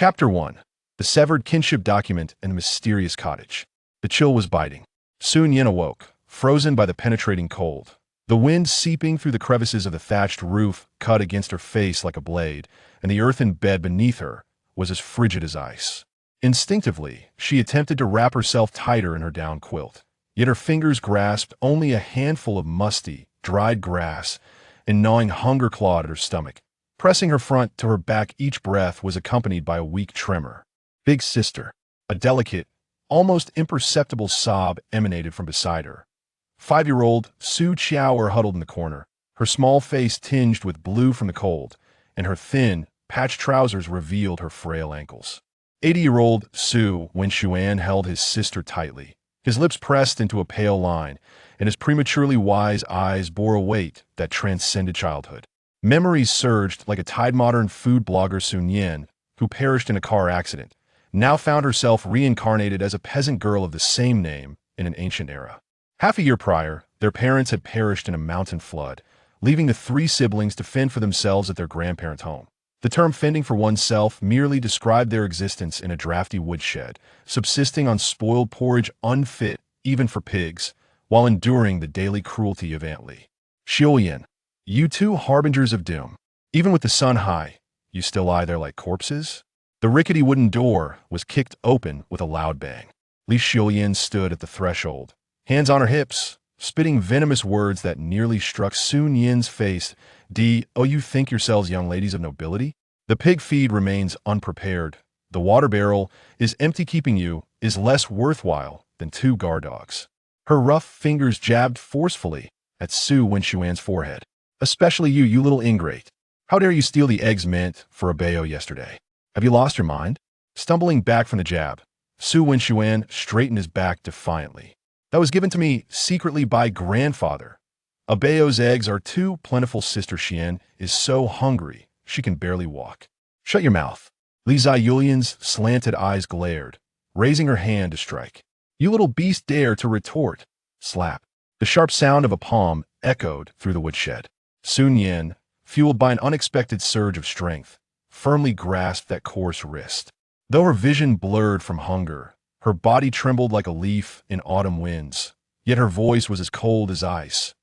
Chapter 1. The Severed Kinship Document and the Mysterious Cottage. The chill was biting. Su Nian awoke, frozen by the penetrating cold. The wind seeping through the crevices of the thatched roof cut against her face like a blade, and the earthen bed beneath her was as frigid as ice. Instinctively, she attempted to wrap herself tighter in her down quilt, yet her fingers grasped only a handful of musty, dried grass, and gnawing hunger clawed at her stomach. Pressing her front to her back, each breath was accompanied by a weak tremor. Big sister. A delicate, almost imperceptible sob emanated from beside her. 5-year-old Su Chiao huddled in the corner, her small face tinged with blue from the cold, and her thin, patched trousers revealed her frail ankles. 80-year-old Su Nian held his sister tightly, his lips pressed into a pale line, and his prematurely wise eyes bore a weight that transcended childhood. Memories surged like a tide. Modern food blogger Su Nian, who perished in a car accident, now found herself reincarnated as a peasant girl of the same name in an ancient era. Half a year prior, their parents had perished in a mountain flood, leaving the 3 siblings to fend for themselves at their grandparents' home. The term fending for oneself merely described their existence in a drafty woodshed, subsisting on spoiled porridge unfit even for pigs, while enduring the daily cruelty of Aunt Li. Xiaoyan. You two harbingers of doom. Even with the sun high, you still lie there like corpses? The rickety wooden door was kicked open with a loud bang. Li Xiaoyan stood at the threshold, hands on her hips, spitting venomous words that nearly struck Su Nian's face. Oh, you think yourselves young ladies of nobility? The pig feed remains unprepared. The water barrel is empty. Keeping you is less worthwhile than 2 guard dogs. Her rough fingers jabbed forcefully at Su Nian's forehead. Especially you, you little ingrate. How dare you steal the eggs meant for a bao yesterday? Have you lost your mind? Stumbling back from the jab, Su Nian straightened his back defiantly. That was given to me secretly by grandfather. A bao's eggs are too plentiful. Sister Xian is so hungry, she can barely walk. Shut your mouth. Li Ziyulian's slanted eyes glared, raising her hand to strike. You little beast, dare to retort. Slap. The sharp sound of a palm echoed through the woodshed. Su Nian, fueled by an unexpected surge of strength, firmly grasped that coarse wrist. Though her vision blurred from hunger, her body trembled like a leaf in autumn winds, yet her voice was as cold as ice.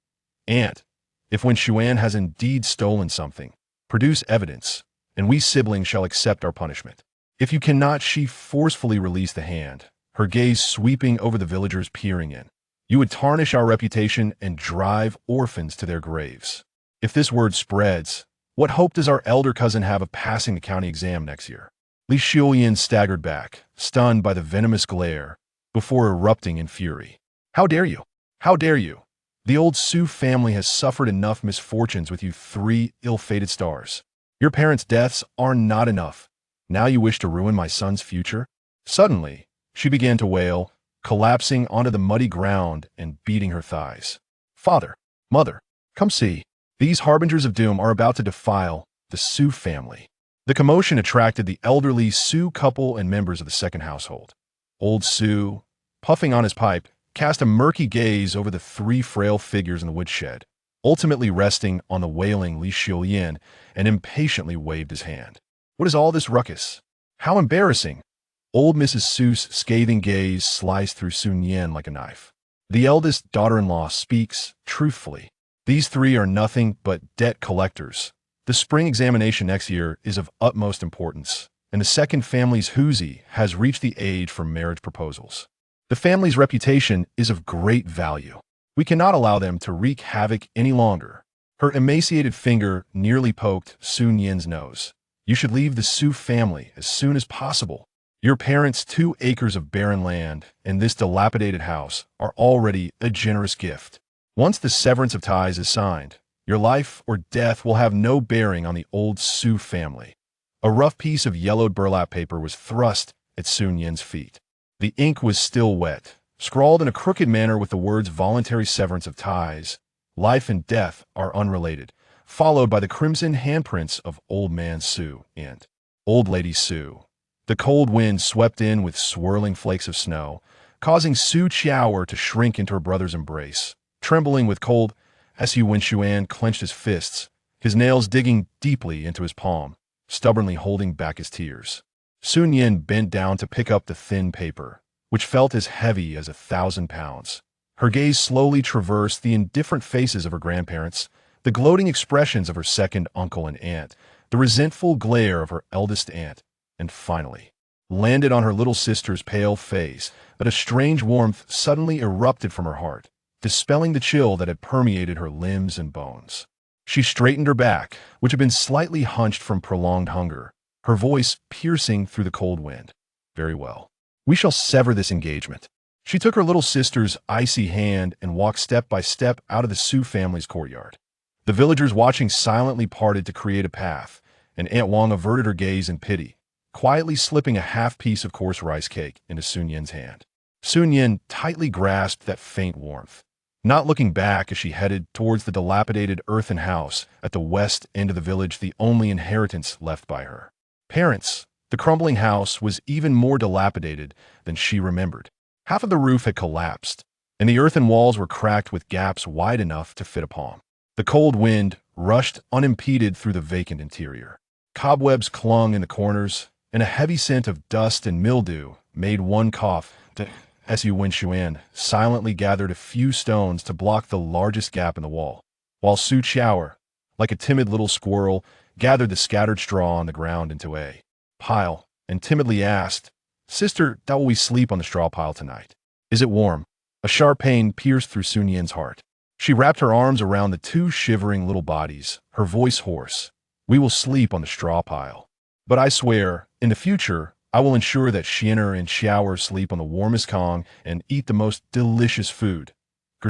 Aunt, if when Xuan has indeed stolen something, produce evidence, and we siblings shall accept our punishment. If you cannot, she forcefully released the hand, her gaze sweeping over the villagers peering in. You would tarnish our reputation and drive orphans to their graves. If this word spreads, what hope does our elder cousin have of passing the county exam next year? Li Xiaoyan staggered back, stunned by the venomous glare, before erupting in fury. How dare you? How dare you? The old Su family has suffered enough misfortunes with you 3 ill-fated stars. Your parents' deaths are not enough. Now you wish to ruin my son's future? Suddenly, she began to wail, collapsing onto the muddy ground and beating her thighs. Father, mother, come see. These harbingers of doom are about to defile the Su family. The commotion attracted the elderly Su couple and members of the second household. Old Su, puffing on his pipe, cast a murky gaze over the 3 frail figures in the woodshed, ultimately resting on the wailing Li Xiaoyan, and impatiently waved his hand. What is all this ruckus? How embarrassing! Old Mrs. Su's scathing gaze sliced through Su Nian like a knife. The eldest daughter-in-law speaks truthfully. These 3 are nothing but debt collectors. The spring examination next year is of utmost importance, and the second family's Huzi has reached the age for marriage proposals. The family's reputation is of great value. We cannot allow them to wreak havoc any longer. Her emaciated finger nearly poked Su Nian's nose. You should leave the Su family as soon as possible. Your parents' 2 acres of barren land and this dilapidated house are already a generous gift. Once the severance of ties is signed, your life or death will have no bearing on the old Su family. A rough piece of yellowed burlap paper was thrust at Su Nian's feet. The ink was still wet, scrawled in a crooked manner with the words voluntary severance of ties, life and death are unrelated, followed by the crimson handprints of Old Man Su and Old Lady Su. The cold wind swept in with swirling flakes of snow, causing Su Chiao to shrink into her brother's embrace. Trembling with cold, Su Nian clenched his fists, his nails digging deeply into his palm, stubbornly holding back his tears. Su Nian bent down to pick up the thin paper, which felt as heavy as 1,000 pounds. Her gaze slowly traversed the indifferent faces of her grandparents, the gloating expressions of her second uncle and aunt, the resentful glare of her eldest aunt, and finally landed on her little sister's pale face. But a strange warmth suddenly erupted from her heart, dispelling the chill that had permeated her limbs and bones. She straightened her back, which had been slightly hunched from prolonged hunger, her voice piercing through the cold wind. "Very well. We shall sever this engagement." She took her little sister's icy hand and walked step by step out of the Su family's courtyard. The villagers watching silently parted to create a path, and Aunt Wang averted her gaze in pity, quietly slipping a half-piece of coarse rice cake into Su Nian's hand. Su Nian tightly grasped that faint warmth, not looking back as she headed towards the dilapidated earthen house at the west end of the village, the only inheritance left by her parents. The crumbling house was even more dilapidated than she remembered. Half of the roof had collapsed, and the earthen walls were cracked with gaps wide enough to fit a palm. The cold wind rushed unimpeded through the vacant interior. Cobwebs clung in the corners, and a heavy scent of dust and mildew made one cough. Su Nian silently gathered a few stones to block the largest gap in the wall, while Su Qiao, like a timid little squirrel, gathered the scattered straw on the ground into a pile and timidly asked, "Sister, how will we sleep on the straw pile tonight? Is it warm?" A sharp pain pierced through Su Nian's heart. She wrapped her arms around the two shivering little bodies, her voice hoarse. "We will sleep on the straw pile. But I swear, in the future, I will ensure that Xianer and Xiao sleep on the warmest Kong and eat the most delicious food."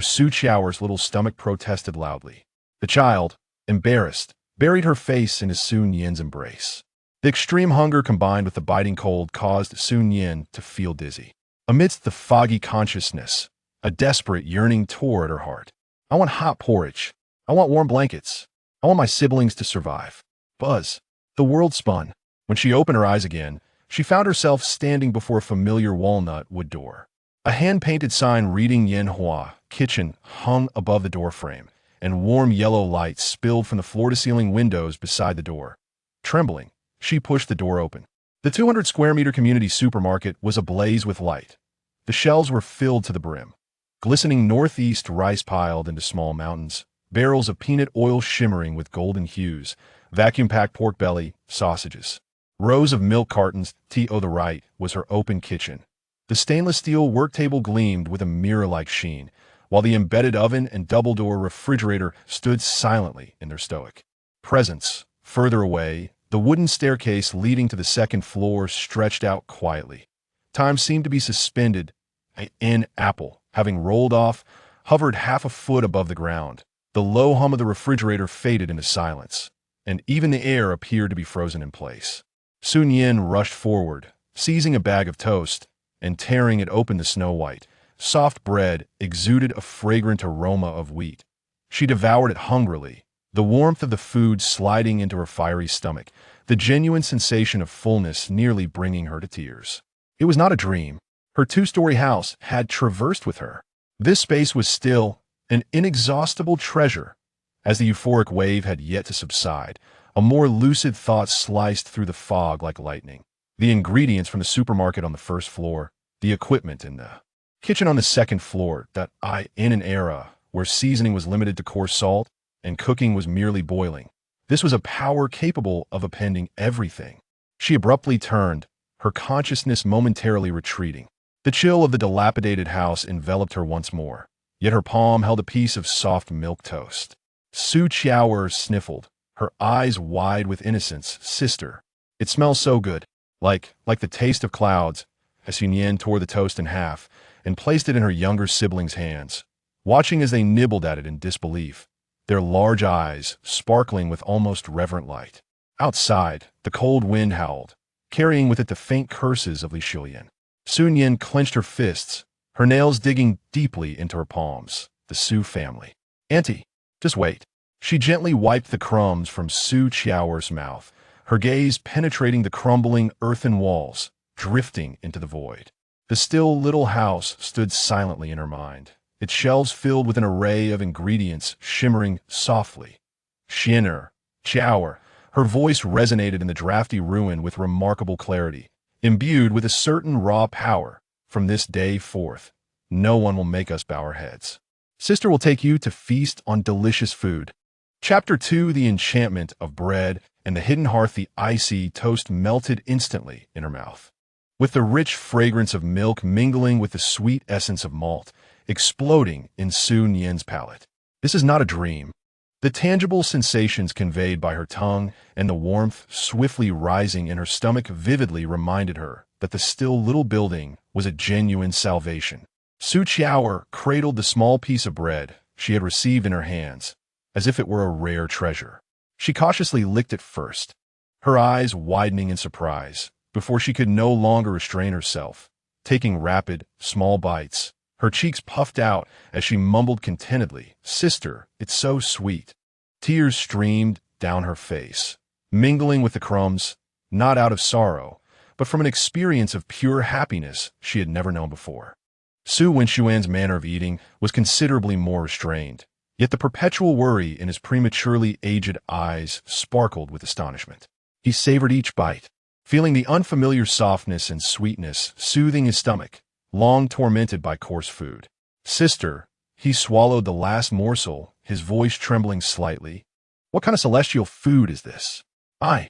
Su Qiao's little stomach protested loudly. The child, embarrassed, buried her face into Su Nian's embrace. The extreme hunger combined with the biting cold caused Su Nian to feel dizzy. Amidst the foggy consciousness, a desperate yearning tore at her heart. "I want hot porridge. I want warm blankets. I want my siblings to survive." Buzz. The world spun. When she opened her eyes again, she found herself standing before a familiar walnut wood door. A hand-painted sign reading Yanhua Kitchen hung above the doorframe, and warm yellow light spilled from the floor-to-ceiling windows beside the door. Trembling, she pushed the door open. The 200-square-meter community supermarket was ablaze with light. The shelves were filled to the brim. Glistening northeast rice piled into small mountains, barrels of peanut oil shimmering with golden hues, vacuum-packed pork belly, sausages. Rows of milk cartons. To the right was her open kitchen. The stainless steel work table gleamed with a mirror-like sheen, while the embedded oven and double-door refrigerator stood silently in their stoic presence. Further away, the wooden staircase leading to the second floor stretched out quietly. Time seemed to be suspended. An apple, having rolled off, hovered half a foot above the ground. The low hum of the refrigerator faded into silence, and even the air appeared to be frozen in place. Su Nian rushed forward, seizing a bag of toast, and tearing it open. The snow-white, soft bread exuded a fragrant aroma of wheat. She devoured it hungrily, the warmth of the food sliding into her fiery stomach, the genuine sensation of fullness nearly bringing her to tears. It was not a dream. Her two-story house had traversed with her. This space was still an inexhaustible treasure. As the euphoric wave had yet to subside, a more lucid thought sliced through the fog like lightning. The ingredients from the supermarket on the first floor, the equipment in the kitchen on the second floor, in an era where seasoning was limited to coarse salt and cooking was merely boiling. This was a power capable of appending everything. She abruptly turned, her consciousness momentarily retreating. The chill of the dilapidated house enveloped her once more, yet her palm held a piece of soft milk toast. Su Qiao sniffled, her eyes wide with innocence. "Sister, it smells so good, like the taste of clouds." Su Nian tore the toast in half and placed it in her younger siblings' hands, watching as they nibbled at it in disbelief, their large eyes sparkling with almost reverent light. Outside, the cold wind howled, carrying with it the faint curses of Li Shulian. Su Nian clenched her fists, her nails digging deeply into her palms. The Su family. "Auntie, just wait." She gently wiped the crumbs from Su Qiao's mouth, her gaze penetrating the crumbling earthen walls, drifting into the void. The still little house stood silently in her mind, its shelves filled with an array of ingredients shimmering softly. "Xianer, Qiao." Her voice resonated in the drafty ruin with remarkable clarity. imbued with a certain raw power. From this day forth, no one will make us bow our heads. Sister will take you to feast on delicious food. Chapter 2: The Enchantment of Bread and the Hidden Hearth. The icy toast melted instantly in her mouth, with the rich fragrance of milk mingling with the sweet essence of malt, exploding in Su Nian's palate. This is not a dream. The tangible sensations conveyed by her tongue and the warmth swiftly rising in her stomach vividly reminded her that the still little building was a genuine salvation. Su Qiao cradled the small piece of bread she had received in her hands, as if it were a rare treasure. She cautiously licked it first, her eyes widening in surprise, before she could no longer restrain herself, taking rapid, small bites. Her cheeks puffed out as she mumbled contentedly, "Sister, it's so sweet." Tears streamed down her face, mingling with the crumbs, not out of sorrow, but from an experience of pure happiness she had never known before. Su Wenxuan's manner of eating was considerably more restrained, yet the perpetual worry in his prematurely aged eyes sparkled with astonishment. He savored each bite, feeling the unfamiliar softness and sweetness soothing his stomach, long tormented by coarse food. "Sister," he swallowed the last morsel, his voice trembling slightly. "What kind of celestial food is this? I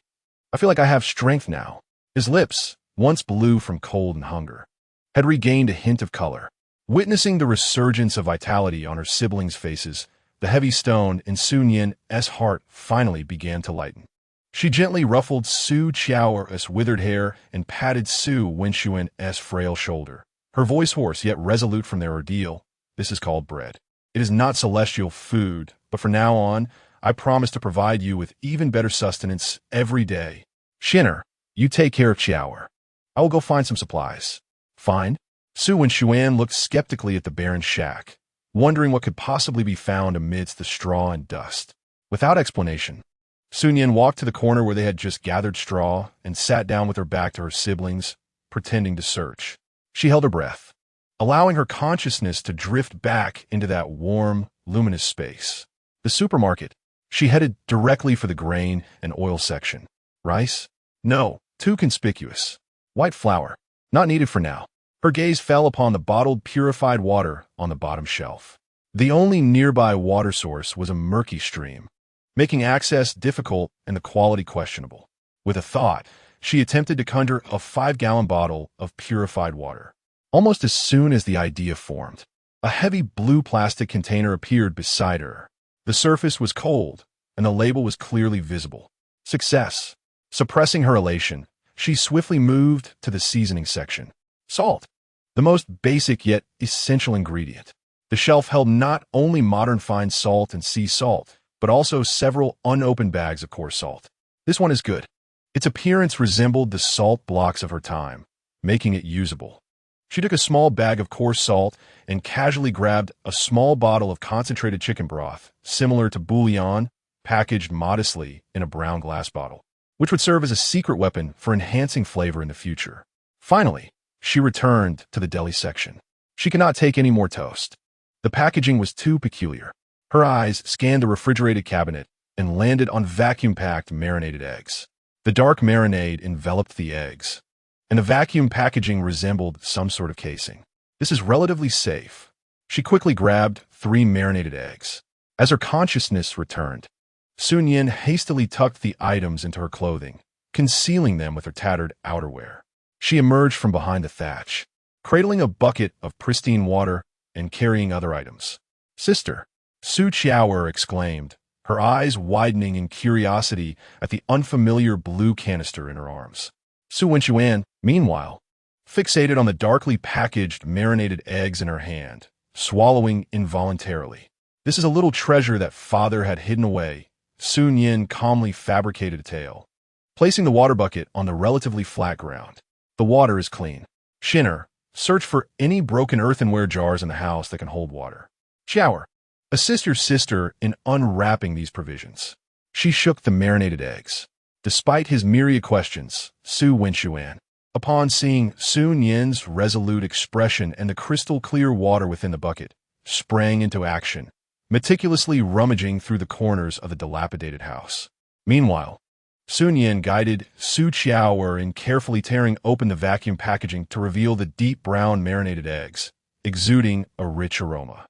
feel like I have strength now." His lips, once blue from cold and hunger, had regained a hint of color. Witnessing the resurgence of vitality on her siblings' faces, the heavy stone in Su Nian's heart finally began to lighten. She gently ruffled Su Qiao's withered hair and patted Su Wenxuan's frail shoulder, her voice hoarse yet resolute from their ordeal. "This is called bread. It is not celestial food, but from now on, I promise to provide you with even better sustenance every day. Shinner, you take care of Qiao. I will go find some supplies." "Find?" Su Wenxuan looked skeptically at the barren shack, wondering what could possibly be found amidst the straw and dust. Without explanation, Su Nian walked to the corner where they had just gathered straw and sat down with her back to her siblings, pretending to search. She held her breath, allowing her consciousness to drift back into that warm, luminous space. The supermarket. She headed directly for the grain and oil section. Rice? No, too conspicuous. White flour? Not needed for now. Her gaze fell upon the bottled purified water on the bottom shelf. The only nearby water source was a murky stream, making access difficult and the quality questionable. With a thought, she attempted to conjure a 5-gallon bottle of purified water. Almost as soon as the idea formed, a heavy blue plastic container appeared beside her. The surface was cold, and the label was clearly visible. Success. Suppressing her elation, she swiftly moved to the seasoning section. Salt, the most basic yet essential ingredient. The shelf held not only modern fine salt and sea salt, but also several unopened bags of coarse salt. This one is good. Its appearance resembled the salt blocks of her time, making it usable. She took a small bag of coarse salt and casually grabbed a small bottle of concentrated chicken broth, similar to bouillon, packaged modestly in a brown glass bottle, which would serve as a secret weapon for enhancing flavor in the future. Finally, she returned to the deli section. She could not take any more toast. The packaging was too peculiar. Her eyes scanned the refrigerated cabinet and landed on vacuum-packed marinated eggs. The dark marinade enveloped the eggs, and the vacuum packaging resembled some sort of casing. "This is relatively safe." She quickly grabbed 3 marinated eggs. As her consciousness returned, Su Nian hastily tucked the items into her clothing, concealing them with her tattered outerwear. She emerged from behind the thatch, cradling a bucket of pristine water and carrying other items. "Sister," Su Qiao exclaimed, her eyes widening in curiosity at the unfamiliar blue canister in her arms. Su Wenxuan, meanwhile, fixated on the darkly packaged marinated eggs in her hand, swallowing involuntarily. "This is a little treasure that father had hidden away," Su Nian calmly fabricated a tale, placing the water bucket on the relatively flat ground. "The water is clean. Shinner, search for any broken earthenware jars in the house that can hold water." Qiao, assist your sister in unwrapping these provisions. She shook the marinated eggs. Despite his myriad questions, Su Wenxuan, upon seeing Su Nian's resolute expression and the crystal-clear water within the bucket, sprang into action, meticulously rummaging through the corners of the dilapidated house. Meanwhile, Su Nian guided Su Qiao in carefully tearing open the vacuum packaging to reveal the deep brown marinated eggs, exuding a rich aroma.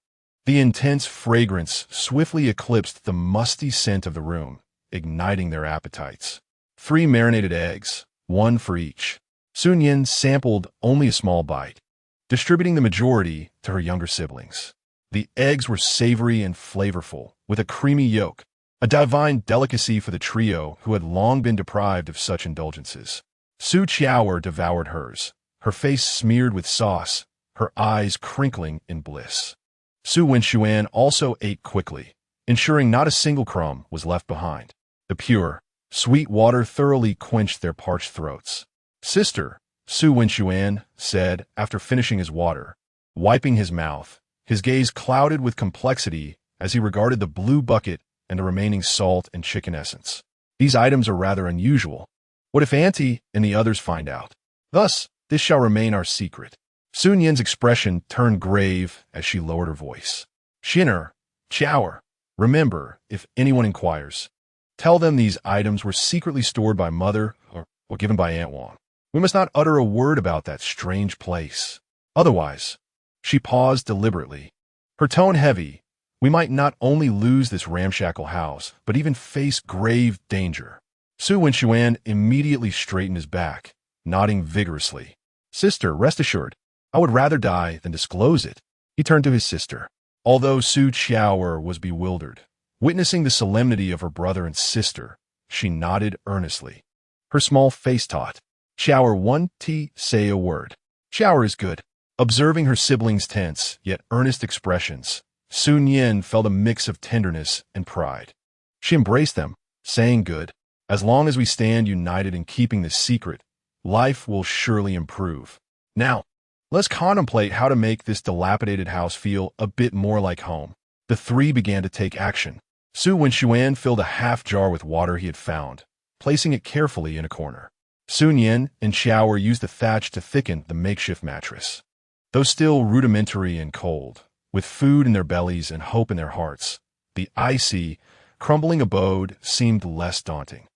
The intense fragrance swiftly eclipsed the musty scent of the room, igniting their appetites. 3 marinated eggs, 1 for each. Su Nian sampled only a small bite, distributing the majority to her younger siblings. The eggs were savory and flavorful, with a creamy yolk, a divine delicacy for the trio who had long been deprived of such indulgences. Su Qiao devoured hers, her face smeared with sauce, her eyes crinkling in bliss. Su Nian also ate quickly, ensuring not a single crumb was left behind. The pure, sweet water thoroughly quenched their parched throats. "Sister," Su Nian said after finishing his water, wiping his mouth, his gaze clouded with complexity as he regarded the blue bucket and the remaining salt and chicken essence. "These items are rather unusual. What if Auntie and the others find out? Thus, this shall remain our secret." Su Nian's expression turned grave as she lowered her voice. "Shinner, Chower, remember, if anyone inquires, tell them these items were secretly stored by Mother or given by Aunt Wang. We must not utter a word about that strange place. Otherwise," she paused deliberately, her tone heavy, "we might not only lose this ramshackle house, but even face grave danger." Su Nian immediately straightened his back, nodding vigorously. "Sister, rest assured, I would rather die than disclose it." He turned to his sister. Although Su Qiao was bewildered, witnessing the solemnity of her brother and sister, she nodded earnestly. Her small face taut. "Qiao won't say a word." "Qiao is good." Observing her siblings' tense, yet earnest expressions, Su Nian felt a mix of tenderness and pride. She embraced them, saying, "Good. As long as we stand united in keeping this secret, life will surely improve. Now, let's contemplate how to make this dilapidated house feel a bit more like home." The 3 began to take action. Su Nian filled a half jar with water he had found, placing it carefully in a corner. Su Nian and Qiao used the thatch to thicken the makeshift mattress. Though still rudimentary and cold, with food in their bellies and hope in their hearts, the icy, crumbling abode seemed less daunting.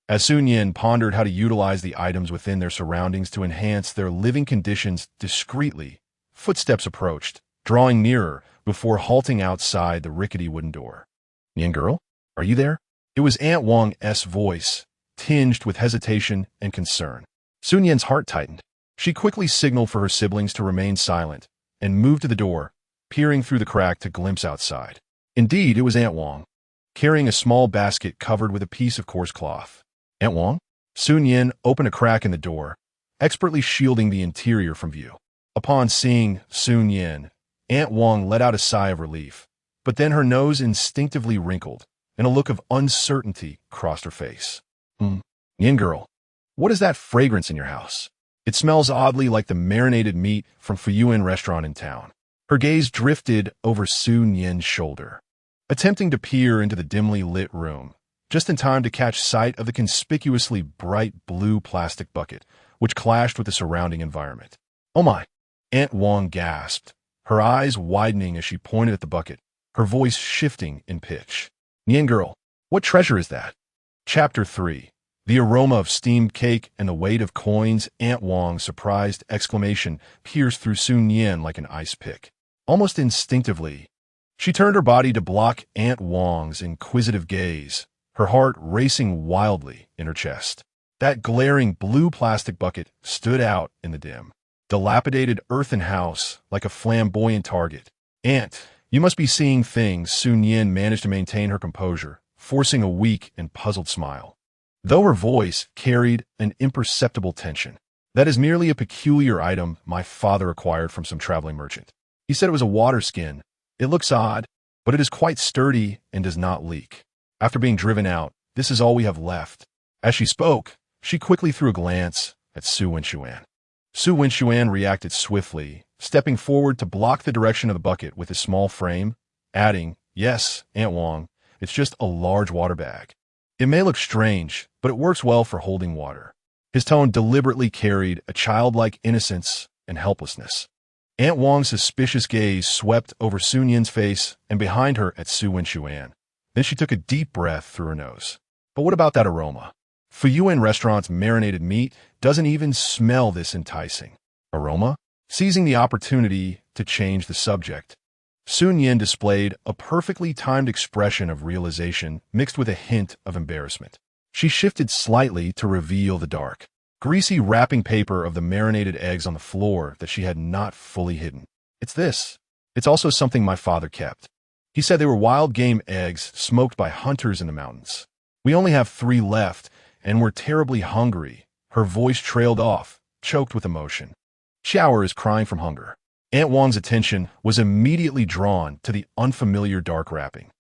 As Su Nian pondered how to utilize the items within their surroundings to enhance their living conditions discreetly, footsteps approached, drawing nearer before halting outside the rickety wooden door. "Nian girl, are you there?" It was Aunt Wang's voice, tinged with hesitation and concern. Su Nian's heart tightened. She quickly signaled for her siblings to remain silent and moved to the door, peering through the crack to glimpse outside. Indeed, it was Aunt Wang, carrying a small basket covered with a piece of coarse cloth. "Aunt Wang?" Su Nian opened a crack in the door, expertly shielding the interior from view. Upon seeing Su Nian, Aunt Wang let out a sigh of relief, but then her nose instinctively wrinkled, and a look of uncertainty crossed her face. "Nian girl, what is that fragrance in your house? It smells oddly like the marinated meat from Fuyuan restaurant in town." Her gaze drifted over Su Nian's shoulder, attempting to peer into the dimly lit room, just in time to catch sight of the conspicuously bright blue plastic bucket, which clashed with the surrounding environment. "Oh my!" Aunt Wang gasped, her eyes widening as she pointed at the bucket, her voice shifting in pitch. "Nian girl, what treasure is that?" Chapter 3. The aroma of steamed cake and the weight of coins. Aunt Wang's surprised exclamation pierced through Su Nian like an ice pick. Almost instinctively, she turned her body to block Aunt Wang's inquisitive gaze, her heart racing wildly in her chest. That glaring blue plastic bucket stood out in the dim, dilapidated earthen house like a flamboyant target. "Aunt, you must be seeing things." Su Nian managed to maintain her composure, forcing a weak and puzzled smile, though her voice carried an imperceptible tension. "That is merely a peculiar item my father acquired from some traveling merchant. He said it was a water skin. It looks odd, but it is quite sturdy and does not leak. After being driven out, this is all we have left." As she spoke, she quickly threw a glance at Su Nian. Su Nian reacted swiftly, stepping forward to block the direction of the bucket with his small frame, adding, "Yes, Aunt Wang, it's just a large water bag. It may look strange, but it works well for holding water." His tone deliberately carried a childlike innocence and helplessness. Aunt Wang's suspicious gaze swept over Su Nian's face and behind her at Su Nian. Then she took a deep breath through her nose. "But what about that aroma?" Fuyuan restaurant's marinated meat doesn't even smell this enticing. Aroma? Seizing the opportunity to change the subject, Su Nian displayed a perfectly timed expression of realization mixed with a hint of embarrassment. She shifted slightly to reveal the dark, greasy wrapping paper of the marinated eggs on the floor that she had not fully hidden. It's this. It's also something my father kept. He said they were wild game eggs smoked by hunters in the mountains. We only have 3 left, and we're terribly hungry. Her voice trailed off, choked with emotion. Xiaoer is crying from hunger. Aunt Wang's attention was immediately drawn to the unfamiliar dark wrapping.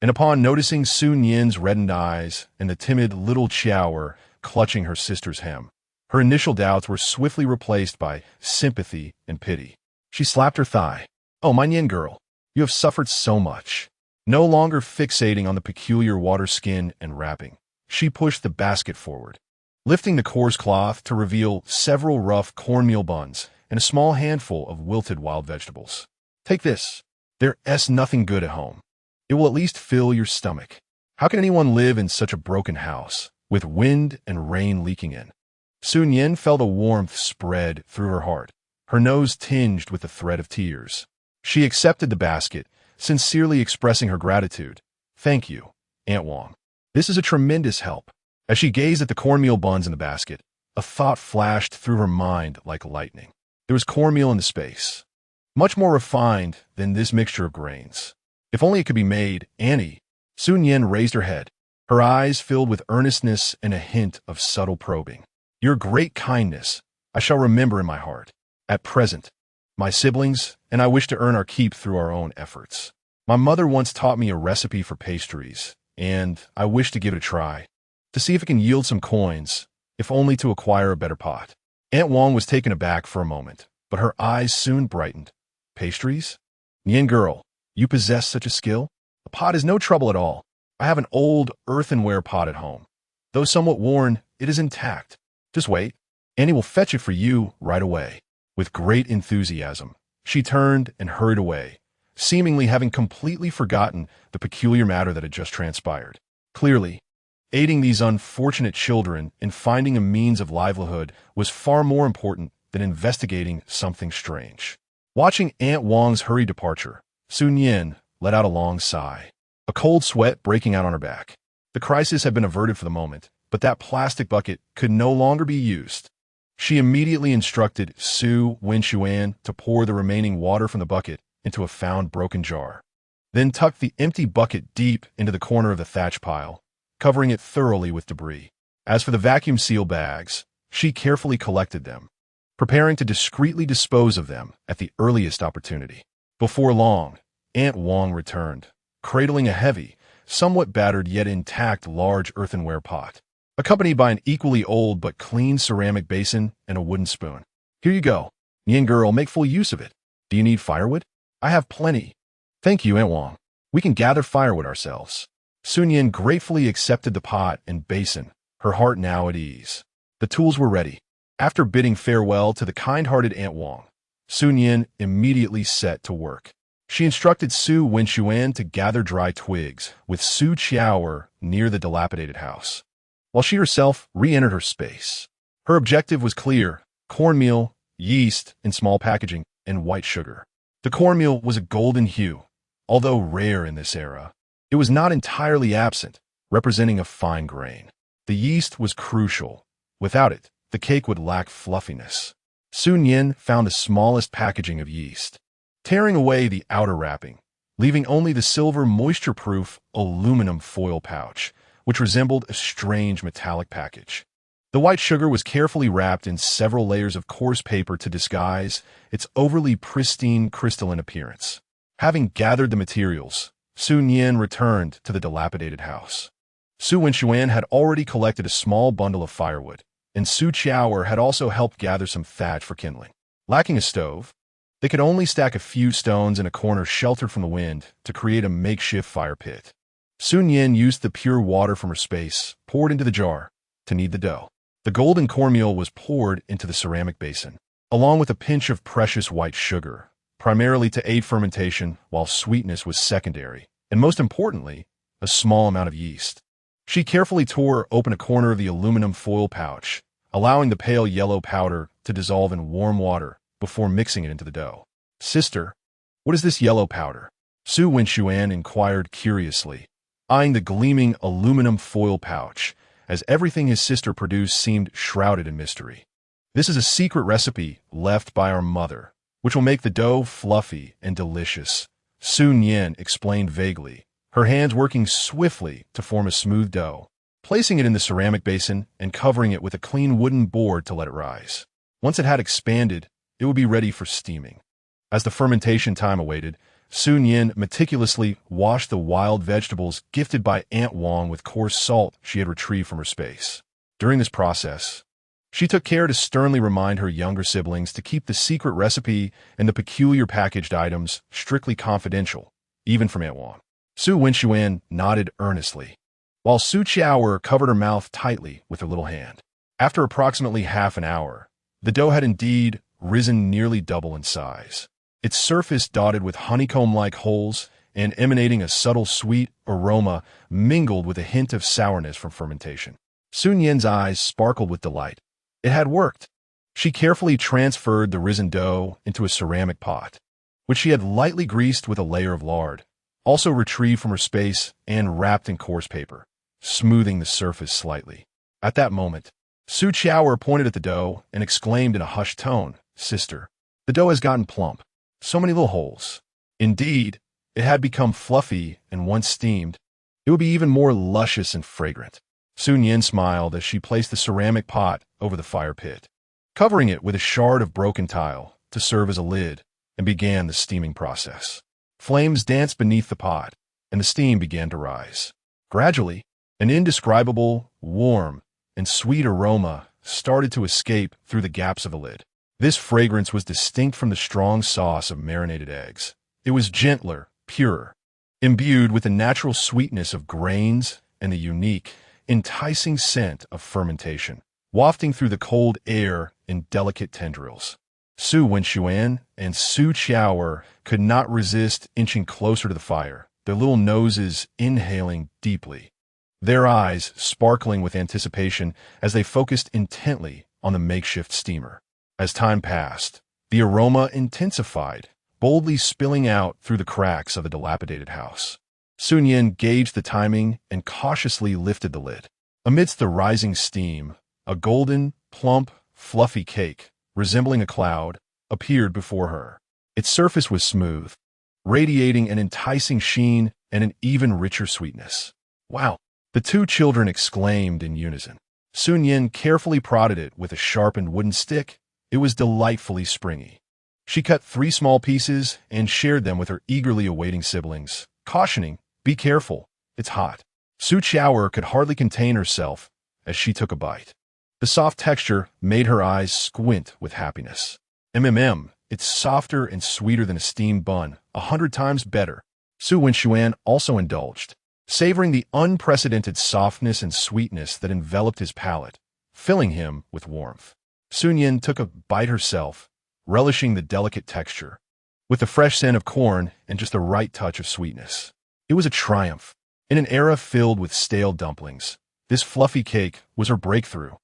And upon noticing Su Nian's reddened eyes and the timid little Xiaoer clutching her sister's hem, her initial doubts were swiftly replaced by sympathy and pity. She slapped her thigh. "Oh, my Nian girl, you have suffered so much." No longer fixating on the peculiar water skin and wrapping, she pushed the basket forward, lifting the coarse cloth to reveal several rough cornmeal buns and a small handful of wilted wild vegetables. "Take this. There's nothing good at home. It will at least fill your stomach. How can anyone live in such a broken house, with wind and rain leaking in?" Su Nian felt a warmth spread through her heart, her nose tinged with the thread of tears. She accepted the basket, sincerely expressing her gratitude. "Thank you, Aunt Wang. This is a tremendous help." As she gazed at the cornmeal buns in the basket, a thought flashed through her mind like lightning. There was cornmeal in the space, much more refined than this mixture of grains. If only it could be made, Annie. Su Nian raised her head, her eyes filled with earnestness and a hint of subtle probing. "Your great kindness I shall remember in my heart. At present, my siblings and I wish to earn our keep through our own efforts. My mother once taught me a recipe for pastries, and I wish to give it a try, to see if it can yield some coins, if only to acquire a better pot." Aunt Wang was taken aback for a moment, but her eyes soon brightened. "Pastries? Nian girl, you possess such a skill? A pot is no trouble at all. I have an old earthenware pot at home. Though somewhat worn, it is intact. Just wait. Annie will fetch it for you right away." With great enthusiasm, she turned and hurried away, seemingly having completely forgotten the peculiar matter that had just transpired. Clearly, aiding these unfortunate children in finding a means of livelihood was far more important than investigating something strange. Watching Aunt Wang's hurried departure, Su Nian let out a long sigh, a cold sweat breaking out on her back. The crisis had been averted for the moment, but that plastic bucket could no longer be used. She immediately instructed Su Nian to pour the remaining water from the bucket into a found broken jar, then tucked the empty bucket deep into the corner of the thatch pile, covering it thoroughly with debris. As for the vacuum seal bags, she carefully collected them, preparing to discreetly dispose of them at the earliest opportunity. Before long, Aunt Wang returned, cradling a heavy, somewhat battered yet intact large earthenware pot, accompanied by an equally old but clean ceramic basin and a wooden spoon. "Here you go. Nian girl, make full use of it. Do you need firewood? I have plenty." "Thank you, Aunt Wang. We can gather firewood ourselves." Su Nian gratefully accepted the pot and basin, her heart now at ease. The tools were ready. After bidding farewell to the kind-hearted Aunt Wang, Su Nian immediately set to work. She instructed Su Nian to gather dry twigs with Su Qiaoer near the dilapidated house, while she herself re-entered her space. Her objective was clear: cornmeal, yeast in small packaging, and white sugar. The cornmeal was a golden hue, although rare in this era. It was not entirely absent, representing a fine grain. The yeast was crucial. Without it, the cake would lack fluffiness. Su Nian found the smallest packaging of yeast, tearing away the outer wrapping, leaving only the silver moisture-proof aluminum foil pouch, which resembled a strange metallic package. The white sugar was carefully wrapped in several layers of coarse paper to disguise its overly pristine crystalline appearance. Having gathered the materials, Su Nian returned to the dilapidated house. Su Nian had already collected a small bundle of firewood, and Su Qiaoer had also helped gather some thatch for kindling. Lacking a stove, they could only stack a few stones in a corner sheltered from the wind to create a makeshift fire pit. Su Nian used the pure water from her space, poured into the jar, to knead the dough. The golden cornmeal was poured into the ceramic basin, along with a pinch of precious white sugar, primarily to aid fermentation, while sweetness was secondary, and most importantly, a small amount of yeast. She carefully tore open a corner of the aluminum foil pouch, allowing the pale yellow powder to dissolve in warm water before mixing it into the dough. "Sister, what is this yellow powder?" Su Nian inquired curiously, eyeing the gleaming aluminum foil pouch, as everything his sister produced seemed shrouded in mystery. "This is a secret recipe left by our mother, which will make the dough fluffy and delicious," Su Nian explained vaguely, her hands working swiftly to form a smooth dough, placing it in the ceramic basin and covering it with a clean wooden board to let it rise. Once it had expanded, it would be ready for steaming. As the fermentation time awaited, Su Nian meticulously washed the wild vegetables gifted by Aunt Wang with coarse salt she had retrieved from her space. During this process, she took care to sternly remind her younger siblings to keep the secret recipe and the peculiar packaged items strictly confidential, even from Aunt Wang. Su Nian nodded earnestly, while Su Qiao covered her mouth tightly with her little hand. After approximately half an hour, the dough had indeed risen nearly double in size, its surface dotted with honeycomb-like holes and emanating a subtle sweet aroma mingled with a hint of sourness from fermentation. Su Nian's eyes sparkled with delight. It had worked. She carefully transferred the risen dough into a ceramic pot, which she had lightly greased with a layer of lard, also retrieved from her space and wrapped in coarse paper, smoothing the surface slightly. At that moment, Su Qiao pointed at the dough and exclaimed in a hushed tone, "Sister, the dough has gotten plump. So many little holes." Indeed, it had become fluffy, and once steamed, it would be even more luscious and fragrant. Su Nian smiled as she placed the ceramic pot over the fire pit, covering it with a shard of broken tile to serve as a lid, and began the steaming process. Flames danced beneath the pot, and the steam began to rise. Gradually, an indescribable, warm, and sweet aroma started to escape through the gaps of the lid. This fragrance was distinct from the strong sauce of marinated eggs. It was gentler, purer, imbued with the natural sweetness of grains and the unique, enticing scent of fermentation, wafting through the cold air in delicate tendrils. Su Nian and Su Qiao could not resist inching closer to the fire, their little noses inhaling deeply, their eyes sparkling with anticipation as they focused intently on the makeshift steamer. As time passed, the aroma intensified, boldly spilling out through the cracks of the dilapidated house. Su Nian gauged the timing and cautiously lifted the lid. Amidst the rising steam, a golden, plump, fluffy cake, resembling a cloud, appeared before her. Its surface was smooth, radiating an enticing sheen and an even richer sweetness. "Wow!" the two children exclaimed in unison. Su Nian carefully prodded it with a sharpened wooden stick. It was delightfully springy. She cut 3 small pieces and shared them with her eagerly awaiting siblings, cautioning, "Be careful, it's hot." Su Qiao could hardly contain herself as she took a bite. The soft texture made her eyes squint with happiness. It's softer and sweeter than a steamed bun, 100 times better. Su Nian also indulged, savoring the unprecedented softness and sweetness that enveloped his palate, filling him with warmth. Su Nian took a bite herself, relishing the delicate texture, with the fresh scent of corn and just the right touch of sweetness. It was a triumph. In an era filled with stale dumplings, this fluffy cake was her breakthrough.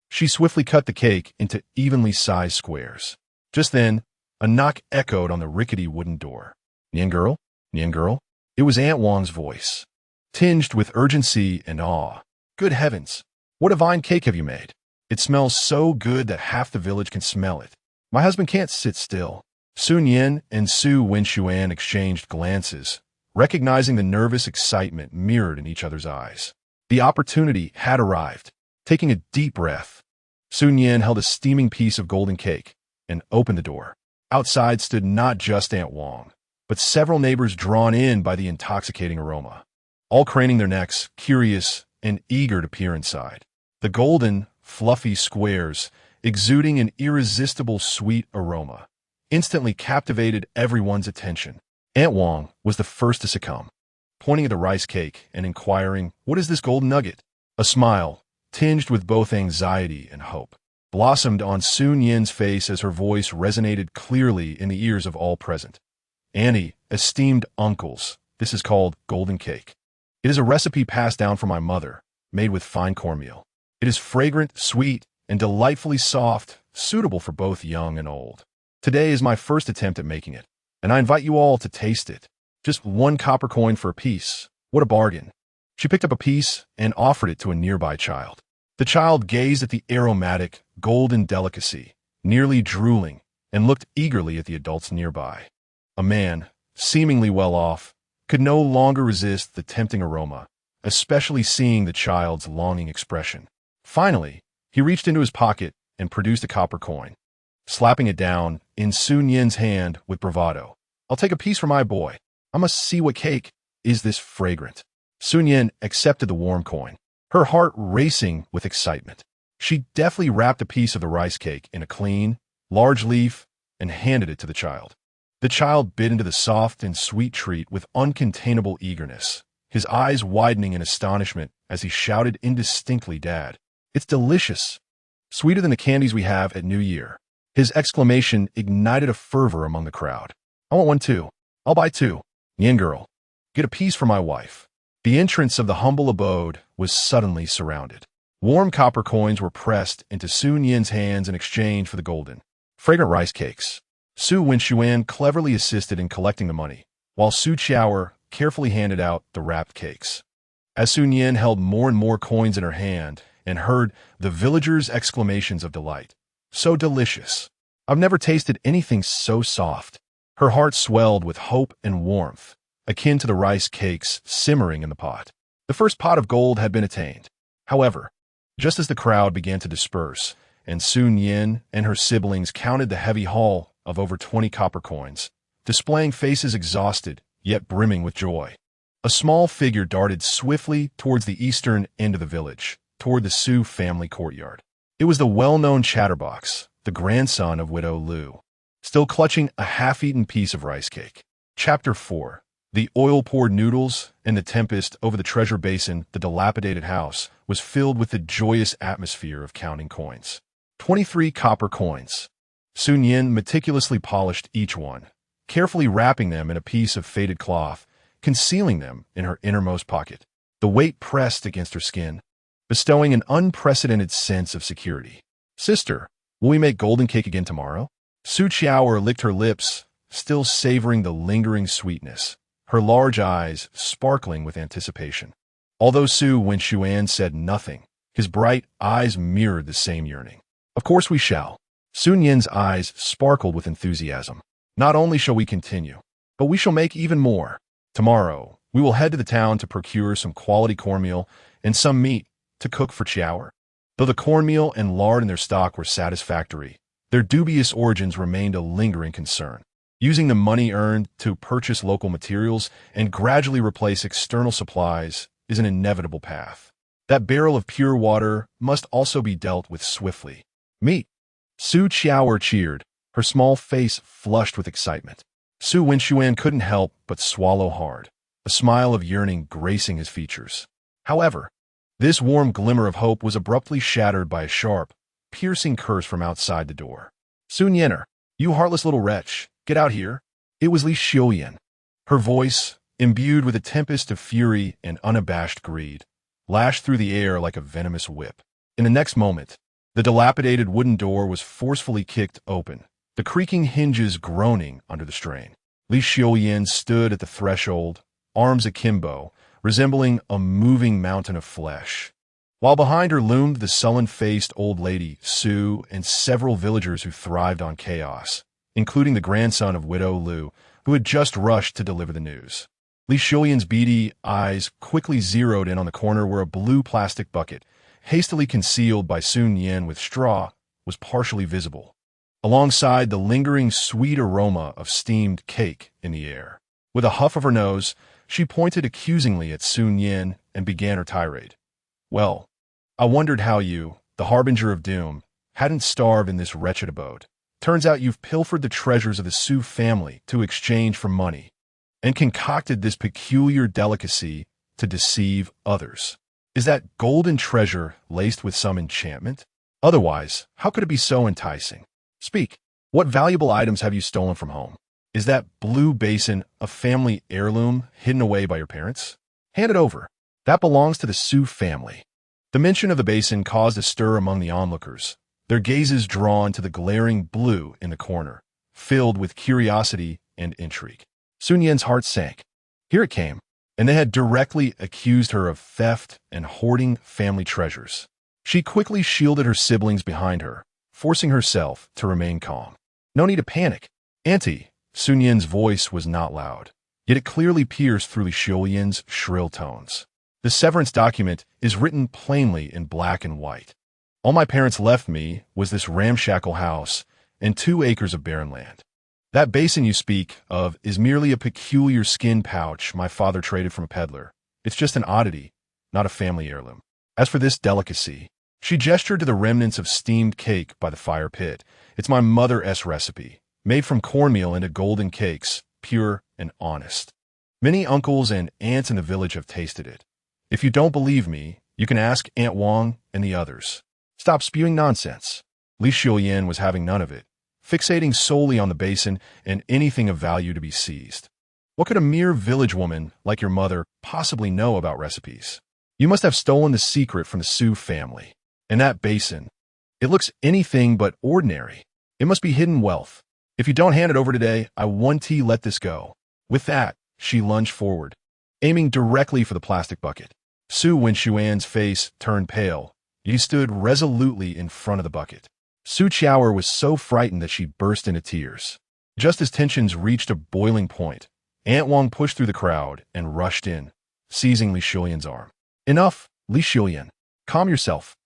She swiftly cut the cake into evenly sized squares. Just then, a knock echoed on the rickety wooden door. "Nian girl? Nian girl?" It was Aunt Wang's voice, tinged with urgency and awe. "Good heavens, what a fine cake have you made? It smells so good that half the village can smell it. My husband can't sit still." Su Nian and Su Nian exchanged glances, recognizing the nervous excitement mirrored in each other's eyes. The opportunity had arrived. Taking a deep breath, Su Nian held a steaming piece of golden cake and opened the door. Outside stood not just Aunt Wang, but several neighbors drawn in by the intoxicating aroma, all craning their necks, curious and eager to peer inside. The golden, fluffy squares, exuding an irresistible sweet aroma, instantly captivated everyone's attention. Aunt Wang was the first to succumb, pointing at the rice cake and inquiring, "What is this golden nugget?" A smile, tinged with both anxiety and hope, blossomed on Su Nian's face as her voice resonated clearly in the ears of all present. "Annie, esteemed uncles, this is called golden cake. It is a recipe passed down from my mother, made with fine cornmeal. It is fragrant, sweet, and delightfully soft, suitable for both young and old. Today is my first attempt at making it, and I invite you all to taste it. Just 1 copper coin for a piece. What a bargain. She picked up a piece and offered it to a nearby child. The child gazed at the aromatic, golden delicacy, nearly drooling, and looked eagerly at the adults nearby. A man, seemingly well off, could no longer resist the tempting aroma, especially seeing the child's longing expression. Finally, he reached into his pocket and produced a copper coin, slapping it down in Su Nian's hand with bravado. "I'll take a piece for my boy. I must see what cake is this fragrant." Su Nian accepted the warm coin, her heart racing with excitement. She deftly wrapped a piece of the rice cake in a clean, large leaf and handed it to the child. The child bit into the soft and sweet treat with uncontainable eagerness, his eyes widening in astonishment as he shouted indistinctly, "Dad, it's delicious! Sweeter than the candies we have at New Year." His exclamation ignited a fervor among the crowd. "I want one too. I'll buy 2. Nian girl, get a piece for my wife." The entrance of the humble abode was suddenly surrounded. Warm copper coins were pressed into Su Nian's hands in exchange for the golden, fragrant rice cakes. Su Nian cleverly assisted in collecting the money, while Su Qiao carefully handed out the wrapped cakes. As Su Nian held more and more coins in her hand and heard the villagers' exclamations of delight, "So delicious! I've never tasted anything so soft." Her heart swelled with hope and warmth, akin to the rice cakes simmering in the pot. The first pot of gold had been attained. However, just as the crowd began to disperse, and Su Nian and her siblings counted the heavy haul of over 20 copper coins, displaying faces exhausted yet brimming with joy, a small figure darted swiftly towards the eastern end of the village, toward the Su family courtyard. It was the well-known Chatterbox, the grandson of Widow Lu, still clutching a half-eaten piece of rice cake. Chapter 4. The oil-poured noodles and the tempest over the treasure basin. The dilapidated house was filled with the joyous atmosphere of counting coins. 23 copper coins. Su Nian meticulously polished each one, carefully wrapping them in a piece of faded cloth, concealing them in her innermost pocket. The weight pressed against her skin, bestowing an unprecedented sense of security. "Sister, will we make golden cake again tomorrow?" Su Qiao licked her lips, still savoring the lingering sweetness, her large eyes sparkling with anticipation. Although Su Nian said nothing, his bright eyes mirrored the same yearning. "Of course we shall." Su Nian's eyes sparkled with enthusiasm. "Not only shall we continue, but we shall make even more. Tomorrow, we will head to the town to procure some quality cornmeal and some meat to cook for Qiao." Though the cornmeal and lard in their stock were satisfactory, their dubious origins remained a lingering concern. Using the money earned to purchase local materials and gradually replace external supplies is an inevitable path. That barrel of pure water must also be dealt with swiftly. "Meat!" Su Qiao cheered, her small face flushed with excitement. Su Nian couldn't help but swallow hard, a smile of yearning gracing his features. However, this warm glimmer of hope was abruptly shattered by a sharp, piercing curse from outside the door. "Su Nianer, you heartless little wretch, get out here." It was Li Xiaoyan. Her voice, imbued with a tempest of fury and unabashed greed, lashed through the air like a venomous whip. In the next moment, the dilapidated wooden door was forcefully kicked open, the creaking hinges groaning under the strain. Li Xiaoyan stood at the threshold, arms akimbo, resembling a moving mountain of flesh, while behind her loomed the sullen-faced old lady, Su, and several villagers who thrived on chaos, including the grandson of Widow Lu, who had just rushed to deliver the news. Li Xiaoyan's beady eyes quickly zeroed in on the corner where a blue plastic bucket, hastily concealed by Su Nian with straw, was partially visible, alongside the lingering sweet aroma of steamed cake in the air. With a huff of her nose, she pointed accusingly at Su Nian and began her tirade. "Well, I wondered how you, the harbinger of doom, hadn't starved in this wretched abode. Turns out you've pilfered the treasures of the Su family to exchange for money, and concocted this peculiar delicacy to deceive others. Is that golden treasure laced with some enchantment? Otherwise, how could it be so enticing? Speak, what valuable items have you stolen from home? Is that blue basin a family heirloom hidden away by your parents? Hand it over. That belongs to the Su family." The mention of the basin caused a stir among the onlookers, their gazes drawn to the glaring blue in the corner, filled with curiosity and intrigue. Su Nian's heart sank. Here it came, and they had directly accused her of theft and hoarding family treasures. She quickly shielded her siblings behind her, forcing herself to remain calm. No need to panic. Auntie, Su Nian's voice was not loud, yet it clearly pierced through Li Xiulian's shrill tones. The severance document is written plainly in black and white. All my parents left me was this ramshackle house and 2 acres of barren land. That basin you speak of is merely a peculiar skin pouch my father traded from a peddler. It's just an oddity, not a family heirloom. As for this delicacy, she gestured to the remnants of steamed cake by the fire pit. It's my mother's recipe, made from cornmeal into golden cakes, pure and honest. Many uncles and aunts in the village have tasted it. If you don't believe me, you can ask Aunt Wang and the others. Stop spewing nonsense. Li Xiulian was having none of it, fixating solely on the basin and anything of value to be seized. What could a mere village woman like your mother possibly know about recipes? You must have stolen the secret from the Su family. And that basin, it looks anything but ordinary. It must be hidden wealth. If you don't hand it over today, I want to let this go. With that, she lunged forward, aiming directly for the plastic bucket. Su Wenxuan's face turned pale. He stood resolutely in front of the bucket. Su Qiaoer was so frightened that she burst into tears. Just as tensions reached a boiling point, Aunt Wang pushed through the crowd and rushed in, seizing Li Xiulian's arm. Enough, Li Xiulian. Calm yourself.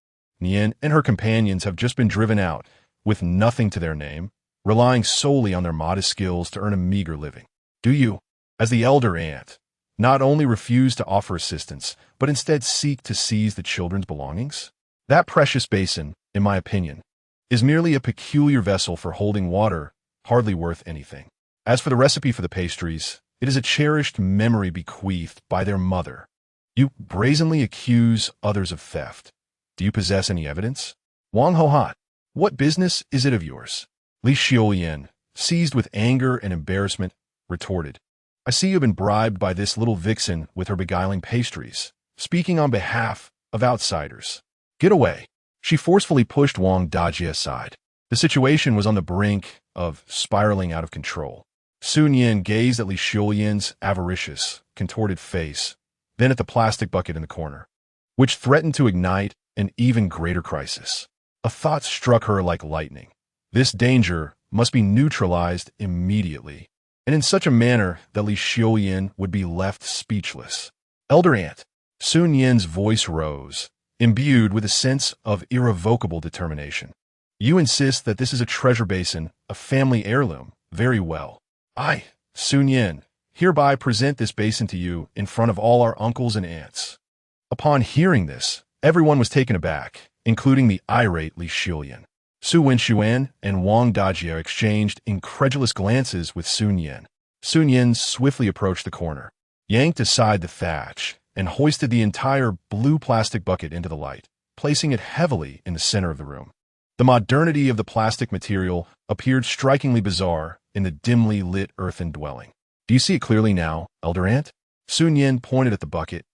Nian and her companions have just been driven out, with nothing to their name, relying solely on their modest skills to earn a meager living. Do you, as the elder aunt, not only refuse to offer assistance, but instead seek to seize the children's belongings? That precious basin, in my opinion, is merely a peculiar vessel for holding water, hardly worth anything. As for the recipe for the pastries, it is a cherished memory bequeathed by their mother. You brazenly accuse others of theft. Do you possess any evidence? Wang Hohat, what business is it of yours? Li Xiulian, seized with anger and embarrassment, retorted. I see you have been bribed by this little vixen with her beguiling pastries, speaking on behalf of outsiders. Get away. She forcefully pushed Wang Dajie aside. The situation was on the brink of spiraling out of control. Su Nian gazed at Li Xiulian's avaricious, contorted face, then at the plastic bucket in the corner, which threatened to ignite an even greater crisis. A thought struck her like lightning. This danger must be neutralized immediately, and in such a manner that Li Xiulian would be left speechless. Elder Aunt, Su Nian's voice rose, imbued with a sense of irrevocable determination. You insist that this is a treasure basin, a family heirloom. Very well. I, Su Nian, hereby present this basin to you in front of all our uncles and aunts. Upon hearing this, everyone was taken aback, including the irate Li Xiulian. Su Wenxuan and Wang Dajie exchanged incredulous glances with Su Nian. Su Nian swiftly approached the corner, yanked aside the thatch, and hoisted the entire blue plastic bucket into the light, placing it heavily in the center of the room. The modernity of the plastic material appeared strikingly bizarre in the dimly lit earthen dwelling. Do you see it clearly now, Elder Aunt? Su Nian pointed at the bucket,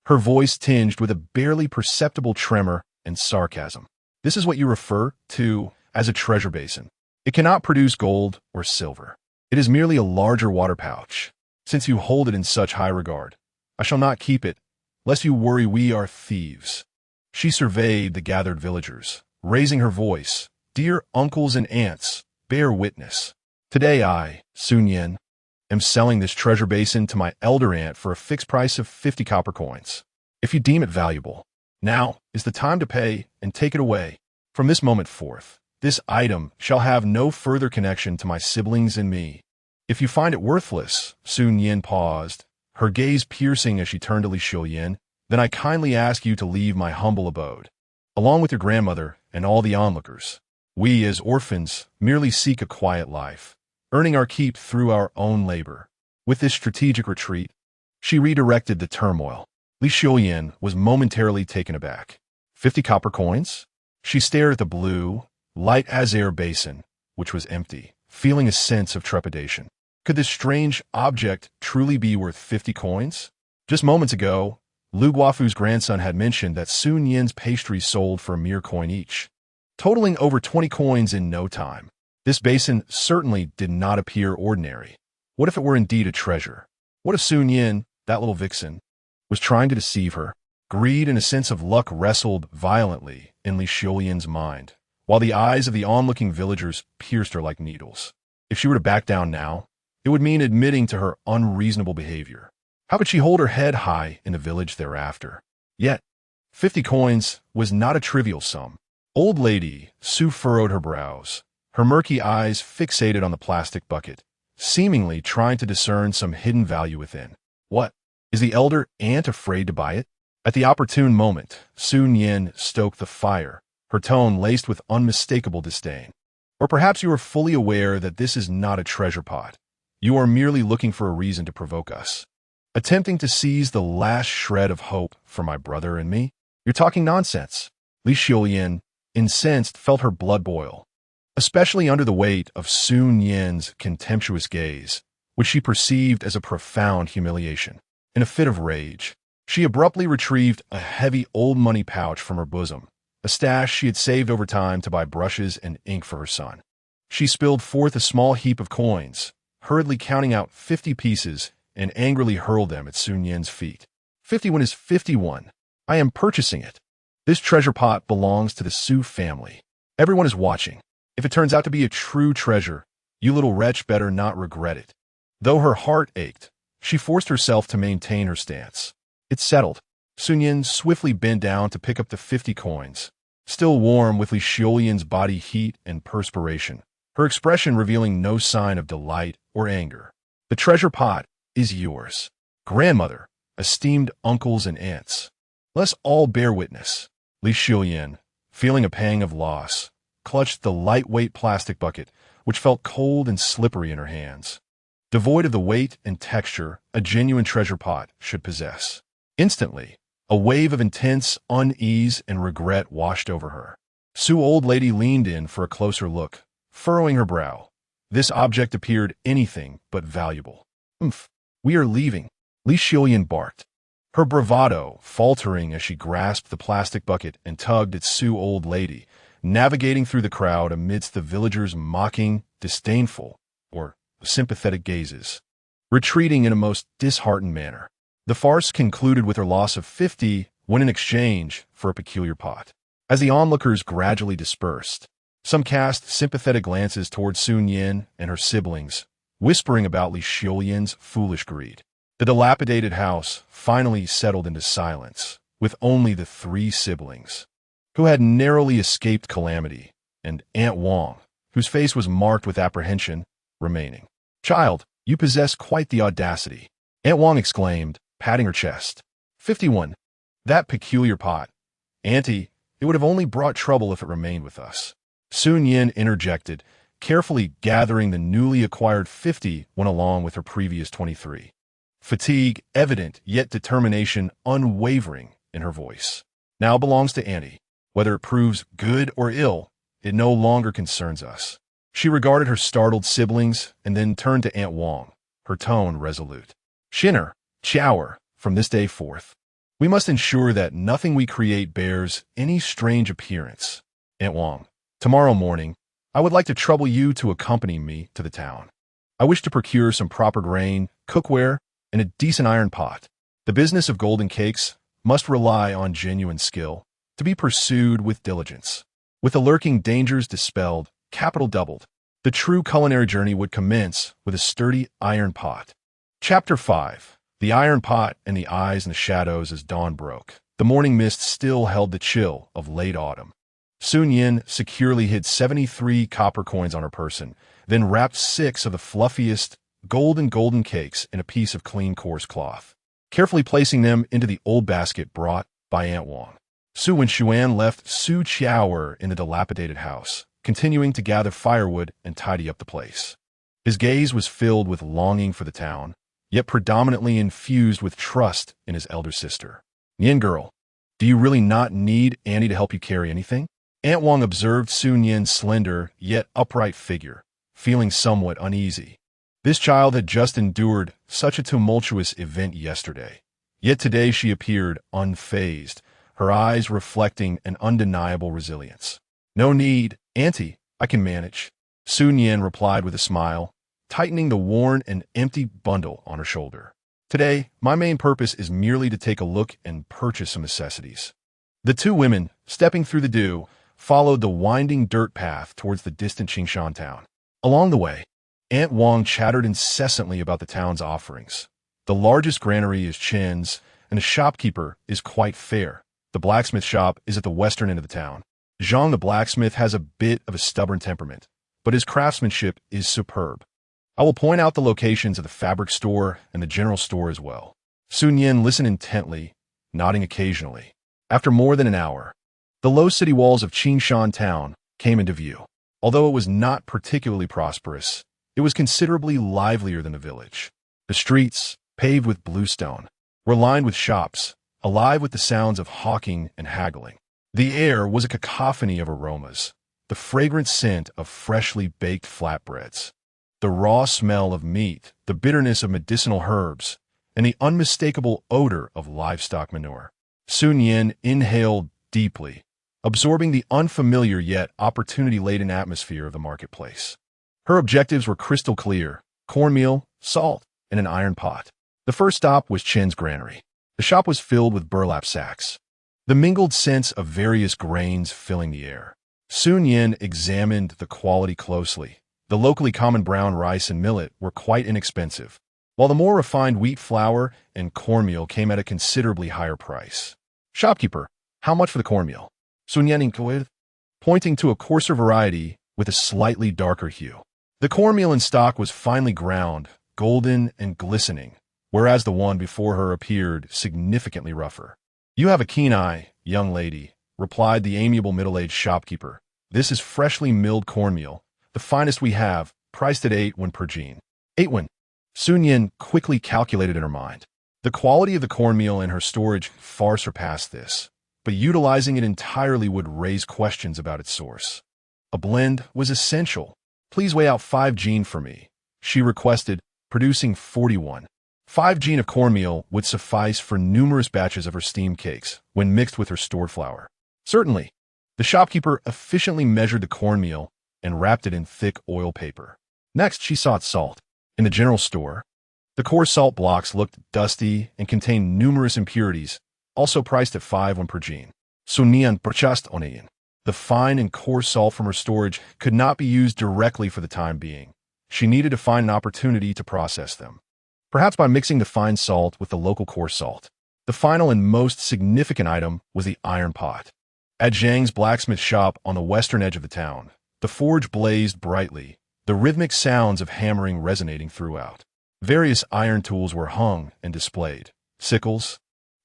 her voice tinged with a barely perceptible tremor and sarcasm. This is what you refer to as a treasure basin. It cannot produce gold or silver. It is merely a larger water pouch. Since you hold it in such high regard, I shall not keep it, lest you worry we are thieves. She surveyed the gathered villagers, raising her voice. Dear uncles and aunts, bear witness. Today I, Su Nian, am selling this treasure basin to my elder aunt for a fixed price of 50 copper coins. If you deem it valuable, now is the time to pay and take it away. From this moment forth, this item shall have no further connection to my siblings and me. If you find it worthless, Su Nian paused, her gaze piercing as she turned to Li Xiulian, then I kindly ask you to leave my humble abode, along with your grandmother and all the onlookers. We, as orphans, merely seek a quiet life, earning our keep through our own labor. With this strategic retreat, she redirected the turmoil. Li Xiulian was momentarily taken aback. 50 copper coins? She stared at the blue, light-as-air basin, which was empty, feeling a sense of trepidation. Could this strange object truly be worth 50 coins? Just moments ago, Lu Guofu's grandson had mentioned that Su Nian's pastries sold for a mere coin each, totaling over 20 coins in no time. This basin certainly did not appear ordinary. What if it were indeed a treasure? What if Su Nian, that little vixen, was trying to deceive her? Greed and a sense of luck wrestled violently in Li Xiulian's mind, while the eyes of the onlooking villagers pierced her like needles. If she were to back down now, it would mean admitting to her unreasonable behavior. How could she hold her head high in the village thereafter? Yet, 50 coins was not a trivial sum. Old lady Su furrowed her brows, her murky eyes fixated on the plastic bucket, seemingly trying to discern some hidden value within. What? Is the elder aunt afraid to buy it? At the opportune moment, Su Nian stoked the fire, her tone laced with unmistakable disdain. Or perhaps you are fully aware that this is not a treasure pot. You are merely looking for a reason to provoke us. Attempting to seize the last shred of hope for my brother and me? You're talking nonsense. Li Xiulian, incensed, felt her blood boil, especially under the weight of Su Nian's contemptuous gaze, which she perceived as a profound humiliation. In a fit of rage, she abruptly retrieved a heavy old money pouch from her bosom, a stash she had saved over time to buy brushes and ink for her son. She spilled forth a small heap of coins, hurriedly counting out 50 pieces, and angrily hurled them at Su Nian's feet. 51 is 51. I am purchasing it. This treasure pot belongs to the Su family. Everyone is watching. If it turns out to be a true treasure, you little wretch better not regret it. Though her heart ached, she forced herself to maintain her stance. It's settled. Su Nian swiftly bent down to pick up the 50 coins, still warm with Li Xiulian's body heat and perspiration, her expression revealing no sign of delight or anger. The treasure pot is yours. Grandmother, esteemed uncles and aunts, let's all bear witness. Li Xiulian, feeling a pang of loss, clutched the lightweight plastic bucket, which felt cold and slippery in her hands, devoid of the weight and texture a genuine treasure pot should possess. Instantly, a wave of intense unease and regret washed over her. Su old lady leaned in for a closer look, furrowing her brow. This object appeared anything but valuable. We are leaving, Li Xiulian barked, her bravado faltering as she grasped the plastic bucket and tugged at Su old lady, navigating through the crowd amidst the villagers' mocking, disdainful, or sympathetic gazes, retreating in a most disheartened manner. The farce concluded with her loss of 50 when in exchange for a peculiar pot. As the onlookers gradually dispersed, some cast sympathetic glances toward Su Nian and her siblings, whispering about Li Xiulian's foolish greed. The dilapidated house finally settled into silence, with only the 3 siblings, who had narrowly escaped calamity, and Aunt Wang, whose face was marked with apprehension, remaining. Child, you possess quite the audacity, Aunt Wang exclaimed, patting her chest. 51. That peculiar pot. Auntie, it would have only brought trouble if it remained with us. Su Nian interjected, carefully gathering the newly acquired 50 went along with her previous 23. Fatigue evident, yet determination unwavering in her voice. Now belongs to Auntie. Whether it proves good or ill, it no longer concerns us. She regarded her startled siblings and then turned to Aunt Wang, her tone resolute. Shinner, Chower, from this day forth, we must ensure that nothing we create bears any strange appearance. Aunt Wang, tomorrow morning, I would like to trouble you to accompany me to the town. I wish to procure some proper grain, cookware, and a decent iron pot. The business of golden cakes must rely on genuine skill, to be pursued with diligence. With the lurking dangers dispelled, capital doubled, the true culinary journey would commence with a sturdy iron pot. Chapter 5. The iron pot and the eyes in the shadows as dawn broke. The morning mist still held the chill of late autumn. Su Nian securely hid 73 copper coins on her person, then wrapped 6 of the fluffiest, golden cakes in a piece of clean coarse cloth, carefully placing them into the old basket brought by Aunt Wang. Su Winshuan left Su Qiaoer in the dilapidated house, continuing to gather firewood and tidy up the place. His gaze was filled with longing for the town, yet predominantly infused with trust in his elder sister. Nian girl, do you really not need Annie to help you carry anything? Aunt Wang observed Su Nian's slender, yet upright figure, feeling somewhat uneasy. This child had just endured such a tumultuous event yesterday, Yet today she appeared unfazed, her eyes reflecting an undeniable resilience. "No need, Auntie, I can manage," Su Nian replied with a smile, tightening the worn and empty bundle on her shoulder. "Today, my main purpose is merely to take a look and purchase some necessities." The two women, stepping through the dew, followed the winding dirt path towards the distant Qingshan town. Along the way, Aunt Wang chattered incessantly about the town's offerings. The largest granary is Chen's, and the shopkeeper is quite fair. The blacksmith shop is at the western end of the town. Zhang the blacksmith has a bit of a stubborn temperament, but his craftsmanship is superb. I will point out the locations of the fabric store and the general store as well. Su Nian listened intently, nodding occasionally. After more than an hour, the low city walls of Qingshan town came into view. Although it was not particularly prosperous, it was considerably livelier than the village. The streets, paved with bluestone, were lined with shops, alive with the sounds of hawking and haggling. The air was a cacophony of aromas, the fragrant scent of freshly baked flatbreads, the raw smell of meat, the bitterness of medicinal herbs, and the unmistakable odor of livestock manure. Su Nian inhaled deeply, absorbing the unfamiliar yet opportunity-laden atmosphere of the marketplace. Her objectives were crystal clear: cornmeal, salt, and an iron pot. The first stop was Chen's granary. The shop was filled with burlap sacks, the mingled scents of various grains filling the air. Su Nian examined the quality closely. The locally common brown rice and millet were quite inexpensive, while the more refined wheat flour and cornmeal came at a considerably higher price. "Shopkeeper, how much for the cornmeal?" Su Nian inquired, pointing to a coarser variety with a slightly darker hue. The cornmeal in stock was finely ground, golden and glistening, whereas the one before her appeared significantly rougher. "You have a keen eye, young lady," replied the amiable middle-aged shopkeeper. "This is freshly milled cornmeal, the finest we have, priced at 8 won per jean." 8 won. Su Nian quickly calculated in her mind. The quality of the cornmeal in her storage far surpassed this, but utilizing it entirely would raise questions about its source. A blend was essential. "Please weigh out 5 jean for me," she requested, producing 41. 5 jean of cornmeal would suffice for numerous batches of her steamed cakes when mixed with her stored flour. "Certainly." The shopkeeper efficiently measured the cornmeal and wrapped it in thick oil paper. Next, she sought salt. In the general store, the coarse salt blocks looked dusty and contained numerous impurities, also priced at 5 won per jean. Su Nian purchased oneyin. The fine and coarse salt from her storage could not be used directly for the time being. She needed to find an opportunity to process them, perhaps by mixing the fine salt with the local coarse salt. The final and most significant item was the iron pot. At Zhang's blacksmith shop on the western edge of the town, the forge blazed brightly, the rhythmic sounds of hammering resonating throughout. Various iron tools were hung and displayed: sickles,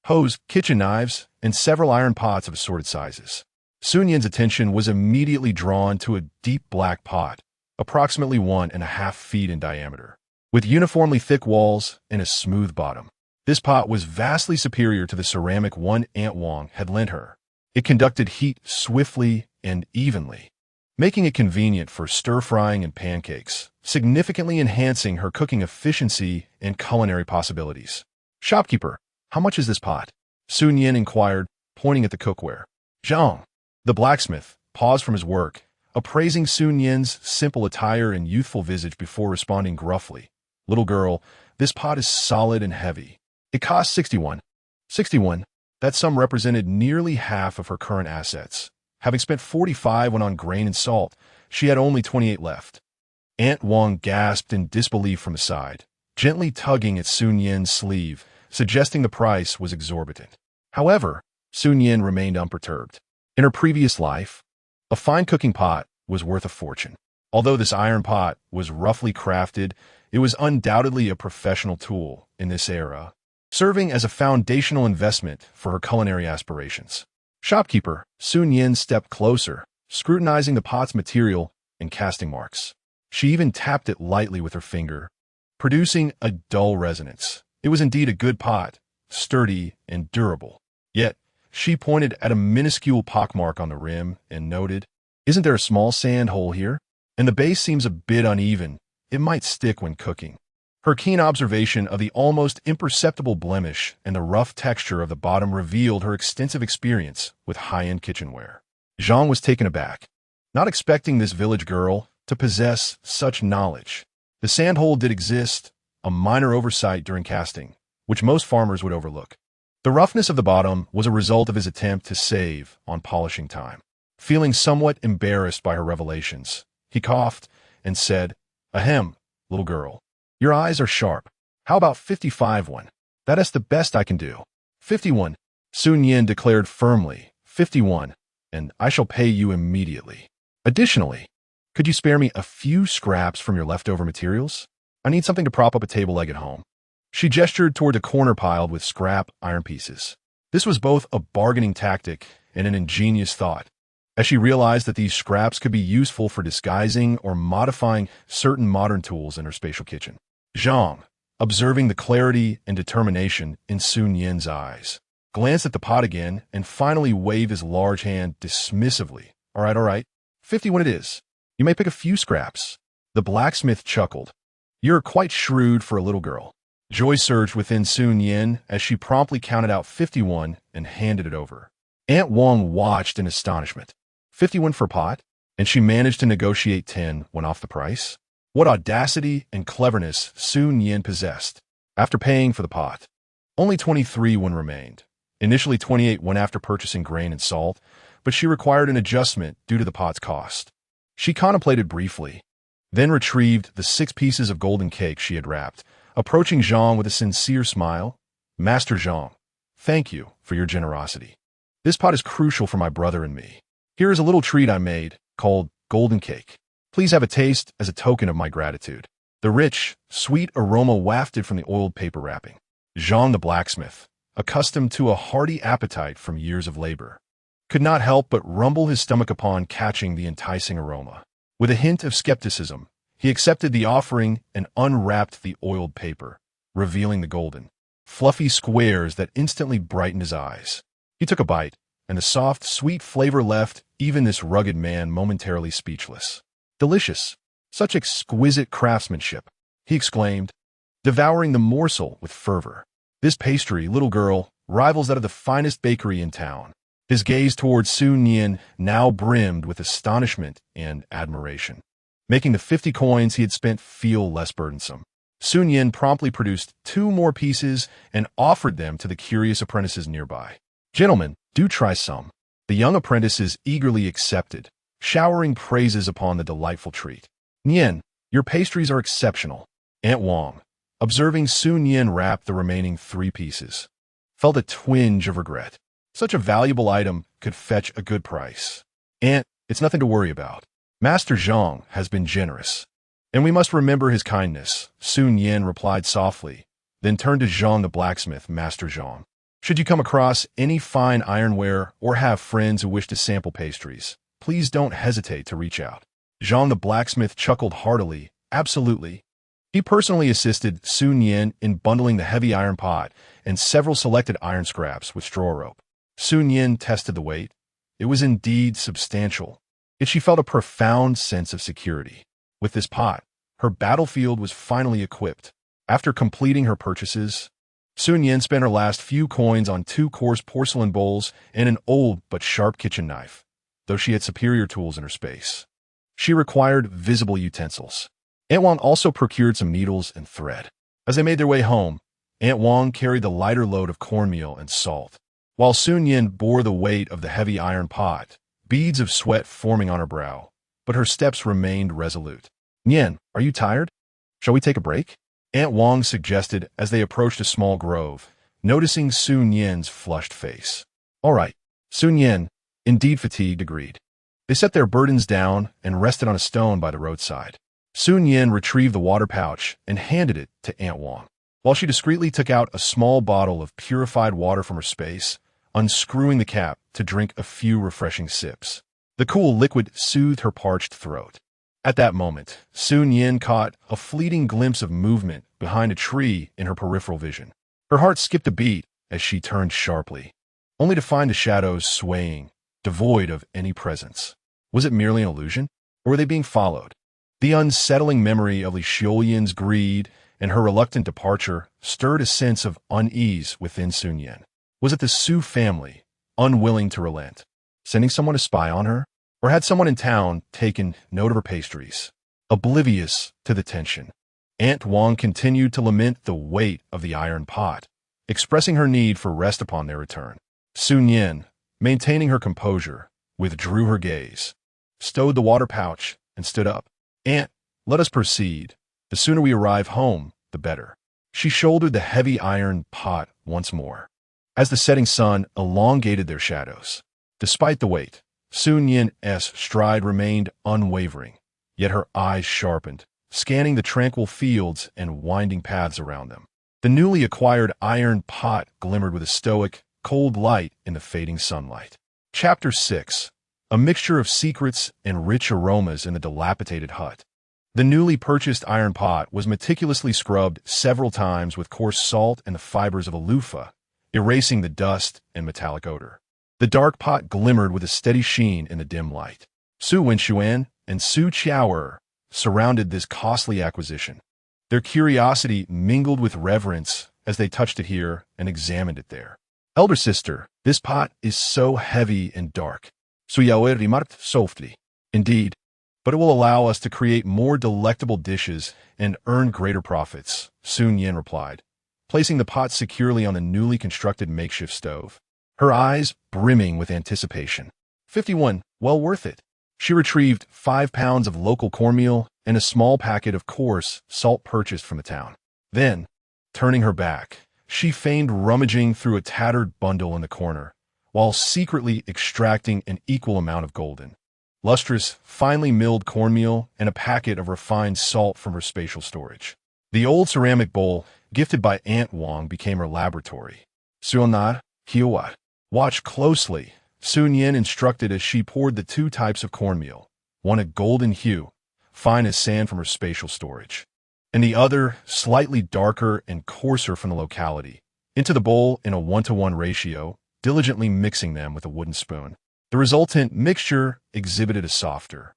hoes, kitchen knives, and several iron pots of assorted sizes. Su Nian's attention was immediately drawn to a deep black pot, approximately 1.5 feet in diameter, with uniformly thick walls and a smooth bottom. This pot was vastly superior to the ceramic one Aunt Wang had lent her. It conducted heat swiftly and evenly, making it convenient for stir-frying and pancakes, significantly enhancing her cooking efficiency and culinary possibilities. "Shopkeeper, how much is this pot?" Su Nian inquired, pointing at the cookware. Zhang, the blacksmith, paused from his work, appraising Su Nian's simple attire and youthful visage before responding gruffly. "Little girl, this pot is solid and heavy. It costs 61. 61. That sum represented nearly half of her current assets. Having spent 45 when on grain and salt, she had only 28 left. Aunt Wang gasped in disbelief from the side, gently tugging at Su Nian's sleeve, suggesting the price was exorbitant. However, Su Nian remained unperturbed. In her previous life, a fine cooking pot was worth a fortune. Although this iron pot was roughly crafted, it was undoubtedly a professional tool in this era, serving as a foundational investment for her culinary aspirations. "Shopkeeper," Su Nian stepped closer, scrutinizing the pot's material and casting marks. She even tapped it lightly with her finger, producing a dull resonance. It was indeed a good pot, sturdy and durable. Yet, she pointed at a minuscule pockmark on the rim and noted, "Isn't there a small sand hole here? And the base seems a bit uneven. It might stick when cooking." Her keen observation of the almost imperceptible blemish and the rough texture of the bottom revealed her extensive experience with high-end kitchenware. Zhang was taken aback, not expecting this village girl to possess such knowledge. The sandhole did exist, a minor oversight during casting, which most farmers would overlook. The roughness of the bottom was a result of his attempt to save on polishing time. Feeling somewhat embarrassed by her revelations, he coughed and said, "Ahem, little girl. Your eyes are sharp. How about 55 one? That is the best I can do." 51, Su Nian declared firmly. 51, and I shall pay you immediately. Additionally, could you spare me a few scraps from your leftover materials? I need something to prop up a table leg at home. She gestured toward a corner piled with scrap iron pieces. This was both a bargaining tactic and an ingenious thought, as she realized that these scraps could be useful for disguising or modifying certain modern tools in her spatial kitchen. Zhang, observing the clarity and determination in Su Nian's eyes, glanced at the pot again and finally waved his large hand dismissively. All right. 51 it is. You may pick a few scraps." The blacksmith chuckled. "You're quite shrewd for a little girl." Joy surged within Su Nian as she promptly counted out 51 and handed it over. Aunt Wang watched in astonishment. 51 for pot? And she managed to negotiate 10 when off the price? What audacity and cleverness Su Nian possessed. After paying for the pot, only 23 when remained. Initially 28 when after purchasing grain and salt, but she required an adjustment due to the pot's cost. She contemplated briefly, then retrieved the 6 pieces of golden cake she had wrapped, approaching Zhang with a sincere smile. "Master Zhang, thank you for your generosity. This pot is crucial for my brother and me. Here is a little treat I made, called golden cake. Please have a taste as a token of my gratitude." The rich, sweet aroma wafted from the oiled paper wrapping. Zhang the blacksmith, accustomed to a hearty appetite from years of labor, could not help but rumble his stomach upon catching the enticing aroma. With a hint of skepticism, he accepted the offering and unwrapped the oiled paper, revealing the golden, fluffy squares that instantly brightened his eyes. He took a bite, and the soft, sweet flavor left even this rugged man momentarily speechless. "Delicious! Such exquisite craftsmanship!" he exclaimed, devouring the morsel with fervor. "This pastry, little girl, rivals that of the finest bakery in town." His gaze towards Su Nian now brimmed with astonishment and admiration, making the 50 coins he had spent feel less burdensome. Su Nian promptly produced 2 more pieces and offered them to the curious apprentices nearby. "Gentlemen, do try some." The young apprentices eagerly accepted, showering praises upon the delightful treat. "Nian, your pastries are exceptional." Aunt Wang, observing Su Nian wrap the remaining 3 pieces, felt a twinge of regret. Such a valuable item could fetch a good price. "Aunt, it's nothing to worry about. Master Zhang has been generous, and we must remember his kindness," Su Nian replied softly, then turned to Zhang the blacksmith. "Master Zhang, should you come across any fine ironware or have friends who wish to sample pastries, please don't hesitate to reach out." Zhang the blacksmith chuckled heartily. "Absolutely." He personally assisted Su Nian in bundling the heavy iron pot and several selected iron scraps with straw rope. Su Nian tested the weight. It was indeed substantial, yet she felt a profound sense of security. With this pot, her battlefield was finally equipped. After completing her purchases, Su Nian spent her last few coins on 2 coarse porcelain bowls and an old but sharp kitchen knife. Though she had superior tools in her space, she required visible utensils. Aunt Wang also procured some needles and thread. As they made their way home, Aunt Wang carried the lighter load of cornmeal and salt, while Su Nian bore the weight of the heavy iron pot, beads of sweat forming on her brow, but her steps remained resolute. "Nian, are you tired? Shall we take a break?" Aunt Wang suggested as they approached a small grove, noticing Su Nian's flushed face. "All right," Su Nian, indeed fatigued, agreed. They set their burdens down and rested on a stone by the roadside. Su Nian retrieved the water pouch and handed it to Aunt Wang, while she discreetly took out a small bottle of purified water from her space, unscrewing the cap to drink a few refreshing sips. The cool liquid soothed her parched throat. At that moment, Su Nian caught a fleeting glimpse of movement behind a tree in her peripheral vision. Her heart skipped a beat as she turned sharply, only to find the shadows swaying, devoid of any presence. Was it merely an illusion, or were they being followed? The unsettling memory of Li Xiulian's greed and her reluctant departure stirred a sense of unease within Su Nian. Was it the Su family, unwilling to relent, sending someone to spy on her? Or had someone in town taken note of her pastries? Oblivious to the tension, Aunt Wang continued to lament the weight of the iron pot, expressing her need for rest upon their return. Su Nian, maintaining her composure, withdrew her gaze, stowed the water pouch, and stood up. Aunt, let us proceed. The sooner we arrive home, the better. She shouldered the heavy iron pot once more, as the setting sun elongated their shadows. Despite the weight, Su Nian's stride remained unwavering, yet her eyes sharpened, scanning the tranquil fields and winding paths around them. The newly acquired iron pot glimmered with a stoic, cold light in the fading sunlight. Chapter 6. A mixture of secrets and rich aromas in the dilapidated hut. The newly purchased iron pot was meticulously scrubbed several times with coarse salt and the fibers of a loofah, erasing the dust and metallic odor. The dark pot glimmered with a steady sheen in the dim light. Su Nian and Su Qiao surrounded this costly acquisition. Their curiosity mingled with reverence as they touched it here and examined it there. Elder sister, this pot is so heavy and dark. Su Yao remarked softly. Indeed, but it will allow us to create more delectable dishes and earn greater profits, Su Nian replied, placing the pot securely on the newly constructed makeshift stove, her eyes brimming with anticipation. 51, well worth it. She retrieved 5 pounds of local cornmeal and a small packet of coarse salt purchased from the town. Then, turning her back, she feigned rummaging through a tattered bundle in the corner, while secretly extracting an equal amount of golden, lustrous, finely milled cornmeal and a packet of refined salt from her spatial storage. The old ceramic bowl, gifted by Aunt Wang, became her laboratory. Su Nian, Hiwa, watch closely, Su Nian instructed as she poured the 2 types of cornmeal, one a golden hue, fine as sand from her spatial storage, and the other slightly darker and coarser from the locality, into the bowl in a 1-to-1 ratio, diligently mixing them with a wooden spoon. The resultant mixture exhibited a softer,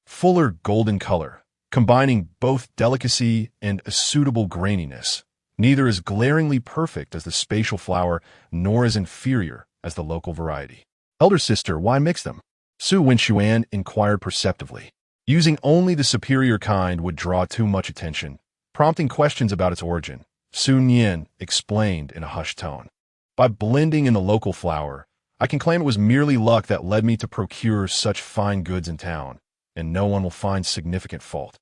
fuller golden color, combining both delicacy and a suitable graininess, neither as glaringly perfect as the spatial flour nor as inferior as the local variety. Elder sister, why mix them? Su Nian inquired perceptively. Using only the superior kind would draw too much attention, prompting questions about its origin. Su Nian explained in a hushed tone. By blending in the local flour, I can claim it was merely luck that led me to procure such fine goods in town, and no one will find significant fault.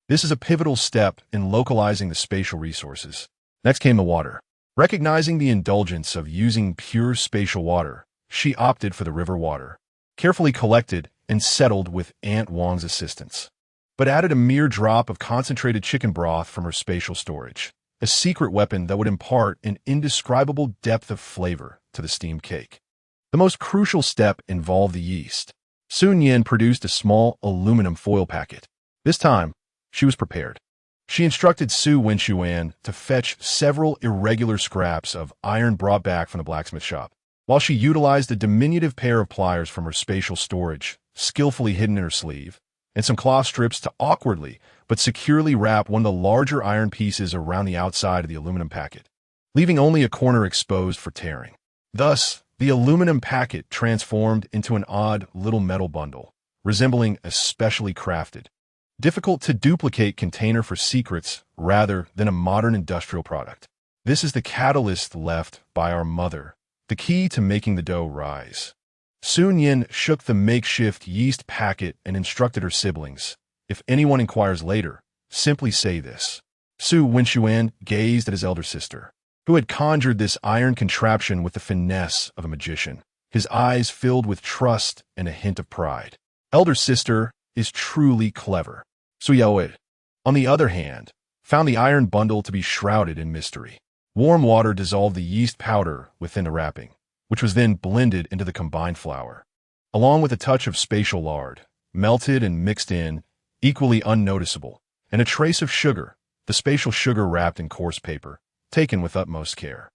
This is a pivotal step in localizing the spatial resources. Next came the water. Recognizing the indulgence of using pure spatial water, she opted for the river water, carefully collected and settled with Aunt Wang's assistance, but added a mere drop of concentrated chicken broth from her spatial storage, a secret weapon that would impart an indescribable depth of flavor to the steamed cake. The most crucial step involved the yeast. Su Nian produced a small aluminum foil packet. This time, she was prepared. She instructed Su Nian to fetch several irregular scraps of iron brought back from the blacksmith shop, while she utilized a diminutive pair of pliers from her spatial storage, skillfully hidden in her sleeve, and some cloth strips to awkwardly but securely wrap one of the larger iron pieces around the outside of the aluminum packet, leaving only a corner exposed for tearing. Thus, the aluminum packet transformed into an odd little metal bundle, resembling a specially crafted, difficult-to-duplicate container for secrets rather than a modern industrial product. This is the catalyst left by our mother, the key to making the dough rise. Su Nian shook the makeshift yeast packet and instructed her siblings. If anyone inquires later, simply say this. Su Nian gazed at his elder sister, who had conjured this iron contraption with the finesse of a magician, his eyes filled with trust and a hint of pride. Elder sister is truly clever. Su Yao, on the other hand, found the iron bundle to be shrouded in mystery. Warm water dissolved the yeast powder within the wrapping, which was then blended into the combined flour, along with a touch of spatial lard, melted and mixed in, equally unnoticeable, and a trace of sugar, the spatial sugar wrapped in coarse paper, taken with utmost care.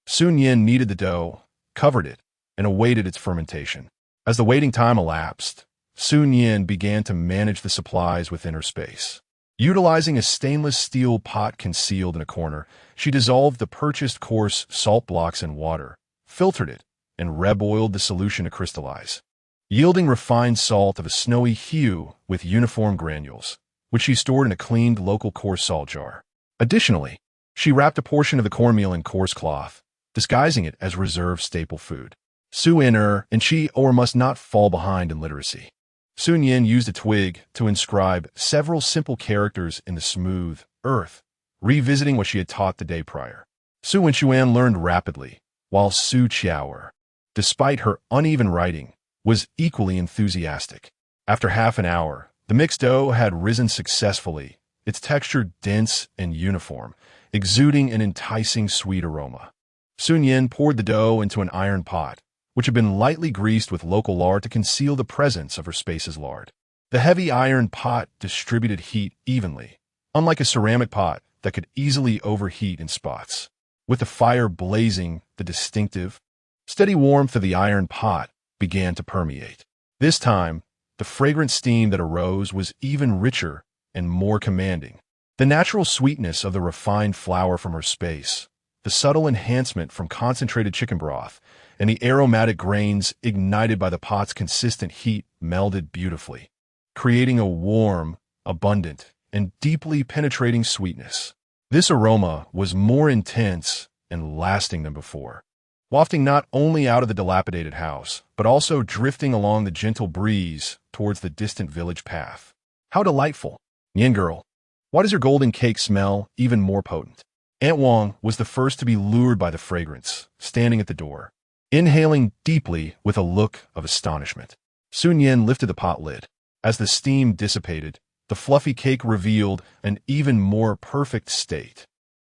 Su Nian kneaded the dough, covered it, and awaited its fermentation. As the waiting time elapsed, Su Nian began to manage the supplies within her space. Utilizing a stainless steel pot concealed in a corner, she dissolved the purchased coarse salt blocks in water, filtered it, and reboiled the solution to crystallize, yielding refined salt of a snowy hue with uniform granules, which she stored in a cleaned local coarse salt jar. Additionally, she wrapped a portion of the cornmeal in coarse cloth, disguising it as reserve staple food. Su Nian and she must not fall behind in literacy. Su Nian used a twig to inscribe several simple characters in the smooth earth, revisiting what she had taught the day prior. Su Nian learned rapidly, while Su Qiao, despite her uneven writing, was equally enthusiastic. After half an hour, the mixed dough had risen successfully, its texture dense and uniform, exuding an enticing sweet aroma. Su Nian poured the dough into an iron pot, which had been lightly greased with local lard to conceal the presence of her space's lard. The heavy iron pot distributed heat evenly, unlike a ceramic pot that could easily overheat in spots. With the fire blazing, the distinctive, steady warmth of the iron pot began to permeate. This time, the fragrant steam that arose was even richer and more commanding. The natural sweetness of the refined flour from her space, the subtle enhancement from concentrated chicken broth, and the aromatic grains ignited by the pot's consistent heat melded beautifully, creating a warm, abundant, and deeply penetrating sweetness. This aroma was more intense and lasting than before, wafting not only out of the dilapidated house, but also drifting along the gentle breeze towards the distant village path. How delightful! Nian girl, why does your golden cake smell even more potent? Aunt Wang was the first to be lured by the fragrance, standing at the door, inhaling deeply with a look of astonishment. Su Nian lifted the pot lid. As the steam dissipated, the fluffy cake revealed an even more perfect state.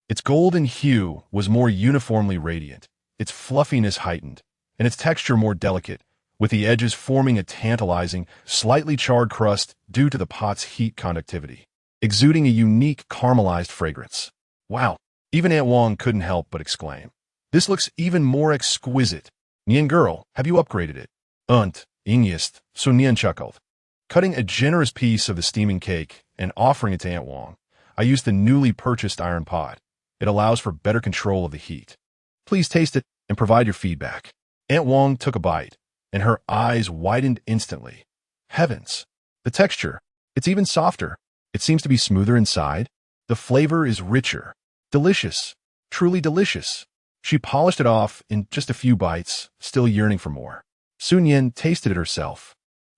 Its golden hue was more uniformly radiant, its fluffiness heightened, and its texture more delicate, with the edges forming a tantalizing, slightly charred crust due to the pot's heat conductivity, exuding a unique caramelized fragrance. Wow! Even Aunt Wang couldn't help but exclaim. This looks even more exquisite. Nian girl, have you upgraded it? Ingest, Su Nian chuckled. Cutting a generous piece of the steaming cake and offering it to Aunt Wang, I used the newly purchased iron pot. It allows for better control of the heat. Please taste it and provide your feedback. Aunt Wang took a bite, and her eyes widened instantly. Heavens! The texture, it's even softer. It seems to be smoother inside. The flavor is richer. Delicious. Truly delicious. She polished it off in just a few bites, still yearning for more. Su Nian tasted it herself.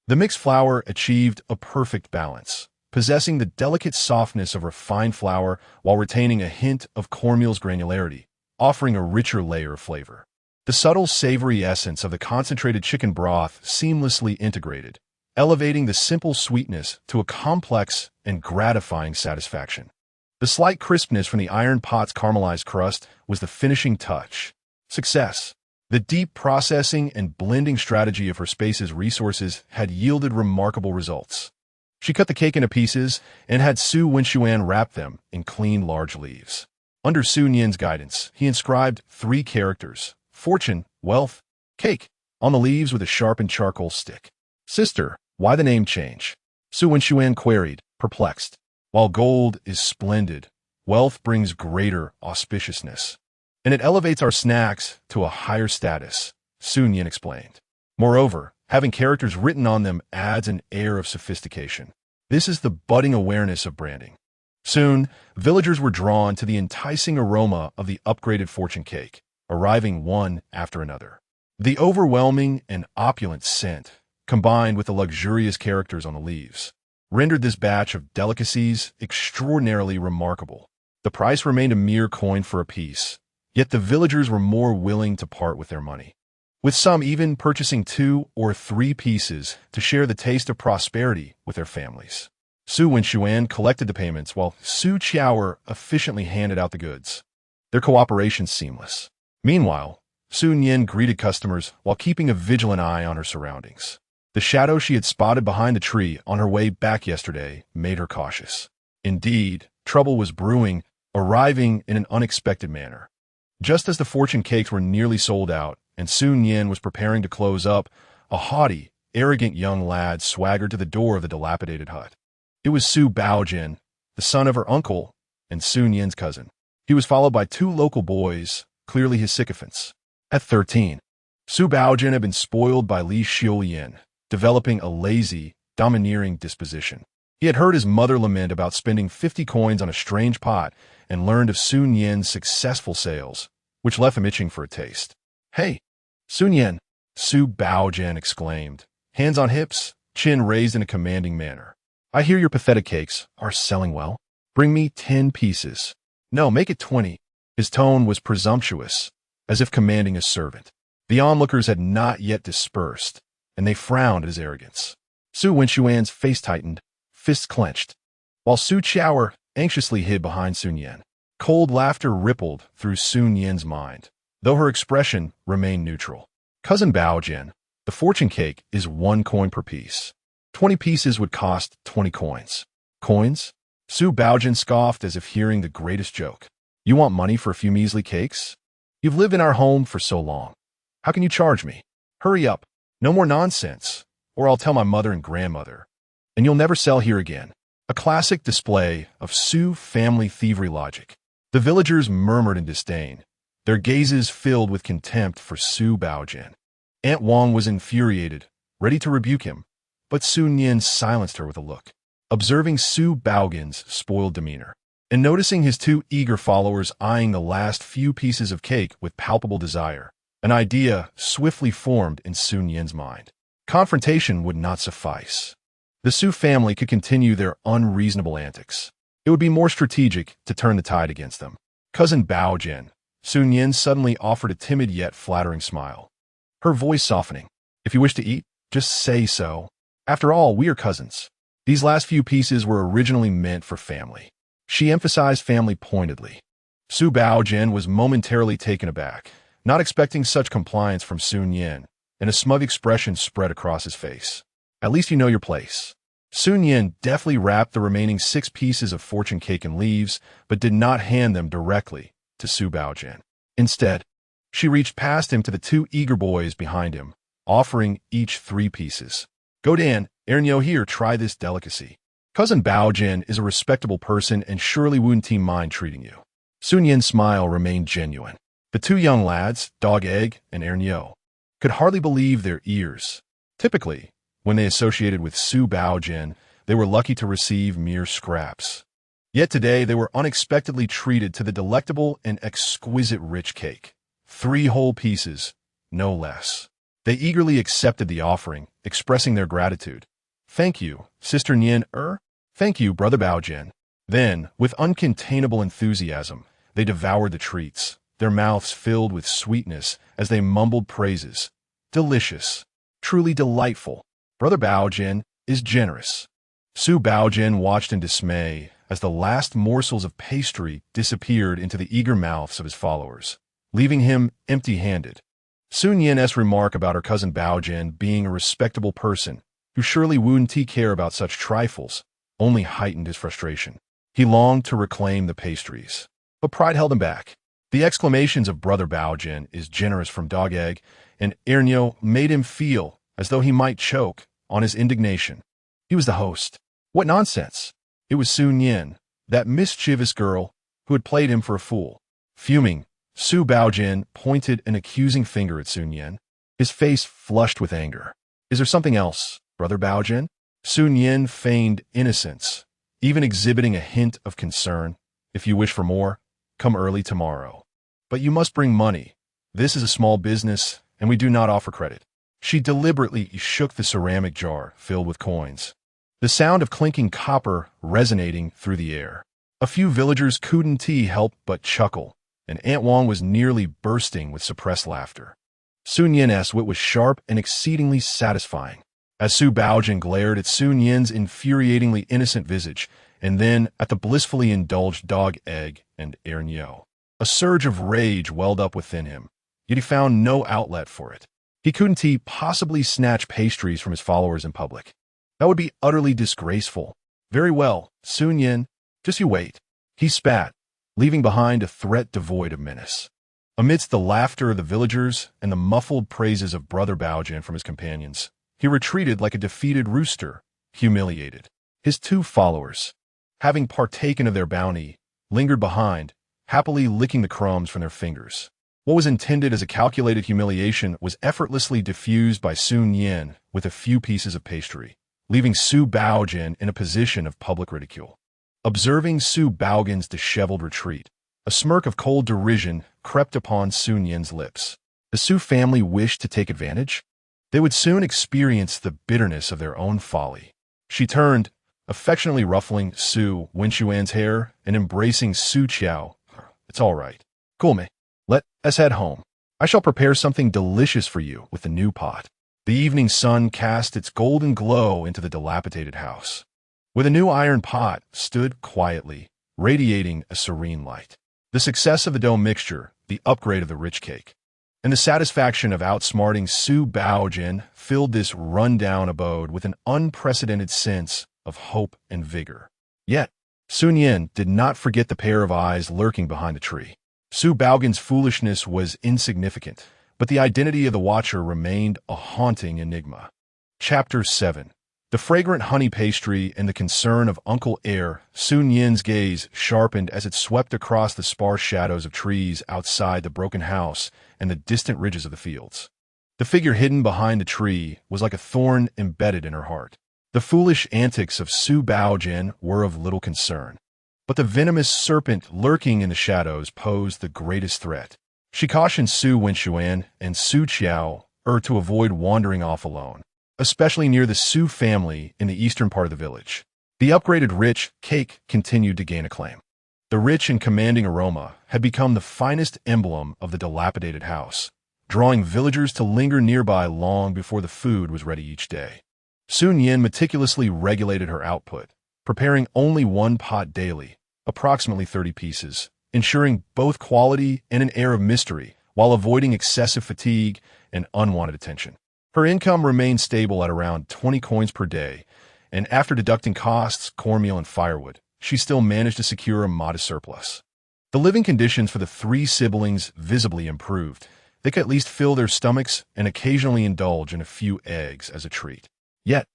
The mixed flour achieved a perfect balance, possessing the delicate softness of refined flour while retaining a hint of cornmeal's granularity, offering a richer layer of flavor. The subtle savory essence of the concentrated chicken broth seamlessly integrated, elevating the simple sweetness to a complex and gratifying satisfaction. The slight crispness from the iron pot's caramelized crust was the finishing touch. Success. The deep processing and blending strategy of her space's resources had yielded remarkable results. She cut the cake into pieces and had Su Nian wrap them in clean large leaves. Under Su Nian's guidance, he inscribed 3 characters, fortune, wealth, cake, on the leaves with a sharpened charcoal stick. Sister, why the name change? Su Nian queried, perplexed. While gold is splendid, wealth brings greater auspiciousness, and it elevates our snacks to a higher status, Su Nian explained. Moreover, having characters written on them adds an air of sophistication. This is the budding awareness of branding. Soon, villagers were drawn to the enticing aroma of the upgraded fortune cake, arriving one after another. The overwhelming and opulent scent, combined with the luxurious characters on the leaves, rendered this batch of delicacies extraordinarily remarkable. The price remained a mere coin for a piece, yet the villagers were more willing to part with their money, with some even purchasing 2 or 3 pieces to share the taste of prosperity with their families. Su Nian collected the payments while Su Qiao efficiently handed out the goods, their cooperation seamless. Meanwhile, Su Nian greeted customers while keeping a vigilant eye on her surroundings. The shadow she had spotted behind the tree on her way back yesterday made her cautious. Indeed, trouble was brewing, arriving in an unexpected manner. Just as the fortune cakes were nearly sold out and Su Nian was preparing to close up, a haughty, arrogant young lad swaggered to the door of the dilapidated hut. It was Su Baojin, the the son of her uncle and Su Nian's cousin. He was followed by two local boys, clearly his sycophants. At 13, Su Baojin had been spoiled by Li Xiulian, developing a lazy, domineering disposition. He had heard his mother lament about spending 50 coins on a strange pot and learned of Su Nian's successful sales, which left him itching for a taste. "Hey, Su Nian!" Su Baojin exclaimed, hands on hips, chin raised in a commanding manner. "I hear your pathetic cakes are selling well. Bring me 10 pieces. No, make it 20. His tone was presumptuous, as if commanding a servant. The onlookers had not yet dispersed, and they frowned at his arrogance. Su Wenchuan's face tightened, fists clenched, while Su Qiaoer anxiously hid behind Su Nian. Cold laughter rippled through Su Nian's mind, though her expression remained neutral. "Cousin Baojin, the fortune cake is 1 coin per piece. 20 pieces would cost 20 coins. Coins?" Su Baojin scoffed as if hearing the greatest joke. "You want money for a few measly cakes? You've lived in our home for so long. How can you charge me? Hurry up. No more nonsense, or I'll tell my mother and grandmother, and you'll never sell here again." A classic display of Su family thievery logic. The villagers murmured in disdain, their gazes filled with contempt for Su Baojin. Aunt Wang was infuriated, ready to rebuke him, but Su Nian silenced her with a look. Observing Su Baojin's spoiled demeanor, and noticing his two eager followers eyeing the last few pieces of cake with palpable desire, an idea swiftly formed in Su Nian's mind. Confrontation would not suffice. The Su family could continue their unreasonable antics. It would be more strategic to turn the tide against them. "Cousin Baojin," Su Nian suddenly offered a timid yet flattering smile, her voice softening. "If you wish to eat, just say so. After all, we are cousins. These last few pieces were originally meant for family." She emphasized family pointedly. Su Baojin was momentarily taken aback, not expecting such compliance from Su Nian, and a smug expression spread across his face. "At least you know your place." Su Nian deftly wrapped the remaining 6 pieces of fortune cake in leaves, but did not hand them directly to Su Baojin. Instead, she reached past him to the 2 eager boys behind him, offering each 3 pieces. "Go Dan, Ernyo here, try this delicacy. Cousin Baojin is a respectable person and surely wouldn't mind treating you." Su Nian's smile remained genuine. The 2 young lads, Dog Egg and Ernyo, could hardly believe their ears. Typically, when they associated with Su Baojin, they were lucky to receive mere scraps. Yet today they were unexpectedly treated to the delectable and exquisite rich cake. 3 whole pieces, no less. They eagerly accepted the offering, expressing their gratitude. "Thank you, Sister Nian. Thank you, Brother Baojin." Then, with uncontainable enthusiasm, they devoured the treats, their mouths filled with sweetness as they mumbled praises. "Delicious. Truly delightful. Brother Baojin is generous." Su Baojin watched in dismay as the last morsels of pastry disappeared into the eager mouths of his followers, leaving him empty-handed. Su Nian's remark about her cousin Baojin being a respectable person, who surely wouldn't care about such trifles, only heightened his frustration. He longed to reclaim the pastries, but pride held him back. The exclamations of Brother Baojin is generous from Dog Egg and Ernyo made him feel as though he might choke on his indignation. He was the host. What nonsense! It was Su Nian, that mischievous girl, who had played him for a fool. Fuming, Su Baojin pointed an accusing finger at Su Nian, his face flushed with anger. "Is there something else, Brother Baojin?" Su Nian feigned innocence, even exhibiting a hint of concern. "If you wish for more, come early tomorrow. But you must bring money. This is a small business, and we do not offer credit." She deliberately shook the ceramic jar filled with coins, the sound of clinking copper resonating through the air. A few villagers couldn't help but chuckle, and Aunt Wang was nearly bursting with suppressed laughter. Su Nian's wit was sharp and exceedingly satisfying. As Su Baojin glared at Su Nian's infuriatingly innocent visage, and then at the blissfully indulged Dog Egg and Ernyo, a surge of rage welled up within him, yet he found no outlet for it. He couldn't possibly snatch pastries from his followers in public. That would be utterly disgraceful. "Very well, Su Nian, just you wait." He spat, leaving behind a threat devoid of menace. Amidst the laughter of the villagers and the muffled praises of Brother Baojin from his companions, he retreated like a defeated rooster, humiliated. His 2 followers, having partaken of their bounty, lingered behind, happily licking the crumbs from their fingers. What was intended as a calculated humiliation was effortlessly diffused by Su Nian with a few pieces of pastry, leaving Su Baojin in a position of public ridicule. Observing Su Baogen's disheveled retreat, a smirk of cold derision crept upon Su Nian's lips. The Su family wished to take advantage? They would soon experience the bitterness of their own folly. She turned, affectionately ruffling Su Wenxuan's hair and embracing Su Qiao. It's all right. Cool, me. Let us head home. I shall prepare something delicious for you with the new pot. The evening sun cast its golden glow into the dilapidated house. With a new iron pot stood quietly, radiating a serene light. The success of the dough mixture, the upgrade of the rich cake, and the satisfaction of outsmarting Su Baojin filled this run-down abode with an unprecedented sense of hope and vigor. Yet, Su Nian did not forget the pair of eyes lurking behind the tree. Su Baogen's foolishness was insignificant, but the identity of the watcher remained a haunting enigma. Chapter 7. The fragrant honey pastry and the concern of Uncle Air. Su Nian's gaze sharpened as it swept across the sparse shadows of trees outside the broken house and the distant ridges of the fields. The figure hidden behind the tree was like a thorn embedded in her heart. The foolish antics of Su Baojin were of little concern, but the venomous serpent lurking in the shadows posed the greatest threat. She cautioned Su Wenxuan and Su Qiao to avoid wandering off alone, especially near the Su family in the eastern part of the village. The upgraded rich cake continued to gain acclaim. The rich and commanding aroma had become the finest emblem of the dilapidated house, drawing villagers to linger nearby long before the food was ready each day. Su Nian meticulously regulated her output, preparing only one pot daily, approximately 30 pieces, ensuring both quality and an air of mystery while avoiding excessive fatigue and unwanted attention. Her income remained stable at around 20 coins per day, and after deducting costs, cornmeal, and firewood, she still managed to secure a modest surplus. The living conditions for the three siblings visibly improved. They could at least fill their stomachs and occasionally indulge in a few eggs as a treat. Yet,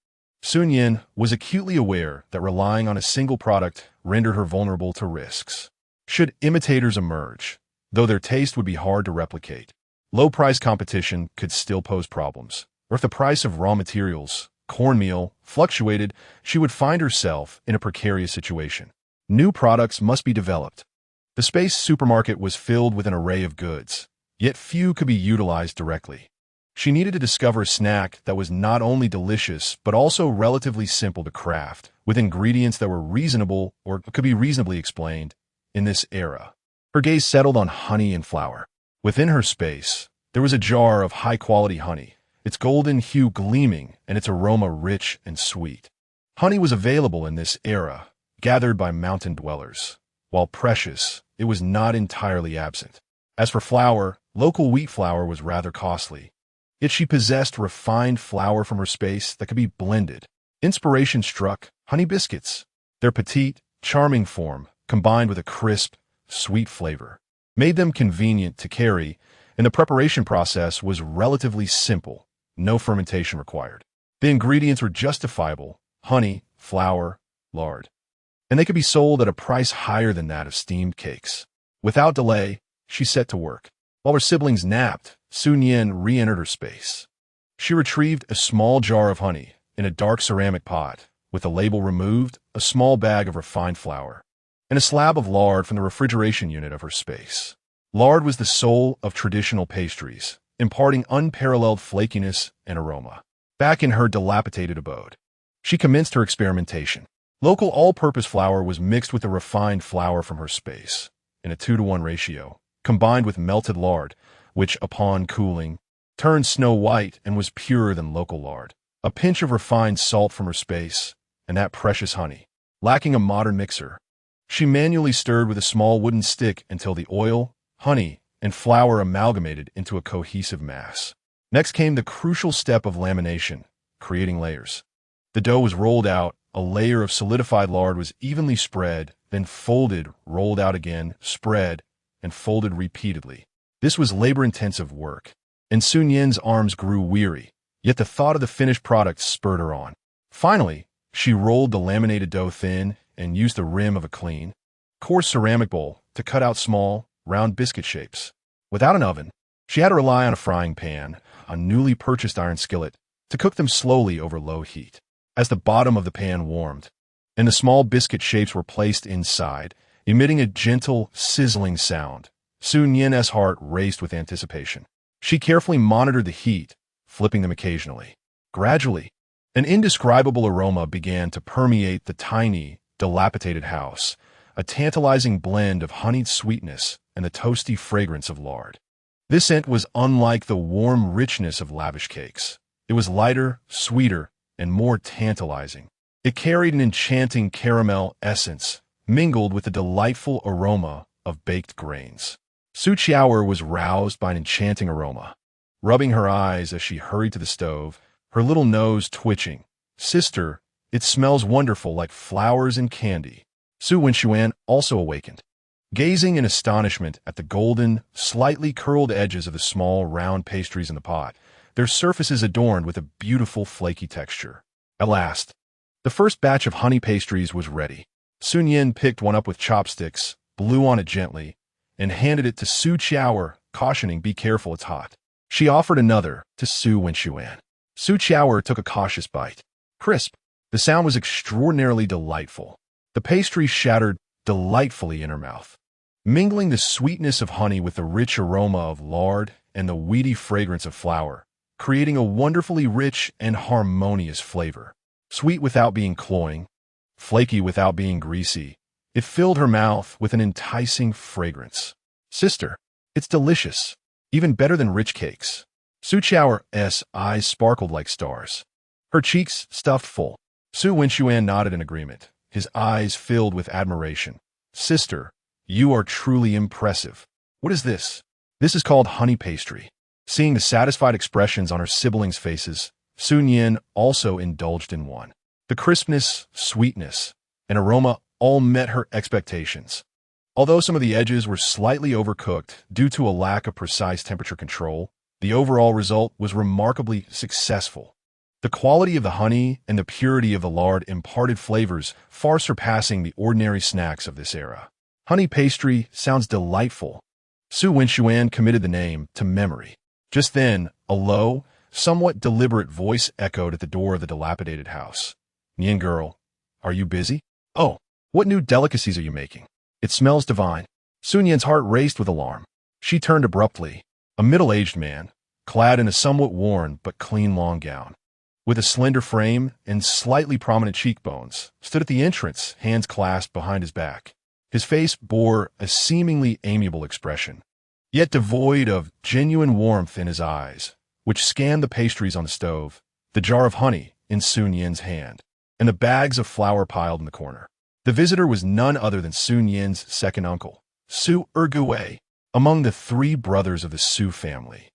Su Nian was acutely aware that relying on a single product rendered her vulnerable to risks. Should imitators emerge, though their taste would be hard to replicate, low-price competition could still pose problems. Or if the price of raw materials, cornmeal, fluctuated, she would find herself in a precarious situation. New products must be developed. The space supermarket was filled with an array of goods, yet few could be utilized directly. She needed to discover a snack that was not only delicious, but also relatively simple to craft, with ingredients that were reasonable or could be reasonably explained in this era. Her gaze settled on honey and flour. Within her space, there was a jar of high-quality honey, its golden hue gleaming and its aroma rich and sweet. Honey was available in this era, gathered by mountain dwellers. While precious, it was not entirely absent. As for flour, local wheat flour was rather costly. Yet she possessed refined flour from her space that could be blended. Inspiration struck honey biscuits. Their petite, charming form, combined with a crisp, sweet flavor, made them convenient to carry, and the preparation process was relatively simple, no fermentation required. The ingredients were justifiable: honey, flour, lard, and they could be sold at a price higher than that of steamed cakes. Without delay, she set to work. While her siblings napped, Su Nian re-entered her space. She retrieved a small jar of honey in a dark ceramic pot, with the label removed, a small bag of refined flour, and a slab of lard from the refrigeration unit of her space. Lard was the soul of traditional pastries, imparting unparalleled flakiness and aroma. Back in her dilapidated abode, she commenced her experimentation. Local all-purpose flour was mixed with the refined flour from her space, in a 2-to-1 ratio, combined with melted lard, which, upon cooling, turned snow white and was purer than local lard. A pinch of refined salt from her space, and that precious honey. Lacking a modern mixer, she manually stirred with a small wooden stick until the oil, honey, and flour amalgamated into a cohesive mass. Next came the crucial step of lamination, creating layers. The dough was rolled out, a layer of solidified lard was evenly spread, then folded, rolled out again, spread, and folded repeatedly. This was labor-intensive work, and Su Nian's arms grew weary, yet the thought of the finished product spurred her on. Finally, she rolled the laminated dough thin and used the rim of a clean, coarse ceramic bowl to cut out small, round biscuit shapes. Without an oven, she had to rely on a frying pan, a newly purchased iron skillet, to cook them slowly over low heat. As the bottom of the pan warmed, and the small biscuit shapes were placed inside, emitting a gentle, sizzling sound, Su Nian's heart raced with anticipation. She carefully monitored the heat, flipping them occasionally. Gradually, an indescribable aroma began to permeate the tiny, dilapidated house, a tantalizing blend of honeyed sweetness and the toasty fragrance of lard. This scent was unlike the warm richness of lavish cakes. It was lighter, sweeter, and more tantalizing. It carried an enchanting caramel essence, mingled with the delightful aroma of baked grains. Su Qiaoer was roused by an enchanting aroma. Rubbing her eyes as she hurried to the stove, her little nose twitching. "Sister, it smells wonderful like flowers and candy." Su Nian also awakened. Gazing in astonishment at the golden, slightly curled edges of the small, round pastries in the pot, their surfaces adorned with a beautiful, flaky texture. At last, the first batch of honey pastries was ready. Su Nian picked one up with chopsticks, blew on it gently, and handed it to Su Qiaoer, cautioning, "Be careful, it's hot." She offered another to Su Nian. Su Qiaoer took a cautious bite. Crisp. The sound was extraordinarily delightful. The pastry shattered delightfully in her mouth, mingling the sweetness of honey with the rich aroma of lard and the weedy fragrance of flour, creating a wonderfully rich and harmonious flavor. Sweet without being cloying, flaky without being greasy, it filled her mouth with an enticing fragrance. "Sister, it's delicious, even better than rich cakes." Su Qiaoer's eyes sparkled like stars. Her cheeks stuffed full. Su Nian nodded in agreement, his eyes filled with admiration. "Sister, you are truly impressive. What is this?" "This is called honey pastry." Seeing the satisfied expressions on her siblings' faces, Su Nian also indulged in one. The crispness, sweetness, and aroma all met her expectations. Although some of the edges were slightly overcooked due to a lack of precise temperature control, the overall result was remarkably successful. The quality of the honey and the purity of the lard imparted flavors far surpassing the ordinary snacks of this era. Honey pastry sounds delightful. Su Nian committed the name to memory. Just then, a low, somewhat deliberate voice echoed at the door of the dilapidated house. "Nian girl, are you busy?" "Oh, what new delicacies are you making? It smells divine." Su Nian's heart raced with alarm. She turned abruptly. A middle-aged man, clad in a somewhat worn but clean long gown, with a slender frame and slightly prominent cheekbones, stood at the entrance, hands clasped behind his back. His face bore a seemingly amiable expression, yet devoid of genuine warmth in his eyes, which scanned the pastries on the stove, the jar of honey in Su Nian's hand, and the bags of flour piled in the corner. The visitor was none other than Su Nian's second uncle, Su Ergui, among the three brothers of the Su family.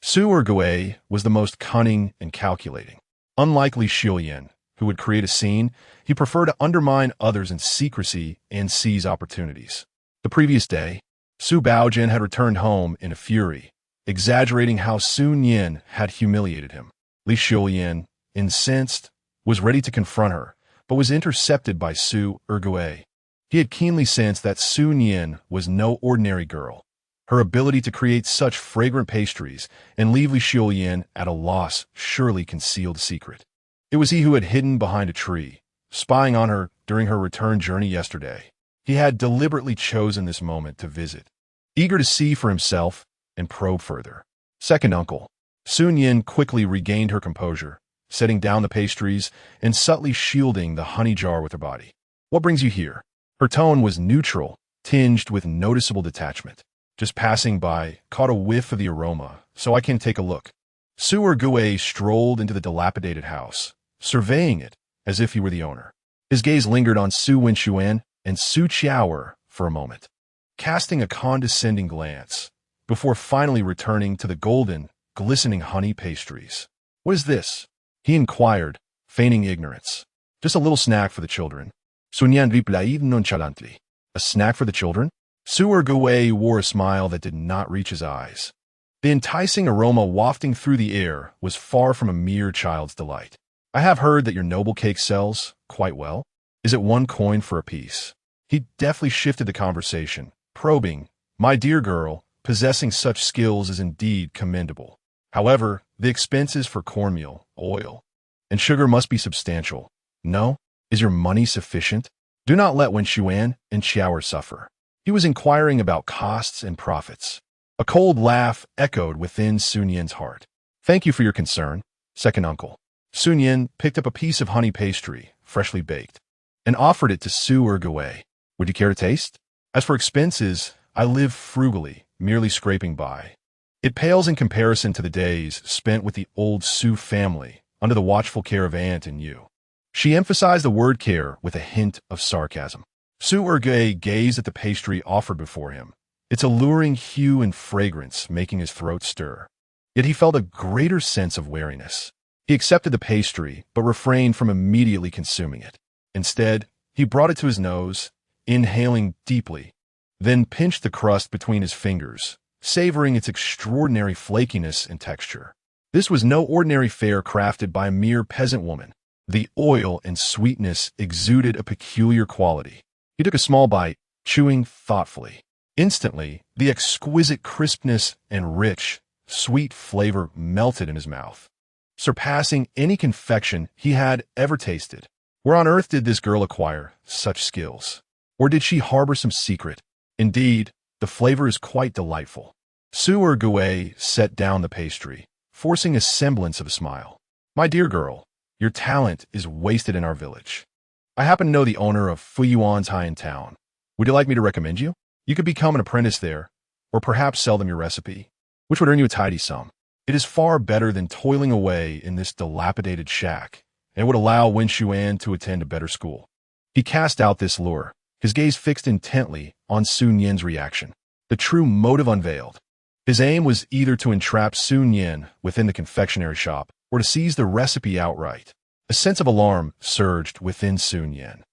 Su Ergui was the most cunning and calculating. Unlike Li Xiuyan, who would create a scene, he preferred to undermine others in secrecy and seize opportunities. The previous day, Su Baojin had returned home in a fury, exaggerating how Su Nian had humiliated him. Li Xiuyan, incensed, was ready to confront her, but was intercepted by Su Ergui. He had keenly sensed that Su Nian was no ordinary girl. Her ability to create such fragrant pastries and leave Li Xiuyan at a loss surely concealed a secret. It was he who had hidden behind a tree, spying on her during her return journey yesterday. He had deliberately chosen this moment to visit, eager to see for himself and probe further. Second uncle. Su Nian quickly regained her composure, setting down the pastries and subtly shielding the honey jar with her body. "What brings you here?" Her tone was neutral, tinged with noticeable detachment. "Just passing by, caught a whiff of the aroma, so I can take a look." Su Ergui strolled into the dilapidated house, surveying it as if he were the owner. His gaze lingered on Su Nian and Su Qiaoer for a moment, casting a condescending glance, before finally returning to the golden, glistening honey pastries. "What is this?" he inquired, feigning ignorance. "Just a little snack for the children." Su Nian replied nonchalantly. "A snack for the children?" Su Ergui wore a smile that did not reach his eyes. The enticing aroma wafting through the air was far from a mere child's delight. "I have heard that your noble cake sells quite well." Is it 1 coin for a piece? He deftly shifted the conversation, probing, "My dear girl, possessing such skills is indeed commendable. However, the expenses for cornmeal, oil, and sugar must be substantial. No? Is your money sufficient? Do not let Wen Xuan and Xiaoer suffer." He was inquiring about costs and profits. A cold laugh echoed within Su Nian's heart. "Thank you for your concern, second uncle." Su Nian picked up a piece of honey pastry, freshly baked, and offered it to Su Erguay. "Would you care to taste? As for expenses, I live frugally, merely scraping by. It pales in comparison to the days spent with the old Su family under the watchful care of Aunt and you." She emphasized the word care with a hint of sarcasm. Su Erguay gazed at the pastry offered before him, its alluring hue and fragrance making his throat stir. Yet he felt a greater sense of wariness. He accepted the pastry, but refrained from immediately consuming it. Instead, he brought it to his nose, inhaling deeply, then pinched the crust between his fingers, savoring its extraordinary flakiness and texture. This was no ordinary fare crafted by a mere peasant woman. The oil and sweetness exuded a peculiar quality. He took a small bite, chewing thoughtfully. Instantly, the exquisite crispness and rich, sweet flavor melted in his mouth, surpassing any confection he had ever tasted. Where on earth did this girl acquire such skills? Or did she harbor some secret? Indeed, the flavor is quite delightful. Su Erguay set down the pastry, forcing a semblance of a smile. "My dear girl, your talent is wasted in our village. I happen to know the owner of Fuyuan's High in town. Would you like me to recommend you? You could become an apprentice there, or perhaps sell them your recipe, which would earn you a tidy sum. It is far better than toiling away in this dilapidated shack, and it would allow Wen Xuan to attend a better school." He cast out this lure, his gaze fixed intently on Su Nian's reaction. The true motive unveiled. His aim was either to entrap Su Nian within the confectionery shop or to seize the recipe outright. A sense of alarm surged within Su Nian.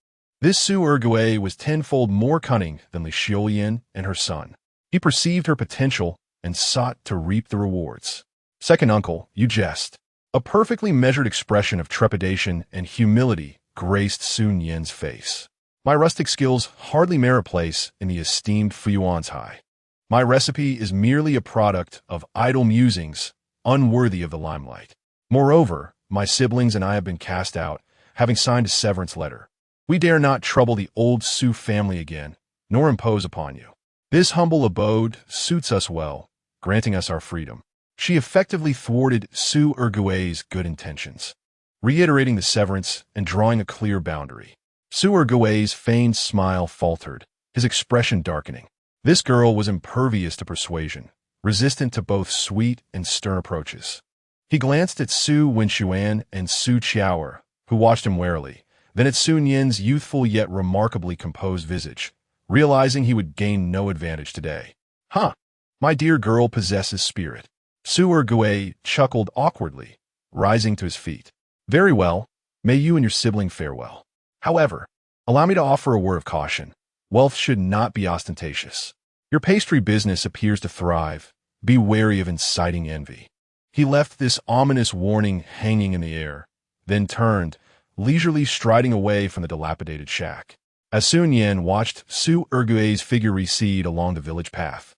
This Su Erguay was tenfold more cunning than Li Xiulian and her son. He perceived her potential and sought to reap the rewards. "Second uncle, you jest." A perfectly measured expression of trepidation and humility graced Su Nian's face. "My rustic skills hardly merit a place in the esteemed Fuyuan's High. My recipe is merely a product of idle musings, unworthy of the limelight. Moreover, my siblings and I have been cast out, having signed a severance letter. We dare not trouble the old Su family again, nor impose upon you. This humble abode suits us well, granting us our freedom." She effectively thwarted Su Erguay's good intentions, reiterating the severance and drawing a clear boundary. Su Erguay's feigned smile faltered, his expression darkening. This girl was impervious to persuasion, resistant to both sweet and stern approaches. He glanced at Su Wenxuan and Su Qiaoer, who watched him warily, then at Su Nian's youthful yet remarkably composed visage, realizing he would gain no advantage today. "Huh, my dear girl possesses spirit." Su Erguay chuckled awkwardly, rising to his feet. "Very well, may you and your sibling fare well. However, allow me to offer a word of caution. Wealth should not be ostentatious. Your pastry business appears to thrive. Be wary of inciting envy." He left this ominous warning hanging in the air, then turned, leisurely striding away from the dilapidated shack. As Su Nian watched Su Erguay's figure recede along the village path,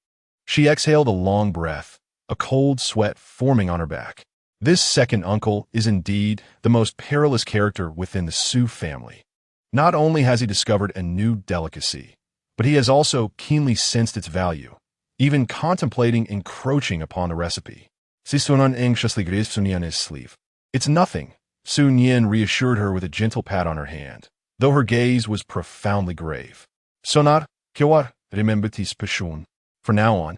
she exhaled a long breath, a cold sweat forming on her back. This second uncle is indeed the most perilous character within the Su family. Not only has he discovered a new delicacy, but he has also keenly sensed its value, even contemplating encroaching upon the recipe. Si Su Nian anxiously grazed Su Nian's sleeve. "It's nothing," Su Nian reassured her with a gentle pat on her hand, though her gaze was profoundly grave. "Sonar, kiwar, remembetis pashun." From now on,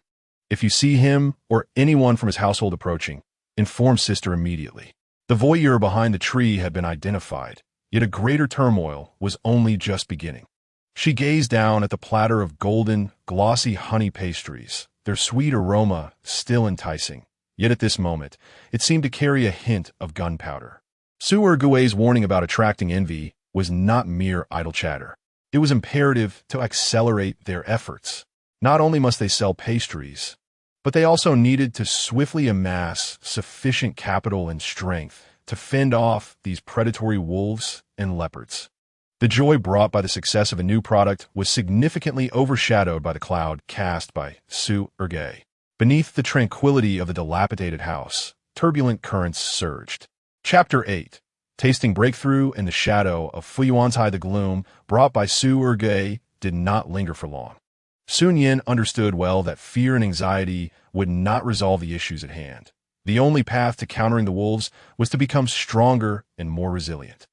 if you see him or anyone from his household approaching, inform sister immediately. The voyeur behind the tree had been identified, yet a greater turmoil was only just beginning. She gazed down at the platter of golden, glossy honey pastries, their sweet aroma still enticing, yet at this moment, it seemed to carry a hint of gunpowder. Su Erguay's warning about attracting envy was not mere idle chatter. It was imperative to accelerate their efforts. Not only must they sell pastries, but they also needed to swiftly amass sufficient capital and strength to fend off these predatory wolves and leopards. The joy brought by the success of a new product was significantly overshadowed by the cloud cast by Su Nian. Beneath the tranquility of the dilapidated house, turbulent currents surged. Chapter 8. Tasting breakthrough in the shadow of Fuyuan's the gloom brought by Su Nian did not linger for long. Su Nian understood well that fear and anxiety would not resolve the issues at hand. The only path to countering the wolves was to become stronger and more resilient.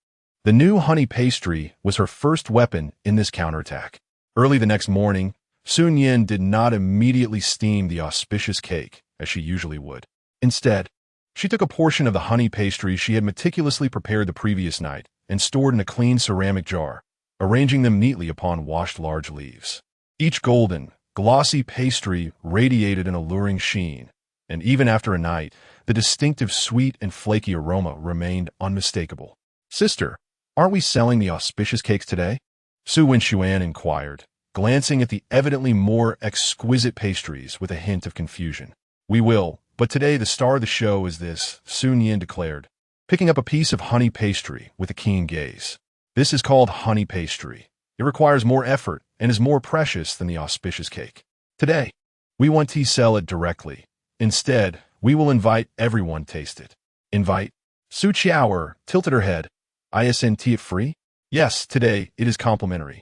The new honey pastry was her first weapon in this counterattack. Early the next morning, Su Nian did not immediately steam the auspicious cake, as she usually would. Instead, she took a portion of the honey pastry she had meticulously prepared the previous night and stored in a clean ceramic jar, arranging them neatly upon washed large leaves. Each golden, glossy pastry radiated an alluring sheen, and even after a night, the distinctive sweet and flaky aroma remained unmistakable. "Sister, aren't we selling the auspicious cakes today?" Su Nian inquired, glancing at the evidently more exquisite pastries with a hint of confusion. "We will, but today the star of the show is this," Su Nian declared, picking up a piece of honey pastry with a keen gaze. "This is called honey pastry. It requires more effort and is more precious than the auspicious cake. Today, we want to sell it directly. Instead, we will invite everyone to taste it." "Invite?" Su Qiaoer tilted her head. "Isn't it free?" "Yes, today it is complimentary."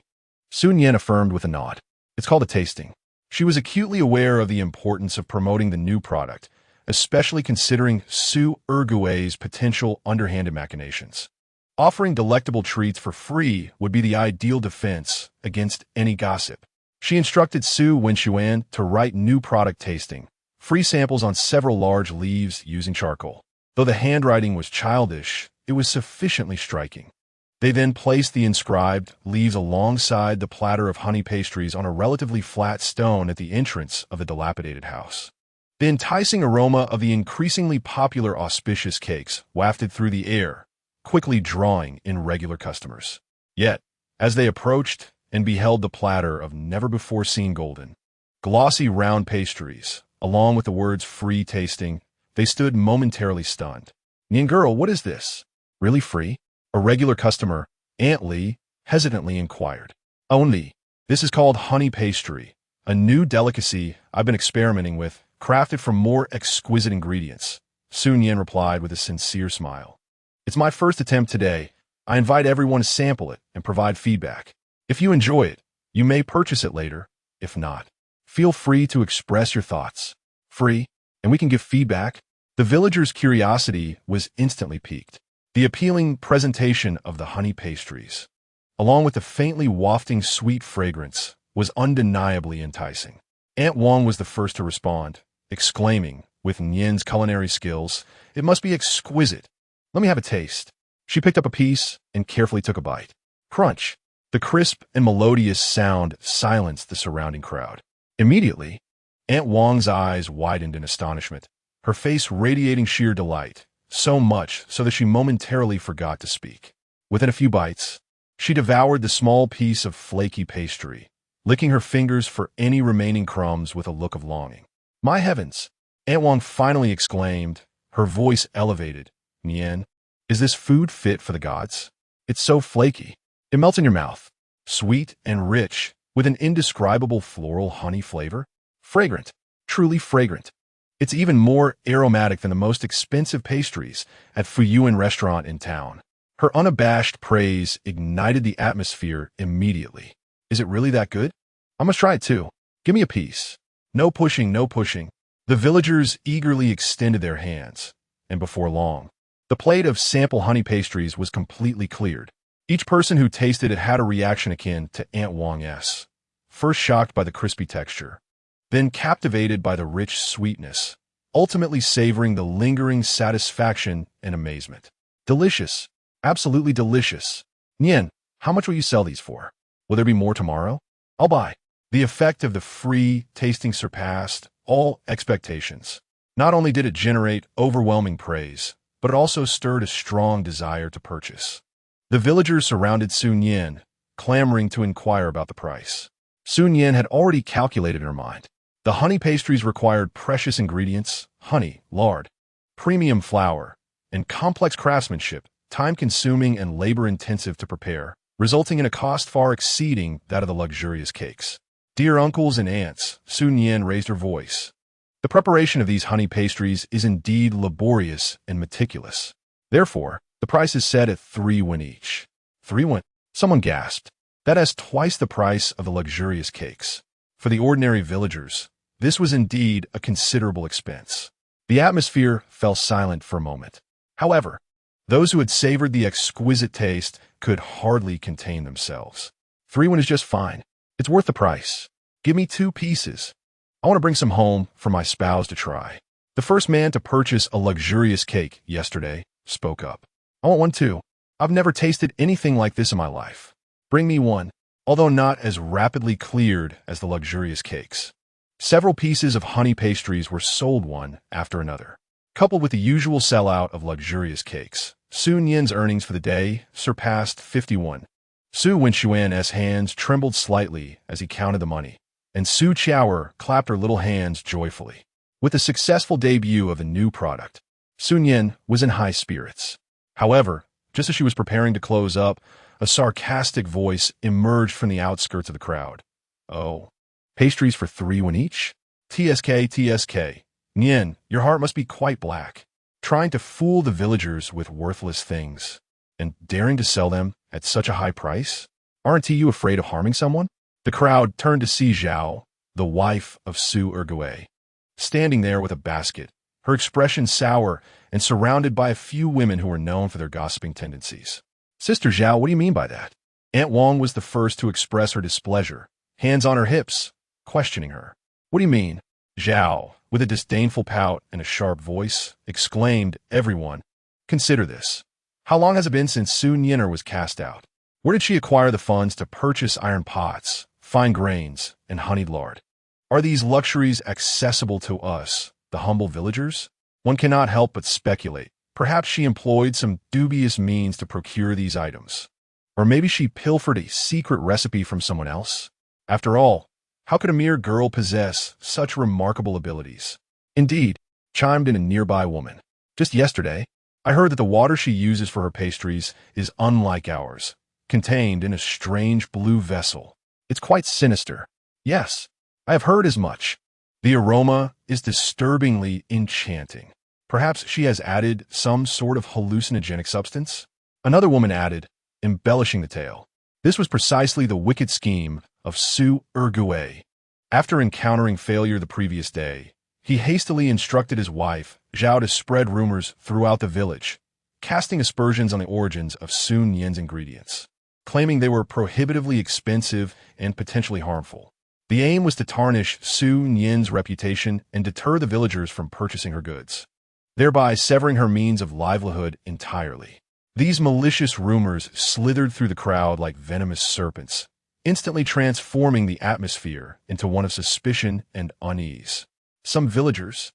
Su Nian affirmed with a nod. "It's called a tasting." She was acutely aware of the importance of promoting the new product, especially considering Su Nian's potential underhanded machinations. Offering delectable treats for free would be the ideal defense against any gossip. She instructed Su Nian to write new product tasting, free samples on several large leaves using charcoal. Though the handwriting was childish, it was sufficiently striking. They then placed the inscribed leaves alongside the platter of honey pastries on a relatively flat stone at the entrance of the dilapidated house. The enticing aroma of the increasingly popular auspicious cakes wafted through the air, quickly drawing in regular customers. Yet, as they approached and beheld the platter of never-before-seen golden, glossy round pastries, along with the words free tasting, they stood momentarily stunned. "Nian girl, what is this? Really free?" A regular customer, Aunt Li, hesitantly inquired. "Only. This is called honey pastry, a new delicacy I've been experimenting with, crafted from more exquisite ingredients," Su Nian replied with a sincere smile. "It's my first attempt today. I invite everyone to sample it and provide feedback. If you enjoy it, you may purchase it later. If not, feel free to express your thoughts. Free, and we can give feedback." The villagers' curiosity was instantly piqued. The appealing presentation of the honey pastries, along with the faintly wafting sweet fragrance, was undeniably enticing. Aunt Wang was the first to respond, exclaiming, with Nian's culinary skills, "It must be exquisite. Let me have a taste." She picked up a piece and carefully took a bite. Crunch! The crisp and melodious sound silenced the surrounding crowd. Immediately, Aunt Wang's eyes widened in astonishment, her face radiating sheer delight, so much so that she momentarily forgot to speak. Within a few bites, she devoured the small piece of flaky pastry, licking her fingers for any remaining crumbs with a look of longing. "My heavens!" Aunt Wang finally exclaimed, her voice elevated. "Nian, is this food fit for the gods? It's so flaky. It melts in your mouth. Sweet and rich, with an indescribable floral honey flavor. Fragrant, truly fragrant. It's even more aromatic than the most expensive pastries at Fuyuan restaurant in town." Her unabashed praise ignited the atmosphere immediately. "Is it really that good? I must try it too. Give me a piece." "No pushing, no pushing." The villagers eagerly extended their hands, and before long, the plate of sample honey pastries was completely cleared. Each person who tasted it had a reaction akin to Aunt Wang's, first shocked by the crispy texture, then captivated by the rich sweetness, ultimately savoring the lingering satisfaction and amazement. "Delicious. Absolutely delicious. Nian, how much will you sell these for? Will there be more tomorrow? I'll buy." The effect of the free tasting surpassed all expectations. Not only did it generate overwhelming praise, but it also stirred a strong desire to purchase. The villagers surrounded Su Nian, clamoring to inquire about the price. Su Nian had already calculated in her mind. The honey pastries required precious ingredients, honey, lard, premium flour, and complex craftsmanship, time-consuming and labor-intensive to prepare. resulting in a cost far exceeding that of the luxurious cakes. Dear uncles and aunts, Su Nian raised her voice. The preparation of these honey pastries is indeed laborious and meticulous. Therefore, the price is set at 3 won each. 3 won? Someone gasped. That is twice the price of the luxurious cakes. For the ordinary villagers, this was indeed a considerable expense. The atmosphere fell silent for a moment. However, those who had savored the exquisite taste could hardly contain themselves. 3 won is just fine. It's worth the price. Give me 2 pieces. I want to bring some home for my spouse to try. The first man to purchase a luxurious cake yesterday spoke up. I want one too. I've never tasted anything like this in my life. Bring me one, although not as rapidly cleared as the luxurious cakes. Several pieces of honey pastries were sold one after another. Coupled with the usual sellout of luxurious cakes, Su Nian's earnings for the day surpassed 51. Su Nian's hands trembled slightly as he counted the money, and Su Qiaoer clapped her little hands joyfully. With the successful debut of a new product, Su Nian was in high spirits. However, just as she was preparing to close up, a sarcastic voice emerged from the outskirts of the crowd. Oh, pastries for 3 won each? TSK. Nian, your heart must be quite black. Trying to fool the villagers with worthless things, and daring to sell them at such a high price? Aren't you afraid of harming someone? The crowd turned to see Zhao, the wife of Su Nian, standing there with a basket, her expression sour and surrounded by a few women who were known for their gossiping tendencies. Sister Zhao, what do you mean by that? Aunt Wang was the first to express her displeasure, hands on her hips, questioning her. What do you mean? Zhao, with a disdainful pout and a sharp voice, exclaimed, everyone, consider this. How long has it been since Su Nian was cast out? Where did she acquire the funds to purchase iron pots, fine grains, and honeyed lard? Are these luxuries accessible to us, the humble villagers? One cannot help but speculate. Perhaps she employed some dubious means to procure these items. Or maybe she pilfered a secret recipe from someone else. After all, how could a mere girl possess such remarkable abilities? Indeed, chimed in a nearby woman. Just yesterday, I heard that the water she uses for her pastries is unlike ours, contained in a strange blue vessel. It's quite sinister. Yes, I have heard as much. The aroma is disturbingly enchanting. Perhaps she has added some sort of hallucinogenic substance? Another woman added, embellishing the tale. This was precisely the wicked scheme of Su Nian. After encountering failure the previous day, he hastily instructed his wife, Zhao, to spread rumors throughout the village, casting aspersions on the origins of Su Nian's ingredients, claiming they were prohibitively expensive and potentially harmful. The aim was to tarnish Su Nian's reputation and deter the villagers from purchasing her goods, thereby severing her means of livelihood entirely. These malicious rumors slithered through the crowd like venomous serpents, instantly transforming the atmosphere into one of suspicion and unease. Some villagers,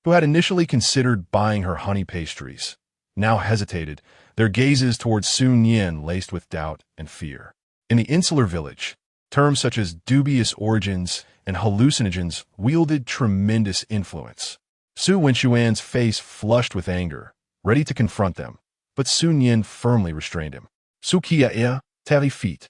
who had initially considered buying her honey pastries, now hesitated, their gazes towards Su Nian laced with doubt and fear. In the insular village, terms such as dubious origins and hallucinogens wielded tremendous influence. Su Nian's face flushed with anger, ready to confront them, but Su Nian firmly restrained him. Su Qiaoer, tally feet,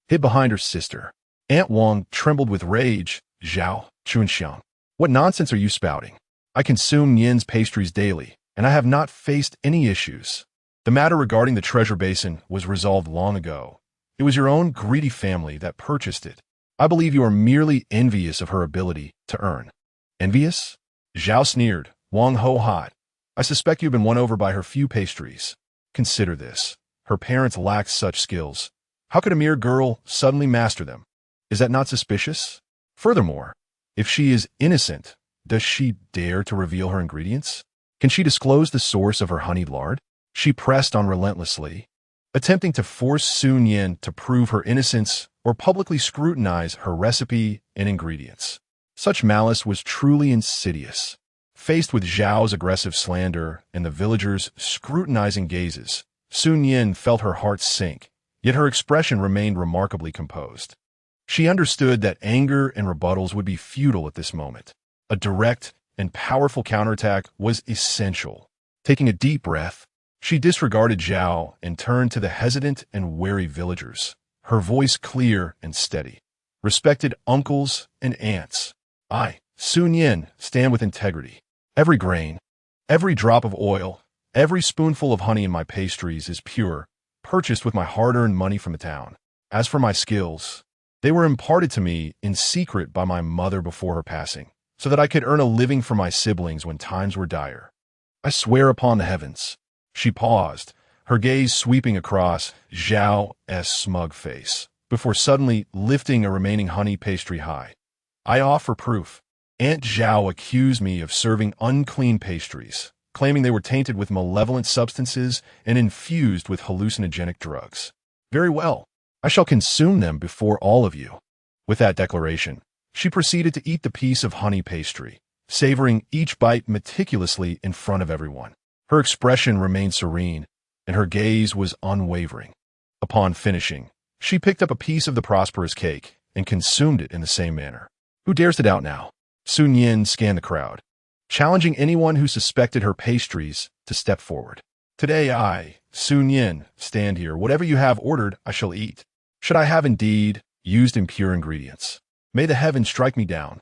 hid behind her sister. Aunt Wang trembled with rage. Zhao, Chunxiang, what nonsense are you spouting? I consume Nian's pastries daily, and I have not faced any issues. The matter regarding the treasure basin was resolved long ago. It was your own greedy family that purchased it. I believe you are merely envious of her ability to earn. Envious? Zhao sneered. Wang Ho hot. I suspect you've been won over by her few pastries. Consider this. Her parents lacked such skills. How could a mere girl suddenly master them? Is that not suspicious? Furthermore, if she is innocent, does she dare to reveal her ingredients? Can she disclose the source of her honeyed lard? She pressed on relentlessly, attempting to force Su Nian to prove her innocence or publicly scrutinize her recipe and ingredients. Such malice was truly insidious. Faced with Zhao's aggressive slander and the villagers' scrutinizing gazes, Su Nian felt her heart sink, yet her expression remained remarkably composed. She understood that anger and rebuttals would be futile at this moment. A direct and powerful counterattack was essential. Taking a deep breath, she disregarded Zhao and turned to the hesitant and wary villagers, her voice clear and steady. Respected uncles and aunts, I, Su Nian, stand with integrity. Every grain, every drop of oil, every spoonful of honey in my pastries is pure, purchased with my hard-earned money from the town. As for my skills, they were imparted to me in secret by my mother before her passing, so that I could earn a living for my siblings when times were dire. I swear upon the heavens. She paused, her gaze sweeping across Zhao's smug face, before suddenly lifting a remaining honey pastry high. I offer proof. Aunt Zhao accused me of serving unclean pastries, claiming they were tainted with malevolent substances and infused with hallucinogenic drugs. Very well. I shall consume them before all of you. With that declaration, she proceeded to eat the piece of honey pastry, savoring each bite meticulously in front of everyone. Her expression remained serene, and her gaze was unwavering. Upon finishing, she picked up a piece of the prosperous cake and consumed it in the same manner. Who dares to doubt now? Su Nian scanned the crowd, challenging anyone who suspected her pastries to step forward. Today I, Su Nian, stand here. Whatever you have ordered, I shall eat. Should I have indeed used impure ingredients, may the heavens strike me down.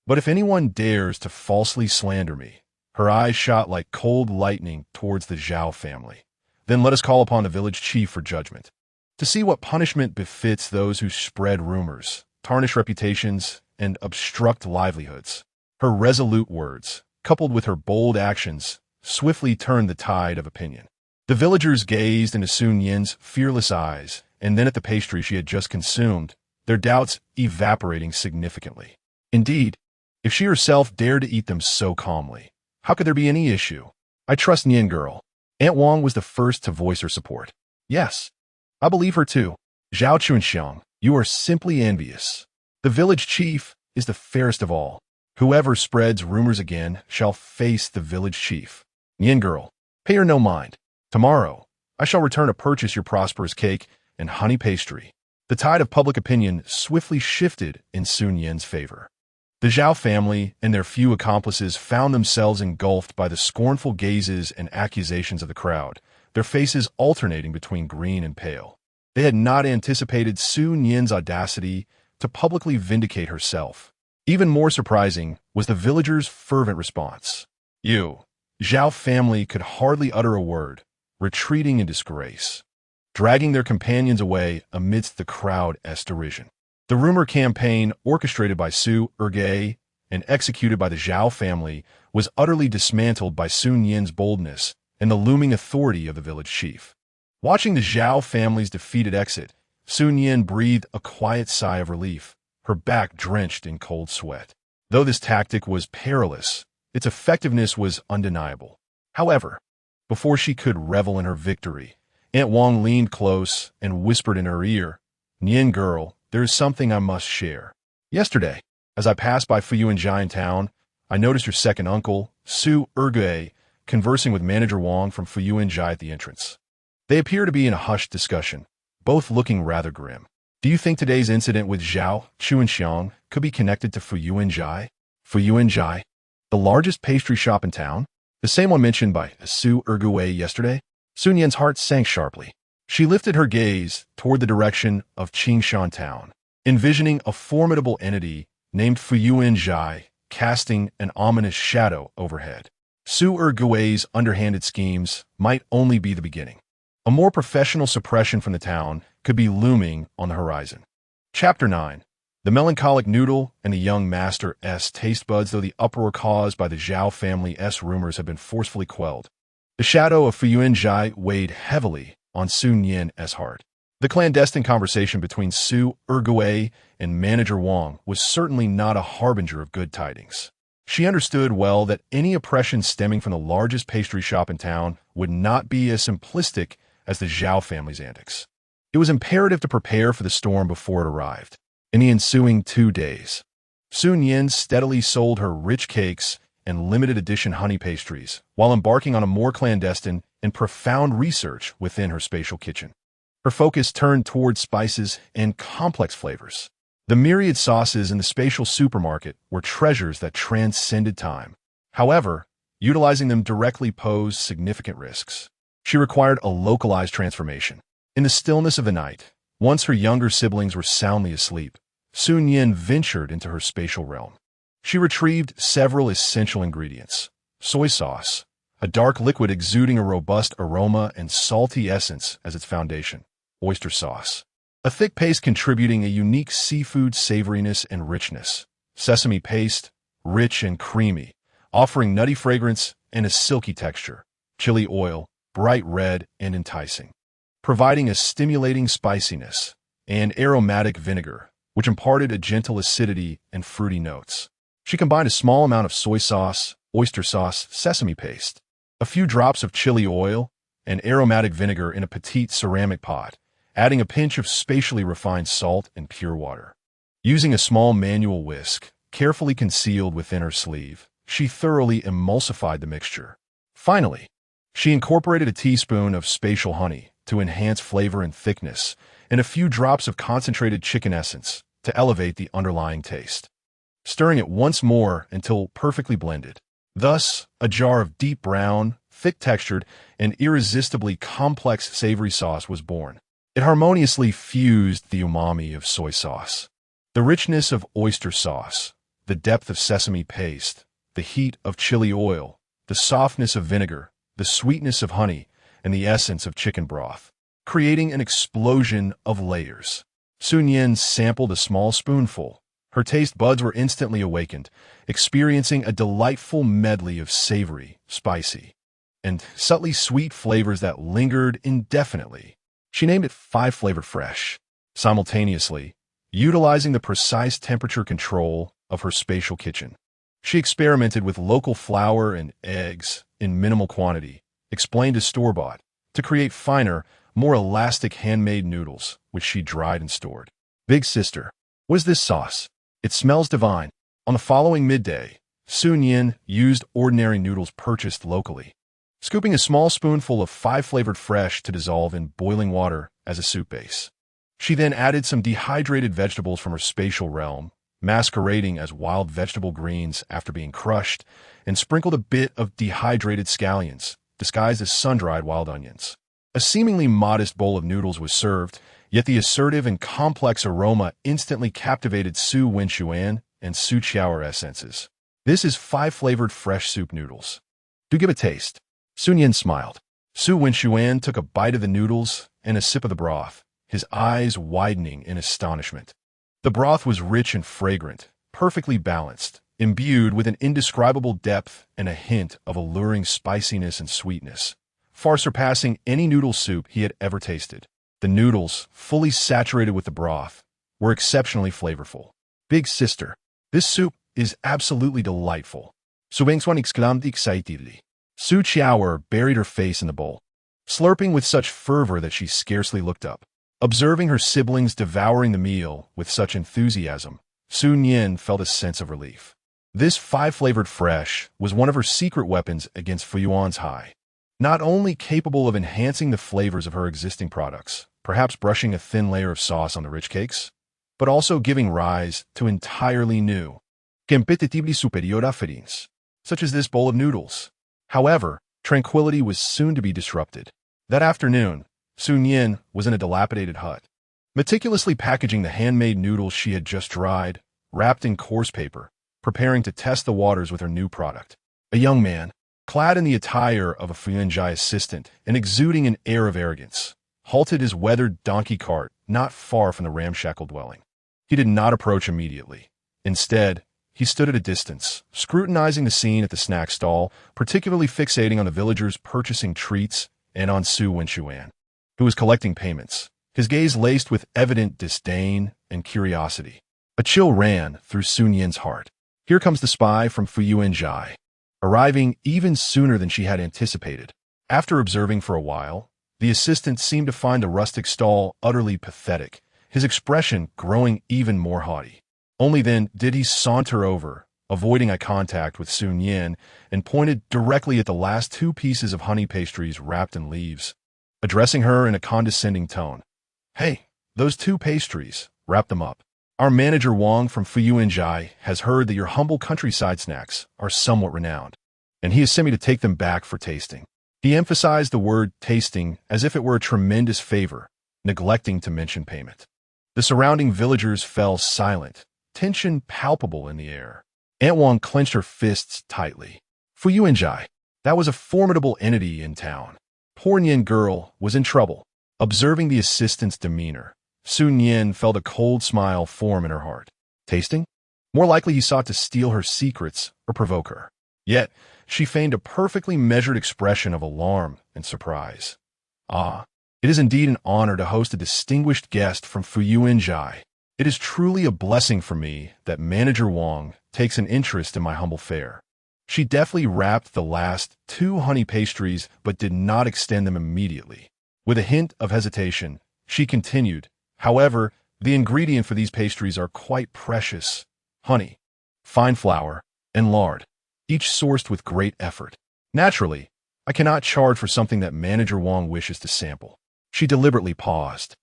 But if anyone dares to falsely slander me, her eyes shot like cold lightning towards the Zhao family. Then let us call upon the village chief for judgment, to see what punishment befits those who spread rumors, tarnish reputations, and obstruct livelihoods. Her resolute words, coupled with her bold actions, swiftly turned the tide of opinion. The villagers gazed into Su Nian's fearless eyes, and then at the pastry she had just consumed, their doubts evaporating significantly. Indeed, if she herself dared to eat them so calmly, how could there be any issue? I trust Nian girl. Aunt Wang was the first to voice her support. Yes, I believe her too. Zhao Chunxiang, you are simply envious. The village chief is the fairest of all. Whoever spreads rumors again shall face the village chief. Nian girl, pay her no mind. Tomorrow, I shall return to purchase your prosperous cake and honey pastry. The tide of public opinion swiftly shifted in Su Nian's favor. The Zhao family and their few accomplices found themselves engulfed by the scornful gazes and accusations of the crowd, their faces alternating between green and pale. They had not anticipated Su Nian's audacity to publicly vindicate herself. Even more surprising was the villagers' fervent response. You, Zhao family could hardly utter a word, retreating in disgrace, dragging their companions away amidst the crowd's derision. The rumor campaign, orchestrated by Su Ergay and executed by the Zhao family, was utterly dismantled by Su Nian's boldness and the looming authority of the village chief. Watching the Zhao family's defeated exit, Su Nian breathed a quiet sigh of relief, her back drenched in cold sweat. Though this tactic was perilous, its effectiveness was undeniable. However, before she could revel in her victory, Aunt Wang leaned close and whispered in her ear, Nian girl, there is something I must share. Yesterday, as I passed by Fuyuanjai in town, I noticed your second uncle, Su Ergay, conversing with Manager Wang from Fuyuanjai at the entrance. They appear to be in a hushed discussion, both looking rather grim. Do you think today's incident with Zhao Chunxiang could be connected to Fuyuanjai? Fuyuanjai, the largest pastry shop in town? The same one mentioned by Su Ergay yesterday? Su Nian's heart sank sharply. She lifted her gaze toward the direction of Qingshan town, envisioning a formidable entity named Fuyuanjai casting an ominous shadow overhead. Su Ergay's underhanded schemes might only be the beginning. A more professional suppression from the town could be looming on the horizon. Chapter 9. The melancholic noodle and the young master's taste buds. Though the uproar caused by the Zhao family's rumors had been forcefully quelled, the shadow of Fuyuanjai weighed heavily on Su Nian's heart. The clandestine conversation between Su Ergay and Manager Wang was certainly not a harbinger of good tidings. She understood well that any oppression stemming from the largest pastry shop in town would not be as simplistic as the Zhao family's antics. It was imperative to prepare for the storm before it arrived. In the ensuing 2 days, Su Nian steadily sold her rich cakes and limited edition honey pastries, while embarking on a more clandestine and profound research within her spatial kitchen. Her focus turned toward spices and complex flavors. The myriad sauces in the spatial supermarket were treasures that transcended time. However, utilizing them directly posed significant risks. She required a localized transformation. In the stillness of the night, Once her younger siblings were soundly asleep, Su Nian ventured into her spatial realm. She retrieved several essential ingredients: soy sauce, a dark liquid exuding a robust aroma and salty essence as its foundation; oyster sauce, a thick paste contributing a unique seafood savoriness and richness; sesame paste, rich and creamy, offering nutty fragrance and a silky texture; chili oil, bright red and enticing, providing a stimulating spiciness; and aromatic vinegar, which imparted a gentle acidity and fruity notes. She combined a small amount of soy sauce, oyster sauce, sesame paste, a few drops of chili oil, and aromatic vinegar in a petite ceramic pot, adding a pinch of spatially refined salt and pure water. Using a small manual whisk, carefully concealed within her sleeve, she thoroughly emulsified the mixture. Finally, she incorporated a teaspoon of spatial honey to enhance flavor and thickness, and a few drops of concentrated chicken essence to elevate the underlying taste, stirring it once more until perfectly blended. Thus, a jar of deep brown, thick-textured, and irresistibly complex savory sauce was born. It harmoniously fused the umami of soy sauce, the richness of oyster sauce, the depth of sesame paste, the heat of chili oil, the softness of vinegar, the sweetness of honey, and the essence of chicken broth, creating an explosion of layers. Su Nian sampled a small spoonful. Her taste buds were instantly awakened, experiencing a delightful medley of savory, spicy, and subtly sweet flavors that lingered indefinitely. She named it Five Flavor Fresh, simultaneously utilizing the precise temperature control of her spatial kitchen. She experimented with local flour and eggs in minimal quantity, explained as store-bought, to create finer, more elastic handmade noodles, which she dried and stored. Big sister, what is this sauce? It smells divine. On the following midday, Su Nian used ordinary noodles purchased locally, scooping a small spoonful of five-flavored fresh to dissolve in boiling water as a soup base. She then added some dehydrated vegetables from her spatial realm, masquerading as wild vegetable greens after being crushed, and sprinkled a bit of dehydrated scallions, disguised as sun-dried wild onions. A seemingly modest bowl of noodles was served, yet the assertive and complex aroma instantly captivated Su Nian and Su Qiaoer essences. This is five-flavored fresh soup noodles. Do give a taste. Su Nian smiled. Su Nian took a bite of the noodles and a sip of the broth, his eyes widening in astonishment. The broth was rich and fragrant, perfectly balanced, imbued with an indescribable depth and a hint of alluring spiciness and sweetness, far surpassing any noodle soup he had ever tasted. The noodles, fully saturated with the broth, were exceptionally flavorful. Big sister, this soup is absolutely delightful. Su Nian exclaimed excitedly. Su Qiaoer buried her face in the bowl, slurping with such fervor that she scarcely looked up. Observing her siblings devouring the meal with such enthusiasm, Su Nian felt a sense of relief. This five-flavored fresh was one of her secret weapons against Fuyuan's high. Not only capable of enhancing the flavors of her existing products, perhaps brushing a thin layer of sauce on the rich cakes, but also giving rise to entirely new, competitively superior offerings, such as this bowl of noodles. However, tranquility was soon to be disrupted. That afternoon, Su Nian was in a dilapidated hut, meticulously packaging the handmade noodles she had just dried, wrapped in coarse paper, preparing to test the waters with her new product. A young man, clad in the attire of a Fuyanjai assistant and exuding an air of arrogance, halted his weathered donkey cart not far from the ramshackle dwelling. He did not approach immediately. Instead, he stood at a distance, scrutinizing the scene at the snack stall, particularly fixating on the villagers purchasing treats and on Su Nian, who was collecting payments, his gaze laced with evident disdain and curiosity. A chill ran through Su Nian's heart. Here comes the spy from Fuyanjai, arriving even sooner than she had anticipated. After observing for a while, the assistant seemed to find the rustic stall utterly pathetic, his expression growing even more haughty. Only then did he saunter over, avoiding eye contact with Su Nian, and pointed directly at the last two pieces of honey pastries wrapped in leaves, addressing her in a condescending tone. "Hey, those two pastries, wrap them up. Our manager Wang from Fuyanjai has heard that your humble countryside snacks are somewhat renowned, and he has sent me to take them back for tasting." He emphasized the word tasting as if it were a tremendous favor, neglecting to mention payment. The surrounding villagers fell silent, tension palpable in the air. Aunt Wang clenched her fists tightly. Fu Yuanjai, that was a formidable entity in town. Poor Nian girl was in trouble. Observing the assistant's demeanor, Su Nian felt a cold smile form in her heart. Tasting? More likely he sought to steal her secrets or provoke her. Yet, she feigned a perfectly measured expression of alarm and surprise. Ah, it is indeed an honor to host a distinguished guest from Fu Yuanjai. It is truly a blessing for me that Manager Wang takes an interest in my humble fare. She deftly wrapped the last 2 honey pastries but did not extend them immediately. With a hint of hesitation, she continued, however, the ingredient for these pastries are quite precious. Honey, fine flour, and lard, each sourced with great effort. Naturally, I cannot charge for something that Manager Wang wishes to sample. She deliberately paused,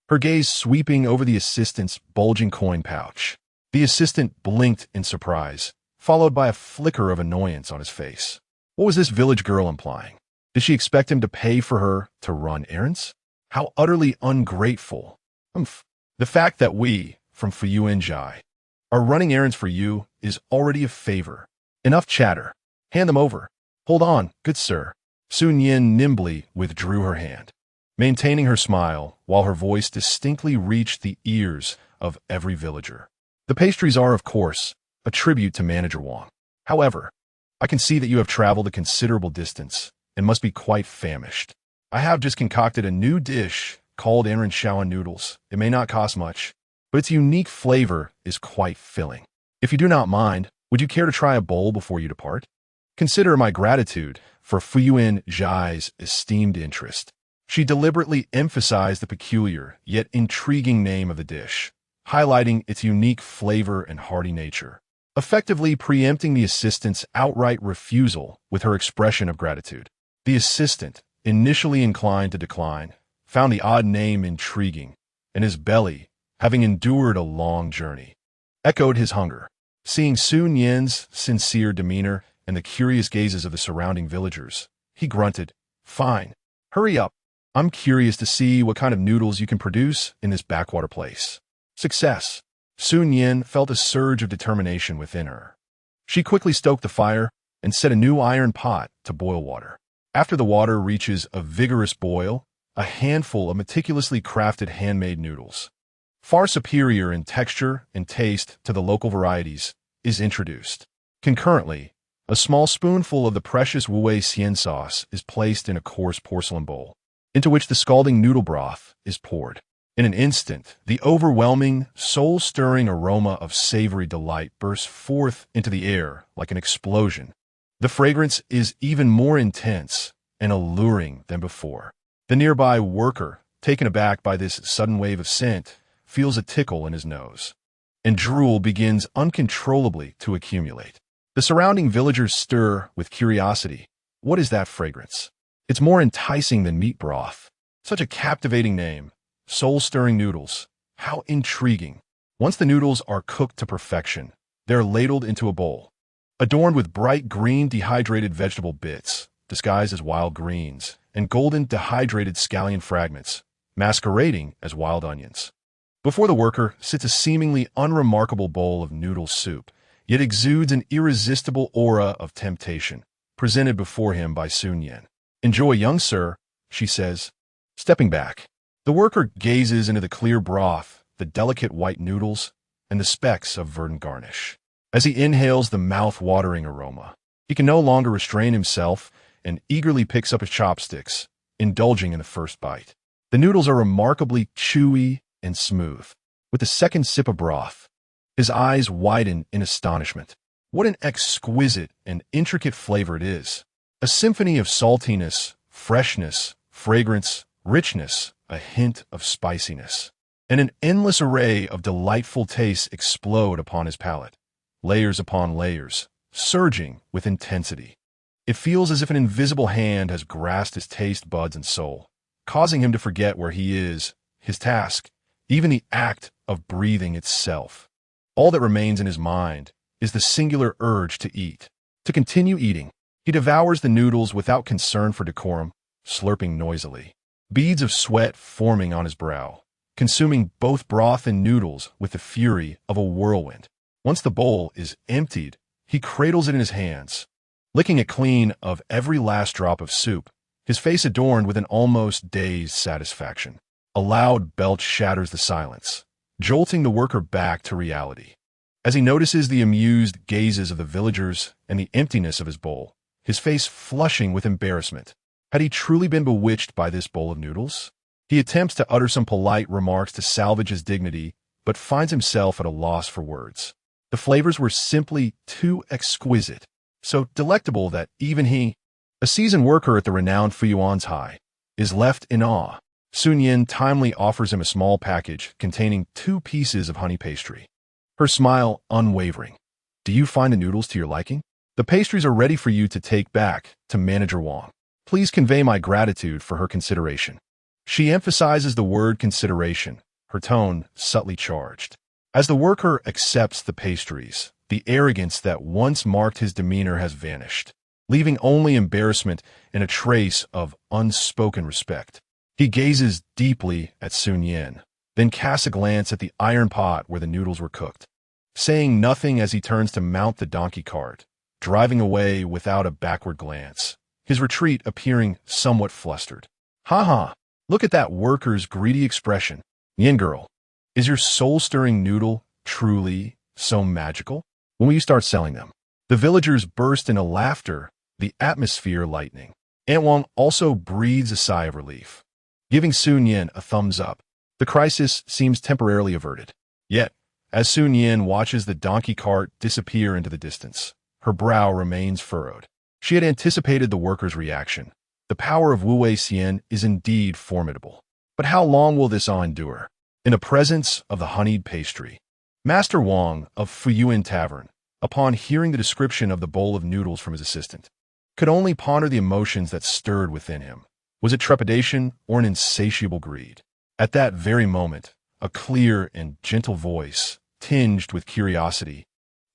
her gaze sweeping over the assistant's bulging coin pouch. The assistant blinked in surprise, followed by a flicker of annoyance on his face. What was this village girl implying? Did she expect him to pay for her to run errands? How utterly ungrateful. The fact that we, from Fu Yuanjai, are running errands for you is already a favor. Enough chatter. Hand them over. Hold on, good sir. Su Nian nimbly withdrew her hand, maintaining her smile while her voice distinctly reached the ears of every villager. The pastries are, of course, a tribute to Manager Wang. However, I can see that you have traveled a considerable distance and must be quite famished. I have just concocted a new dish called Aaron Shawan noodles. It may not cost much, but its unique flavor is quite filling. If you do not mind, would you care to try a bowl before you depart? Consider my gratitude for Fu Yuanjai's esteemed interest. She deliberately emphasized the peculiar yet intriguing name of the dish, highlighting its unique flavor and hearty nature, effectively preempting the assistant's outright refusal with her expression of gratitude. The assistant, initially inclined to decline, found the odd name intriguing, and his belly, having endured a long journey, echoed his hunger. Seeing Su Nian's sincere demeanor and the curious gazes of the surrounding villagers, he grunted, "Fine, hurry up. I'm curious to see what kind of noodles you can produce in this backwater place." Success. Su Nian felt a surge of determination within her. She quickly stoked the fire and set a new iron pot to boil water. After the water reaches a vigorous boil, a handful of meticulously crafted handmade noodles, far superior in texture and taste to the local varieties, is introduced. Concurrently, a small spoonful of the precious Wu Xian sauce is placed in a coarse porcelain bowl, into which the scalding noodle broth is poured. In an instant, the overwhelming, soul-stirring aroma of savory delight bursts forth into the air like an explosion. The fragrance is even more intense and alluring than before. The nearby worker, taken aback by this sudden wave of scent, feels a tickle in his nose, and drool begins uncontrollably to accumulate. The surrounding villagers stir with curiosity. What is that fragrance? It's more enticing than meat broth. Such a captivating name. Soul-stirring noodles. How intriguing. Once the noodles are cooked to perfection, they're ladled into a bowl, adorned with bright green dehydrated vegetable bits, disguised as wild greens, and golden dehydrated scallion fragments, masquerading as wild onions. Before the worker sits a seemingly unremarkable bowl of noodle soup, yet exudes an irresistible aura of temptation, presented before him by Su Nian. "Enjoy, young sir," she says, stepping back. The worker gazes into the clear broth, the delicate white noodles, and the specks of verdant garnish. As he inhales the mouth-watering aroma, he can no longer restrain himself and eagerly picks up his chopsticks, indulging in the first bite. The noodles are remarkably chewy and smooth. With the second sip of broth, his eyes widen in astonishment. What an exquisite and intricate flavor it is. A symphony of saltiness, freshness, fragrance, richness, a hint of spiciness, and an endless array of delightful tastes explode upon his palate, layers upon layers, surging with intensity. It feels as if an invisible hand has grasped his taste buds and soul, causing him to forget where he is, his task, even the act of breathing itself. All that remains in his mind is the singular urge to eat, to continue eating. He devours the noodles without concern for decorum, slurping noisily. beads of sweat forming on his brow, consuming both broth and noodles with the fury of a whirlwind. Once the bowl is emptied, he cradles it in his hands, licking it clean of every last drop of soup, his face adorned with an almost dazed satisfaction. A loud belch shatters the silence, jolting the worker back to reality. As he notices the amused gazes of the villagers and the emptiness of his bowl, his face flushing with embarrassment. Had he truly been bewitched by this bowl of noodles? He attempts to utter some polite remarks to salvage his dignity, but finds himself at a loss for words. The flavors were simply too exquisite, so delectable that even he, a seasoned worker at the renowned Fuyuan's High, is left in awe. Su Nian timely offers him a small package containing 2 pieces of honey pastry. Her smile unwavering. Do you find the noodles to your liking? The pastries are ready for you to take back to Manager Wang. Please convey my gratitude for her consideration. She emphasizes the word consideration, her tone subtly charged. As the worker accepts the pastries, the arrogance that once marked his demeanor has vanished, leaving only embarrassment and a trace of unspoken respect. He gazes deeply at Su Nian, then casts a glance at the iron pot where the noodles were cooked, saying nothing as he turns to mount the donkey cart, driving away without a backward glance, his retreat appearing somewhat flustered. Ha ha! Look at that worker's greedy expression. Yin girl, is your soul-stirring noodle truly so magical? When will you start selling them? The villagers burst into laughter, the atmosphere lightening. Aunt Wang also breathes a sigh of relief, giving Su Nian a thumbs up. The crisis seems temporarily averted. Yet, as Su Nian watches the donkey cart disappear into the distance, her brow remains furrowed. She had anticipated the worker's reaction. The power of Wu Wei Xian is indeed formidable. But how long will this awe endure? In the presence of the honeyed pastry, Master Wang of Fuyuan Tavern, upon hearing the description of the bowl of noodles from his assistant, could only ponder the emotions that stirred within him. Was it trepidation or an insatiable greed? At that very moment, a clear and gentle voice, tinged with curiosity,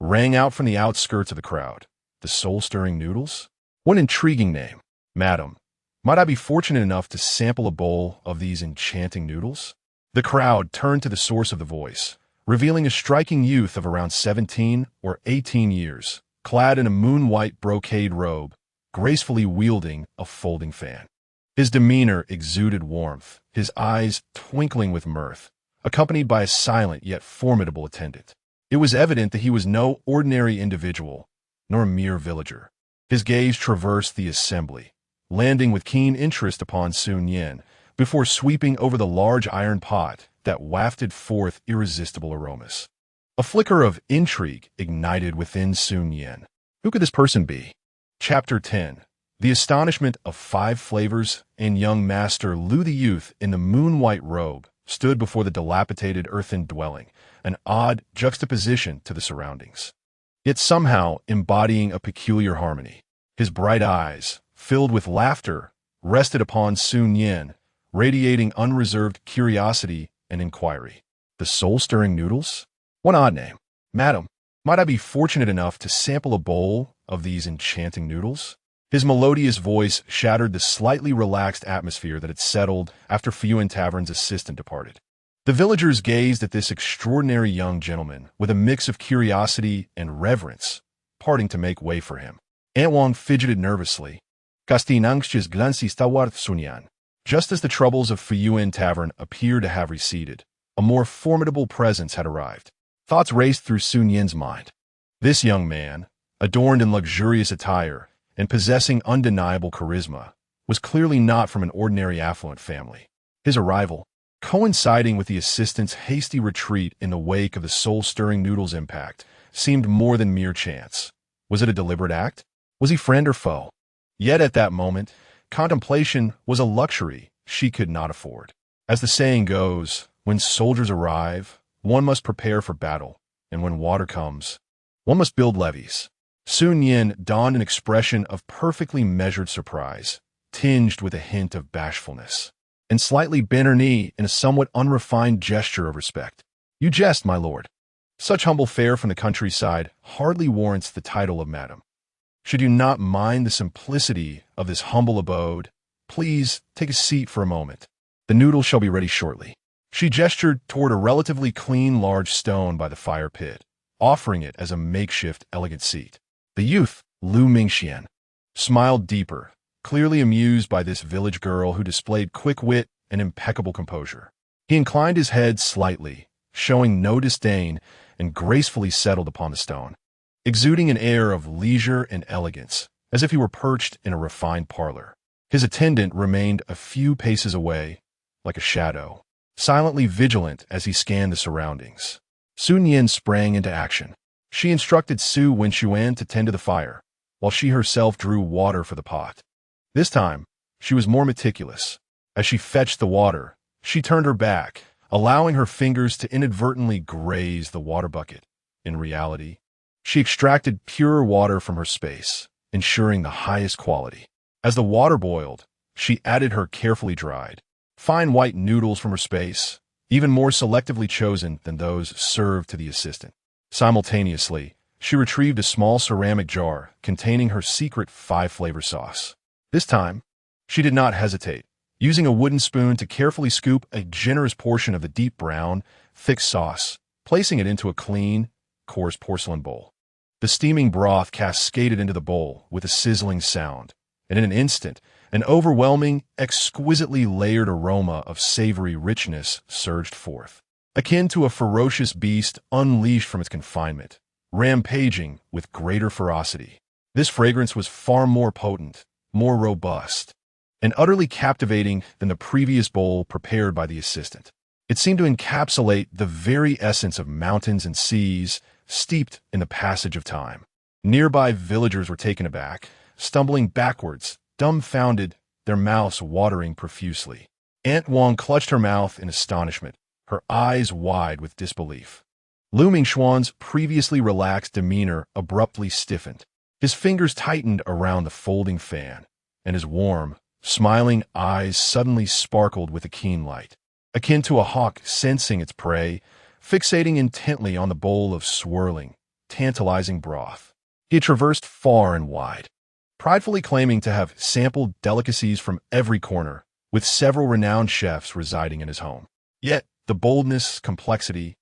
rang out from the outskirts of the crowd. The soul-stirring noodles? What an intriguing name. Madam, might I be fortunate enough to sample a bowl of these enchanting noodles? The crowd turned to the source of the voice, revealing a striking youth of around 17 or 18 years, clad in a moon-white brocade robe, gracefully wielding a folding fan. His demeanor exuded warmth, his eyes twinkling with mirth, accompanied by a silent yet formidable attendant. It was evident that he was no ordinary individual, nor a mere villager. His gaze traversed the assembly, landing with keen interest upon Su Nian, before sweeping over the large iron pot that wafted forth irresistible aromas. A flicker of intrigue ignited within Su Nian. Who could this person be? Chapter 10. The astonishment of 5 flavors and young Master Lu the youth in the moon-white robe stood before the dilapidated earthen dwelling, an odd juxtaposition to the surroundings, yet somehow embodying a peculiar harmony. His bright eyes, filled with laughter, rested upon Su Nian, radiating unreserved curiosity and inquiry. The soul-stirring noodles? What odd name. Madam, might I be fortunate enough to sample a bowl of these enchanting noodles? His melodious voice shattered the slightly relaxed atmosphere that had settled after Fuyuan Tavern's assistant departed. The villagers gazed at this extraordinary young gentleman with a mix of curiosity and reverence, parting to make way for him. Aunt Wang fidgeted nervously. Castinang's glancy stawart Su Nian. Just as the troubles of Fuyuan Tavern appeared to have receded, a more formidable presence had arrived. Thoughts raced through Su Nian's mind. This young man, adorned in luxurious attire and possessing undeniable charisma, was clearly not from an ordinary affluent family. His arrival, coinciding with the assistant's hasty retreat in the wake of the soul-stirring noodles' impact, seemed more than mere chance. Was it a deliberate act? Was he friend or foe? Yet at that moment, contemplation was a luxury she could not afford. As the saying goes, when soldiers arrive, one must prepare for battle, and when water comes, one must build levees. Su Nian donned an expression of perfectly measured surprise, tinged with a hint of bashfulness, and slightly bent her knee in a somewhat unrefined gesture of respect. You jest, my lord. Such humble fare from the countryside hardly warrants the title of madam. Should you not mind the simplicity of this humble abode, please take a seat for a moment. The noodles shall be ready shortly." She gestured toward a relatively clean large stone by the fire pit, offering it as a makeshift elegant seat. The youth, Lu Mingxian, smiled deeper, clearly amused by this village girl who displayed quick wit and impeccable composure. He inclined his head slightly, showing no disdain, and gracefully settled upon the stone, exuding an air of leisure and elegance, as if he were perched in a refined parlor. His attendant remained a few paces away, like a shadow, silently vigilant as he scanned the surroundings. Su Nian sprang into action. She instructed Su Nian to tend to the fire, while she herself drew water for the pot. This time, she was more meticulous. As she fetched the water, she turned her back, allowing her fingers to inadvertently graze the water bucket. In reality, she extracted pure water from her space, ensuring the highest quality. As the water boiled, she added her carefully dried, fine white noodles from her space, even more selectively chosen than those served to the assistant. Simultaneously, she retrieved a small ceramic jar containing her secret 5-flavor sauce. This time, she did not hesitate, using a wooden spoon to carefully scoop a generous portion of the deep brown, thick sauce, placing it into a clean, coarse porcelain bowl. The steaming broth cascaded into the bowl with a sizzling sound, and in an instant, an overwhelming, exquisitely layered aroma of savory richness surged forth, akin to a ferocious beast unleashed from its confinement, rampaging with greater ferocity. This fragrance was far more potent, more robust, and utterly captivating than the previous bowl prepared by the assistant. It seemed to encapsulate the very essence of mountains and seas, steeped in the passage of time. Nearby villagers were taken aback, stumbling backwards, dumbfounded, their mouths watering profusely. Aunt Wang clutched her mouth in astonishment, her eyes wide with disbelief. Lu Mingxuan's previously relaxed demeanor abruptly stiffened. His fingers tightened around the folding fan, and his warm, smiling eyes suddenly sparkled with a keen light, akin to a hawk sensing its prey, fixating intently on the bowl of swirling, tantalizing broth. He had traversed far and wide, pridefully claiming to have sampled delicacies from every corner, with several renowned chefs residing in his home. Yet, the boldness, complexity,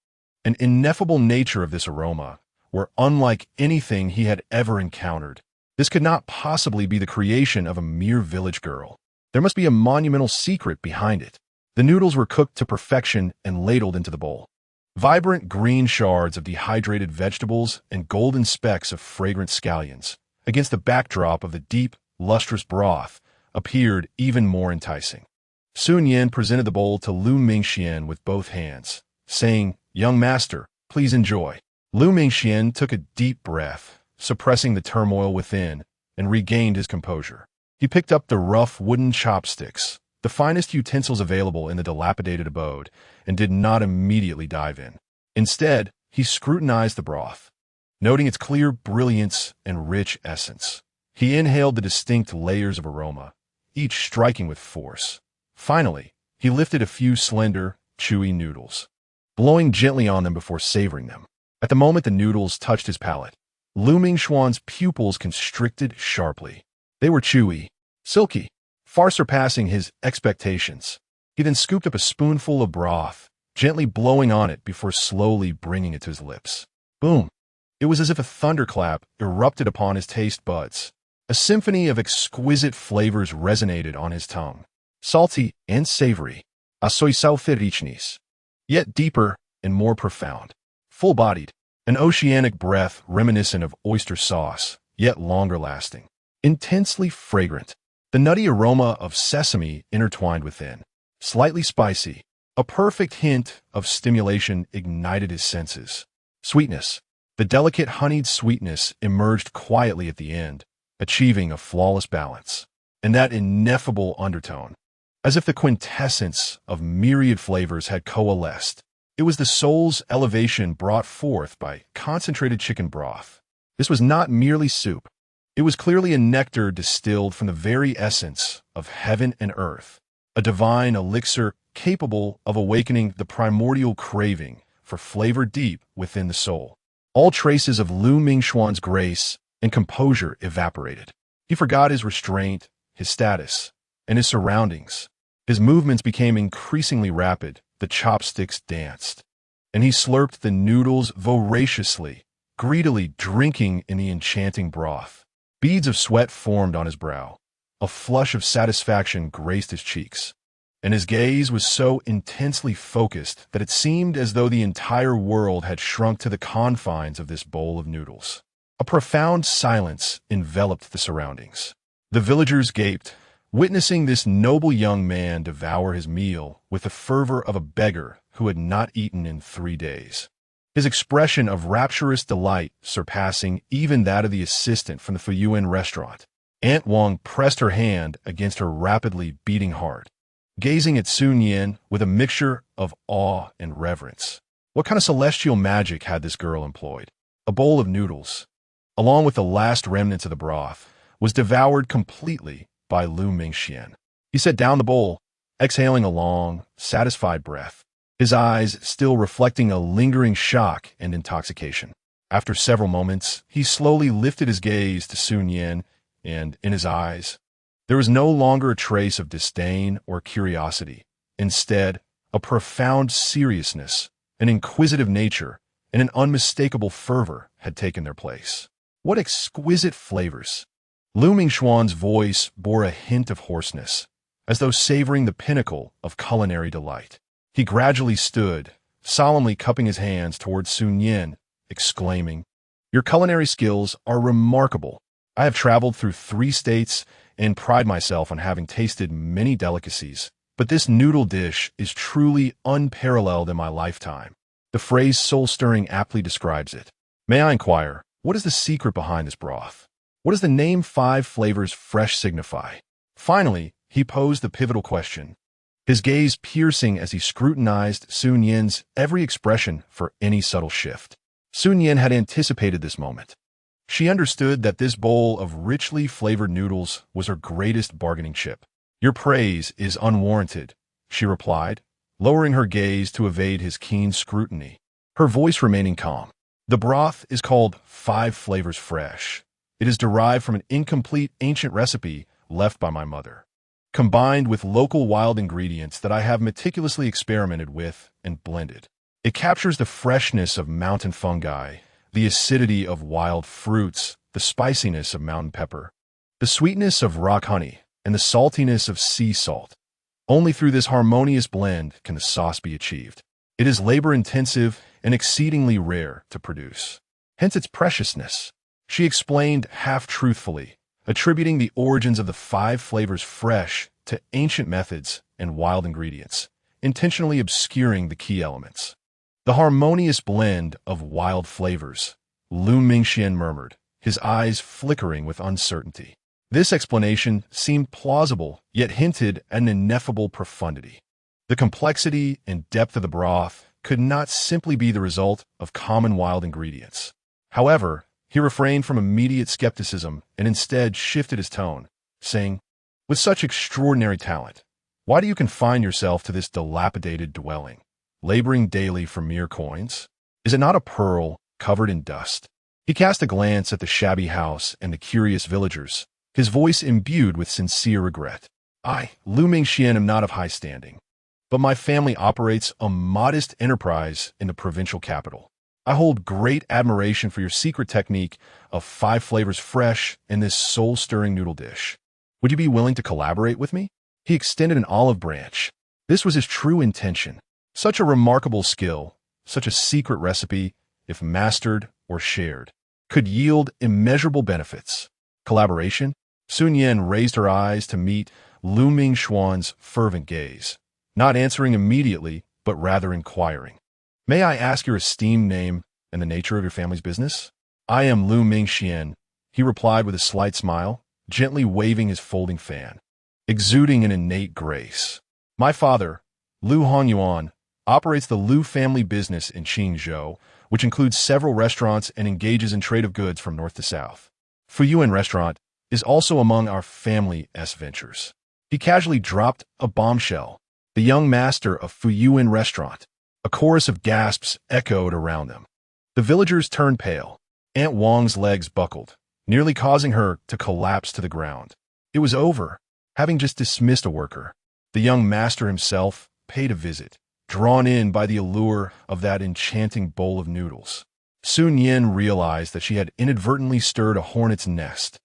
and ineffable nature of this aroma were unlike anything he had ever encountered. This could not possibly be the creation of a mere village girl. There must be a monumental secret behind it. The noodles were cooked to perfection and ladled into the bowl. Vibrant green shards of dehydrated vegetables and golden specks of fragrant scallions, against the backdrop of the deep, lustrous broth, appeared even more enticing. Su Nian presented the bowl to Lu Mingxian with both hands, saying, "Young master, please enjoy." Lu Mingxian took a deep breath, suppressing the turmoil within, and regained his composure. He picked up the rough wooden chopsticks, the finest utensils available in the dilapidated abode, and did not immediately dive in. Instead, he scrutinized the broth, noting its clear brilliance and rich essence. He inhaled the distinct layers of aroma, each striking with force. Finally, he lifted a few slender, chewy noodles, blowing gently on them before savoring them. At the moment the noodles touched his palate, Lu Mingxuan's pupils constricted sharply. They were chewy, silky, far surpassing his expectations. He then scooped up a spoonful of broth, gently blowing on it before slowly bringing it to his lips. Boom! It was as if a thunderclap erupted upon his taste buds. A symphony of exquisite flavors resonated on his tongue, salty and savory, yet deeper and more profound, full-bodied, an oceanic breath reminiscent of oyster sauce, yet longer-lasting, intensely fragrant, the nutty aroma of sesame intertwined within, slightly spicy, a perfect hint of stimulation ignited his senses. Sweetness, the delicate honeyed sweetness emerged quietly at the end, achieving a flawless balance, and that ineffable undertone, as if the quintessence of myriad flavors had coalesced. It was the soul's elevation brought forth by concentrated chicken broth. This was not merely soup. It was clearly a nectar distilled from the very essence of heaven and earth, a divine elixir capable of awakening the primordial craving for flavor deep within the soul. All traces of Lu Mingxuan's grace and composure evaporated. He forgot his restraint, his status, and his surroundings. His movements became increasingly rapid, the chopsticks danced, and he slurped the noodles voraciously, greedily drinking in the enchanting broth. Beads of sweat formed on his brow. A flush of satisfaction graced his cheeks, and his gaze was so intensely focused that it seemed as though the entire world had shrunk to the confines of this bowl of noodles. A profound silence enveloped the surroundings. The villagers gaped, witnessing this noble young man devour his meal with the fervor of a beggar who had not eaten in 3 days. His expression of rapturous delight surpassing even that of the assistant from the Fu Yuan restaurant. Aunt Wang pressed her hand against her rapidly beating heart, gazing at Su Nian with a mixture of awe and reverence. What kind of celestial magic had this girl employed? A bowl of noodles, along with the last remnants of the broth, was devoured completely by Lu Mingxian. He set down the bowl, exhaling a long, satisfied breath, his eyes still reflecting a lingering shock and intoxication. After several moments, he slowly lifted his gaze to Su Nian, and in his eyes, there was no longer a trace of disdain or curiosity. Instead, a profound seriousness, an inquisitive nature, and an unmistakable fervor had taken their place. What exquisite flavors! Lu Mingxuan's voice bore a hint of hoarseness, as though savoring the pinnacle of culinary delight. He gradually stood, solemnly cupping his hands towards Su Nian, exclaiming, "Your culinary skills are remarkable. I have traveled through 3 states and pride myself on having tasted many delicacies, but this noodle dish is truly unparalleled in my lifetime." The phrase soul-stirring aptly describes it. May I inquire, what is the secret behind this broth? What does the name 5 flavors fresh signify? Finally, he posed the pivotal question, his gaze piercing as he scrutinized Su Nian's every expression for any subtle shift. Su Nian had anticipated this moment. She understood that this bowl of richly flavored noodles was her greatest bargaining chip. "Your praise is unwarranted," she replied, lowering her gaze to evade his keen scrutiny, her voice remaining calm. "The broth is called 5 flavors fresh. It is derived from an incomplete ancient recipe left by my mother, combined with local wild ingredients that I have meticulously experimented with and blended. It captures the freshness of mountain fungi, the acidity of wild fruits, the spiciness of mountain pepper, the sweetness of rock honey, and the saltiness of sea salt. Only through this harmonious blend can the sauce be achieved. It is labor-intensive and exceedingly rare to produce, hence its preciousness," she explained half-truthfully, attributing the origins of the 5 flavors fresh to ancient methods and wild ingredients, intentionally obscuring the key elements. "The harmonious blend of wild flavors," Lu Mingxian murmured, his eyes flickering with uncertainty. This explanation seemed plausible, yet hinted at an ineffable profundity. The complexity and depth of the broth could not simply be the result of common wild ingredients. However, he refrained from immediate skepticism and instead shifted his tone, saying, "With such extraordinary talent, why do you confine yourself to this dilapidated dwelling, laboring daily for mere coins? Is it not a pearl covered in dust?" He cast a glance at the shabby house and the curious villagers, his voice imbued with sincere regret. "I, Lu Mingxian, am not of high standing, but my family operates a modest enterprise in the provincial capital. I hold great admiration for your secret technique of 5 flavors fresh in this soul-stirring noodle dish. Would you be willing to collaborate with me?" He extended an olive branch. This was his true intention. Such a remarkable skill, such a secret recipe, if mastered or shared, could yield immeasurable benefits. Collaboration? Su Nian raised her eyes to meet Lu Mingxuan's fervent gaze, not answering immediately, but rather inquiring. "May I ask your esteemed name and the nature of your family's business?" "I am Lu Mingxian," he replied with a slight smile, gently waving his folding fan, exuding an innate grace. "My father, Lu Hongyuan, operates the Lu family business in Qingzhou, which includes several restaurants and engages in trade of goods from north to south. Fu Yuan Restaurant is also among our family's ventures." He casually dropped a bombshell. The young master of Fu Yuan Restaurant. A chorus of gasps echoed around them. The villagers turned pale. Aunt Wang's legs buckled, nearly causing her to collapse to the ground. It was over. Having just dismissed a worker, the young master himself paid a visit, drawn in by the allure of that enchanting bowl of noodles. Su Nian realized that she had inadvertently stirred a hornet's nest.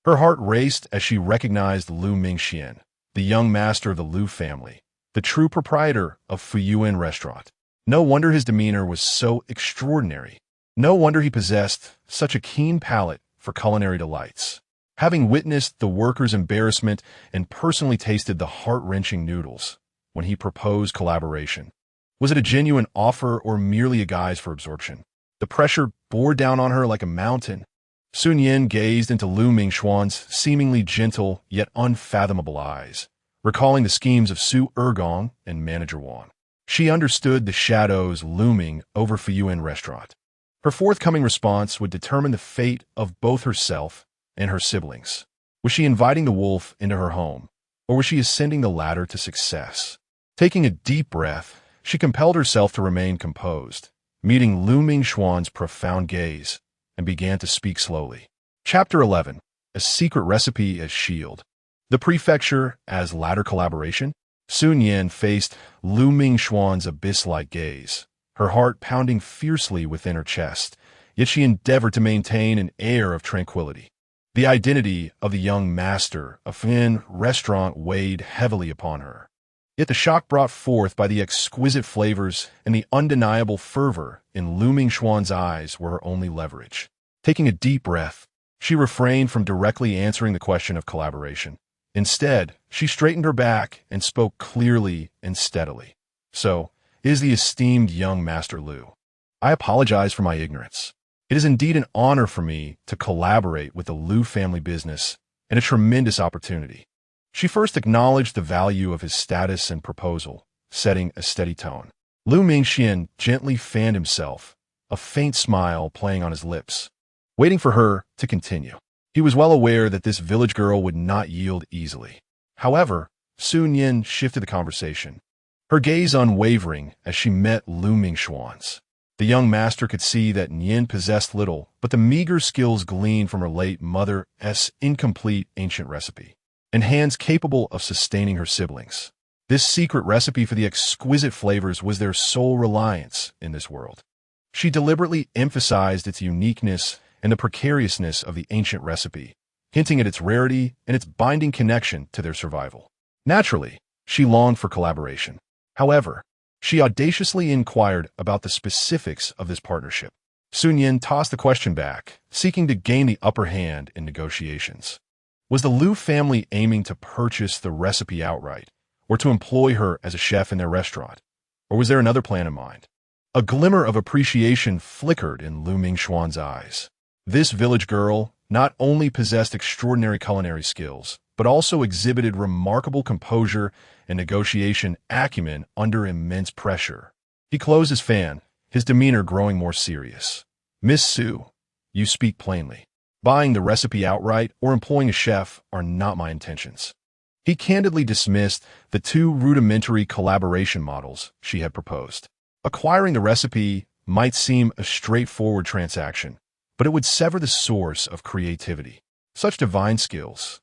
Her heart raced as she recognized Lu Mingxian, the young master of the Lu family, the true proprietor of Fuyuan restaurant. No wonder his demeanor was so extraordinary. No wonder he possessed such a keen palate for culinary delights. Having witnessed the workers' embarrassment and personally tasted the heart-wrenching noodles when he proposed collaboration, was it a genuine offer or merely a guise for absorption? The pressure bore down on her like a mountain. Su Nian gazed into Lu Mingxuan's seemingly gentle yet unfathomable eyes, recalling the schemes of Su Ergong and Manager Wang. She understood the shadows looming over Fuyuan restaurant. Her forthcoming response would determine the fate of both herself and her siblings. Was she inviting the wolf into her home, or was she ascending the ladder to success? Taking a deep breath, she compelled herself to remain composed, meeting Lu Mingxuan's profound gaze, and began to speak slowly. Chapter 11. A Secret Recipe as Shield. The Prefecture as Ladder Collaboration. Su Nian faced Lu Mingxuan's abyss-like gaze, her heart pounding fiercely within her chest, yet she endeavored to maintain an air of tranquility. The identity of the young master of Fuyuan restaurant weighed heavily upon her. Yet the shock brought forth by the exquisite flavors and the undeniable fervor in Lu Mingxuan's eyes were her only leverage. Taking a deep breath, she refrained from directly answering the question of collaboration. Instead, she straightened her back and spoke clearly and steadily. So, is the esteemed young Master Lu. I apologize for my ignorance. It is indeed an honor for me to collaborate with the Lu family business and a tremendous opportunity. She first acknowledged the value of his status and proposal, setting a steady tone. Lu Mingxian gently fanned himself, a faint smile playing on his lips, waiting for her to continue. He was well aware that this village girl would not yield easily. However, Su Nian shifted the conversation, her gaze unwavering as she met Lu Mingxuan's. The young master could see that Nian possessed little but the meager skills gleaned from her late mother's incomplete ancient recipe, and hands capable of sustaining her siblings. This secret recipe for the exquisite flavors was their sole reliance in this world. She deliberately emphasized its uniqueness and the precariousness of the ancient recipe, hinting at its rarity and its binding connection to their survival. Naturally, she longed for collaboration. However, she audaciously inquired about the specifics of this partnership. Su Nian tossed the question back, seeking to gain the upper hand in negotiations. Was the Lu family aiming to purchase the recipe outright, or to employ her as a chef in their restaurant? Or was there another plan in mind? A glimmer of appreciation flickered in Lu Mingxuan's eyes. This village girl not only possessed extraordinary culinary skills, but also exhibited remarkable composure and negotiation acumen under immense pressure. He closed his fan, his demeanor growing more serious. Miss Su, you speak plainly. Buying the recipe outright or employing a chef are not my intentions. He candidly dismissed the two rudimentary collaboration models she had proposed. Acquiring the recipe might seem a straightforward transaction, but it would sever the source of creativity. Such divine skills,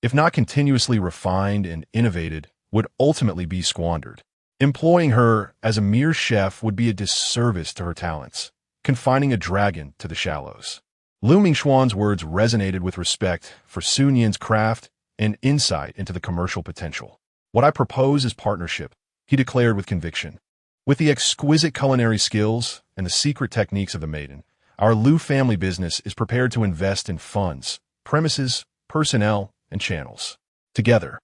if not continuously refined and innovated, would ultimately be squandered. Employing her as a mere chef would be a disservice to her talents, confining a dragon to the shallows. Lu Mingxuan's words resonated with respect for Su Nian's craft and insight into the commercial potential. What I propose is partnership, he declared with conviction. With the exquisite culinary skills and the secret techniques of the maiden, our Lu family business is prepared to invest in funds, premises, personnel, and channels. Together,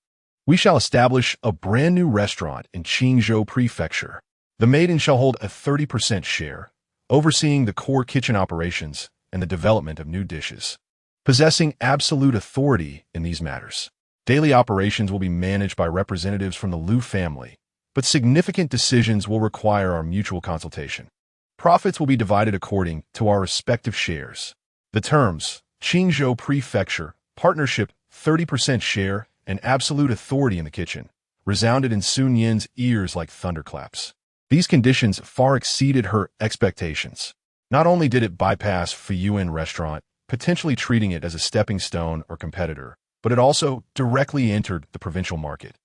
we shall establish a brand new restaurant in Qingzhou Prefecture. The maiden shall hold a 30% share, overseeing the core kitchen operations and the development of new dishes. Possessing absolute authority in these matters, daily operations will be managed by representatives from the Lu family, but significant decisions will require our mutual consultation. Profits will be divided according to our respective shares. The terms, Qingzhou Prefecture, partnership, 30% share, and absolute authority in the kitchen, resounded in Su Nian's ears like thunderclaps. These conditions far exceeded her expectations. Not only did it bypass Fuyuan restaurant, potentially treating it as a stepping stone or competitor, but it also directly entered the provincial market,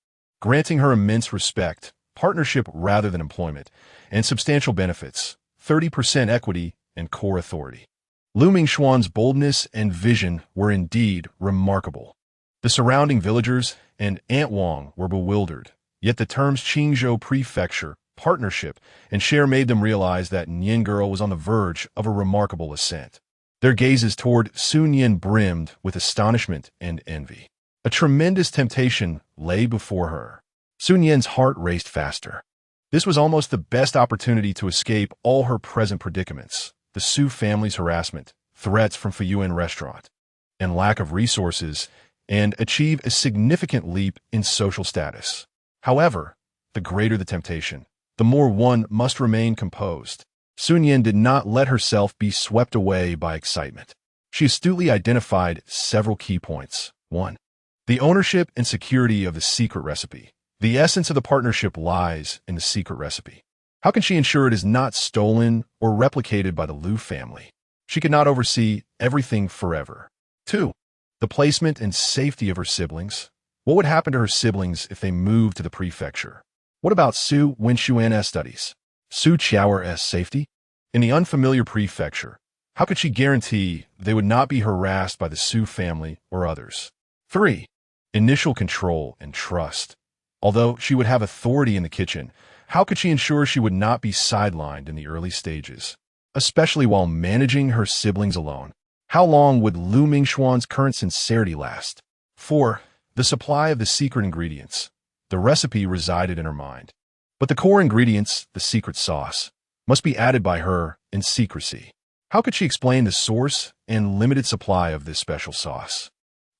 granting her immense respect, partnership rather than employment, and substantial benefits, 30% equity, and core authority. Lu Mingxuan's boldness and vision were indeed remarkable. The surrounding villagers and Aunt Wang were bewildered, yet the terms Qingzhou Prefecture, partnership, and share made them realize that Nian girl was on the verge of a remarkable ascent. Their gazes toward Su Nian brimmed with astonishment and envy. A tremendous temptation lay before her. Su Nian's heart raced faster. This was almost the best opportunity to escape all her present predicaments, the Su family's harassment, threats from Fuyuan restaurant, and lack of resources, and achieve a significant leap in social status. However, the greater the temptation, the more one must remain composed. Su Nian did not let herself be swept away by excitement. She astutely identified several key points. 1. The ownership and security of the secret recipe. The essence of the partnership lies in the secret recipe. How can she ensure it is not stolen or replicated by the Lu family? She could not oversee everything forever. 2. The placement and safety of her siblings. What would happen to her siblings if they moved to the prefecture? What about Su Wenxuan's studies? Su Qiaoer's safety? In the unfamiliar prefecture, how could she guarantee they would not be harassed by the Su family or others? 3. Initial control and trust. Although she would have authority in the kitchen, how could she ensure she would not be sidelined in the early stages, especially while managing her siblings alone? How long would Lu Mingxuan's current sincerity last? 4. The supply of the secret ingredients. The recipe resided in her mind. But the core ingredients, the secret sauce, must be added by her in secrecy. How could she explain the source and limited supply of this special sauce?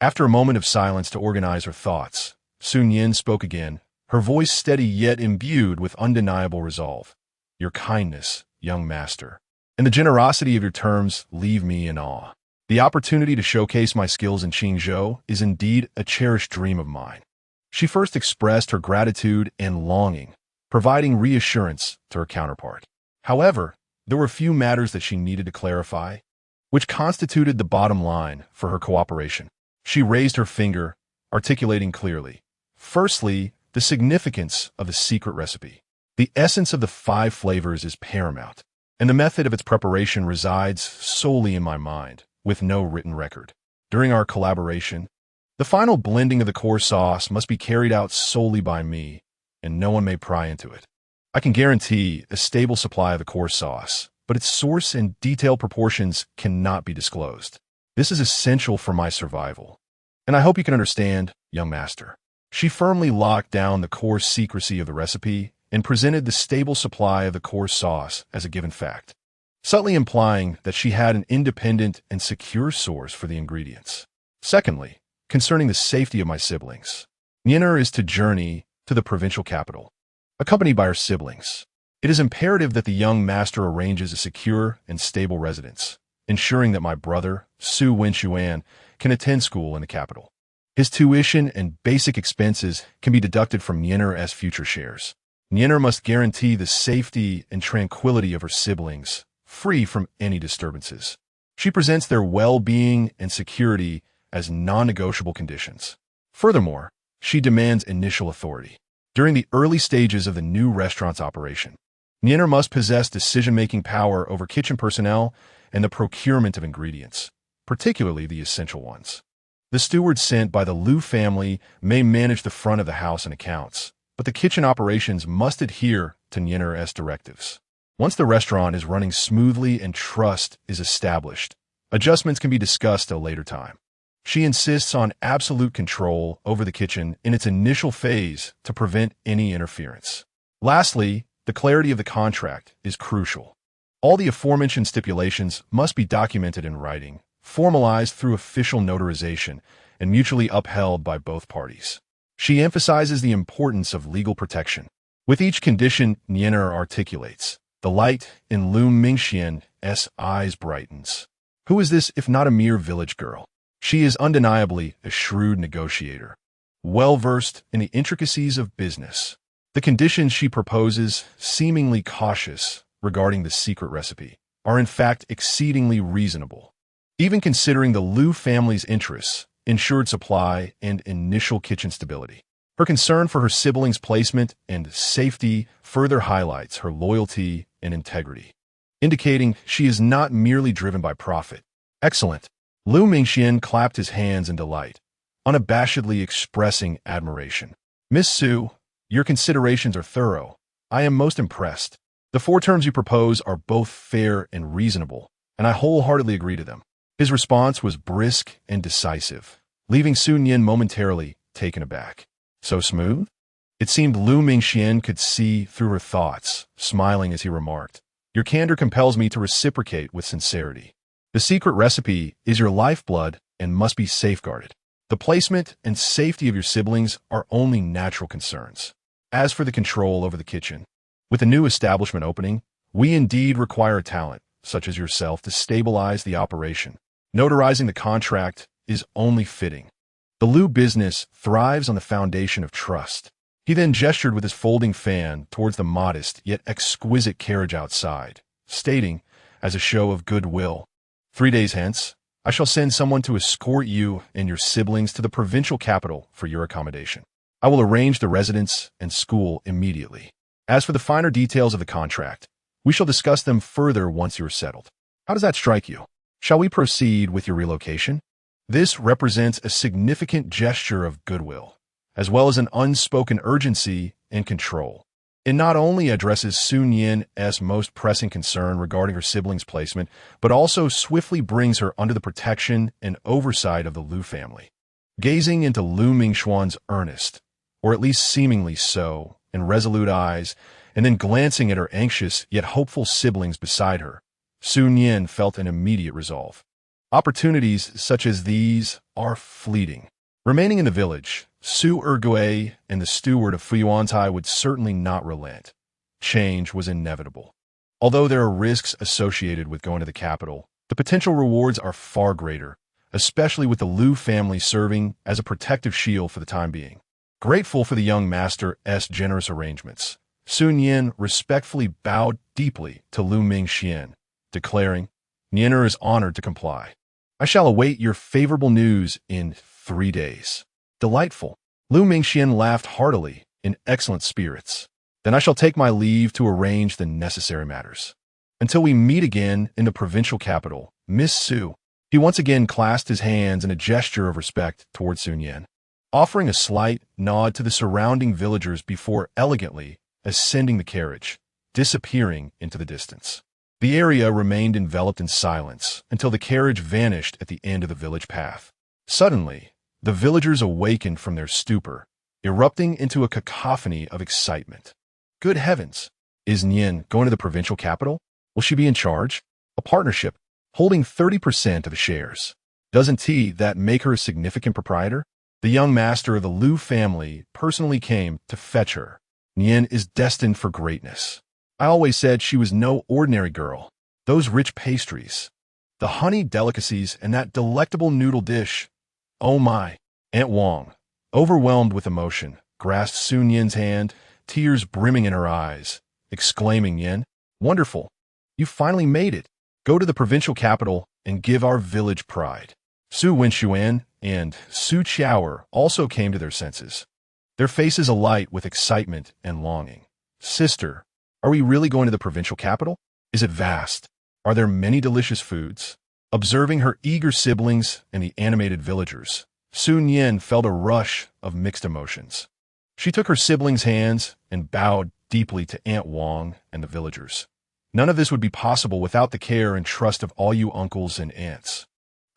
After a moment of silence to organize her thoughts, Su Nian spoke again, her voice steady yet imbued with undeniable resolve. Your kindness, young master, and the generosity of your terms leave me in awe. The opportunity to showcase my skills in Qingzhou is indeed a cherished dream of mine. She first expressed her gratitude and longing, providing reassurance to her counterpart. However, there were a few matters that she needed to clarify, which constituted the bottom line for her cooperation. She raised her finger, articulating clearly. Firstly, the significance of the secret recipe. The essence of the 5 flavors is paramount, and the method of its preparation resides solely in my mind, with no written record. During our collaboration, the final blending of the core sauce must be carried out solely by me, and no one may pry into it. I can guarantee a stable supply of the core sauce, but its source and detailed proportions cannot be disclosed. This is essential for my survival, and I hope you can understand, young master. She firmly locked down the core secrecy of the recipe and presented the stable supply of the core sauce as a given fact, subtly implying that she had an independent and secure source for the ingredients. Secondly, concerning the safety of my siblings, Nian is to journey to the provincial capital, accompanied by her siblings. It is imperative that the young master arranges a secure and stable residence, ensuring that my brother, Su Wenxuan, can attend school in the capital. His tuition and basic expenses can be deducted from Nian's future shares. Nian must guarantee the safety and tranquility of her siblings, free from any disturbances. She presents their well-being and security as non-negotiable conditions. Furthermore, she demands initial authority. During the early stages of the new restaurant's operation, Nian must possess decision-making power over kitchen personnel and the procurement of ingredients, particularly the essential ones. The steward sent by the Lu family may manage the front of the house and accounts, but the kitchen operations must adhere to Nian's directives. Once the restaurant is running smoothly and trust is established, adjustments can be discussed at a later time. She insists on absolute control over the kitchen in its initial phase to prevent any interference. Lastly, the clarity of the contract is crucial. All the aforementioned stipulations must be documented in writing, formalized through official notarization, and mutually upheld by both parties. She emphasizes the importance of legal protection. With each condition, Nian articulates, the light in Lu Mingxian's eyes brightens. Who is this if not a mere village girl? She is undeniably a shrewd negotiator, well-versed in the intricacies of business. The conditions she proposes, seemingly cautious regarding the secret recipe, are in fact exceedingly reasonable. Even considering the Lu family's interests, ensured supply, and initial kitchen stability. Her concern for her siblings' placement and safety further highlights her loyalty and integrity, indicating she is not merely driven by profit. Excellent. Lu Mingxian clapped his hands in delight, unabashedly expressing admiration. Miss Su, your considerations are thorough. I am most impressed. The 4 terms you propose are both fair and reasonable, and I wholeheartedly agree to them. His response was brisk and decisive, leaving Su Nian momentarily taken aback. So smooth? It seemed Lu Mingxian could see through her thoughts, smiling as he remarked, "Your candor compels me to reciprocate with sincerity. The secret recipe is your lifeblood and must be safeguarded. The placement and safety of your siblings are only natural concerns. As for the control over the kitchen, with the new establishment opening, we indeed require a talent, such as yourself, to stabilize the operation. Notarizing the contract is only fitting. The Lu business thrives on the foundation of trust." He then gestured with his folding fan towards the modest yet exquisite carriage outside, stating, as a show of goodwill, 3 days hence, I shall send someone to escort you and your siblings to the provincial capital for your accommodation. I will arrange the residence and school immediately. As for the finer details of the contract, we shall discuss them further once you are settled. How does that strike you? Shall we proceed with your relocation? This represents a significant gesture of goodwill, as well as an unspoken urgency and control. It not only addresses Su Nian's most pressing concern regarding her siblings' placement, but also swiftly brings her under the protection and oversight of the Lu family. Gazing into Lu Mingxuan's earnest, or at least seemingly so, and resolute eyes, and then glancing at her anxious yet hopeful siblings beside her, Su Nian felt an immediate resolve. Opportunities such as these are fleeting. Remaining in the village, Su Ergui and the steward of Fuyuantai would certainly not relent. Change was inevitable. Although there are risks associated with going to the capital, the potential rewards are far greater, especially with the Lu family serving as a protective shield for the time being. Grateful for the young master's generous arrangements, Su Nian respectfully bowed deeply to Lu Mingxian, declaring, "Nianer is honored to comply. I shall await your favorable news in 3 days." Delightful. Lu Mingxian laughed heartily, in excellent spirits. "Then I shall take my leave to arrange the necessary matters. Until we meet again in the provincial capital, Miss Su." He once again clasped his hands in a gesture of respect toward Su Nian, offering a slight nod to the surrounding villagers before elegantly ascending the carriage, disappearing into the distance. The area remained enveloped in silence until the carriage vanished at the end of the village path. Suddenly, the villagers awakened from their stupor, erupting into a cacophony of excitement. Good heavens! Is Nian going to the provincial capital? Will she be in charge? A partnership, holding 30% of the shares. Doesn't that make her a significant proprietor? The young master of the Lu family personally came to fetch her. Nian is destined for greatness. I always said she was no ordinary girl. Those rich pastries, the honey delicacies, and that delectable noodle dish. Oh my! Aunt Wang, overwhelmed with emotion, grasped Su Nian's hand, tears brimming in her eyes, exclaiming, "Nian, wonderful! You finally made it. Go to the provincial capital and give our village pride." Su Wenxuan and Su Qiaoer also came to their senses, their faces alight with excitement and longing. "Sister, are we really going to the provincial capital? Is it vast? Are there many delicious foods?" Observing her eager siblings and the animated villagers, Su Nian felt a rush of mixed emotions. She took her siblings' hands and bowed deeply to Aunt Wang and the villagers. None of this would be possible without the care and trust of all you uncles and aunts.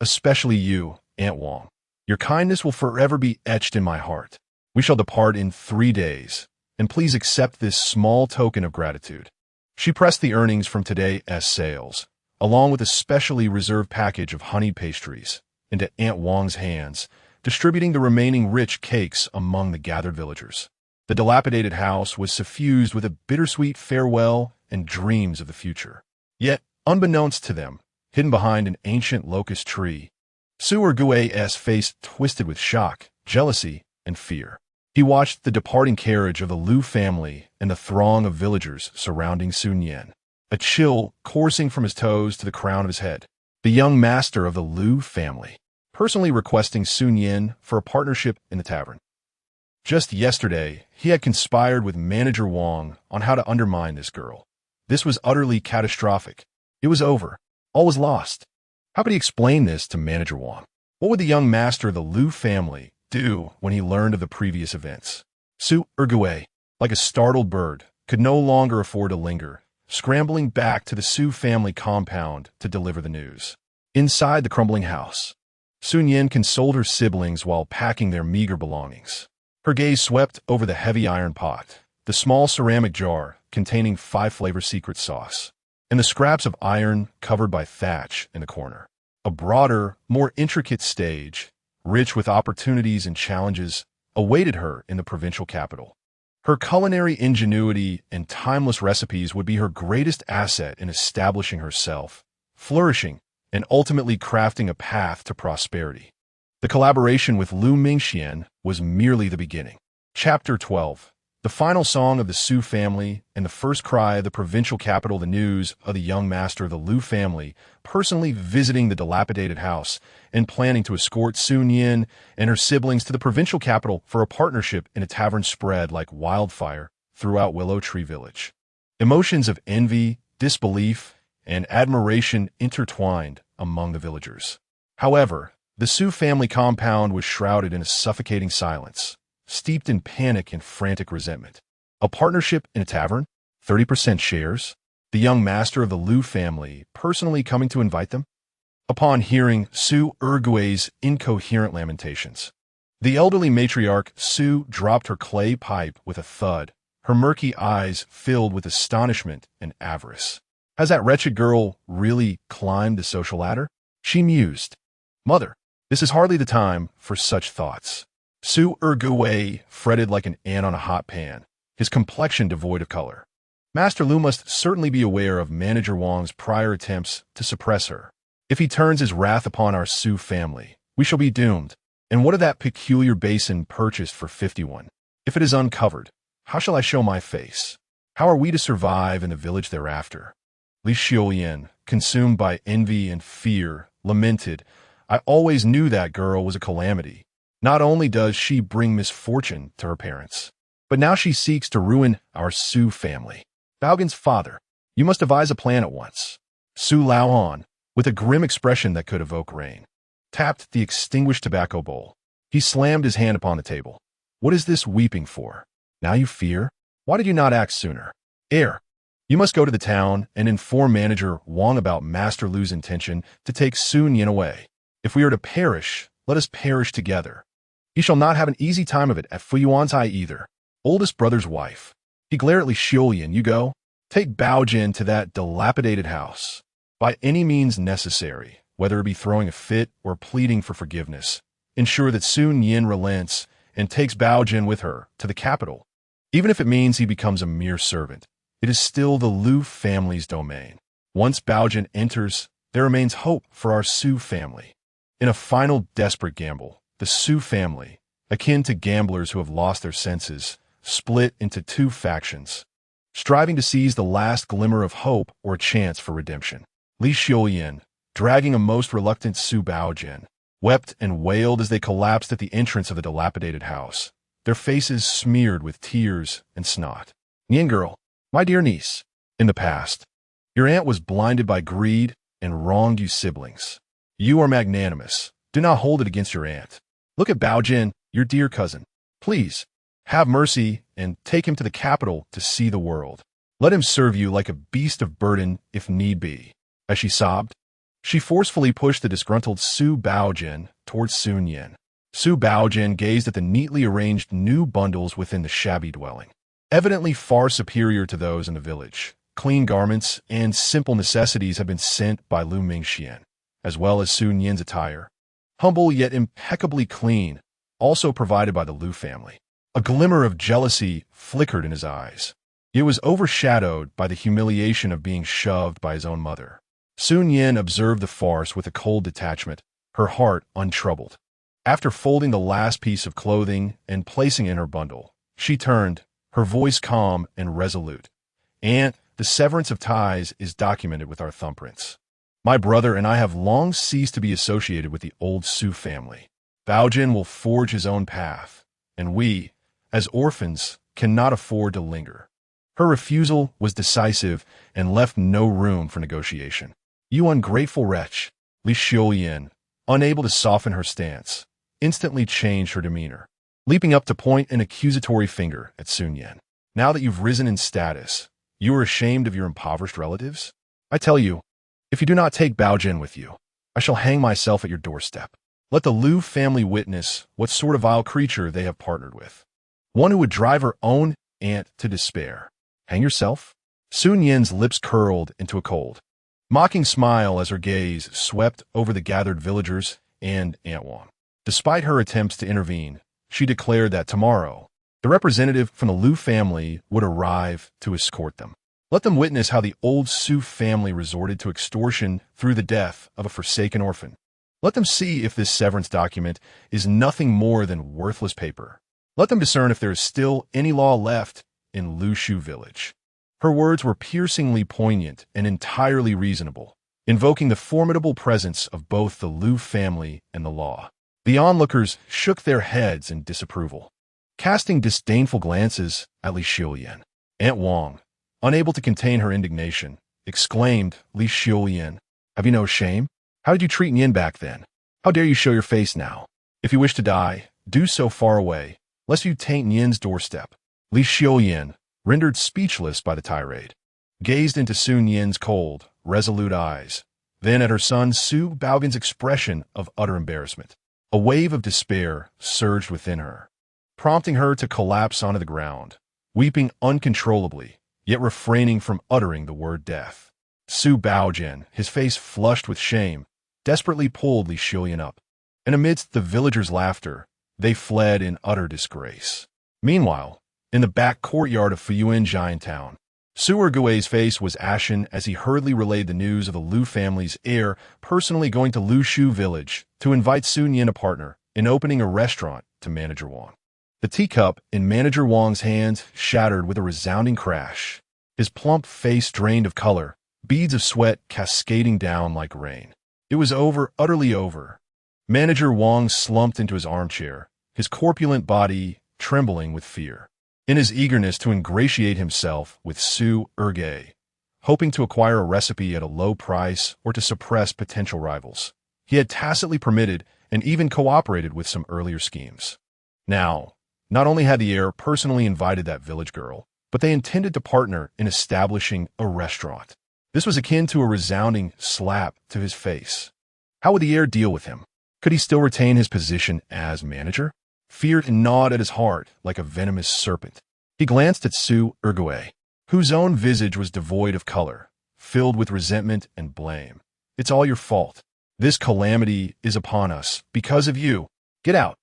Especially you, Aunt Wang. Your kindness will forever be etched in my heart. We shall depart in 3 days, and please accept this small token of gratitude. She pressed the earnings from today's sales, along with a specially reserved package of honey pastries, into Aunt Wang's hands, distributing the remaining rich cakes among the gathered villagers. The dilapidated house was suffused with a bittersweet farewell and dreams of the future. Yet, unbeknownst to them, hidden behind an ancient locust tree, Su Ergui's face twisted with shock, jealousy, and fear. He watched the departing carriage of the Lu family and the throng of villagers surrounding Su Nian, a chill coursing from his toes to the crown of his head. The young master of the Lu family. personally requesting Su Nian for a partnership in the tavern. Just yesterday, he had conspired with Manager Wang on how to undermine this girl. This was utterly catastrophic. It was over. All was lost. How could he explain this to Manager Wang? What would the young master of the Lu family do when he learned of the previous events? Su Ergui, like a startled bird, could no longer afford to linger, scrambling back to the Su family compound to deliver the news. Inside the crumbling house, Su Nian consoled her siblings while packing their meager belongings. Her gaze swept over the heavy iron pot, the small ceramic jar containing 5-flavor secret sauce, and the scraps of iron covered by thatch in the corner. A broader, more intricate stage, rich with opportunities and challenges, awaited her in the provincial capital. Her culinary ingenuity and timeless recipes would be her greatest asset in establishing herself, flourishing, and ultimately crafting a path to prosperity. The collaboration with Lu Mingxian was merely the beginning. Chapter 12. The final song of the Su family and the first cry of the provincial capital. The news of the young master of the Lu family personally visiting the dilapidated house and planning to escort Su Nian and her siblings to the provincial capital for a partnership in a tavern spread like wildfire throughout Willow Tree Village. Emotions of envy, disbelief, and admiration intertwined among the villagers. However, the Su family compound was shrouded in a suffocating silence, steeped in panic and frantic resentment. A partnership in a tavern? 30% shares? The young master of the Lu family personally coming to invite them? Upon hearing Su Ergui's incoherent lamentations, the elderly matriarch Su dropped her clay pipe with a thud, her murky eyes filled with astonishment and avarice. Has that wretched girl really climbed the social ladder? She mused. Mother, this is hardly the time for such thoughts. Su Ergui fretted like an ant on a hot pan, his complexion devoid of color. Master Lu must certainly be aware of Manager Wang's prior attempts to suppress her. If he turns his wrath upon our Su family, we shall be doomed. And what of that peculiar basin purchased for 51? If it is uncovered, how shall I show my face? How are we to survive in the village thereafter? Li Xiulian, consumed by envy and fear, lamented, I always knew that girl was a calamity. Not only does she bring misfortune to her parents, but now she seeks to ruin our Su family. Baogan's father, you must devise a plan at once. Su Laohan, with a grim expression that could evoke rain, tapped the extinguished tobacco bowl. He slammed his hand upon the table. What is this weeping for? Now you fear? Why did you not act sooner? Heir, you must go to the town and inform Manager Wang about Master Lu's intention to take Su Nian away. If we are to perish, let us perish together. He shall not have an easy time of it at Fuyuan's eye either. Oldest brother's wife. He glared at Li Xiulian. You go. Take Baojin to that dilapidated house. By any means necessary, whether it be throwing a fit or pleading for forgiveness. Ensure that Su Nian relents and takes Baojin with her to the capital. Even if it means he becomes a mere servant, it is still the Lu family's domain. Once Baojin enters, there remains hope for our Su family. In a final desperate gamble, the Su family, akin to gamblers who have lost their senses, split into two factions, striving to seize the last glimmer of hope or chance for redemption. Li Xiulian, dragging a most reluctant Su Baojin, wept and wailed as they collapsed at the entrance of the dilapidated house, their faces smeared with tears and snot. Nian girl, my dear niece, in the past, your aunt was blinded by greed and wronged you siblings. You are magnanimous. Do not hold it against your aunt. Look at Baojin, your dear cousin. Please, have mercy and take him to the capital to see the world. Let him serve you like a beast of burden if need be. As she sobbed, she forcefully pushed the disgruntled Su Baojin towards Su Nian. Su Baojin gazed at the neatly arranged new bundles within the shabby dwelling, evidently far superior to those in the village. Clean garments and simple necessities had been sent by Lu Mingxian, as well as Su Nian's attire, humble yet impeccably clean, also provided by the Lu family. A glimmer of jealousy flickered in his eyes. It was overshadowed by the humiliation of being shoved by his own mother. Su Nian observed the farce with a cold detachment, her heart untroubled. After folding the last piece of clothing and placing it in her bundle, she turned, her voice calm and resolute. Aunt, the severance of ties is documented with our thumbprints. My brother and I have long ceased to be associated with the old Su family. Baojin will forge his own path, and we, as orphans, cannot afford to linger." Her refusal was decisive and left no room for negotiation. "You ungrateful wretch," Li Xiuyan, unable to soften her stance, instantly changed her demeanor, leaping up to point an accusatory finger at Su Nian. "Now that you've risen in status, you are ashamed of your impoverished relatives? I tell you, if you do not take Baojin with you, I shall hang myself at your doorstep. Let the Lu family witness what sort of vile creature they have partnered with. One who would drive her own aunt to despair. Hang yourself?" Su Nian's lips curled into a cold, mocking smile as her gaze swept over the gathered villagers and Aunt Wang. Despite her attempts to intervene, she declared that tomorrow, the representative from the Lu family would arrive to escort them. Let them witness how the old Su family resorted to extortion through the death of a forsaken orphan. Let them see if this severance document is nothing more than worthless paper. Let them discern if there is still any law left in Lushu village. Her words were piercingly poignant and entirely reasonable, invoking the formidable presence of both the Lu family and the law. The onlookers shook their heads in disapproval, casting disdainful glances at Li Xiuyan. Aunt Wang, unable to contain her indignation, exclaimed, "Li Xiuyan, have you no shame? How did you treat Nian back then? How dare you show your face now? If you wish to die, do so far away, lest you taint Nian's doorstep." Li Xiuyan, rendered speechless by the tirade, gazed into Su Nian's cold, resolute eyes, then at her son Su Baogan's expression of utter embarrassment. A wave of despair surged within her, prompting her to collapse onto the ground, weeping uncontrollably, yet refraining from uttering the word death. Su Baogan, his face flushed with shame, desperately pulled Li Xiuyan up, and amidst the villagers' laughter, they fled in utter disgrace. Meanwhile, in the back courtyard of Fuyuan Giant Town, Su Ergui's face was ashen as he hurriedly relayed the news of the Lu family's heir personally going to Lushu village to invite Su Nian a partner in opening a restaurant to Manager Wang. The teacup in Manager Wang's hands shattered with a resounding crash, his plump face drained of color, beads of sweat cascading down like rain. It was over, utterly over. Manager Wang slumped into his armchair, his corpulent body trembling with fear. In his eagerness to ingratiate himself with Su Ergui, hoping to acquire a recipe at a low price or to suppress potential rivals, he had tacitly permitted and even cooperated with some earlier schemes. Now, not only had the heir personally invited that village girl, but they intended to partner in establishing a restaurant. This was akin to a resounding slap to his face. How would the heir deal with him? Could he still retain his position as manager? Fear gnawed at his heart like a venomous serpent. He glanced at Su Ergui, whose own visage was devoid of color, filled with resentment and blame. "It's all your fault. This calamity is upon us because of you. Get out.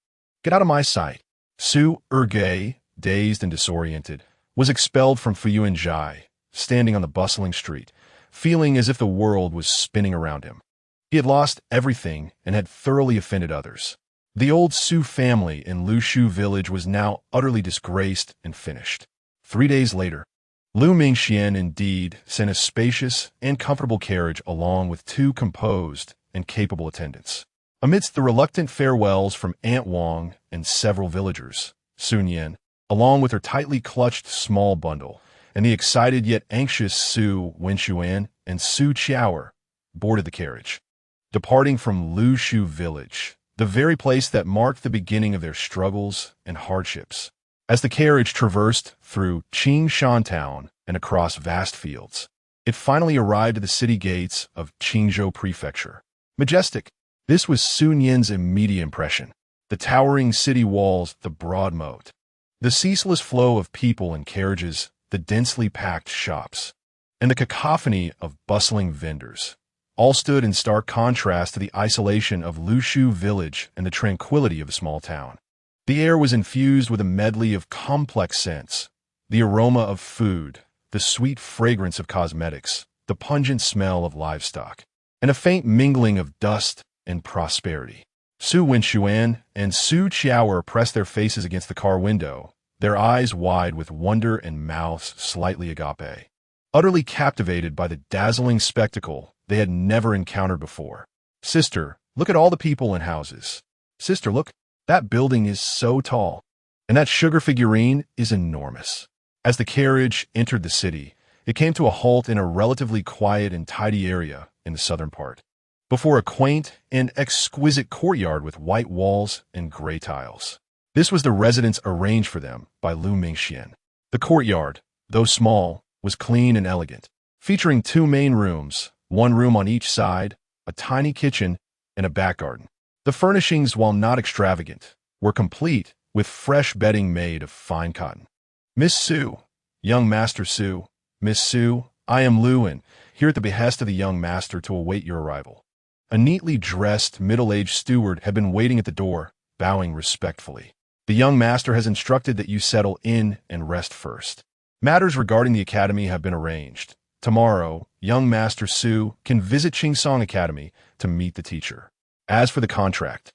Get out of my sight." Su Ergui, dazed and disoriented, was expelled from Fuyuan Jai, standing on the bustling street, feeling as if the world was spinning around him. He had lost everything and had thoroughly offended others. The old Su family in Lushu village was now utterly disgraced and finished. 3 days later, Lu Mingxian indeed sent a spacious and comfortable carriage along with 2 composed and capable attendants. Amidst the reluctant farewells from Aunt Wang and several villagers, Su Nian, along with her tightly clutched small bundle, and the excited yet anxious Su Wenxuan and Su Qiaoer, boarded the carriage, departing from Lushu village, the very place that marked the beginning of their struggles and hardships. As the carriage traversed through Qingshan town and across vast fields, it finally arrived at the city gates of Qingzhou Prefecture. Majestic. This was Su Nian's immediate impression. The towering city walls, the broad moat, the ceaseless flow of people and carriages, the densely packed shops, and the cacophony of bustling vendors, all stood in stark contrast to the isolation of Lushu village and the tranquility of a small town. The air was infused with a medley of complex scents, the aroma of food, the sweet fragrance of cosmetics, the pungent smell of livestock, and a faint mingling of dust and prosperity. Su Wenxuan and Su Qiaoer pressed their faces against the car window, their eyes wide with wonder and mouths slightly agape. utterly captivated by the dazzling spectacle they had never encountered before. "Sister, look at all the people and houses. Sister, look, that building is so tall, and that sugar figurine is enormous." As the carriage entered the city, it came to a halt in a relatively quiet and tidy area in the southern part, before a quaint and exquisite courtyard with white walls and gray tiles. This was the residence arranged for them by Lu Mingxian. The courtyard, though small, was clean and elegant, featuring 2 main rooms, 1 room on each side, a tiny kitchen, and a back garden. The furnishings, while not extravagant, were complete with fresh bedding made of fine cotton. "Miss Su, young Master Su, Miss Su, I am Luan, here at the behest of the young master to await your arrival." A neatly dressed, middle-aged steward had been waiting at the door, bowing respectfully. "The young master has instructed that you settle in and rest first. Matters regarding the academy have been arranged. Tomorrow, young Master Su can visit Qingsong Academy to meet the teacher. As for the contract,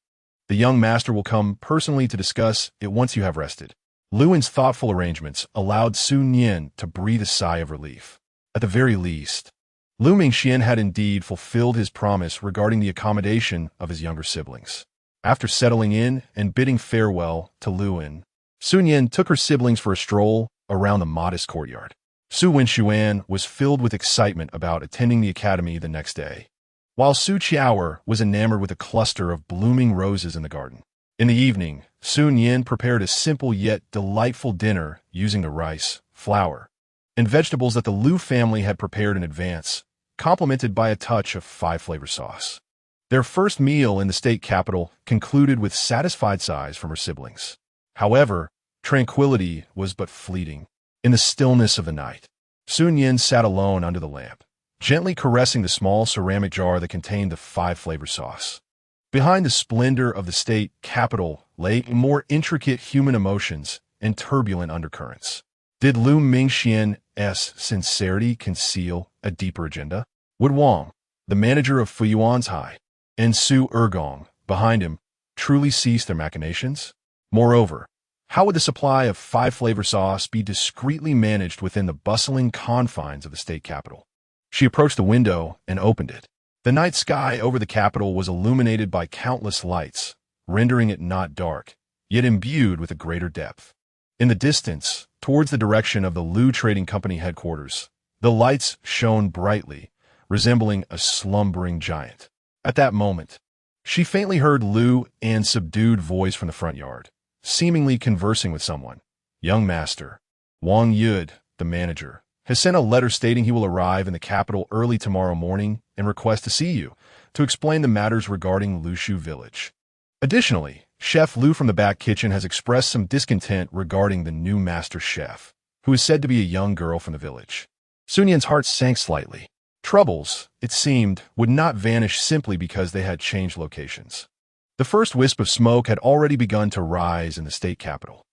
the young master will come personally to discuss it once you have rested." Luan's thoughtful arrangements allowed Su Nian to breathe a sigh of relief. At the very least, Lu Mingxian had indeed fulfilled his promise regarding the accommodation of his younger siblings. After settling in and bidding farewell to Luan, Su Nian took her siblings for a stroll around the modest courtyard. Su Wenxuan was filled with excitement about attending the academy the next day, while Su Qiaoer was enamored with a cluster of blooming roses in the garden. In the evening, Su Nian prepared a simple yet delightful dinner using the rice, flour, and vegetables that the Lu family had prepared in advance, complemented by a touch of 5-flavor sauce. Their first meal in the state capital concluded with satisfied sighs from her siblings. However, tranquility was but fleeting. In the stillness of the night, Su Nian sat alone under the lamp, gently caressing the small ceramic jar that contained the 5-flavor sauce. Behind the splendor of the state capital lay more intricate human emotions and turbulent undercurrents. Did Lu Mingxian's sincerity conceal a deeper agenda? Would Wang, the manager of Fuyuan's High, and Su Ergong, behind him, truly cease their machinations? Moreover, how would the supply of 5-flavor sauce be discreetly managed within the bustling confines of the state capital? She approached the window and opened it. The night sky over the capital was illuminated by countless lights, rendering it not dark, yet imbued with a greater depth. In the distance, towards the direction of the Lu Trading Company headquarters, the lights shone brightly, resembling a slumbering giant. At that moment, she faintly heard Lu An's subdued voice from the front yard, seemingly conversing with someone. "Young master, Wang Yud, the manager, has sent a letter stating he will arrive in the capital early tomorrow morning and request to see you, to explain the matters regarding Lushu village. Additionally, Chef Lu from the back kitchen has expressed some discontent regarding the new master chef, who is said to be a young girl from the village." Su Nian's heart sank slightly. Troubles, it seemed, would not vanish simply because they had changed locations. The first wisp of smoke had already begun to rise in the state capital.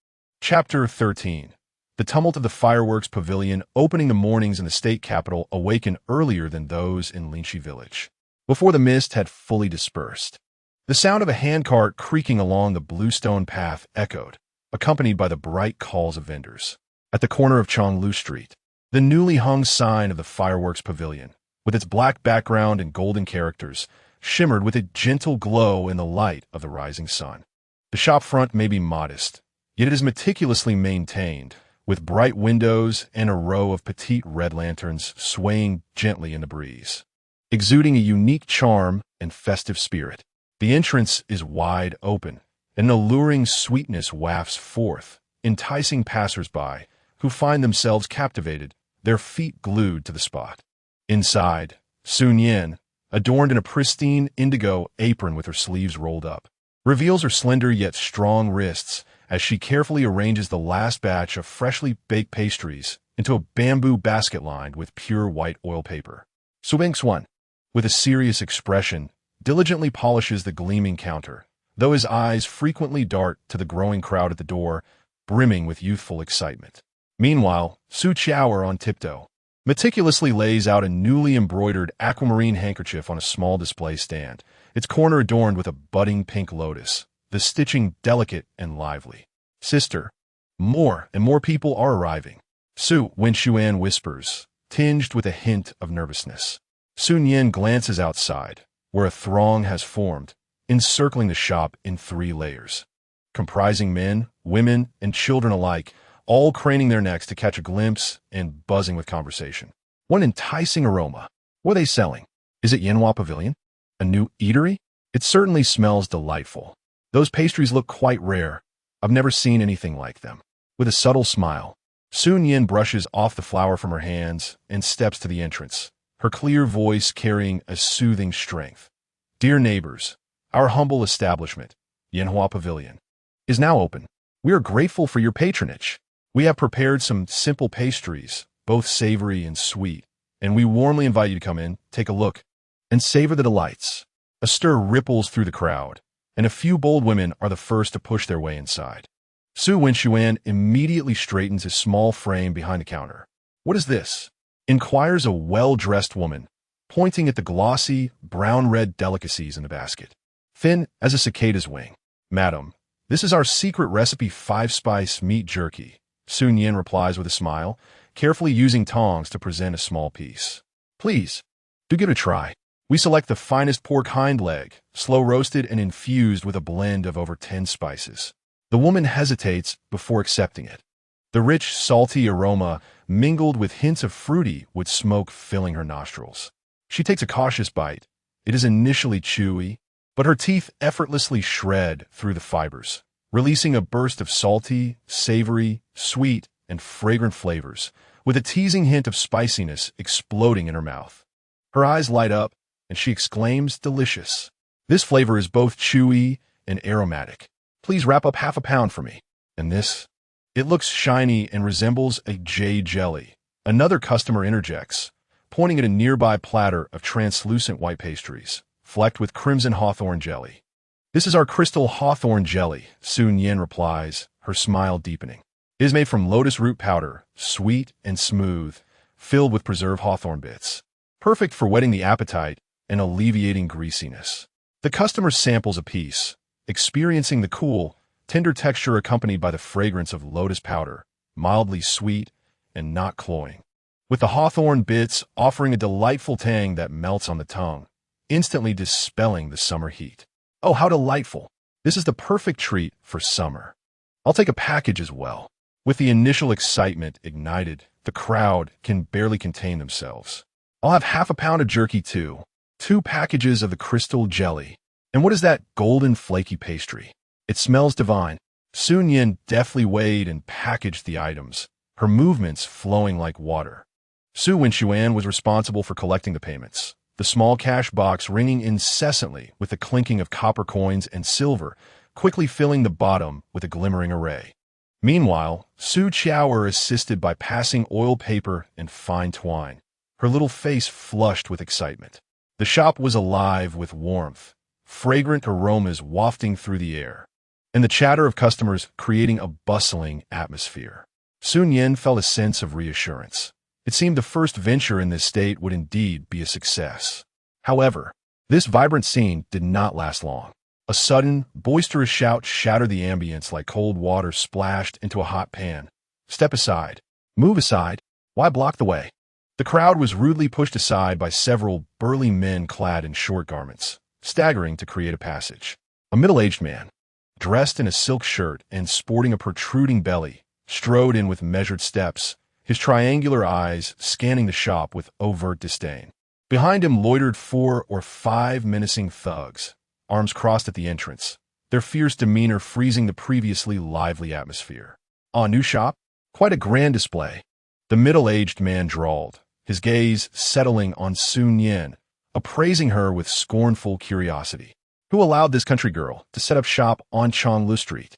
Chapter 13. The tumult of the fireworks pavilion opening the mornings in the state capital awakened earlier than those in Linxi village, before the mist had fully dispersed. The sound of a handcart creaking along the bluestone path echoed, accompanied by the bright calls of vendors. At the corner of Chonglu Street, the newly hung sign of the fireworks pavilion, with its black background and golden characters, shimmered with a gentle glow in the light of the rising sun. The shop front may be modest, yet it is meticulously maintained, with bright windows and a row of petite red lanterns swaying gently in the breeze, exuding a unique charm and festive spirit. The entrance is wide open, and an alluring sweetness wafts forth, enticing passers-by, who find themselves captivated, their feet glued to the spot. Inside, Su Nian, adorned in a pristine indigo apron with her sleeves rolled up, reveals her slender yet strong wrists as she carefully arranges the last batch of freshly baked pastries into a bamboo basket lined with pure white oil paper. Su Bingxuan, with a serious expression, diligently polishes the gleaming counter, though his eyes frequently dart to the growing crowd at the door, brimming with youthful excitement. Meanwhile, Su Qiaoer on tiptoe meticulously lays out a newly embroidered aquamarine handkerchief on a small display stand, its corner adorned with a budding pink lotus, the stitching delicate and lively. "Sister, more and more people are arriving," Su Wenxuan whispers, tinged with a hint of nervousness. Su Nian glances outside, where a throng has formed, encircling the shop in 3 layers, comprising men, women, and children alike, all craning their necks to catch a glimpse and buzzing with conversation. What an enticing aroma. What are they selling? Is it Yanhua Pavilion? A new eatery? It certainly smells delightful. Those pastries look quite rare. I've never seen anything like them. With a subtle smile, Su Nian brushes off the flour from her hands and steps to the entrance, her clear voice carrying a soothing strength. Dear neighbors, our humble establishment, Yanhua Pavilion, is now open. We are grateful for your patronage. We have prepared some simple pastries, both savory and sweet, and we warmly invite you to come in, take a look, and savor the delights. A stir ripples through the crowd, and a few bold women are the first to push their way inside. Su Nian immediately straightens his small frame behind the counter. What is this? Inquires a well-dressed woman, pointing at the glossy, brown-red delicacies in the basket. Thin as a cicada's wing. Madam, this is our secret recipe 5-spice meat jerky, Su Nian replies with a smile, carefully using tongs to present a small piece. Please, do give it a try. We select the finest pork hind leg, slow-roasted and infused with a blend of over 10 spices. The woman hesitates before accepting it. The rich, salty aroma, mingled with hints of fruity, with smoke filling her nostrils. She takes a cautious bite. It is initially chewy, but her teeth effortlessly shred through the fibers, releasing a burst of salty, savory, sweet, and fragrant flavors, with a teasing hint of spiciness exploding in her mouth. Her eyes light up, and she exclaims, delicious. This flavor is both chewy and aromatic. Please wrap up half a pound for me. And this? It looks shiny and resembles a jade jelly. Another customer interjects, pointing at a nearby platter of translucent white pastries, flecked with crimson hawthorn jelly. This is our crystal hawthorn jelly, Su Nian replies, her smile deepening. It is made from lotus root powder, sweet and smooth, filled with preserved hawthorn bits. Perfect for whetting the appetite and alleviating greasiness. The customer samples a piece, experiencing the cool, tender texture accompanied by the fragrance of lotus powder, mildly sweet and not cloying, with the hawthorn bits offering a delightful tang that melts on the tongue, instantly dispelling the summer heat. Oh, how delightful! This is the perfect treat for summer. I'll take a package as well. With the initial excitement ignited, the crowd can barely contain themselves. I'll have half a pound of jerky too, 2 packages of the crystal jelly. And what is that golden flaky pastry? It smells divine. Su Nian deftly weighed and packaged the items, her movements flowing like water. Su Nian was responsible for collecting the payments, the small cash box ringing incessantly with the clinking of copper coins and silver, quickly filling the bottom with a glimmering array. Meanwhile, Su Qiao assisted by passing oil paper and fine twine, her little face flushed with excitement. The shop was alive with warmth, fragrant aromas wafting through the air, and the chatter of customers creating a bustling atmosphere. Su Nian felt a sense of reassurance. It seemed the first venture in this state would indeed be a success. However, this vibrant scene did not last long. A sudden, boisterous shout shattered the ambience like cold water splashed into a hot pan. Step aside. Move aside. Why block the way? The crowd was rudely pushed aside by several burly men clad in short garments, staggering to create a passage. A middle-aged man, dressed in a silk shirt and sporting a protruding belly, strode in with measured steps, his triangular eyes scanning the shop with overt disdain. Behind him loitered 4 or 5 menacing thugs, arms crossed at the entrance, their fierce demeanor freezing the previously lively atmosphere. A new shop? Quite a grand display. The middle-aged man drawled, his gaze settling on Su Nian, appraising her with scornful curiosity. Who allowed this country girl to set up shop on Chonglu Street?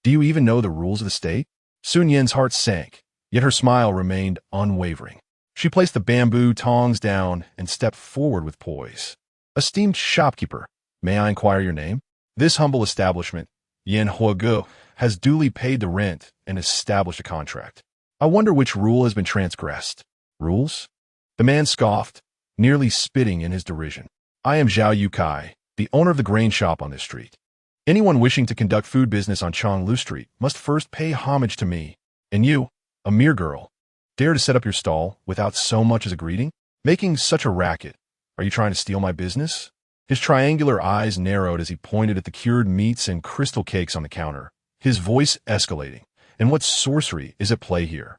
Do you even know the rules of the state? Su Nian's heart sank, yet her smile remained unwavering. She placed the bamboo tongs down and stepped forward with poise. Esteemed shopkeeper, may I inquire your name? This humble establishment, Yanhua Gu, has duly paid the rent and established a contract. I wonder which rule has been transgressed. Rules? The man scoffed, nearly spitting in his derision. I am Zhao Yukai, the owner of the grain shop on this street. Anyone wishing to conduct food business on Chonglu Street must first pay homage to me. And you, a mere girl, Dare to set up your stall without so much as a greeting? Making such a racket. Are you trying to steal my business? His triangular eyes narrowed as he pointed at the cured meats and crystal cakes on the counter, his voice escalating. And what sorcery is at play here?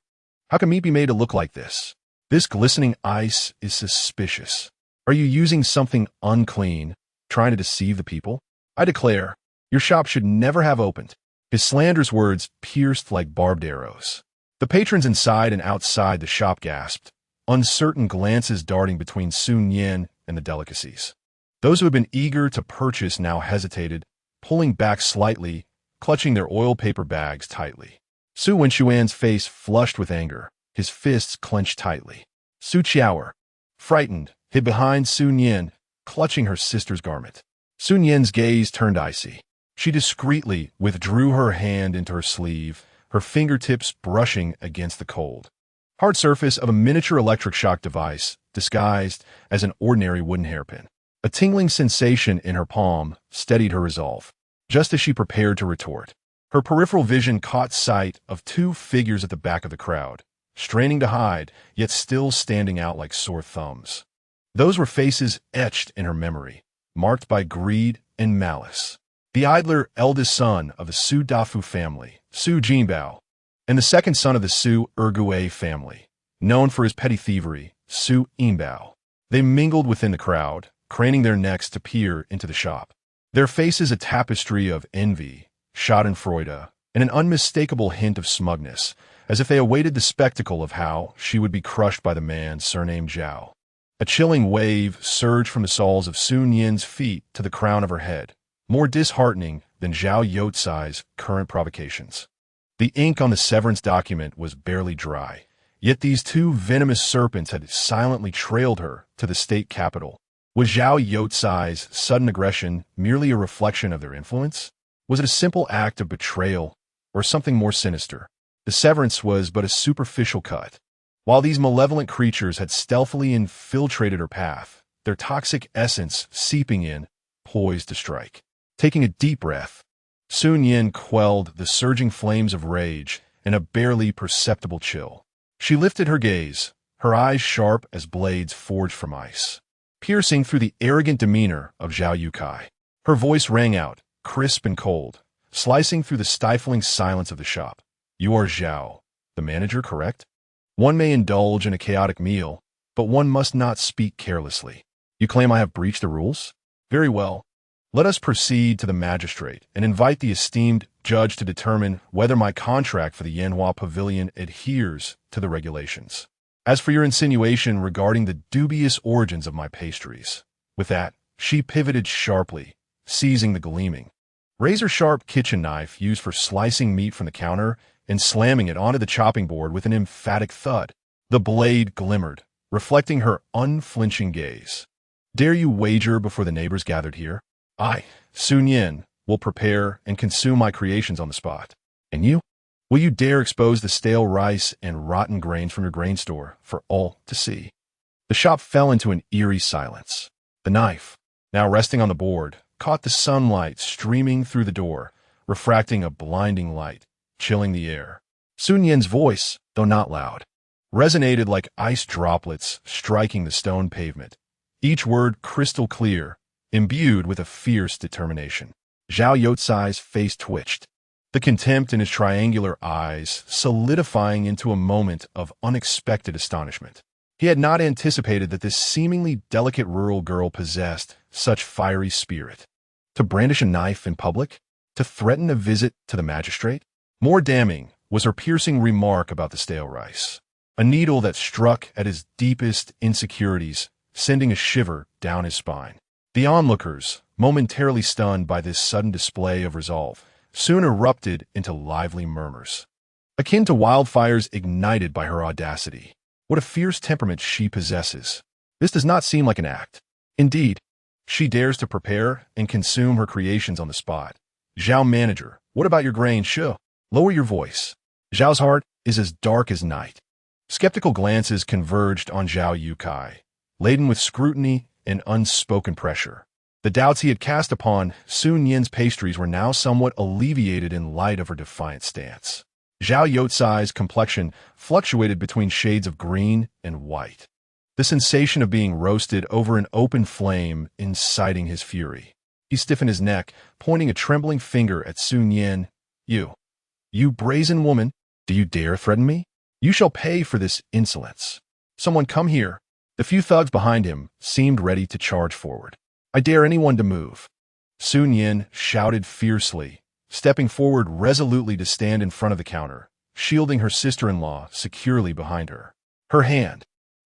How can meat be made to look like this? This glistening ice is suspicious. Are you using something unclean, trying to deceive the people? I declare, your shop should never have opened. His slanderous words pierced like barbed arrows. The patrons inside and outside the shop gasped, uncertain glances darting between Su Nian and the delicacies. Those who had been eager to purchase now hesitated, pulling back slightly, clutching their oil paper bags tightly. Su Nian's face flushed with anger, his fists clenched tightly. Su Qiaoer, frightened, hid behind Su Nian, clutching her sister's garment. Su Nian's gaze turned icy. She discreetly withdrew her hand into her sleeve, her fingertips brushing against the cold, hard surface of a miniature electric shock device disguised as an ordinary wooden hairpin. A tingling sensation in her palm steadied her resolve. Just as she prepared to retort, her peripheral vision caught sight of two figures at the back of the crowd, straining to hide, yet still standing out like sore thumbs. Those were faces etched in her memory, marked by greed and malice. The idler eldest son of the Su Dafu family, Su Jinbao, and the second son of the Su Ergue family, known for his petty thievery, Su Yinbao. They mingled within the crowd, craning their necks to peer into the shop. Their faces a tapestry of envy, schadenfreude, and an unmistakable hint of smugness, as if they awaited the spectacle of how she would be crushed by the man surnamed Zhao. A chilling wave surged from the soles of Su Nian's feet to the crown of her head, more disheartening than Zhao Youcai's current provocations. The ink on the severance document was barely dry, yet these two venomous serpents had silently trailed her to the state capital. Was Zhao Youcai's sudden aggression merely a reflection of their influence? Was it a simple act of betrayal, or something more sinister? The severance was but a superficial cut. While these malevolent creatures had stealthily infiltrated her path, their toxic essence seeping in, poised to strike. Taking a deep breath, Su Nian quelled the surging flames of rage in a barely perceptible chill. She lifted her gaze, her eyes sharp as blades forged from ice, piercing through the arrogant demeanor of Zhao Youcai. Her voice rang out, crisp and cold, slicing through the stifling silence of the shop. You are Zhao, the manager, correct? One may indulge in a chaotic meal, but one must not speak carelessly. You claim I have breached the rules? Very well. Let us proceed to the magistrate and invite the esteemed judge to determine whether my contract for the Yanhua Pavilion adheres to the regulations. As for your insinuation regarding the dubious origins of my pastries. With that, she pivoted sharply, seizing the gleaming, razor-sharp kitchen knife used for slicing meat from the counter and slamming it onto the chopping board with an emphatic thud. The blade glimmered, reflecting her unflinching gaze. Dare you wager before the neighbors gathered here? I, Su Nian, will prepare and consume my creations on the spot. And you? Will you dare expose the stale rice and rotten grains from your grain store for all to see? The shop fell into an eerie silence. The knife, now resting on the board, caught the sunlight streaming through the door, refracting a blinding light, chilling the air. Su Nian's voice, though not loud, resonated like ice droplets striking the stone pavement, each word crystal clear, imbued with a fierce determination. Zhao Youcai's face twitched, the contempt in his triangular eyes solidifying into a moment of unexpected astonishment. He had not anticipated that this seemingly delicate rural girl possessed such fiery spirit. To brandish a knife in public? To threaten a visit to the magistrate? More damning was her piercing remark about the stale rice, a needle that struck at his deepest insecurities, sending a shiver down his spine. The onlookers, momentarily stunned by this sudden display of resolve, soon erupted into lively murmurs, akin to wildfires ignited by her audacity. What a fierce temperament she possesses. This does not seem like an act. Indeed, she dares to prepare and consume her creations on the spot. Zhao manager, what about your grain, Shu? Lower your voice. Zhao's heart is as dark as night. Skeptical glances converged on Zhao Youcai, laden with scrutiny and unspoken pressure. The doubts he had cast upon Su Nian's pastries were now somewhat alleviated in light of her defiant stance. Zhao Youcai's complexion fluctuated between shades of green and white. The sensation of being roasted over an open flame inciting his fury. He stiffened his neck, pointing a trembling finger at Su Nian. You brazen woman, do you dare threaten me? You shall pay for this insolence. Someone come here. The few thugs behind him seemed ready to charge forward. I dare anyone to move. Su Nian shouted fiercely, stepping forward resolutely to stand in front of the counter, shielding her sister-in-law securely behind her. Her hand,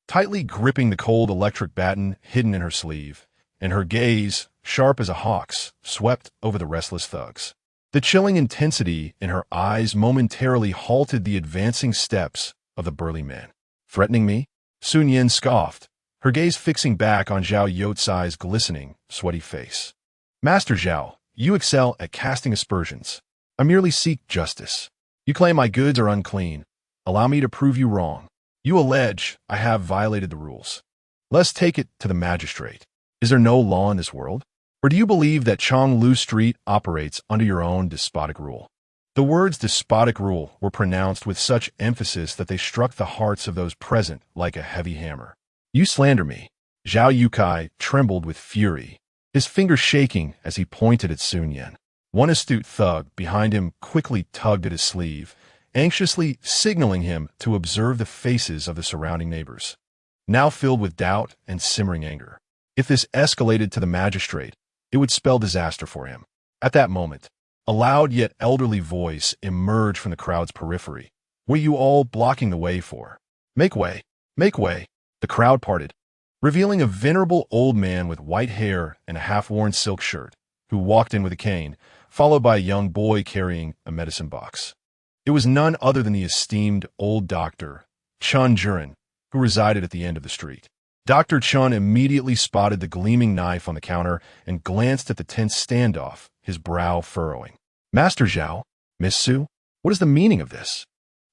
tightly gripping the cold electric baton hidden in her sleeve, and her gaze, sharp as a hawk's, swept over the restless thugs. The chilling intensity in her eyes momentarily halted the advancing steps of the burly man. Threatening me? Su Nian scoffed, her gaze fixing back on Zhao Youcai's glistening, sweaty face. Master Zhao, you excel at casting aspersions. I merely seek justice. You claim my goods are unclean. Allow me to prove you wrong. You allege I have violated the rules. Let's take it to the magistrate. Is there no law in this world? Or do you believe that Chonglu Street operates under your own despotic rule? The words despotic rule were pronounced with such emphasis that they struck the hearts of those present like a heavy hammer. You slander me. Zhao Youcai trembled with fury, his fingers shaking as he pointed at Su Nian. One astute thug behind him quickly tugged at his sleeve, anxiously signaling him to observe the faces of the surrounding neighbors, now filled with doubt and simmering anger. If this escalated to the magistrate, it would spell disaster for him. At that moment, a loud yet elderly voice emerged from the crowd's periphery. What are you all blocking the way for? Make way! Make way! The crowd parted, revealing a venerable old man with white hair and a half-worn silk shirt, who walked in with a cane, followed by a young boy carrying a medicine box. It was none other than the esteemed old doctor, Chun Juren, who resided at the end of the street. Dr. Chun immediately spotted the gleaming knife on the counter and glanced at the tense standoff, his brow furrowing. Master Zhao, Miss Su, what is the meaning of this?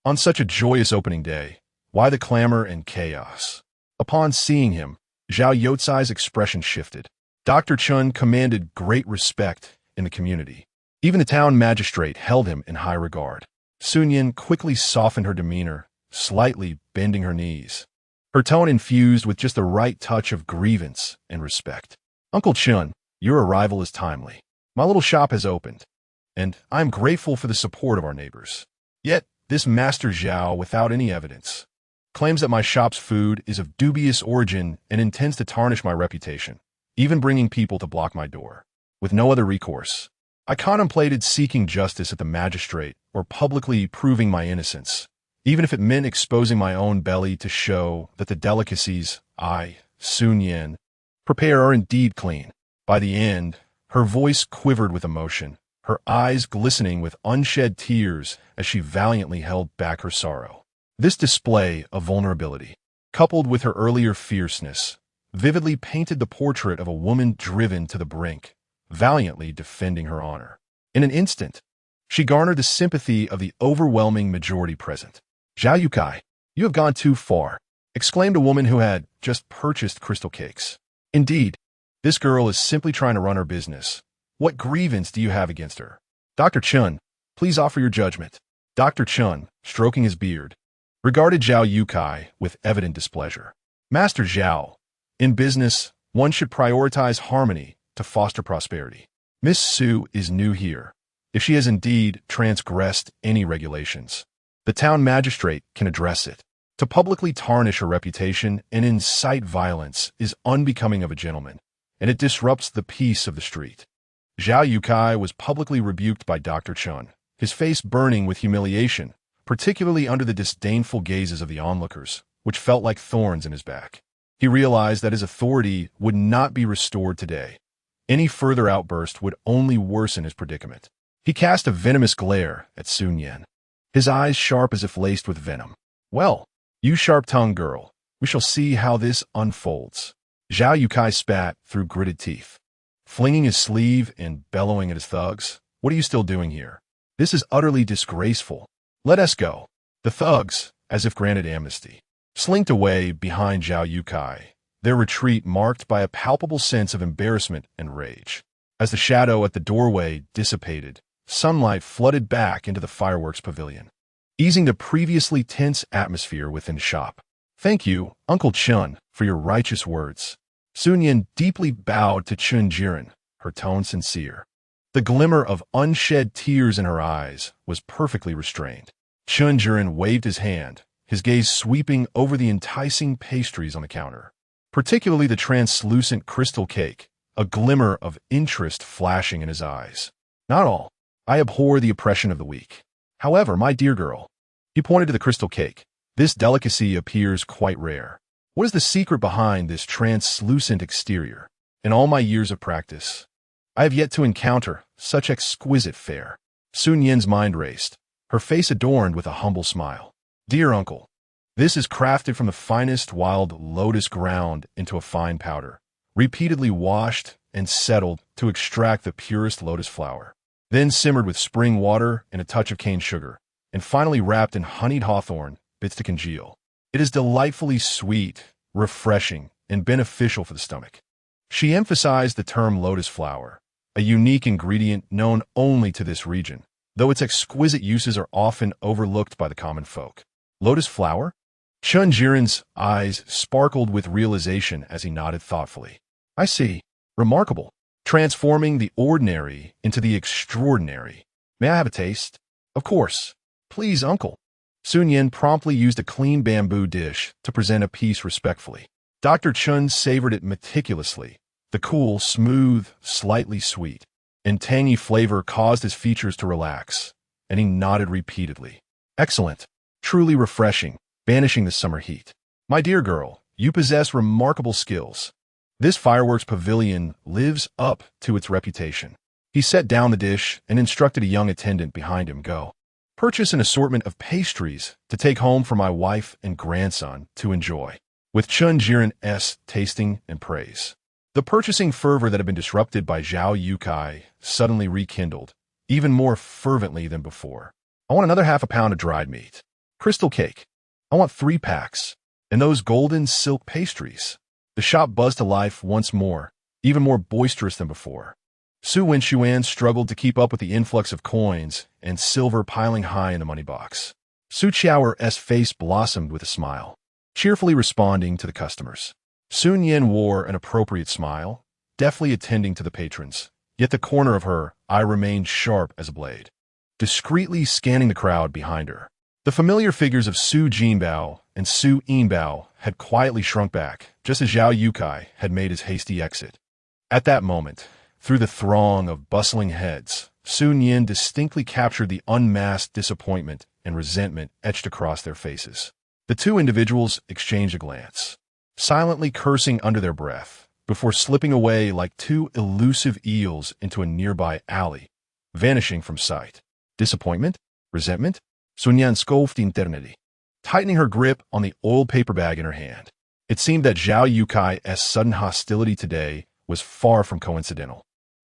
On such a joyous opening day, why the clamor and chaos? Upon seeing him, Zhao Youcai's expression shifted. Dr. Chun commanded great respect in the community. Even the town magistrate held him in high regard. Su Nian quickly softened her demeanor, slightly bending her knees, her tone infused with just the right touch of grievance and respect. Uncle Chun, your arrival is timely. My little shop has opened, and I am grateful for the support of our neighbors. Yet, this Master Zhao, without any evidence, claims that my shop's food is of dubious origin and intends to tarnish my reputation, even bringing people to block my door. With no other recourse, I contemplated seeking justice at the magistrate or publicly proving my innocence, even if it meant exposing my own belly to show that the delicacies I, Su Nian, prepare are indeed clean. By the end, her voice quivered with emotion, her eyes glistening with unshed tears as she valiantly held back her sorrow. This display of vulnerability, coupled with her earlier fierceness, vividly painted the portrait of a woman driven to the brink, valiantly defending her honor. In an instant, she garnered the sympathy of the overwhelming majority present. Zhao Youcai, you have gone too far, exclaimed a woman who had just purchased crystal cakes. Indeed, this girl is simply trying to run her business. What grievance do you have against her? Dr. Chun, please offer your judgment. Dr. Chun, stroking his beard, regarded Zhao Youcai with evident displeasure. Master Zhao, in business, one should prioritize harmony to foster prosperity. Miss Su is new here. If she has indeed transgressed any regulations, the town magistrate can address it. To publicly tarnish her reputation and incite violence is unbecoming of a gentleman, and it disrupts the peace of the street. Zhao Youcai was publicly rebuked by Dr. Chun, his face burning with humiliation, particularly under the disdainful gazes of the onlookers, which felt like thorns in his back. He realized that his authority would not be restored today. Any further outburst would only worsen his predicament. He cast a venomous glare at Su Nian, his eyes sharp as if laced with venom. Well, you sharp-tongued girl, we shall see how this unfolds. Zhao Youcai spat through gritted teeth, flinging his sleeve and bellowing at his thugs. What are you still doing here? This is utterly disgraceful. Let us go. The thugs, as if granted amnesty, slinked away behind Zhao Youcai, their retreat marked by a palpable sense of embarrassment and rage. As the shadow at the doorway dissipated, sunlight flooded back into the fireworks pavilion. easing the previously tense atmosphere within the shop. "Thank you, Uncle Chun, for your righteous words." Su Nian deeply bowed to Chun Jiren, her tone sincere. The glimmer of unshed tears in her eyes was perfectly restrained. Chun Jiren waved his hand, his gaze sweeping over the enticing pastries on the counter, particularly the translucent crystal cake, a glimmer of interest flashing in his eyes. "Not all. I abhor the oppression of the weak. However, my dear girl," he pointed to the crystal cake, "this delicacy appears quite rare. What is the secret behind this translucent exterior? In all my years of practice, I have yet to encounter such exquisite fare." Su Nian's mind raced, her face adorned with a humble smile. "Dear uncle, this is crafted from the finest wild lotus ground into a fine powder, repeatedly washed and settled to extract the purest lotus flower, then simmered with spring water and a touch of cane sugar, and finally wrapped in honeyed hawthorn bits to congeal. It is delightfully sweet, refreshing, and beneficial for the stomach." She emphasized the term lotus flower, a unique ingredient known only to this region, though its exquisite uses are often overlooked by the common folk. "Lotus flower?" Chun Jiren's eyes sparkled with realization as he nodded thoughtfully. "I see. Remarkable. Transforming the ordinary into the extraordinary. May I have a taste?" "Of course. Please, uncle." Su Nian promptly used a clean bamboo dish to present a piece respectfully. Dr. Chun savored it meticulously. The cool, smooth, slightly sweet, and tangy flavor caused his features to relax, and he nodded repeatedly. "Excellent. Truly refreshing, banishing the summer heat. My dear girl, you possess remarkable skills. This fireworks pavilion lives up to its reputation." He set down the dish and instructed a young attendant behind him, "Go. Purchase an assortment of pastries to take home for my wife and grandson to enjoy," with Chun Jiren's tasting and praise. The purchasing fervor that had been disrupted by Zhao Yukai suddenly rekindled, even more fervently than before. "I want another half a pound of dried meat. Crystal cake. I want 3 packs. And those golden silk pastries." The shop buzzed to life once more, even more boisterous than before. Su Nian struggled to keep up with the influx of coins and silver piling high in the money box. Su Qiaoer's face blossomed with a smile, cheerfully responding to the customers. Su Nian wore an appropriate smile, deftly attending to the patrons, yet the corner of her eye remained sharp as a blade, discreetly scanning the crowd behind her. The familiar figures of Su Jinbao and Su Yinbao had quietly shrunk back, just as Zhao Yukai had made his hasty exit. At that moment, through the throng of bustling heads, Su Nian distinctly captured the unmasked disappointment and resentment etched across their faces. The two individuals exchanged a glance, silently cursing under their breath, before slipping away like two elusive eels into a nearby alley, vanishing from sight. Disappointment? Resentment? Su Nian scoffed internally, tightening her grip on the oiled paper bag in her hand. It seemed that Zhao Yukai's sudden hostility today was far from coincidental.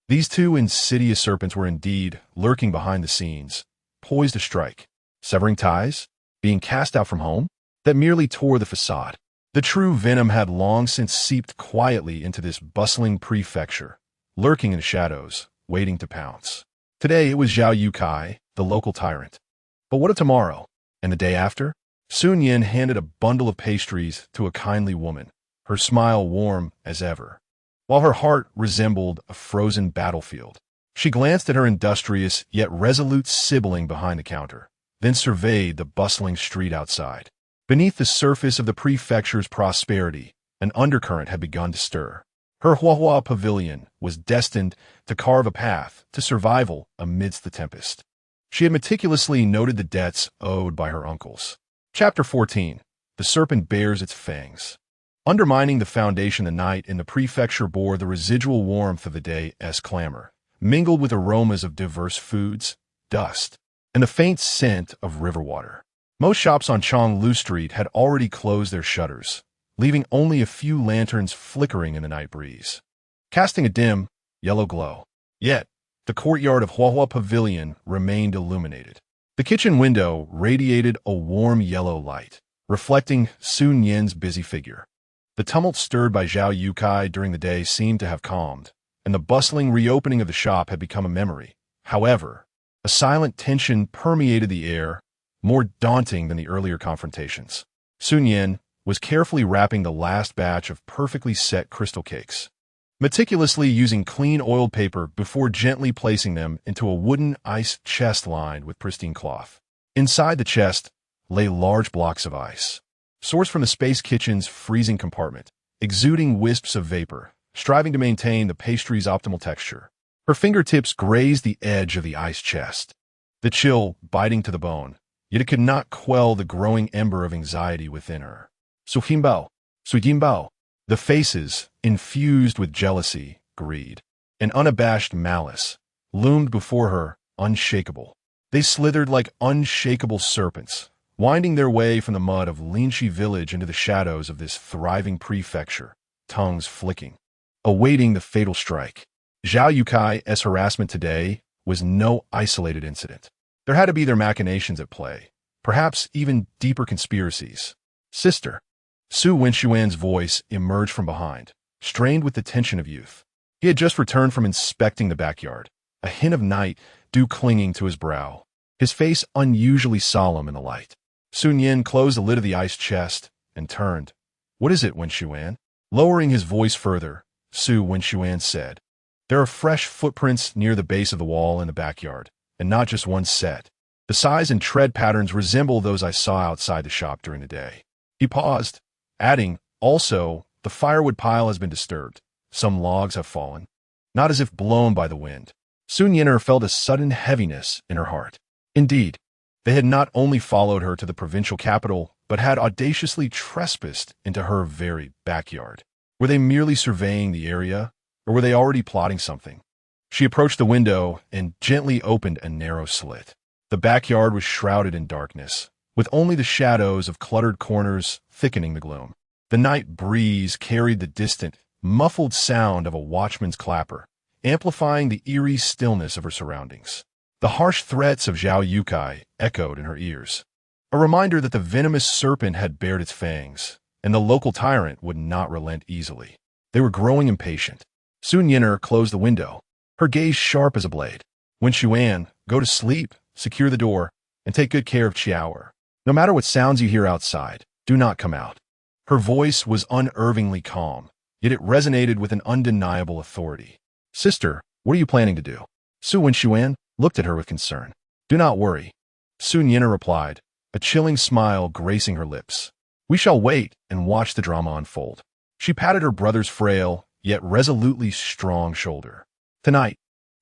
These two insidious serpents were indeed lurking behind the scenes, poised to strike, severing ties, being cast out from home, that merely tore the facade. The true venom had long since seeped quietly into this bustling prefecture, lurking in the shadows, waiting to pounce. Today it was Zhao Yukai, the local tyrant. But what of tomorrow? And the day after? Su Nian handed a bundle of pastries to a kindly woman, her smile warm as ever, while her heart resembled a frozen battlefield. She glanced at her industrious yet resolute sibling behind the counter, then surveyed the bustling street outside. Beneath the surface of the prefecture's prosperity, an undercurrent had begun to stir. Her Huahua pavilion was destined to carve a path to survival amidst the tempest. She had meticulously noted the debts owed by her uncles. Chapter 14. The Serpent Bears Its Fangs. Undermining the foundation, the night in the prefecture bore the residual warmth of the day's clamor, mingled with aromas of diverse foods, dust, and the faint scent of river water. Most shops on Chonglu Street had already closed their shutters, leaving only a few lanterns flickering in the night breeze, casting a dim, yellow glow. Yet, the courtyard of Huahua Pavilion remained illuminated. The kitchen window radiated a warm yellow light, reflecting Su Nian's busy figure. The tumult stirred by Zhao Yukai during the day seemed to have calmed, and the bustling reopening of the shop had become a memory. However, a silent tension permeated the air, more daunting than the earlier confrontations. Su Nian was carefully wrapping the last batch of perfectly set crystal cakes, meticulously using clean oiled paper before gently placing them into a wooden ice chest lined with pristine cloth. Inside the chest lay large blocks of ice, sourced from the space kitchen's freezing compartment, exuding wisps of vapor, striving to maintain the pastry's optimal texture. Her fingertips grazed the edge of the ice chest, the chill biting to the bone, yet it could not quell the growing ember of anxiety within her. Su Jinbao. The faces, infused with jealousy, greed, and unabashed malice, loomed before her, unshakable. They slithered like unshakable serpents, winding their way from the mud of Linshi village into the shadows of this thriving prefecture, tongues flicking, awaiting the fatal strike. Zhao Yukai's harassment today was no isolated incident. There had to be their machinations at play, perhaps even deeper conspiracies. Sister. Su Wenxuan's voice emerged from behind, strained with the tension of youth. He had just returned from inspecting the backyard, a hint of night dew clinging to his brow, his face unusually solemn in the light. Su Nian closed the lid of the ice chest and turned. What is it, Wenxuan? Lowering his voice further, Su Wenxuan said, There are fresh footprints near the base of the wall in the backyard, and not just one set. The size and tread patterns resemble those I saw outside the shop during the day. He paused, adding, Also, the firewood pile has been disturbed. Some logs have fallen, not as if blown by the wind. Su Nian felt a sudden heaviness in her heart. Indeed, they had not only followed her to the provincial capital, but had audaciously trespassed into her very backyard. Were they merely surveying the area, or were they already plotting something? She approached the window and gently opened a narrow slit. The backyard was shrouded in darkness, with only the shadows of cluttered corners thickening the gloom. The night breeze carried the distant, muffled sound of a watchman's clapper, amplifying the eerie stillness of her surroundings. The harsh threats of Zhao Yukai echoed in her ears, a reminder that the venomous serpent had bared its fangs, and the local tyrant would not relent easily. They were growing impatient. Su Nian closed the window, her gaze sharp as a blade. Wenxuan, go to sleep, secure the door, and take good care of Qiao. No matter what sounds you hear outside, do not come out. Her voice was unervingly calm, yet it resonated with an undeniable authority. Sister, what are you planning to do? Su Wenxuan looked at her with concern. Do not worry, Su Nian replied, a chilling smile gracing her lips. We shall wait and watch the drama unfold. She patted her brother's frail, yet resolutely strong shoulder. Tonight,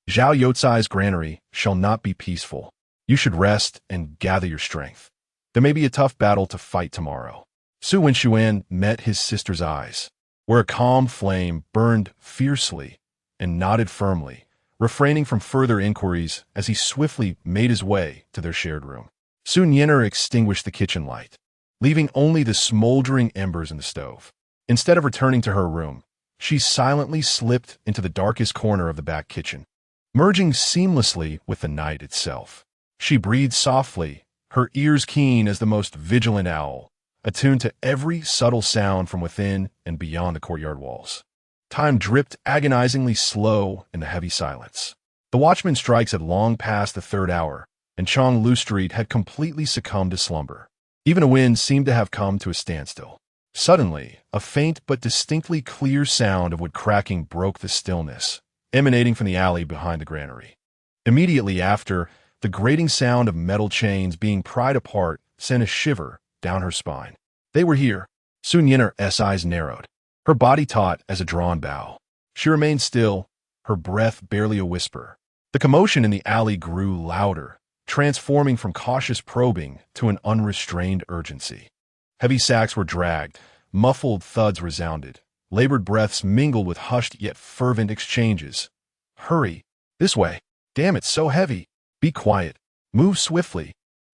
Zhao Yotsai's granary shall not be peaceful. You should rest and gather your strength. There may be a tough battle to fight tomorrow. Su Wenxuan met his sister's eyes, where a calm flame burned fiercely, and nodded firmly, refraining from further inquiries as he swiftly made his way to their shared room. Su Nian extinguished the kitchen light, leaving only the smoldering embers in the stove. Instead of returning to her room, she silently slipped into the darkest corner of the back kitchen, merging seamlessly with the night itself. She breathed softly, her ears keen as the most vigilant owl, attuned to every subtle sound from within and beyond the courtyard walls. Time dripped agonizingly slow in the heavy silence. The watchman's strikes had long passed the third hour, and Chonglu Street had completely succumbed to slumber. Even a wind seemed to have come to a standstill. Suddenly, a faint but distinctly clear sound of wood cracking broke the stillness, emanating from the alley behind the granary. Immediately after, the grating sound of metal chains being pried apart sent a shiver down her spine. They were here. Su Nian's eyes narrowed, her body taut as a drawn bow. She remained still, her breath barely a whisper. The commotion in the alley grew louder, transforming from cautious probing to an unrestrained urgency. Heavy sacks were dragged, muffled thuds resounded, labored breaths mingled with hushed yet fervent exchanges. Hurry! This way! Damn, it's so heavy! Be quiet. Move swiftly.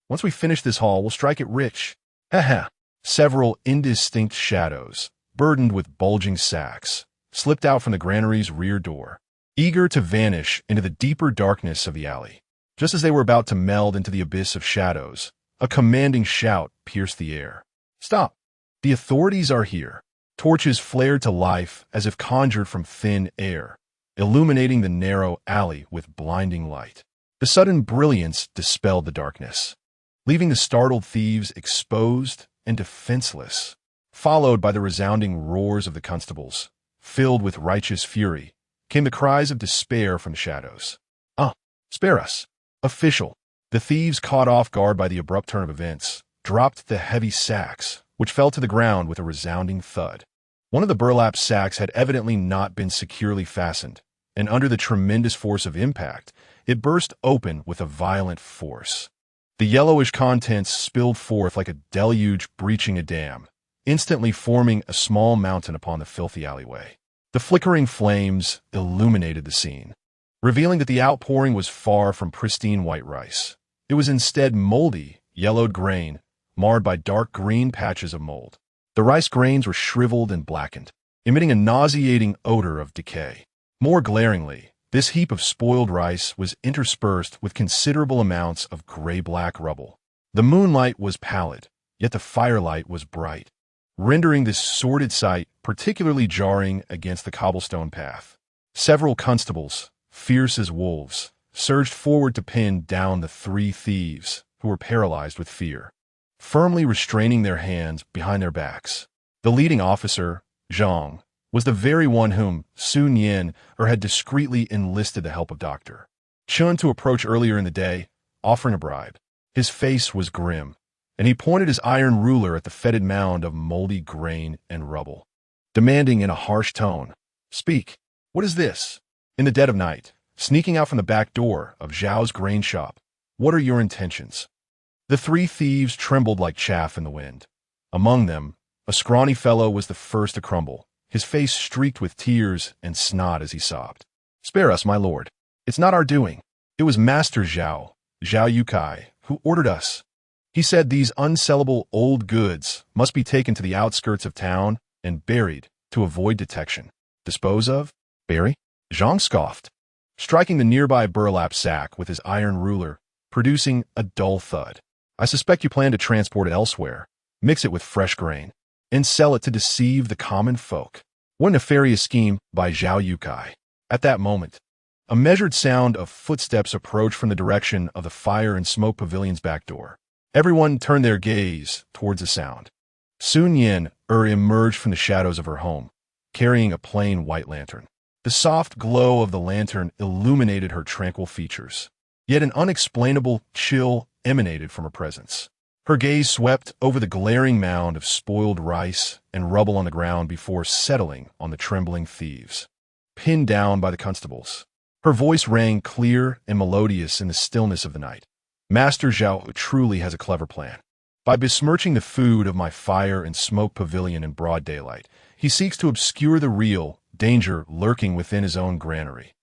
Once we finish this haul, we'll strike it rich. Ha. Several indistinct shadows, burdened with bulging sacks, slipped out from the granary's rear door, eager to vanish into the deeper darkness of the alley. Just as they were about to meld into the abyss of shadows, a commanding shout pierced the air. Stop! The authorities are here. Torches flared to life as if conjured from thin air, illuminating the narrow alley with blinding light. The sudden brilliance dispelled the darkness. leaving the startled thieves exposed and defenseless, followed by the resounding roars of the constables. Filled with righteous fury, came the cries of despair from the shadows. "Ah, spare us!" Official. The thieves, caught off guard by the abrupt turn of events, dropped the heavy sacks, which fell to the ground with a resounding thud. One of the burlap sacks had evidently not been securely fastened, and under the tremendous force of impact, it burst open with a violent force. The yellowish contents spilled forth like a deluge breaching a dam, instantly forming a small mountain upon the filthy alleyway. The flickering flames illuminated the scene, revealing that the outpouring was far from pristine white rice. It was instead moldy, yellowed grain, marred by dark green patches of mold. The rice grains were shriveled and blackened, emitting a nauseating odor of decay. More glaringly, this heap of spoiled rice was interspersed with considerable amounts of gray-black rubble. The moonlight was pallid, yet the firelight was bright, rendering this sordid sight particularly jarring against the cobblestone path. Several constables, fierce as wolves, surged forward to pin down the three thieves, who were paralyzed with fear, firmly restraining their hands behind their backs. The leading officer, Zhang, was the very one whom Su Nian had discreetly enlisted the help of Dr. Chun to approach earlier in the day, offering a bribe. His face was grim, and he pointed his iron ruler at the fetid mound of moldy grain and rubble, demanding in a harsh tone, "Speak, what is this? In the dead of night, sneaking out from the back door of Zhao's grain shop, what are your intentions?" The three thieves trembled like chaff in the wind. Among them, a scrawny fellow was the first to crumble, his face streaked with tears and snot as he sobbed. "Spare us, my lord. It's not our doing. It was Master Zhao, Zhao Yukai, who ordered us. He said these unsellable old goods must be taken to the outskirts of town and buried to avoid detection." "Dispose of? Bury?" Zhang scoffed, striking the nearby burlap sack with his iron ruler, producing a dull thud. "I suspect you plan to transport it elsewhere, mix it with fresh grain, and sell it to deceive the common folk." What a nefarious scheme by Zhao Yukai. At that moment, a measured sound of footsteps approached from the direction of the fire and smoke pavilion's back door. Everyone turned their gaze towards the sound. Su Nian emerged from the shadows of her home, carrying a plain white lantern. The soft glow of the lantern illuminated her tranquil features, yet an unexplainable chill emanated from her presence. Her gaze swept over the glaring mound of spoiled rice and rubble on the ground before settling on the trembling thieves, pinned down by the constables. Her voice rang clear and melodious in the stillness of the night. "Master Zhao truly has a clever plan. By besmirching the food of my fire and smoke pavilion in broad daylight, he seeks to obscure the real danger lurking within his own granary.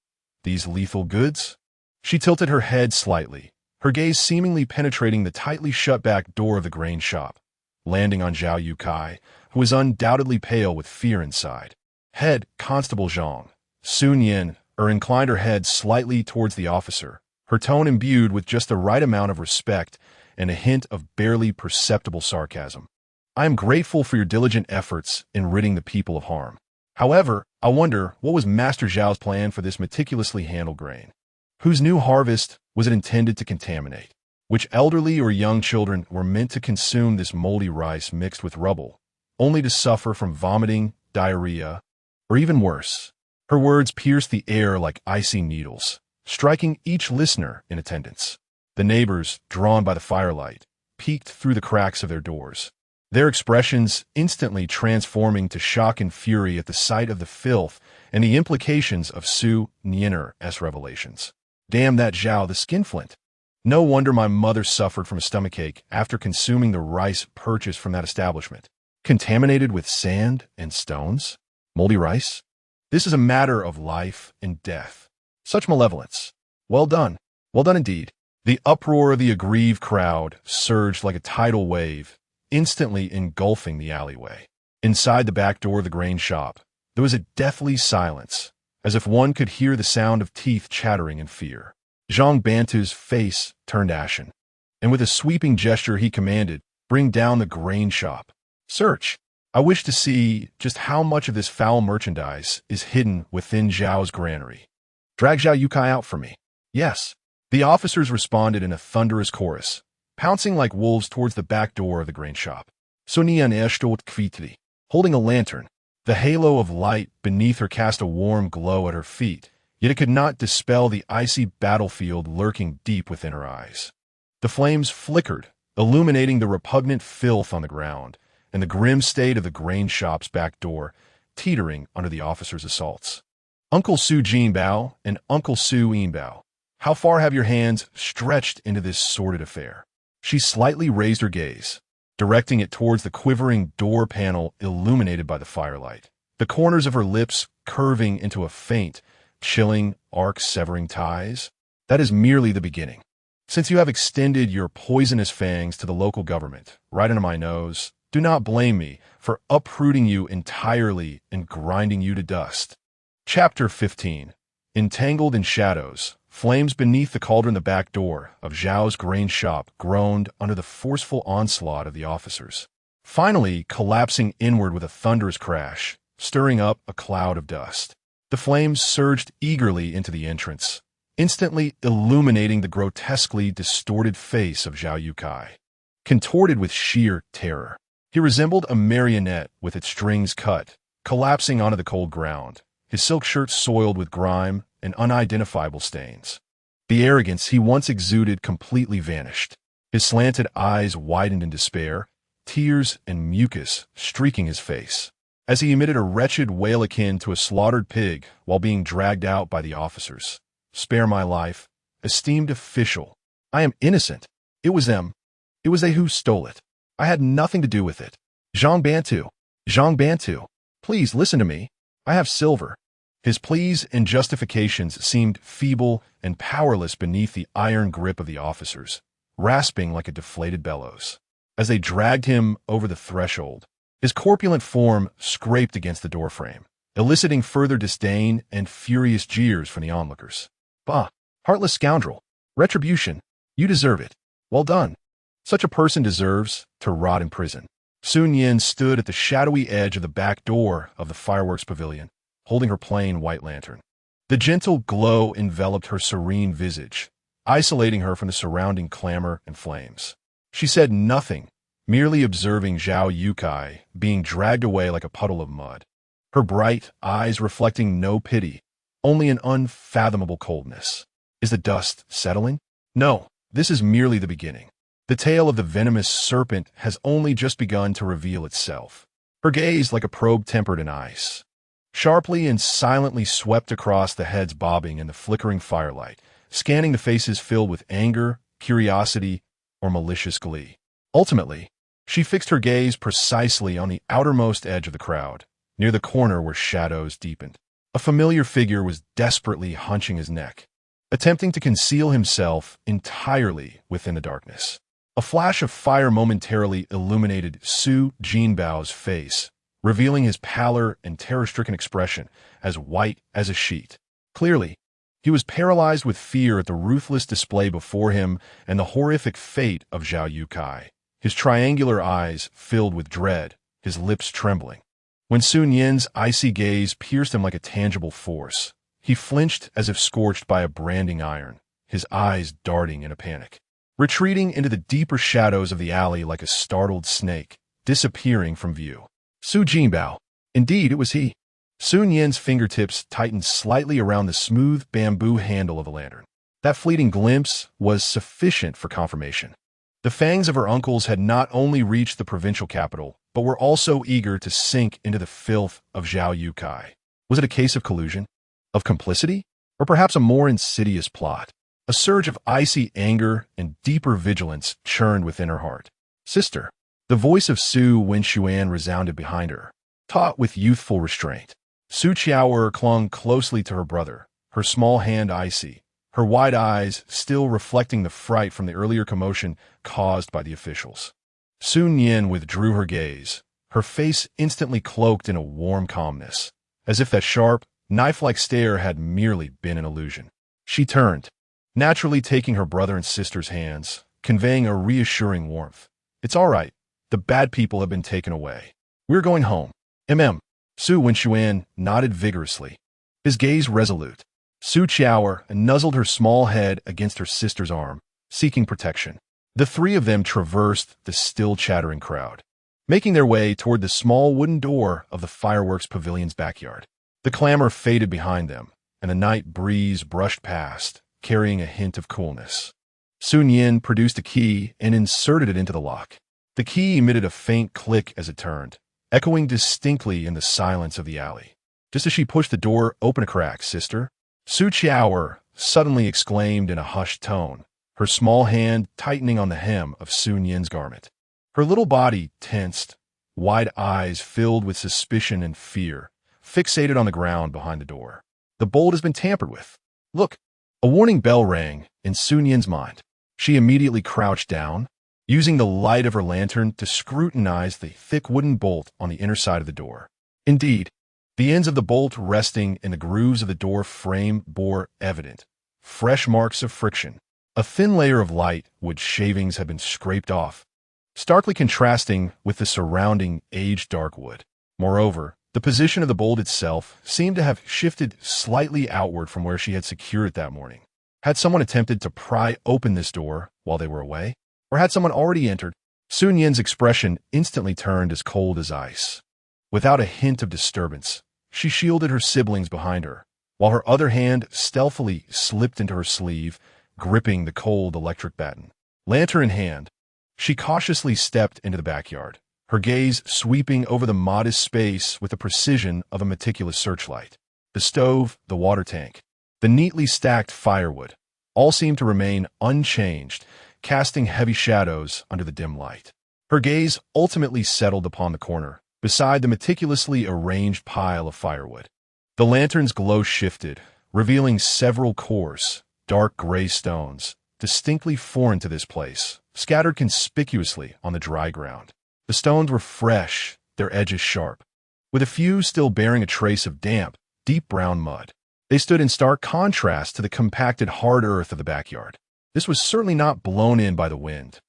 These lethal goods?" She tilted her head slightly, her gaze seemingly penetrating the tightly shut back door of the grain shop, landing on Zhao Yukai, who was undoubtedly pale with fear inside. Head Constable Zhang. Su Nian inclined her head slightly towards the officer, her tone imbued with just the right amount of respect and a hint of barely perceptible sarcasm. "I am grateful for your diligent efforts in ridding the people of harm. However, I wonder what was Master Zhao's plan for this meticulously handled grain? Whose new harvest was it intended to contaminate? Which elderly or young children were meant to consume this moldy rice mixed with rubble, only to suffer from vomiting, diarrhea, or even worse?" Her words pierced the air like icy needles, striking each listener in attendance. The neighbors, drawn by the firelight, peeked through the cracks of their doors, their expressions instantly transforming to shock and fury at the sight of the filth and the implications of Su Nian's revelations. "Damn that Zhao the skinflint. No wonder my mother suffered from a stomachache after consuming the rice purchased from that establishment. Contaminated with sand and stones? Moldy rice? This is a matter of life and death. Such malevolence. Well done. Well done indeed." The uproar of the aggrieved crowd surged like a tidal wave, instantly engulfing the alleyway. Inside the back door of the grain shop, there was a deathly silence, as if one could hear the sound of teeth chattering in fear. Zhang Bantu's face turned ashen, and with a sweeping gesture he commanded, "Bring down the grain shop. Search. I wish to see just how much of this foul merchandise is hidden within Zhao's granary. Drag Zhao Yukai out for me." "Yes." The officers responded in a thunderous chorus, pouncing like wolves towards the back door of the grain shop. Su Nian erstellt quietly, holding a lantern. The halo of light beneath her cast a warm glow at her feet, yet it could not dispel the icy battlefield lurking deep within her eyes. The flames flickered, illuminating the repugnant filth on the ground, and the grim state of the grain shop's back door, teetering under the officers' assaults. Uncle Su Jinbao and Uncle Su Yinbao, how far have your hands stretched into this sordid affair? She slightly raised her gaze, directing it towards the quivering door panel illuminated by the firelight, the corners of her lips curving into a faint, chilling, arc-severing ties. That is merely the beginning. Since you have extended your poisonous fangs to the local government, right into my nose, do not blame me for uprooting you entirely and grinding you to dust. Chapter 15. Entangled in shadows, flames beneath the cauldron the back door of Zhao's grain shop groaned under the forceful onslaught of the officers, finally collapsing inward with a thunderous crash, stirring up a cloud of dust. The flames surged eagerly into the entrance, instantly illuminating the grotesquely distorted face of Zhao Yukai. Contorted with sheer terror, he resembled a marionette with its strings cut, collapsing onto the cold ground, his silk shirt soiled with grime and unidentifiable stains. The arrogance he once exuded completely vanished. His slanted eyes widened in despair, tears and mucus streaking his face, as he emitted a wretched wail akin to a slaughtered pig while being dragged out by the officers. "Spare my life, esteemed official. I am innocent. It was them. It was they who stole it. I had nothing to do with it. Zhang Bantu, please listen to me. I have silver." His pleas and justifications seemed feeble and powerless beneath the iron grip of the officers, rasping like a deflated bellows. As they dragged him over the threshold, his corpulent form scraped against the doorframe, eliciting further disdain and furious jeers from the onlookers. "Bah, heartless scoundrel. Retribution. You deserve it. Well done. Such a person deserves to rot in prison." Su Nian stood at the shadowy edge of the back door of the fireworks pavilion, holding her plain white lantern. The gentle glow enveloped her serene visage, isolating her from the surrounding clamor and flames. She said nothing, merely observing Zhao Yukai being dragged away like a puddle of mud, her bright eyes reflecting no pity, only an unfathomable coldness. Is the dust settling? No, this is merely the beginning. The tail of the venomous serpent has only just begun to reveal itself. Her gaze, like a probe tempered in ice, sharply and silently swept across the heads bobbing in the flickering firelight, scanning the faces filled with anger, curiosity, or malicious glee. Ultimately, she fixed her gaze precisely on the outermost edge of the crowd, near the corner where shadows deepened. A familiar figure was desperately hunching his neck, attempting to conceal himself entirely within the darkness. A flash of fire momentarily illuminated Su Jinbao's face, revealing his pallor and terror-stricken expression as white as a sheet. Clearly, he was paralyzed with fear at the ruthless display before him and the horrific fate of Zhao Yukai, his triangular eyes filled with dread, his lips trembling. When Su Nian's icy gaze pierced him like a tangible force, he flinched as if scorched by a branding iron, his eyes darting in a panic, retreating into the deeper shadows of the alley like a startled snake, disappearing from view. Su Jinbao. Indeed, it was he. Su Nian's fingertips tightened slightly around the smooth bamboo handle of the lantern. That fleeting glimpse was sufficient for confirmation. The fangs of her uncles had not only reached the provincial capital, but were also eager to sink into the filth of Zhao Yukai. Was it a case of collusion? Of complicity? Or perhaps a more insidious plot? A surge of icy anger and deeper vigilance churned within her heart. "Sister." The voice of Su Wenxuan resounded behind her, taut with youthful restraint. Su Qiaoer clung closely to her brother, her small hand icy, her wide eyes still reflecting the fright from the earlier commotion caused by the officials. Su Nian withdrew her gaze, her face instantly cloaked in a warm calmness, as if that sharp, knife-like stare had merely been an illusion. She turned, naturally taking her brother and sister's hands, conveying a reassuring warmth. "It's all right. The bad people have been taken away. We're going home." Su Wenxuan nodded vigorously, his gaze resolute. Su Qiaoer nuzzled her small head against her sister's arm, seeking protection. The three of them traversed the still chattering crowd, making their way toward the small wooden door of the fireworks pavilion's backyard. The clamor faded behind them, and the night breeze brushed past, carrying a hint of coolness. Su Nian produced a key and inserted it into the lock. The key emitted a faint click as it turned, echoing distinctly in the silence of the alley. Just as she pushed the door open a crack, "Sister," Su Qiaoer suddenly exclaimed in a hushed tone, her small hand tightening on the hem of Su Nian's garment. Her little body tensed, wide eyes filled with suspicion and fear, fixated on the ground behind the door. "The bolt has been tampered with. Look!" A warning bell rang in Su Nian's mind. She immediately crouched down, using the light of her lantern to scrutinize the thick wooden bolt on the inner side of the door. Indeed, the ends of the bolt resting in the grooves of the door frame bore evident, fresh marks of friction. A thin layer of light wood shavings had been scraped off, starkly contrasting with the surrounding aged dark wood. Moreover, the position of the bolt itself seemed to have shifted slightly outward from where she had secured it that morning. Had someone attempted to pry open this door while they were away? Or had someone already entered? Su Nian's expression instantly turned as cold as ice. Without a hint of disturbance, she shielded her siblings behind her, while her other hand stealthily slipped into her sleeve, gripping the cold electric baton. Lantern in hand, she cautiously stepped into the backyard, her gaze sweeping over the modest space with the precision of a meticulous searchlight. The stove, the water tank, the neatly stacked firewood, all seemed to remain unchanged, casting heavy shadows under the dim light. Her gaze ultimately settled upon the corner, beside the meticulously arranged pile of firewood. The lantern's glow shifted, revealing several coarse, dark gray stones, distinctly foreign to this place, scattered conspicuously on the dry ground. The stones were fresh, their edges sharp, with a few still bearing a trace of damp, deep brown mud. They stood in stark contrast to the compacted hard earth of the backyard. This was certainly not blown in by the wind.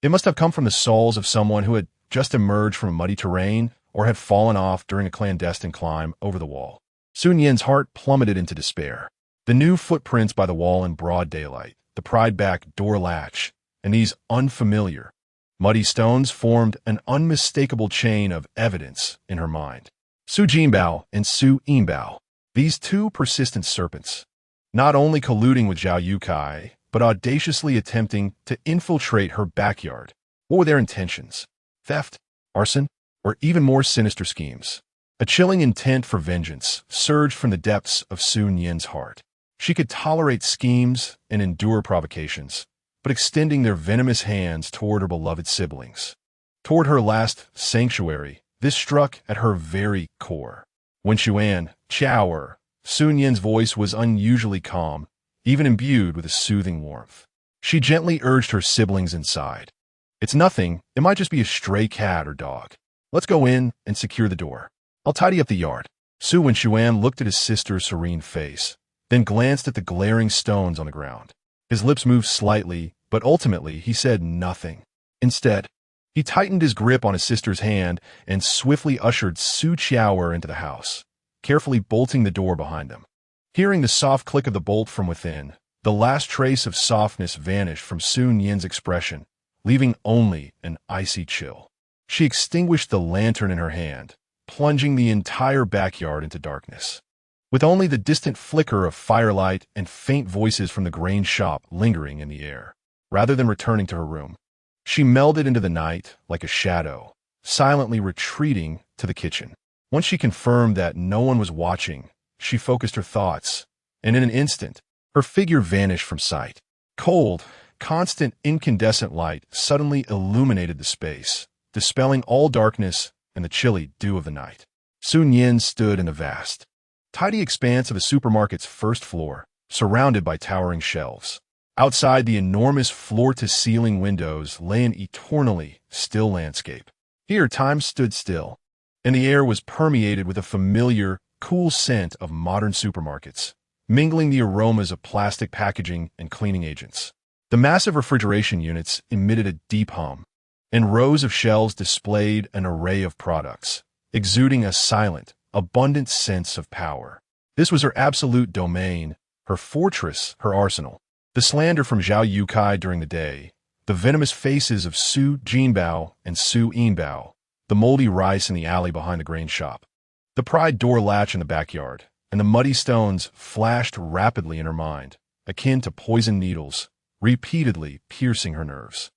It must have come from the soles of someone who had just emerged from a muddy terrain or had fallen off during a clandestine climb over the wall. Su Nian's heart plummeted into despair. The new footprints by the wall in broad daylight, the pried-back door latch, and these unfamiliar, muddy stones formed an unmistakable chain of evidence in her mind. Su Jinbao and Su Yinbao, these two persistent serpents, not only colluding with Zhao Yukai, but audaciously attempting to infiltrate her backyard. What were their intentions? Theft? Arson? Or even more sinister schemes? A chilling intent for vengeance surged from the depths of Su Nian's heart. She could tolerate schemes and endure provocations, but extending their venomous hands toward her beloved siblings, toward her last sanctuary, this struck at her very core. When Xuan, Qiaoer, Su Nian's voice was unusually calm, even imbued with a soothing warmth. She gently urged her siblings inside. "It's nothing. It might just be a stray cat or dog. Let's go in and secure the door. I'll tidy up the yard." Su and Xuan looked at his sister's serene face, then glanced at the glaring stones on the ground. His lips moved slightly, but ultimately he said nothing. Instead, he tightened his grip on his sister's hand and swiftly ushered Su Qiaoer into the house, carefully bolting the door behind them. Hearing the soft click of the bolt from within, the last trace of softness vanished from Su Nian's expression, leaving only an icy chill. She extinguished the lantern in her hand, plunging the entire backyard into darkness, with only the distant flicker of firelight and faint voices from the grain shop lingering in the air. Rather than returning to her room, she melded into the night like a shadow, silently retreating to the kitchen. Once she confirmed that no one was watching, she focused her thoughts, and in an instant, her figure vanished from sight. Cold, constant incandescent light suddenly illuminated the space, dispelling all darkness and the chilly dew of the night. Su Nian stood in the vast, tidy expanse of a supermarket's first floor, surrounded by towering shelves. Outside the enormous floor-to-ceiling windows lay an eternally still landscape. Here time stood still, and the air was permeated with a familiar, cool scent of modern supermarkets, mingling the aromas of plastic packaging and cleaning agents. The massive refrigeration units emitted a deep hum, and rows of shelves displayed an array of products, exuding a silent, abundant sense of power. This was her absolute domain, her fortress, her arsenal. The slander from Zhao Yukai during the day, the venomous faces of Su Jianbao and Su Yinbao, the moldy rice in the alley behind the grain shop, the pride door latch in the backyard, and the muddy stones flashed rapidly in her mind, akin to poison needles, repeatedly piercing her nerves.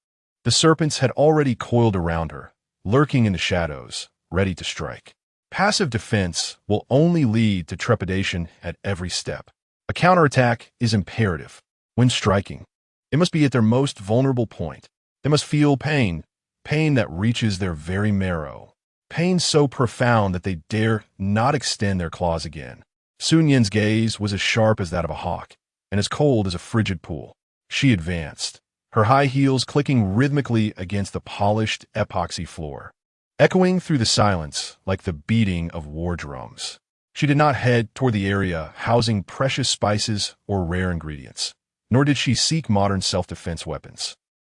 The serpents had already coiled around her, lurking in the shadows, ready to strike. Passive defense will only lead to trepidation at every step. A counterattack is imperative. When striking, it must be at their most vulnerable point. They must feel pain, pain that reaches their very marrow, pain so profound that they dare not extend their claws again. Su Nian's gaze was as sharp as that of a hawk, and as cold as a frigid pool. She advanced, her high heels clicking rhythmically against the polished epoxy floor, echoing through the silence like the beating of war drums. She did not head toward the area housing precious spices or rare ingredients, nor did she seek modern self-defense weapons.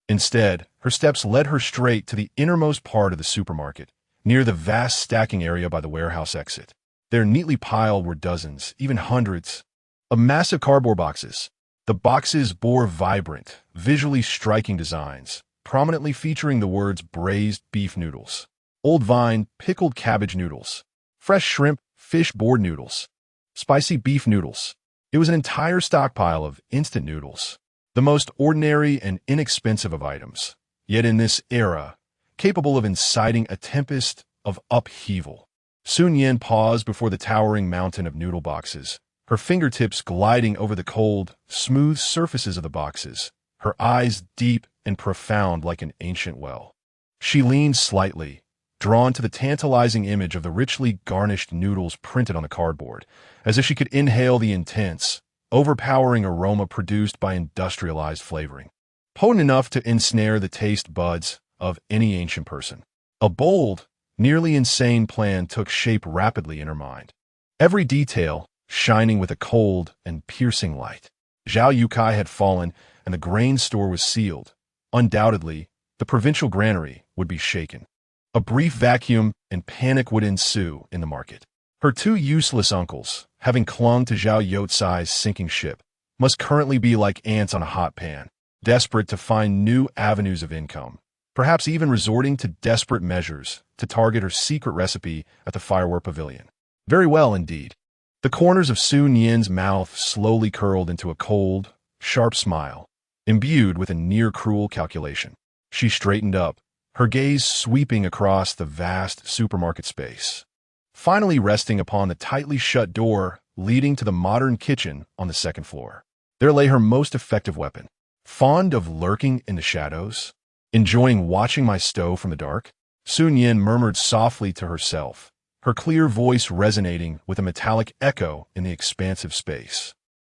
Instead, her steps led her straight to the innermost part of the supermarket, near the vast stacking area by the warehouse exit. There neatly piled were dozens, even hundreds, of massive cardboard boxes. The boxes bore vibrant, visually striking designs, prominently featuring the words braised beef noodles, Old Vine pickled cabbage noodles, fresh shrimp fish board noodles, spicy beef noodles. It was an entire stockpile of instant noodles, the most ordinary and inexpensive of items, yet in this era, capable of inciting a tempest of upheaval. Su Nian paused before the towering mountain of noodle boxes, her fingertips gliding over the cold, smooth surfaces of the boxes, her eyes deep and profound like an ancient well. She leaned slightly, drawn to the tantalizing image of the richly garnished noodles printed on the cardboard, as if she could inhale the intense, overpowering aroma produced by industrialized flavoring, potent enough to ensnare the taste buds of any ancient person. A bold, nearly insane plan took shape rapidly in her mind, every detail shining with a cold and piercing light. Zhao Yukai had fallen, and the grain store was sealed. Undoubtedly, the provincial granary would be shaken. A brief vacuum and panic would ensue in the market. Her two useless uncles, having clung to Zhao Youcai's sinking ship, must currently be like ants on a hot pan, desperate to find new avenues of income, perhaps even resorting to desperate measures to target her secret recipe at the firework pavilion. Very well indeed. The corners of Su Nian's mouth slowly curled into a cold, sharp smile, imbued with a near-cruel calculation. She straightened up, her gaze sweeping across the vast supermarket space, finally resting upon the tightly shut door leading to the modern kitchen on the second floor. There lay her most effective weapon. Fond of lurking in the shadows, enjoying watching my stove from the dark, Su Nian murmured softly to herself, her clear voice resonating with a metallic echo in the expansive space.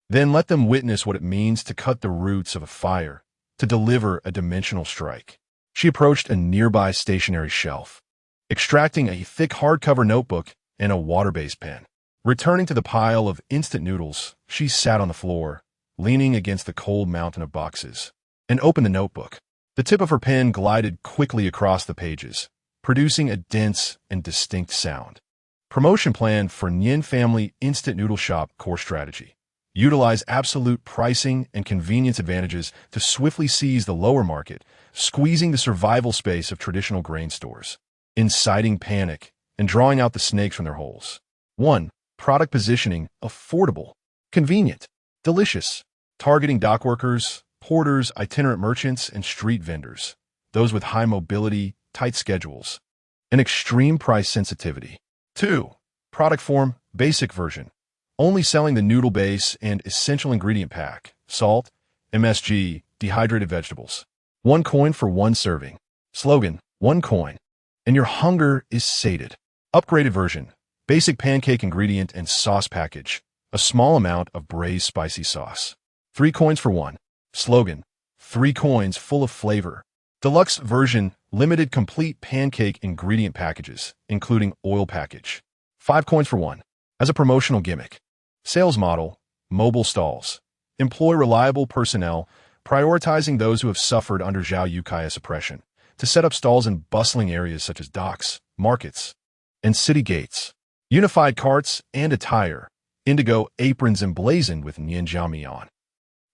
Then let them witness what it means to cut the roots of a fire, to deliver a dimensional strike. She approached a nearby stationery shelf, extracting a thick hardcover notebook and a water-based pen. Returning to the pile of instant noodles, she sat on the floor, leaning against the cold mountain of boxes, and opened the notebook. The tip of her pen glided quickly across the pages, producing a dense and distinct sound. Promotion plan for Nian Family Instant Noodle Shop Core Strategy. Utilize absolute pricing and convenience advantages to swiftly seize the lower market, squeezing the survival space of traditional grain stores, inciting panic, and drawing out the snakes from their holes. 1. Product positioning: affordable, convenient, delicious, targeting dock workers, porters, itinerant merchants, and street vendors, those with high mobility, tight schedules, and extreme price sensitivity. 2. Product form: basic version, only selling the noodle base and essential ingredient pack, salt, MSG, dehydrated vegetables. 1 coin for 1 serving. Slogan: 1 coin, and your hunger is sated. Upgraded version: basic pancake ingredient and sauce package, a small amount of braised spicy sauce. 3 coins for 1. Slogan: 3 coins full of flavor. Deluxe version: limited complete pancake ingredient packages, including oil package. 5 coins for 1. As a promotional gimmick. Sales model: mobile stalls. Employ reliable personnel, prioritizing those who have suffered under Zhao Yucai's oppression, to set up stalls in bustling areas such as docks, markets, and city gates. Unified carts and attire. Indigo aprons emblazoned with Nian Jiamian.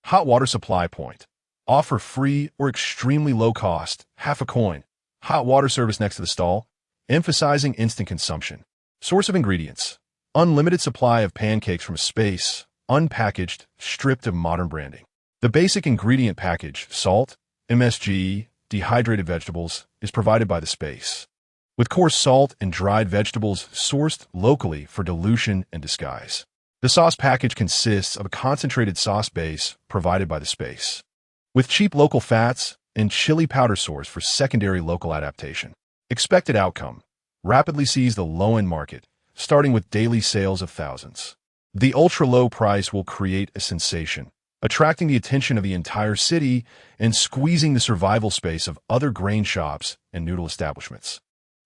Hot water supply point. Offer free or extremely low cost, half a coin. Hot water service next to the stall, emphasizing instant consumption. Source of ingredients. Unlimited supply of pancakes from space, unpackaged, stripped of modern branding. The basic ingredient package, salt, MSG, dehydrated vegetables, is provided by the space, with coarse salt and dried vegetables sourced locally for dilution and disguise. The sauce package consists of a concentrated sauce base provided by the space, with cheap local fats and chili powder source for secondary local adaptation. Expected outcome: rapidly seize the low-end market, starting with daily sales of thousands. The ultra-low price will create a sensation, attracting the attention of the entire city and squeezing the survival space of other grain shops and noodle establishments.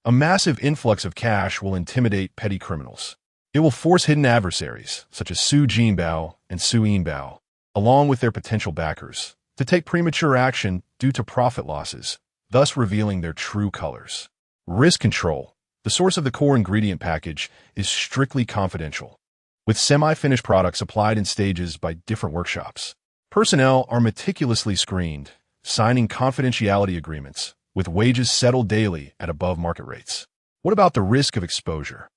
A massive influx of cash will intimidate petty criminals. It will force hidden adversaries, such as Su Nian and Su Nian, along with their potential backers, to take premature action due to profit losses, thus revealing their true colors. Risk control. The source of the core ingredient package is strictly confidential, with semi-finished products applied in stages by different workshops. Personnel are meticulously screened, signing confidentiality agreements, with wages settled daily at above market rates. What about the risk of exposure?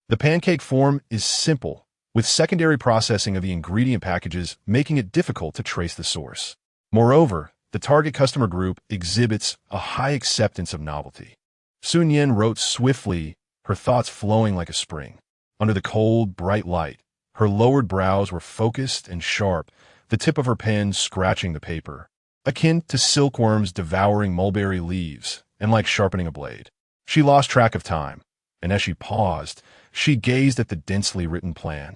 The pancake form is simple, with secondary processing of the ingredient packages making it difficult to trace the source. Moreover, the target customer group exhibits a high acceptance of novelty. Su Nian wrote swiftly, her thoughts flowing like a spring. Under the cold, bright light, her lowered brows were focused and sharp, the tip of her pen scratching the paper, akin to silkworms devouring mulberry leaves, and like sharpening a blade. She lost track of time, and as she paused, she gazed at the densely written plan,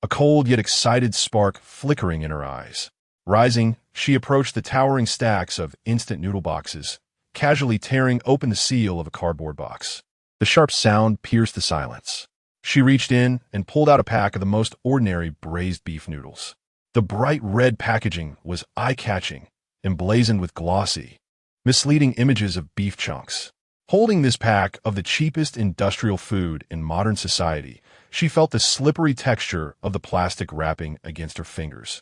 a cold yet excited spark flickering in her eyes. Rising, she approached the towering stacks of instant noodle boxes, casually tearing open the seal of a cardboard box. The sharp sound pierced the silence. She reached in and pulled out a pack of the most ordinary braised beef noodles. The bright red packaging was eye-catching, emblazoned with glossy, misleading images of beef chunks. Holding this pack of the cheapest industrial food in modern society, she felt the slippery texture of the plastic wrapping against her fingers,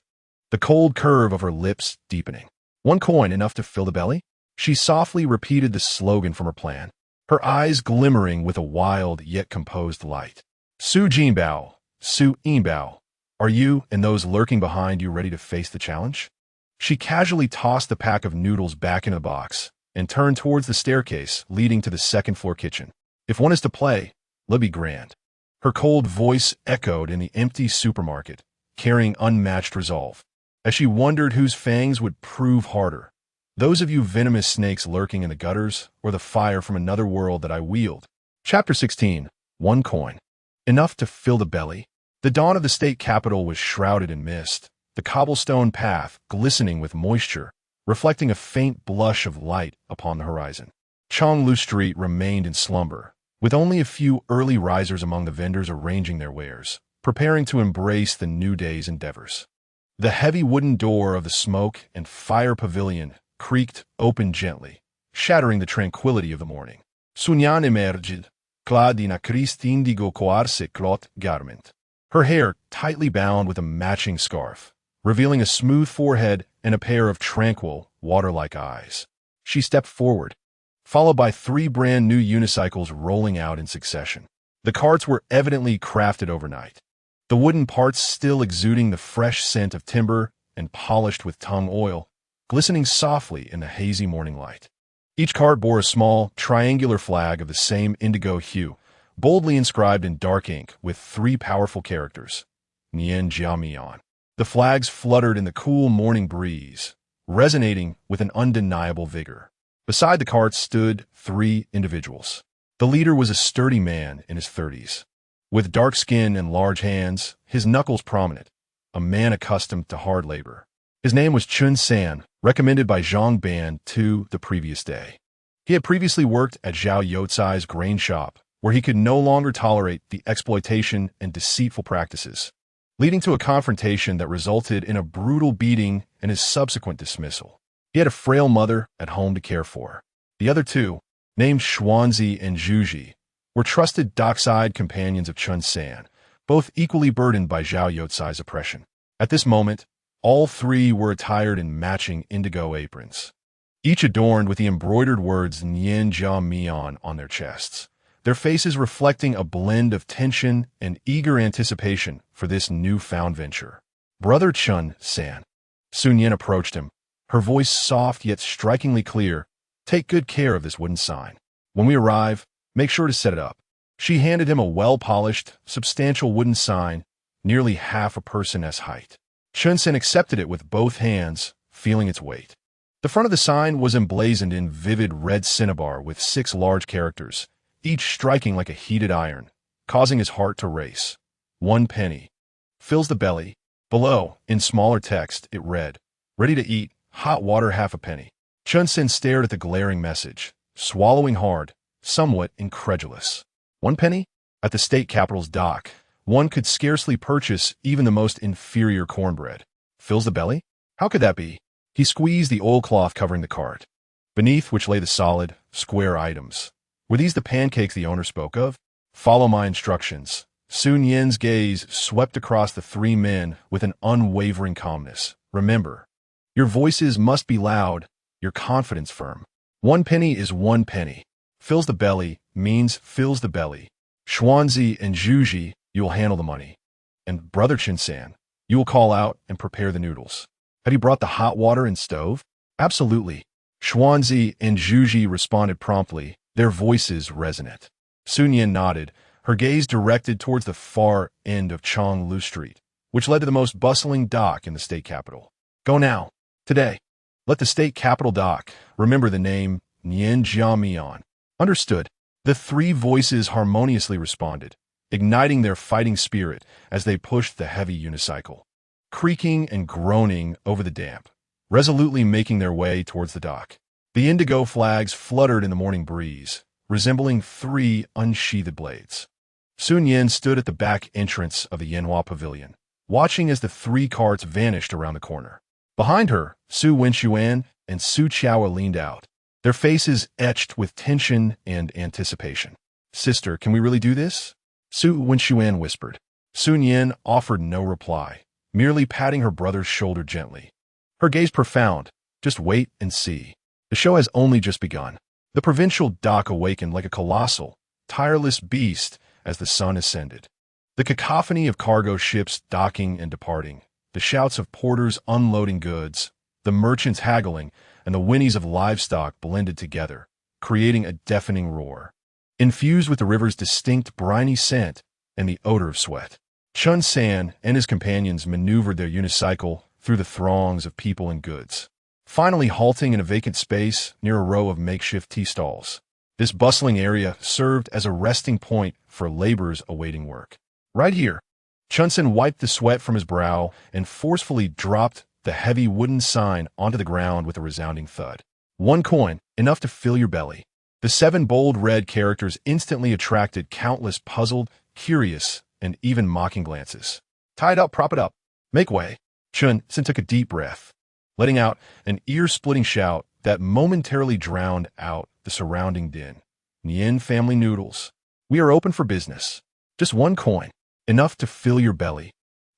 the cold curve of her lips deepening. 1 coin enough to fill the belly? She softly repeated the slogan from her plan, her eyes glimmering with a wild yet composed light. Su Nian, are you and those lurking behind you ready to face the challenge? She casually tossed the pack of noodles back into the box and turned towards the staircase leading to the second-floor kitchen. If one is to play, let be grand. Her cold voice echoed in the empty supermarket, carrying unmatched resolve. As she wondered whose fangs would prove harder, those of you venomous snakes lurking in the gutters, or the fire from another world that I wield. Chapter 16. 1 coin. Enough to fill the belly? The dawn of the state capital was shrouded in mist, the cobblestone path glistening with moisture, reflecting a faint blush of light upon the horizon. Chonglu Street remained in slumber, with only a few early risers among the vendors arranging their wares, preparing to embrace the new day's endeavors. The heavy wooden door of the smoke and fire pavilion creaked open gently, shattering the tranquility of the morning. Su Nian emerged, clad in a creased indigo coarse cloth garment, her hair tightly bound with a matching scarf, revealing a smooth forehead and a pair of tranquil, water-like eyes. She stepped forward, followed by 3 brand-new unicycles rolling out in succession. The carts were evidently crafted overnight, the wooden parts still exuding the fresh scent of timber and polished with tung oil, glistening softly in the hazy morning light. Each cart bore a small, triangular flag of the same indigo hue, boldly inscribed in dark ink with 3 powerful characters, Nian Jiamian. The flags fluttered in the cool morning breeze, resonating with an undeniable vigor. Beside the carts stood 3 individuals. The leader was a sturdy man in his 30s, with dark skin and large hands, his knuckles prominent, a man accustomed to hard labor. His name was Chun San, recommended by Zhang Ban the previous day. He had previously worked at Zhao Youcai's grain shop, where he could no longer tolerate the exploitation and deceitful practices, leading to a confrontation that resulted in a brutal beating and his subsequent dismissal. He had a frail mother at home to care for. The other 2, named Xuanzi and Zhuji, were trusted dockside companions of Chun San, both equally burdened by Zhao Youcai's oppression. At this moment, All three were attired in matching indigo aprons, each adorned with the embroidered words Nian Jia Mian on their chests, their faces reflecting a blend of tension and eager anticipation for this newfound venture. Brother Chun San. Su Nian approached him, her voice soft yet strikingly clear. Take good care of this wooden sign. When we arrive, make sure to set it up. She handed him a well-polished, substantial wooden sign, nearly half a person's height. Chun San accepted it with both hands, feeling its weight. The front of the sign was emblazoned in vivid red cinnabar with 6 large characters, each striking like a heated iron, causing his heart to race. 1 penny. Fills the belly. Below, in smaller text, it read, ready to eat, hot water half a penny. Chun San stared at the glaring message, swallowing hard, somewhat incredulous. 1 penny? At the state capital's dock, one could scarcely purchase even the most inferior cornbread. Fills the belly? How could that be? He squeezed the oilcloth covering the cart, beneath which lay the solid, square items. Were these the pancakes the owner spoke of? Follow my instructions. Su Nian's gaze swept across the 3 men with an unwavering calmness. Remember, your voices must be loud, your confidence firm. 1 penny is 1 penny. Fills the belly means fills the belly. Xuanzi and Zhuji, you will handle the money. And Brother Chun San, you will call out and prepare the noodles. Had he brought the hot water and stove? Absolutely. Xuanzi and Zhuji responded promptly, their voices resonant. Su Nian nodded, her gaze directed towards the far end of Chonglu Street, which led to the most bustling dock in the state capital. Go now. Today. Let the state capital dock remember the name Nian Jiamian. Understood. The 3 voices harmoniously responded, igniting their fighting spirit as they pushed the heavy unicycle, creaking and groaning over the damp, resolutely making their way towards the dock. The indigo flags fluttered in the morning breeze, resembling 3 unsheathed blades. Su Nian stood at the back entrance of the Yanhua Pavilion, watching as the 3 carts vanished around the corner. Behind her, Su Wenxuan and Su Qiao leaned out, their faces etched with tension and anticipation. Sister, can we really do this? Su Wenxuan whispered. Su Nian offered no reply, merely patting her brother's shoulder gently. Her gaze profound. Just wait and see. The show has only just begun. The provincial dock awakened like a colossal, tireless beast as the sun ascended. The cacophony of cargo ships docking and departing, the shouts of porters unloading goods, the merchants haggling, and the whinnies of livestock blended together, creating a deafening roar, infused with the river's distinct briny scent and the odor of sweat. Chun San and his companions maneuvered their unicycle through the throngs of people and goods, finally halting in a vacant space near a row of makeshift tea stalls. This bustling area served as a resting point for laborers awaiting work. Right here, Chun San wiped the sweat from his brow and forcefully dropped the heavy wooden sign onto the ground with a resounding thud. 1 coin, enough to fill your belly. The 7 bold red characters instantly attracted countless puzzled, curious, and even mocking glances. Tie it up, prop it up. Make way. Chun San took a deep breath, letting out an ear-splitting shout that momentarily drowned out the surrounding din. Nian family noodles. We are open for business. Just 1 coin, enough to fill your belly.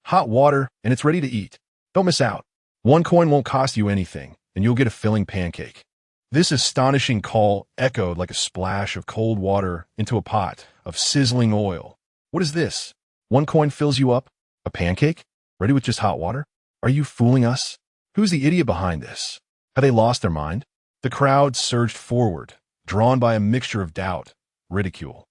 Hot water, and it's ready to eat. Don't miss out. 1 coin won't cost you anything, and you'll get a filling pancake. This astonishing call echoed like a splash of cold water into a pot of sizzling oil. What is this? 1 coin fills you up? A pancake? Ready with just hot water? Are you fooling us? Who's the idiot behind this? Have they lost their mind? The crowd surged forward, drawn by a mixture of doubt, ridicule,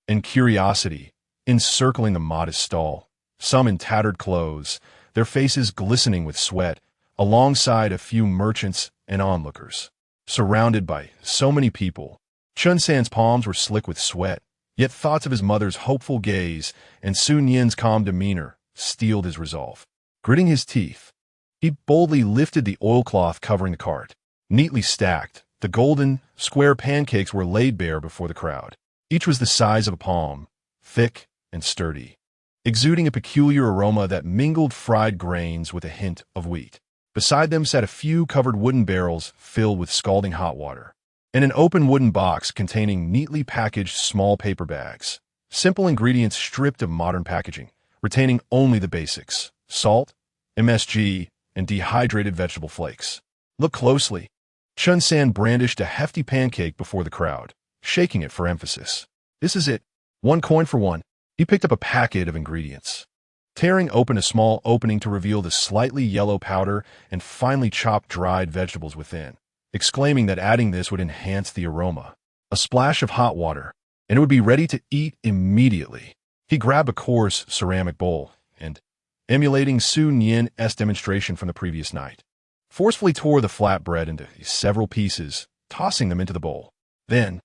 and curiosity, encircling the modest stall, some in tattered clothes, their faces glistening with sweat, alongside a few merchants and onlookers. Surrounded by so many people, Chun San's palms were slick with sweat, yet thoughts of his mother's hopeful gaze and Su Nian's calm demeanor steeled his resolve. Gritting his teeth, he boldly lifted the oilcloth covering the cart. Neatly stacked, the golden, square pancakes were laid bare before the crowd. Each was the size of a palm, thick and sturdy, exuding a peculiar aroma that mingled fried grains with a hint of wheat. Beside them sat a few covered wooden barrels filled with scalding hot water, and an open wooden box containing neatly packaged small paper bags. Simple ingredients stripped of modern packaging, retaining only the basics: salt, MSG, and dehydrated vegetable flakes. Look closely. Chun San brandished a hefty pancake before the crowd, shaking it for emphasis. This is it. 1 coin for one. He picked up a packet of ingredients, tearing open a small opening to reveal the slightly yellow powder and finely chopped dried vegetables within, exclaiming that adding this would enhance the aroma. A splash of hot water, and it would be ready to eat immediately. He grabbed a coarse ceramic bowl and, emulating Su Nian's demonstration from the previous night, forcefully tore the flatbread into several pieces, tossing them into the bowl. Then,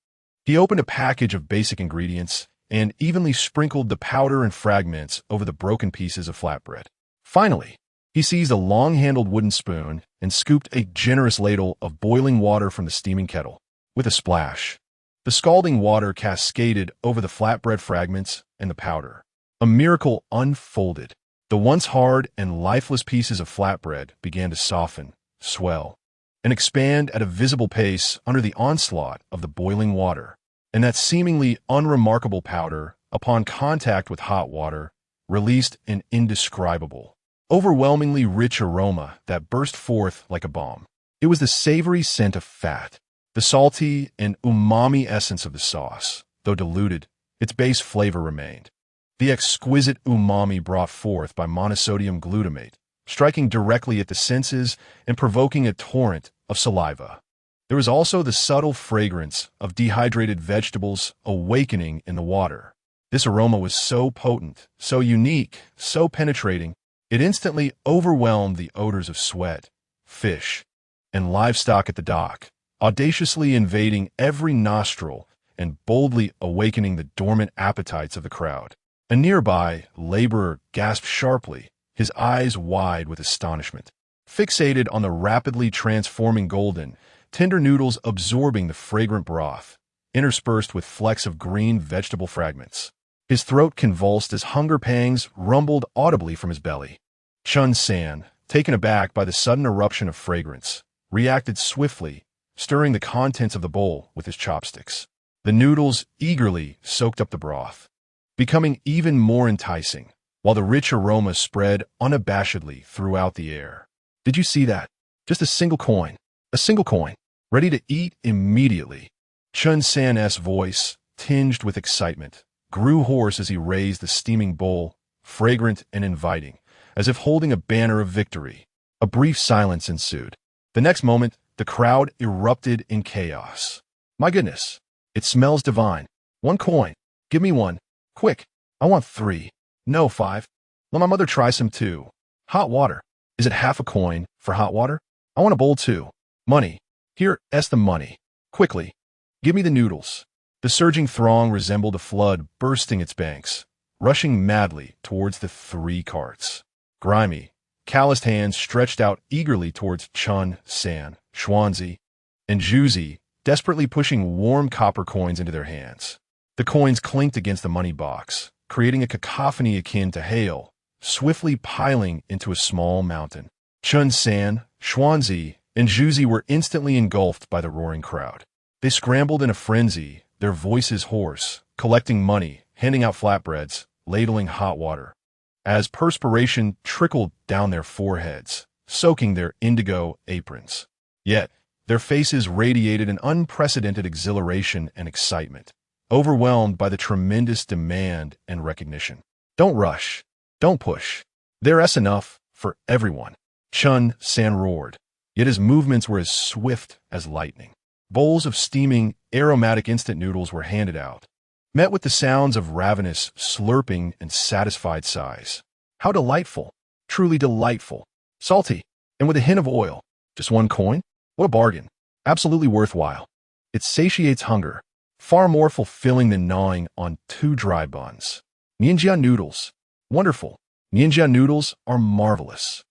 he opened a package of basic ingredients and evenly sprinkled the powder and fragments over the broken pieces of flatbread. Finally, he seized a long-handled wooden spoon and scooped a generous ladle of boiling water from the steaming kettle. With a splash, the scalding water cascaded over the flatbread fragments and the powder. A miracle unfolded. The once hard and lifeless pieces of flatbread began to soften, swell, and expand at a visible pace under the onslaught of the boiling water. And that seemingly unremarkable powder, upon contact with hot water, released an indescribable, overwhelmingly rich aroma that burst forth like a bomb. It was the savory scent of fat, the salty and umami essence of the sauce. Though diluted, its base flavor remained. The exquisite umami brought forth by monosodium glutamate, striking directly at the senses and provoking a torrent of saliva. There was also the subtle fragrance of dehydrated vegetables awakening in the water. This aroma was so potent, so unique, so penetrating, it instantly overwhelmed the odors of sweat, fish, and livestock at the dock, audaciously invading every nostril and boldly awakening the dormant appetites of the crowd. A nearby laborer gasped sharply, his eyes wide with astonishment, fixated on the rapidly transforming golden, tender noodles absorbing the fragrant broth, interspersed with flecks of green vegetable fragments. His throat convulsed as hunger pangs rumbled audibly from his belly. Chun San, taken aback by the sudden eruption of fragrance, reacted swiftly, stirring the contents of the bowl with his chopsticks. The noodles eagerly soaked up the broth, becoming even more enticing, while the rich aroma spread unabashedly throughout the air. Did you see that? Just a single coin. A single coin. Ready to eat immediately. Chun San's voice, tinged with excitement, grew hoarse as he raised the steaming bowl, fragrant and inviting, as if holding a banner of victory. A brief silence ensued. The next moment, the crowd erupted in chaos. My goodness, it smells divine. 1 coin. Give me one. Quick. I want 3. No, 5. Let my mother try some too. Hot water. Is it half a coin for hot water? I want a bowl too. Money. Here's the money. Quickly. Give me the noodles. The surging throng resembled a flood bursting its banks, rushing madly towards the 3 carts. Grimy, calloused hands stretched out eagerly towards Chun San, Xuanzi, and Zhuzi, desperately pushing warm copper coins into their hands. The coins clinked against the money box, creating a cacophony akin to hail, swiftly piling into a small mountain. Chun San, Xuanzi, and Zhuzi were instantly engulfed by the roaring crowd. They scrambled in a frenzy, their voices hoarse, collecting money, handing out flatbreads, ladling hot water, as perspiration trickled down their foreheads, soaking their indigo aprons. Yet, their faces radiated an unprecedented exhilaration and excitement, overwhelmed by the tremendous demand and recognition. Don't rush. Don't push. There's enough for everyone. Chun San roared, yet his movements were as swift as lightning. Bowls of steaming, aromatic instant noodles were handed out, met with the sounds of ravenous slurping and satisfied sighs. How delightful. Truly delightful. Salty, and with a hint of oil. Just 1 coin? What a bargain. Absolutely worthwhile. It satiates hunger, far more fulfilling than gnawing on 2 dry buns. Nianjia noodles. Wonderful. Nianjia noodles are marvelous.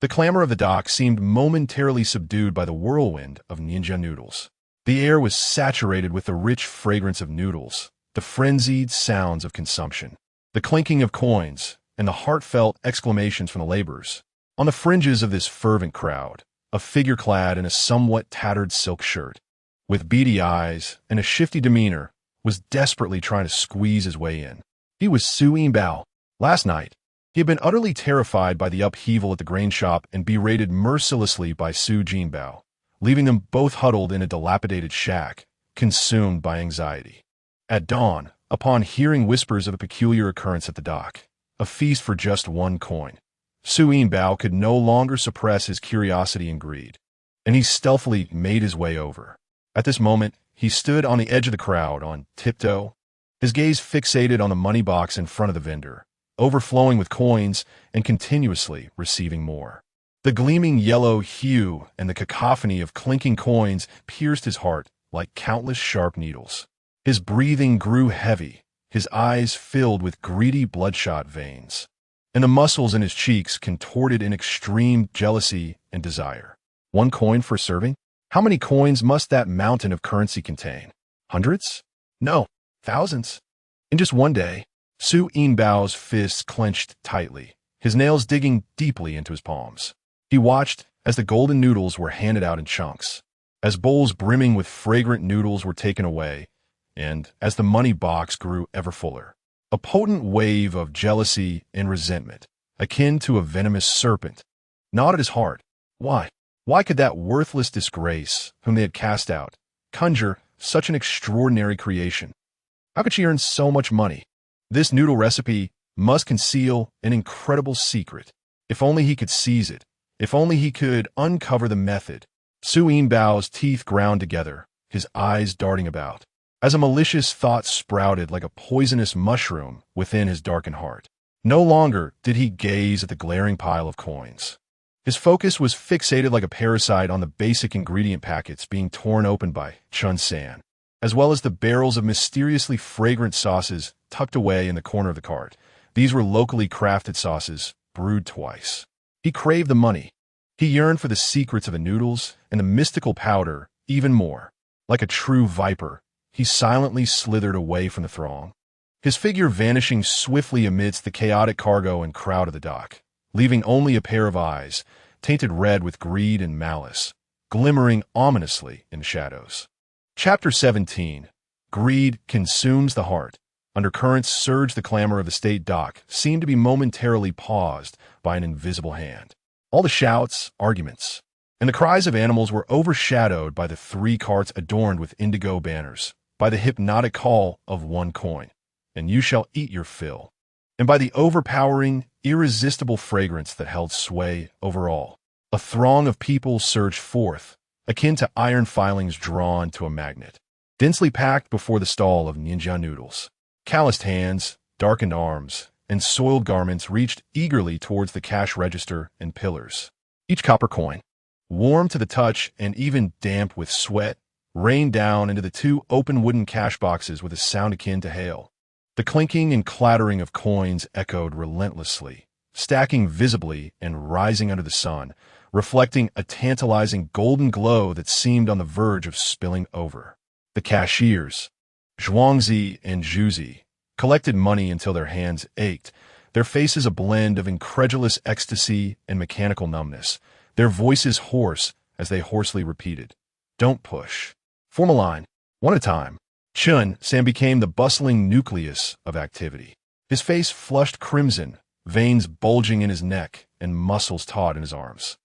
The clamor of the dock seemed momentarily subdued by the whirlwind of Nianjia noodles. The air was saturated with the rich fragrance of noodles, the frenzied sounds of consumption, the clinking of coins, and the heartfelt exclamations from the laborers. On the fringes of this fervent crowd, a figure clad in a somewhat tattered silk shirt, with beady eyes and a shifty demeanor, was desperately trying to squeeze his way in. He was Su Nian. Last night, He had been utterly terrified by the upheaval at the grain shop and berated mercilessly by Su Jianbao, leaving them both huddled in a dilapidated shack, consumed by anxiety. At dawn, upon hearing whispers of a peculiar occurrence at the dock, a feast for just 1 coin, Su Nian could no longer suppress his curiosity and greed, and he stealthily made his way over. At this moment, he stood on the edge of the crowd on tiptoe, his gaze fixated on the money box in front of the vendor, overflowing with coins and continuously receiving more. The gleaming yellow hue and the cacophony of clinking coins pierced his heart like countless sharp needles. His breathing grew heavy, his eyes filled with greedy bloodshot veins, and the muscles in his cheeks contorted in extreme jealousy and desire. 1 coin for serving? How many coins must that mountain of currency contain? Hundreds? No, thousands. In just one day, Su Nian's fists clenched tightly, his nails digging deeply into his palms. He watched as the golden noodles were handed out in chunks, as bowls brimming with fragrant noodles were taken away, and as the money box grew ever fuller. A potent wave of jealousy and resentment, akin to a venomous serpent, gnawed at his heart. Why? Why could that worthless disgrace, whom they had cast out, conjure such an extraordinary creation? How could she earn so much money? This noodle recipe must conceal an incredible secret. If only he could seize it. If only he could uncover the method. Su Nian's teeth ground together, his eyes darting about, as a malicious thought sprouted like a poisonous mushroom within his darkened heart. No longer did he gaze at the glaring pile of coins. His focus was fixated like a parasite on the basic ingredient packets being torn open by Chun San, as well as the barrels of mysteriously fragrant sauces tucked away in the corner of the cart. These were locally crafted sauces, brewed twice. He craved the money. He yearned for the secrets of the noodles and the mystical powder even more. Like a true viper, he silently slithered away from the throng, his figure vanishing swiftly amidst the chaotic cargo and crowd of the dock, leaving only a pair of eyes, tainted red with greed and malice, glimmering ominously in the shadows. Chapter 17. Greed consumes the heart. Undercurrents surge. The clamor of the state dock seemed to be momentarily paused by an invisible hand. All the shouts, arguments, and the cries of animals were overshadowed by the 3 carts adorned with indigo banners, by the hypnotic call of 1 coin, and you shall eat your fill, and by the overpowering, irresistible fragrance that held sway over all. A throng of people surged forth, akin to iron filings drawn to a magnet, densely packed before the stall of ninja noodles. Calloused hands, darkened arms, and soiled garments reached eagerly towards the cash register and pillars. Each copper coin, warm to the touch and even damp with sweat, rained down into the 2 open wooden cash boxes with a sound akin to hail. The clinking and clattering of coins echoed relentlessly, stacking visibly and rising under the sun, reflecting a tantalizing golden glow that seemed on the verge of spilling over. The cashiers, Zhuangzi and Zhuzi, collected money until their hands ached, their faces a blend of incredulous ecstasy and mechanical numbness, their voices hoarse as they hoarsely repeated, "Don't push. Form a line, one at a time." Chun San became the bustling nucleus of activity. His face flushed crimson, veins bulging in his neck and muscles taut in his arms.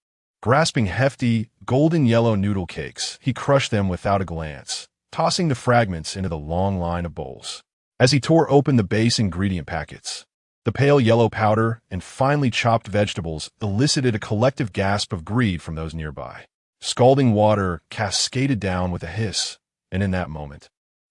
Grasping hefty, golden yellow noodle cakes, he crushed them without a glance, tossing the fragments into the long line of bowls. As he tore open the base ingredient packets, the pale yellow powder and finely chopped vegetables elicited a collective gasp of greed from those nearby. Scalding water cascaded down with a hiss, and in that moment,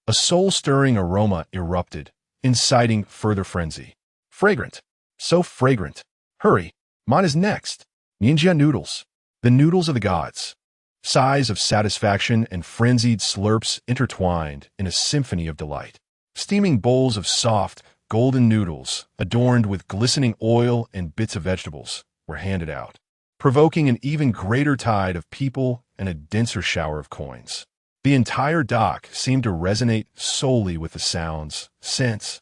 a soul-stirring aroma erupted, inciting further frenzy. Fragrant. So fragrant. Hurry, mine is next. Ninja noodles. The noodles of the gods. Sighs of satisfaction and frenzied slurps intertwined in a symphony of delight. Steaming bowls of soft, golden noodles, adorned with glistening oil and bits of vegetables, were handed out, provoking an even greater tide of people and a denser shower of coins. The entire dock seemed to resonate solely with the sounds, scents,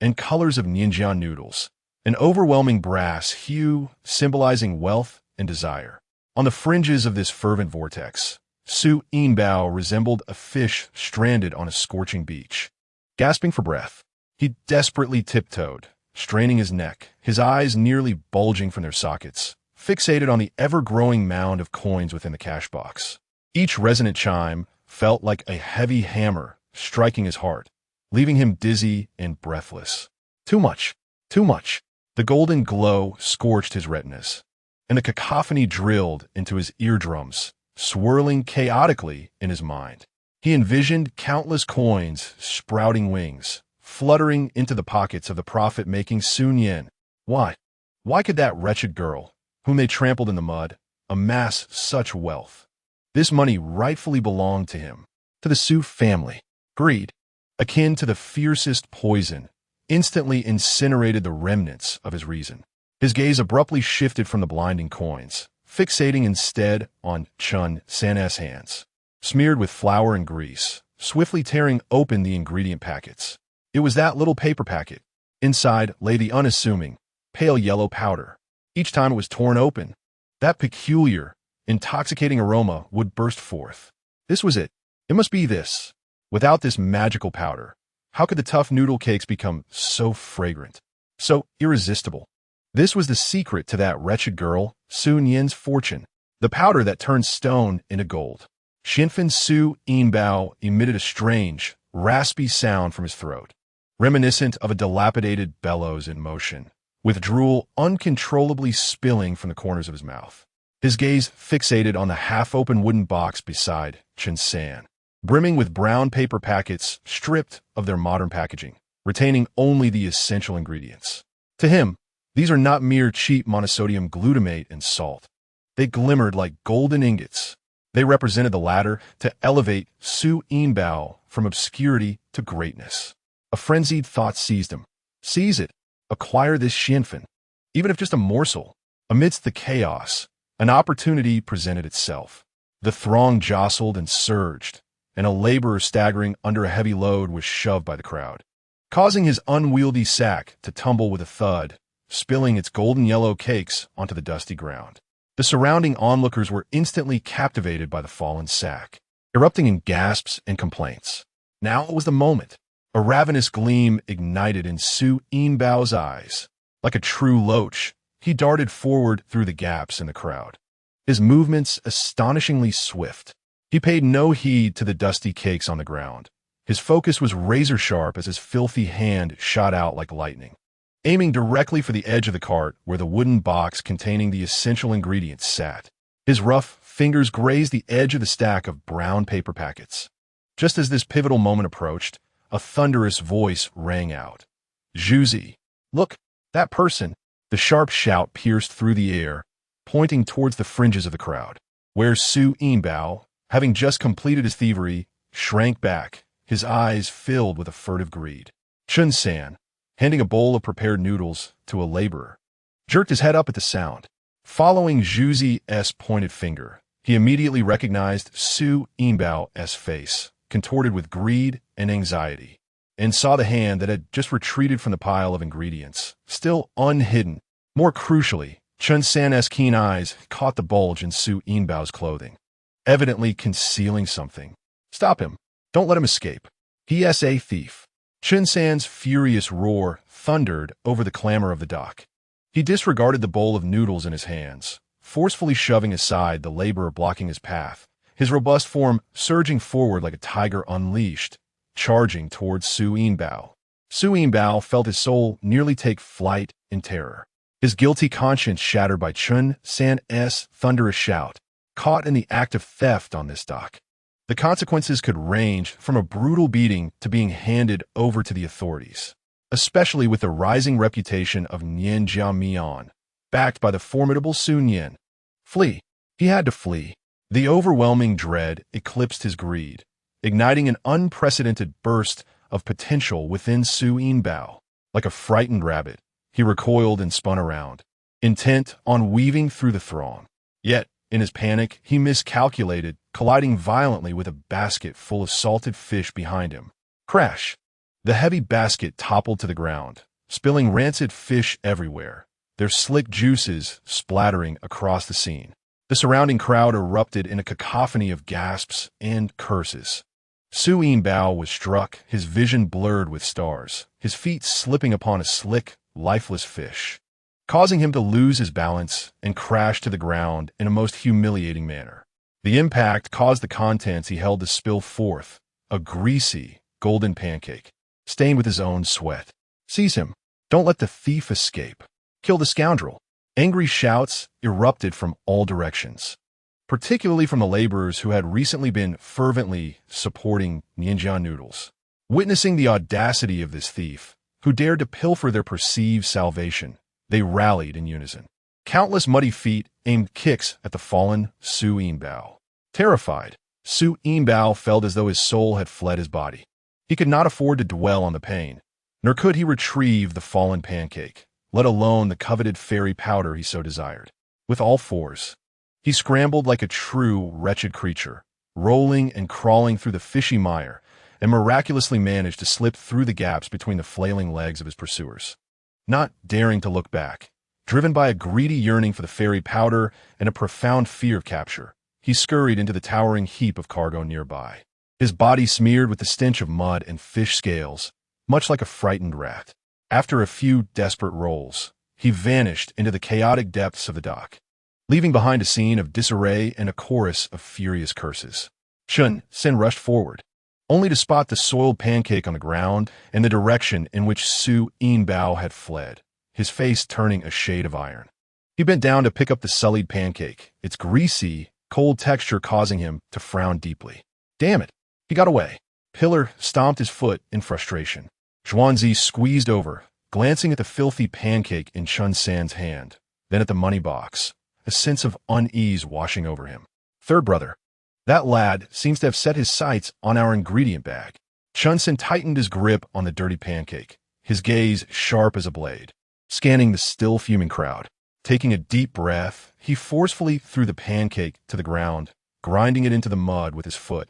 and colors of ninja noodles, an overwhelming brass hue symbolizing wealth and desire. On the fringes of this fervent vortex, Su Nian resembled a fish stranded on a scorching beach. Gasping for breath, he desperately tiptoed, straining his neck, his eyes nearly bulging from their sockets, fixated on the ever-growing mound of coins within the cash box. Each resonant chime felt like a heavy hammer striking his heart, leaving him dizzy and breathless. Too much. Too much. The golden glow scorched his retinas, and the cacophony drilled into his eardrums, swirling chaotically in his mind. He envisioned countless coins sprouting wings, fluttering into the pockets of the profit-making Su Nian. Why? Why could that wretched girl, whom they trampled in the mud, amass such wealth? This money rightfully belonged to him, to the Su family. Greed, akin to the fiercest poison, instantly incinerated the remnants of his reason. His gaze abruptly shifted from the blinding coins, fixating instead on Chun San's hands, smeared with flour and grease, swiftly tearing open the ingredient packets. It was that little paper packet. Inside lay the unassuming, pale yellow powder. Each time it was torn open, that peculiar, intoxicating aroma would burst forth. This was it. It must be this. Without this magical powder, how could the tough noodle cakes become so fragrant, so irresistible? This was the secret to that wretched girl, Su Nian's fortune, the powder that turned stone into gold. Xianfen Su Nian emitted a strange, raspy sound from his throat, reminiscent of a dilapidated bellows in motion, with drool uncontrollably spilling from the corners of his mouth. His gaze fixated on the half-open wooden box beside Chun San, brimming with brown paper packets stripped of their modern packaging, retaining only the essential ingredients. To him, these are not mere cheap monosodium glutamate and salt. They glimmered like golden ingots. They represented the ladder to elevate Su Nian from obscurity to greatness. A frenzied thought seized him. Seize it. Acquire this Xianfen, even if just a morsel. Amidst the chaos, an opportunity presented itself. The throng jostled and surged, and a laborer staggering under a heavy load was shoved by the crowd, causing his unwieldy sack to tumble with a thud, spilling its golden yellow cakes onto the dusty ground. The surrounding onlookers were instantly captivated by the fallen sack, erupting in gasps and complaints. Now it was the moment. A ravenous gleam ignited in Su Nian's eyes. Like a true loach, he darted forward through the gaps in the crowd, his movements astonishingly swift. He paid no heed to the dusty cakes on the ground. His focus was razor-sharp as his filthy hand shot out like lightning, aiming directly for the edge of the cart where the wooden box containing the essential ingredients sat. His rough fingers grazed the edge of the stack of brown paper packets. Just as this pivotal moment approached, a thunderous voice rang out. Zhuzi, look, that person. The sharp shout pierced through the air, pointing towards the fringes of the crowd, where Su Nian, having just completed his thievery, shrank back, his eyes filled with a furtive greed. Chun San, handing a bowl of prepared noodles to a laborer, jerked his head up at the sound. Following Zhuzi's pointed finger, he immediately recognized Su Nian's face, contorted with greed and anxiety, and saw the hand that had just retreated from the pile of ingredients, still unhidden. More crucially, Chun San's keen eyes caught the bulge in Su Nian's clothing, evidently concealing something. Stop him. Don't let him escape. He is a thief. Chun San's furious roar thundered over the clamor of the dock. He disregarded the bowl of noodles in his hands, forcefully shoving aside the laborer blocking his path, his robust form surging forward like a tiger unleashed, charging towards Su Nian. Su Nian felt his soul nearly take flight in terror, his guilty conscience shattered by Chun San's thunderous shout, caught in the act of theft on this dock. The consequences could range from a brutal beating to being handed over to the authorities, especially with the rising reputation of Nian Jiamian, backed by the formidable Su Nian. Flee. He had to flee. The overwhelming dread eclipsed his greed, igniting an unprecedented burst of potential within Su Nian. Like a frightened rabbit, he recoiled and spun around, intent on weaving through the throng. Yet, in his panic, he miscalculated, colliding violently with a basket full of salted fish behind him. Crash! The heavy basket toppled to the ground, spilling rancid fish everywhere, their slick juices splattering across the scene. The surrounding crowd erupted in a cacophony of gasps and curses. Su Nian was struck, his vision blurred with stars, his feet slipping upon a slick, lifeless fish, causing him to lose his balance and crash to the ground in a most humiliating manner. The impact caused the contents he held to spill forth, a greasy, golden pancake, stained with his own sweat. "Seize him! Don't let the thief escape! Kill the scoundrel!" Angry shouts erupted from all directions, particularly from the laborers who had recently been fervently supporting Nianjian noodles. Witnessing the audacity of this thief, who dared to pilfer their perceived salvation, they rallied in unison. Countless muddy feet aimed kicks at the fallen Su Nian. Terrified, Su Nian felt as though his soul had fled his body. He could not afford to dwell on the pain, nor could he retrieve the fallen pancake, let alone the coveted fairy powder he so desired. With all fours, he scrambled like a true wretched creature, rolling and crawling through the fishy mire, and miraculously managed to slip through the gaps between the flailing legs of his pursuers. Not daring to look back, driven by a greedy yearning for the fairy powder and a profound fear of capture, he scurried into the towering heap of cargo nearby, his body smeared with the stench of mud and fish scales, much like a frightened rat. After a few desperate rolls, he vanished into the chaotic depths of the dock, leaving behind a scene of disarray and a chorus of furious curses. Su Nian rushed forward, only to spot the soiled pancake on the ground and the direction in which Su Nian had fled, his face turning a shade of iron. He bent down to pick up the sullied pancake, its greasy, cold texture causing him to frown deeply. Damn it! He got away. Pillar stomped his foot in frustration. Zhuangzi squeezed over, glancing at the filthy pancake in Sun San's hand, then at the money box, a sense of unease washing over him. Third brother. That lad seems to have set his sights on our ingredient bag. Sun San tightened his grip on the dirty pancake, his gaze sharp as a blade, scanning the still fuming crowd. Taking a deep breath, he forcefully threw the pancake to the ground, grinding it into the mud with his foot,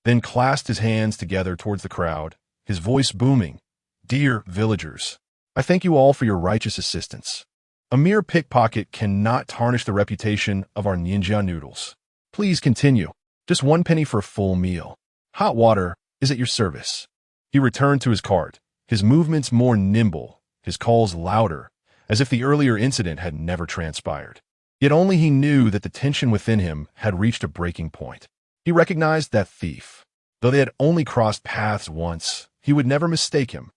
then clasped his hands together towards the crowd, his voice booming. Dear villagers, I thank you all for your righteous assistance. A mere pickpocket cannot tarnish the reputation of our ninja noodles. Please continue. Just 1 penny for a full meal. Hot water is at your service. He returned to his cart, his movements more nimble, his calls louder, as if the earlier incident had never transpired. Yet only he knew that the tension within him had reached a breaking point. He recognized that thief. Though they had only crossed paths once, he would never mistake him.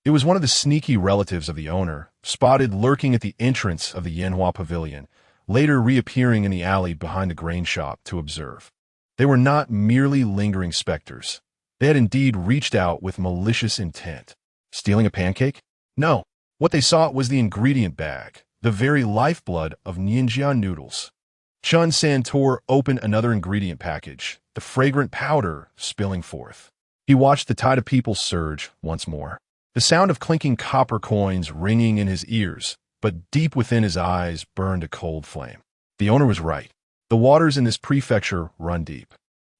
It was one of the sneaky relatives of the owner, spotted lurking at the entrance of the Yanhua Pavilion, later reappearing in the alley behind the grain shop to observe. They were not merely lingering specters. They had indeed reached out with malicious intent. Stealing a pancake? No. What they sought was the ingredient bag, the very lifeblood of Nianjian noodles. Sun San tore open another ingredient package, the fragrant powder spilling forth. He watched the tide of people surge once more, the sound of clinking copper coins ringing in his ears, but deep within his eyes burned a cold flame. The owner was right. The waters in this prefecture run deep.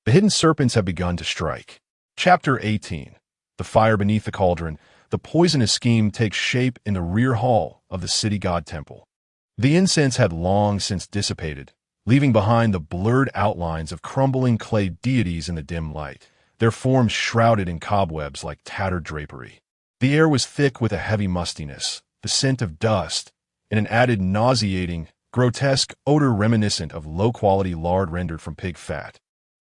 The hidden serpents have begun to strike. Chapter 18. The fire beneath the cauldron. The poisonous scheme takes shape in the rear hall of the city god temple. The incense had long since dissipated, leaving behind the blurred outlines of crumbling clay deities in the dim light, their forms shrouded in cobwebs like tattered drapery. The air was thick with a heavy mustiness, the scent of dust, and an added nauseating, grotesque odor reminiscent of low-quality lard rendered from pig fat,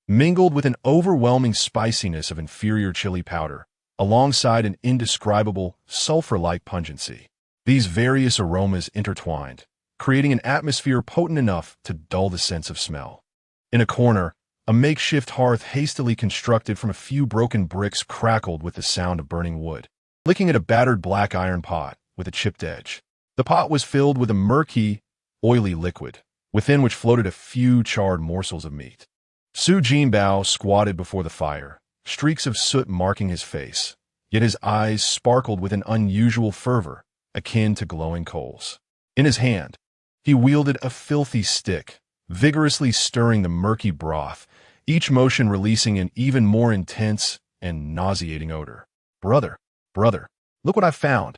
mingled with an overwhelming spiciness of inferior chili powder, alongside an indescribable, sulfur-like pungency. These various aromas intertwined, creating an atmosphere potent enough to dull the sense of smell. In a corner, a makeshift hearth hastily constructed from a few broken bricks crackled with the sound of burning wood, licking at a battered black iron pot with a chipped edge. The pot was filled with a murky, oily liquid, within which floated a few charred morsels of meat. Su Nian squatted before the fire, streaks of soot marking his face, yet his eyes sparkled with an unusual fervor, akin to glowing coals. In his hand, he wielded a filthy stick, vigorously stirring the murky broth, each motion releasing an even more intense and nauseating odor. Brother, look what I found.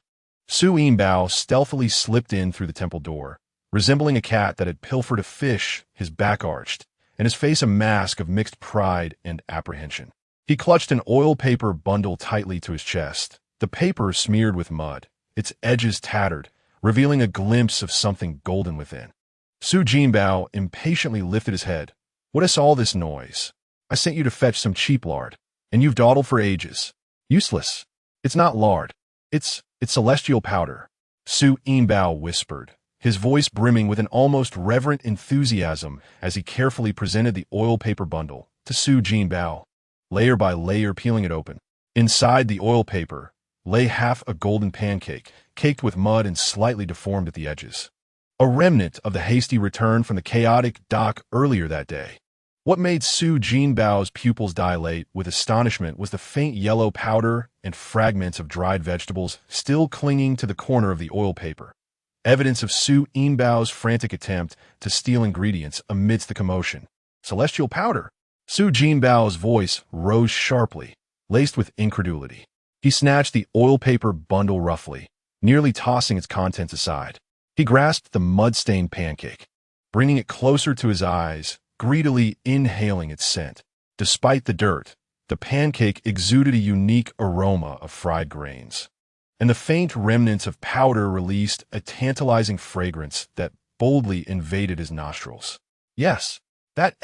Su Nian stealthily slipped in through the temple door, resembling a cat that had pilfered a fish, his back arched, and his face a mask of mixed pride and apprehension. He clutched an oil paper bundle tightly to his chest, the paper smeared with mud, its edges tattered, revealing a glimpse of something golden within. Su Jinbao impatiently lifted his head. What is all this noise? I sent you to fetch some cheap lard, and you've dawdled for ages. Useless. It's not lard. It's celestial powder. Su Jinbao whispered, his voice brimming with an almost reverent enthusiasm as he carefully presented the oil paper bundle to Su Jinbao, layer by layer peeling it open. Inside the oil paper lay half a golden pancake, caked with mud and slightly deformed at the edges. A remnant of the hasty return from the chaotic dock earlier that day. What made Su Jinbao's pupils dilate with astonishment was the faint yellow powder and fragments of dried vegetables still clinging to the corner of the oil paper. Evidence of Su Jinbao's frantic attempt to steal ingredients amidst the commotion. Celestial powder. Su Jinbao's voice rose sharply, laced with incredulity. He snatched the oil paper bundle roughly, nearly tossing its contents aside. He grasped the mud-stained pancake, bringing it closer to his eyes, greedily inhaling its scent. Despite the dirt, the pancake exuded a unique aroma of fried grains, and the faint remnants of powder released a tantalizing fragrance that boldly invaded his nostrils. Yes, that's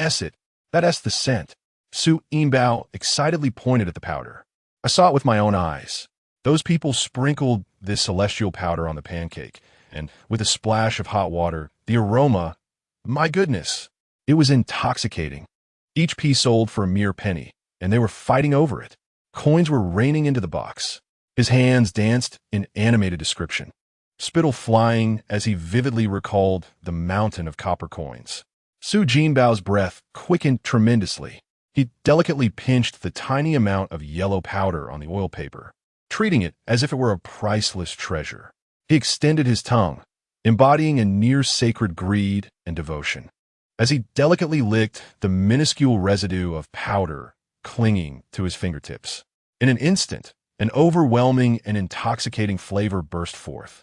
the scent. Su Jinbao excitedly pointed at the powder. I saw it with my own eyes. Those people sprinkled this celestial powder on the pancake, and with a splash of hot water, the aroma, my goodness, it was intoxicating. Each piece sold for a mere penny, and they were fighting over it. Coins were raining into the box. His hands danced in animated description, spittle flying as he vividly recalled the mountain of copper coins. Su Jinbao's breath quickened tremendously. He delicately pinched the tiny amount of yellow powder on the oil paper, treating it as if it were a priceless treasure. He extended his tongue, embodying a near-sacred greed and devotion, as he delicately licked the minuscule residue of powder clinging to his fingertips. In an instant, an overwhelming and intoxicating flavor burst forth,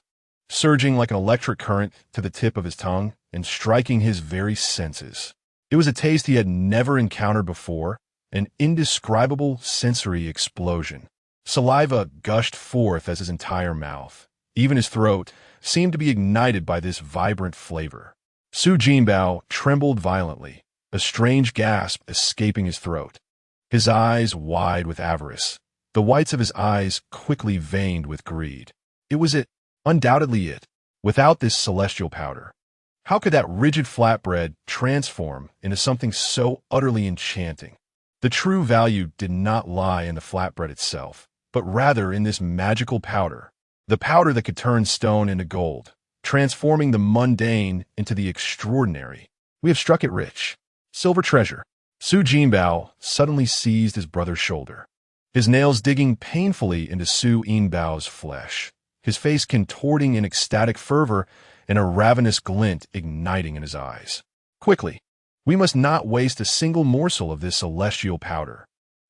surging like an electric current to the tip of his tongue and striking his very senses. It was a taste he had never encountered before, an indescribable sensory explosion. Saliva gushed forth as his entire mouth. Even his throat seemed to be ignited by this vibrant flavor. Su Jinbao trembled violently, a strange gasp escaping his throat. His eyes wide with avarice, the whites of his eyes quickly veined with greed. It was it, undoubtedly it, without this celestial powder. How could that rigid flatbread transform into something so utterly enchanting? The true value did not lie in the flatbread itself, but rather in this magical powder, the powder that could turn stone into gold, transforming the mundane into the extraordinary. We have struck it rich. Silver treasure. Su Jinbao suddenly seized his brother's shoulder, his nails digging painfully into Su Jinbao's flesh, his face contorting in ecstatic fervor and a ravenous glint igniting in his eyes. Quickly, we must not waste a single morsel of this celestial powder.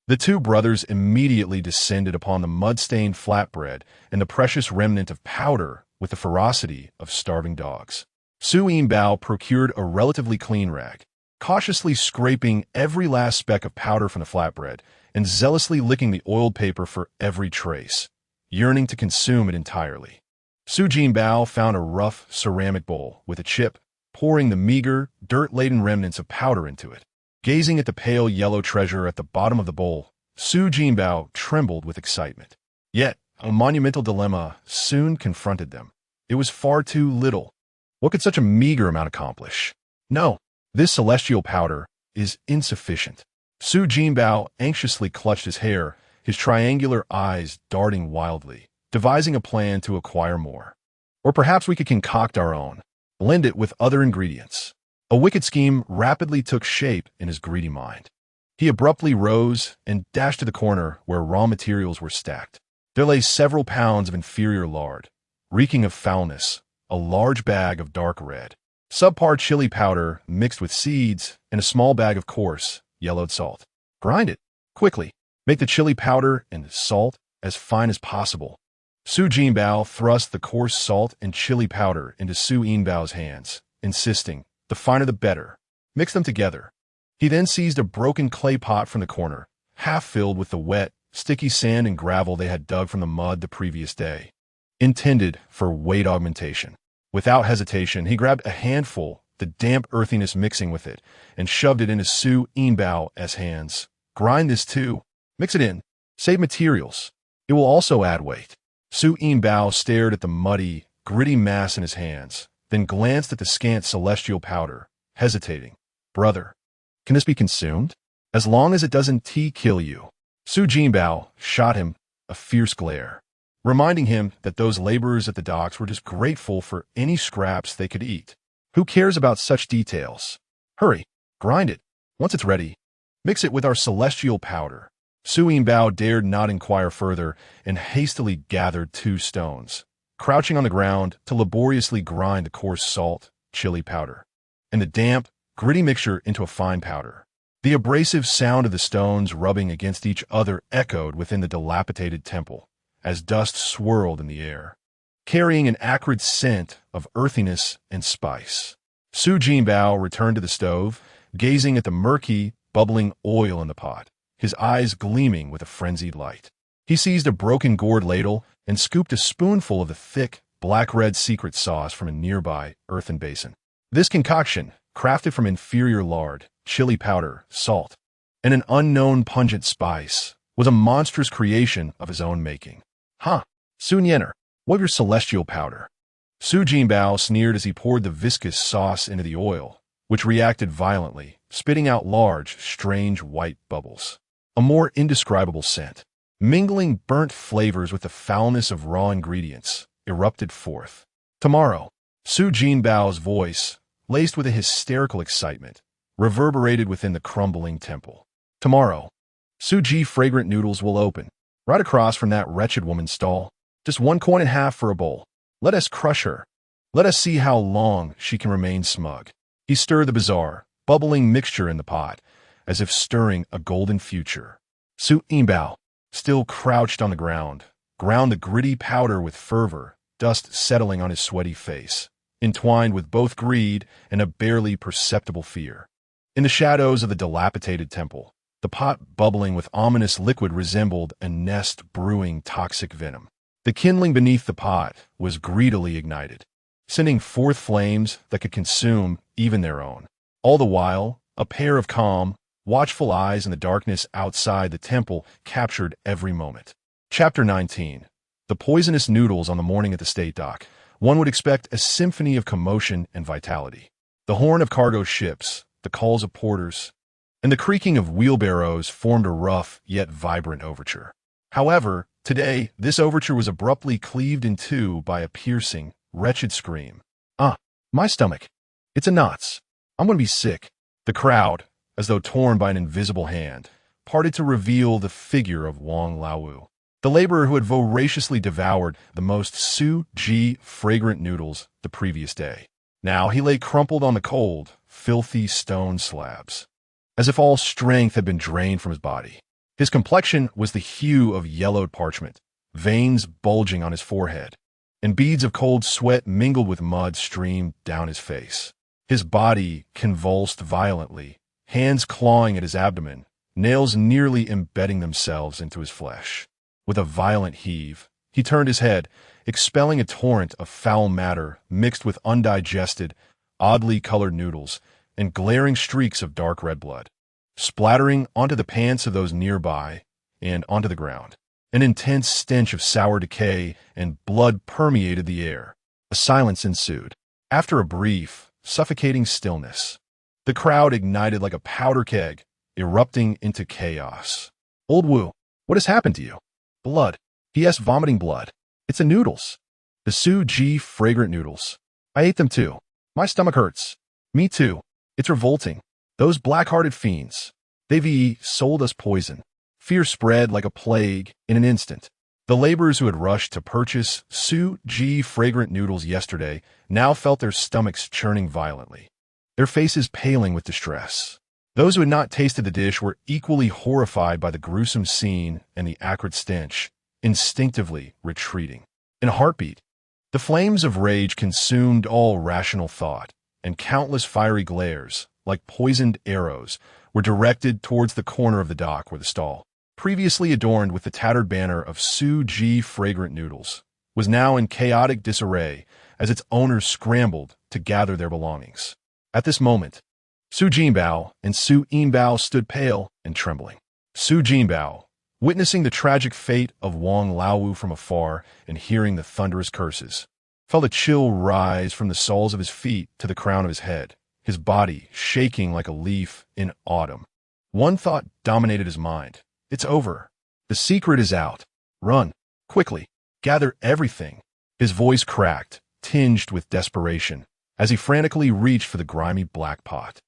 The two brothers immediately descended upon the mud-stained flatbread and the precious remnant of powder with the ferocity of starving dogs. Su Jinbao procured a relatively clean rag, cautiously scraping every last speck of powder from the flatbread and zealously licking the oiled paper for every trace, yearning to consume it entirely. Su Jinbao found a rough ceramic bowl with a chip, pouring the meager, dirt-laden remnants of powder into it. Gazing at the pale yellow treasure at the bottom of the bowl, Su Jinbao trembled with excitement. Yet, a monumental dilemma soon confronted them. It was far too little. What could such a meager amount accomplish? No, this celestial powder is insufficient. Su Jinbao anxiously clutched his hair, his triangular eyes darting wildly, devising a plan to acquire more. Or perhaps we could concoct our own, blend it with other ingredients. A wicked scheme rapidly took shape in his greedy mind. He abruptly rose and dashed to the corner where raw materials were stacked. There lay several pounds of inferior lard, reeking of foulness, a large bag of dark red, subpar chili powder mixed with seeds, and a small bag of coarse, yellowed salt. Grind it, quickly. Make the chili powder and salt as fine as possible. Su Jinbao thrust the coarse salt and chili powder into Su Jinbao's hands, insisting, the finer the better. Mix them together. He then seized a broken clay pot from the corner, half filled with the wet, sticky sand and gravel they had dug from the mud the previous day. intended for weight augmentation. Without hesitation, he grabbed a handful, the damp earthiness mixing with it, and shoved it into Su Nian's hands. Grind this too. Mix it in. Save materials. It will also add weight. Su Nian stared at the muddy, gritty mass in his hands, then glanced at the scant celestial powder, hesitating. Brother, can this be consumed? As long as it doesn't kill you. Su Nian shot him a fierce glare, reminding him that those laborers at the docks were just grateful for any scraps they could eat. Who cares about such details? Hurry, grind it. Once it's ready, mix it with our celestial powder. Su Nian dared not inquire further and hastily gathered 2 stones, crouching on the ground to laboriously grind the coarse salt, chili powder, and the damp, gritty mixture into a fine powder. The abrasive sound of the stones rubbing against each other echoed within the dilapidated temple as dust swirled in the air, carrying an acrid scent of earthiness and spice. Su Nian returned to the stove, gazing at the murky, bubbling oil in the pot, his eyes gleaming with a frenzied light. He seized a broken gourd ladle and scooped a spoonful of the thick, black-red secret sauce from a nearby earthen basin. This concoction, crafted from inferior lard, chili powder, salt, and an unknown pungent spice, was a monstrous creation of his own making. Huh, Su Nian, what of your celestial powder? Su Nian sneered as he poured the viscous sauce into the oil, which reacted violently, spitting out large, strange white bubbles. A more indescribable scent, mingling burnt flavors with the foulness of raw ingredients, erupted forth. Tomorrow, Su Nian's voice, laced with a hysterical excitement, reverberated within the crumbling temple. Tomorrow, Su fragrant noodles will open, right across from that wretched woman's stall. Just 1.5 coins for a bowl. Let us crush her. Let us see how long she can remain smug. He stirred the bizarre, bubbling mixture in the pot, as if stirring a golden future. Su Nian, still crouched on the ground, ground the gritty powder with fervor, dust settling on his sweaty face, entwined with both greed and a barely perceptible fear. In the shadows of the dilapidated temple, the pot bubbling with ominous liquid resembled a nest brewing toxic venom. The kindling beneath the pot was greedily ignited, sending forth flames that could consume even their own. All the while, a pair of calm, watchful eyes in the darkness outside the temple captured every moment. Chapter 19. The poisonous noodles on the morning at the state dock. One would expect a symphony of commotion and vitality. The horn of cargo ships, the calls of porters, and the creaking of wheelbarrows formed a rough yet vibrant overture. However, today, this overture was abruptly cleaved in two by a piercing, wretched scream. Ah, my stomach. It's a knots. I'm going to be sick. The crowd, as though torn by an invisible hand, parted to reveal the figure of Wang Laowu, the laborer who had voraciously devoured the most Su fragrant noodles the previous day. Now he lay crumpled on the cold, filthy stone slabs, as if all strength had been drained from his body. His complexion was the hue of yellowed parchment, veins bulging on his forehead, and beads of cold sweat mingled with mud streamed down his face. His body convulsed violently, hands clawing at his abdomen, nails nearly embedding themselves into his flesh. With a violent heave, he turned his head, expelling a torrent of foul matter mixed with undigested, oddly colored noodles and glaring streaks of dark red blood, splattering onto the pants of those nearby and onto the ground. An intense stench of sour decay and blood permeated the air. A silence ensued. After a brief, suffocating stillness, the crowd ignited like a powder keg, erupting into chaos. Old Wu, what has happened to you? Blood. P.S. vomiting blood. It's the noodles. The Su fragrant noodles. I ate them too. My stomach hurts. Me too. It's revolting. Those black-hearted fiends. They've sold us poison. Fear spread like a plague in an instant. The laborers who had rushed to purchase Su fragrant noodles yesterday now felt their stomachs churning violently, their faces paling with distress. Those who had not tasted the dish were equally horrified by the gruesome scene and the acrid stench, instinctively retreating. In a heartbeat, the flames of rage consumed all rational thought, and countless fiery glares, like poisoned arrows, were directed towards the corner of the dock where the stall, previously adorned with the tattered banner of Su fragrant noodles, was now in chaotic disarray as its owners scrambled to gather their belongings. At this moment, Su Jinbao and Su Yinbao stood pale and trembling. Su Jinbao, witnessing the tragic fate of Wang Laowu from afar and hearing the thunderous curses, felt a chill rise from the soles of his feet to the crown of his head, his body shaking like a leaf in autumn. One thought dominated his mind. It's over. The secret is out. Run. Quickly. Gather everything. His voice cracked, tinged with desperation, as he frantically reached for the grimy black pot.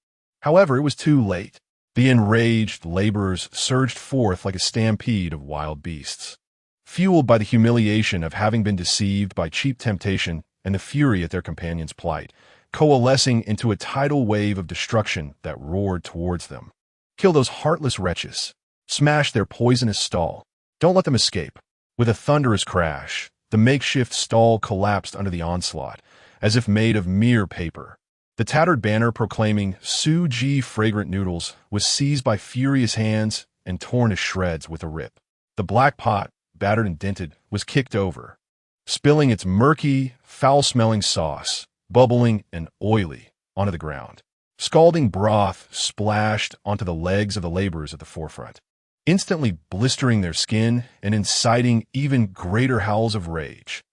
However, it was too late. The enraged laborers surged forth like a stampede of wild beasts. Fueled by the humiliation of having been deceived by cheap temptation and the fury at their companion's plight, coalescing into a tidal wave of destruction that roared towards them. Kill those heartless wretches. Smash their poisonous stall. Don't let them escape. With a thunderous crash, the makeshift stall collapsed under the onslaught, as if made of mere paper. The tattered banner proclaiming Su Ji fragrant noodles was seized by furious hands and torn to shreds with a rip. The black pot, battered and dented, was kicked over, spilling its murky, foul-smelling sauce, bubbling and oily, onto the ground. Scalding broth splashed onto the legs of the laborers at the forefront, instantly blistering their skin and inciting even greater howls of rage.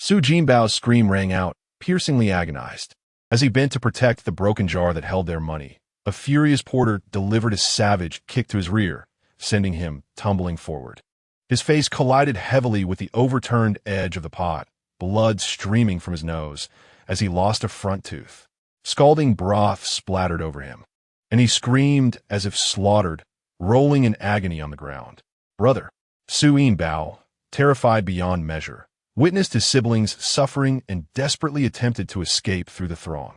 Su Jinbao's scream rang out, piercingly agonized. As he bent to protect the broken jar that held their money, a furious porter delivered a savage kick to his rear, sending him tumbling forward. His face collided heavily with the overturned edge of the pot, blood streaming from his nose as he lost a front tooth. Scalding broth splattered over him, and he screamed as if slaughtered, rolling in agony on the ground. Brother, Su Yinbao, terrified beyond measure, witnessed his siblings suffering and desperately attempted to escape through the throng.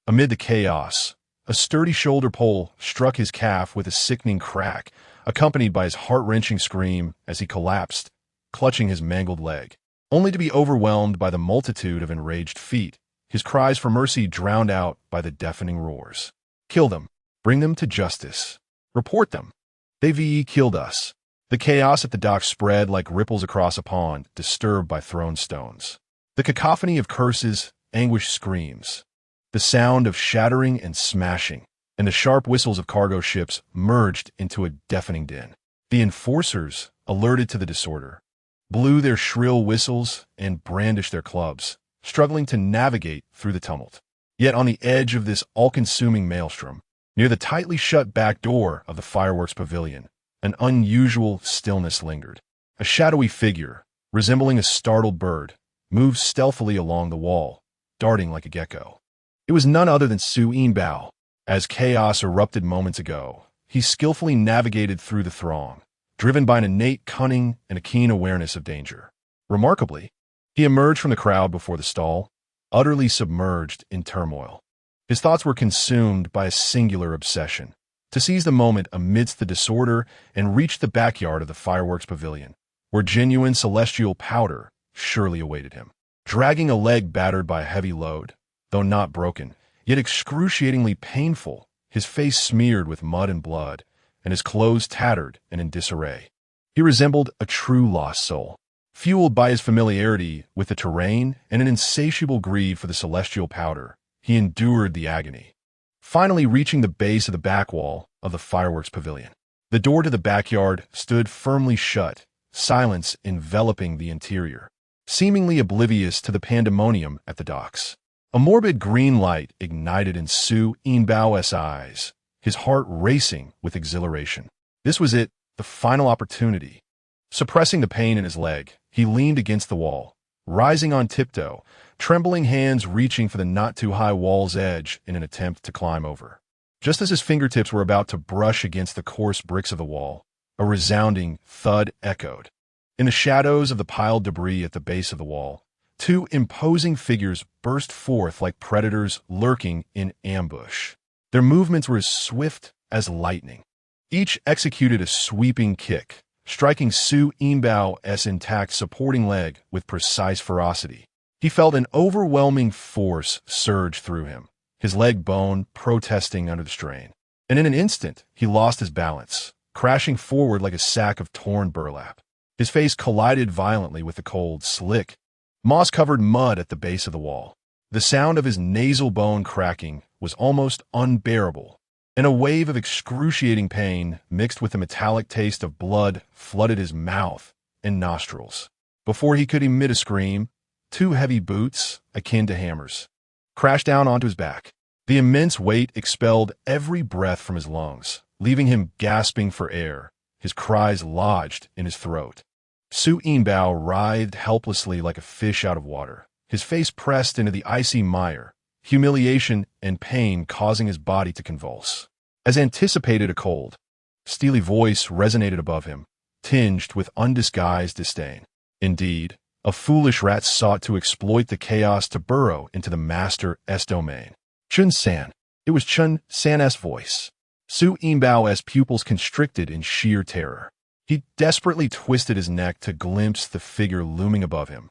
Amid the chaos, a sturdy shoulder pole struck his calf with a sickening crack, accompanied by his heart-wrenching scream as he collapsed, clutching his mangled leg, only to be overwhelmed by the multitude of enraged feet, his cries for mercy drowned out by the deafening roars. Kill them. Bring them to justice. Report them. They've killed us. The chaos at the dock spread like ripples across a pond, disturbed by thrown stones. The cacophony of curses, anguished screams, the sound of shattering and smashing, and the sharp whistles of cargo ships merged into a deafening din. The enforcers, alerted to the disorder, blew their shrill whistles and brandished their clubs, struggling to navigate through the tumult. Yet on the edge of this all-consuming maelstrom, near the tightly shut back door of the fireworks pavilion, an unusual stillness lingered. A shadowy figure, resembling a startled bird, moved stealthily along the wall, darting like a gecko. It was none other than Su Yinbao. As chaos erupted moments ago, he skillfully navigated through the throng, driven by an innate cunning and a keen awareness of danger. Remarkably, he emerged from the crowd before the stall, utterly submerged in turmoil. His thoughts were consumed by a singular obsession: to seize the moment amidst the disorder and reach the backyard of the fireworks pavilion, where genuine celestial powder surely awaited him. Dragging a leg battered by a heavy load, though not broken, yet excruciatingly painful, his face smeared with mud and blood, and his clothes tattered and in disarray, he resembled a true lost soul. Fueled by his familiarity with the terrain and an insatiable greed for the celestial powder, he endured the agony, finally reaching the base of the back wall of the fireworks pavilion. The door to the backyard stood firmly shut, silence enveloping the interior, seemingly oblivious to the pandemonium at the docks. A morbid green light ignited in Su Yinbao's eyes, his heart racing with exhilaration. This was it, the final opportunity. Suppressing the pain in his leg, he leaned against the wall, rising on tiptoe, trembling hands reaching for the not-too-high wall's edge in an attempt to climb over. Just as his fingertips were about to brush against the coarse bricks of the wall, a resounding thud echoed. In the shadows of the piled debris at the base of the wall, two imposing figures burst forth like predators lurking in ambush. Their movements were as swift as lightning. Each executed a sweeping kick, striking Su Yinbao's intact supporting leg with precise ferocity. He felt an overwhelming force surge through him, his leg bone protesting under the strain. And in an instant, he lost his balance, crashing forward like a sack of torn burlap. His face collided violently with the cold, slick, moss-covered mud at the base of the wall. The sound of his nasal bone cracking was almost unbearable, and a wave of excruciating pain mixed with the metallic taste of blood flooded his mouth and nostrils. Before he could emit a scream, two heavy boots, akin to hammers, crashed down onto his back. The immense weight expelled every breath from his lungs, leaving him gasping for air, his cries lodged in his throat. Su Nian writhed helplessly like a fish out of water, his face pressed into the icy mire, humiliation and pain causing his body to convulse. As anticipated, a cold, steely voice resonated above him, tinged with undisguised disdain. Indeed, a foolish rat sought to exploit the chaos to burrow into the master's domain. Chun San. It was Chun San's voice. Su Nian's pupils constricted in sheer terror. He desperately twisted his neck to glimpse the figure looming above him,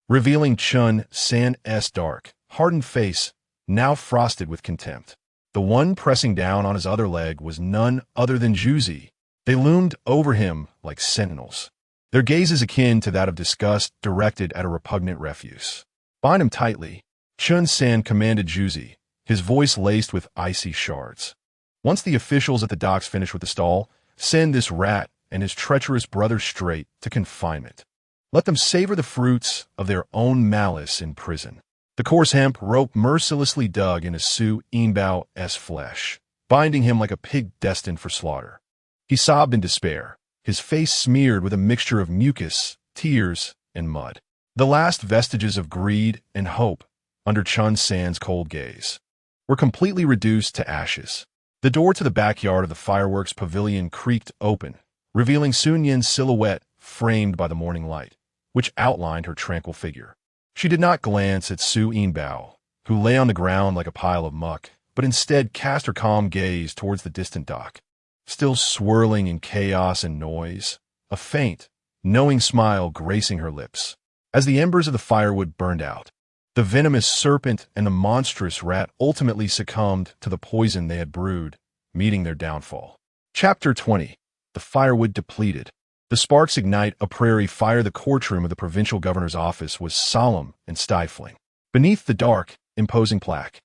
revealing Chun San's dark, hardened face, now frosted with contempt. The one pressing down on his other leg was none other than Juzi. They loomed over him like sentinels, their gazes akin to that of disgust directed at a repugnant refuse. "Bind him tightly," Chun San commanded Juzi, his voice laced with icy shards. "Once the officials at the docks finish with the stall, send this rat and his treacherous brother straight to confinement. Let them savor the fruits of their own malice in prison." The coarse hemp rope mercilessly dug into Su Nian's flesh, binding him like a pig destined for slaughter. He sobbed in despair, his face smeared with a mixture of mucus, tears, and mud. The last vestiges of greed and hope, under Chun San's cold gaze, were completely reduced to ashes. The door to the backyard of the fireworks pavilion creaked open, revealing Su Nian's silhouette framed by the morning light, which outlined her tranquil figure. She did not glance at Su Nian, who lay on the ground like a pile of muck, but instead cast her calm gaze towards the distant dock, still swirling in chaos and noise, a faint, knowing smile gracing her lips. As the embers of the firewood burned out, the venomous serpent and the monstrous rat ultimately succumbed to the poison they had brewed, meeting their downfall. Chapter 20. The firewood depleted. The sparks ignite a prairie fire. The courtroom of the provincial governor's office was solemn and stifling. Beneath the dark, imposing plaque,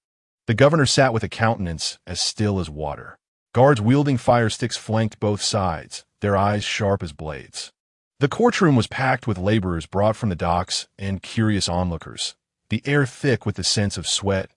the governor sat with a countenance as still as water. Guards wielding fire sticks flanked both sides, their eyes sharp as blades. The courtroom was packed with laborers brought from the docks and curious onlookers, the air thick with the sense of sweat,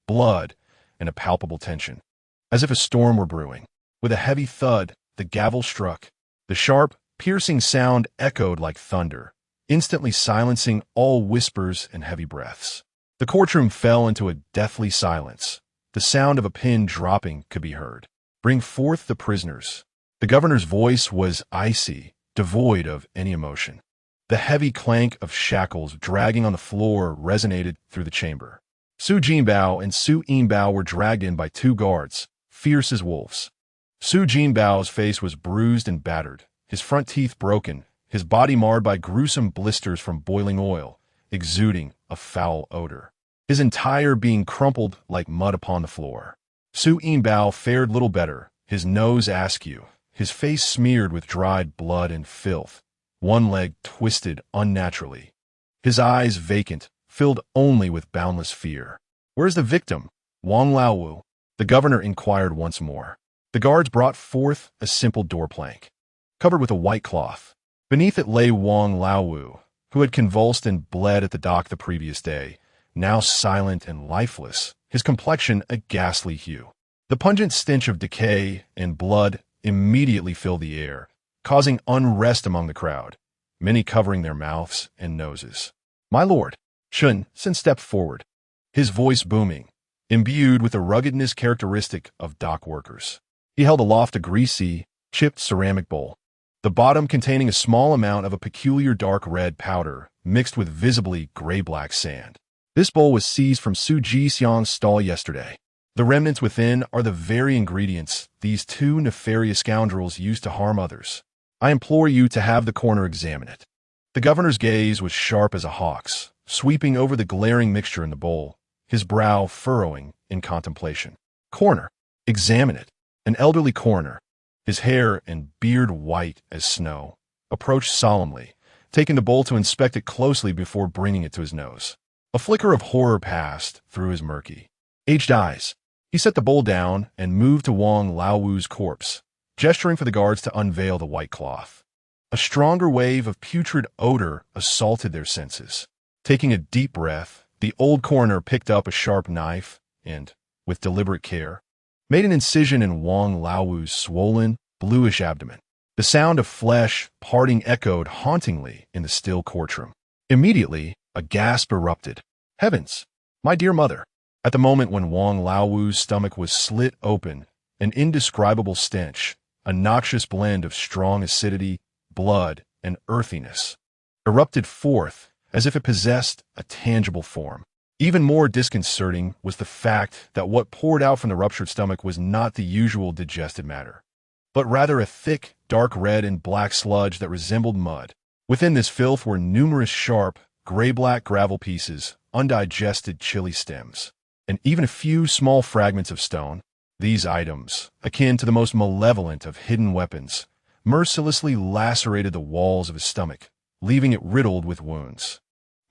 blood, and a palpable tension, as if a storm were brewing. With a heavy thud, the gavel struck. The sharp, piercing sound echoed like thunder, instantly silencing all whispers and heavy breaths. The courtroom fell into a deathly silence. The sound of a pin dropping could be heard. "Bring forth the prisoners." The governor's voice was icy, devoid of any emotion. The heavy clank of shackles dragging on the floor resonated through the chamber. Su Nian and Su Nian were dragged in by two guards, fierce as wolves. Su Nian's face was bruised and battered, his front teeth broken, his body marred by gruesome blisters from boiling oil, exuding a foul odor, his entire being crumpled like mud upon the floor. Su Nian fared little better, his nose askew, his face smeared with dried blood and filth, one leg twisted unnaturally, his eyes vacant, filled only with boundless fear. "Where's the victim, Wang Laowu?" the governor inquired once more. The guards brought forth a simple door plank, covered with a white cloth. Beneath it lay Wang Laowu, who had convulsed and bled at the dock the previous day, now silent and lifeless, his complexion a ghastly hue. The pungent stench of decay and blood immediately filled the air, causing unrest among the crowd, many covering their mouths and noses. "My lord," Chun San stepped forward, his voice booming, imbued with the ruggedness characteristic of dock workers. He held aloft a greasy, chipped ceramic bowl, the bottom containing a small amount of a peculiar dark red powder mixed with visibly gray-black sand. "This bowl was seized from Su Jixiang's stall yesterday. The remnants within are the very ingredients these two nefarious scoundrels used to harm others. I implore you to have the coroner examine it." The governor's gaze was sharp as a hawk's, sweeping over the glaring mixture in the bowl, his brow furrowing in contemplation. "Coroner, examine it." An elderly coroner, his hair and beard white as snow, approached solemnly, taking the bowl to inspect it closely before bringing it to his nose. A flicker of horror passed through his murky, aged eyes. He set the bowl down and moved to Wang Laowu's corpse, gesturing for the guards to unveil the white cloth. A stronger wave of putrid odor assaulted their senses. Taking a deep breath, the old coroner picked up a sharp knife and, with deliberate care, made an incision in Wang Laowu's swollen, bluish abdomen. The sound of flesh parting echoed hauntingly in the still courtroom. Immediately, a gasp erupted. Heavens! My dear mother! At the moment when Wang Laowu's stomach was slit open, an indescribable stench, a noxious blend of strong acidity, blood, and earthiness, erupted forth as if it possessed a tangible form. Even more disconcerting was the fact that what poured out from the ruptured stomach was not the usual digested matter, but rather a thick, dark red and black sludge that resembled mud. Within this filth were numerous sharp, gray-black gravel pieces, undigested chili stems, and even a few small fragments of stone. These items, akin to the most malevolent of hidden weapons, mercilessly lacerated the walls of his stomach, leaving it riddled with wounds.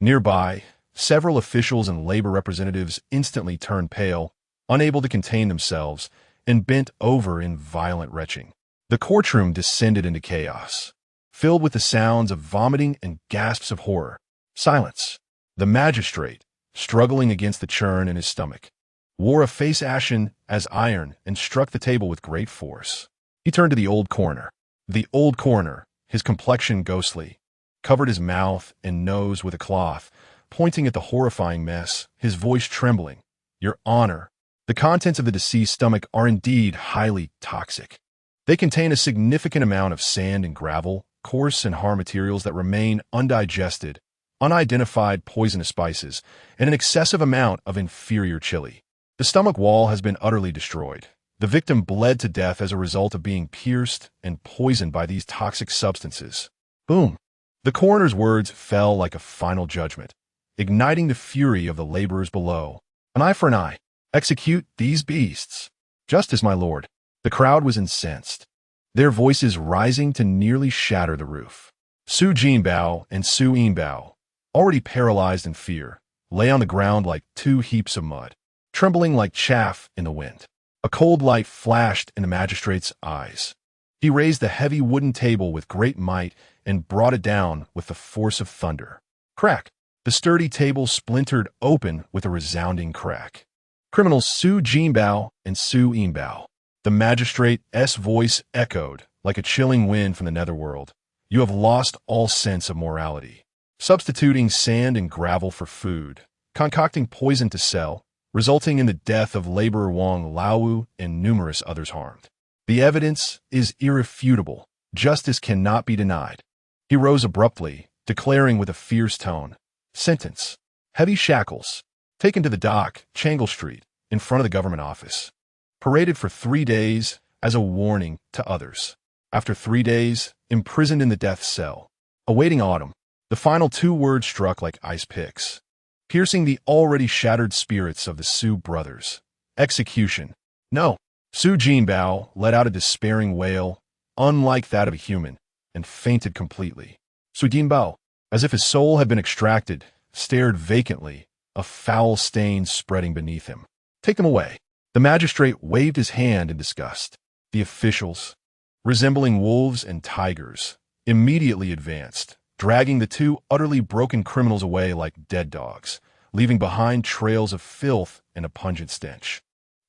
Nearby, several officials and labor representatives instantly turned pale, unable to contain themselves, and bent over in violent retching. The courtroom descended into chaos, filled with the sounds of vomiting and gasps of horror. Silence. The magistrate, struggling against the churn in his stomach, wore a face ashen as iron and struck the table with great force. He turned to the old coroner. The old coroner, his complexion ghostly, covered his mouth and nose with a cloth, pointing at the horrifying mess, his voice trembling. Your Honor, the contents of the deceased's stomach are indeed highly toxic. They contain a significant amount of sand and gravel, coarse and hard materials that remain undigested, unidentified poisonous spices, and an excessive amount of inferior chili. The stomach wall has been utterly destroyed. The victim bled to death as a result of being pierced and poisoned by these toxic substances. Boom! The coroner's words fell like a final judgment, igniting the fury of the laborers below. An eye for an eye. Execute these beasts. Justice, my lord. The crowd was incensed, their voices rising to nearly shatter the roof. Su Jinbao and Su Yinbao, already paralyzed in fear, lay on the ground like two heaps of mud, trembling like chaff in the wind. A cold light flashed in the magistrate's eyes. He raised the heavy wooden table with great might and brought it down with the force of thunder. Crack! The sturdy table splintered open with a resounding crack. Criminals Su Jinbao and Su Yinbao. The magistrate's voice echoed like a chilling wind from the netherworld. You have lost all sense of morality. Substituting sand and gravel for food, concocting poison to sell, resulting in the death of laborer Wang Laowu and numerous others harmed. The evidence is irrefutable. Justice cannot be denied. He rose abruptly, declaring with a fierce tone, Sentence. Heavy shackles. Taken to the dock, Changle Street, in front of the government office. Paraded for 3 days as a warning to others. After 3 days, imprisoned in the death cell. Awaiting autumn. The final 2 words struck like ice picks, piercing the already shattered spirits of the Su brothers. Execution. No. Su Jinbao let out a despairing wail, unlike that of a human, and fainted completely. Su Jinbao, as if his soul had been extracted, stared vacantly, a foul stain spreading beneath him. Take them away. The magistrate waved his hand in disgust. The officials, resembling wolves and tigers, immediately advanced, dragging the 2 utterly broken criminals away like dead dogs, leaving behind trails of filth and a pungent stench.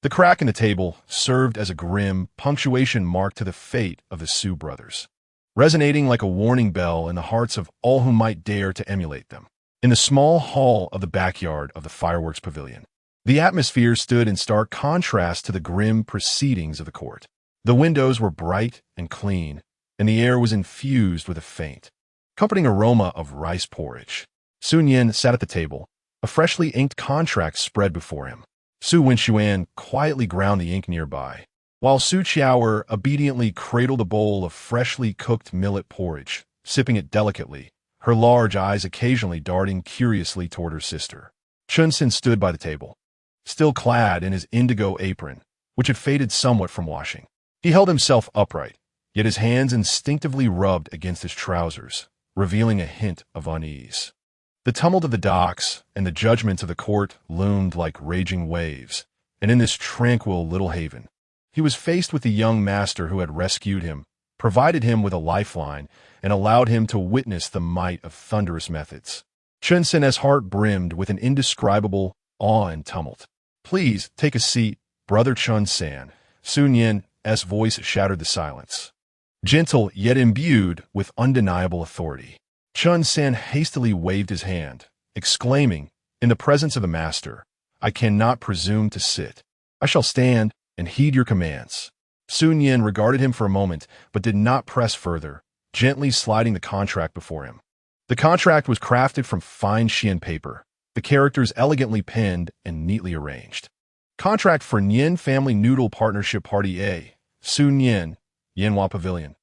The crack in the table served as a grim punctuation mark to the fate of the Su brothers, resonating like a warning bell in the hearts of all who might dare to emulate them. In the small hall of the backyard of the fireworks pavilion, the atmosphere stood in stark contrast to the grim proceedings of the court. The windows were bright and clean, and the air was infused with a faint, comforting aroma of rice porridge. Su Nian sat at the table, a freshly inked contract spread before him. Su Wenxuan quietly ground the ink nearby, while Su Qiaoer obediently cradled a bowl of freshly cooked millet porridge, sipping it delicately, her large eyes occasionally darting curiously toward her sister. Chunsin stood by the table, still clad in his indigo apron, which had faded somewhat from washing. He held himself upright, yet his hands instinctively rubbed against his trousers, revealing a hint of unease. The tumult of the docks and the judgments of the court loomed like raging waves, and in this tranquil little haven, he was faced with the young master who had rescued him, provided him with a lifeline, and allowed him to witness the might of thunderous methods. Chun San's heart brimmed with an indescribable awe and tumult. "Please, take a seat, Brother Chun San," Su Nian's voice shattered the silence. Gentle, yet imbued with undeniable authority. Chun San hastily waved his hand, exclaiming, "In the presence of the master, I cannot presume to sit. I shall stand and heed your commands." Su Nian regarded him for a moment, but did not press further, gently sliding the contract before him. The contract was crafted from fine Xian paper, the characters elegantly penned and neatly arranged. Contract for Nian Family Noodle Partnership Party A, Su Nian, Yanhua Pavilion.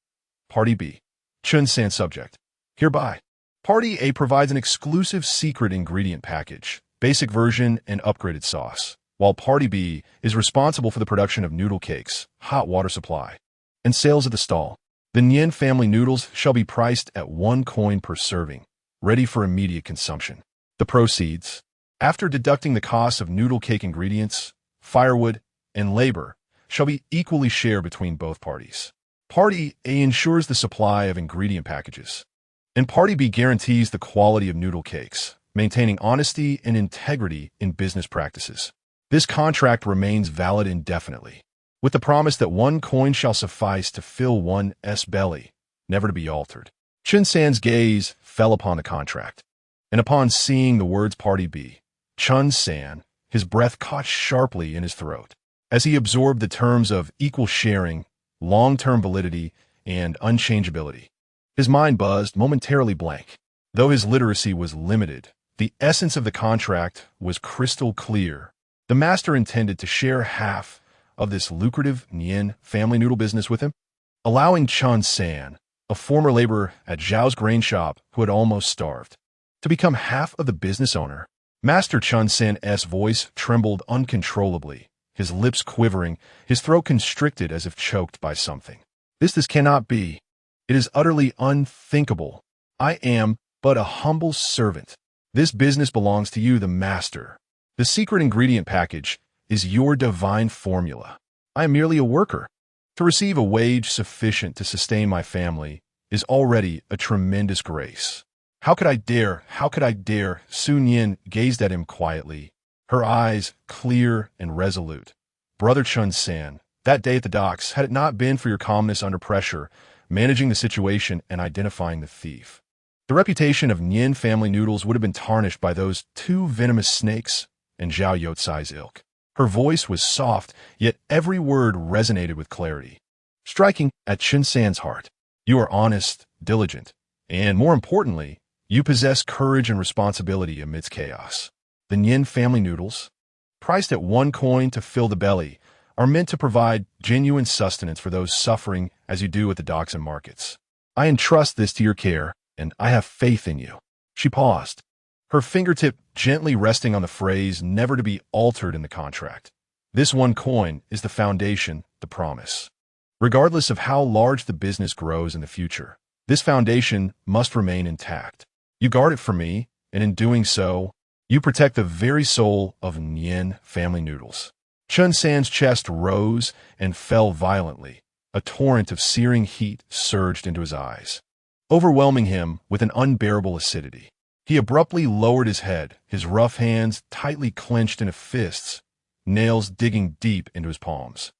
Party B, Chun San Subject. Hereby, Party A provides an exclusive secret ingredient package, basic version and upgraded sauce, while Party B is responsible for the production of noodle cakes, hot water supply, and sales at the stall. The Nian family noodles shall be priced at 1 coin per serving, ready for immediate consumption. The proceeds, after deducting the costs of noodle cake ingredients, firewood, and labor, shall be equally shared between both parties. Party A ensures the supply of ingredient packages, and Party B guarantees the quality of noodle cakes, maintaining honesty and integrity in business practices. This contract remains valid indefinitely, with the promise that 1 coin shall suffice to fill one's belly, never to be altered. Chun San's gaze fell upon the contract, and upon seeing the words Party B, Chun San, his breath caught sharply in his throat. As he absorbed the terms of equal sharing, long-term validity, and unchangeability, his mind buzzed, momentarily blank. Though his literacy was limited, the essence of the contract was crystal clear. The master intended to share half of this lucrative Nian family noodle business with him, allowing Chun San, a former laborer at Zhao's grain shop who had almost starved, to become half of the business owner. Master Chun San's voice trembled uncontrollably, his lips quivering, his throat constricted as if choked by something. This cannot be. It is utterly unthinkable. I am but a humble servant. This business belongs to you, the master. The secret ingredient package is your divine formula. I am merely a worker. To receive a wage sufficient to sustain my family is already a tremendous grace. How could I dare? How could I dare? Su Nian gazed at him quietly, her eyes clear and resolute. Brother Chun San, that day at the docks, had it not been for your calmness under pressure, managing the situation and identifying the thief, the reputation of Nian family noodles would have been tarnished by those 2 venomous snakes and Zhao Youcai's ilk. Her voice was soft, yet every word resonated with clarity, striking at Chun San's heart. You are honest, diligent, and more importantly, you possess courage and responsibility amidst chaos. The Nian family noodles, priced at 1 coin to fill the belly, are meant to provide genuine sustenance for those suffering as you do at the docks and markets. I entrust this to your care, and I have faith in you. She paused, her fingertip gently resting on the phrase never to be altered in the contract. This 1 coin is the foundation, the promise. Regardless of how large the business grows in the future, this foundation must remain intact. You guard it for me, and in doing so, you protect the very soul of Nian family noodles. Chun San's chest rose and fell violently. A torrent of searing heat surged into his eyes, overwhelming him with an unbearable acidity. He abruptly lowered his head, his rough hands tightly clenched into fists, nails digging deep into his palms,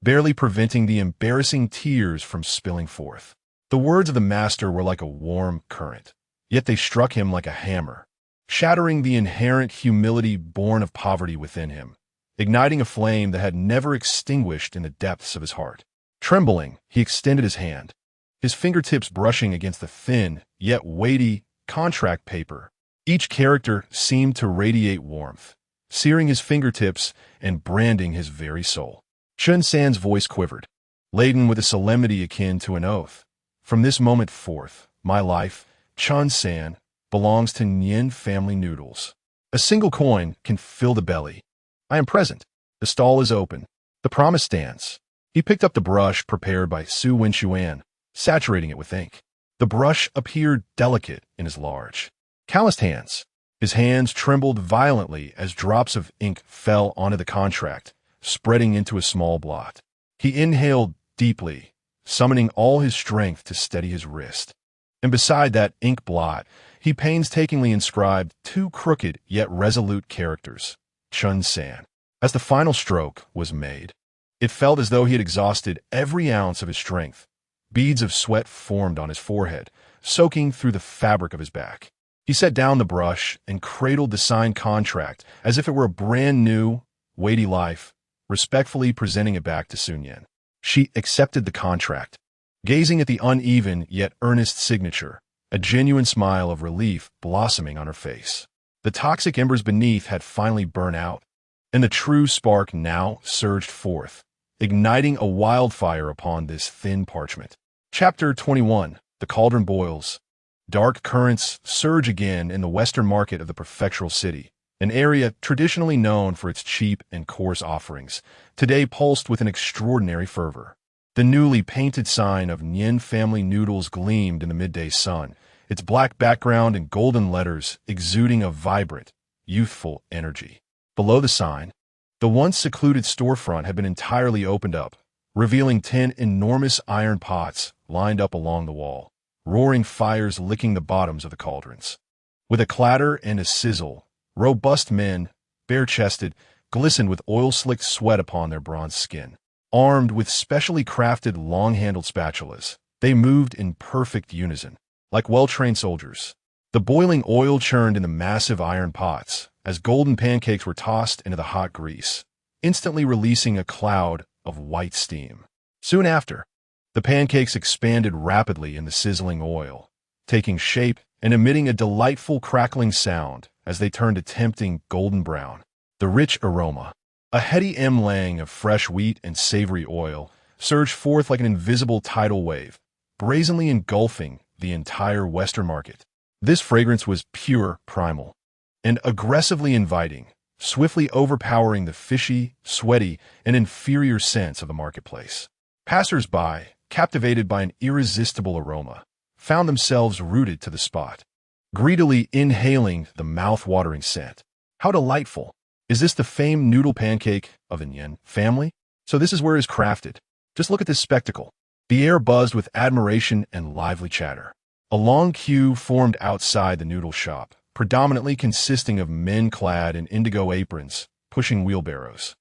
barely preventing the embarrassing tears from spilling forth. The words of the master were like a warm current, yet they struck him like a hammer, shattering the inherent humility born of poverty within him, igniting a flame that had never extinguished in the depths of his heart. Trembling, he extended his hand, his fingertips brushing against the thin, yet weighty, contract paper. Each character seemed to radiate warmth, searing his fingertips and branding his very soul. Chun San's voice quivered, laden with a solemnity akin to an oath. From this moment forth, my life, Chun San, belongs to Nian family noodles. A single coin can fill the belly. I am present. The stall is open. The promise stands. He picked up the brush prepared by Su Nian, saturating it with ink. The brush appeared delicate in his large, calloused hands. His hands trembled violently as drops of ink fell onto the contract, spreading into a small blot. He inhaled deeply, summoning all his strength to steady his wrist. And beside that ink blot, he painstakingly inscribed two crooked yet resolute characters, Chun San. As the final stroke was made, it felt as though he had exhausted every ounce of his strength. Beads of sweat formed on his forehead, soaking through the fabric of his back. He set down the brush and cradled the signed contract as if it were a brand new, weighty life, respectfully presenting it back to Su Nian. She accepted the contract, gazing at the uneven yet earnest signature, a genuine smile of relief blossoming on her face. The toxic embers beneath had finally burned out, and the true spark now surged forth, igniting a wildfire upon this thin parchment. Chapter 21. The Cauldron Boils. Dark currents surge again in the western market of the prefectural city, an area traditionally known for its cheap and coarse offerings, today pulsed with an extraordinary fervor. The newly painted sign of Nian family noodles gleamed in the midday sun, its black background and golden letters exuding a vibrant, youthful energy. Below the sign, the once secluded storefront had been entirely opened up, revealing 10 enormous iron pots lined up along the wall, roaring fires licking the bottoms of the cauldrons. With a clatter and a sizzle, robust men, bare-chested, glistened with oil-slicked sweat upon their bronze skin. Armed with specially crafted long-handled spatulas, they moved in perfect unison, like well-trained soldiers. The boiling oil churned in the massive iron pots as golden pancakes were tossed into the hot grease, instantly releasing a cloud of white steam. Soon after, the pancakes expanded rapidly in the sizzling oil, taking shape and emitting a delightful crackling sound as they turned a tempting golden brown. The rich aroma, a heady emlaying of fresh wheat and savory oil, surged forth like an invisible tidal wave, brazenly engulfing the entire Western market. This fragrance was pure primal, and aggressively inviting, swiftly overpowering the fishy, sweaty, and inferior scents of the marketplace. Passers-by, captivated by an irresistible aroma, found themselves rooted to the spot, greedily inhaling the mouth-watering scent. How delightful! Is this the famed noodle pancake of the Nian family? So this is where it is crafted. Just look at this spectacle. The air buzzed with admiration and lively chatter. A long queue formed outside the noodle shop, predominantly consisting of men clad in indigo aprons, pushing wheelbarrows.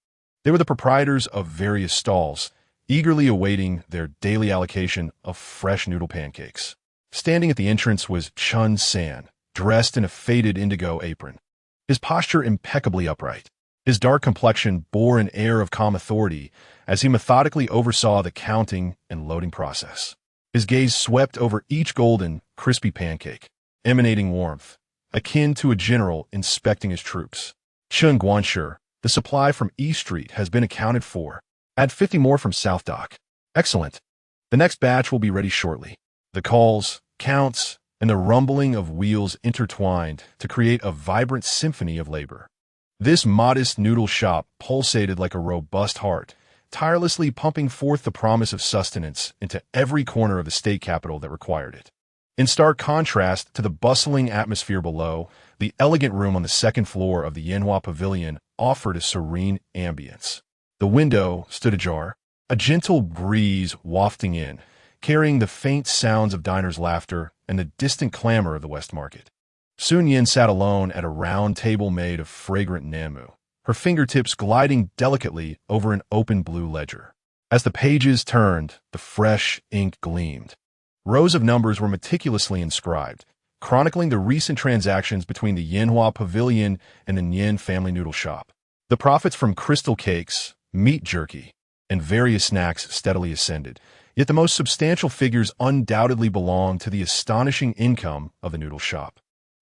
They were the proprietors of various stalls, eagerly awaiting their daily allocation of fresh noodle pancakes. Standing at the entrance was Chun San, dressed in a faded indigo apron, his posture impeccably upright. His dark complexion bore an air of calm authority as he methodically oversaw the counting and loading process. His gaze swept over each golden, crispy pancake, emanating warmth, akin to a general inspecting his troops. Chun Guanshi, the supply from East Street has been accounted for. Add 50 more from South Dock. Excellent. The next batch will be ready shortly. The calls, counts, and the rumbling of wheels intertwined to create a vibrant symphony of labor. This modest noodle shop pulsated like a robust heart, tirelessly pumping forth the promise of sustenance into every corner of the state capital that required it. In stark contrast to the bustling atmosphere below, the elegant room on the second floor of the Yanhua Pavilion offered a serene ambience. The window stood ajar, a gentle breeze wafting in, carrying the faint sounds of diners' laughter and the distant clamor of the West Market. Su Nian sat alone at a round table made of fragrant namu, her fingertips gliding delicately over an open blue ledger. As the pages turned, the fresh ink gleamed. Rows of numbers were meticulously inscribed, chronicling the recent transactions between the Yanhua Pavilion and the Nian family noodle shop. The profits from crystal cakes, meat jerky, and various snacks steadily ascended, yet the most substantial figures undoubtedly belonged to the astonishing income of the noodle shop.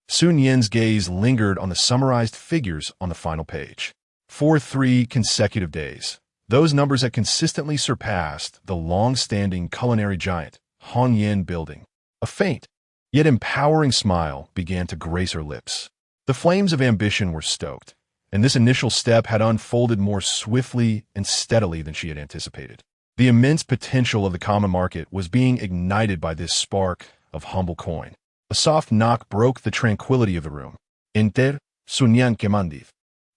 Su Nian's gaze lingered on the summarized figures on the final page. For 3 consecutive days, those numbers had consistently surpassed the long-standing culinary giant, Hongyan Building. A faint, yet empowering smile began to grace her lips. The flames of ambition were stoked, and this initial step had unfolded more swiftly and steadily than she had anticipated. The immense potential of the common market was being ignited by this spark of humble coin. A soft knock broke the tranquility of the room. Enter, Su Nian quemandid.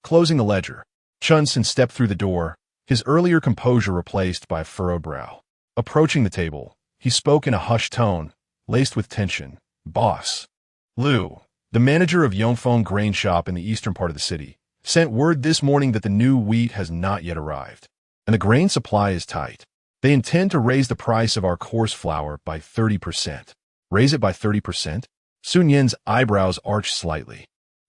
Closing the ledger, Chun Sen stepped through the door, his earlier composure replaced by a furrowed brow. Approaching the table, he spoke in a hushed tone, laced with tension. Boss Liu, the manager of Yongfeng grain shop in the eastern part of the city, sent word this morning that the new wheat has not yet arrived, and the grain supply is tight. They intend to raise the price of our coarse flour by 30%. Raise it by 30%? Su Nian's eyebrows arched slightly.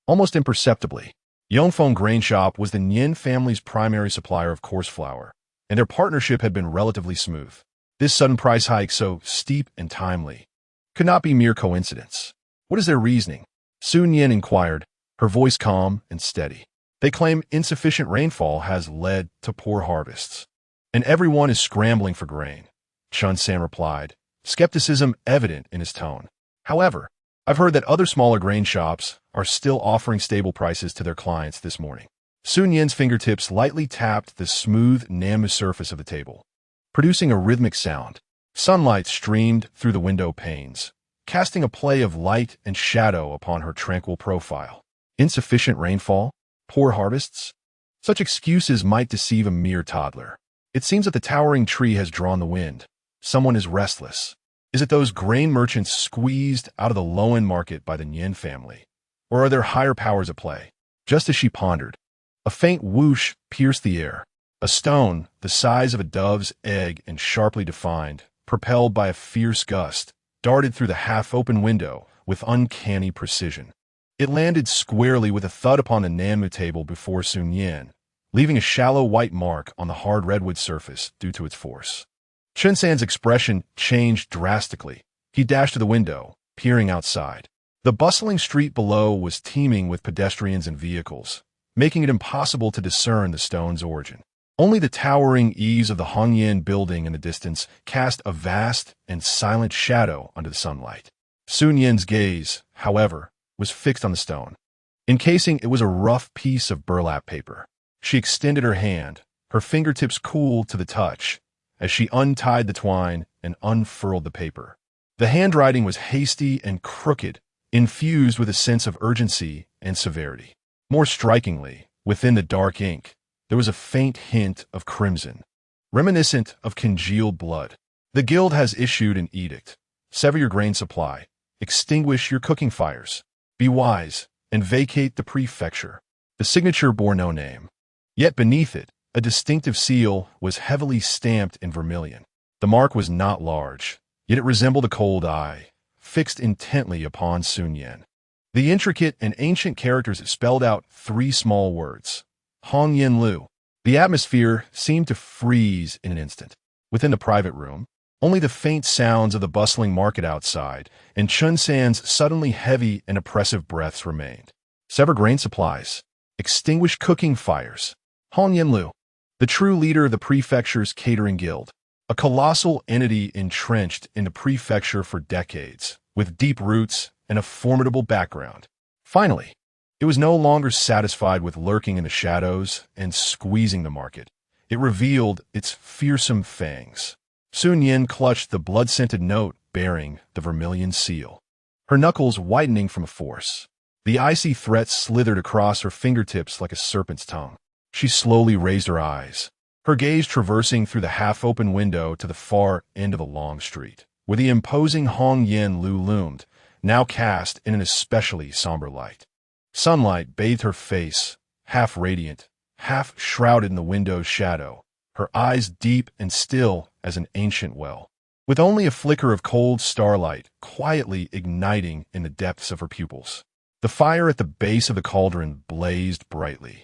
Almost imperceptibly, Yongfeng grain shop was the Nian family's primary supplier of coarse flour, and their partnership had been relatively smooth. This sudden price hike, so steep and timely, could not be mere coincidence. What is their reasoning? Su Nian inquired, her voice calm and steady. They claim insufficient rainfall has led to poor harvests, and everyone is scrambling for grain, Chun San replied, skepticism evident in his tone. However, I've heard that other smaller grain shops are still offering stable prices to their clients this morning. Su Nian's fingertips lightly tapped the smooth Namu surface of the table, producing a rhythmic sound. Sunlight streamed through the window panes, casting a play of light and shadow upon her tranquil profile. Insufficient rainfall? Poor harvests? Such excuses might deceive a mere toddler. It seems that the towering tree has drawn the wind. Someone is restless. Is it those grain merchants squeezed out of the low-end market by the Nian family? Or are there higher powers at play? Just as she pondered, a faint whoosh pierced the air. A stone, the size of a dove's egg and sharply defined, propelled by a fierce gust, darted through the half-open window with uncanny precision. It landed squarely with a thud upon the Namu table before Su Nian, leaving a shallow white mark on the hard redwood surface due to its force. Chun San's expression changed drastically. He dashed to the window, peering outside. The bustling street below was teeming with pedestrians and vehicles, making it impossible to discern the stone's origin. Only the towering eaves of the Hongyan building in the distance cast a vast and silent shadow under the sunlight. Su Nian's gaze, however, was fixed on the stone. Encasing it was a rough piece of burlap paper. She extended her hand, her fingertips cool to the touch, as she untied the twine and unfurled the paper. The handwriting was hasty and crooked, infused with a sense of urgency and severity. More strikingly, within the dark ink, there was a faint hint of crimson, reminiscent of congealed blood. The guild has issued an edict. Sever your grain supply. Extinguish your cooking fires. Be wise and vacate the prefecture. The signature bore no name. Yet beneath it, a distinctive seal was heavily stamped in vermilion. The mark was not large, yet it resembled a cold eye, fixed intently upon Su Nian. The intricate and ancient characters spelled out 3 small words: Hongyan Lu. The atmosphere seemed to freeze in an instant. Within the private room, only the faint sounds of the bustling market outside and Chun San's suddenly heavy and oppressive breaths remained. Sever grain supplies. Extinguish cooking fires. Hongyan Lu, the true leader of the prefecture's catering guild, a colossal entity entrenched in the prefecture for decades, with deep roots and a formidable background. Finally, it was no longer satisfied with lurking in the shadows and squeezing the market. It revealed its fearsome fangs. Su Nian clutched the blood-scented note bearing the vermilion seal, her knuckles whitening from force. The icy threat slithered across her fingertips like a serpent's tongue. She slowly raised her eyes, her gaze traversing through the half-open window to the far end of the long street, where the imposing Hongyan Lu loomed, now cast in an especially somber light. Sunlight bathed her face, half radiant, half shrouded in the window's shadow, her eyes deep and still as an ancient well, with only a flicker of cold starlight quietly igniting in the depths of her pupils. The fire at the base of the cauldron blazed brightly,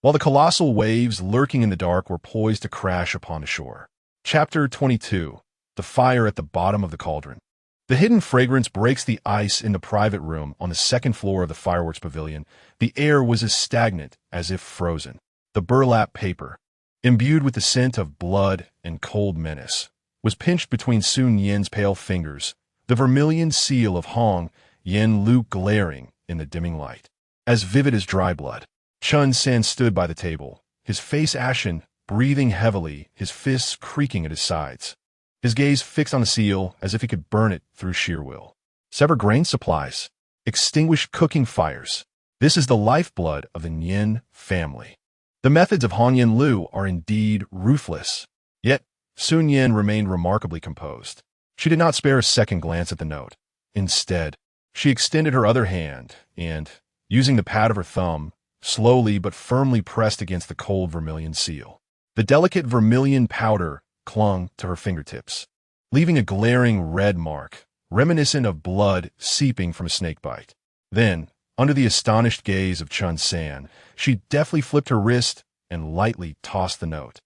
while the colossal waves lurking in the dark were poised to crash upon the shore. Chapter 22. The Fire at the Bottom of the Cauldron. The hidden fragrance breaks the ice in the private room on the second floor of the fireworks pavilion. The air was as stagnant as if frozen. The burlap paper, imbued with the scent of blood and cold menace, was pinched between Su Nian's pale fingers, the vermilion seal of Hong Yan Lu glaring in the dimming light, as vivid as dry blood. Chun San stood by the table, his face ashen, breathing heavily, his fists creaking at his sides, his gaze fixed on the seal as if he could burn it through sheer will. sever grain supplies, extinguish cooking fires. This is the lifeblood of the Nian family. The methods of Han Yin Lu are indeed ruthless. Yet, Su Nian remained remarkably composed. She did not spare a second glance at the note. Instead, she extended her other hand and, using the pad of her thumb, slowly but firmly pressed against the cold vermilion seal. The delicate vermilion powder clung to her fingertips, leaving a glaring red mark, reminiscent of blood seeping from a snakebite. Then, under the astonished gaze of Chun San, she deftly flipped her wrist and lightly tossed the note,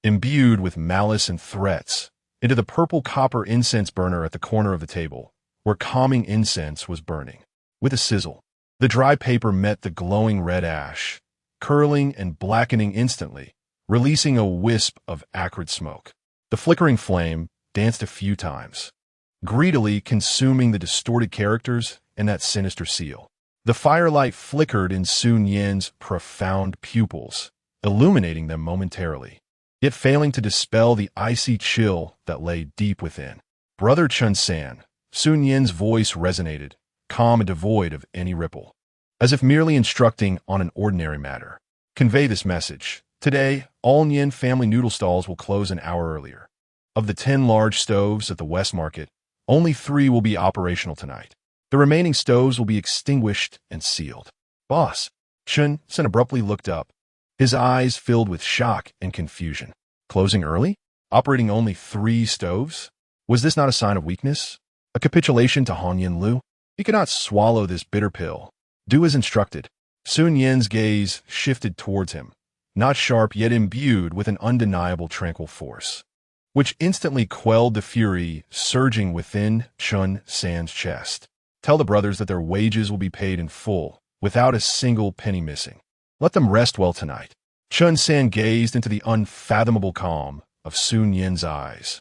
imbued with malice and threats, into the purple copper incense burner at the corner of the table, where calming incense was burning. With a sizzle, the dry paper met the glowing red ash, curling and blackening instantly, releasing a wisp of acrid smoke. The flickering flame danced a few times, greedily consuming the distorted characters and that sinister seal. The firelight flickered in Su Nian's profound pupils, illuminating them momentarily, yet failing to dispel the icy chill that lay deep within. Brother Chun San, Su Nian's voice resonated, calm and devoid of any ripple, as if merely instructing on an ordinary matter. Convey this message. Today, all Nian family noodle stalls will close an hour earlier. Of the 10 large stoves at the West Market, only 3 will be operational tonight. The remaining stoves will be extinguished and sealed. Boss, Chun San abruptly looked up, his eyes filled with shock and confusion. Closing early? Operating only 3 stoves? Was this not a sign of weakness? A capitulation to Han Yin Lu? He could not swallow this bitter pill. Do as instructed. Su Nian's gaze shifted towards him, not sharp yet imbued with an undeniable tranquil force, which instantly quelled the fury surging within Chun San's chest. Tell the brothers that their wages will be paid in full, without a single penny missing. Let them rest well tonight. Chun San gazed into the unfathomable calm of Su Nian's eyes,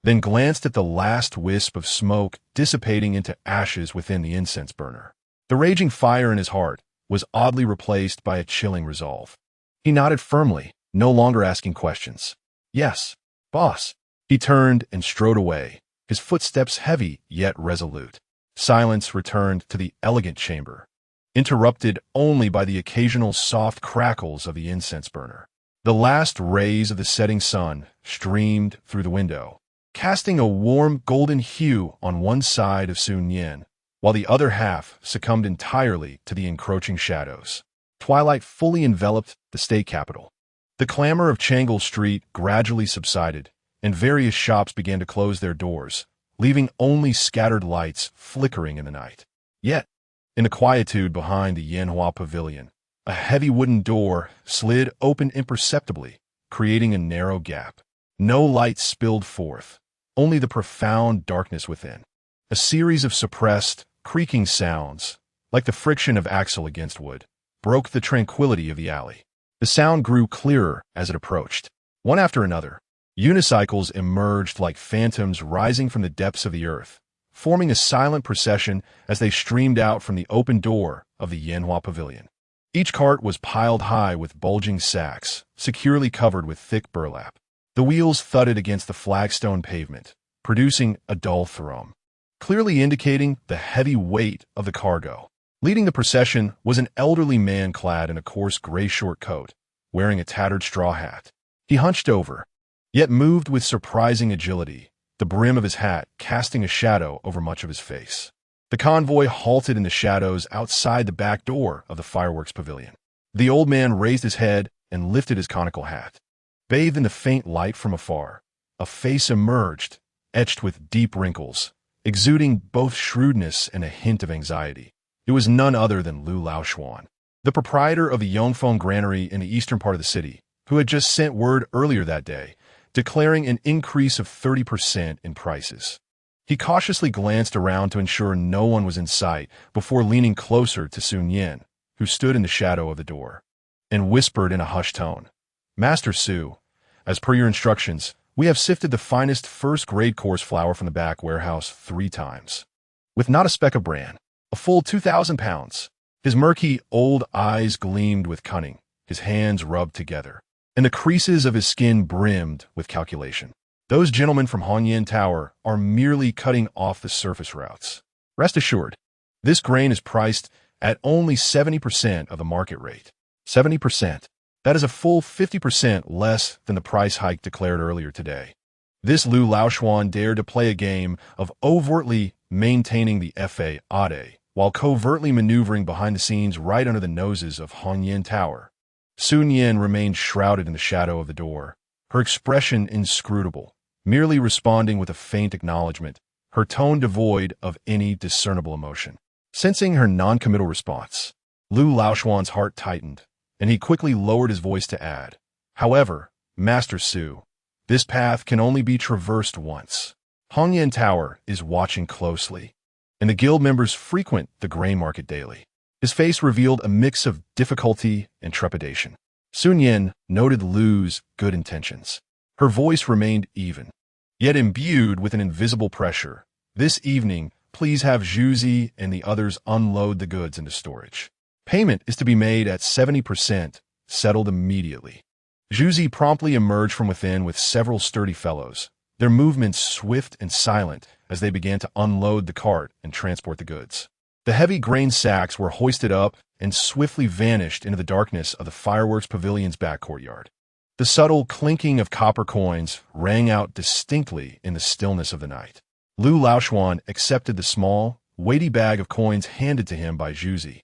then glanced at the last wisp of smoke dissipating into ashes within the incense burner. The raging fire in his heart was oddly replaced by a chilling resolve. He nodded firmly, no longer asking questions. Yes, boss. He turned and strode away, his footsteps heavy yet resolute. Silence returned to the elegant chamber, interrupted only by the occasional soft crackles of the incense burner. The last rays of the setting sun streamed through the window, casting a warm golden hue on one side of Su Nian, while the other half succumbed entirely to the encroaching shadows. Twilight fully enveloped the state capital. The clamor of Changle Street gradually subsided, and various shops began to close their doors, leaving only scattered lights flickering in the night. Yet, in the quietude behind the Yanhua Pavilion, a heavy wooden door slid open imperceptibly, creating a narrow gap. No light spilled forth, only the profound darkness within. A series of suppressed, creaking sounds, like the friction of axle against wood, broke the tranquility of the alley. The sound grew clearer as it approached. One after another, unicycles emerged like phantoms rising from the depths of the earth, forming a silent procession as they streamed out from the open door of the Yanhua Pavilion. Each cart was piled high with bulging sacks, securely covered with thick burlap. The wheels thudded against the flagstone pavement, producing a dull thrum, clearly indicating the heavy weight of the cargo. Leading the procession was an elderly man clad in a coarse gray short coat, wearing a tattered straw hat. He hunched over, yet moved with surprising agility, the brim of his hat casting a shadow over much of his face. The convoy halted in the shadows outside the back door of the fireworks pavilion. The old man raised his head and lifted his conical hat. Bathed in the faint light from afar, a face emerged, etched with deep wrinkles, exuding both shrewdness and a hint of anxiety. It was none other than Lu Laoshuan, the proprietor of the Yongfeng granary in the eastern part of the city, who had just sent word earlier that day, declaring an increase of 30% in prices. He cautiously glanced around to ensure no one was in sight before leaning closer to Su Nian, who stood in the shadow of the door, and whispered in a hushed tone, "Master Su, as per your instructions, we have sifted the finest first-grade coarse flour from the back warehouse 3 times, with not a speck of bran. A full 2,000 pounds. His murky, old eyes gleamed with cunning, his hands rubbed together, and the creases of his skin brimmed with calculation. Those gentlemen from Hongyan Tower are merely cutting off the surface routes. Rest assured, this grain is priced at only 70% of the market rate. 70%. That is a full 50% less than the price hike declared earlier today. This Lu Laoshuan dared to play a game of overtly maintaining the FA while covertly maneuvering behind the scenes right under the noses of Hongyan Tower. Su Nian remained shrouded in the shadow of the door, her expression inscrutable, merely responding with a faint acknowledgement, her tone devoid of any discernible emotion. Sensing her non-committal response, Lu Laoshuan's heart tightened, and he quickly lowered his voice to add, "However, Master Su, this path can only be traversed once. Hongyan Tower is watching closely, and the guild members frequent the grain market daily." His face revealed a mix of difficulty and trepidation. Su Nian noted Lu's good intentions. Her voice remained even, yet imbued with an invisible pressure. "This evening, please have Zhuzi and the others unload the goods into storage. Payment is to be made at 70%, settled immediately." Zhuzi promptly emerged from within with several sturdy fellows, their movements swift and silent as they began to unload the cart and transport the goods. The heavy grain sacks were hoisted up and swiftly vanished into the darkness of the fireworks pavilion's back courtyard. The subtle clinking of copper coins rang out distinctly in the stillness of the night. Lu Laoshuan accepted the small, weighty bag of coins handed to him by Zhuzi,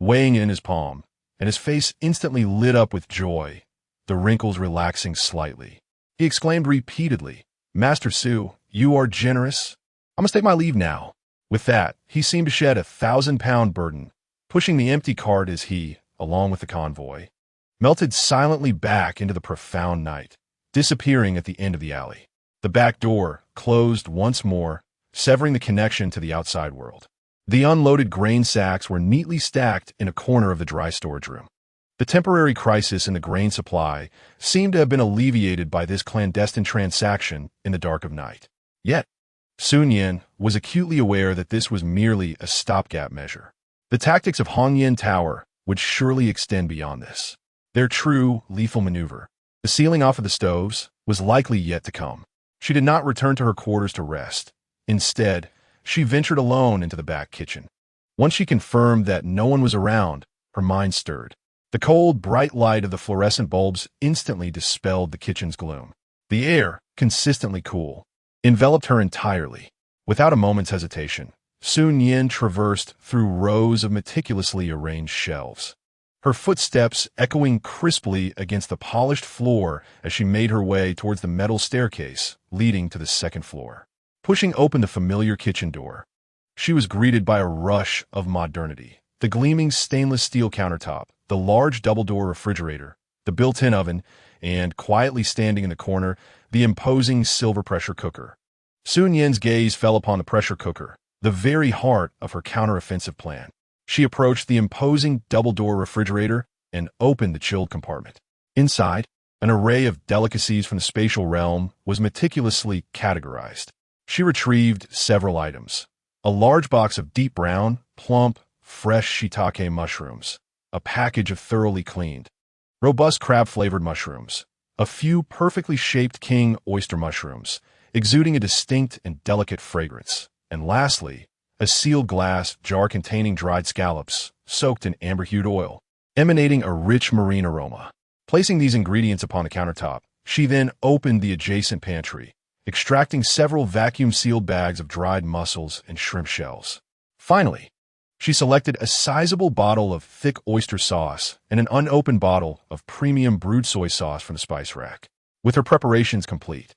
weighing it in his palm, and his face instantly lit up with joy, the wrinkles relaxing slightly. He exclaimed repeatedly, "Master Su, you are generous. I must take my leave now." With that, he seemed to shed a 1,000-pound burden, pushing the empty cart as he, along with the convoy, melted silently back into the profound night, disappearing at the end of the alley. The back door closed once more, severing the connection to the outside world. The unloaded grain sacks were neatly stacked in a corner of the dry storage room. The temporary crisis in the grain supply seemed to have been alleviated by this clandestine transaction in the dark of night. Yet, Su Nian was acutely aware that this was merely a stopgap measure. The tactics of Hongyan Tower would surely extend beyond this. Their true, lethal maneuver, the sealing off of the stoves, was likely yet to come. She did not return to her quarters to rest. Instead, she ventured alone into the back kitchen. Once she confirmed that no one was around, her mind stirred. The cold, bright light of the fluorescent bulbs instantly dispelled the kitchen's gloom. The air, consistently cool, enveloped her entirely. Without a moment's hesitation, Su Nian traversed through rows of meticulously arranged shelves, her footsteps echoing crisply against the polished floor as she made her way towards the metal staircase leading to the second floor. Pushing open the familiar kitchen door, she was greeted by a rush of modernity. The gleaming stainless steel countertop, the large double-door refrigerator, the built-in oven, and quietly standing in the corner, the imposing silver pressure cooker. Su Nian's gaze fell upon the pressure cooker, the very heart of her counteroffensive plan. She approached the imposing double-door refrigerator and opened the chilled compartment. Inside, an array of delicacies from the spatial realm was meticulously categorized. She retrieved several items. A large box of deep brown, plump, fresh shiitake mushrooms, a package of thoroughly cleaned, robust crab-flavored mushrooms, a few perfectly shaped king oyster mushrooms, exuding a distinct and delicate fragrance, and lastly, a sealed glass jar containing dried scallops, soaked in amber-hued oil, emanating a rich marine aroma. Placing these ingredients upon the countertop, she then opened the adjacent pantry, extracting several vacuum-sealed bags of dried mussels and shrimp shells. Finally, she selected a sizable bottle of thick oyster sauce and an unopened bottle of premium brewed soy sauce from the spice rack. With her preparations complete,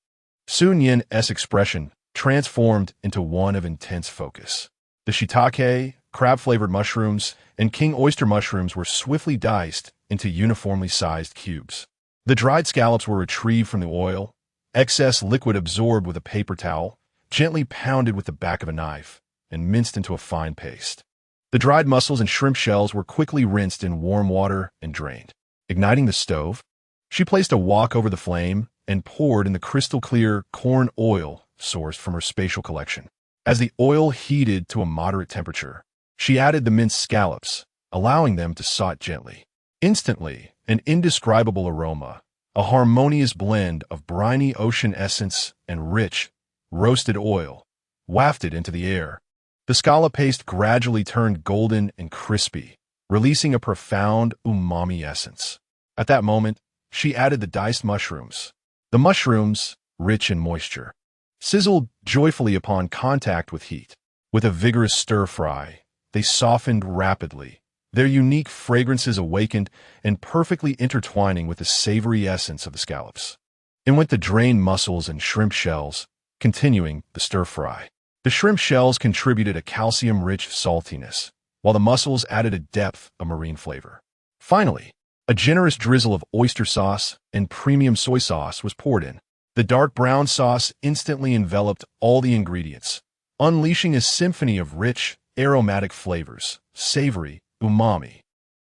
Su Nian's expression transformed into one of intense focus. The shiitake, crab-flavored mushrooms, and king oyster mushrooms were swiftly diced into uniformly sized cubes. The dried scallops were retrieved from the oil, excess liquid absorbed with a paper towel, gently pounded with the back of a knife, and minced into a fine paste. The dried mussels and shrimp shells were quickly rinsed in warm water and drained. Igniting the stove, she placed a wok over the flame and poured in the crystal-clear corn oil sourced from her spatial collection. As the oil heated to a moderate temperature, she added the minced scallops, allowing them to saute gently. Instantly, an indescribable aroma, a harmonious blend of briny ocean essence and rich, roasted oil, wafted into the air, The scallop paste gradually turned golden and crispy, releasing a profound umami essence. At that moment, she added the diced mushrooms. The mushrooms, rich in moisture, sizzled joyfully upon contact with heat. With a vigorous stir-fry, they softened rapidly, their unique fragrances awakened and perfectly intertwining with the savory essence of the scallops. In went the drained mussels and shrimp shells, continuing the stir-fry. The shrimp shells contributed a calcium-rich saltiness, while the mussels added a depth of marine flavor. Finally, a generous drizzle of oyster sauce and premium soy sauce was poured in. The dark brown sauce instantly enveloped all the ingredients, unleashing a symphony of rich, aromatic flavors, savory, umami,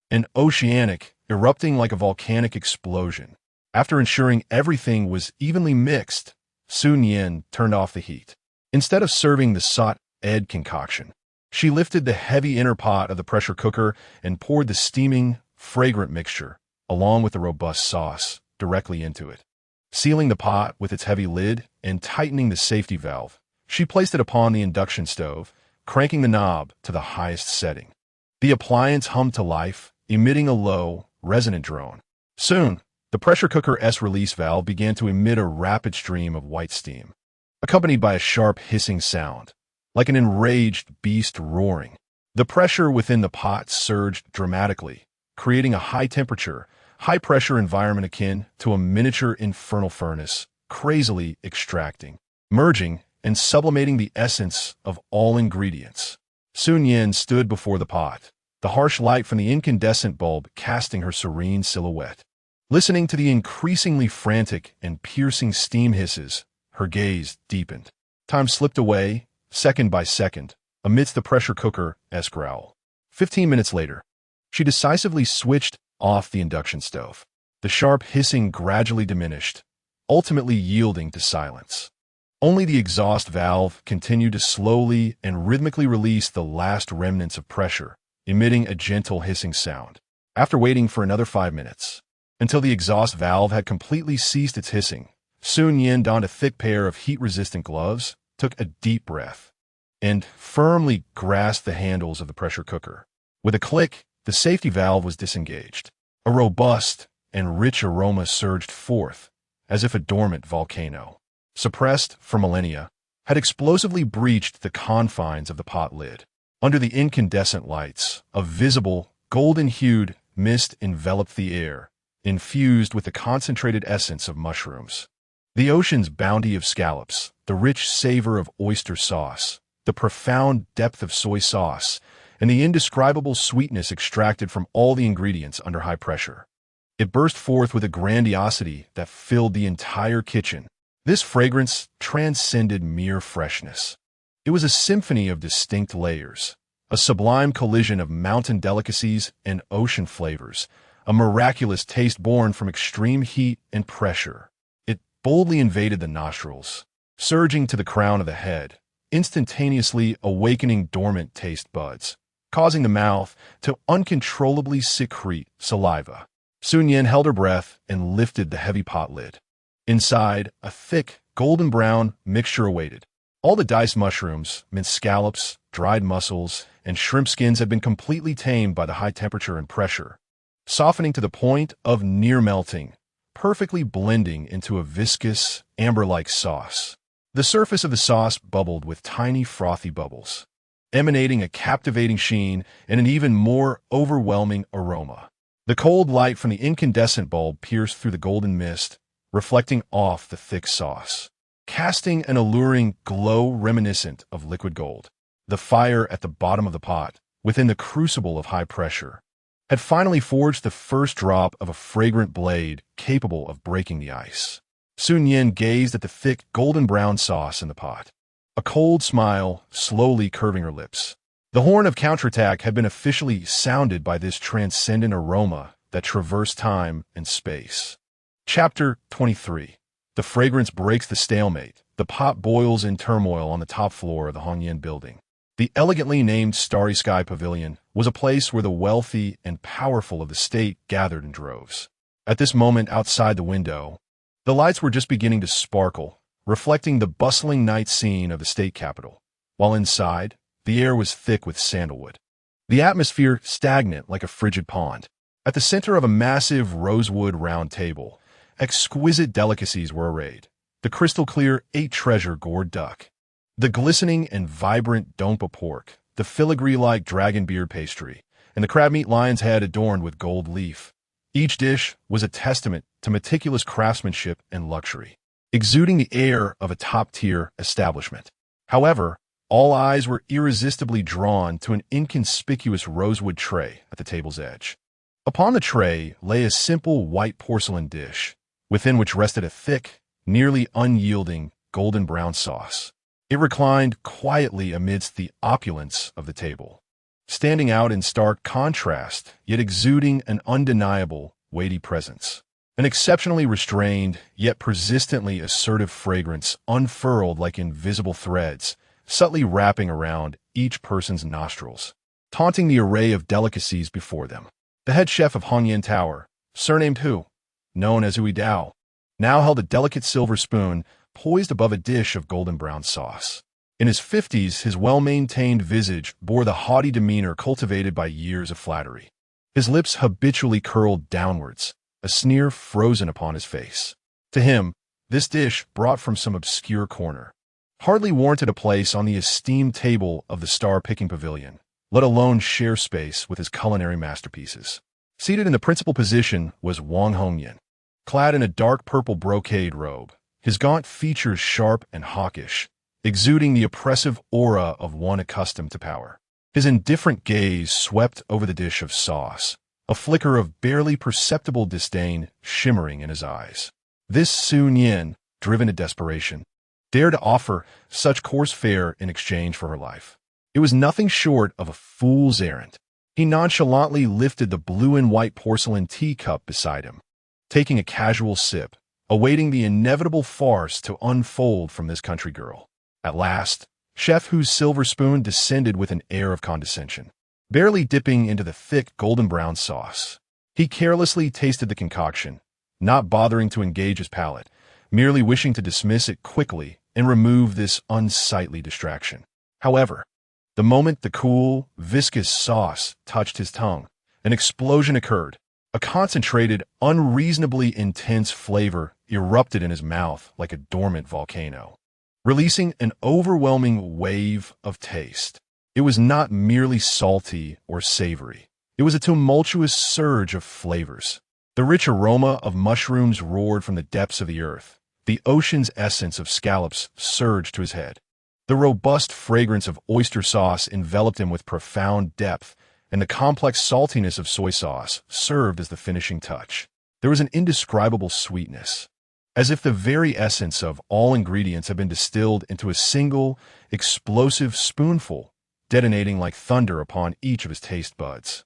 and oceanic, erupting like a volcanic explosion. After ensuring everything was evenly mixed, Su Nian turned off the heat. Instead of serving the sought-ed concoction, she lifted the heavy inner pot of the pressure cooker and poured the steaming, fragrant mixture, along with the robust sauce, directly into it. Sealing the pot with its heavy lid and tightening the safety valve, she placed it upon the induction stove, cranking the knob to the highest setting. The appliance hummed to life, emitting a low, resonant drone. Soon, the pressure cooker's release valve began to emit a rapid stream of white steam, accompanied by a sharp hissing sound, like an enraged beast roaring. The pressure within the pot surged dramatically, creating a high-temperature, high-pressure environment akin to a miniature infernal furnace, crazily extracting, merging, and sublimating the essence of all ingredients. Su Nian stood before the pot, the harsh light from the incandescent bulb casting her serene silhouette. Listening to the increasingly frantic and piercing steam hisses, her gaze deepened. Time slipped away, second by second, amidst the pressure cooker's growl. 15 minutes later, she decisively switched off the induction stove. The sharp hissing gradually diminished, ultimately yielding to silence. Only the exhaust valve continued to slowly and rhythmically release the last remnants of pressure, emitting a gentle hissing sound. After waiting for another 5 minutes, until the exhaust valve had completely ceased its hissing, Su Nian donned a thick pair of heat-resistant gloves, took a deep breath, and firmly grasped the handles of the pressure cooker. With a click, the safety valve was disengaged. A robust and rich aroma surged forth, as if a dormant volcano, suppressed for millennia, had explosively breached the confines of the pot lid. Under the incandescent lights, a visible, golden-hued mist enveloped the air, infused with the concentrated essence of mushrooms. The ocean's bounty of scallops, the rich savor of oyster sauce, the profound depth of soy sauce, and the indescribable sweetness extracted from all the ingredients under high pressure. It burst forth with a grandiosity that filled the entire kitchen. This fragrance transcended mere freshness. It was a symphony of distinct layers, a sublime collision of mountain delicacies and ocean flavors, a miraculous taste born from extreme heat and pressure. It boldly invaded the nostrils, surging to the crown of the head, instantaneously awakening dormant taste buds, causing the mouth to uncontrollably secrete saliva. Su Nian held her breath and lifted the heavy pot lid. Inside, a thick, golden-brown mixture awaited. All the diced mushrooms, minced scallops, dried mussels, and shrimp skins had been completely tamed by the high temperature and pressure, softening to the point of near melting, perfectly blending into a viscous, amber-like sauce. The surface of the sauce bubbled with tiny frothy bubbles, emanating a captivating sheen and an even more overwhelming aroma. The cold light from the incandescent bulb pierced through the golden mist, reflecting off the thick sauce, casting an alluring glow reminiscent of liquid gold. The fire at the bottom of the pot, within the crucible of high pressure, had finally forged the first drop of a fragrant blade capable of breaking the ice. Su Nian gazed at the thick golden-brown sauce in the pot, a cold smile slowly curving her lips. The horn of counterattack had been officially sounded by this transcendent aroma that traversed time and space. Chapter 23. The fragrance breaks the stalemate. The pot boils in turmoil on the top floor of the Hongyan building. The elegantly named Starry Sky Pavilion was a place where the wealthy and powerful of the state gathered in droves. At this moment outside the window, the lights were just beginning to sparkle, reflecting the bustling night scene of the state capital, while inside, The air was thick with sandalwood. The atmosphere stagnant like a frigid pond. At the center of a massive rosewood round table, exquisite delicacies were arrayed. The crystal-clear eight-treasure gourd duck, the glistening and vibrant dompa pork, the filigree-like dragon beard pastry, and the crab-meat lion's head adorned with gold leaf. Each dish was a testament to meticulous craftsmanship and luxury, exuding the air of a top-tier establishment. However, all eyes were irresistibly drawn to an inconspicuous rosewood tray at the table's edge. Upon the tray lay a simple white porcelain dish, within which rested a thick, nearly unyielding golden brown sauce. It reclined quietly amidst the opulence of the table, standing out in stark contrast, yet exuding an undeniable, weighty presence. An exceptionally restrained, yet persistently assertive fragrance unfurled like invisible threads, subtly wrapping around each person's nostrils, taunting the array of delicacies before them. The head chef of Hongyan Tower, surnamed Hu, known as Hui Dao, now held a delicate silver spoon poised above a dish of golden brown sauce. In his 50s, his well-maintained visage bore the haughty demeanor cultivated by years of flattery. His lips habitually curled downwards, a sneer frozen upon his face. To him, this dish, brought from some obscure corner, hardly warranted a place on the esteemed table of the star-picking pavilion, let alone share space with his culinary masterpieces. Seated in the principal position was Wang Hongyan, clad in a dark purple brocade robe, his gaunt features sharp and hawkish, exuding the oppressive aura of one accustomed to power. His indifferent gaze swept over the dish of sauce, a flicker of barely perceptible disdain shimmering in his eyes. This Su Nian, driven to desperation, dared to offer such coarse fare in exchange for her life. It was nothing short of a fool's errand. He nonchalantly lifted the blue and white porcelain teacup beside him, taking a casual sip, awaiting the inevitable farce to unfold from this country girl. At last, Chef Hu's silver spoon descended with an air of condescension, barely dipping into the thick golden brown sauce. He carelessly tasted the concoction, not bothering to engage his palate, merely wishing to dismiss it quickly and remove this unsightly distraction. However, the moment the cool, viscous sauce touched his tongue, an explosion occurred. A concentrated, unreasonably intense flavor erupted in his mouth like a dormant volcano, releasing an overwhelming wave of taste. It was not merely salty or savory. It was a tumultuous surge of flavors. The rich aroma of mushrooms roared from the depths of the earth. The ocean's essence of scallops surged to his head. The robust fragrance of oyster sauce enveloped him with profound depth, and the complex saltiness of soy sauce served as the finishing touch. There was an indescribable sweetness, as if the very essence of all ingredients had been distilled into a single, explosive spoonful, detonating like thunder upon each of his taste buds.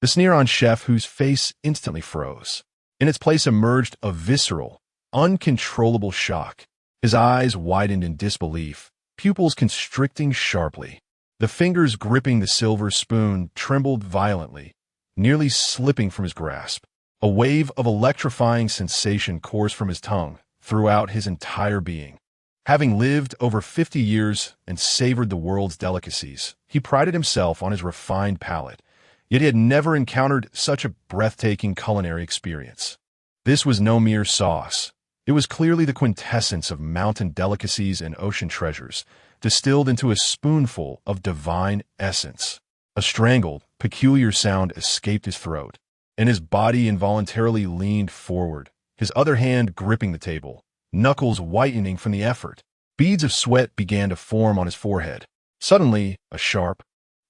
The sneer on Chef Hu's face instantly froze. In its place emerged a visceral, uncontrollable shock. His eyes widened in disbelief, pupils constricting sharply. The fingers gripping the silver spoon trembled violently, nearly slipping from his grasp. A wave of electrifying sensation coursed from his tongue throughout his entire being. Having lived over 50 years and savored the world's delicacies, he prided himself on his refined palate, yet he had never encountered such a breathtaking culinary experience. This was no mere sauce. It was clearly the quintessence of mountain delicacies and ocean treasures, distilled into a spoonful of divine essence. A strangled, peculiar sound escaped his throat, and his body involuntarily leaned forward, his other hand gripping the table, knuckles whitening from the effort. Beads of sweat began to form on his forehead. Suddenly, a sharp,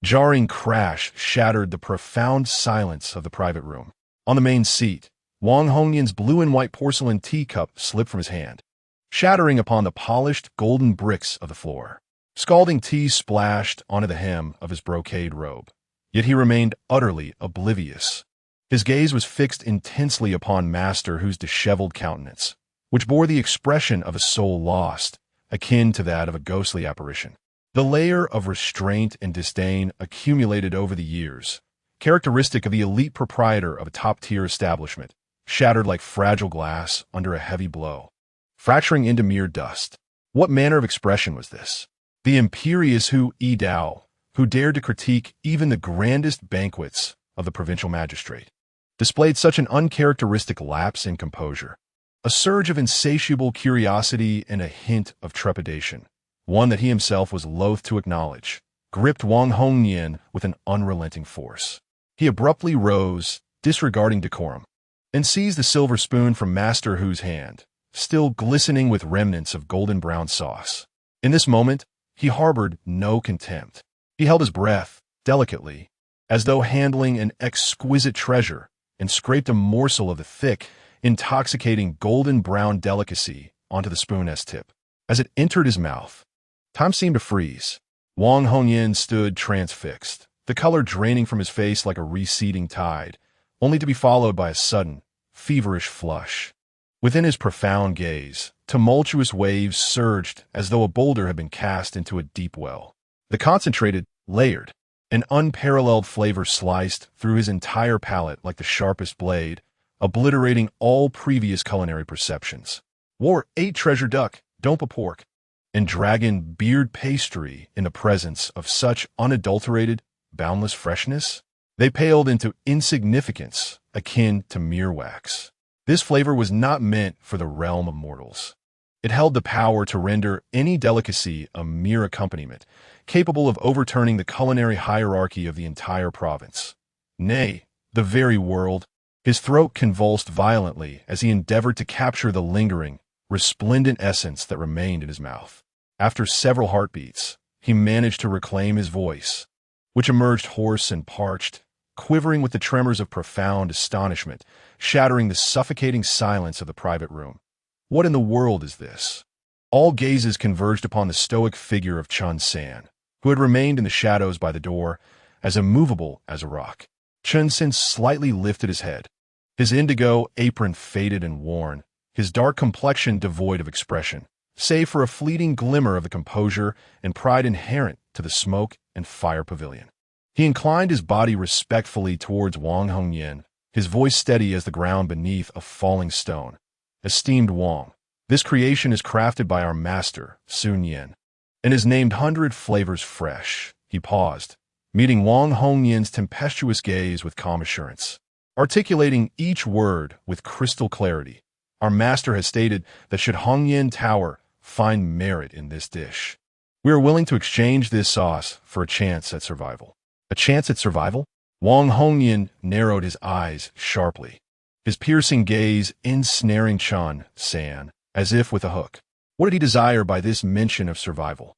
jarring crash shattered the profound silence of the private room. On the main seat, Wang Hongyan's blue and white porcelain teacup slipped from his hand, shattering upon the polished golden bricks of the floor. Scalding tea splashed onto the hem of his brocade robe, yet he remained utterly oblivious. His gaze was fixed intensely upon Master Hu's disheveled countenance, which bore the expression of a soul lost, akin to that of a ghostly apparition. The layer of restraint and disdain accumulated over the years, characteristic of the elite proprietor of a top-tier establishment, shattered like fragile glass under a heavy blow, fracturing into mere dust. What manner of expression was this? The imperious Hu Dao, who dared to critique even the grandest banquets of the provincial magistrate, displayed such an uncharacteristic lapse in composure. A surge of insatiable curiosity and a hint of trepidation, one that he himself was loath to acknowledge, gripped Wang Hongnian with an unrelenting force. He abruptly rose, disregarding decorum, and seized the silver spoon from Master Hu's hand, still glistening with remnants of golden brown sauce. In this moment, he harbored no contempt. He held his breath, delicately, as though handling an exquisite treasure, and scraped a morsel of the thick, intoxicating golden brown delicacy onto the spoon's tip. As it entered his mouth, time seemed to freeze. Wang Hongyan stood transfixed, the color draining from his face like a receding tide, only to be followed by a sudden, feverish flush. Within his profound gaze, tumultuous waves surged as though a boulder had been cast into a deep well. The concentrated, layered, and unparalleled flavor sliced through his entire palate like the sharpest blade, obliterating all previous culinary perceptions. War ate treasure duck, dompa pork, and dragon beard pastry in the presence of such unadulterated, boundless freshness? They paled into insignificance akin to mere wax. This flavor was not meant for the realm of mortals. It held the power to render any delicacy a mere accompaniment, capable of overturning the culinary hierarchy of the entire province. Nay, the very world. His throat convulsed violently as he endeavored to capture the lingering, resplendent essence that remained in his mouth. After several heartbeats, he managed to reclaim his voice, which emerged hoarse and parched, quivering with the tremors of profound astonishment, shattering the suffocating silence of the private room. What in the world is this? All gazes converged upon the stoic figure of Chun San, who had remained in the shadows by the door, as immovable as a rock. Chun San slightly lifted his head, his indigo apron faded and worn, his dark complexion devoid of expression, save for a fleeting glimmer of the composure and pride inherent to the smoke and fire pavilion. He inclined his body respectfully towards Wang Hongyan, his voice steady as the ground beneath a falling stone. Esteemed Wang, this creation is crafted by our master, Su Nian, and is named 100 Flavors Fresh. He paused, meeting Wang Hongyan's tempestuous gaze with calm assurance. Articulating each word with crystal clarity, our master has stated that should Hongyan Tower find merit in this dish, we are willing to exchange this sauce for a chance at survival. A chance at survival? Wang Hongyan narrowed his eyes sharply, his piercing gaze ensnaring Chun San, as if with a hook. What did he desire by this mention of survival?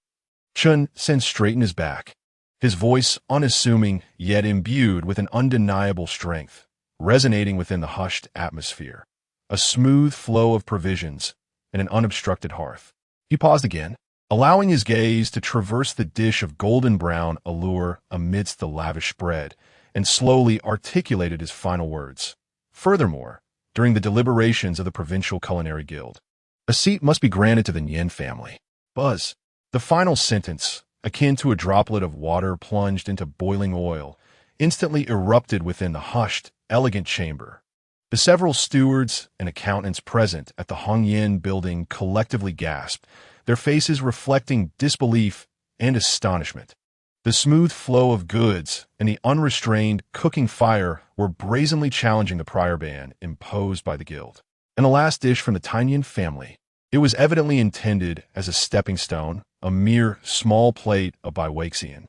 Chun San straightened his back, his voice unassuming yet imbued with an undeniable strength, resonating within the hushed atmosphere. A smooth flow of provisions and an unobstructed hearth. He paused again, allowing his gaze to traverse the dish of golden brown allure amidst the lavish spread, and slowly articulated his final words. Furthermore, during the deliberations of the Provincial Culinary Guild, a seat must be granted to the Nian family. Buzz. The final sentence, akin to a droplet of water plunged into boiling oil, instantly erupted within the hushed, elegant chamber. The several stewards and accountants present at the Hongyan building collectively gasped, their faces reflecting disbelief and astonishment. The smooth flow of goods and the unrestrained cooking fire were brazenly challenging the prior ban imposed by the guild. And the last dish from the Tinian family. It was evidently intended as a stepping stone, a mere small plate of awakens,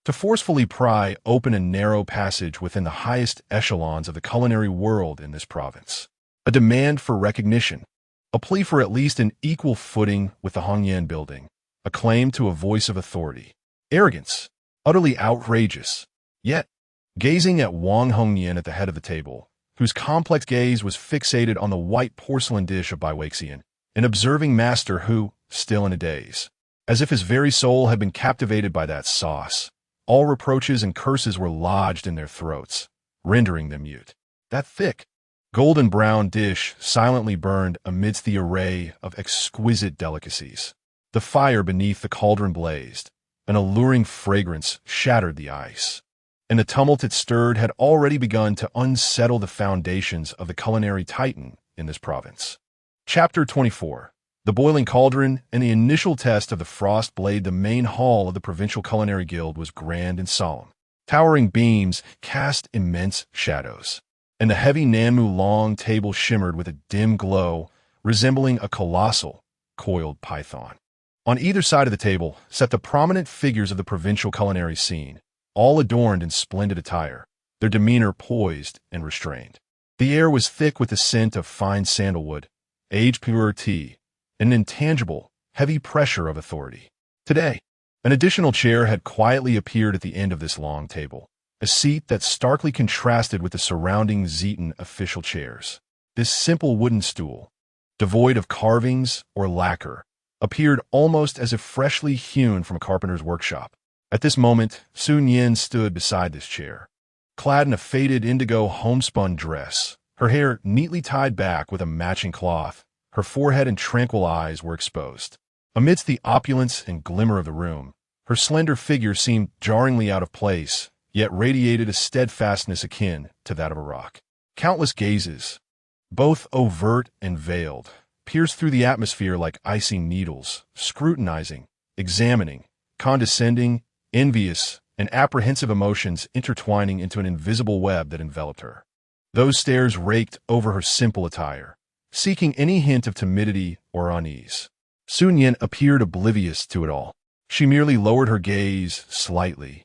to forcefully pry open a narrow passage within the highest echelons of the culinary world in this province. A demand for recognition, a plea for at least an equal footing with the Hongyan building, a claim to a voice of authority. Arrogance, utterly outrageous. Yet, gazing at Wang Hongyan at the head of the table, whose complex gaze was fixated on the white porcelain dish of awakens, an observing master who, still in a daze, as if his very soul had been captivated by that sauce, all reproaches and curses were lodged in their throats, rendering them mute. That thick, golden brown dish silently burned amidst the array of exquisite delicacies. The fire beneath the cauldron blazed. An alluring fragrance shattered the ice, and the tumult it stirred had already begun to unsettle the foundations of the culinary titan in this province. Chapter 24. The boiling cauldron and the initial test of the frost blade, the main hall of the Provincial Culinary Guild, was grand and solemn. Towering beams cast immense shadows, and the heavy Nanmu long table shimmered with a dim glow, resembling a colossal, coiled python. On either side of the table sat the prominent figures of the provincial culinary scene, all adorned in splendid attire, their demeanor poised and restrained. The air was thick with the scent of fine sandalwood, age-pure tea, and an intangible, heavy pressure of authority. Today, an additional chair had quietly appeared at the end of this long table, a seat that starkly contrasted with the surrounding Zetan official chairs. This simple wooden stool, devoid of carvings or lacquer, appeared almost as if freshly hewn from a carpenter's workshop. At this moment, Su Nian stood beside this chair, clad in a faded indigo homespun dress, her hair neatly tied back with a matching cloth. Her forehead and tranquil eyes were exposed. Amidst the opulence and glimmer of the room, her slender figure seemed jarringly out of place, yet radiated a steadfastness akin to that of a rock. Countless gazes, both overt and veiled, pierced through the atmosphere like icy needles, scrutinizing, examining, condescending, envious, and apprehensive emotions intertwining into an invisible web that enveloped her. Those stares raked over her simple attire, seeking any hint of timidity or unease. Su Nian appeared oblivious to it all. She merely lowered her gaze slightly,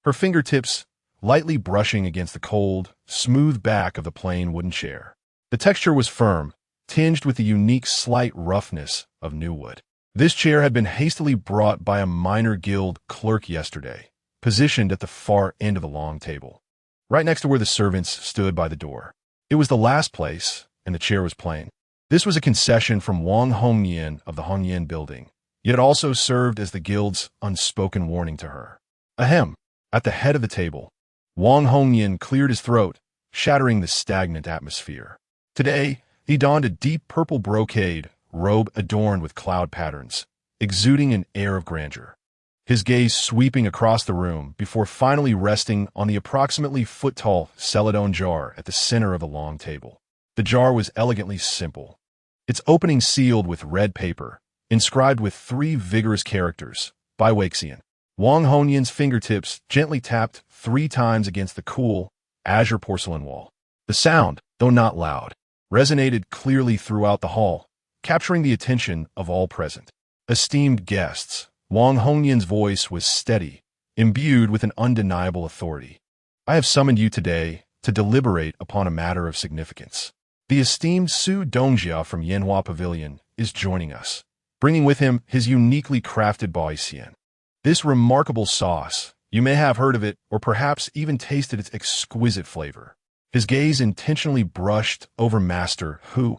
her fingertips lightly brushing against the cold, smooth back of the plain wooden chair. The texture was firm, tinged with the unique slight roughness of new wood. This chair had been hastily brought by a minor guild clerk yesterday, positioned at the far end of the long table, right next to where the servants stood by the door. It was the last place, and the chair was plain. This was a concession from Wang Hongyan of the Hongyan building, yet it also served as the guild's unspoken warning to her. Ahem! At the head of the table, Wang Hongyan cleared his throat, shattering the stagnant atmosphere. Today, he donned a deep purple brocade robe adorned with cloud patterns, exuding an air of grandeur. His gaze sweeping across the room before finally resting on the approximately foot-tall celadon jar at the center of the long table. The jar was elegantly simple, its opening sealed with red paper, inscribed with 3 vigorous characters, awakens. Wang Hongyan's fingertips gently tapped 3 times against the cool, azure porcelain wall. The sound, though not loud, resonated clearly throughout the hall, capturing the attention of all present. Esteemed guests, Wang Hongyan's voice was steady, imbued with an undeniable authority. I have summoned you today to deliberate upon a matter of significance. The esteemed Su Dongjia from Yanhua Pavilion is joining us, bringing with him his uniquely crafted awakens. This remarkable sauce, you may have heard of it or perhaps even tasted its exquisite flavor. His gaze intentionally brushed over Master who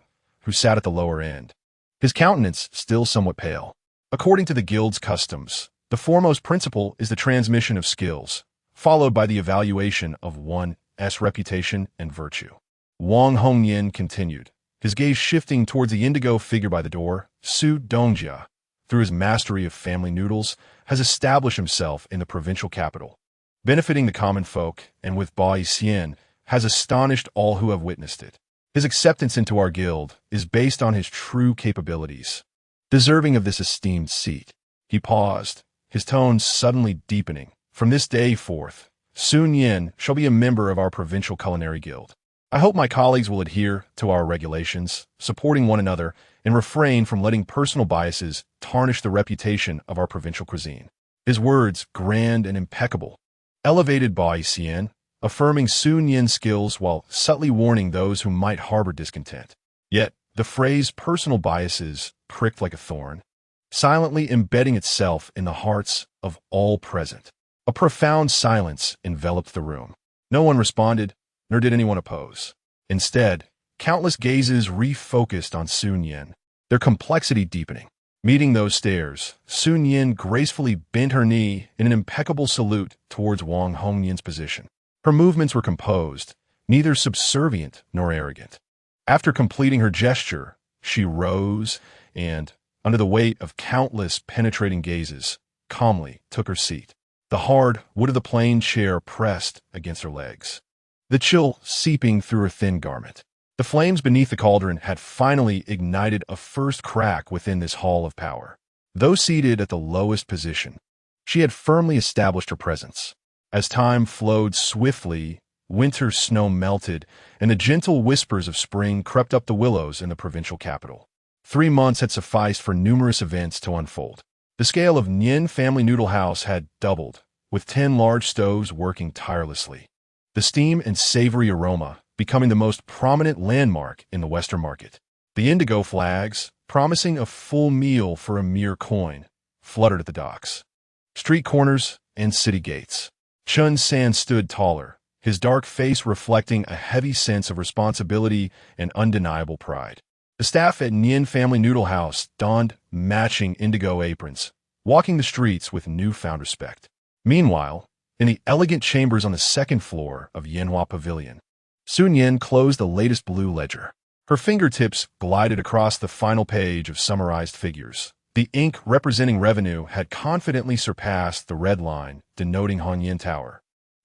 sat at the lower end, his countenance still somewhat pale. According to the guild's customs, the foremost principle is the transmission of skills, followed by the evaluation of one's reputation and virtue. Wang Hongyan continued, his gaze shifting towards the indigo figure by the door. Su Dongjia, through his mastery of family noodles, has established himself in the provincial capital, benefiting the common folk, and with awakens, has astonished all who have witnessed it. His acceptance into our guild is based on his true capabilities, deserving of this esteemed seat. He paused, his tones suddenly deepening. From this day forth, Su Nian shall be a member of our provincial culinary guild. I hope my colleagues will adhere to our regulations, supporting one another, and refrain from letting personal biases tarnish the reputation of our provincial cuisine. His words, grand and impeccable, elevated awakens, affirming Su Nian's skills while subtly warning those who might harbor discontent. Yet, the phrase personal biases pricked like a thorn, silently embedding itself in the hearts of all present. A profound silence enveloped the room. No one responded, nor did anyone oppose. Instead, countless gazes refocused on Su Nian, their complexity deepening. Meeting those stares, Su Nian gracefully bent her knee in an impeccable salute towards Wang Hongyan's position. Her movements were composed, neither subservient nor arrogant. After completing her gesture, she rose and, under the weight of countless penetrating gazes, calmly took her seat. The hard wood of the plain chair pressed against her legs, the chill seeping through her thin garment. The flames beneath the cauldron had finally ignited a first crack within this hall of power. Though seated at the lowest position, she had firmly established her presence. As time flowed swiftly, winter snow melted, and the gentle whispers of spring crept up the willows in the provincial capital. 3 months had sufficed for numerous events to unfold. The scale of Nian family noodle house had doubled, with 10 large stoves working tirelessly. The steam and savory aroma becoming the most prominent landmark in the Western market. The indigo flags, promising a full meal for a mere coin, fluttered at the docks. Street corners and city gates. Chun San stood taller, his dark face reflecting a heavy sense of responsibility and undeniable pride. The staff at Nian Family Noodle House donned matching indigo aprons, walking the streets with newfound respect. Meanwhile, in the elegant chambers on the second floor of Yanhua Pavilion, Su Nian closed the latest blue ledger. Her fingertips glided across the final page of summarized figures. The ink representing revenue had confidently surpassed the red line denoting Hongyan Tower,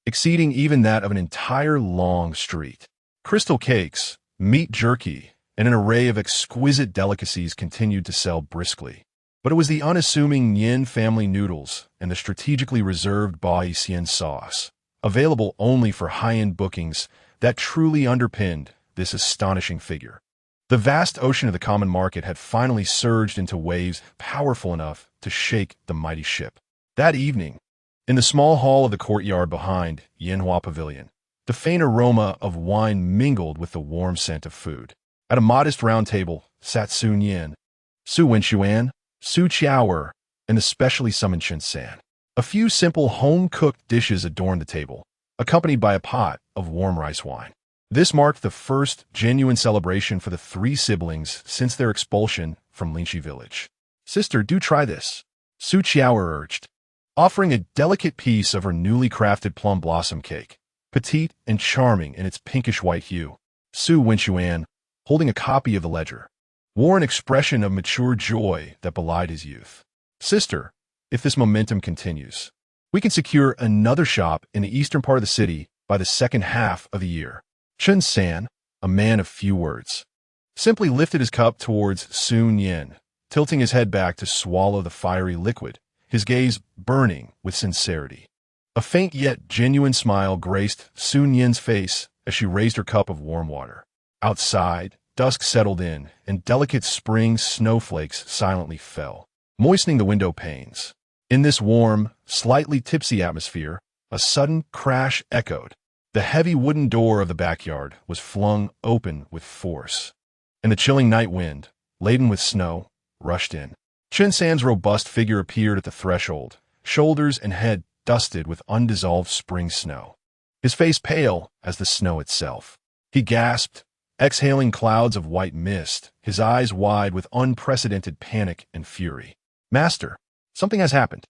exceeding even that of an entire long street. Crystal cakes, meat jerky, and an array of exquisite delicacies continued to sell briskly. But it was the unassuming Nian family noodles and the strategically reserved Baoxian sauce, available only for high-end bookings, that truly underpinned this astonishing figure. The vast ocean of the common market had finally surged into waves powerful enough to shake the mighty ship. That evening, in the small hall of the courtyard behind Yanhua Pavilion, the faint aroma of wine mingled with the warm scent of food. At a modest round table sat Su Nian, Su Wenxuan, Su Qiaoer, and the specially summoned Chun San. A few simple home-cooked dishes adorned the table, accompanied by a pot of warm rice wine. This marked the first genuine celebration for the 3 siblings since their expulsion from Linchi village. "Sister, do try this," Su Qiaoer urged, offering a delicate piece of her newly crafted plum blossom cake, petite and charming in its pinkish-white hue. Su Wenxuan, holding a copy of the ledger, wore an expression of mature joy that belied his youth. "Sister, if this momentum continues, we can secure another shop in the eastern part of the city by the second half of the year." Chun San, a man of few words, simply lifted his cup towards Su Nian, tilting his head back to swallow the fiery liquid, his gaze burning with sincerity. A faint yet genuine smile graced Su Nian's face as she raised her cup of warm water. Outside, dusk settled in, and delicate spring snowflakes silently fell, moistening the window panes. In this warm, slightly tipsy atmosphere, a sudden crash echoed. The heavy wooden door of the backyard was flung open with force, and the chilling night wind, laden with snow, rushed in. Chun San's robust figure appeared at the threshold, shoulders and head dusted with undissolved spring snow, his face pale as the snow itself. He gasped, exhaling clouds of white mist, his eyes wide with unprecedented panic and fury. "Master, something has happened."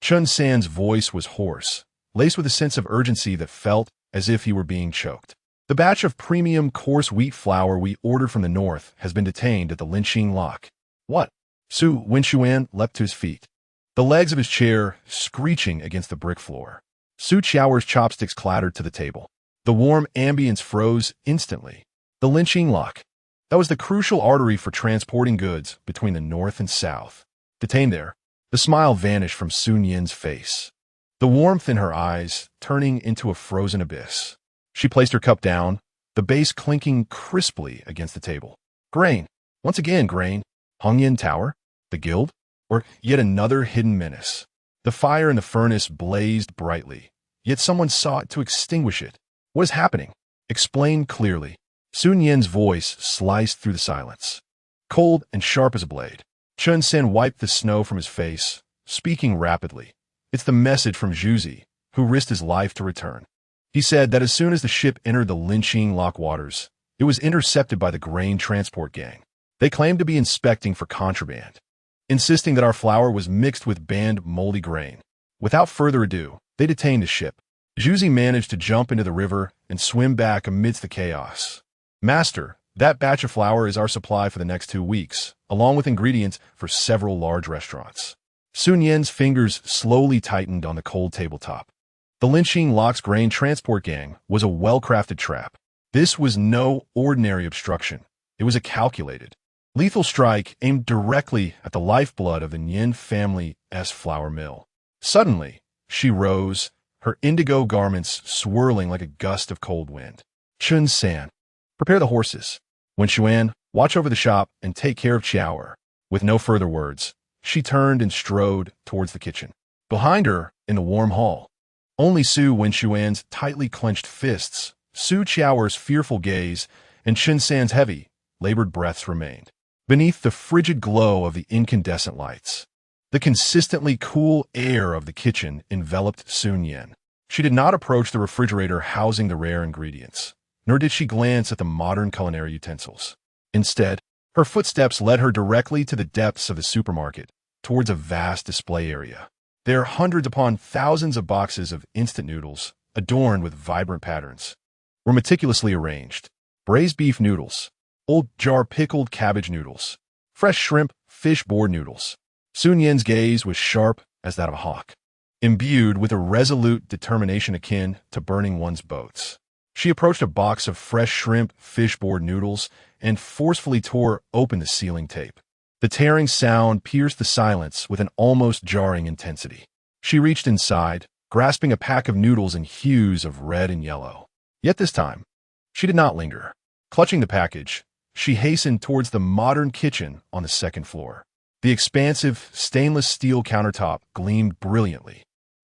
Chun San's voice was hoarse, laced with a sense of urgency that felt as if he were being choked. "The batch of premium coarse wheat flour we ordered from the north has been detained at the Linqing lock." "What?" Su Wenxuan leapt to his feet, the legs of his chair screeching against the brick floor. Su Qiaoer's chopsticks clattered to the table. The warm ambience froze instantly. The Linqing lock. That was the crucial artery for transporting goods between the north and south. Detained there, the smile vanished from Su Nian's face, the warmth in her eyes turning into a frozen abyss. She placed her cup down, the base clinking crisply against the table. "Grain. Once again, grain. Hongyan Tower? The guild? Or yet another hidden menace?" The fire in the furnace blazed brightly, yet someone sought to extinguish it. "What is happening? Explain clearly." Su Nian's voice sliced through the silence, cold and sharp as a blade. Chun San wiped the snow from his face, speaking rapidly. "It's the message from Zhuzi, who risked his life to return. He said that as soon as the ship entered the Linqing lock waters, it was intercepted by the grain transport gang. They claimed to be inspecting for contraband, insisting that our flour was mixed with banned moldy grain. Without further ado, they detained the ship. Zhuzi managed to jump into the river and swim back amidst the chaos. Master, that batch of flour is our supply for the next 2 weeks, along with ingredients for several large restaurants." Su Nian's fingers slowly tightened on the cold tabletop. The Linqing Lock's grain transport gang was a well-crafted trap. This was no ordinary obstruction. It was a calculated, lethal strike aimed directly at the lifeblood of the Nian family's flour mill. Suddenly, she rose, her indigo garments swirling like a gust of cold wind. Chun-san, prepare the horses. Wen Xuan, watch over the shop and take care of Qiao'er. With no further words, she turned and strode towards the kitchen. Behind her, in the warm hall, only Su Wen Xuan's tightly clenched fists, Su Qiao'er's fearful gaze, and Chun-san's heavy, labored breaths remained. Beneath the frigid glow of the incandescent lights, the consistently cool air of the kitchen enveloped Su Nian. She did not approach the refrigerator housing the rare ingredients, nor did she glance at the modern culinary utensils. Instead, her footsteps led her directly to the depths of the supermarket, towards a vast display area. There are hundreds upon thousands of boxes of instant noodles, adorned with vibrant patterns, were meticulously arranged. Braised beef noodles, old jar pickled cabbage noodles, fresh shrimp, fish board noodles. Su Nian's gaze was sharp as that of a hawk, imbued with a resolute determination akin to burning one's boats. She approached a box of fresh shrimp, fish board noodles, and forcefully tore open the sealing tape. The tearing sound pierced the silence with an almost jarring intensity. She reached inside, grasping a pack of noodles in hues of red and yellow. Yet this time, she did not linger. Clutching the package, she hastened towards the modern kitchen on the second floor. The expansive, stainless steel countertop gleamed brilliantly.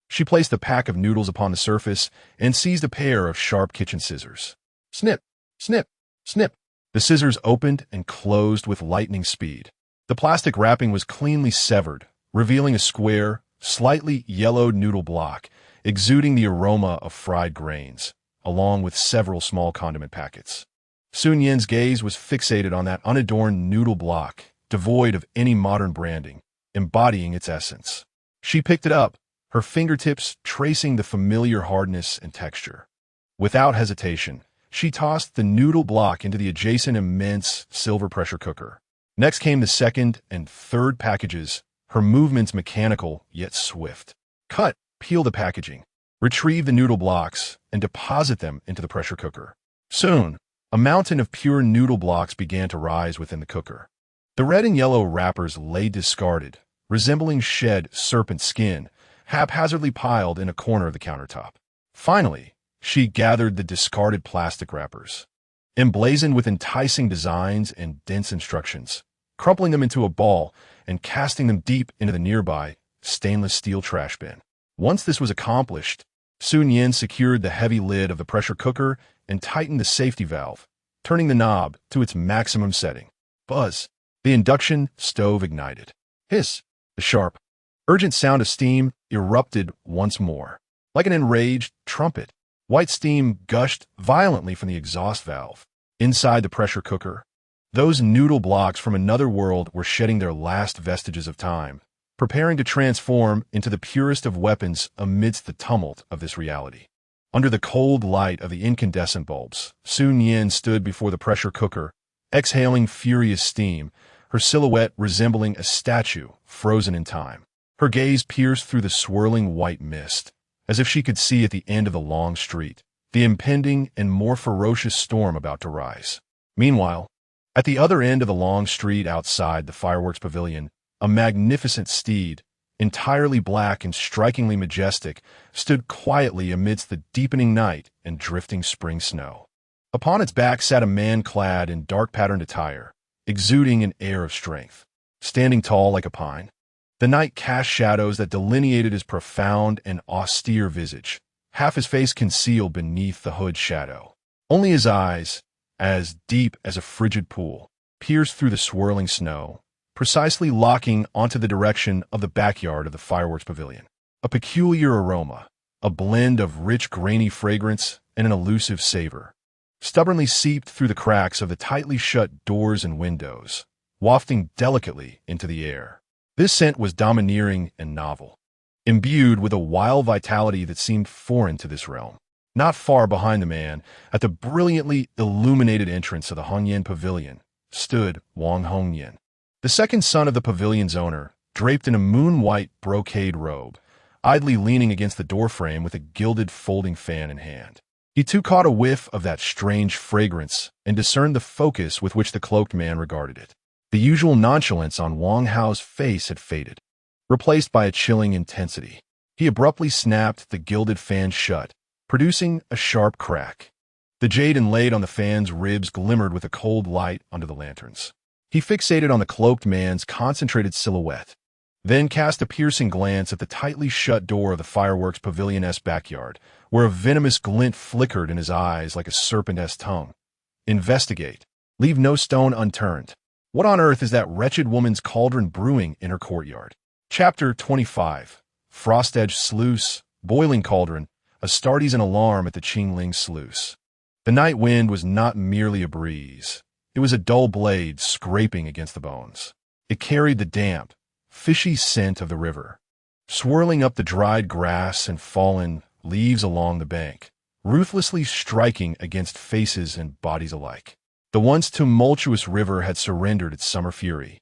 She placed the pack of noodles upon the surface and seized a pair of sharp kitchen scissors. Snip, snip, snip. The scissors opened and closed with lightning speed. The plastic wrapping was cleanly severed, revealing a square, slightly yellowed noodle block, exuding the aroma of fried grains, along with several small condiment packets. Su Nian's gaze was fixated on that unadorned noodle block, devoid of any modern branding, embodying its essence. She picked it up, her fingertips tracing the familiar hardness and texture. Without hesitation, she tossed the noodle block into the adjacent immense silver pressure cooker. Next came the second and third packages, her movements mechanical yet swift. Cut, peel the packaging, retrieve the noodle blocks, and deposit them into the pressure cooker. Soon, a mountain of pure noodle blocks began to rise within the cooker. The red and yellow wrappers lay discarded, resembling shed serpent skin, haphazardly piled in a corner of the countertop. Finally, she gathered the discarded plastic wrappers, emblazoned with enticing designs and dense instructions, crumpling them into a ball and casting them deep into the nearby stainless steel trash bin. Once this was accomplished, Su Nian secured the heavy lid of the pressure cooker and tightened the safety valve, turning the knob to its maximum setting. Buzz. The induction stove ignited. Hiss. The sharp, urgent sound of steam erupted once more. Like an enraged trumpet, white steam gushed violently from the exhaust valve. Inside the pressure cooker, those noodle blocks from another world were shedding their last vestiges of time, preparing to transform into the purest of weapons amidst the tumult of this reality. Under the cold light of the incandescent bulbs, Su Nian stood before the pressure cooker, exhaling furious steam, her silhouette resembling a statue frozen in time. Her gaze pierced through the swirling white mist, as if she could see at the end of the long street the impending and more ferocious storm about to rise. Meanwhile, at the other end of the long street outside the fireworks pavilion, a magnificent steed, entirely black and strikingly majestic, stood quietly amidst the deepening night and drifting spring snow. Upon its back sat a man clad in dark patterned attire, exuding an air of strength. Standing tall like a pine, the night cast shadows that delineated his profound and austere visage, half his face concealed beneath the hood's shadow. Only his eyes, as deep as a frigid pool, pierced through the swirling snow, precisely locking onto the direction of the backyard of the fireworks pavilion. A peculiar aroma, a blend of rich grainy fragrance and an elusive savor, stubbornly seeped through the cracks of the tightly shut doors and windows, wafting delicately into the air. This scent was domineering and novel, imbued with a wild vitality that seemed foreign to this realm. Not far behind the man, at the brilliantly illuminated entrance of the Hongyan Pavilion, stood Wang Hongyan, the second son of the pavilion's owner, draped in a moon-white brocade robe, idly leaning against the doorframe with a gilded folding fan in hand. He too caught a whiff of that strange fragrance and discerned the focus with which the cloaked man regarded it. The usual nonchalance on Wang Hao's face had faded, replaced by a chilling intensity. He abruptly snapped the gilded fan shut, producing a sharp crack. The jade inlaid on the fan's ribs glimmered with a cold light under the lanterns. He fixated on the cloaked man's concentrated silhouette, then cast a piercing glance at the tightly shut door of the fireworks pavilion-esque backyard, where a venomous glint flickered in his eyes like a serpent-esque tongue. Investigate. Leave no stone unturned. What on earth is that wretched woman's cauldron brewing in her courtyard? Chapter 25. Frost-edged sluice, boiling cauldron, Astartes an alarm at the Qingling sluice. The night wind was not merely a breeze. It was a dull blade scraping against the bones. It carried the damp, fishy scent of the river, swirling up the dried grass and fallen leaves along the bank, ruthlessly striking against faces and bodies alike. The once tumultuous river had surrendered its summer fury,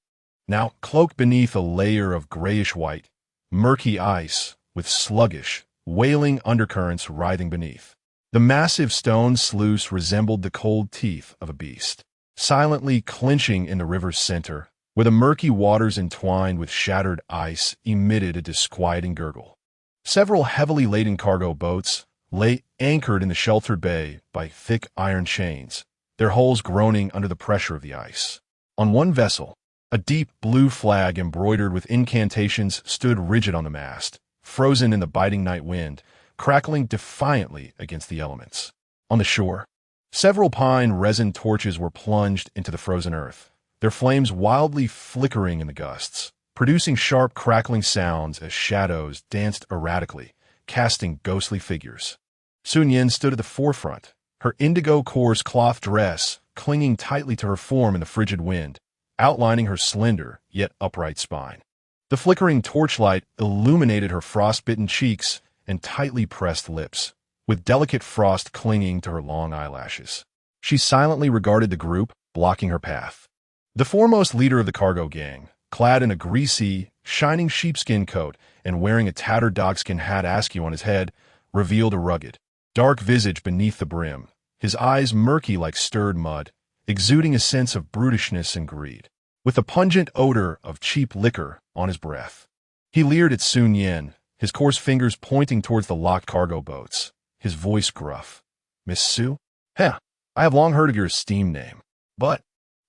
now cloaked beneath a layer of grayish-white, murky ice with sluggish, wailing undercurrents writhing beneath. The massive stone sluice resembled the cold teeth of a beast, silently clenching in the river's center, where the murky waters entwined with shattered ice emitted a disquieting gurgle. Several heavily laden cargo boats lay anchored in the sheltered bay by thick iron chains, their hulls groaning under the pressure of the ice. On one vessel, a deep blue flag embroidered with incantations stood rigid on the mast, frozen in the biting night wind, crackling defiantly against the elements. On the shore, several pine resin torches were plunged into the frozen earth, their flames wildly flickering in the gusts, producing sharp crackling sounds as shadows danced erratically, casting ghostly figures. Su Nian stood at the forefront, her indigo coarse cloth dress clinging tightly to her form in the frigid wind, outlining her slender yet upright spine. The flickering torchlight illuminated her frostbitten cheeks and tightly pressed lips, with delicate frost clinging to her long eyelashes. She silently regarded the group, blocking her path. The foremost leader of the cargo gang, clad in a greasy, shining sheepskin coat and wearing a tattered dogskin hat askew on his head, revealed a rugged, dark visage beneath the brim, his eyes murky like stirred mud, exuding a sense of brutishness and greed, with a pungent odor of cheap liquor on his breath. He leered at Su Nian, his coarse fingers pointing towards the locked cargo boats, his voice gruff. "Miss Su? Heh, I have long heard of your esteemed name. But,"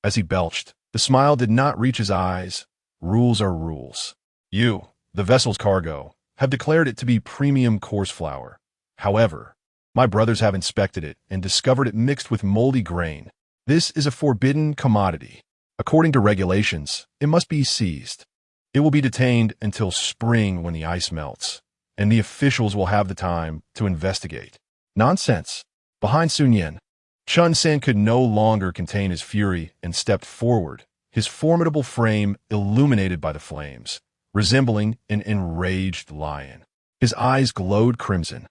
as he belched, the smile did not reach his eyes. "Rules are rules. You, the vessel's cargo, have declared it to be premium coarse flour. However, my brothers have inspected it and discovered it mixed with moldy grain. This is a forbidden commodity. According to regulations, it must be seized. It will be detained until spring when the ice melts, and the officials will have the time to investigate." Nonsense. Behind Su Nian, Chun San could no longer contain his fury and stepped forward, his formidable frame illuminated by the flames, resembling an enraged lion. His eyes glowed crimson,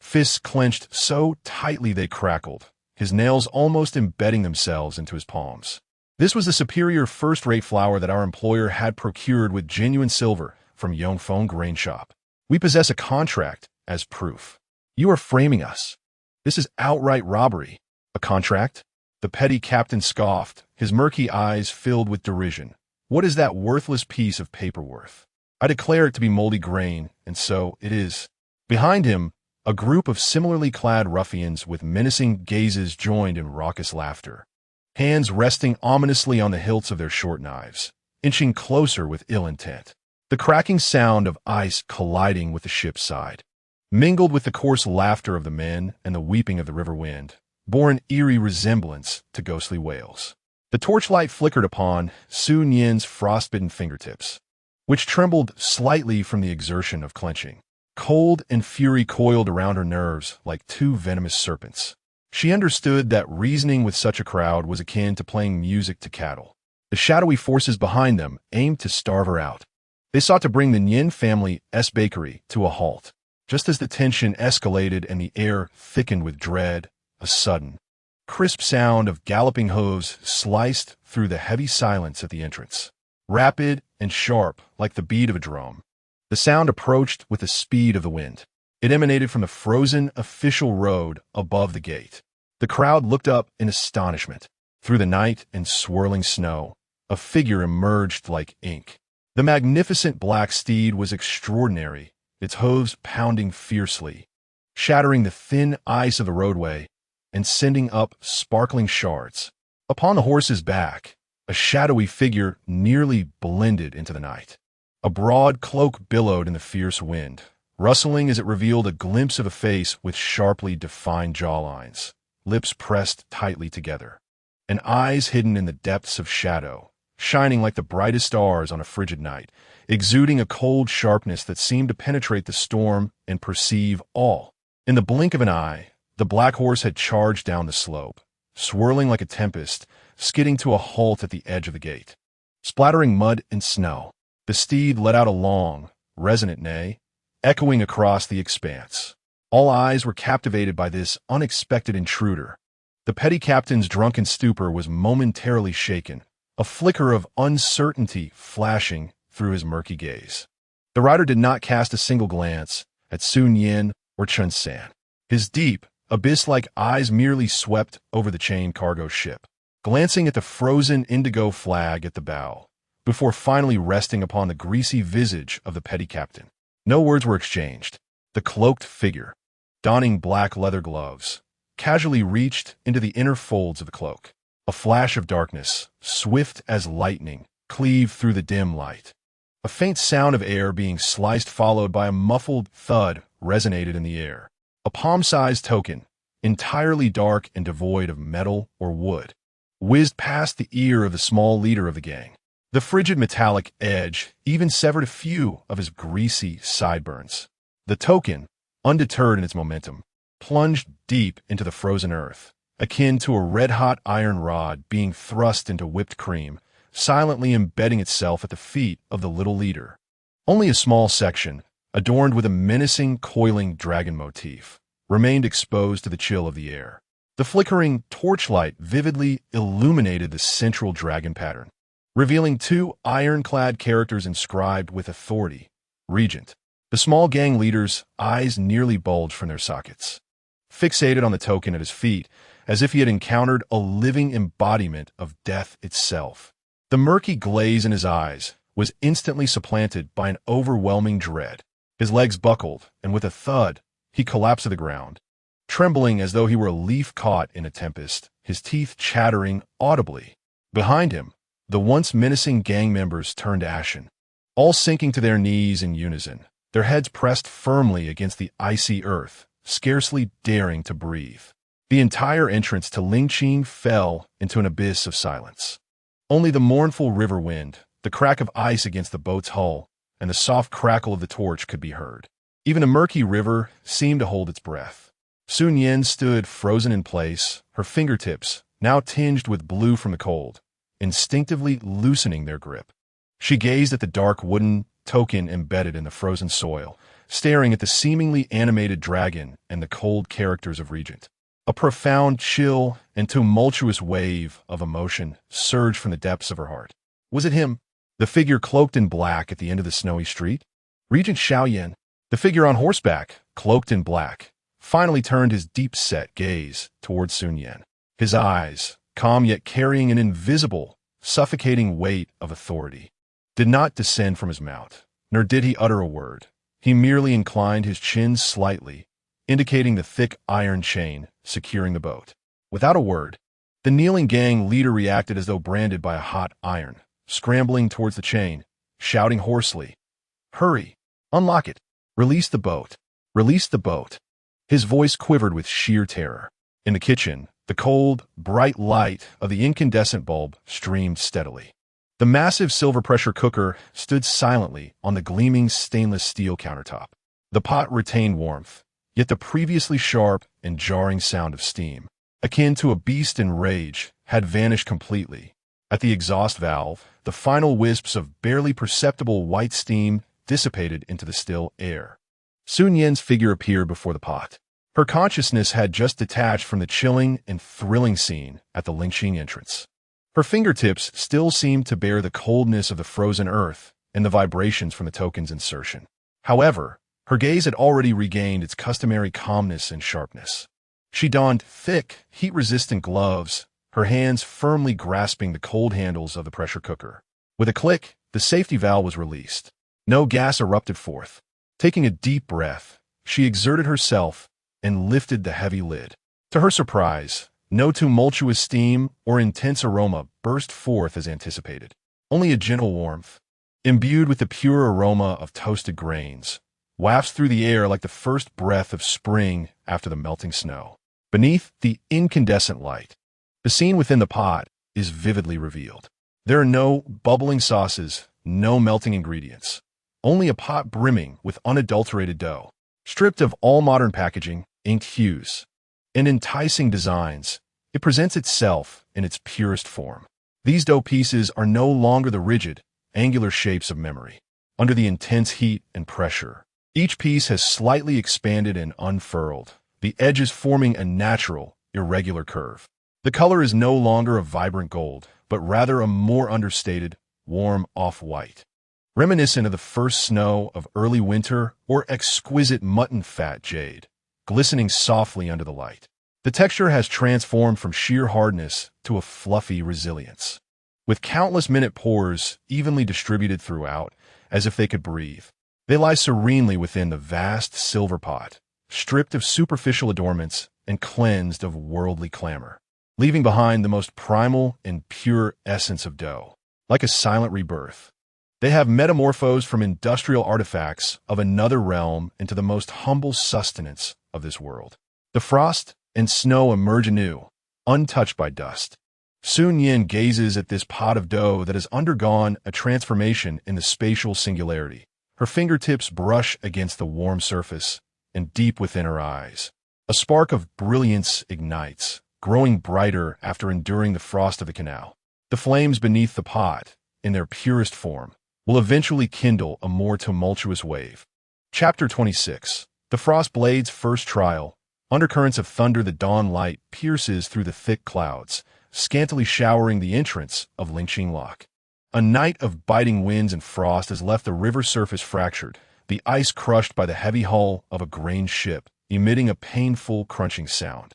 fists clenched so tightly they crackled, his nails almost embedding themselves into his palms. This was the superior first-rate flour that our employer had procured with genuine silver from Yongfeng Grain Shop. We possess a contract as proof. You are framing us. This is outright robbery. A contract? The petty captain scoffed, his murky eyes filled with derision. What is that worthless piece of paper worth? I declare it to be moldy grain, and so it is. Behind him, a group of similarly clad ruffians with menacing gazes joined in raucous laughter, hands resting ominously on the hilts of their short knives, inching closer with ill intent. The cracking sound of ice colliding with the ship's side, mingled with the coarse laughter of the men and the weeping of the river wind, bore an eerie resemblance to ghostly wails. The torchlight flickered upon Su Nian's frostbitten fingertips, which trembled slightly from the exertion of clenching. Cold and fury coiled around her nerves like two venomous serpents. She understood that reasoning with such a crowd was akin to playing music to cattle. The shadowy forces behind them aimed to starve her out. They sought to bring the Nian family's bakery to a halt. Just as the tension escalated and the air thickened with dread, a sudden, crisp sound of galloping hooves sliced through the heavy silence at the entrance. Rapid and sharp like the beat of a drum, the sound approached with the speed of the wind. It emanated from the frozen official road above the gate. The crowd looked up in astonishment. Through the night and swirling snow, a figure emerged like ink. The magnificent black steed was extraordinary, its hooves pounding fiercely, shattering the thin ice of the roadway and sending up sparkling shards. Upon the horse's back, a shadowy figure nearly blended into the night. A broad cloak billowed in the fierce wind, rustling as it revealed a glimpse of a face with sharply defined jawlines, lips pressed tightly together, and eyes hidden in the depths of shadow, shining like the brightest stars on a frigid night, exuding a cold sharpness that seemed to penetrate the storm and perceive all. In the blink of an eye, the black horse had charged down the slope, swirling like a tempest, skidding to a halt at the edge of the gate. Splattering mud and snow, the steed let out a long, resonant neigh, echoing across the expanse. All eyes were captivated by this unexpected intruder. The petty captain's drunken stupor was momentarily shaken, a flicker of uncertainty flashing through his murky gaze. The rider did not cast a single glance at Su Nian or Chun San. His deep, abyss-like eyes merely swept over the chain cargo ship, glancing at the frozen indigo flag at the bow, before finally resting upon the greasy visage of the petty captain. No words were exchanged. The cloaked figure, donning black leather gloves, casually reached into the inner folds of the cloak. A flash of darkness, swift as lightning, cleaved through the dim light. A faint sound of air being sliced followed by a muffled thud resonated in the air. A palm-sized token, entirely dark and devoid of metal or wood, whizzed past the ear of the small leader of the gang. The frigid metallic edge even severed a few of his greasy sideburns. The token, undeterred in its momentum, plunged deep into the frozen earth, akin to a red-hot iron rod being thrust into whipped cream, silently embedding itself at the feet of the little leader. Only a small section, adorned with a menacing, coiling dragon motif, remained exposed to the chill of the air. The flickering torchlight vividly illuminated the central dragon pattern, revealing two ironclad characters inscribed with authority, Regent. The small gang leader's eyes nearly bulged from their sockets, fixated on the token at his feet, as if he had encountered a living embodiment of death itself. The murky glaze in his eyes was instantly supplanted by an overwhelming dread. His legs buckled, and with a thud, he collapsed to the ground, trembling as though he were a leaf caught in a tempest, his teeth chattering audibly. Behind him, the once menacing gang members turned ashen, all sinking to their knees in unison, their heads pressed firmly against the icy earth, scarcely daring to breathe. The entire entrance to Lingqing fell into an abyss of silence. Only the mournful river wind, the crack of ice against the boat's hull, and the soft crackle of the torch could be heard. Even the murky river seemed to hold its breath. Su Nian stood frozen in place, her fingertips, now tinged with blue from the cold, instinctively loosening their grip. She gazed at the dark wooden token embedded in the frozen soil, staring at the seemingly animated dragon and the cold characters of Regent. A profound, chill, and tumultuous wave of emotion surged from the depths of her heart. Was it him? The figure cloaked in black at the end of the snowy street? Regent Xiaoyan, the figure on horseback, cloaked in black, finally turned his deep-set gaze towards Su Nian. His eyes, calm yet carrying an invisible, suffocating weight of authority, did not descend from his mouth, nor did he utter a word. He merely inclined his chin slightly, indicating the thick iron chain securing the boat. Without a word, the kneeling gang leader reacted as though branded by a hot iron, scrambling towards the chain, shouting hoarsely, "Hurry! Unlock it! Release the boat! Release the boat!" His voice quivered with sheer terror. In the kitchen, the cold, bright light of the incandescent bulb streamed steadily. The massive silver pressure cooker stood silently on the gleaming stainless steel countertop. The pot retained warmth, yet the previously sharp and jarring sound of steam, akin to a beast in rage, had vanished completely. At the exhaust valve, the final wisps of barely perceptible white steam dissipated into the still air. Su Nian's figure appeared before the pot. Her consciousness had just detached from the chilling and thrilling scene at the Lingqing entrance. Her fingertips still seemed to bear the coldness of the frozen earth and the vibrations from the token's insertion. However, Her gaze had already regained its customary calmness and sharpness. She donned thick, heat-resistant gloves, her hands firmly grasping the cold handles of the pressure cooker. With a click, the safety valve was released. No gas erupted forth. Taking a deep breath, she exerted herself and lifted the heavy lid. To her surprise, no tumultuous steam or intense aroma burst forth as anticipated. Only a gentle warmth, imbued with the pure aroma of toasted grains, wafts through the air like the first breath of spring after the melting snow. Beneath the incandescent light, the scene within the pot is vividly revealed. There are no bubbling sauces, no melting ingredients, only a pot brimming with unadulterated dough. Stripped of all modern packaging, inked hues, and enticing designs, it presents itself in its purest form. These dough pieces are no longer the rigid, angular shapes of memory. Under the intense heat and pressure, each piece has slightly expanded and unfurled, the edges forming a natural, irregular curve. The color is no longer a vibrant gold, but rather a more understated, warm off-white, reminiscent of the first snow of early winter or exquisite mutton fat jade, glistening softly under the light. The texture has transformed from sheer hardness to a fluffy resilience, with countless minute pores evenly distributed throughout, as if they could breathe. They lie serenely within the vast silver pot, stripped of superficial adornments and cleansed of worldly clamor, leaving behind the most primal and pure essence of dough. Like a silent rebirth, they have metamorphosed from industrial artifacts of another realm into the most humble sustenance of this world. The frost and snow emerge anew, untouched by dust. Su Nian gazes at this pot of dough that has undergone a transformation in the spatial singularity. Her fingertips brush against the warm surface, and deep within her eyes, a spark of brilliance ignites, growing brighter after enduring the frost of the canal. The flames beneath the pot, in their purest form, will eventually kindle a more tumultuous wave. Chapter 26. The Frost Blade's First Trial. Undercurrents of thunder. The dawn light pierces through the thick clouds, scantily showering the entrance of Lingqing Lock. A night of biting winds and frost has left the river surface fractured, the ice crushed by the heavy hull of a grain ship, emitting a painful crunching sound.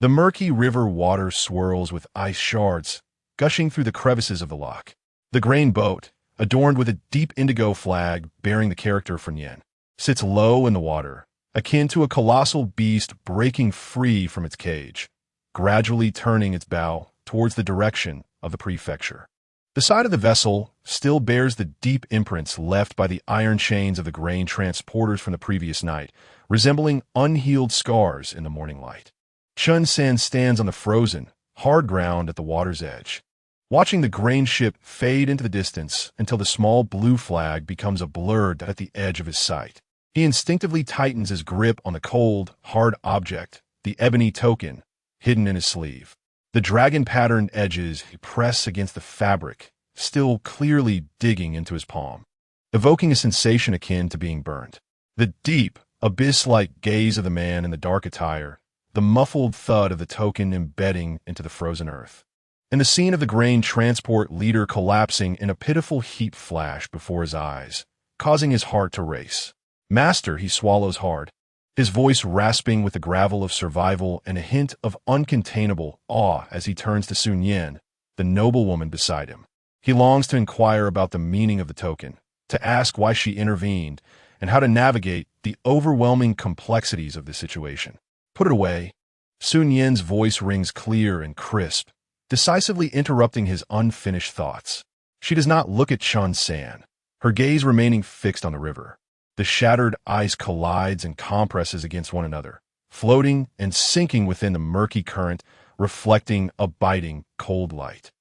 The murky river water swirls with ice shards, gushing through the crevices of the lock. The grain boat, adorned with a deep indigo flag bearing the character for Nian, sits low in the water, akin to a colossal beast breaking free from its cage, gradually turning its bow towards the direction of the prefecture. The side of the vessel still bears the deep imprints left by the iron chains of the grain transporters from the previous night, resembling unhealed scars in the morning light. Chun San stands on the frozen, hard ground at the water's edge, watching the grain ship fade into the distance until the small blue flag becomes a blur at the edge of his sight. He instinctively tightens his grip on the cold, hard object, the ebony token, hidden in his sleeve. The dragon-patterned edges press against the fabric, still clearly digging into his palm, evoking a sensation akin to being burned. The deep, abyss-like gaze of the man in the dark attire, the muffled thud of the token embedding into the frozen earth, and the scene of the grain transport leader collapsing in a pitiful heap flash before his eyes, causing his heart to race. "Master," he swallows hard, his voice rasping with the gravel of survival and a hint of uncontainable awe as he turns to Su Nian, the noble woman beside him. He longs to inquire about the meaning of the token, to ask why she intervened, and how to navigate the overwhelming complexities of the situation. "Put it away." Su Nian's voice rings clear and crisp, decisively interrupting his unfinished thoughts. She does not look at Chun San, her gaze remaining fixed on the river. The shattered ice collides and compresses against one another, floating and sinking within the murky current, reflecting a biting, cold light.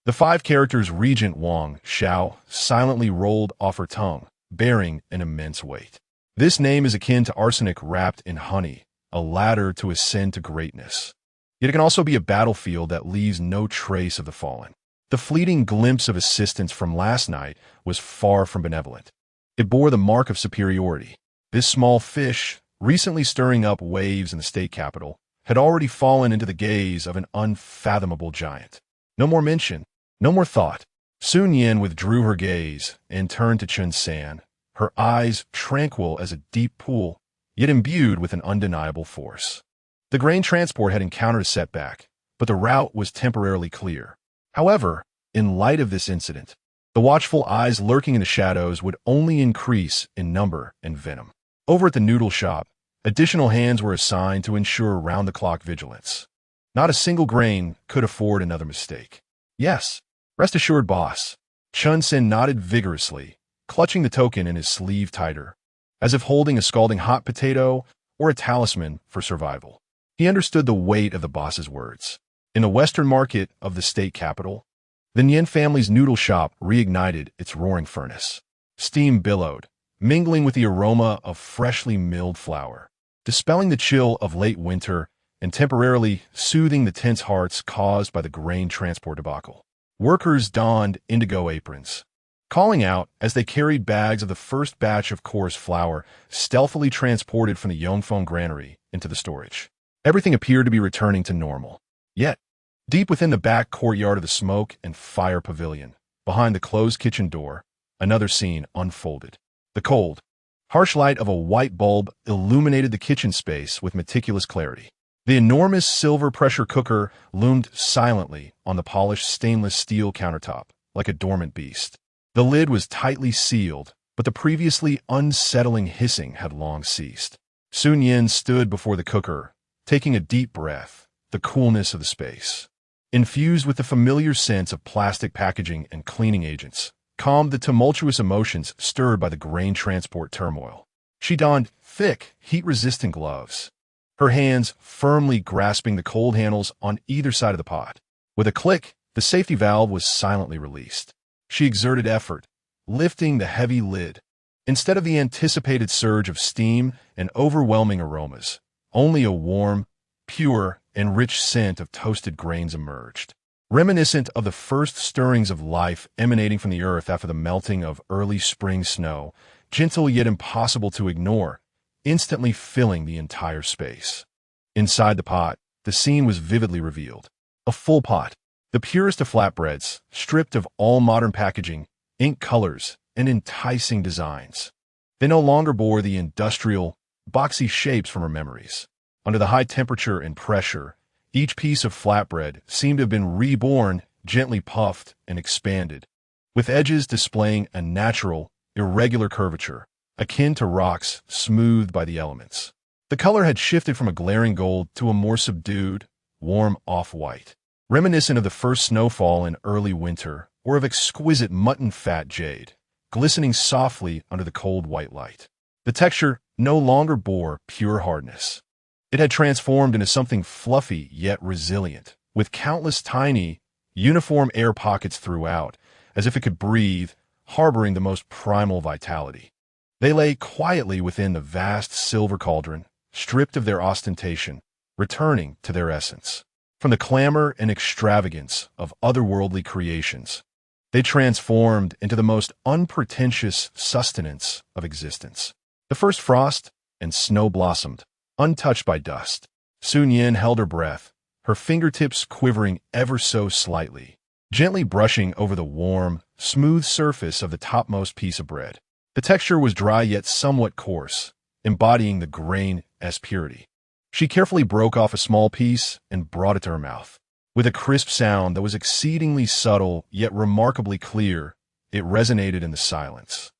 The 5 characters Regent Wang Xiao silently rolled off her tongue, bearing an immense weight. This name is akin to arsenic wrapped in honey, a ladder to ascend to greatness. Yet it can also be a battlefield that leaves no trace of the fallen. The fleeting glimpse of assistance from last night was far from benevolent. It bore the mark of superiority. This small fish, recently stirring up waves in the state capital, had already fallen into the gaze of an unfathomable giant. No more mention, no more thought. Su Nian withdrew her gaze and turned to Chun San, her eyes tranquil as a deep pool, yet imbued with an undeniable force. The grain transport had encountered a setback, but the route was temporarily clear. However, in light of this incident, the watchful eyes lurking in the shadows would only increase in number and venom. Over at the noodle shop, additional hands were assigned to ensure round-the-clock vigilance. Not a single grain could afford another mistake. Yes, rest assured, boss. Chun Sin nodded vigorously, clutching the token in his sleeve tighter, as if holding a scalding hot potato or a talisman for survival. He understood the weight of the boss's words. In the western market of the state capital, the Nian family's noodle shop reignited its roaring furnace. Steam billowed, mingling with the aroma of freshly milled flour, dispelling the chill of late winter and temporarily soothing the tense hearts caused by the grain transport debacle. Workers donned indigo aprons, calling out as they carried bags of the first batch of coarse flour stealthily transported from the Yongfeng granary into the storage. Everything appeared to be returning to normal. Yet, deep within the back courtyard of the smoke and fire pavilion, behind the closed kitchen door, another scene unfolded. The cold, harsh light of a white bulb illuminated the kitchen space with meticulous clarity. The enormous silver pressure cooker loomed silently on the polished stainless steel countertop, like a dormant beast. The lid was tightly sealed, but the previously unsettling hissing had long ceased. Su Nian stood before the cooker, taking a deep breath, the coolness of the space, infused with the familiar sense of plastic packaging and cleaning agents, calmed the tumultuous emotions stirred by the grain transport turmoil. She donned thick, heat-resistant gloves, her hands firmly grasping the cold handles on either side of the pot. With a click, the safety valve was silently released. She exerted effort, lifting the heavy lid. Instead of the anticipated surge of steam and overwhelming aromas, only a warm, pure, and rich scent of toasted grains emerged, reminiscent of the first stirrings of life emanating from the earth after the melting of early spring snow, gentle yet impossible to ignore, instantly filling the entire space. Inside the pot, the scene was vividly revealed. A full pot, the purest of flatbreads, stripped of all modern packaging, ink colors, and enticing designs. They no longer bore the industrial, boxy shapes from her memories. Under the high temperature and pressure, each piece of flatbread seemed to have been reborn, gently puffed and expanded, with edges displaying a natural, irregular curvature, akin to rocks smoothed by the elements. The color had shifted from a glaring gold to a more subdued, warm off-white, reminiscent of the first snowfall in early winter or of exquisite mutton fat jade, glistening softly under the cold white light. The texture no longer bore pure hardness. It had transformed into something fluffy yet resilient, with countless tiny, uniform air pockets throughout, as if it could breathe, harboring the most primal vitality. They lay quietly within the vast silver cauldron, stripped of their ostentation, returning to their essence. From the clamor and extravagance of otherworldly creations, they transformed into the most unpretentious sustenance of existence. The first frost and snow blossomed, untouched by dust. Su Nian held her breath, her fingertips quivering ever so slightly, gently brushing over the warm, smooth surface of the topmost piece of bread. The texture was dry yet somewhat coarse, embodying the grain-esque purity. She carefully broke off a small piece and brought it to her mouth. With a crisp sound that was exceedingly subtle yet remarkably clear, it resonated in the silence.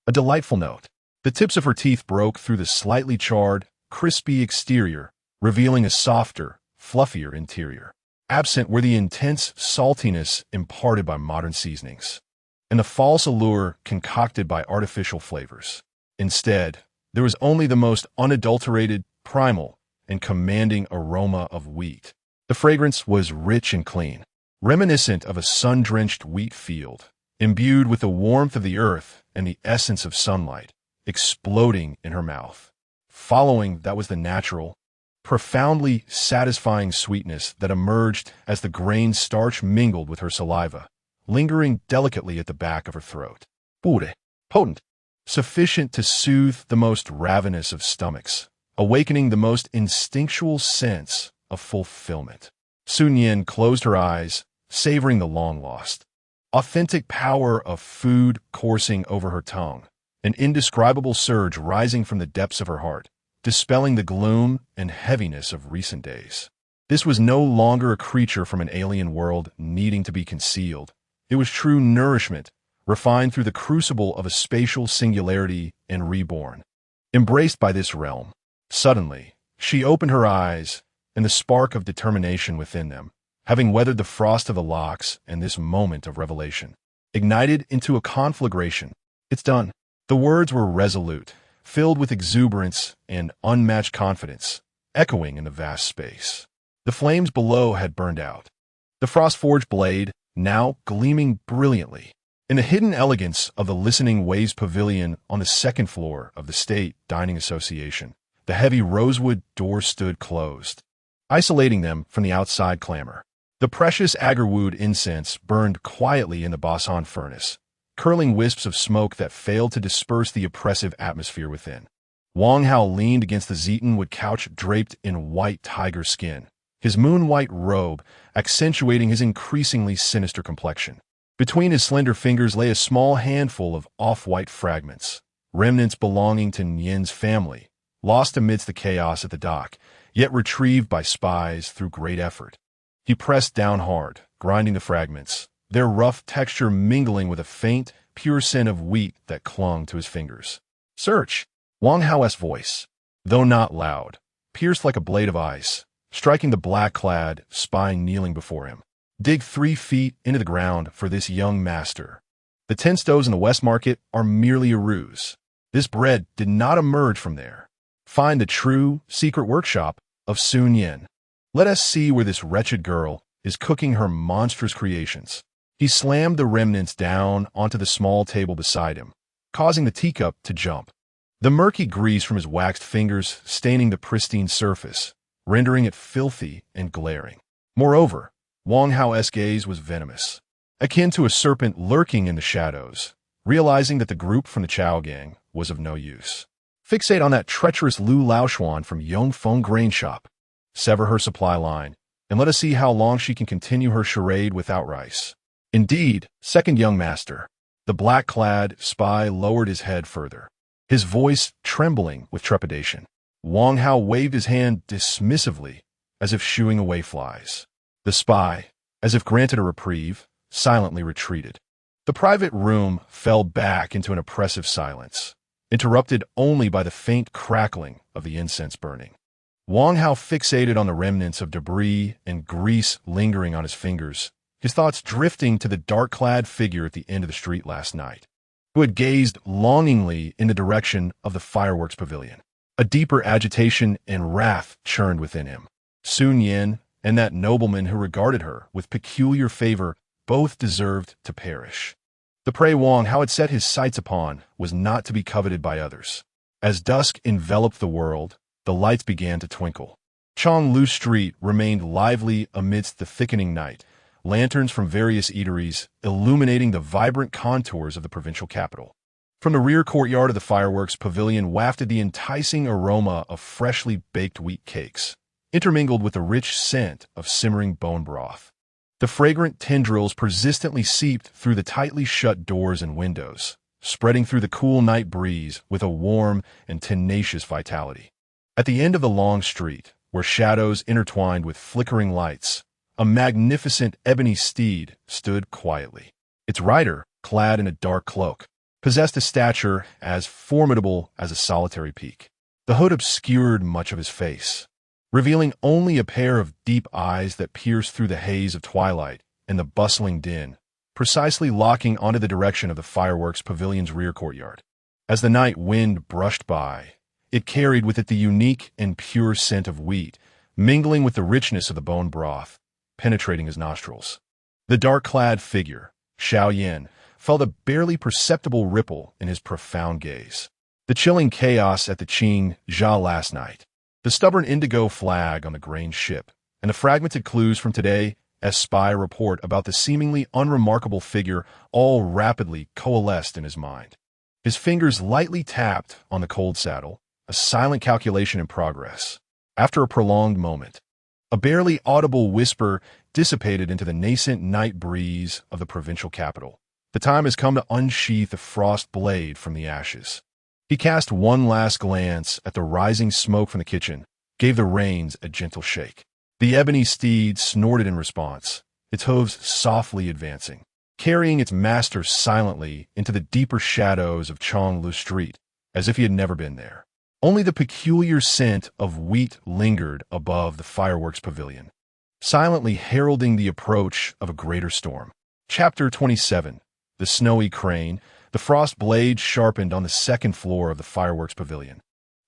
A delightful note. The tips of her teeth broke through the slightly charred, crispy exterior, revealing a softer, fluffier interior. Absent were the intense saltiness imparted by modern seasonings, and the false allure concocted by artificial flavors. Instead, there was only the most unadulterated, primal, and commanding aroma of wheat. The fragrance was rich and clean, reminiscent of a sun-drenched wheat field, imbued with the warmth of the earth and the essence of sunlight, exploding in her mouth. Following that was the natural, profoundly satisfying sweetness that emerged as the grain starch mingled with her saliva, lingering delicately at the back of her throat. Pure, potent, sufficient to soothe the most ravenous of stomachs, awakening the most instinctual sense of fulfillment. Su Nian closed her eyes, savoring the long-lost, authentic power of food coursing over her tongue, an indescribable surge rising from the depths of her heart, dispelling the gloom and heaviness of recent days. This was no longer a creature from an alien world needing to be concealed. It was true nourishment, refined through the crucible of a spatial singularity and reborn. Embraced by this realm, suddenly, she opened her eyes, and the spark of determination within them, having weathered the frost of the locks and this moment of revelation, ignited into a conflagration. It's done. The words were resolute, filled with exuberance and unmatched confidence, echoing in the vast space. The flames below had burned out. The frost-forged blade, now gleaming brilliantly. In the hidden elegance of the Listening Waves Pavilion on the second floor of the State Dining Association, the heavy rosewood door stood closed, isolating them from the outside clamor. The precious agarwood incense burned quietly in the Basan furnace, curling wisps of smoke that failed to disperse the oppressive atmosphere within. Wang Hao leaned against the Zetonwood couch draped in white tiger skin, his moon-white robe accentuating his increasingly sinister complexion. Between his slender fingers lay a small handful of off-white fragments, remnants belonging to Nian's family, lost amidst the chaos at the dock, yet retrieved by spies through great effort. He pressed down hard, grinding the fragments, their rough texture mingling with a faint, pure scent of wheat that clung to his fingers. "Search!" Wang Hao's voice, though not loud, pierced like a blade of ice, striking the black-clad spy kneeling before him. "Dig 3 feet into the ground for this young master. The 10 stoves in the West Market are merely a ruse. This bread did not emerge from there. Find the true, secret workshop of Su Nian. Let us see where this wretched girl is cooking her monstrous creations." He slammed the remnants down onto the small table beside him, causing the teacup to jump. The murky grease from his waxed fingers staining the pristine surface, rendering it filthy and glaring. Moreover, Wang Hao's gaze was venomous, akin to a serpent lurking in the shadows, realizing that the group from the Chao gang was of no use. Fixate on that treacherous Lu Laoshuan from Yongfeng Grain Shop. Sever her supply line, and let us see how long she can continue her charade without rice. Indeed, second young master. The black-clad spy lowered his head further, his voice trembling with trepidation. Wang Hao waved his hand dismissively, as if shooing away flies. The spy, as if granted a reprieve, silently retreated. The private room fell back into an oppressive silence, interrupted only by the faint crackling of the incense burning. Wang Hao fixated on the remnants of debris and grease lingering on his fingers, his thoughts drifting to the dark-clad figure at the end of the street last night, who had gazed longingly in the direction of the fireworks pavilion. A deeper agitation and wrath churned within him. Su Nian and that nobleman who regarded her with peculiar favor both deserved to perish. The prey Wang Hao had set his sights upon was not to be coveted by others. As dusk enveloped the world, the lights began to twinkle. Chonglu Street remained lively amidst the thickening night, lanterns from various eateries illuminating the vibrant contours of the provincial capital. From the rear courtyard of the fireworks pavilion wafted the enticing aroma of freshly baked wheat cakes, intermingled with the rich scent of simmering bone broth. The fragrant tendrils persistently seeped through the tightly shut doors and windows, spreading through the cool night breeze with a warm and tenacious vitality. At the end of the long street, where shadows intertwined with flickering lights, a magnificent ebony steed stood quietly. Its rider, clad in a dark cloak, possessed a stature as formidable as a solitary peak. The hood obscured much of his face, revealing only a pair of deep eyes that pierced through the haze of twilight and the bustling din, precisely locking onto the direction of the fireworks pavilion's rear courtyard. As the night wind brushed by, it carried with it the unique and pure scent of wheat, mingling with the richness of the bone broth, penetrating his nostrils. The dark-clad figure, Xiao Yan, felt a barely perceptible ripple in his profound gaze. The chilling chaos at the Qing Jia last night, the stubborn indigo flag on the grain ship, and the fragmented clues from today's spy report about the seemingly unremarkable figure all rapidly coalesced in his mind. His fingers lightly tapped on the cold saddle, a silent calculation in progress. After a prolonged moment, a barely audible whisper dissipated into the nascent night breeze of the provincial capital. The time has come to unsheath the frost blade from the ashes. He cast one last glance at the rising smoke from the kitchen, gave the reins a gentle shake. The ebony steed snorted in response, its hooves softly advancing, carrying its master silently into the deeper shadows of Chonglu Street, as if he had never been there. Only the peculiar scent of wheat lingered above the fireworks pavilion, silently heralding the approach of a greater storm. Chapter 27. The Snowy Crane. The frost blade sharpened on the second floor of the fireworks pavilion.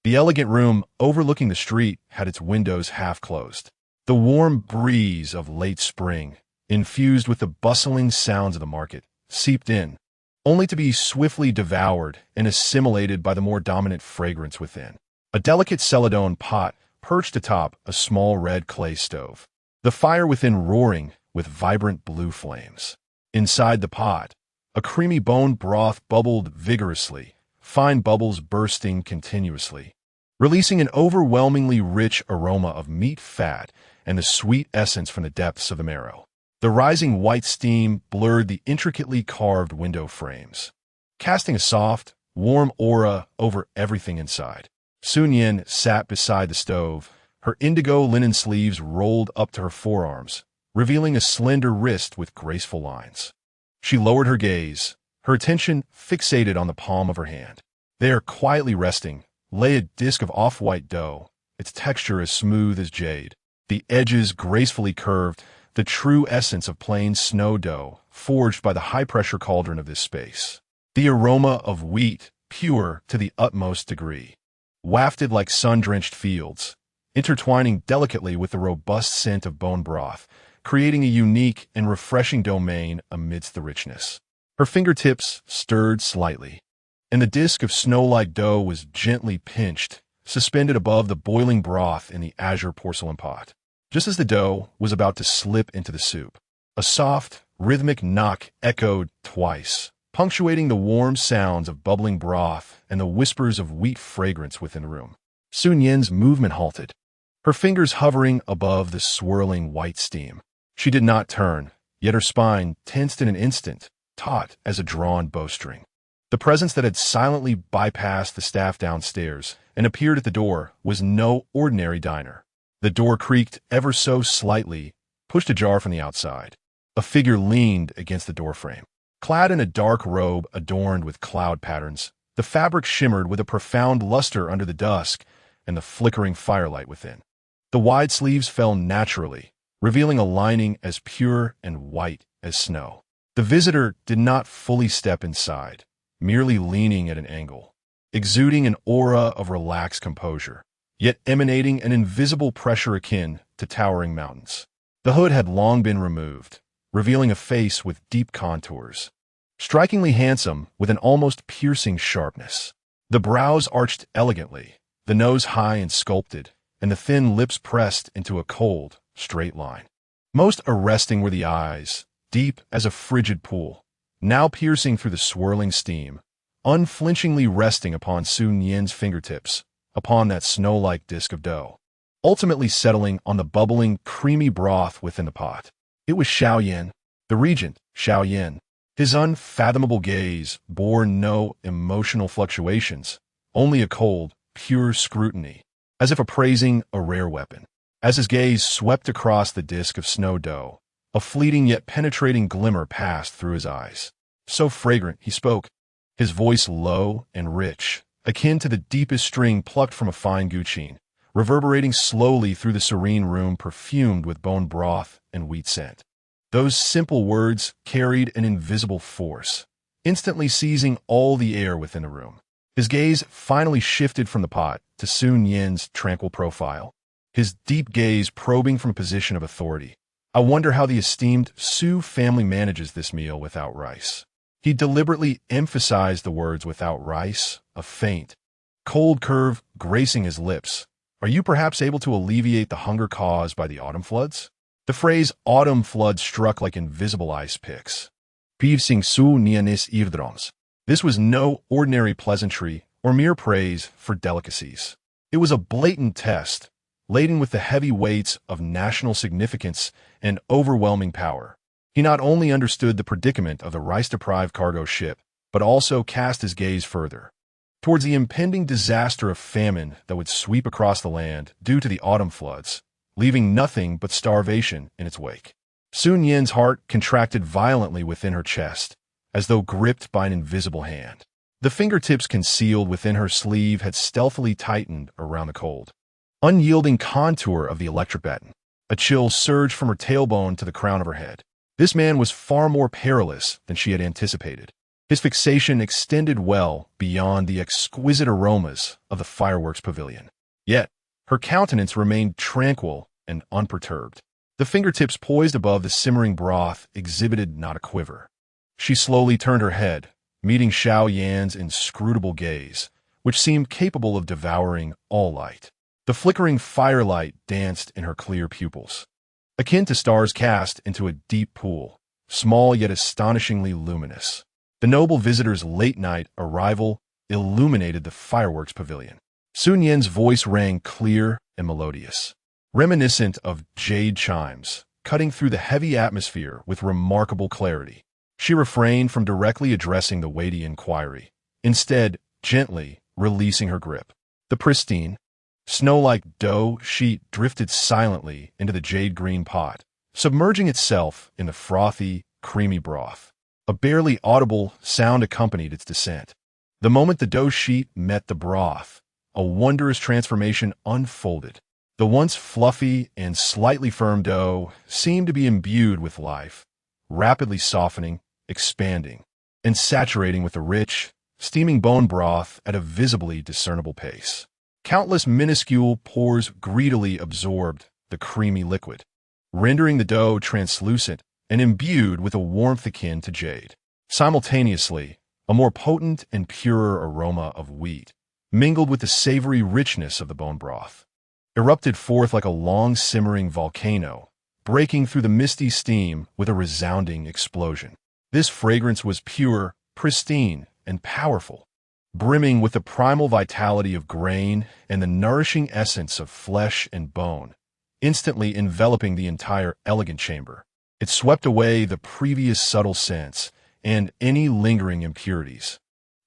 The elegant room overlooking the street had its windows half closed. The warm breeze of late spring, infused with the bustling sounds of the market, seeped in, only to be swiftly devoured and assimilated by the more dominant fragrance within. A delicate celadon pot perched atop a small red clay stove, the fire within roaring with vibrant blue flames. Inside the pot, a creamy bone broth bubbled vigorously, fine bubbles bursting continuously, releasing an overwhelmingly rich aroma of meat fat and the sweet essence from the depths of the marrow. The rising white steam blurred the intricately carved window frames, casting a soft, warm aura over everything inside. Su Nian sat beside the stove, her indigo linen sleeves rolled up to her forearms, revealing a slender wrist with graceful lines. She lowered her gaze, her attention fixated on the palm of her hand. There, quietly resting, lay a disk of off-white dough, its texture as smooth as jade, the edges gracefully curved, the true essence of plain snow dough, forged by the high-pressure cauldron of this space. The aroma of wheat, pure to the utmost degree, wafted like sun-drenched fields, intertwining delicately with the robust scent of bone broth, creating a unique and refreshing domain amidst the richness. Her fingertips stirred slightly, and the disk of snow-like dough was gently pinched, suspended above the boiling broth in the azure porcelain pot. Just as the dough was about to slip into the soup, a soft, rhythmic knock echoed twice, punctuating the warm sounds of bubbling broth and the whispers of wheat fragrance within the room. Su Nian's movement halted, her fingers hovering above the swirling white steam. She did not turn, yet her spine tensed in an instant, taut as a drawn bowstring. The presence that had silently bypassed the staff downstairs and appeared at the door was no ordinary diner. The door creaked ever so slightly, pushed ajar from the outside. A figure leaned against the doorframe. Clad in a dark robe adorned with cloud patterns, the fabric shimmered with a profound luster under the dusk and the flickering firelight within. The wide sleeves fell naturally, revealing a lining as pure and white as snow. The visitor did not fully step inside, merely leaning at an angle, exuding an aura of relaxed composure, yet emanating an invisible pressure akin to towering mountains. The hood had long been removed, revealing a face with deep contours, strikingly handsome with an almost piercing sharpness. The brows arched elegantly, the nose high and sculpted, and the thin lips pressed into a cold, straight line. Most arresting were the eyes, deep as a frigid pool, now piercing through the swirling steam, unflinchingly resting upon Su Nian's fingertips, upon that snow-like disk of dough, ultimately settling on the bubbling, creamy broth within the pot. It was Xiaoyan, the regent, Xiaoyan. His unfathomable gaze bore no emotional fluctuations, only a cold, pure scrutiny, as if appraising a rare weapon. As his gaze swept across the disk of snow dough, a fleeting yet penetrating glimmer passed through his eyes. So fragrant, he spoke, his voice low and rich, akin to the deepest string plucked from a fine guqin, reverberating slowly through the serene room perfumed with bone broth and wheat scent. Those simple words carried an invisible force, instantly seizing all the air within the room. His gaze finally shifted from the pot to Su Nian's tranquil profile, his deep gaze probing from a position of authority. I wonder how the esteemed Su family manages this meal without rice. He deliberately emphasized the words without rice, a faint, cold curve gracing his lips. Are you perhaps able to alleviate the hunger caused by the autumn floods? The phrase autumn flood struck like invisible ice picks, piercing Su Nian's eardrums. This was no ordinary pleasantry or mere praise for delicacies. It was a blatant test, laden with the heavy weights of national significance and overwhelming power. He not only understood the predicament of the rice-deprived cargo ship, but also cast his gaze further, towards the impending disaster of famine that would sweep across the land due to the autumn floods, leaving nothing but starvation in its wake. Su Nian's heart contracted violently within her chest, as though gripped by an invisible hand. The fingertips concealed within her sleeve had stealthily tightened around the cold, unyielding contour of the electric baton. A chill surged from her tailbone to the crown of her head. This man was far more perilous than she had anticipated. His fixation extended well beyond the exquisite aromas of the fireworks pavilion. Yet, her countenance remained tranquil and unperturbed. The fingertips poised above the simmering broth exhibited not a quiver. She slowly turned her head, meeting Xiao Yan's inscrutable gaze, which seemed capable of devouring all light. The flickering firelight danced in her clear pupils, akin to stars cast into a deep pool, small yet astonishingly luminous. The noble visitor's late-night arrival illuminated the fireworks pavilion. Su Nian's voice rang clear and melodious, reminiscent of jade chimes, cutting through the heavy atmosphere with remarkable clarity. She refrained from directly addressing the weighty inquiry, instead gently releasing her grip. The pristine, snow-like dough sheet drifted silently into the jade-green pot, submerging itself in the frothy, creamy broth. A barely audible sound accompanied its descent. The moment the dough sheet met the broth, a wondrous transformation unfolded. The once fluffy and slightly firm dough seemed to be imbued with life, rapidly softening, expanding, and saturating with the rich, steaming bone broth at a visibly discernible pace. Countless minuscule pores greedily absorbed the creamy liquid, rendering the dough translucent and imbued with a warmth akin to jade. Simultaneously, a more potent and purer aroma of wheat, mingled with the savory richness of the bone broth, erupted forth like a long-simmering volcano, breaking through the misty steam with a resounding explosion. This fragrance was pure, pristine, and powerful, brimming with the primal vitality of grain and the nourishing essence of flesh and bone, instantly enveloping the entire elegant chamber. It swept away the previous subtle scents and any lingering impurities,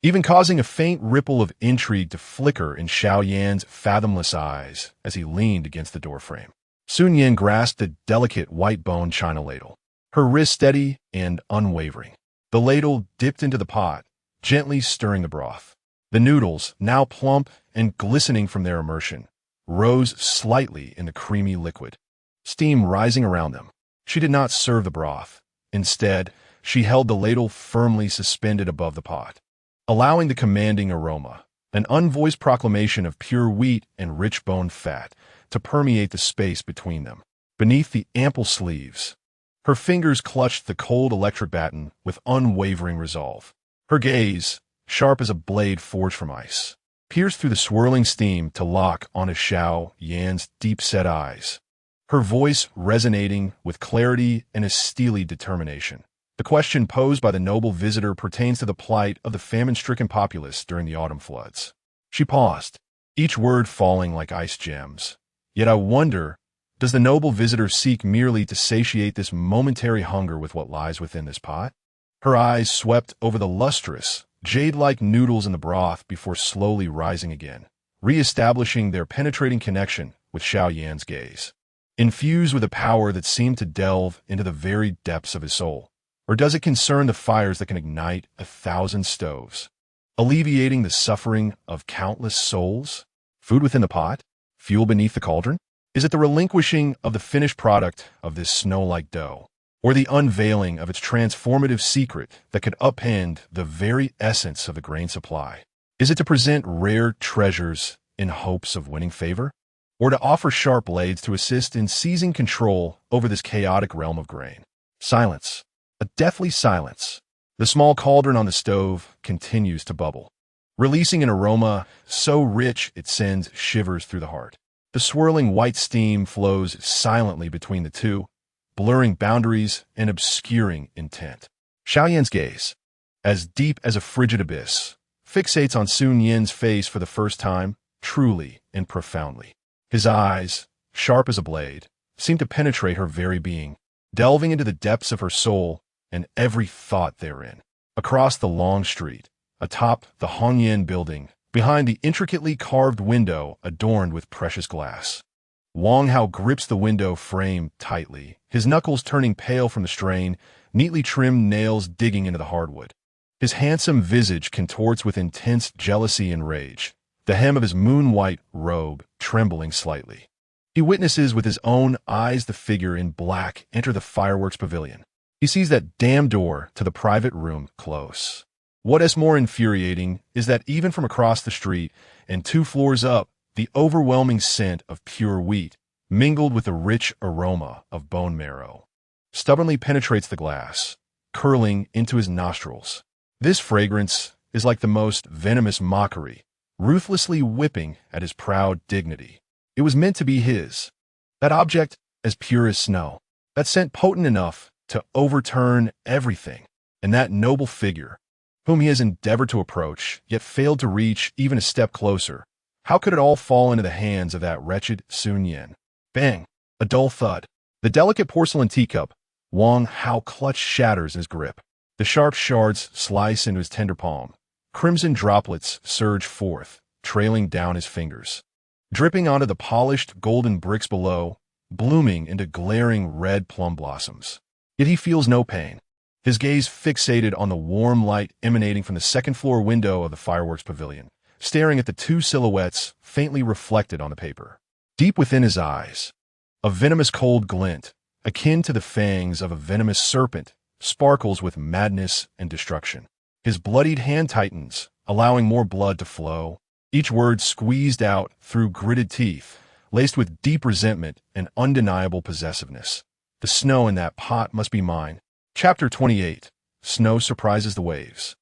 even causing a faint ripple of intrigue to flicker in Xiao Yan's fathomless eyes as he leaned against the doorframe. Su Nian grasped the delicate white-bone china ladle, her wrist steady and unwavering. The ladle dipped into the pot, gently stirring the broth. The noodles, now plump and glistening from their immersion, rose slightly in the creamy liquid, steam rising around them. She did not serve the broth. Instead, she held the ladle firmly suspended above the pot, allowing the commanding aroma, an unvoiced proclamation of pure wheat and rich bone fat, to permeate the space between them. Beneath the ample sleeves, her fingers clutched the cold electric baton with unwavering resolve. Her gaze, sharp as a blade forged from ice, pierced through the swirling steam to lock onto Xiao Yan's deep-set eyes, her voice resonating with clarity and a steely determination. The question posed by the noble visitor pertains to the plight of the famine-stricken populace during the autumn floods. She paused, each word falling like ice gems. Yet I wonder, does the noble visitor seek merely to satiate this momentary hunger with what lies within this pot? Her eyes swept over the lustrous, jade-like noodles in the broth before slowly rising again, re-establishing their penetrating connection with Xiao Yan's gaze. Infused with a power that seemed to delve into the very depths of his soul? Or does it concern the fires that can ignite 1,000 stoves, alleviating the suffering of countless souls? Food within the pot? Fuel beneath the cauldron? Is it the relinquishing of the finished product of this snow-like dough, or the unveiling of its transformative secret that could upend the very essence of the grain supply? Is it to present rare treasures in hopes of winning favor, or to offer sharp blades to assist in seizing control over this chaotic realm of grain? Silence. A deathly silence. The small cauldron on the stove continues to bubble, releasing an aroma so rich it sends shivers through the heart. The swirling white steam flows silently between the two, blurring boundaries and obscuring intent. Xiao Yan's gaze, as deep as a frigid abyss, fixates on Su Nian's face for the first time, truly and profoundly. His eyes, sharp as a blade, seem to penetrate her very being, delving into the depths of her soul and every thought therein. Across the long street, atop the Hongyan building, behind the intricately carved window adorned with precious glass, Wang Hao grips the window frame tightly, his knuckles turning pale from the strain, neatly trimmed nails digging into the hardwood. His handsome visage contorts with intense jealousy and rage, the hem of his moon-white robe trembling slightly. He witnesses with his own eyes the figure in black enter the fireworks pavilion. He sees that damn door to the private room close. What is more infuriating is that even from across the street and 2 floors up, the overwhelming scent of pure wheat, mingled with the rich aroma of bone marrow, stubbornly penetrates the glass, curling into his nostrils. This fragrance is like the most venomous mockery, ruthlessly whipping at his proud dignity. It was meant to be his. That object as pure as snow. That scent potent enough to overturn everything. And that noble figure, whom he has endeavored to approach, yet failed to reach even a step closer. How could it all fall into the hands of that wretched Su Nian? Bang! A dull thud. The delicate porcelain teacup, Wang Hao clutched, shatters in his grip. The sharp shards slice into his tender palm. Crimson droplets surge forth, trailing down his fingers, dripping onto the polished golden bricks below, blooming into glaring red plum blossoms. Yet he feels no pain, his gaze fixated on the warm light emanating from the second-floor window of the fireworks pavilion, staring at the 2 silhouettes faintly reflected on the paper. Deep within his eyes, a venomous cold glint, akin to the fangs of a venomous serpent, sparkles with madness and destruction. His bloodied hand tightens, allowing more blood to flow, each word squeezed out through gritted teeth, laced with deep resentment and undeniable possessiveness. The snow in that pot must be mine. Chapter 28. Snow surprises the waves.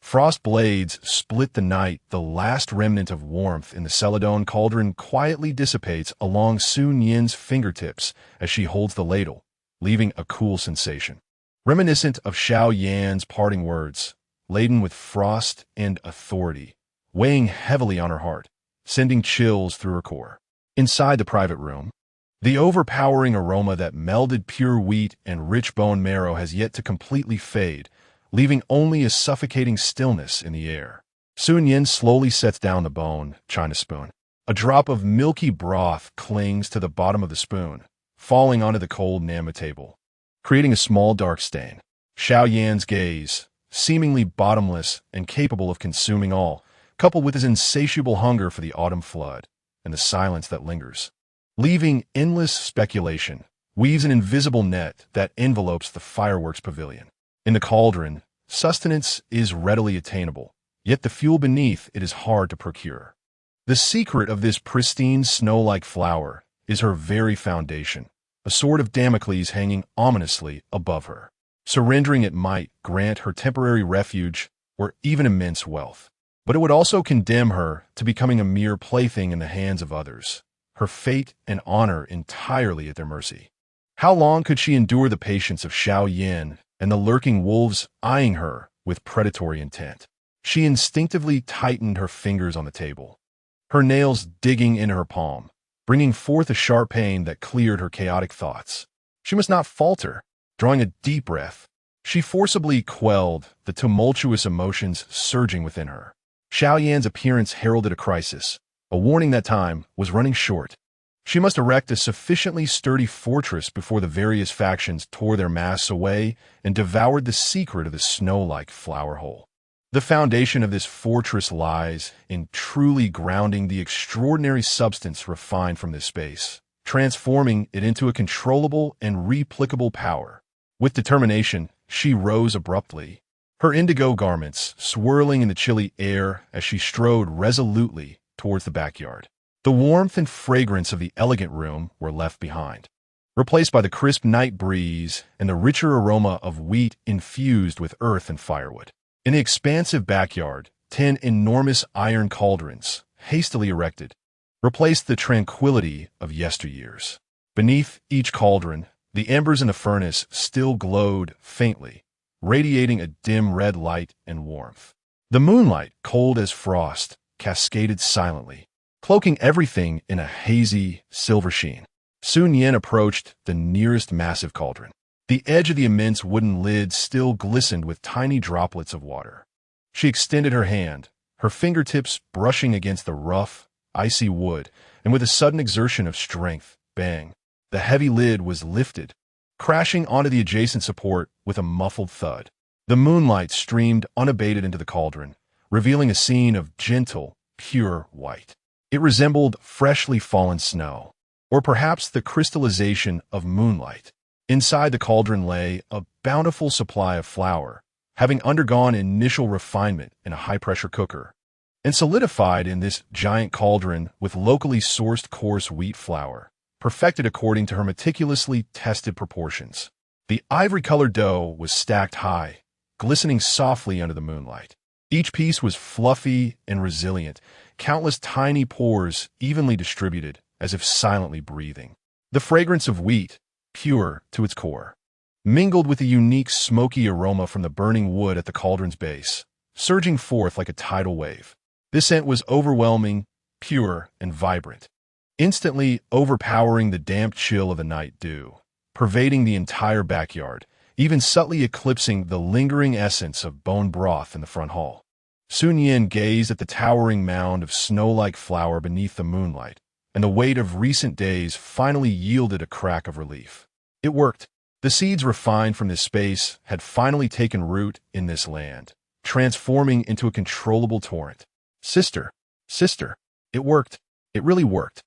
Frost blades split the night. The last remnant of warmth in the celadon cauldron quietly dissipates along Su Nian's fingertips as she holds the ladle, leaving a cool sensation, reminiscent of Xiao Yan's parting words, laden with frost and authority, weighing heavily on her heart, sending chills through her core. Inside the private room, the overpowering aroma that melded pure wheat and rich bone marrow has yet to completely fade, leaving only a suffocating stillness in the air. Su Nian slowly sets down the bone china spoon. A drop of milky broth clings to the bottom of the spoon, falling onto the cold nama table, creating a small dark stain. Xiao Yan's gaze, seemingly bottomless and capable of consuming all, coupled with his insatiable hunger for the autumn flood and the silence that lingers, leaving endless speculation, weaves an invisible net that envelopes the fireworks pavilion. In the cauldron, sustenance is readily attainable, yet the fuel beneath it is hard to procure. The secret of this pristine snow-like flower is her very foundation, a sword of Damocles hanging ominously above her. Surrendering it might grant her temporary refuge or even immense wealth, but it would also condemn her to becoming a mere plaything in the hands of others, her fate and honor entirely at their mercy. How long could she endure the patience of Xiao Yan and the lurking wolves eyeing her with predatory intent? She instinctively tightened her fingers on the table, her nails digging into her palm, bringing forth a sharp pain that cleared her chaotic thoughts. She must not falter. Drawing a deep breath, she forcibly quelled the tumultuous emotions surging within her. Xiao Yan's appearance heralded a crisis, a warning that time was running short. She must erect a sufficiently sturdy fortress before the various factions tore their masts away and devoured the secret of the snow-like flower hole. The foundation of this fortress lies in truly grounding the extraordinary substance refined from this space, transforming it into a controllable and replicable power. With determination, she rose abruptly, her indigo garments swirling in the chilly air as she strode resolutely towards the backyard. The warmth and fragrance of the elegant room were left behind, replaced by the crisp night breeze and the richer aroma of wheat infused with earth and firewood. In the expansive backyard, 10 enormous iron cauldrons, hastily erected, replaced the tranquility of yesteryears. Beneath each cauldron, the embers in the furnace still glowed faintly, radiating a dim red light and warmth. The moonlight, cold as frost, cascaded silently, cloaking everything in a hazy silver sheen. Su Nian approached the nearest massive cauldron. The edge of the immense wooden lid still glistened with tiny droplets of water. She extended her hand, her fingertips brushing against the rough, icy wood, and with a sudden exertion of strength, bang, the heavy lid was lifted, crashing onto the adjacent support with a muffled thud. The moonlight streamed unabated into the cauldron, revealing a scene of gentle, pure white. It resembled freshly fallen snow, or perhaps the crystallization of moonlight. Inside the cauldron lay a bountiful supply of flour, having undergone initial refinement in a high-pressure cooker, and solidified in this giant cauldron with locally sourced coarse wheat flour, perfected according to her meticulously tested proportions. The ivory-colored dough was stacked high, glistening softly under the moonlight. Each piece was fluffy and resilient, countless tiny pores evenly distributed, as if silently breathing. The fragrance of wheat, pure to its core, mingled with the unique smoky aroma from the burning wood at the cauldron's base, surging forth like a tidal wave. This scent was overwhelming, pure, and vibrant, instantly overpowering the damp chill of the night dew, pervading the entire backyard, even subtly eclipsing the lingering essence of bone broth in the front hall. Su Nian gazed at the towering mound of snow-like flour beneath the moonlight, and the weight of recent days finally yielded a crack of relief. It worked. The seeds refined from this space had finally taken root in this land, transforming into a controllable torrent. Sister, it worked. It really worked.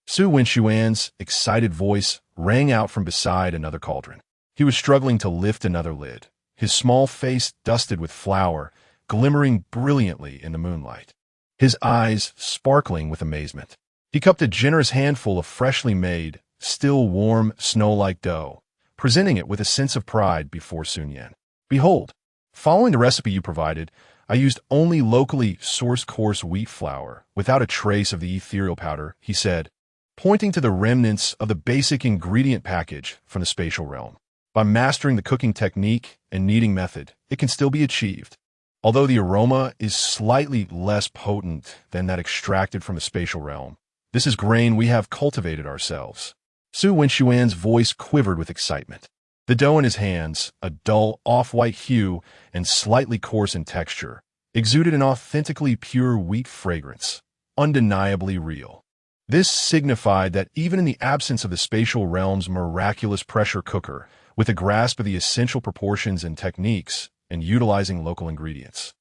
Su Nian's excited voice rang out from beside another cauldron. He was struggling to lift another lid, his small face dusted with flour, glimmering brilliantly in the moonlight, his eyes sparkling with amazement. He cupped a generous handful of freshly made, still warm, snow-like dough, presenting it with a sense of pride before Su Nian. Behold, following the recipe you provided, I used only locally sourced coarse wheat flour, without a trace of the ethereal powder, he said, pointing to the remnants of the basic ingredient package from the spatial realm. By mastering the cooking technique and kneading method, it can still be achieved. Although the aroma is slightly less potent than that extracted from the spatial realm, this is grain we have cultivated ourselves. Su Nian's voice quivered with excitement. The dough in his hands, a dull, off-white hue and slightly coarse in texture, exuded an authentically pure wheat fragrance, undeniably real. This signified that even in the absence of the spatial realm's miraculous pressure cooker, with a grasp of the essential proportions and techniques, and utilizing local ingredients,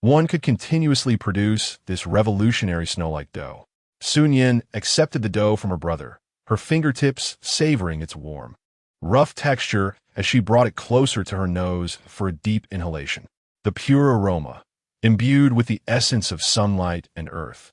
one could continuously produce this revolutionary snow-like dough. Su Nian accepted the dough from her brother, her fingertips savoring its warm, rough texture as she brought it closer to her nose for a deep inhalation. The pure aroma, imbued with the essence of sunlight and earth,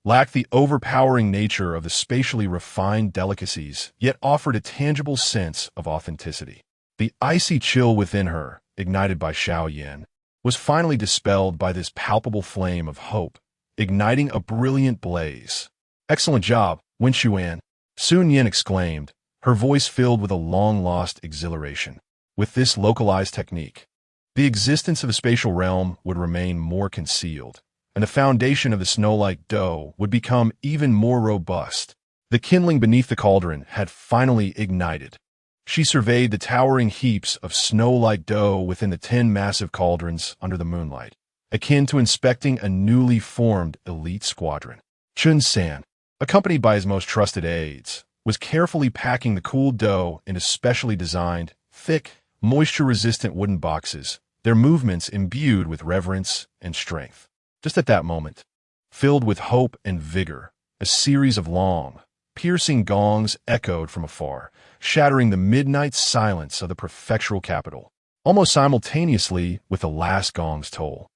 lacked the overpowering nature of the spatially refined delicacies, yet offered a tangible sense of authenticity. The icy chill within her, ignited by Xiao Yan, was finally dispelled by this palpable flame of hope, igniting a brilliant blaze. Excellent job, Nian, Su Nian exclaimed, her voice filled with a long-lost exhilaration. With this localized technique, the existence of the spatial realm would remain more concealed, and the foundation of the snow-like dough would become even more robust. The kindling beneath the cauldron had finally ignited. She surveyed the towering heaps of snow-like dough within the 10 massive cauldrons under the moonlight, akin to inspecting a newly formed elite squadron. Chun San, accompanied by his most trusted aides, was carefully packing the cooled dough into specially designed, thick, moisture-resistant wooden boxes, their movements imbued with reverence and strength. Just at that moment, filled with hope and vigor, a series of long, piercing gongs echoed from afar, shattering the midnight silence of the prefectural capital. Almost simultaneously with the last gong's toll,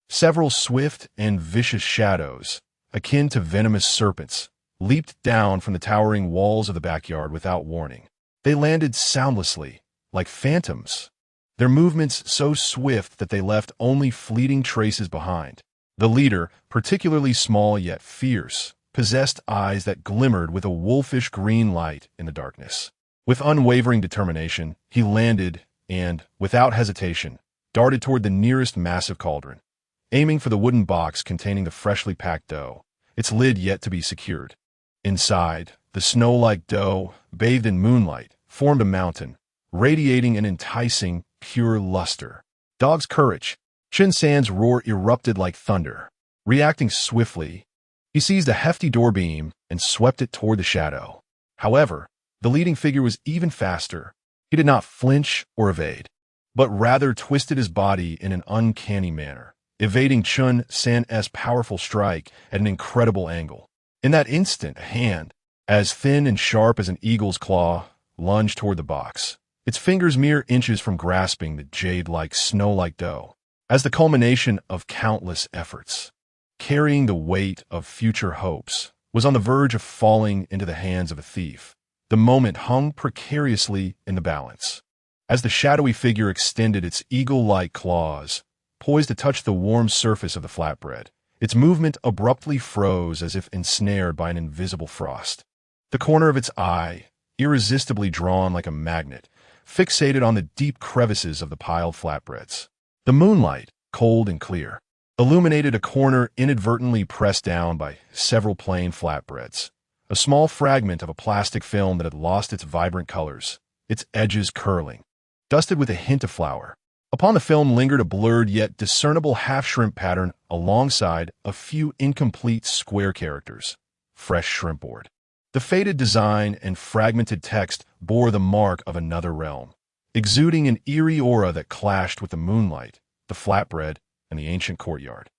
several swift and vicious shadows, akin to venomous serpents, leaped down from the towering walls of the backyard without warning. They landed soundlessly, like phantoms, their movements so swift that they left only fleeting traces behind. The leader, particularly small yet fierce, possessed eyes that glimmered with a wolfish green light in the darkness. With unwavering determination, he landed and, without hesitation, darted toward the nearest massive cauldron, aiming for the wooden box containing the freshly packed dough, its lid yet to be secured. Inside, the snow-like dough, bathed in moonlight, formed a mountain, radiating an enticing, pure luster. Dog's courage. Chen San's roar erupted like thunder. Reacting swiftly, he seized a hefty door beam and swept it toward the shadow. However, the leading figure was even faster. He did not flinch or evade, but rather twisted his body in an uncanny manner, evading Chen San's powerful strike at an incredible angle. In that instant, a hand, as thin and sharp as an eagle's claw, lunged toward the box, its fingers mere inches from grasping the jade-like, snow-like dough. As the culmination of countless efforts, carrying the weight of future hopes, was on the verge of falling into the hands of a thief, the moment hung precariously in the balance. As the shadowy figure extended its eagle-like claws, poised to touch the warm surface of the flatbread, its movement abruptly froze as if ensnared by an invisible frost. The corner of its eye, irresistibly drawn like a magnet, fixated on the deep crevices of the piled flatbreads. The moonlight, cold and clear, illuminated a corner inadvertently pressed down by several plain flatbreads, a small fragment of a plastic film that had lost its vibrant colors, its edges curling, dusted with a hint of flour. Upon the film lingered a blurred yet discernible half-shrimp pattern alongside a few incomplete square characters. Fresh shrimp board. The faded design and fragmented text bore the mark of another realm, exuding an eerie aura that clashed with the moonlight, the flatbread, and the ancient courtyard.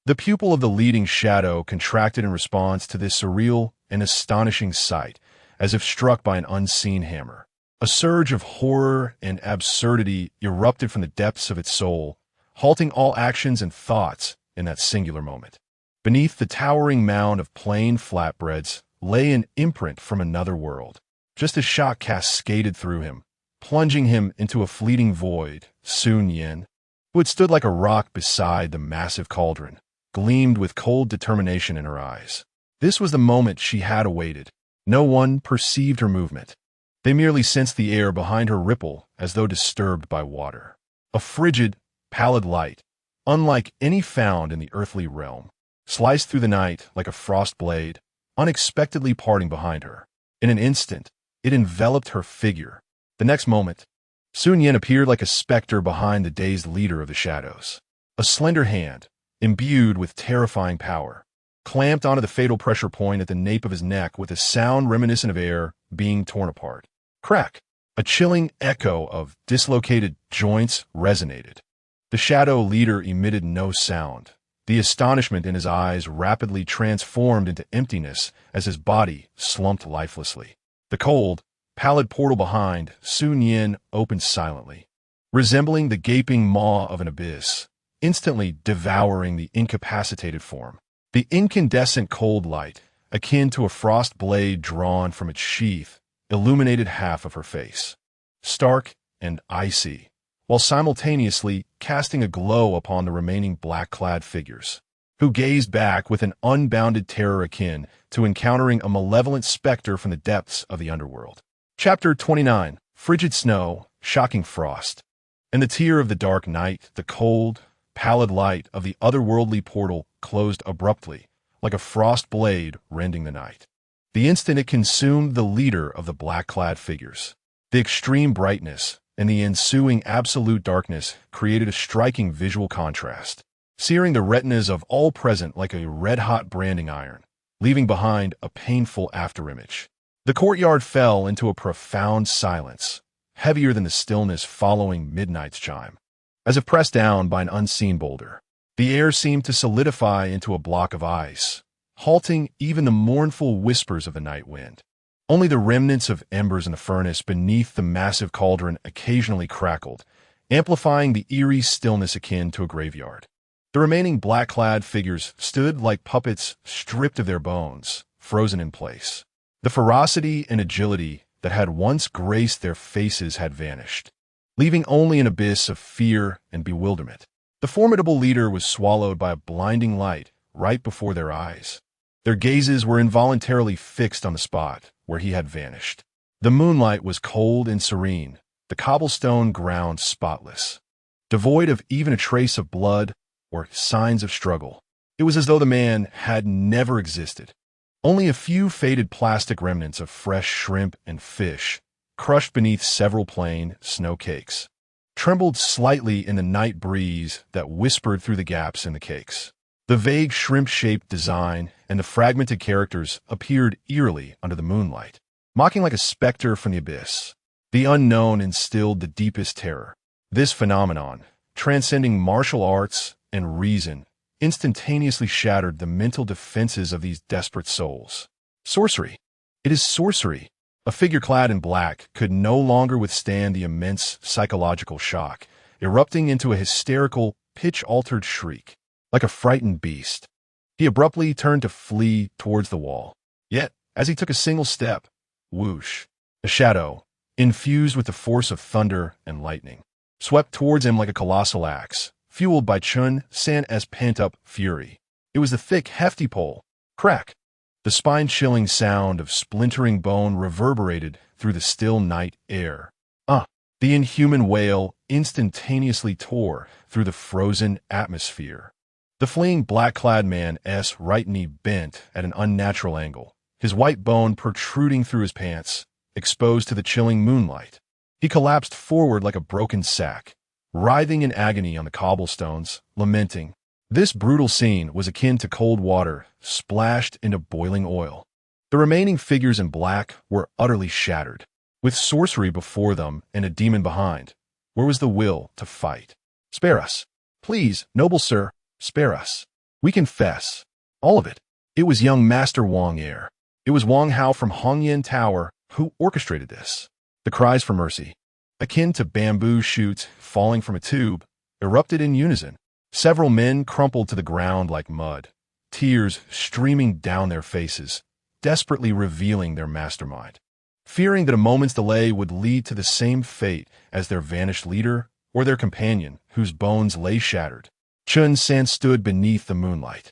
The pupil of the leading shadow contracted in response to this surreal and astonishing sight, as if struck by an unseen hammer. A surge of horror and absurdity erupted from the depths of its soul, halting all actions and thoughts in that singular moment. Beneath the towering mound of plain flatbreads lay an imprint from another world. Just as shock cascaded through him, plunging him into a fleeting void, Su Nian, who had stood like a rock beside the massive cauldron, gleamed with cold determination in her eyes. This was the moment she had awaited. No one perceived her movement. They merely sensed the air behind her ripple as though disturbed by water. A frigid, pallid light, unlike any found in the earthly realm, sliced through the night like a frost blade, unexpectedly parting behind her. In an instant, it enveloped her figure. The next moment, Su Nian appeared like a specter behind the dazed leader of the shadows. A slender hand, imbued with terrifying power, clamped onto the fatal pressure point at the nape of his neck with a sound reminiscent of air being torn apart. Crack! A chilling echo of dislocated joints resonated. The shadow leader emitted no sound. The astonishment in his eyes rapidly transformed into emptiness as his body slumped lifelessly. The cold, pallid portal behind Su Nian opened silently, resembling the gaping maw of an abyss, instantly devouring the incapacitated form. The incandescent cold light, akin to a frost blade drawn from its sheath, illuminated half of her face, stark and icy, while simultaneously casting a glow upon the remaining black-clad figures, who gazed back with an unbounded terror akin to encountering a malevolent specter from the depths of the underworld. Chapter 29. Frigid snow, shocking frost. In the tear of the dark night, the cold, pallid light of the otherworldly portal closed abruptly, like a frost blade rending the night. The instant it consumed the leader of the black-clad figures. The extreme brightness and the ensuing absolute darkness created a striking visual contrast, searing the retinas of all present like a red-hot branding iron, leaving behind a painful afterimage. The courtyard fell into a profound silence, heavier than the stillness following midnight's chime. As if pressed down by an unseen boulder, the air seemed to solidify into a block of ice, halting even the mournful whispers of the night wind. Only the remnants of embers in the furnace beneath the massive cauldron occasionally crackled, amplifying the eerie stillness akin to a graveyard. The remaining black-clad figures stood like puppets stripped of their bones, frozen in place. The ferocity and agility that had once graced their faces had vanished, leaving only an abyss of fear and bewilderment. The formidable leader was swallowed by a blinding light right before their eyes. Their gazes were involuntarily fixed on the spot where he had vanished. The moonlight was cold and serene, the cobblestone ground spotless, devoid of even a trace of blood or signs of struggle. It was as though the man had never existed. Only a few faded plastic remnants of fresh shrimp and fish, crushed beneath several plain snow cakes, trembled slightly in the night breeze that whispered through the gaps in the cakes. The vague shrimp-shaped design and the fragmented characters appeared eerily under the moonlight, mocking like a specter from the abyss. The unknown instilled the deepest terror. This phenomenon, transcending martial arts and reason, instantaneously shattered the mental defenses of these desperate souls. Sorcery. It is sorcery. A figure clad in black could no longer withstand the immense psychological shock, erupting into a hysterical, pitch-altered shriek. Like a frightened beast, he abruptly turned to flee towards the wall. Yet, as he took a single step, whoosh, a shadow, infused with the force of thunder and lightning, swept towards him like a colossal axe, fueled by Su Nian's pent-up fury. It was the thick, hefty pole. Crack! The spine-chilling sound of splintering bone reverberated through the still night air. The inhuman wail instantaneously tore through the frozen atmosphere. The fleeing black-clad man's right knee bent at an unnatural angle, his white bone protruding through his pants, exposed to the chilling moonlight. He collapsed forward like a broken sack, writhing in agony on the cobblestones, lamenting. This brutal scene was akin to cold water splashed into boiling oil. The remaining figures in black were utterly shattered. With sorcery before them and a demon behind, where was the will to fight? Spare us. Please, noble sir, spare us. We confess. All of it. It was young Master Wang Er. It was Wang Hao from Hongyan Tower who orchestrated this. The cries for mercy, akin to bamboo shoots falling from a tube, erupted in unison. Several men crumpled to the ground like mud, tears streaming down their faces, desperately revealing their mastermind. Fearing that a moment's delay would lead to the same fate as their vanished leader or their companion, whose bones lay shattered, Su Nian stood beneath the moonlight,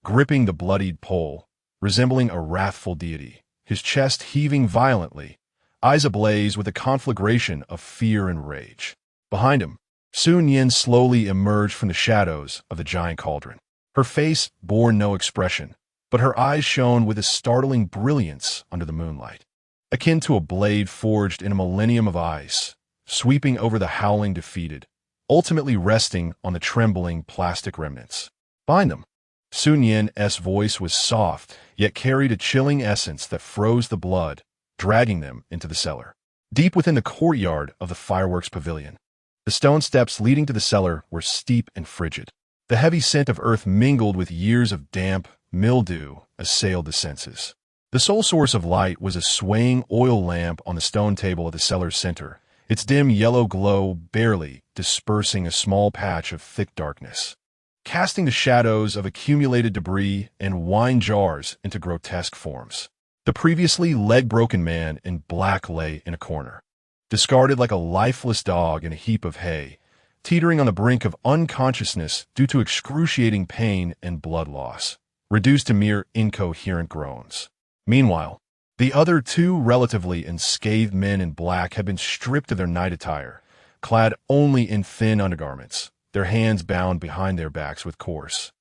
gripping the bloodied pole, resembling a wrathful deity, his chest heaving violently, eyes ablaze with a conflagration of fear and rage. Behind him, Su Nian slowly emerged from the shadows of the giant cauldron. Her face bore no expression, but her eyes shone with a startling brilliance under the moonlight, akin to a blade forged in a millennium of ice, sweeping over the howling defeated, ultimately resting on the trembling plastic remnants. Find them. Su Nian's voice was soft, yet carried a chilling essence that froze the blood, dragging them into the cellar. Deep within the courtyard of the fireworks pavilion, the stone steps leading to the cellar were steep and frigid. The heavy scent of earth mingled with years of damp mildew assailed the senses. The sole source of light was a swaying oil lamp on the stone table at the cellar's center, its dim yellow glow barely dispersing a small patch of thick darkness, casting the shadows of accumulated debris and wine jars into grotesque forms. The previously leg-broken man in black lay in a corner, discarded like a lifeless dog in a heap of hay, teetering on the brink of unconsciousness due to excruciating pain and blood loss, reduced to mere incoherent groans. Meanwhile, the other two relatively unscathed men in black had been stripped of their night attire, clad only in thin undergarments, their hands bound behind their backs with coarse,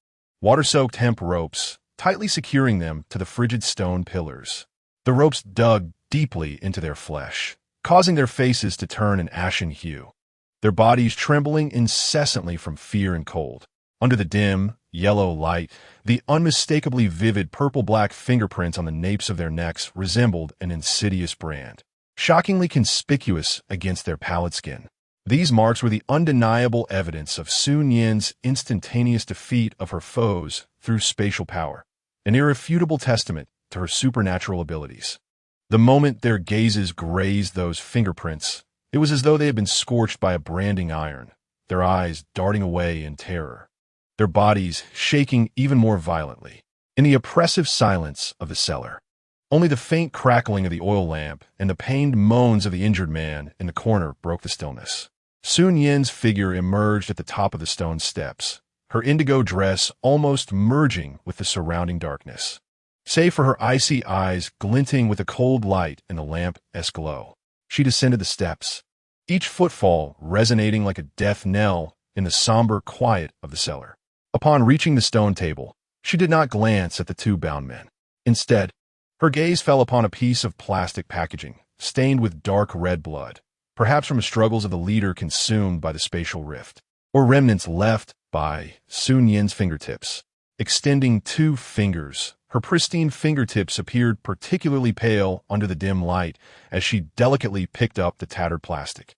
water-soaked hemp ropes, tightly securing them to the frigid stone pillars. The ropes dug deeply into their flesh, causing their faces to turn an ashen hue, their bodies trembling incessantly from fear and cold. Under the dim, yellow light, the unmistakably vivid purple-black fingerprints on the napes of their necks resembled an insidious brand, shockingly conspicuous against their pallid skin. These marks were the undeniable evidence of Su Nian's instantaneous defeat of her foes through spatial power, an irrefutable testament to her supernatural abilities. The moment their gazes grazed those fingerprints, it was as though they had been scorched by a branding iron, their eyes darting away in terror, their bodies shaking even more violently. In the oppressive silence of the cellar, only the faint crackling of the oil lamp and the pained moans of the injured man in the corner broke the stillness. Su Nian's figure emerged at the top of the stone steps, her indigo dress almost merging with the surrounding darkness, save for her icy eyes glinting with the cold light in the lamp's glow. She descended the steps, each footfall resonating like a death knell in the somber quiet of the cellar. Upon reaching the stone table, she did not glance at the two bound men. Instead, her gaze fell upon a piece of plastic packaging, stained with dark red blood, perhaps from the struggles of the leader consumed by the spatial rift, or remnants left by Su Nian's fingertips. Extending 2 fingers, her pristine fingertips appeared particularly pale under the dim light as she delicately picked up the tattered plastic.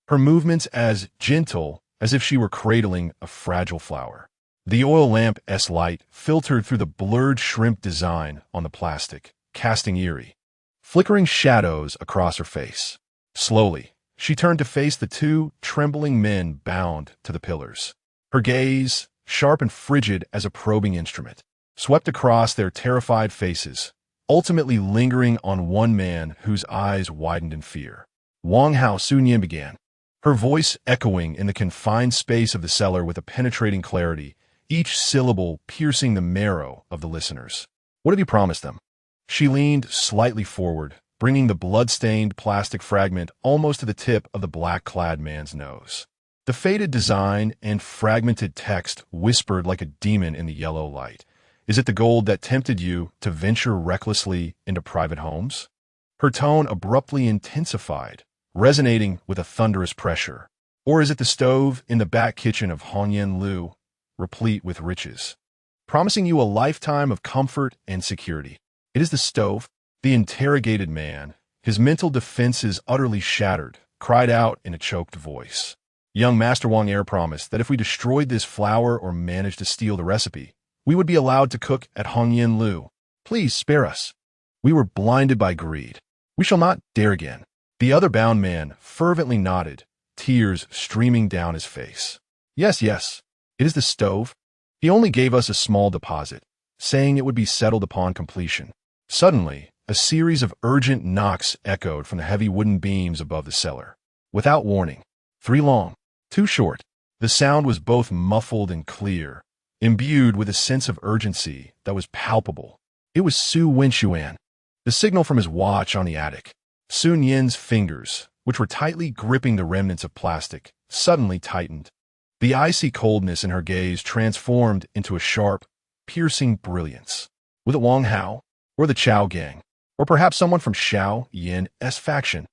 Her movements as gentle as if she were cradling a fragile flower. The oil lamp's light filtered through the blurred shrimp design on the plastic, casting eerie, flickering shadows across her face. Slowly, she turned to face the 2 trembling men bound to the pillars. Her gaze, sharp and frigid as a probing instrument, swept across their terrified faces, ultimately lingering on one man whose eyes widened in fear. Wang Hao Su Nian began, her voice echoing in the confined space of the cellar with a penetrating clarity, each syllable piercing the marrow of the listeners. What have you promised them? She leaned slightly forward, bringing the blood-stained plastic fragment almost to the tip of the black-clad man's nose. The faded design and fragmented text whispered like a demon in the yellow light. Is it the gold that tempted you to venture recklessly into private homes? Her tone abruptly intensified, resonating with a thunderous pressure. Or is it the stove in the back kitchen of Hongyan Lu, replete with riches, promising you a lifetime of comfort and security? It is the stove. The interrogated man, his mental defenses utterly shattered, cried out in a choked voice. Young Master Wang Er promised that if we destroyed this flour or managed to steal the recipe, we would be allowed to cook at Hongyan Lu. Please spare us. We were blinded by greed. We shall not dare again. The other bound man fervently nodded, tears streaming down his face. Yes, yes, it is the stove. He only gave us a small deposit, saying it would be settled upon completion. Suddenly, a series of urgent knocks echoed from the heavy wooden beams above the cellar. Without warning. 3 long, 2 short. The sound was both muffled and clear, imbued with a sense of urgency that was palpable. It was Su Nian. The signal from his watch on the attic. Su Nian's fingers, which were tightly gripping the remnants of plastic, suddenly tightened. The icy coldness in her gaze transformed into a sharp, piercing brilliance. Was it Wang Hao? Or the Chao gang? Or perhaps someone from Xiao Yan's faction?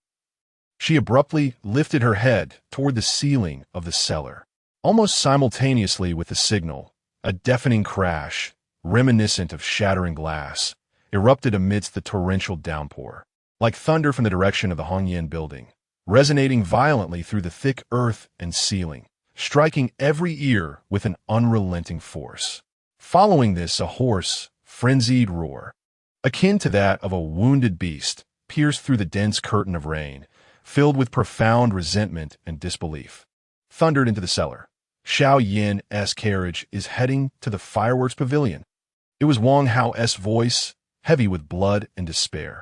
She abruptly lifted her head toward the ceiling of the cellar. Almost simultaneously with the signal, a deafening crash, reminiscent of shattering glass, erupted amidst the torrential downpour, like thunder from the direction of the Hongyan building, resonating violently through the thick earth and ceiling, striking every ear with an unrelenting force. Following this, a hoarse, frenzied roar, akin to that of a wounded beast, pierced through the dense curtain of rain, filled with profound resentment and disbelief, thundered into the cellar. Xiao Yan's carriage is heading to the fireworks pavilion. It was Wang Hao's voice, heavy with blood and despair.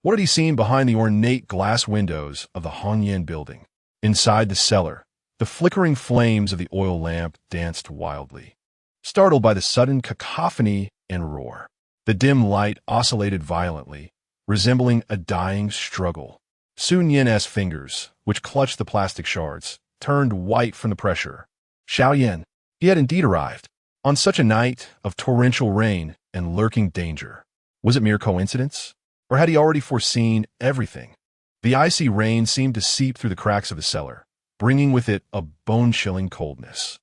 What had he seen behind the ornate glass windows of the Hongyan building? Inside the cellar, the flickering flames of the oil lamp danced wildly. Startled by the sudden cacophony and roar, the dim light oscillated violently, resembling a dying struggle. Su Nian's fingers, which clutched the plastic shards, turned white from the pressure. Xiao Yan, he had indeed arrived, on such a night of torrential rain and lurking danger. Was it mere coincidence? Or had he already foreseen everything? The icy rain seemed to seep through the cracks of the cellar, bringing with it a bone-chilling coldness.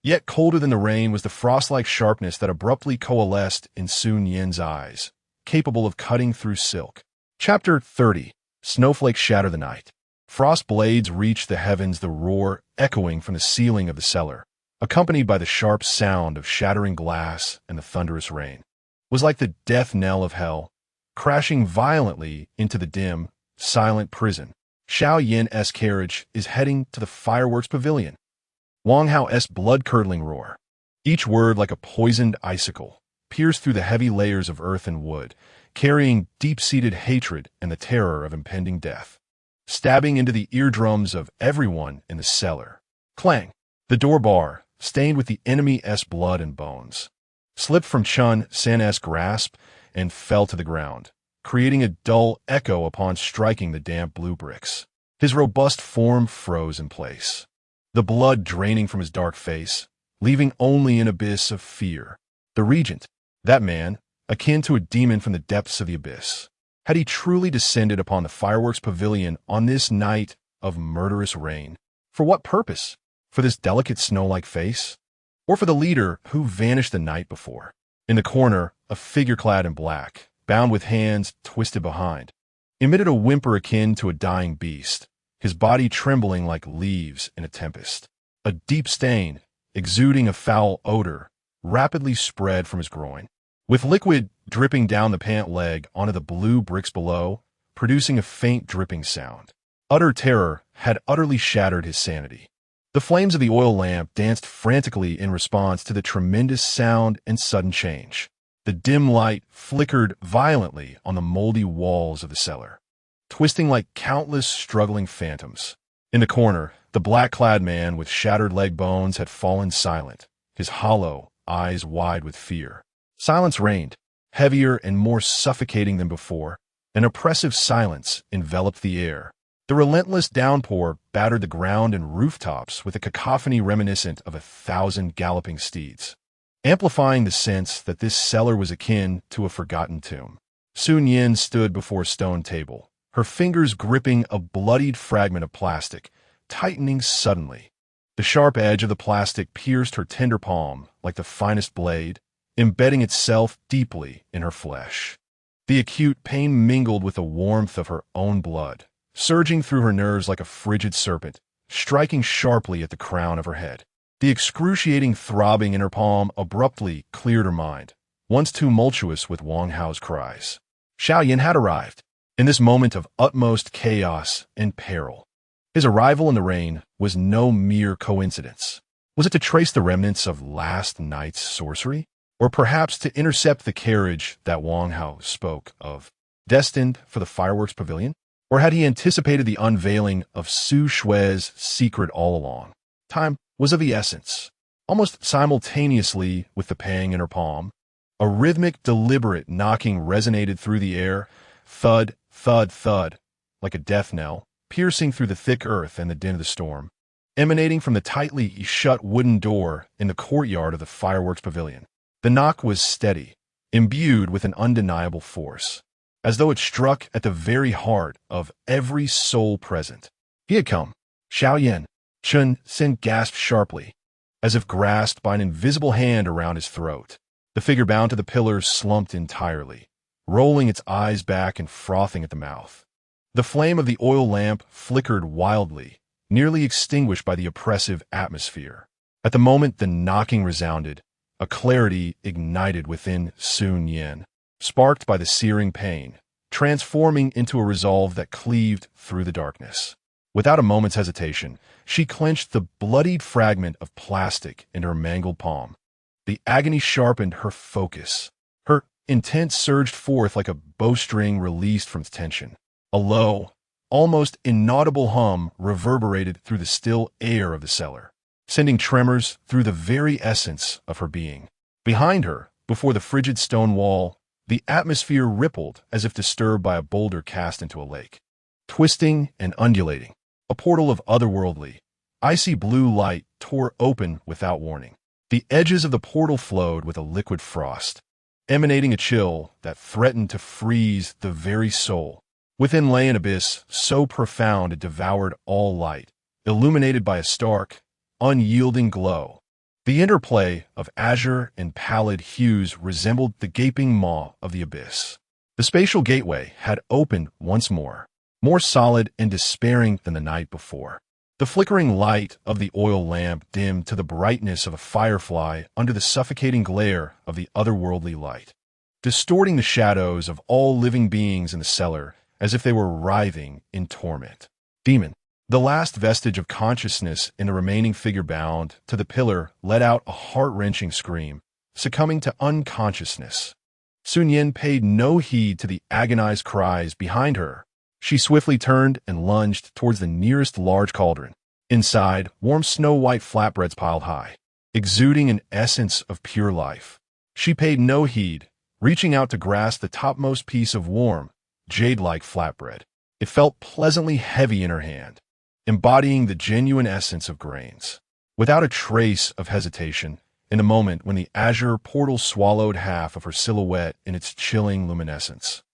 Yet colder than the rain was the frost-like sharpness that abruptly coalesced in Su Nian's eyes, capable of cutting through silk. Chapter 30. Snowflakes shatter the night. Frost blades reached the heavens, the roar echoing from the ceiling of the cellar, accompanied by the sharp sound of shattering glass and the thunderous rain. It was like the death knell of hell, crashing violently into the dim, silent prison. Xiao Yan's carriage is heading to the fireworks pavilion. Wang Hao's blood-curdling roar, each word like a poisoned icicle, pierced through the heavy layers of earth and wood, carrying deep-seated hatred and the terror of impending death, stabbing into the eardrums of everyone in the cellar. Clang! The door bar, stained with the enemy's blood and bones, slipped from Chun San's grasp and fell to the ground, creating a dull echo upon striking the damp blue bricks. His robust form froze in place, the blood draining from his dark face, leaving only an abyss of fear. The regent, that man, akin to a demon from the depths of the abyss, Had he truly descended upon the fireworks pavilion on this night of murderous rain? For what purpose? For this delicate snow-like face? Or for the leader who vanished the night before? In the corner, a figure clad in black, bound with hands twisted behind, emitted a whimper akin to a dying beast, his body trembling like leaves in a tempest. A deep stain, exuding a foul odor, rapidly spread from his groin, with liquid dripping down the pant leg onto the blue bricks below, producing a faint dripping sound. Utter terror had utterly shattered his sanity. The flames of the oil lamp danced frantically in response to the tremendous sound and sudden change. The dim light flickered violently on the moldy walls of the cellar, twisting like countless struggling phantoms. In the corner, the black-clad man with shattered leg bones had fallen silent, his hollow eyes wide with fear. Silence reigned, heavier and more suffocating than before. An oppressive silence enveloped the air. The relentless downpour battered the ground and rooftops with a cacophony reminiscent of 1,000 galloping steeds, amplifying the sense that this cellar was akin to a forgotten tomb. Su Nian stood before a stone table, her fingers gripping a bloodied fragment of plastic, tightening suddenly. The sharp edge of the plastic pierced her tender palm like the finest blade, embedding itself deeply in her flesh. The acute pain mingled with the warmth of her own blood, surging through her nerves like a frigid serpent, striking sharply at the crown of her head. The excruciating throbbing in her palm abruptly cleared her mind, once tumultuous with Wang Hao's cries. Xiaoyan had arrived, in this moment of utmost chaos and peril. His arrival in the rain was no mere coincidence. Was it to trace the remnants of last night's sorcery? Or perhaps to intercept the carriage that Wang Hao spoke of, destined for the fireworks pavilion? Or had he anticipated the unveiling of Su Shui's secret all along? Time was of the essence. Almost simultaneously with the pang in her palm, a rhythmic, deliberate knocking resonated through the air, thud, thud, thud, like a death knell, piercing through the thick earth and the din of the storm, emanating from the tightly shut wooden door in the courtyard of the fireworks pavilion. The knock was steady, imbued with an undeniable force, as though it struck at the very heart of every soul present. He had come. Xiaoyan. Chun Xin gasped sharply, as if grasped by an invisible hand around his throat. The figure bound to the pillars slumped entirely, rolling its eyes back and frothing at the mouth. The flame of the oil lamp flickered wildly, nearly extinguished by the oppressive atmosphere. At the moment the knocking resounded, a clarity ignited within Su Nian, sparked by the searing pain, transforming into a resolve that cleaved through the darkness. Without a moment's hesitation, she clenched the bloodied fragment of plastic in her mangled palm. The agony sharpened her focus. Her intent surged forth like a bowstring released from tension. A low, almost inaudible hum reverberated through the still air of the cellar, sending tremors through the very essence of her being. Behind her, before the frigid stone wall, the atmosphere rippled as if disturbed by a boulder cast into a lake. Twisting and undulating, a portal of otherworldly, icy blue light tore open without warning. The edges of the portal flowed with a liquid frost, emanating a chill that threatened to freeze the very soul. Within lay an abyss so profound it devoured all light, illuminated by a stark, unyielding glow. The interplay of azure and pallid hues resembled the gaping maw of the abyss. The spatial gateway had opened once more solid and despairing than the night before. The flickering light of the oil lamp dimmed to the brightness of a firefly under the suffocating glare of the otherworldly light, distorting the shadows of all living beings in the cellar as if they were writhing in torment. Demon. The last vestige of consciousness in the remaining figure bound to the pillar let out a heart-wrenching scream, succumbing to unconsciousness. Su Nian paid no heed to the agonized cries behind her. She swiftly turned and lunged towards the nearest large cauldron. Inside, warm snow-white flatbreads piled high, exuding an essence of pure life. She paid no heed, reaching out to grasp the topmost piece of warm, jade-like flatbread. It felt pleasantly heavy in her hand, embodying the genuine essence of grains. Without a trace of hesitation, in a moment when the azure portal swallowed half of her silhouette in its chilling luminescence,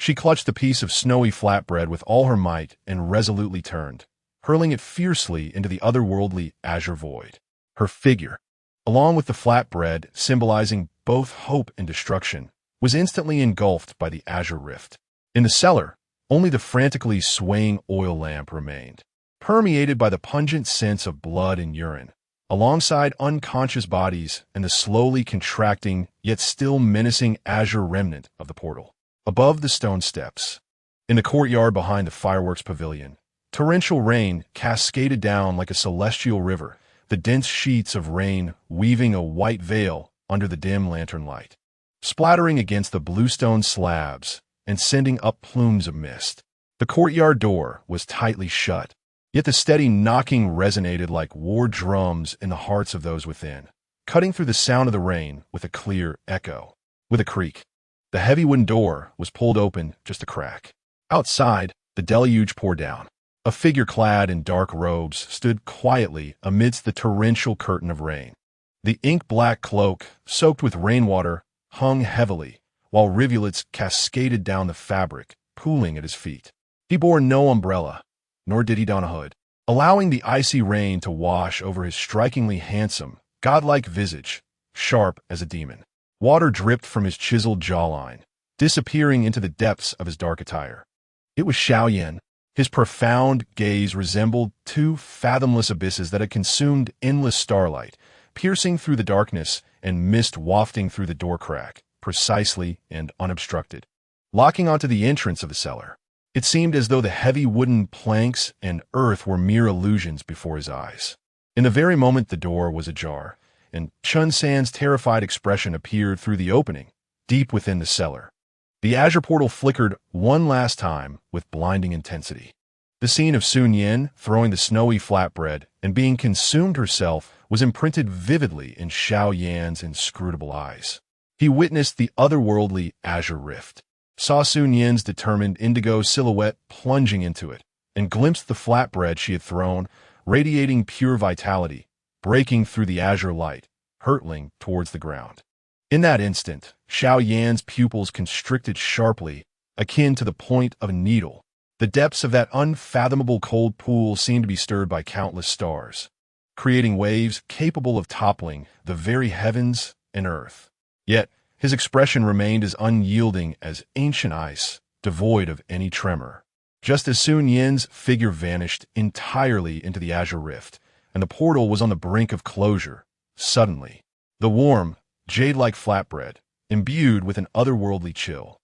She clutched the piece of snowy flatbread with all her might and resolutely turned, hurling it fiercely into the otherworldly azure void. Her figure, along with the flatbread symbolizing both hope and destruction, was instantly engulfed by the azure rift. In the cellar, only the frantically swaying oil lamp remained, permeated by the pungent scents of blood and urine, alongside unconscious bodies and the slowly contracting yet still menacing azure remnant of the portal. Above the stone steps, in the courtyard behind the fireworks pavilion, torrential rain cascaded down like a celestial river, the dense sheets of rain weaving a white veil under the dim lantern light, splattering against the bluestone slabs and sending up plumes of mist. The courtyard door was tightly shut, yet the steady knocking resonated like war drums in the hearts of those within, cutting through the sound of the rain with a clear echo. With a creak, the heavy wooden door was pulled open just a crack. Outside, the deluge poured down. A figure clad in dark robes stood quietly amidst the torrential curtain of rain. The ink-black cloak, soaked with rainwater, hung heavily, while rivulets cascaded down the fabric, pooling at his feet. He bore no umbrella, nor did he don a hood, allowing the icy rain to wash over his strikingly handsome, godlike visage, sharp as a demon. Water dripped from his chiseled jawline, disappearing into the depths of his dark attire. It was Su Nian. His profound gaze resembled two fathomless abysses that had consumed endless starlight, piercing through the darkness and mist wafting through the door crack, precisely and unobstructed, locking onto the entrance of the cellar. It seemed as though the heavy wooden planks and earth were mere illusions before his eyes. In the very moment the door was ajar, and Chun San's terrified expression appeared through the opening, deep within the cellar. The azure portal flickered one last time with blinding intensity. The scene of Su Nian throwing the snowy flatbread and being consumed herself was imprinted vividly in Su Nian's inscrutable eyes. He witnessed the otherworldly azure rift, saw Su Nian's determined indigo silhouette plunging into it, and glimpsed the flatbread she had thrown, radiating pure vitality, breaking through the azure light, hurtling towards the ground. In that instant, Su Nian's pupils constricted sharply, akin to the point of a needle. The depths of that unfathomable cold pool seemed to be stirred by countless stars, creating waves capable of toppling the very heavens and earth. Yet, his expression remained as unyielding as ancient ice, devoid of any tremor. Just as Su Nian's figure vanished entirely into the azure rift, and the portal was on the brink of closure, suddenly, the warm, jade-like flatbread, imbued with an otherworldly chill,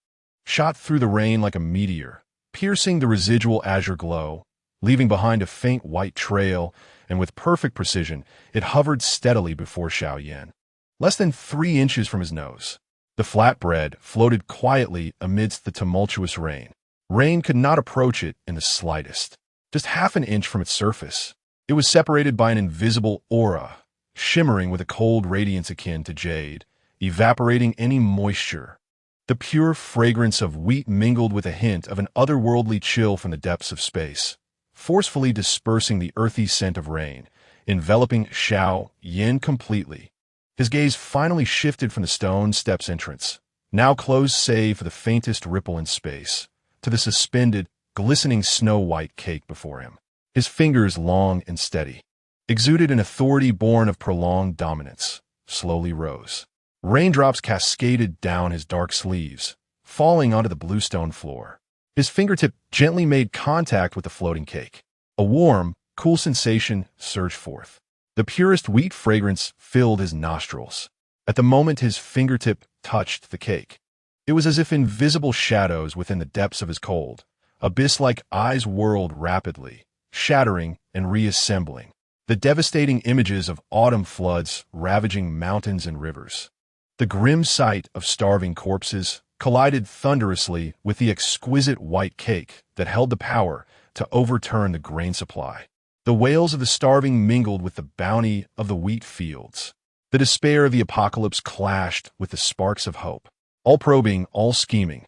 shot through the rain like a meteor, piercing the residual azure glow, leaving behind a faint white trail, and with perfect precision, it hovered steadily before Su Nian, less than 3 inches from his nose. The flatbread floated quietly amidst the tumultuous rain. Rain could not approach it in the slightest. Just half an inch from its surface, it was separated by an invisible aura, shimmering with a cold radiance akin to jade, evaporating any moisture. The pure fragrance of wheat mingled with a hint of an otherworldly chill from the depths of space, forcefully dispersing the earthy scent of rain, enveloping Su Nian completely. His gaze finally shifted from the stone steps entrance, now closed save for the faintest ripple in space, to the suspended, glistening snow-white cake before him. His fingers, long and steady, exuded an authority born of prolonged dominance, slowly rose. Raindrops cascaded down his dark sleeves, falling onto the bluestone floor. His fingertip gently made contact with the floating cake. A warm, cool sensation surged forth. The purest wheat fragrance filled his nostrils. At the moment his fingertip touched the cake, it was as if invisible shadows within the depths of his cold, abyss-like eyes whirled rapidly, shattering and reassembling. The devastating images of autumn floods ravaging mountains and rivers. The grim sight of starving corpses collided thunderously with the exquisite white cake that held the power to overturn the grain supply. The wails of the starving mingled with the bounty of the wheat fields. The despair of the apocalypse clashed with the sparks of hope. All probing, all scheming,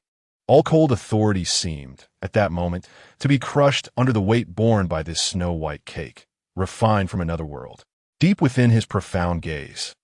all cold authority seemed, at that moment, to be crushed under the weight borne by this snow-white cake, refined from another world. Deep within his profound gaze,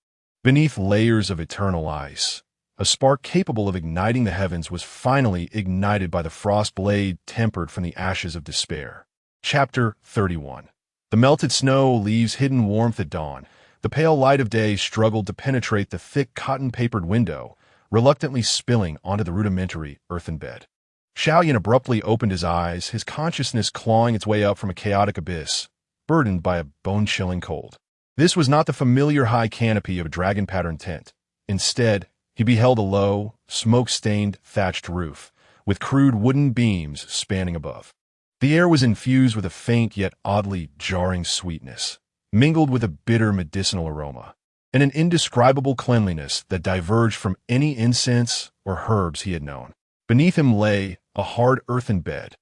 beneath layers of eternal ice, A spark capable of igniting the heavens was finally ignited by the frost blade tempered from the ashes of despair. Chapter 31. The melted snow leaves hidden warmth at dawn. The pale light of day struggled to penetrate the thick cotton-papered window, reluctantly spilling onto the rudimentary earthen bed. Xiaoyan abruptly opened his eyes, his consciousness clawing its way up from a chaotic abyss, burdened by a bone-chilling cold. This was not the familiar high canopy of a dragon-patterned tent. Instead, he beheld a low, smoke-stained thatched roof, with crude wooden beams spanning above. The air was infused with a faint yet oddly jarring sweetness, mingled with a bitter medicinal aroma, and an indescribable cleanliness that diverged from any incense or herbs he had known. Beneath him lay a hard earthen bed,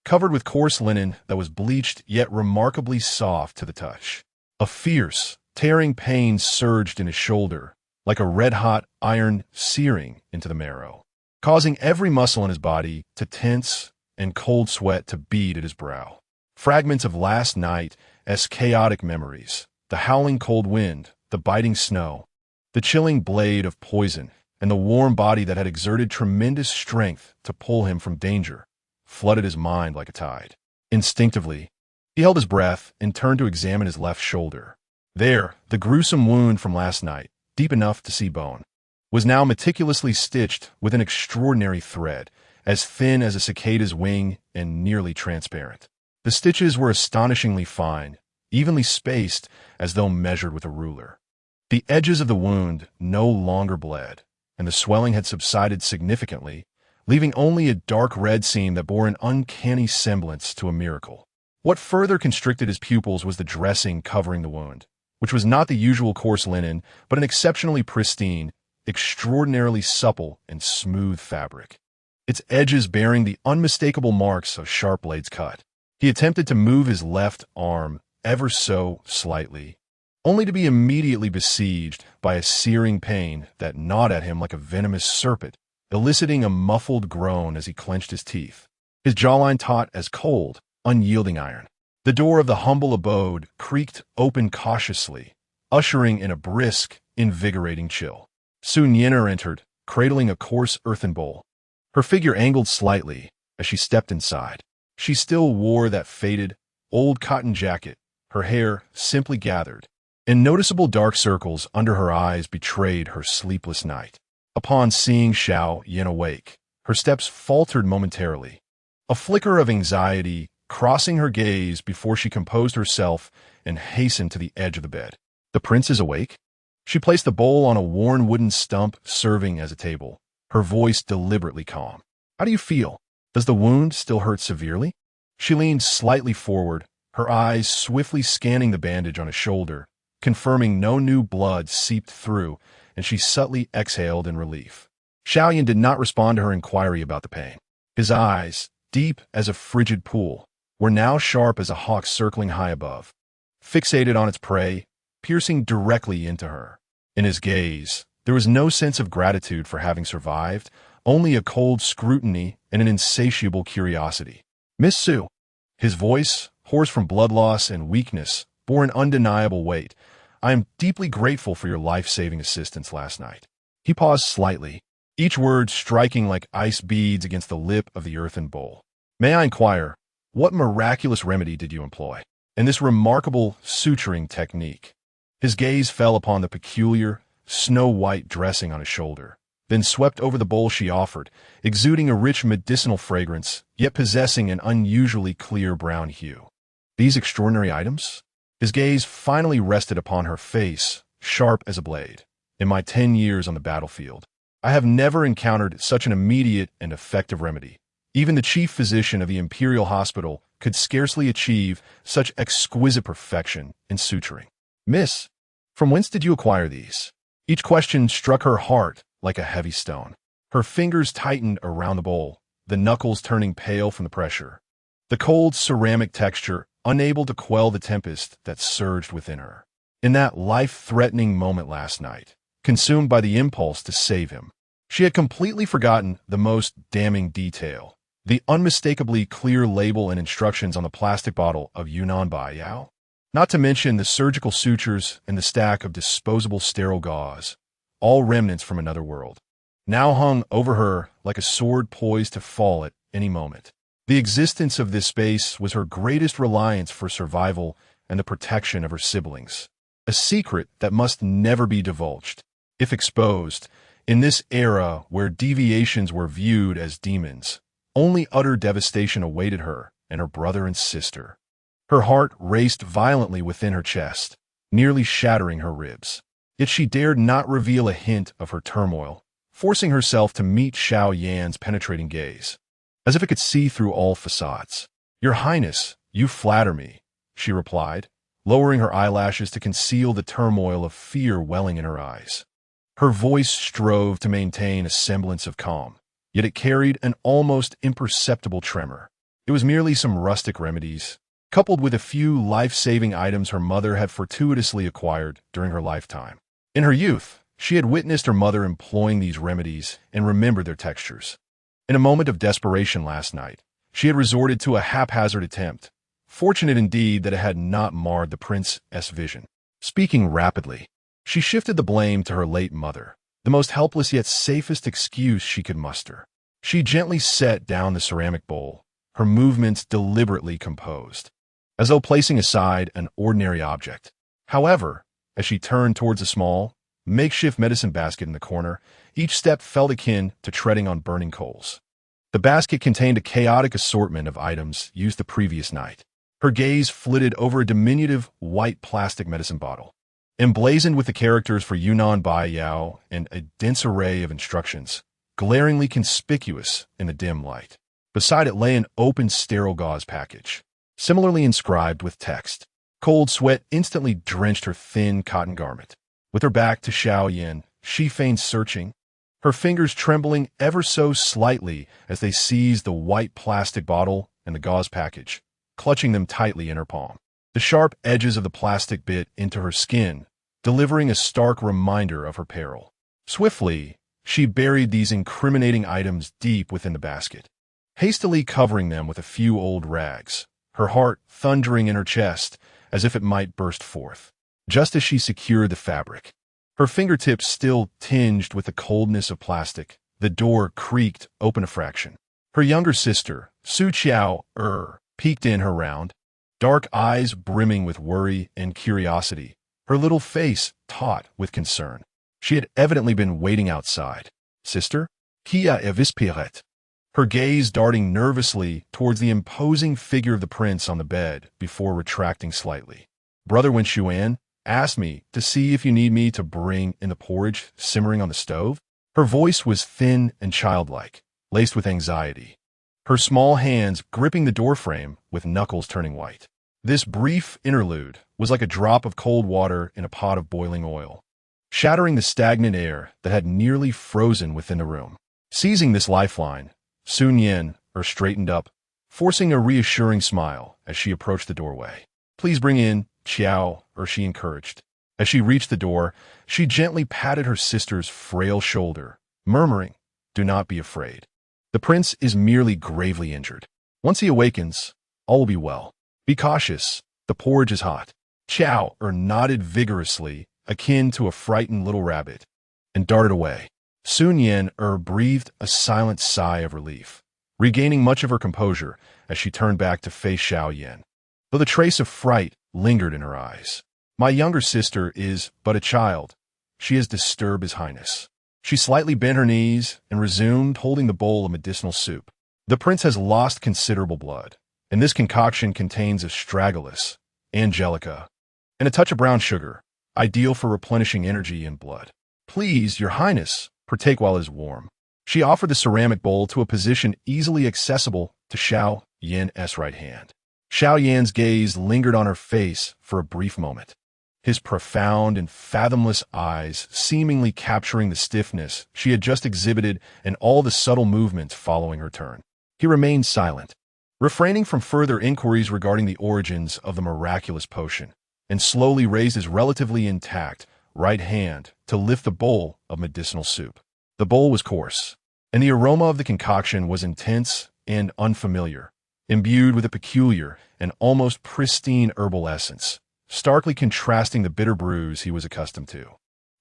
covered with coarse linen that was bleached yet remarkably soft to the touch. A fierce, tearing pain surged in his shoulder, like a red-hot iron searing into the marrow, causing every muscle in his body to tense and cold sweat to bead at his brow. Fragments of last night as chaotic memories, the howling cold wind, the biting snow, the chilling blade of poison, and the warm body that had exerted tremendous strength to pull him from danger, flooded his mind like a tide. Instinctively, he held his breath and turned to examine his left shoulder. There, the gruesome wound from last night, deep enough to see bone, was now meticulously stitched with an extraordinary thread, as thin as a cicada's wing and nearly transparent. The stitches were astonishingly fine, evenly spaced as though measured with a ruler. The edges of the wound no longer bled, and the swelling had subsided significantly, leaving only a dark red seam that bore an uncanny semblance to a miracle. What further constricted his pupils was the dressing covering the wound, which was not the usual coarse linen, but an exceptionally pristine, extraordinarily supple and smooth fabric, its edges bearing the unmistakable marks of sharp blades cut. He attempted to move his left arm ever so slightly, only to be immediately besieged by a searing pain that gnawed at him like a venomous serpent, eliciting a muffled groan as he clenched his teeth, his jawline taut as cold, unyielding iron. The door of the humble abode creaked open cautiously, ushering in a brisk, invigorating chill. Su Nian entered, cradling a coarse earthen bowl. Her figure angled slightly as she stepped inside. She still wore that faded, old cotton jacket, her hair simply gathered, and noticeable dark circles under her eyes betrayed her sleepless night. Upon seeing Xiaoyan awake, her steps faltered momentarily, a flicker of anxiety crossing her gaze before she composed herself and hastened to the edge of the bed. "The prince is awake?" She placed the bowl on a worn wooden stump serving as a table, her voice deliberately calm. "How do you feel? Does the wound still hurt severely?" She leaned slightly forward, her eyes swiftly scanning the bandage on his shoulder, confirming no new blood seeped through, and she subtly exhaled in relief. Xiaoyan did not respond to her inquiry about the pain. His eyes, deep as a frigid pool, were now sharp as a hawk circling high above, fixated on its prey, piercing directly into her. In his gaze, there was no sense of gratitude for having survived, only a cold scrutiny and an insatiable curiosity. "Miss Su." His voice, hoarse from blood loss and weakness, bore an undeniable weight. "I am deeply grateful for your life-saving assistance last night." He paused slightly, each word striking like ice beads against the lip of the earthen bowl. "May I inquire, what miraculous remedy did you employ? And this remarkable suturing technique?" His gaze fell upon the peculiar, snow-white dressing on his shoulder, then swept over the bowl she offered, exuding a rich medicinal fragrance, yet possessing an unusually clear brown hue. "These extraordinary items?" His gaze finally rested upon her face, sharp as a blade. "In my 10 years on the battlefield, I have never encountered such an immediate and effective remedy. Even the chief physician of the Imperial Hospital could scarcely achieve such exquisite perfection in suturing." "Miss, from whence did you acquire these?" Each question struck her heart like a heavy stone. Her fingers tightened around the bowl, the knuckles turning pale from the pressure. The cold ceramic texture unable to quell the tempest that surged within her. In that life-threatening moment last night, consumed by the impulse to save him, she had completely forgotten the most damning detail, the unmistakably clear label and instructions on the plastic bottle of Yunnan Bai Yao. Not to mention the surgical sutures and the stack of disposable sterile gauze, all remnants from another world. now hung over her like a sword poised to fall at any moment. The existence of this space was her greatest reliance for survival and the protection of her siblings, a secret that must never be divulged. If exposed, in this era where deviations were viewed as demons, only utter devastation awaited her and her brother and sister. Her heart raced violently within her chest, nearly shattering her ribs. Yet she dared not reveal a hint of her turmoil, forcing herself to meet Xiao Yan's penetrating gaze, as if it could see through all facades. "Your Highness, you flatter me," she replied, lowering her eyelashes to conceal the turmoil of fear welling in her eyes. Her voice strove to maintain a semblance of calm, yet it carried an almost imperceptible tremor. It was merely some rustic remedies, coupled with a few life-saving items her mother had fortuitously acquired during her lifetime. In her youth, she had witnessed her mother employing these remedies and remembered their textures. In a moment of desperation last night, she had resorted to a haphazard attempt, fortunate indeed that it had not marred the prince's vision. Speaking rapidly, she shifted the blame to her late mother, the most helpless yet safest excuse she could muster. She gently set down the ceramic bowl, her movements deliberately composed, as though placing aside an ordinary object. However, as she turned towards a small, makeshift medicine basket in the corner, each step felt akin to treading on burning coals. The basket contained a chaotic assortment of items used the previous night. Her gaze flitted over a diminutive white plastic medicine bottle, emblazoned with the characters for Yunnan Bai Yao and a dense array of instructions, glaringly conspicuous in the dim light. Beside it lay an open sterile gauze package, similarly inscribed with text. Cold sweat instantly drenched her thin cotton garment. With her back to Xiao Yan, she feigned searching, her fingers trembling ever so slightly as they seized the white plastic bottle and the gauze package, clutching them tightly in her palm. The sharp edges of the plastic bit into her skin, delivering a stark reminder of her peril. Swiftly, she buried these incriminating items deep within the basket, hastily covering them with a few old rags, her heart thundering in her chest as if it might burst forth. Just as she secured the fabric, her fingertips still tinged with the coldness of plastic, the door creaked open a fraction. Her younger sister, Su peeked in, her round, dark eyes brimming with worry and curiosity, her little face taut with concern. She had evidently been waiting outside. "Sister? Qui a vispiret?" Her gaze darting nervously towards the imposing figure of the prince on the bed before retracting slightly. "Brother Wen Xuan asked me to see if you need me to bring in the porridge simmering on the stove." Her voice was thin and childlike, laced with anxiety, her small hands gripping the doorframe with knuckles turning white. This brief interlude was like a drop of cold water in a pot of boiling oil, shattering the stagnant air that had nearly frozen within the room. Seizing this lifeline, Su Nian straightened up, forcing a reassuring smile as she approached the doorway. "Please bring in Qiao," she encouraged. As she reached the door, she gently patted her sister's frail shoulder, murmuring, "Do not be afraid. The prince is merely gravely injured. Once he awakens, all will be well. Be cautious. The porridge is hot." Qiao nodded vigorously, akin to a frightened little rabbit, and darted away. Su Nian breathed a silent sigh of relief, regaining much of her composure as she turned back to face Xiao Yan, though the trace of fright lingered in her eyes. "My younger sister is but a child. She has disturbed His Highness." She slightly bent her knees and resumed holding the bowl of medicinal soup. "The prince has lost considerable blood, and this concoction contains astragalus, angelica, and a touch of brown sugar, ideal for replenishing energy and blood. Please, Your Highness, partake while it is warm." She offered the ceramic bowl to a position easily accessible to Xiao Yan's right hand. Xiao Yan's gaze lingered on her face for a brief moment, his profound and fathomless eyes seemingly capturing the stiffness she had just exhibited and all the subtle movements following her turn. He remained silent, refraining from further inquiries regarding the origins of the miraculous potion, and slowly raised his relatively intact right hand to lift the bowl of medicinal soup. The bowl was coarse, and the aroma of the concoction was intense and unfamiliar, imbued with a peculiar and almost pristine herbal essence, starkly contrasting the bitter brews he was accustomed to.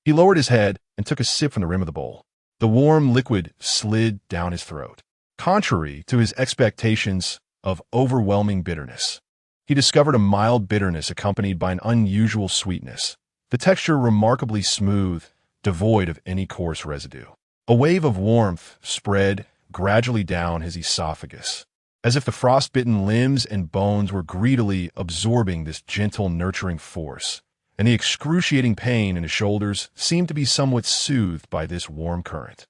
He lowered his head and took a sip from the rim of the bowl. The warm liquid slid down his throat. Contrary to his expectations of overwhelming bitterness, he discovered a mild bitterness accompanied by an unusual sweetness, the texture remarkably smooth, devoid of any coarse residue. A wave of warmth spread gradually down his esophagus, as if the frostbitten limbs and bones were greedily absorbing this gentle, nurturing force, and the excruciating pain in his shoulders seemed to be somewhat soothed by this warm current.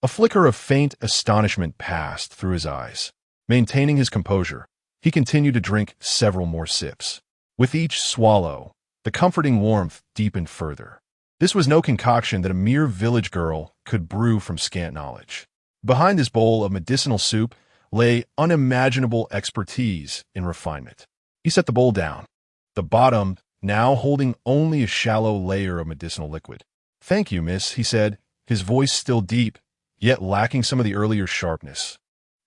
A flicker of faint astonishment passed through his eyes. Maintaining his composure, he continued to drink several more sips. With each swallow, the comforting warmth deepened further. This was no concoction that a mere village girl could brew from scant knowledge. Behind this bowl of medicinal soup lay unimaginable expertise in refinement. He set the bowl down, the bottom now holding only a shallow layer of medicinal liquid. "Thank you, miss," he said, his voice still deep, yet lacking some of the earlier sharpness.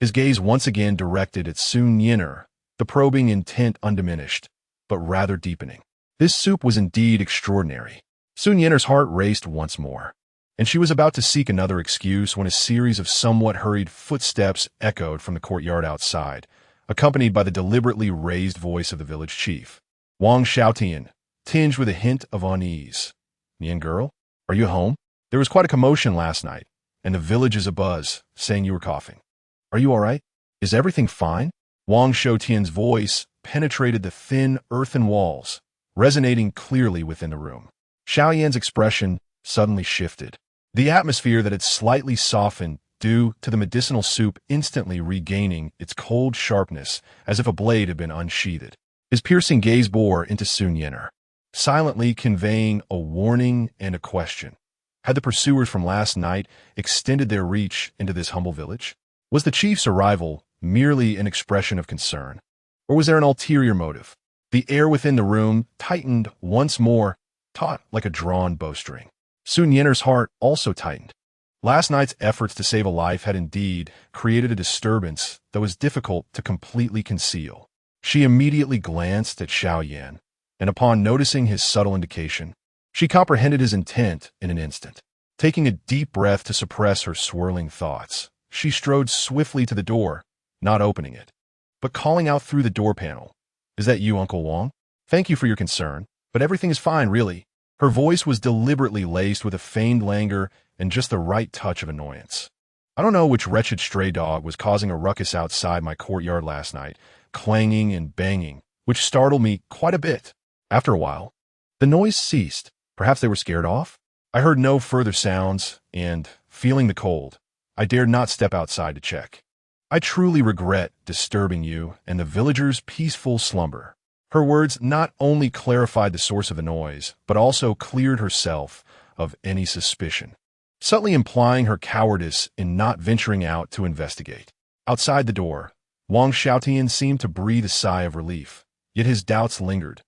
His gaze once again directed at Su Nian, the probing intent undiminished, but rather deepening. This soup was indeed extraordinary. Su Nian's heart raced once more, and she was about to seek another excuse when a series of somewhat hurried footsteps echoed from the courtyard outside, accompanied by the deliberately raised voice of the village chief. Wang Xiaotian, tinged with a hint of unease. "Nian girl, are you home? There was quite a commotion last night, and the village is abuzz, saying you were coughing. Are you all right? Is everything fine?" Wang Xiaotian's voice penetrated the thin earthen walls, resonating clearly within the room. Xiaoyan's expression suddenly shifted. The atmosphere that had slightly softened due to the medicinal soup instantly regaining its cold sharpness as if a blade had been unsheathed. His piercing gaze bore into Su Nian, silently conveying a warning and a question. Had the pursuers from last night extended their reach into this humble village? Was the chief's arrival merely an expression of concern, or was there an ulterior motive? The air within the room tightened once more, taut like a drawn bowstring. Su Nian's heart also tightened. Last night's efforts to save a life had indeed created a disturbance that was difficult to completely conceal. She immediately glanced at Xiaoyan, and upon noticing his subtle indication, she comprehended his intent in an instant. Taking a deep breath to suppress her swirling thoughts, she strode swiftly to the door, not opening it, but calling out through the door panel, "Is that you, Uncle Wang? Thank you for your concern, but everything is fine, really." Her voice was deliberately laced with a feigned languor and just the right touch of annoyance. "I don't know which wretched stray dog was causing a ruckus outside my courtyard last night, clanging and banging, which startled me quite a bit. After a while, the noise ceased. Perhaps they were scared off? I heard no further sounds, and, feeling the cold, I dared not step outside to check. I truly regret disturbing you and the villagers' peaceful slumber." Her words not only clarified the source of the noise, but also cleared herself of any suspicion, subtly implying her cowardice in not venturing out to investigate. Outside the door, Wang Xiaotian seemed to breathe a sigh of relief, yet his doubts lingered.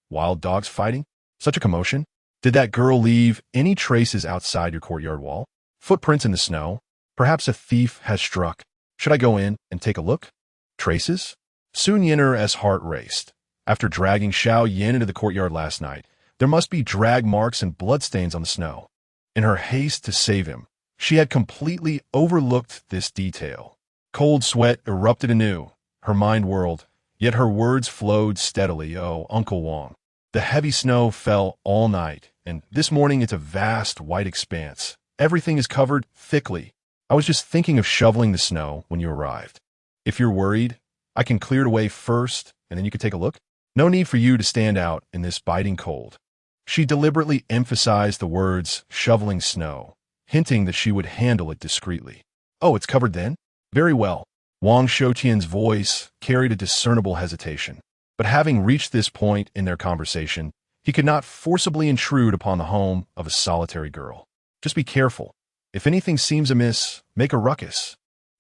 Wild dogs fighting? Such a commotion? Did that girl leave any traces outside your courtyard wall? Footprints in the snow? Perhaps a thief has struck. Should I go in and take a look? Traces? Su Nian's heart raced. After dragging Xiaoyan into the courtyard last night, there must be drag marks and bloodstains on the snow. In her haste to save him, she had completely overlooked this detail. Cold sweat erupted anew. Her mind whirled, yet her words flowed steadily. "Oh, Uncle Wang, the heavy snow fell all night, and this morning it's a vast white expanse. Everything is covered thickly. I was just thinking of shoveling the snow when you arrived. If you're worried, I can clear it away first, and then you can take a look. No need for you to stand out in this biting cold." She deliberately emphasized the words shoveling snow, hinting that she would handle it discreetly. "Oh, it's covered then? Very well." Wang Xiaotian's voice carried a discernible hesitation, but having reached this point in their conversation, he could not forcibly intrude upon the home of a solitary girl. "Just be careful. If anything seems amiss, make a ruckus.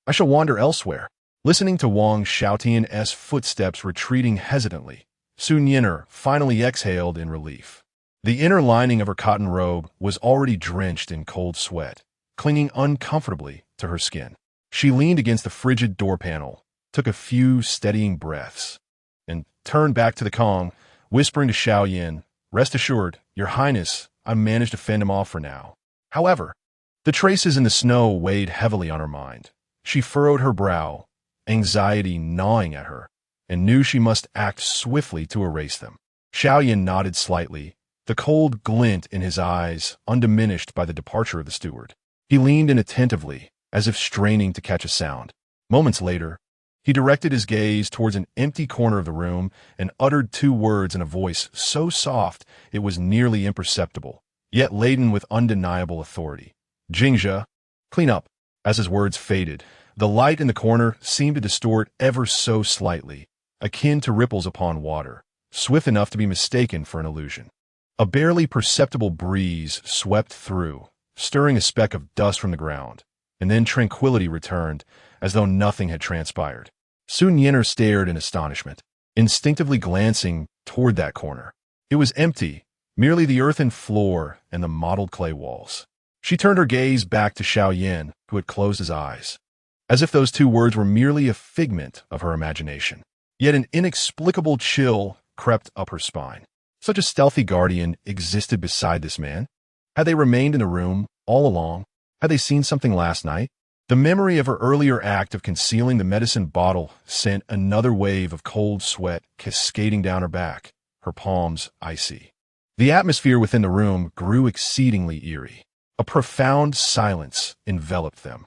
I shall wander elsewhere." Listening to Wang Xiaotian's footsteps retreating hesitantly, Su Nian finally exhaled in relief. The inner lining of her cotton robe was already drenched in cold sweat, clinging uncomfortably to her skin. She leaned against the frigid door panel, took a few steadying breaths, and turned back to the Kong, whispering to Xiaoyan, "Rest assured, Your Highness, I managed to fend him off for now. However, The traces in the snow weighed heavily on her mind. She furrowed her brow, anxiety gnawing at her, and knew she must act swiftly to erase them. Xiaoyan nodded slightly, the cold glint in his eyes undiminished by the departure of the steward. He leaned in attentively, as if straining to catch a sound. Moments later, he directed his gaze towards an empty corner of the room and uttered 2 words in a voice so soft it was nearly imperceptible, yet laden with undeniable authority. "Jingzhe, clean up." As his words faded, the light in the corner seemed to distort ever so slightly, akin to ripples upon water, swift enough to be mistaken for an illusion. A barely perceptible breeze swept through, stirring a speck of dust from the ground, and then tranquility returned, as though nothing had transpired. Su Nian stared in astonishment, instinctively glancing toward that corner. It was empty, merely the earthen floor and the mottled clay walls. She turned her gaze back to Xiaoyan, who had closed his eyes, as if those 2 words were merely a figment of her imagination. Yet an inexplicable chill crept up her spine. Such a stealthy guardian existed beside this man. Had they remained in the room all along? Had they seen something last night? The memory of her earlier act of concealing the medicine bottle sent another wave of cold sweat cascading down her back, her palms icy. The atmosphere within the room grew exceedingly eerie. A profound silence enveloped them,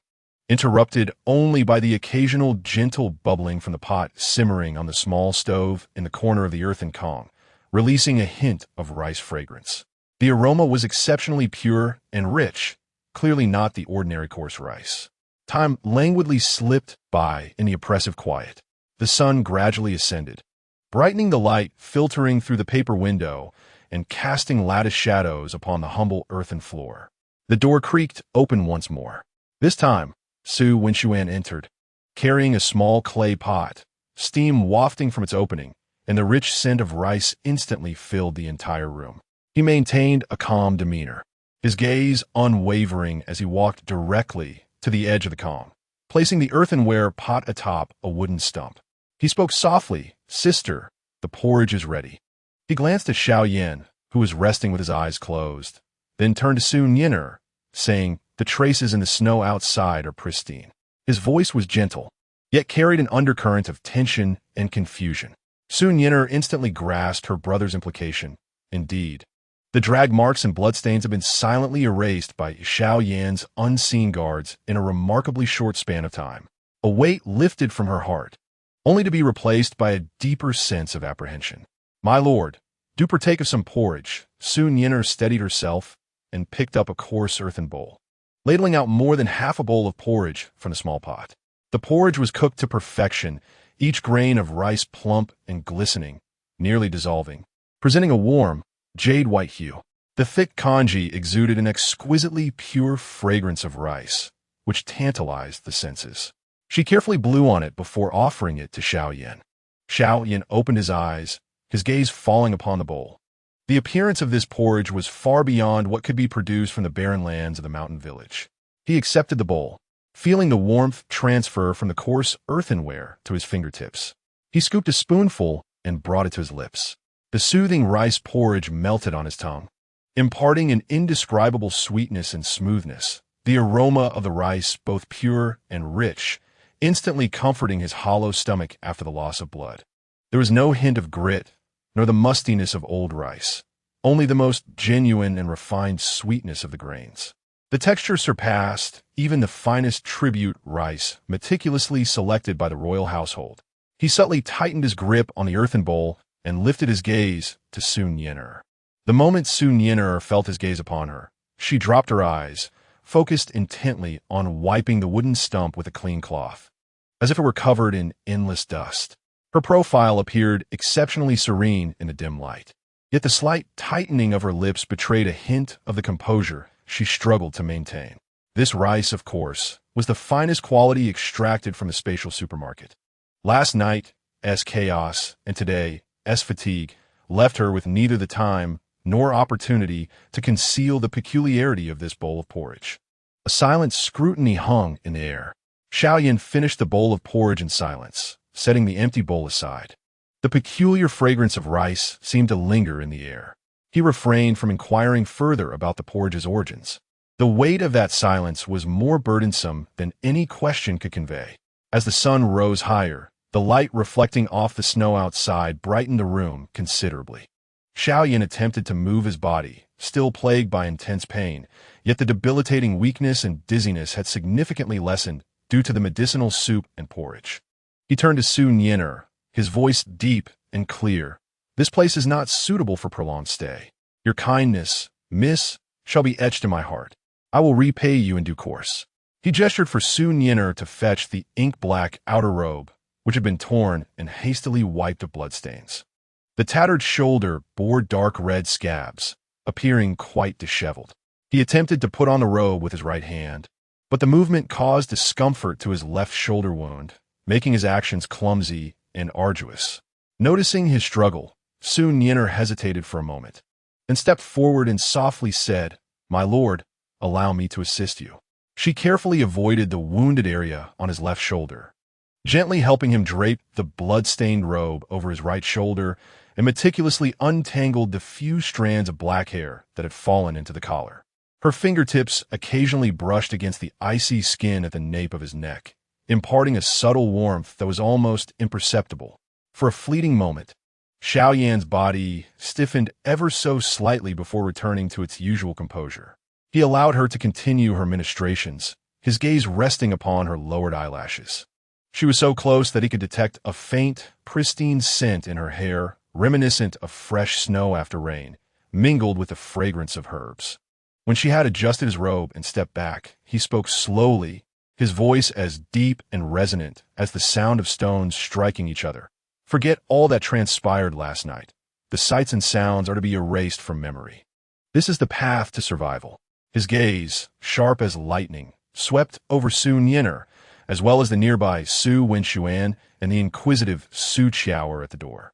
interrupted only by the occasional gentle bubbling from the pot simmering on the small stove in the corner of the earthen kong, releasing a hint of rice fragrance. The aroma was exceptionally pure and rich, clearly not the ordinary coarse rice. Time languidly slipped by in the oppressive quiet. The sun gradually ascended, brightening the light filtering through the paper window and casting lattice shadows upon the humble earthen floor. The door creaked open once more. This time, Su Nian entered, carrying a small clay pot, steam wafting from its opening, and the rich scent of rice instantly filled the entire room. He maintained a calm demeanor, his gaze unwavering as he walked directly to the edge of the kong, placing the earthenware pot atop a wooden stump. He spoke softly, "Sister, the porridge is ready." He glanced at Xiaoyan, who was resting with his eyes closed, then turned to Su Nian, saying, "The traces in the snow outside are pristine." His voice was gentle, yet carried an undercurrent of tension and confusion. Su Nian instantly grasped her brother's implication. Indeed, the drag marks and bloodstains had been silently erased by Xiaoyan's unseen guards in a remarkably short span of time. A weight lifted from her heart, only to be replaced by a deeper sense of apprehension. "My lord, do partake of some porridge." Su Nian steadied herself and picked up a coarse earthen bowl, ladling out more than half a bowl of porridge from the small pot. The porridge was cooked to perfection, each grain of rice plump and glistening, nearly dissolving, presenting a warm, jade-white hue. The thick congee exuded an exquisitely pure fragrance of rice, which tantalized the senses. She carefully blew on it before offering it to Xiaoyan. Xiaoyan opened his eyes, his gaze falling upon the bowl. The appearance of this porridge was far beyond what could be produced from the barren lands of the mountain village. He accepted the bowl, feeling the warmth transfer from the coarse earthenware to his fingertips. He scooped a spoonful and brought it to his lips. The soothing rice porridge melted on his tongue, imparting an indescribable sweetness and smoothness, the aroma of the rice both pure and rich, instantly comforting his hollow stomach after the loss of blood. There was no hint of grit, nor the mustiness of old rice, only the most genuine and refined sweetness of the grains. The texture surpassed even the finest tribute rice meticulously selected by the royal household. He subtly tightened his grip on the earthen bowl and lifted his gaze to Su Nian. The moment Su Nian felt his gaze upon her, she dropped her eyes, focused intently on wiping the wooden stump with a clean cloth, as if it were covered in endless dust. Her profile appeared exceptionally serene in the dim light, yet the slight tightening of her lips betrayed a hint of the composure she struggled to maintain. This rice, of course, was the finest quality extracted from the spatial supermarket. Last night, as chaos, and today, as fatigue, left her with neither the time nor opportunity to conceal the peculiarity of this bowl of porridge. A silent scrutiny hung in the air. Xiaoyan finished the bowl of porridge in silence, setting the empty bowl aside. The peculiar fragrance of rice seemed to linger in the air. He refrained from inquiring further about the porridge's origins. The weight of that silence was more burdensome than any question could convey. As the sun rose higher, the light reflecting off the snow outside brightened the room considerably. Xiaoyan attempted to move his body, still plagued by intense pain, yet the debilitating weakness and dizziness had significantly lessened due to the medicinal soup and porridge. He turned to Su Nian, his voice deep and clear. "This place is not suitable for prolonged stay. Your kindness, miss, shall be etched in my heart. I will repay you in due course." He gestured for Su Nian to fetch the ink-black outer robe, which had been torn and hastily wiped of bloodstains. The tattered shoulder bore dark red scabs, appearing quite disheveled. He attempted to put on the robe with his right hand, but the movement caused discomfort to his left shoulder wound, making his actions clumsy and arduous. Noticing his struggle, Su Nian hesitated for a moment, then stepped forward and softly said, "My lord, allow me to assist you." She carefully avoided the wounded area on his left shoulder, gently helping him drape the blood-stained robe over his right shoulder and meticulously untangled the few strands of black hair that had fallen into the collar. Her fingertips occasionally brushed against the icy skin at the nape of his neck, imparting a subtle warmth that was almost imperceptible. For a fleeting moment, Xiaoyan's body stiffened ever so slightly before returning to its usual composure. He allowed her to continue her ministrations, his gaze resting upon her lowered eyelashes. She was so close that he could detect a faint, pristine scent in her hair, reminiscent of fresh snow after rain, mingled with the fragrance of herbs. When she had adjusted his robe and stepped back, he spoke slowly, his voice as deep and resonant as the sound of stones striking each other. "Forget all that transpired last night. The sights and sounds are to be erased from memory. This is the path to survival." His gaze, sharp as lightning, swept over Su Nian, as well as the nearby Su Wenxuan and the inquisitive Su Qiao at the door.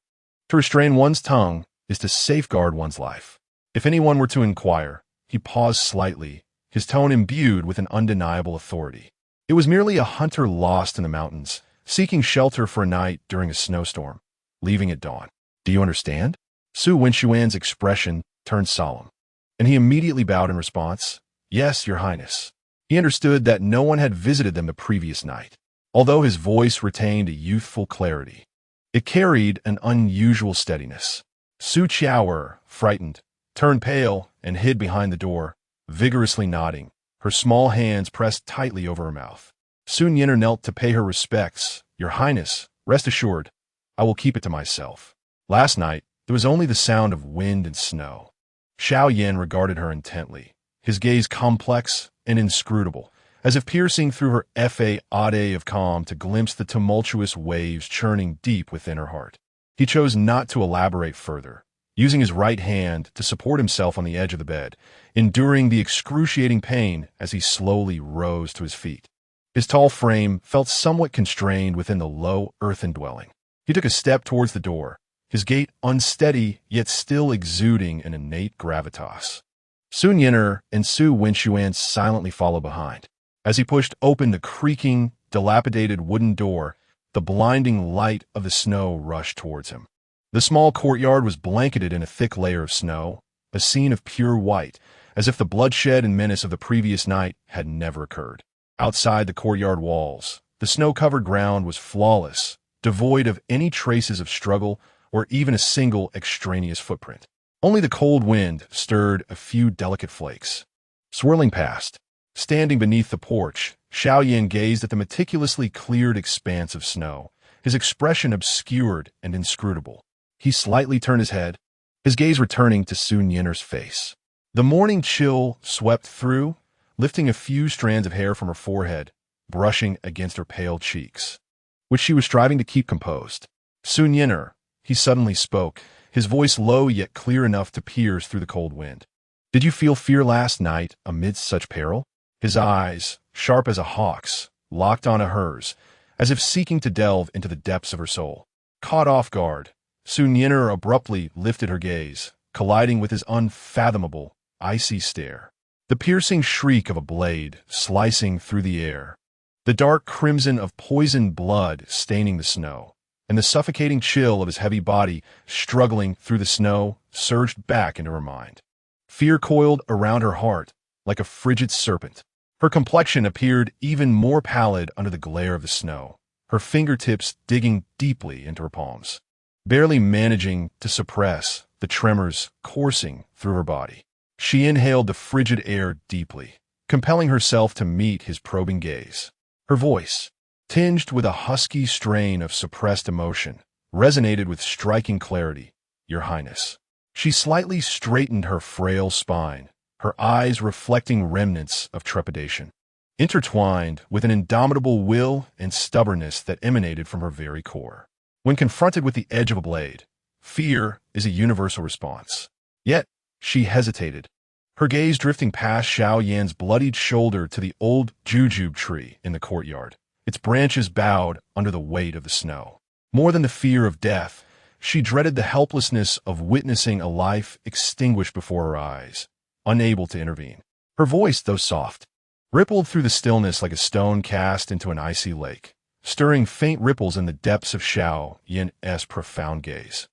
To restrain one's tongue is to safeguard one's life. If anyone were to inquire, he paused slightly, his tone imbued with an undeniable authority. It was merely a hunter lost in the mountains, seeking shelter for a night during a snowstorm, leaving at dawn. "Do you understand?" Su Wenxuan's expression turned solemn, and he immediately bowed in response. "Yes, Your Highness." He understood that no one had visited them the previous night, although his voice retained a youthful clarity. It carried an unusual steadiness. Su Qiao, frightened, turned pale and hid behind the door, vigorously nodding, her small hands pressed tightly over her mouth. Su Nian knelt to pay her respects. "Your Highness, rest assured, I will keep it to myself. Last night, there was only the sound of wind and snow." Xiaoyan regarded her intently, his gaze complex and inscrutable, as if piercing through her facade of calm to glimpse the tumultuous waves churning deep within her heart. He chose not to elaborate further, using his right hand to support himself on the edge of the bed, enduring the excruciating pain as he slowly rose to his feet. His tall frame felt somewhat constrained within the low earthen dwelling. He took a step towards the door, his gait unsteady yet still exuding an innate gravitas. Su Nian and Su Wenxuan silently followed behind. As he pushed open the creaking, dilapidated wooden door, the blinding light of the snow rushed towards him. The small courtyard was blanketed in a thick layer of snow, a scene of pure white, as if the bloodshed and menace of the previous night had never occurred. Outside the courtyard walls, the snow-covered ground was flawless, devoid of any traces of struggle or even a single extraneous footprint. Only the cold wind stirred a few delicate flakes. Swirling past, standing beneath the porch, Xiaoyan gazed at the meticulously cleared expanse of snow, his expression obscured and inscrutable. He slightly turned his head, his gaze returning to Su Nian's face. The morning chill swept through, lifting a few strands of hair from her forehead, brushing against her pale cheeks, which she was striving to keep composed. "Su Nian," he suddenly spoke, his voice low yet clear enough to pierce through the cold wind. "Did you feel fear last night amidst such peril?" His eyes, sharp as a hawk's, locked onto hers, as if seeking to delve into the depths of her soul. Caught off guard, Su Nian abruptly lifted her gaze, colliding with his unfathomable, icy stare. The piercing shriek of a blade slicing through the air, the dark crimson of poisoned blood staining the snow, and the suffocating chill of his heavy body struggling through the snow surged back into her mind. Fear coiled around her heart, like a frigid serpent. Her complexion appeared even more pallid under the glare of the snow, her fingertips digging deeply into her palms, barely managing to suppress the tremors coursing through her body. She inhaled the frigid air deeply, compelling herself to meet his probing gaze. Her voice, tinged with a husky strain of suppressed emotion, resonated with striking clarity. "Your Highness." She slightly straightened her frail spine, her eyes reflecting remnants of trepidation, intertwined with an indomitable will and stubbornness that emanated from her very core. When confronted with the edge of a blade, fear is a universal response. Yet, she hesitated, her gaze drifting past Xiao Yan's bloodied shoulder to the old jujube tree in the courtyard, its branches bowed under the weight of the snow. More than the fear of death, she dreaded the helplessness of witnessing a life extinguished before her eyes, unable to intervene. Her voice, though soft, rippled through the stillness like a stone cast into an icy lake, stirring faint ripples in the depths of Xiao Yan's profound gaze.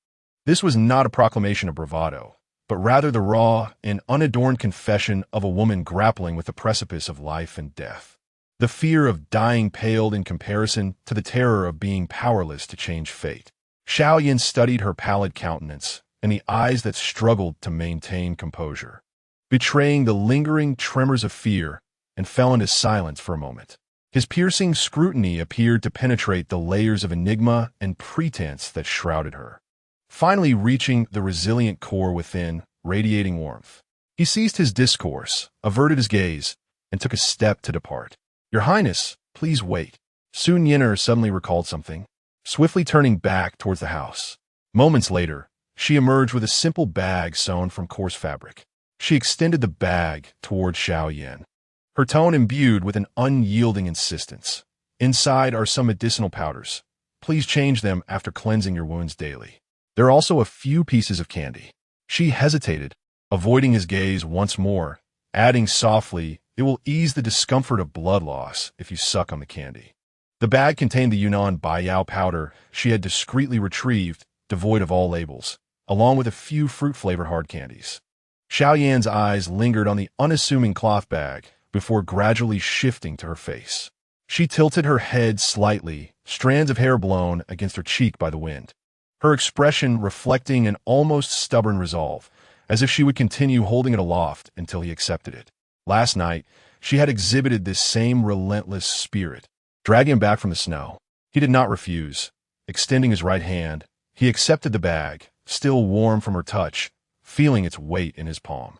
This was not a proclamation of bravado, but rather the raw and unadorned confession of a woman grappling with the precipice of life and death. The fear of dying paled in comparison to the terror of being powerless to change fate. Xiao Yan studied her pallid countenance and the eyes that struggled to maintain composure, betraying the lingering tremors of fear, and fell into silence for a moment. His piercing scrutiny appeared to penetrate the layers of enigma and pretense that shrouded her, finally reaching the resilient core within, radiating warmth. He ceased his discourse, averted his gaze, and took a step to depart. "Your Highness, please wait." Su Nian suddenly recalled something, swiftly turning back towards the house. Moments later, she emerged with a simple bag sewn from coarse fabric. She extended the bag toward Xiao Yan, her tone imbued with an unyielding insistence. "Inside are some medicinal powders. Please change them after cleansing your wounds daily. There are also a few pieces of candy." She hesitated, avoiding his gaze once more, adding softly, "It will ease the discomfort of blood loss if you suck on the candy." The bag contained the Yunnan Baiyao powder she had discreetly retrieved, devoid of all labels, along with a few fruit-flavored hard candies. Xiao Yan's eyes lingered on the unassuming cloth bag before gradually shifting to her face. She tilted her head slightly, strands of hair blown against her cheek by the wind, her expression reflecting an almost stubborn resolve, as if she would continue holding it aloft until he accepted it. Last night, she had exhibited this same relentless spirit, dragging him back from the snow. He did not refuse. Extending his right hand, he accepted the bag, still warm from her touch, feeling its weight in his palm.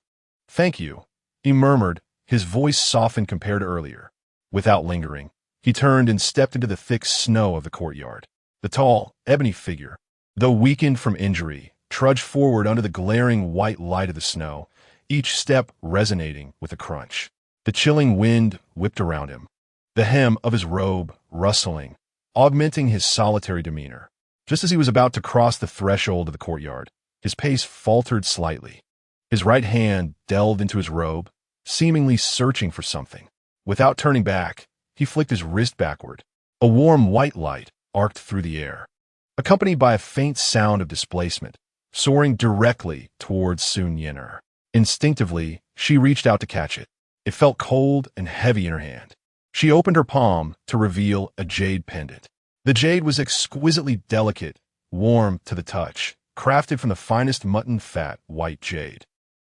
"Thank you," he murmured, his voice softened compared to earlier. Without lingering, he turned and stepped into the thick snow of the courtyard. The tall, ebony figure, though weakened from injury, trudged forward under the glaring white light of the snow, each step resonating with a crunch. The chilling wind whipped around him, the hem of his robe rustling, augmenting his solitary demeanor. Just as he was about to cross the threshold of the courtyard, his pace faltered slightly. His right hand delved into his robe, seemingly searching for something. Without turning back, he flicked his wrist backward. A warm white light arced through the air, accompanied by a faint sound of displacement, soaring directly towards Su Nian. Instinctively, she reached out to catch it. It felt cold and heavy in her hand. She opened her palm to reveal a jade pendant. The jade was exquisitely delicate, warm to the touch, crafted from the finest mutton-fat white jade.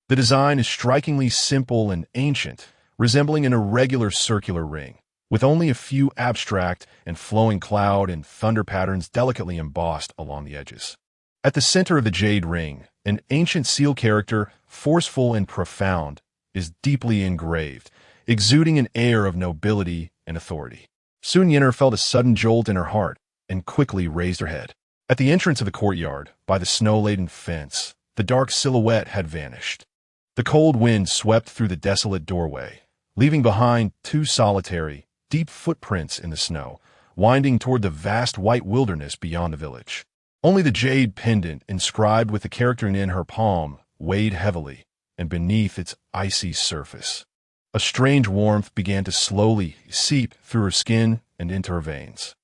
The design is strikingly simple and ancient, resembling an irregular circular ring, with only a few abstract and flowing cloud and thunder patterns delicately embossed along the edges. At the center of the jade ring, an ancient seal character, forceful and profound, is deeply engraved, exuding an air of nobility and authority. Su Nian felt a sudden jolt in her heart and quickly raised her head. At the entrance of the courtyard, by the snow-laden fence, the dark silhouette had vanished. The cold wind swept through the desolate doorway, leaving behind two solitary, deep footprints in the snow, winding toward the vast white wilderness beyond the village. Only the jade pendant inscribed with the character in her palm weighed heavily, and beneath its icy surface, a strange warmth began to slowly seep through her skin and into her veins.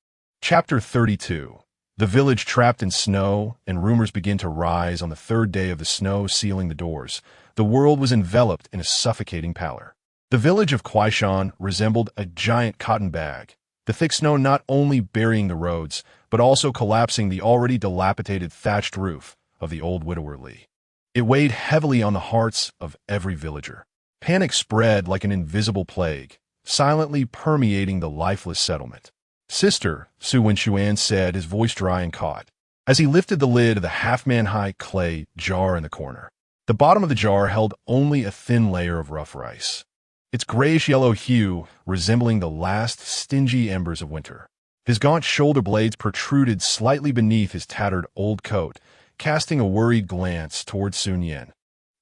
Chapter 32. The village trapped in snow, and rumors begin to rise on the third day of the snow sealing the doors. The world was enveloped in a suffocating pallor. The village of Kuaishan resembled a giant cotton bag, the thick snow not only burying the roads, but also collapsing the already dilapidated thatched roof of the old widower Li. It weighed heavily on the hearts of every villager. Panic spread like an invisible plague, silently permeating the lifeless settlement. "Sister," Su Nian said, his voice dry and caught, as he lifted the lid of the half-man-high clay jar in the corner. The bottom of the jar held only a thin layer of rough rice, its grayish-yellow hue resembling the last stingy embers of winter. His gaunt shoulder blades protruded slightly beneath his tattered old coat, casting a worried glance toward Su Nian,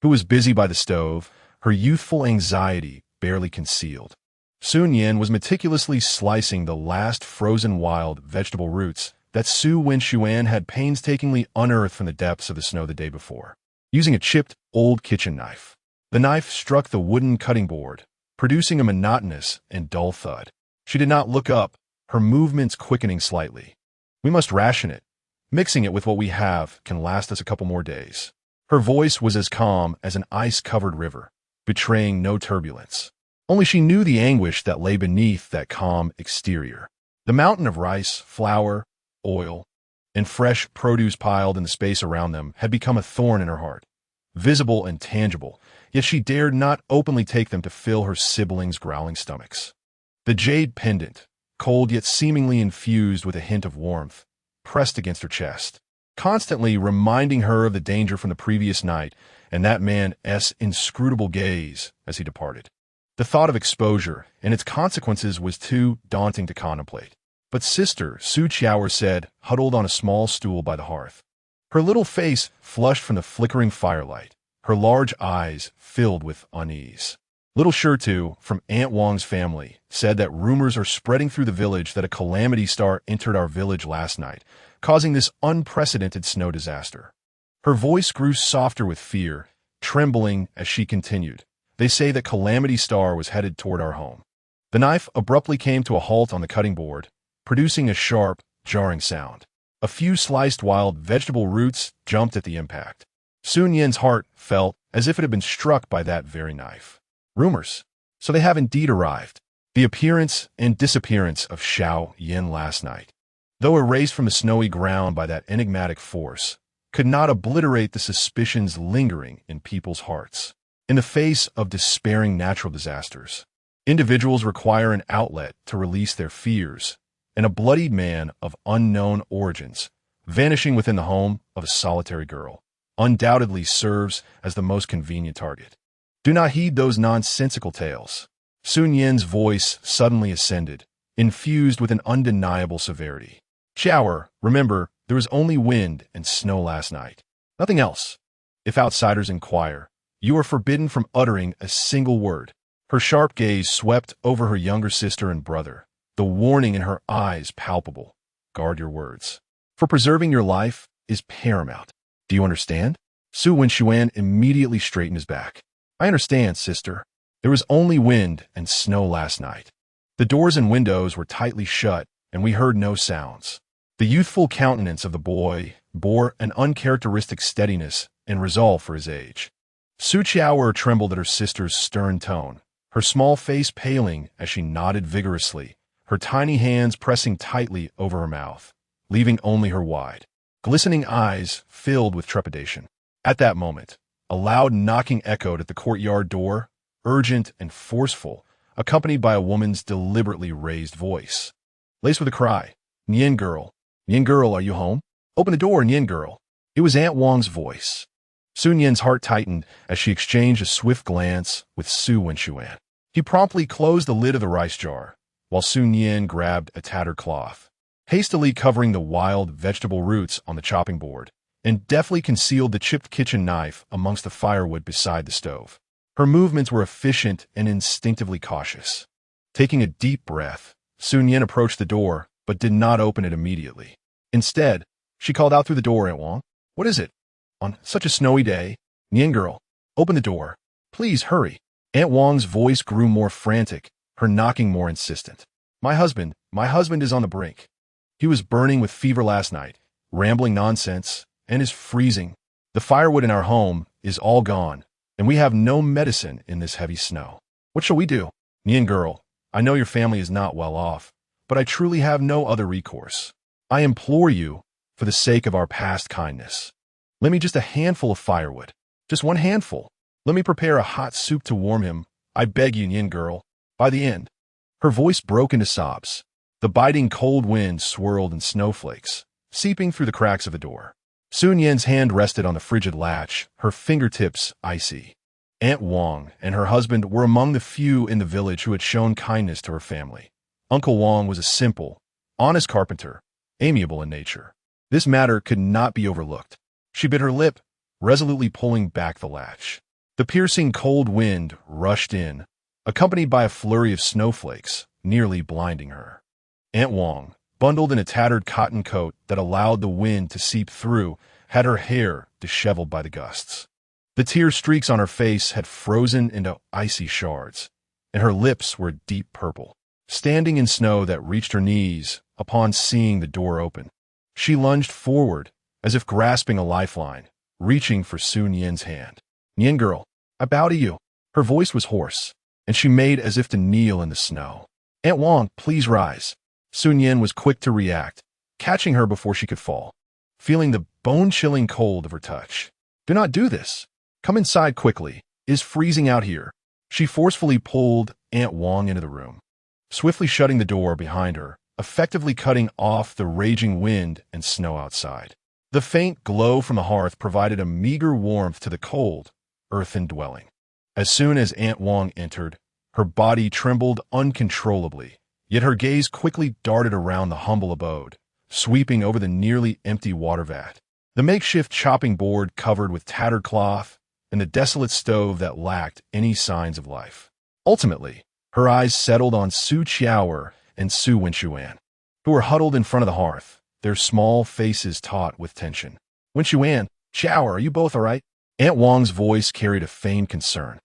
who was busy by the stove, her youthful anxiety barely concealed. Su Nian was meticulously slicing the last frozen wild vegetable roots that Su Nian had painstakingly unearthed from the depths of the snow the day before, using a chipped, old kitchen knife. The knife struck the wooden cutting board, producing a monotonous and dull thud. She did not look up, her movements quickening slightly. "We must ration it. Mixing it with what we have can last us a couple more days." Her voice was as calm as an ice-covered river, betraying no turbulence. Only she knew the anguish that lay beneath that calm exterior. The mountain of rice, flour, oil, and fresh produce piled in the space around them had become a thorn in her heart, visible and tangible, yet she dared not openly take them to fill her siblings' growling stomachs. The jade pendant, cold yet seemingly infused with a hint of warmth, pressed against her chest, constantly reminding her of the danger from the previous night and that man's inscrutable gaze as he departed. The thought of exposure and its consequences was too daunting to contemplate. But Sister Su Nian said, huddled on a small stool by the hearth, her little face flushed from the flickering firelight, her large eyes filled with unease. "Little Shirtu, from Aunt Wang's family, said that rumors are spreading through the village that a calamity star entered our village last night, causing this unprecedented snow disaster." Her voice grew softer with fear, trembling as she continued. "They say that Calamity Star was headed toward our home." The knife abruptly came to a halt on the cutting board, producing a sharp, jarring sound. A few sliced wild vegetable roots jumped at the impact. Su Nian's heart felt as if it had been struck by that very knife. Rumors. So they have indeed arrived. The appearance and disappearance of Xiao Yin last night, though erased from the snowy ground by that enigmatic force, could not obliterate the suspicions lingering in people's hearts. In the face of despairing natural disasters, individuals require an outlet to release their fears, and a bloodied man of unknown origins, vanishing within the home of a solitary girl, undoubtedly serves as the most convenient target. Do not heed those nonsensical tales. Su Nian's voice suddenly ascended, infused with an undeniable severity. "Shower, remember, there was only wind and snow last night. Nothing else. If outsiders inquire, you are forbidden from uttering a single word." Her sharp gaze swept over her younger sister and brother, the warning in her eyes palpable. "Guard your words. For preserving your life is paramount. Do you understand?" Su Nian immediately straightened his back. "I understand, sister. There was only wind and snow last night. The doors and windows were tightly shut, and we heard no sounds." The youthful countenance of the boy bore an uncharacteristic steadiness and resolve for his age. Su Nian trembled at her sister's stern tone, her small face paling as she nodded vigorously, her tiny hands pressing tightly over her mouth, leaving only her wide, glistening eyes filled with trepidation. At that moment, a loud knocking echoed at the courtyard door, urgent and forceful, accompanied by a woman's deliberately raised voice. Laced with a cry, Nian girl, are you home? Open the door, Nian girl." It was Aunt Wang's voice. Su Nian's heart tightened as she exchanged a swift glance with Su Nian. He promptly closed the lid of the rice jar, while Su Nian grabbed a tattered cloth, hastily covering the wild vegetable roots on the chopping board, and deftly concealed the chipped kitchen knife amongst the firewood beside the stove. Her movements were efficient and instinctively cautious. Taking a deep breath, Su Nian approached the door, but did not open it immediately. Instead, she called out through the door, "Aunt Wang, what is it? On such a snowy day? Nian girl, open the door. Please hurry." Aunt Wang's voice grew more frantic, her knocking more insistent. My husband is on the brink. He was burning with fever last night, rambling nonsense, and is freezing. The firewood in our home is all gone, and we have no medicine in this heavy snow." What shall we do? Nian girl, I know your family is not well off, but I truly have no other recourse. I implore you, for the sake of our past kindness. Lend me just a handful of firewood. Just one handful. Let me prepare a hot soup to warm him. I beg you, Nian girl. By the end, her voice broke into sobs. The biting cold wind swirled in snowflakes, seeping through the cracks of the door. Su Nian's hand rested on the frigid latch, her fingertips icy. Aunt Wang and her husband were among the few in the village who had shown kindness to her family. Uncle Wang was a simple, honest carpenter, amiable in nature. This matter could not be overlooked. She bit her lip, resolutely pulling back the latch. The piercing cold wind rushed in, accompanied by a flurry of snowflakes, nearly blinding her. Aunt Wang, bundled in a tattered cotton coat that allowed the wind to seep through, had her hair disheveled by the gusts. The tear streaks on her face had frozen into icy shards, and her lips were deep purple. Standing in snow that reached her knees upon seeing the door open, she lunged forward as if grasping a lifeline, reaching for Su Nian's hand. Nian girl, I bow to you. Her voice was hoarse, and she made as if to kneel in the snow. Aunt Wang, please rise. Su Nian was quick to react, catching her before she could fall, feeling the bone-chilling cold of her touch. Do not do this. Come inside quickly. It is freezing out here. She forcefully pulled Aunt Wang into the room, swiftly shutting the door behind her, effectively cutting off the raging wind and snow outside. The faint glow from the hearth provided a meager warmth to the cold, earthen dwelling. As soon as Aunt Wang entered, her body trembled uncontrollably, yet her gaze quickly darted around the humble abode, sweeping over the nearly empty water vat, the makeshift chopping board covered with tattered cloth, and the desolate stove that lacked any signs of life. Ultimately, her eyes settled on Su Qiaoer and Su Wenxuan, who were huddled in front of the hearth, their small faces taut with tension. Wenxuan, Qiaoer, are you both all right? Aunt Wang's voice carried a feigned concern,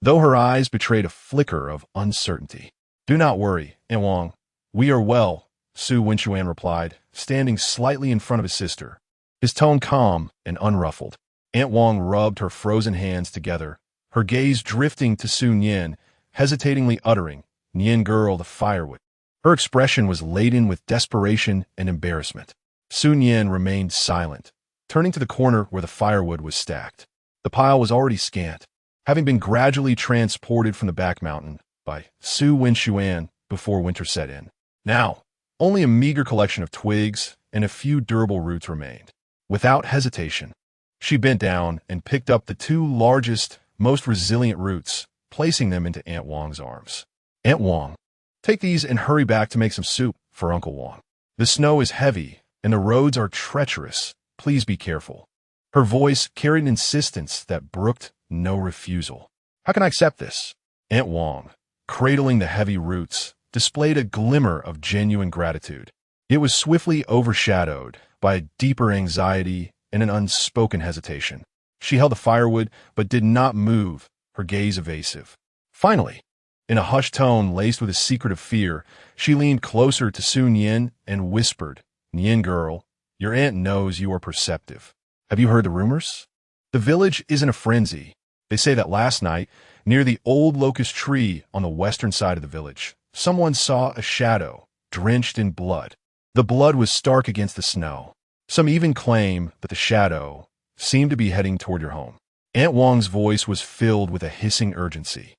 though her eyes betrayed a flicker of uncertainty. Do not worry, Aunt Wang. We are well, Su Wenxuan replied, standing slightly in front of his sister, his tone calm and unruffled. Aunt Wang rubbed her frozen hands together, her gaze drifting to Su Nian, hesitatingly uttering, Nian girl, the firewood. Her expression was laden with desperation and embarrassment. Su Nian remained silent, turning to the corner where the firewood was stacked. The pile was already scant, having been gradually transported from the back mountain by Su Wenxuan before winter set in. Now, only a meager collection of twigs and a few durable roots remained. Without hesitation, she bent down and picked up the two largest, most resilient roots, placing them into Aunt Wang's arms. Aunt Wang, take these and hurry back to make some soup for Uncle Wang. The snow is heavy and the roads are treacherous. Please be careful. Her voice carried insistence that brooked no refusal. How can I accept this? Aunt Wang, cradling the heavy roots, displayed a glimmer of genuine gratitude. It was swiftly overshadowed by a deeper anxiety and an unspoken hesitation. She held the firewood, but did not move, her gaze evasive. Finally, in a hushed tone laced with a secret of fear, she leaned closer to Su Nian and whispered, Nian girl, your aunt knows you are perceptive. Have you heard the rumors? The village is in a frenzy. They say that last night, near the old locust tree on the western side of the village, someone saw a shadow, drenched in blood. The blood was stark against the snow. Some even claim that the shadow seemed to be heading toward your home. Aunt Wang's voice was filled with a hissing urgency,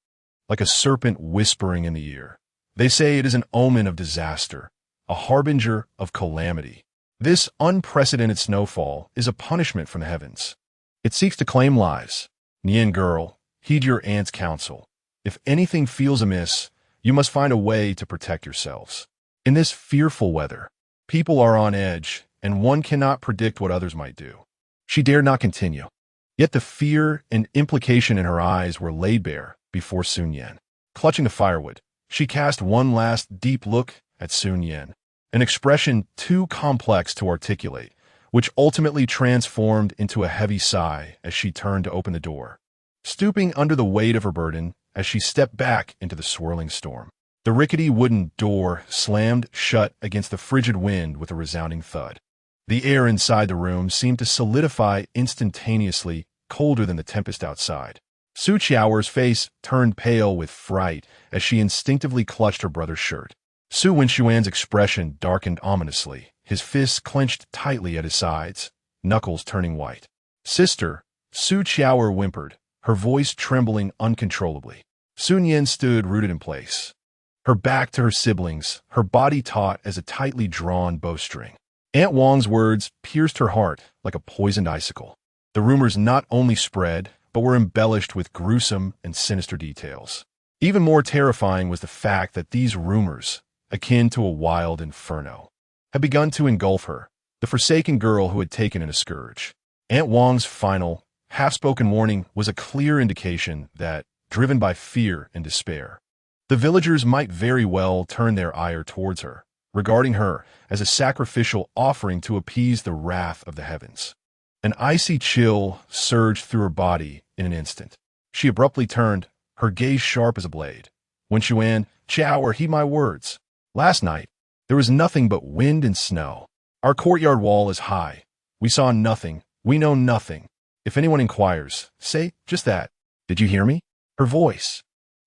like a serpent whispering in the ear. They say it is an omen of disaster, a harbinger of calamity. This unprecedented snowfall is a punishment from the heavens. It seeks to claim lives. Nian girl, heed your aunt's counsel. If anything feels amiss, you must find a way to protect yourselves. In this fearful weather, people are on edge, and one cannot predict what others might do. She dared not continue. Yet the fear and implication in her eyes were laid bare before Su Nian. Clutching the firewood, she cast one last deep look at Su Nian, an expression too complex to articulate, which ultimately transformed into a heavy sigh as she turned to open the door, stooping under the weight of her burden as she stepped back into the swirling storm. The rickety wooden door slammed shut against the frigid wind with a resounding thud. The air inside the room seemed to solidify instantaneously, colder than the tempest outside. Su Qiaoer's face turned pale with fright as she instinctively clutched her brother's shirt. Su Wenxuan's expression darkened ominously, his fists clenched tightly at his sides, knuckles turning white. "Sister," Su Qiaoer whimpered, her voice trembling uncontrollably. Su Nian stood rooted in place, her back to her siblings, her body taut as a tightly drawn bowstring. Aunt Wang's words pierced her heart like a poisoned icicle. The rumors not only spread, but were embellished with gruesome and sinister details. Even more terrifying was the fact that these rumors, akin to a wild inferno, had begun to engulf her, the forsaken girl who had taken in a scourge. Aunt Wang's final, half-spoken warning was a clear indication that, driven by fear and despair, the villagers might very well turn their ire towards her, regarding her as a sacrificial offering to appease the wrath of the heavens. An icy chill surged through her body in an instant. She abruptly turned, her gaze sharp as a blade. "Wenxuan, Qiaoer, heed my words. Last night, there was nothing but wind and snow. Our courtyard wall is high. We saw nothing. We know nothing. If anyone inquires, say just that. Did you hear me?" Her voice,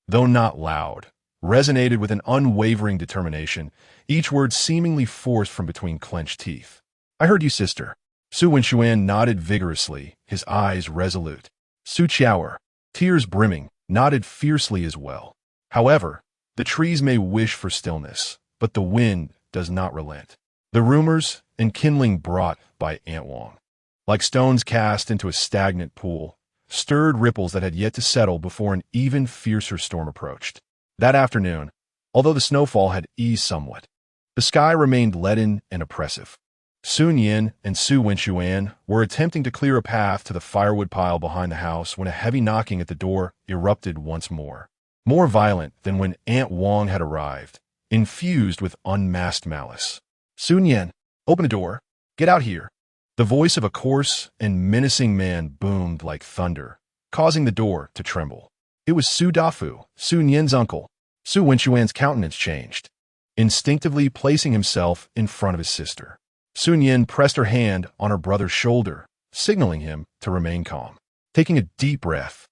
though not loud, resonated with an unwavering determination, each word seemingly forced from between clenched teeth. "I heard you, sister." Su Wenxuan nodded vigorously, his eyes resolute. Su Qiaoer, tears brimming, nodded fiercely as well. However, the trees may wish for stillness, but the wind does not relent. The rumors and kindling brought by Aunt Wang, like stones cast into a stagnant pool, stirred ripples that had yet to settle before an even fiercer storm approached. That afternoon, although the snowfall had eased somewhat, the sky remained leaden and oppressive. Su Nian and Su Wenxuan were attempting to clear a path to the firewood pile behind the house when a heavy knocking at the door erupted once more, more violent than when Aunt Wang had arrived, infused with unmasked malice. "Su Nian, open the door. Get out here." The voice of a coarse and menacing man boomed like thunder, causing the door to tremble. It was Su Dafu, Su Nian's uncle. Su Wenxuan's countenance changed, instinctively placing himself in front of his sister. Su Nian pressed her hand on her brother's shoulder, signaling him to remain calm. Taking a deep breath,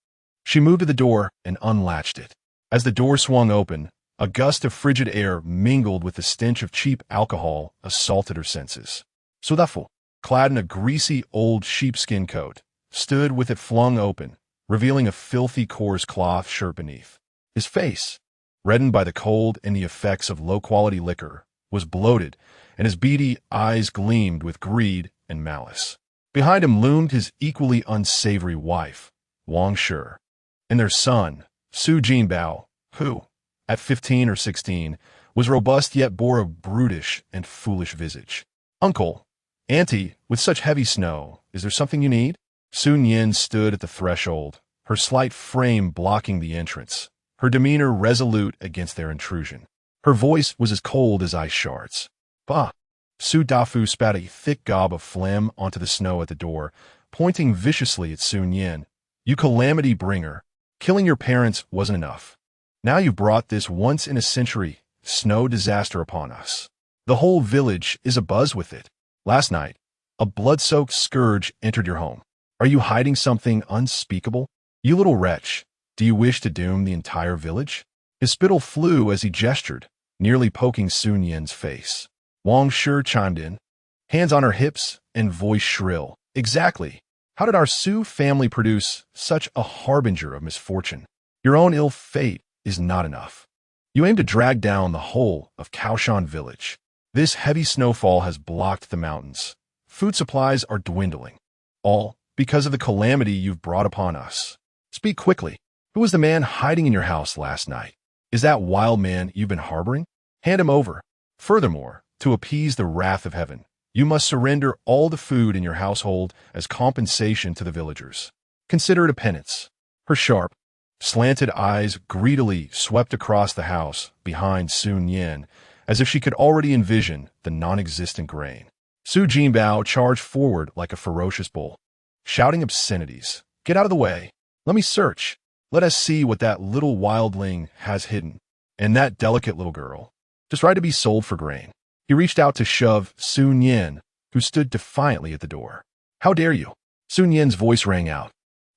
she moved to the door and unlatched it. As the door swung open, a gust of frigid air mingled with the stench of cheap alcohol assaulted her senses. Su Dafu, clad in a greasy old sheepskin coat, stood with it flung open, revealing a filthy coarse cloth shirt beneath. His face, reddened by the cold and the effects of low-quality liquor, was bloated, and his beady eyes gleamed with greed and malice. Behind him loomed his equally unsavory wife, Wang Shi, and their son, Su Jinbao, who, at 15 or 16, was robust yet bore a brutish and foolish visage. "Uncle, Auntie, with such heavy snow, is there something you need?" Su Nian stood at the threshold, her slight frame blocking the entrance, her demeanor resolute against their intrusion. Her voice was as cold as ice shards. "Bah!" Su Dafu spat a thick gob of phlegm onto the snow at the door, pointing viciously at Su Nian. "You calamity bringer. Killing your parents wasn't enough. Now you've brought this once-in-a-century snow disaster upon us. The whole village is abuzz with it. Last night, a blood-soaked scourge entered your home. Are you hiding something unspeakable? You little wretch, do you wish to doom the entire village?" His spittle flew as he gestured, nearly poking Su Nian's face. Wang Shi chimed in, hands on her hips and voice shrill. "Exactly. How did our Su family produce such a harbinger of misfortune? Your own ill fate is not enough. You aim to drag down the whole of Kaoshan village. This heavy snowfall has blocked the mountains. Food supplies are dwindling. All because of the calamity you've brought upon us. Speak quickly. Who was the man hiding in your house last night? Is that wild man you've been harboring? Hand him over. Furthermore, to appease the wrath of heaven, you must surrender all the food in your household as compensation to the villagers. Consider it a penance." Her sharp, slanted eyes greedily swept across the house behind Su Nian, as if she could already envision the non-existent grain. Su Jinbao charged forward like a ferocious bull, shouting obscenities. "Get out of the way. Let me search. Let us see what that little wildling has hidden. And that delicate little girl, just right to be sold for grain." He reached out to shove Su Nian, who stood defiantly at the door. "How dare you?" Su Nian's voice rang out,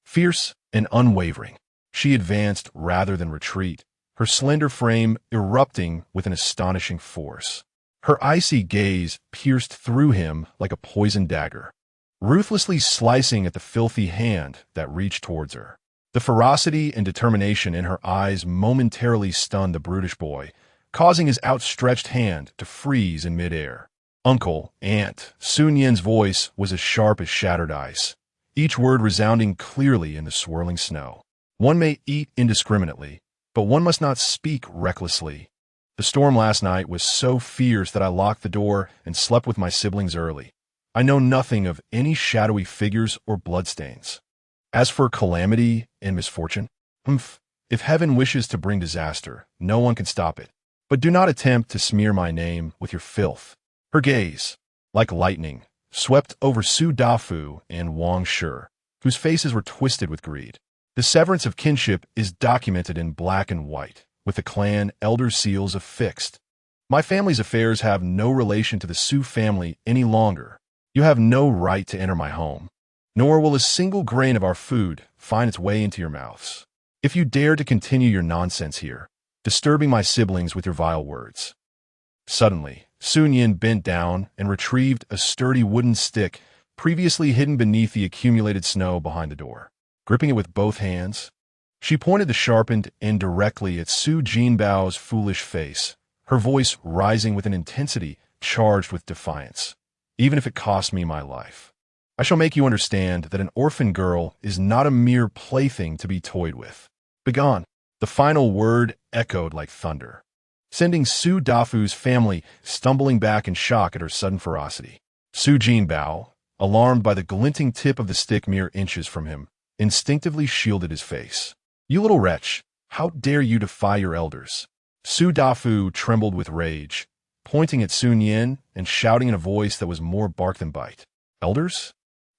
fierce and unwavering. She advanced rather than retreat, her slender frame erupting with an astonishing force. Her icy gaze pierced through him like a poisoned dagger, ruthlessly slicing at the filthy hand that reached towards her. The ferocity and determination in her eyes momentarily stunned the brutish boy, causing his outstretched hand to freeze in midair. "Uncle, aunt," Su Nian's voice was as sharp as shattered ice, each word resounding clearly in the swirling snow. "One may eat indiscriminately, but one must not speak recklessly. The storm last night was so fierce that I locked the door and slept with my siblings early. I know nothing of any shadowy figures or bloodstains. As for calamity and misfortune, if heaven wishes to bring disaster, no one can stop it. But do not attempt to smear my name with your filth." Her gaze, like lightning, swept over Su Dafu and Wang Shi, whose faces were twisted with greed. The severance of kinship is documented in black and white, with the clan elder seals affixed. My family's affairs have no relation to the Su family any longer. You have no right to enter my home, nor will a single grain of our food find its way into your mouths. If you dare to continue your nonsense here, disturbing my siblings with your vile words. Suddenly, Su Nian bent down and retrieved a sturdy wooden stick previously hidden beneath the accumulated snow behind the door. Gripping it with both hands, she pointed the sharpened end directly at Su Jinbao's foolish face, her voice rising with an intensity charged with defiance. "Even if it costs me my life, I shall make you understand that an orphan girl is not a mere plaything to be toyed with. Begone!" The final word echoed like thunder, sending Su Dafu's family stumbling back in shock at her sudden ferocity. Su Jinbao, alarmed by the glinting tip of the stick mere inches from him, instinctively shielded his face. "You little wretch, how dare you defy your elders?" Su Dafu trembled with rage, pointing at Su Nian and shouting in a voice that was more bark than bite. "Elders?"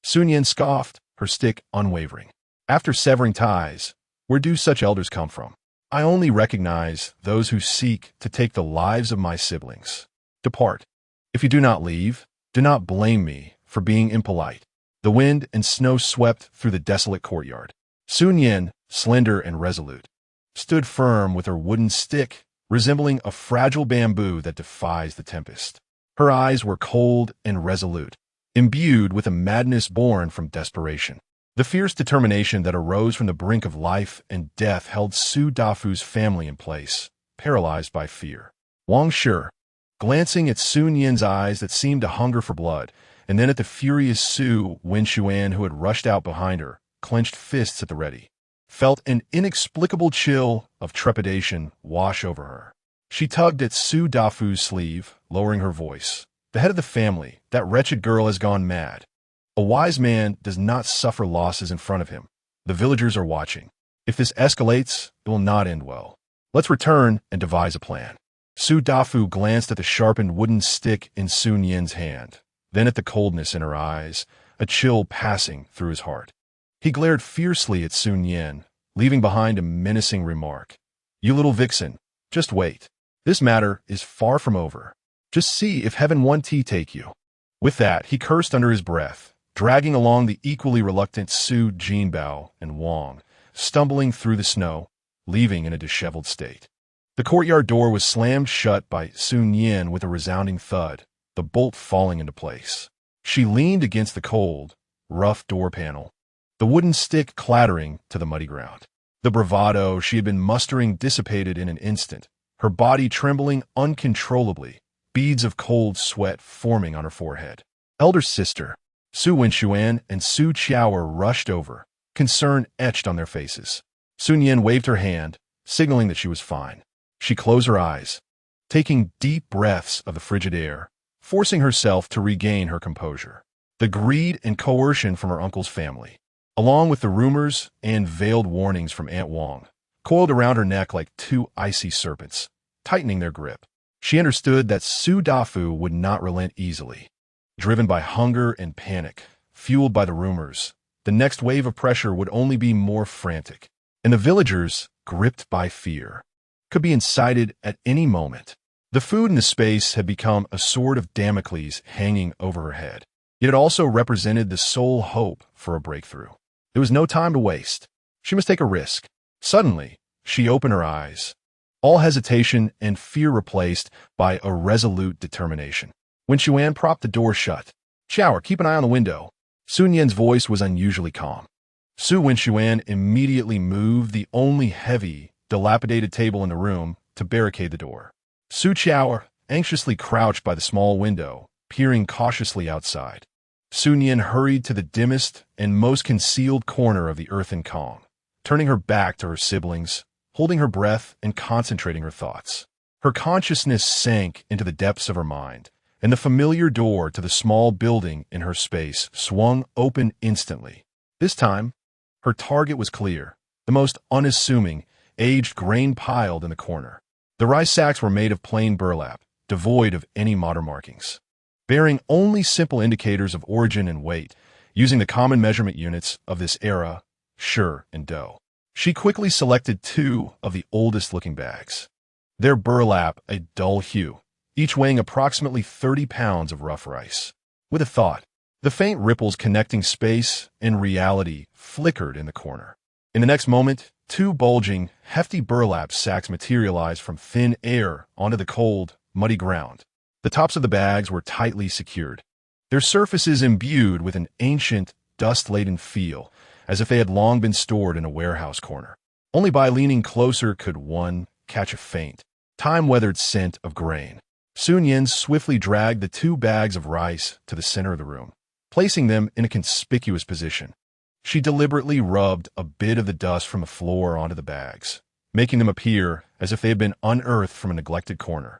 Su Nian scoffed, her stick unwavering. "After severing ties, where do such elders come from? I only recognize those who seek to take the lives of my siblings. Depart. If you do not leave, do not blame me for being impolite." The wind and snow swept through the desolate courtyard. Su Nian, slender and resolute, stood firm with her wooden stick, resembling a fragile bamboo that defies the tempest. Her eyes were cold and resolute, imbued with a madness born from desperation. The fierce determination that arose from the brink of life and death held Su Dafu's family in place, paralyzed by fear. Wang Shi, glancing at Su Nian's eyes that seemed to hunger for blood, and then at the furious Su Wenxuan who had rushed out behind her, clenched fists at the ready, felt an inexplicable chill of trepidation wash over her. She tugged at Su Dafu's sleeve, lowering her voice. "The head of the family, that wretched girl, has gone mad. A wise man does not suffer losses in front of him. The villagers are watching. If this escalates, it will not end well. Let's return and devise a plan." Su Dafu glanced at the sharpened wooden stick in Su Nian's hand, then at the coldness in her eyes, a chill passing through his heart. He glared fiercely at Su Nian, leaving behind a menacing remark. "You little vixen, just wait. This matter is far from over. Just see if heaven one tea take you." With that, he cursed under his breath, dragging along the equally reluctant Su Jinbao and Wang, stumbling through the snow, leaving in a disheveled state. The courtyard door was slammed shut by Su Nian with a resounding thud, the bolt falling into place. She leaned against the cold, rough door panel, the wooden stick clattering to the muddy ground. The bravado she had been mustering dissipated in an instant, her body trembling uncontrollably, beads of cold sweat forming on her forehead. Elder sister, Su Wenxuan and Su Qiao rushed over, concern etched on their faces. Su Nian waved her hand, signaling that she was fine. She closed her eyes, taking deep breaths of the frigid air, forcing herself to regain her composure. The greed and coercion from her uncle's family, along with the rumors and veiled warnings from Aunt Wang, coiled around her neck like two icy serpents, tightening their grip. She understood that Su Dafu would not relent easily. Driven by hunger and panic, fueled by the rumors, the next wave of pressure would only be more frantic, and the villagers, gripped by fear, could be incited at any moment. The food in the space had become a sword of Damocles hanging over her head. Yet it also represented the sole hope for a breakthrough. There was no time to waste. She must take a risk. Suddenly, she opened her eyes, all hesitation and fear replaced by a resolute determination. When Xuan propped the door shut, "Shower, keep an eye on the window." Su Nian's voice was unusually calm. Su Xuan immediately moved the only heavy, dilapidated table in the room to barricade the door. Su Chao anxiously crouched by the small window, peering cautiously outside. Su Nian hurried to the dimmest and most concealed corner of the earthen calm, turning her back to her siblings, holding her breath and concentrating her thoughts. Her consciousness sank into the depths of her mind, and the familiar door to the small building in her space swung open instantly. This time, her target was clear, the most unassuming, aged grain piled in the corner. The rice sacks were made of plain burlap, devoid of any modern markings, bearing only simple indicators of origin and weight, using the common measurement units of this era, shur and do. She quickly selected two of the oldest-looking bags. Their burlap a dull hue, each weighing approximately 30 pounds of rough rice. With a thought, the faint ripples connecting space and reality flickered in the corner. In the next moment, two bulging, hefty burlap sacks materialized from thin air onto the cold, muddy ground. The tops of the bags were tightly secured, their surfaces imbued with an ancient, dust-laden feel, as if they had long been stored in a warehouse corner. Only by leaning closer could one catch a faint, time-weathered scent of grain. Su Nian swiftly dragged the two bags of rice to the center of the room, placing them in a conspicuous position. She deliberately rubbed a bit of the dust from the floor onto the bags, making them appear as if they had been unearthed from a neglected corner.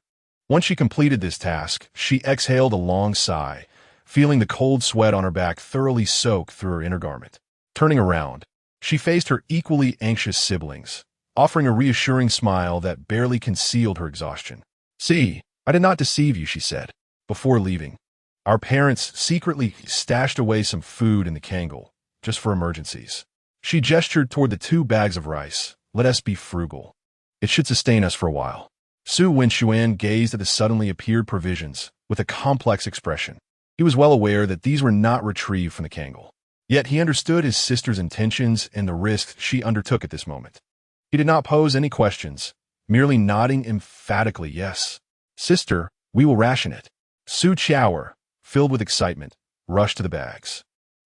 Once she completed this task, she exhaled a long sigh, feeling the cold sweat on her back thoroughly soak through her inner garment. Turning around, she faced her equally anxious siblings, offering a reassuring smile that barely concealed her exhaustion. "See, I did not deceive you," she said. Before leaving, "Our parents secretly stashed away some food in the Kangle, just for emergencies." She gestured toward the two bags of rice. "Let us be frugal. It should sustain us for a while." Su Xuan gazed at the suddenly appeared provisions with a complex expression. He was well aware that these were not retrieved from the Kangle. Yet he understood his sister's intentions and the risks she undertook at this moment. He did not pose any questions, merely nodding emphatically yes. "Sister, we will ration it." Su Chao, filled with excitement, rushed to the bags.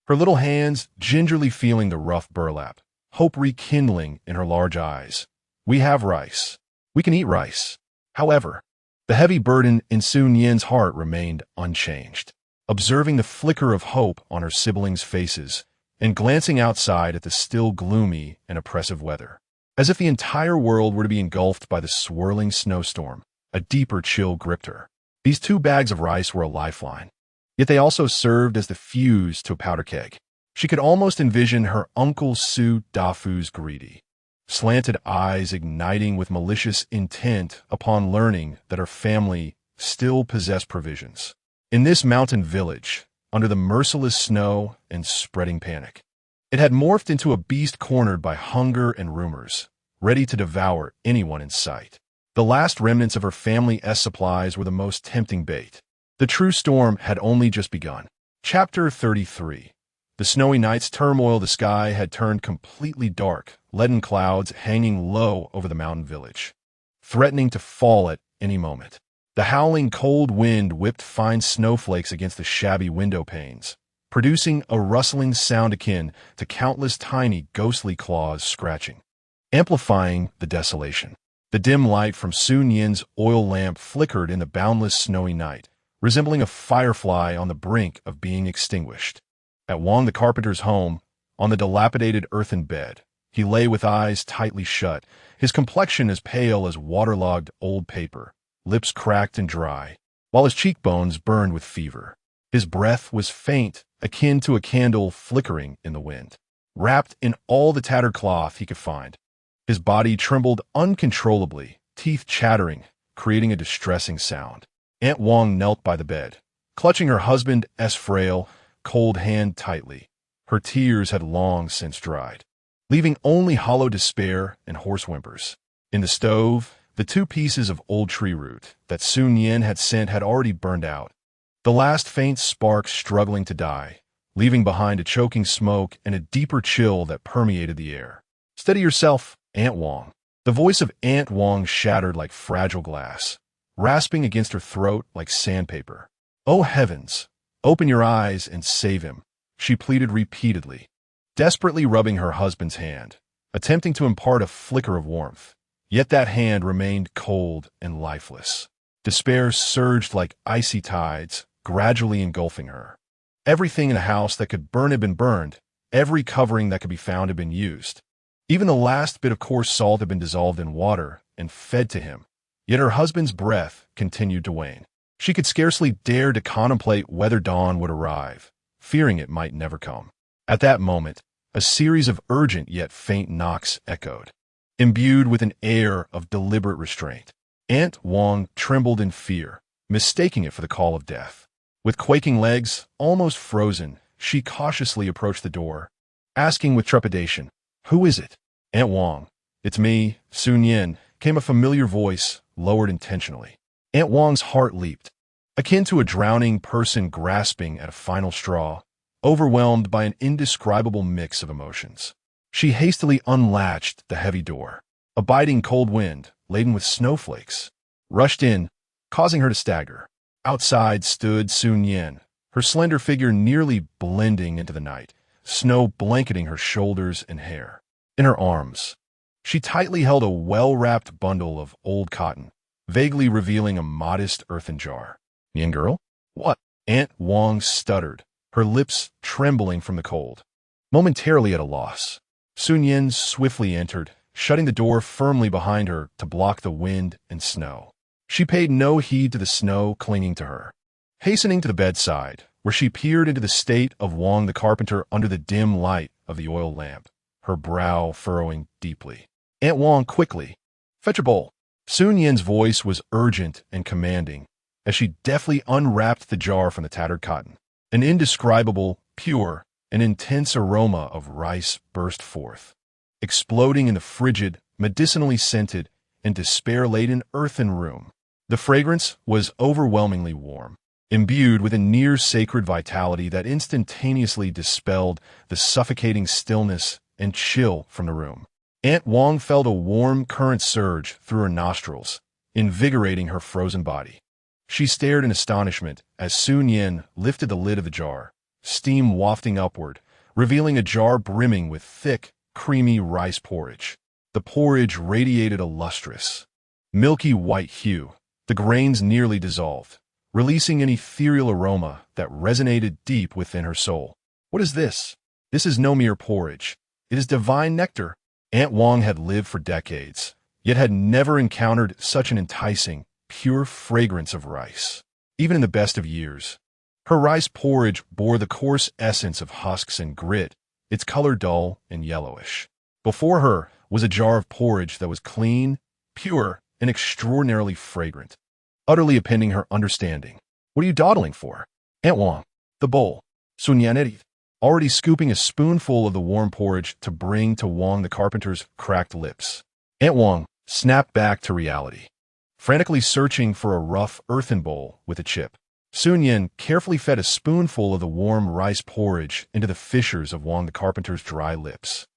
Her little hands gingerly feeling the rough burlap, hope rekindling in her large eyes. "We have rice. We can eat rice." However, the heavy burden in Su Nian's heart remained unchanged. Observing the flicker of hope on her siblings' faces and glancing outside at the still gloomy and oppressive weather, as if the entire world were to be engulfed by the swirling snowstorm, a deeper chill gripped her. These two bags of rice were a lifeline, yet they also served as the fuse to a powder keg. She could almost envision her uncle Su Dafu's greedy, slanted eyes igniting with malicious intent upon learning that her family still possessed provisions. In this mountain village, under the merciless snow and spreading panic, it had morphed into a beast cornered by hunger and rumors, ready to devour anyone in sight. The last remnants of her family's supplies were the most tempting bait. The true storm had only just begun. Chapter 33. The snowy night's turmoil. The sky had turned completely dark, leaden clouds hanging low over the mountain village, threatening to fall at any moment. The howling cold wind whipped fine snowflakes against the shabby window panes, producing a rustling sound akin to countless tiny ghostly claws scratching, amplifying the desolation. The dim light from Su Nian's oil lamp flickered in the boundless snowy night, resembling a firefly on the brink of being extinguished. At Wang the carpenter's home, on the dilapidated earthen bed, he lay with eyes tightly shut, his complexion as pale as waterlogged old paper, lips cracked and dry, while his cheekbones burned with fever. His breath was faint, akin to a candle flickering in the wind. Wrapped in all the tattered cloth he could find, his body trembled uncontrollably, teeth chattering, creating a distressing sound. Aunt Wang knelt by the bed, clutching her husband's frail, cold hand tightly. Her tears had long since dried, leaving only hollow despair and hoarse whimpers. In the stove, the 2 pieces of old tree root that Su Nian had sent had already burned out, the last faint spark struggling to die, leaving behind a choking smoke and a deeper chill that permeated the air. "Steady yourself," Aunt Wong. The voice of Aunt Wong shattered like fragile glass, rasping against her throat like sandpaper. "Oh heavens! Open your eyes and save him," she pleaded repeatedly, desperately rubbing her husband's hand, attempting to impart a flicker of warmth. Yet that hand remained cold and lifeless. Despair surged like icy tides, gradually engulfing her. Everything in the house that could burn had been burned, every covering that could be found had been used. Even the last bit of coarse salt had been dissolved in water and fed to him. Yet her husband's breath continued to wane. She could scarcely dare to contemplate whether dawn would arrive, fearing it might never come. At that moment, a series of urgent yet faint knocks echoed, imbued with an air of deliberate restraint. Aunt Wong trembled in fear, mistaking it for the call of death. With quaking legs, almost frozen, she cautiously approached the door, asking with trepidation, "Who is it?" "Aunt Wong." "It's me, Su Nian," came a familiar voice, lowered intentionally. Aunt Wong's heart leaped, akin to a drowning person grasping at a final straw, overwhelmed by an indescribable mix of emotions. She hastily unlatched the heavy door. A biting cold wind, laden with snowflakes, rushed in, causing her to stagger. Outside stood Su Nian, her slender figure nearly blending into the night, snow blanketing her shoulders and hair. In her arms, she tightly held a well-wrapped bundle of old cotton, vaguely revealing a modest earthen jar. "Nian girl?" "What?" Aunt Wong stuttered, her lips trembling from the cold. Momentarily at a loss, Su Nian swiftly entered, shutting the door firmly behind her to block the wind and snow. She paid no heed to the snow clinging to her. Hastening to the bedside, where she peered into the state of Wong the carpenter under the dim light of the oil lamp, her brow furrowing deeply. "Aunt Wong, quickly! Fetch a bowl." Su Nian's voice was urgent and commanding as she deftly unwrapped the jar from the tattered cotton. An indescribable, pure, and intense aroma of rice burst forth, exploding in the frigid, medicinally scented, and despair-laden earthen room. The fragrance was overwhelmingly warm, imbued with a near-sacred vitality that instantaneously dispelled the suffocating stillness and chill from the room. Aunt Wong felt a warm current surge through her nostrils, invigorating her frozen body. She stared in astonishment as Su Nian lifted the lid of the jar, steam wafting upward, revealing a jar brimming with thick, creamy rice porridge. The porridge radiated a lustrous, milky white hue, the grains nearly dissolved, releasing an ethereal aroma that resonated deep within her soul. "What is this?" "This is no mere porridge. It is divine nectar." Aunt Wong had lived for decades, yet had never encountered such an enticing, pure fragrance of rice. Even in the best of years, her rice porridge bore the coarse essence of husks and grit, its color dull and yellowish. Before her was a jar of porridge that was clean, pure, and extraordinarily fragrant, utterly appending her understanding. "What are you dawdling for?" "Aunt Wong, the bowl." Su Nian, already scooping a spoonful of the warm porridge to bring to Wong the carpenter's cracked lips. Aunt Wong snapped back to reality, frantically searching for a rough earthen bowl with a chip. Su Nian carefully fed a spoonful of the warm rice porridge into the fissures of Wong the carpenter's dry lips.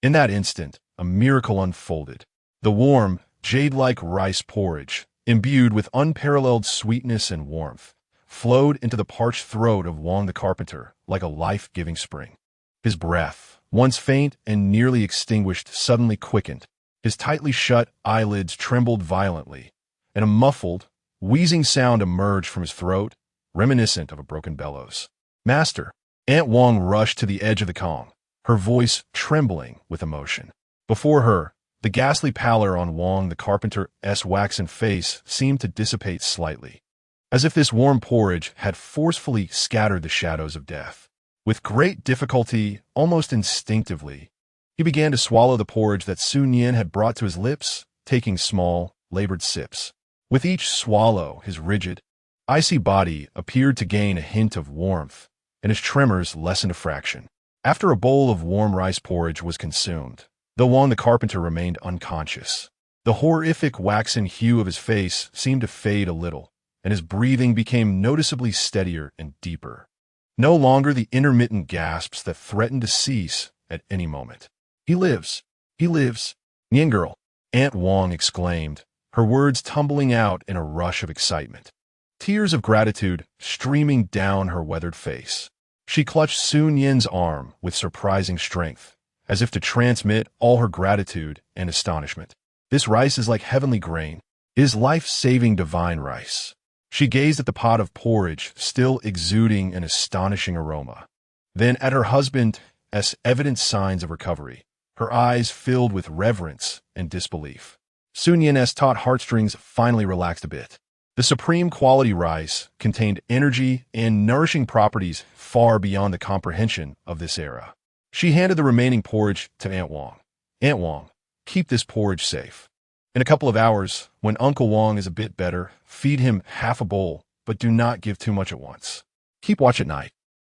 In that instant, a miracle unfolded. The warm, jade-like rice porridge, imbued with unparalleled sweetness and warmth, flowed into the parched throat of Wong the carpenter like a life-giving spring. His breath, once faint and nearly extinguished, suddenly quickened. His tightly shut eyelids trembled violently, and a muffled, wheezing sound emerged from his throat, reminiscent of a broken bellows. "Master!" Aunt Wong rushed to the edge of the Kong, her voice trembling with emotion. Before her, the ghastly pallor on Wong the carpenter's waxen face seemed to dissipate slightly, as if this warm porridge had forcefully scattered the shadows of death. With great difficulty, almost instinctively, he began to swallow the porridge that Su Nian had brought to his lips, taking small, labored sips. With each swallow, his rigid, icy body appeared to gain a hint of warmth, and his tremors lessened a fraction. After a bowl of warm rice porridge was consumed, though Wong the carpenter remained unconscious, the horrific waxen hue of his face seemed to fade a little, and his breathing became noticeably steadier and deeper. No longer the intermittent gasps that threatened to cease at any moment. "He lives! He lives!" Nian girl, Aunt Wang exclaimed, her words tumbling out in a rush of excitement. Tears of gratitude streaming down her weathered face. She clutched Su Nian's arm with surprising strength, as if to transmit all her gratitude and astonishment. This rice is like heavenly grain. It is life-saving divine rice. She gazed at the pot of porridge, still exuding an astonishing aroma. Then at her husband's evident signs of recovery, her eyes filled with reverence and disbelief. Su Nian's taut heartstrings finally relaxed a bit. The supreme quality rice contained energy and nourishing properties far beyond the comprehension of this era. She handed the remaining porridge to Aunt Wang. Aunt Wang, keep this porridge safe. In a couple of hours, when Uncle Wang is a bit better, feed him half a bowl, but do not give too much at once. Keep watch at night,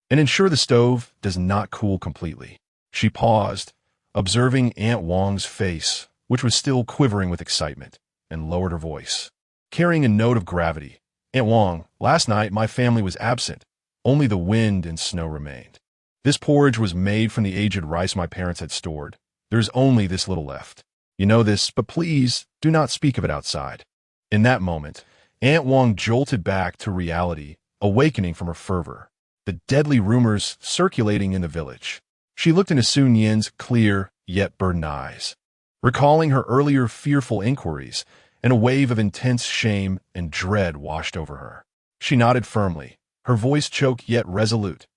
and ensure the stove does not cool completely. She paused, observing Aunt Wang's face, which was still quivering with excitement, and lowered her voice. Carrying a note of gravity, Aunt Wang, last night my family was absent. Only the wind and snow remained. This porridge was made from the aged rice my parents had stored. There is only this little left. You know this, but please do not speak of it outside. In that moment, Aunt Wang jolted back to reality, awakening from her fervor. The deadly rumors circulating in the village. She looked into Su Nian's clear, yet burdened eyes, recalling her earlier fearful inquiries, and a wave of intense shame and dread washed over her. She nodded firmly, her voice choked yet resolute.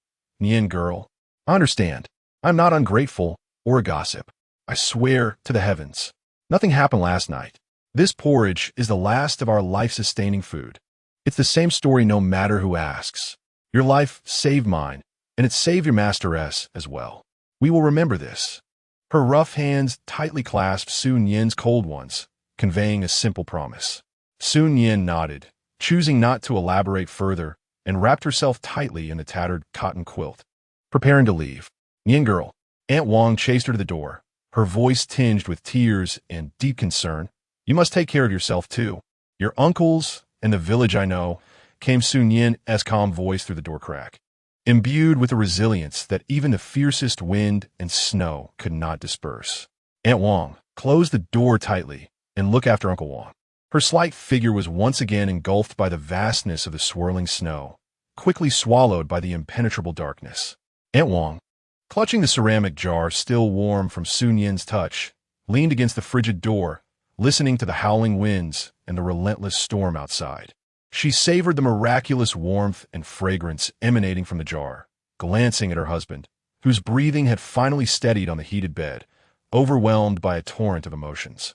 Nian girl, I understand. I'm not ungrateful or a gossip. I swear to the heavens. Nothing happened last night. This porridge is the last of our life-sustaining food. It's the same story no matter who asks. Your life saved mine, and it saved your masteress as well. We will remember this. Her rough hands tightly clasped Su Nian's cold ones, conveying a simple promise. Su Nian nodded, choosing not to elaborate further, and wrapped herself tightly in the tattered cotton quilt, preparing to leave. Nian girl, Aunt Wang chased her to the door, her voice tinged with tears and deep concern. You must take care of yourself, too. Your uncles and the village I know, came Su Nian's calm voice through the door crack, imbued with a resilience that even the fiercest wind and snow could not disperse. Aunt Wang, close the door tightly and look after Uncle Wang. Her slight figure was once again engulfed by the vastness of the swirling snow, quickly swallowed by the impenetrable darkness. Aunt Wang, clutching the ceramic jar still warm from Su Nian's touch, leaned against the frigid door, listening to the howling winds and the relentless storm outside. She savored the miraculous warmth and fragrance emanating from the jar, glancing at her husband, whose breathing had finally steadied on the heated bed, overwhelmed by a torrent of emotions.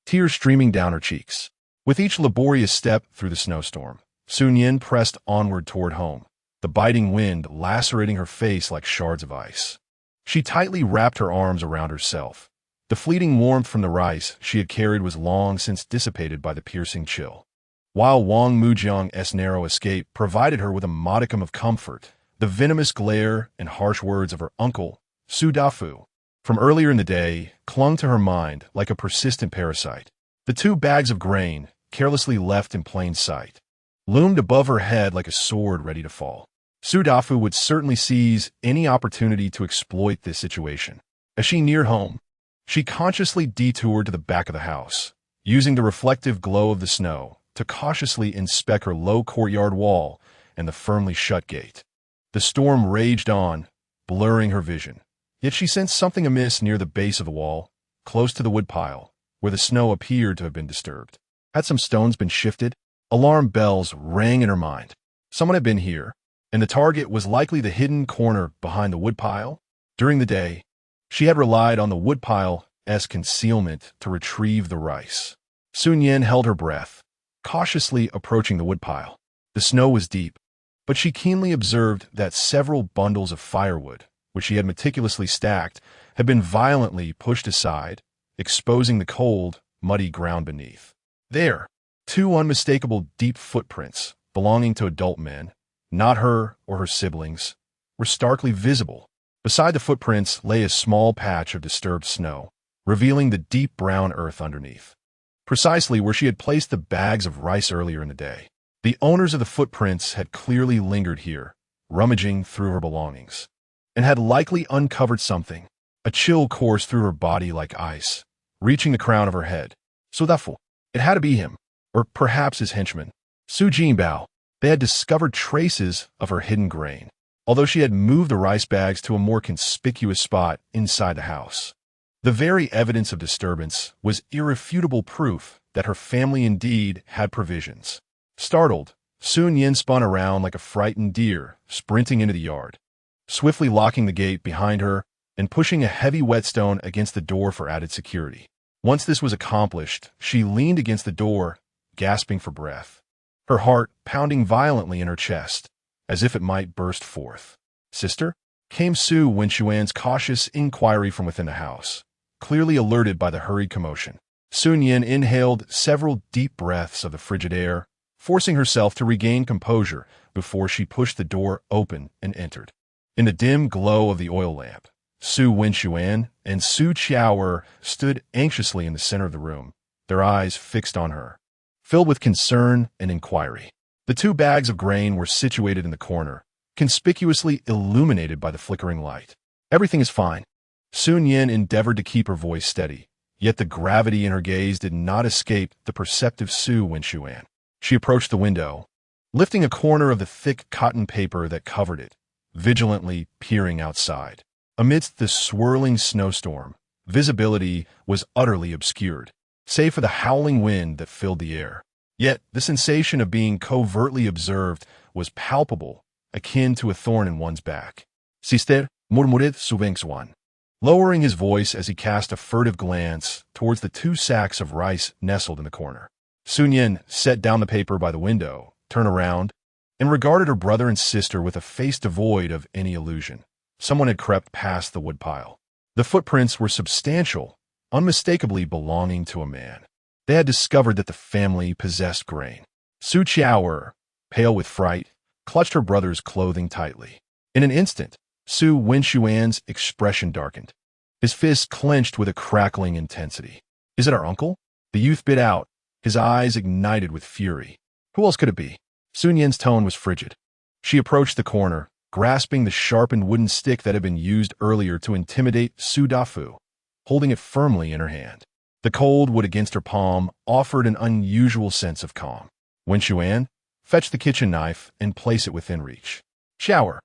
Tears streaming down her cheeks. With each laborious step through the snowstorm, Su Nian pressed onward toward home, the biting wind lacerating her face like shards of ice. She tightly wrapped her arms around herself. The fleeting warmth from the rice she had carried was long since dissipated by the piercing chill. While Wang Mujiang's narrow escape provided her with a modicum of comfort, the venomous glare and harsh words of her uncle, Su Dafu, from earlier in the day, clung to her mind like a persistent parasite. The 2 bags of grain, carelessly left in plain sight, loomed above her head like a sword ready to fall. Su Dafu would certainly seize any opportunity to exploit this situation. As she neared home, she consciously detoured to the back of the house, using the reflective glow of the snow to cautiously inspect her low courtyard wall and the firmly shut gate. The storm raged on, blurring her vision. Yet she sensed something amiss near the base of the wall, close to the woodpile, where the snow appeared to have been disturbed. Had some stones been shifted? Alarm bells rang in her mind. Someone had been here, and the target was likely the hidden corner behind the woodpile. During the day, she had relied on the woodpile's concealment to retrieve the rice. Su Nian held her breath, cautiously approaching the woodpile. The snow was deep, but she keenly observed that several bundles of firewood, which she had meticulously stacked, had been violently pushed aside, exposing the cold, muddy ground beneath. There, 2 unmistakable deep footprints, belonging to adult men, not her or her siblings, were starkly visible. Beside the footprints lay a small patch of disturbed snow, revealing the deep brown earth underneath, precisely where she had placed the bags of rice earlier in the day. The owners of the footprints had clearly lingered here, rummaging through her belongings, and had likely uncovered something. A chill coursed through her body like ice, reaching the crown of her head. So thoughtful. It had to be him. Or perhaps his henchman. Su Jinbao. They had discovered traces of her hidden grain, although she had moved the rice bags to a more conspicuous spot inside the house. The very evidence of disturbance was irrefutable proof that her family indeed had provisions. Startled, Su Nian spun around like a frightened deer, sprinting into the yard, swiftly locking the gate behind her and pushing a heavy whetstone against the door for added security. Once this was accomplished, she leaned against the door, gasping for breath, her heart pounding violently in her chest, as if it might burst forth. "Sister?" came Su Wenxuan's cautious inquiry from within the house, clearly alerted by the hurried commotion. Su Nian inhaled several deep breaths of the frigid air, forcing herself to regain composure before she pushed the door open and entered. In the dim glow of the oil lamp, Su Wenxuan and Su Qiaoer stood anxiously in the center of the room, their eyes fixed on her, filled with concern and inquiry. The 2 bags of grain were situated in the corner, conspicuously illuminated by the flickering light. "Everything is fine." Su Nian endeavored to keep her voice steady, yet the gravity in her gaze did not escape the perceptive Su Wenxuan. She approached the window, lifting a corner of the thick cotton paper that covered it, vigilantly peering outside. Amidst the swirling snowstorm, visibility was utterly obscured, save for the howling wind that filled the air. Yet the sensation of being covertly observed was palpable, akin to a thorn in one's back. "Sister," murmured Su Wenxuan, lowering his voice as he cast a furtive glance towards the 2 sacks of rice nestled in the corner. Su Nian set down the paper by the window, turned around, and regarded her brother and sister with a face devoid of any illusion. Someone had crept past the woodpile. The footprints were substantial, unmistakably belonging to a man. They had discovered that the family possessed grain. Su Qiaoer, pale with fright, clutched her brother's clothing tightly. In an instant, Su Wenxuan's expression darkened. His fists clenched with a crackling intensity. "Is it our uncle?" the youth bit out, his eyes ignited with fury. "Who else could it be?" Su Nian's tone was frigid. She approached the corner, grasping the sharpened wooden stick that had been used earlier to intimidate Su Dafu, holding it firmly in her hand. The cold wood against her palm offered an unusual sense of calm. "Wenxuan, fetch the kitchen knife and place it within reach. Shower.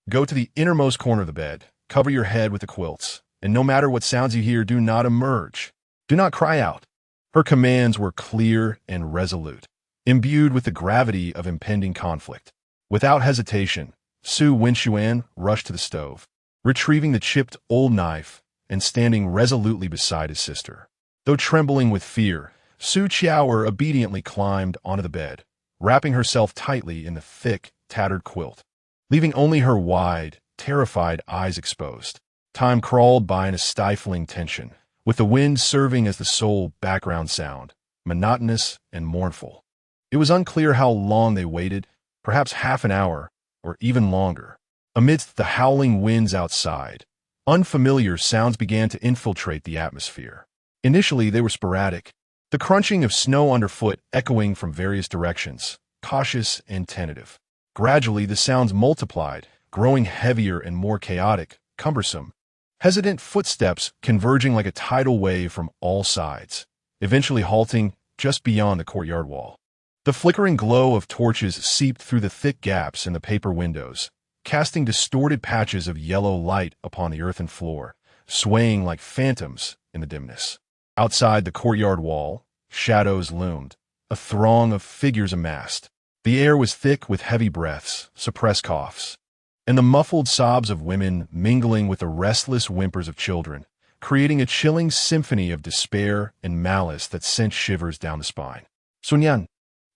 Go to the innermost corner of the bed, cover your head with the quilts, and no matter what sounds you hear, do not emerge. Do not cry out." Her commands were clear and resolute, imbued with the gravity of impending conflict. Without hesitation, Su Wenxuan rushed to the stove, retrieving the chipped old knife and standing resolutely beside his sister. Though trembling with fear, Su Qiaoer obediently climbed onto the bed, wrapping herself tightly in the thick, tattered quilt, leaving only her wide, terrified eyes exposed. Time crawled by in a stifling tension, with the wind serving as the sole background sound, monotonous and mournful. It was unclear how long they waited, perhaps half an hour, or even longer. Amidst the howling winds outside, unfamiliar sounds began to infiltrate the atmosphere. Initially, they were sporadic, the crunching of snow underfoot echoing from various directions, cautious and tentative. Gradually, the sounds multiplied, growing heavier and more chaotic, cumbersome, hesitant footsteps converging like a tidal wave from all sides, eventually halting just beyond the courtyard wall. The flickering glow of torches seeped through the thick gaps in the paper windows, casting distorted patches of yellow light upon the earthen floor, swaying like phantoms in the dimness. Outside the courtyard wall, shadows loomed, a throng of figures amassed. The air was thick with heavy breaths, suppressed coughs, and the muffled sobs of women mingling with the restless whimpers of children, creating a chilling symphony of despair and malice that sent shivers down the spine. "Su Nian,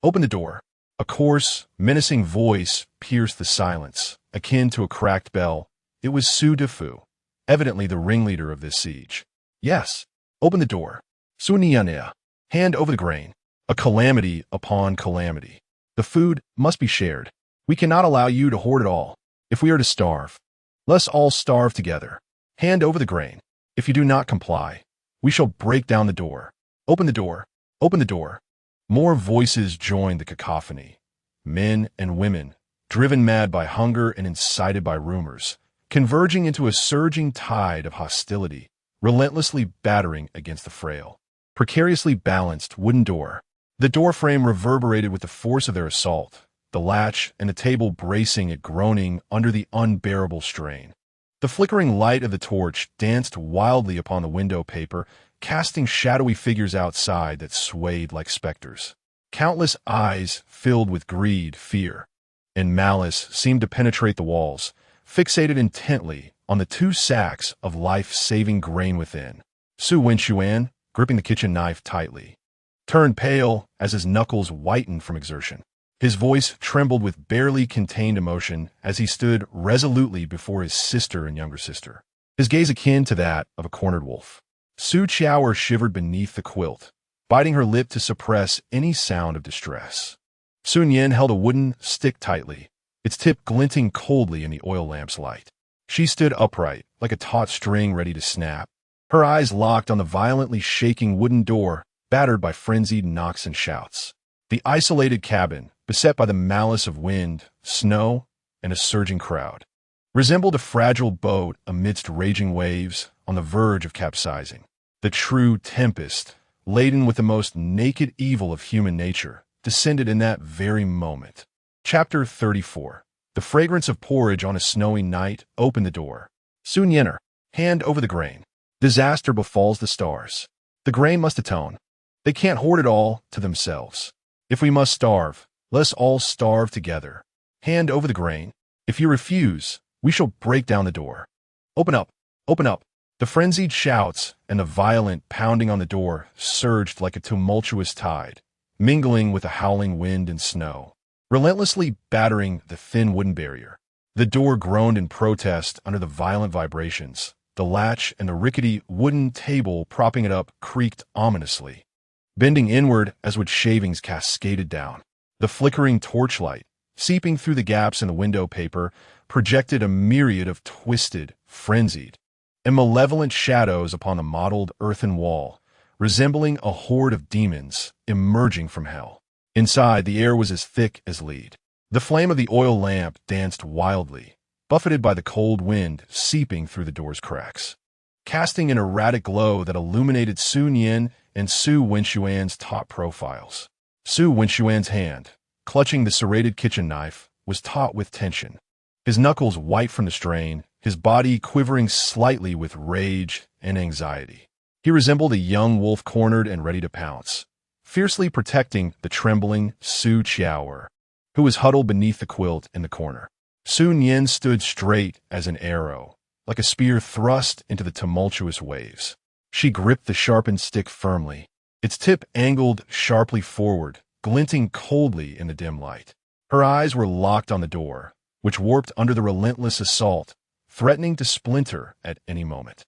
open the door." A coarse, menacing voice pierced the silence, akin to a cracked bell. It was Su Dafu, evidently the ringleader of this siege. "Yes, open the door." Su Nian, hand over the grain. A calamity upon calamity. The food must be shared. We cannot allow you to hoard it all. If we are to starve, let's all starve together. Hand over the grain. If you do not comply, we shall break down the door. Open the door. Open the door. More voices joined the cacophony. Men and women, driven mad by hunger and incited by rumors, converging into a surging tide of hostility, relentlessly battering against the frail, precariously balanced wooden door. The door frame reverberated with the force of their assault, the latch and the table bracing it groaning under the unbearable strain. The flickering light of the torch danced wildly upon the window paper, casting shadowy figures outside that swayed like specters. Countless eyes, filled with greed, fear, and malice, seemed to penetrate the walls, fixated intently on the 2 sacks of life-saving grain within. Su Nian, gripping the kitchen knife tightly, turned pale as his knuckles whitened from exertion. His voice trembled with barely contained emotion as he stood resolutely before his sister and younger sister, his gaze akin to that of a cornered wolf. Su Qiao shivered beneath the quilt, biting her lip to suppress any sound of distress. Su Nian held a wooden stick tightly, its tip glinting coldly in the oil lamp's light. She stood upright, like a taut string ready to snap, her eyes locked on the violently shaking wooden door, battered by frenzied knocks and shouts. The isolated cabin, beset by the malice of wind, snow, and a surging crowd, resembled a fragile boat amidst raging waves on the verge of capsizing. The true tempest, laden with the most naked evil of human nature, descended in that very moment. Chapter 34. The fragrance of porridge on a snowy night opened the door. Su Nian, hand over the grain. Disaster befalls the stars. The grain must atone. They can't hoard it all to themselves. If we must starve, let us all starve together. Hand over the grain. If you refuse, we shall break down the door. Open up, open up. The frenzied shouts and the violent pounding on the door surged like a tumultuous tide, mingling with the howling wind and snow, relentlessly battering the thin wooden barrier. The door groaned in protest under the violent vibrations. The latch and the rickety wooden table propping it up creaked ominously, bending inward as wood shavings cascaded down. The flickering torchlight, seeping through the gaps in the window paper, projected a myriad of twisted, frenzied, and malevolent shadows upon the mottled earthen wall, resembling a horde of demons emerging from hell. Inside, the air was as thick as lead. The flame of the oil lamp danced wildly, buffeted by the cold wind seeping through the door's cracks, casting an erratic glow that illuminated Su Nian and Su Nian's top profiles. Su Nian's hand, clutching the serrated kitchen knife, was taut with tension, his knuckles white from the strain, his body quivering slightly with rage and anxiety. He resembled a young wolf cornered and ready to pounce, fiercely protecting the trembling Su Qiao, who was huddled beneath the quilt in the corner. Su Nian stood straight as an arrow, like a spear thrust into the tumultuous waves. She gripped the sharpened stick firmly, its tip angled sharply forward, glinting coldly in the dim light. Her eyes were locked on the door, which warped under the relentless assault, threatening to splinter at any moment.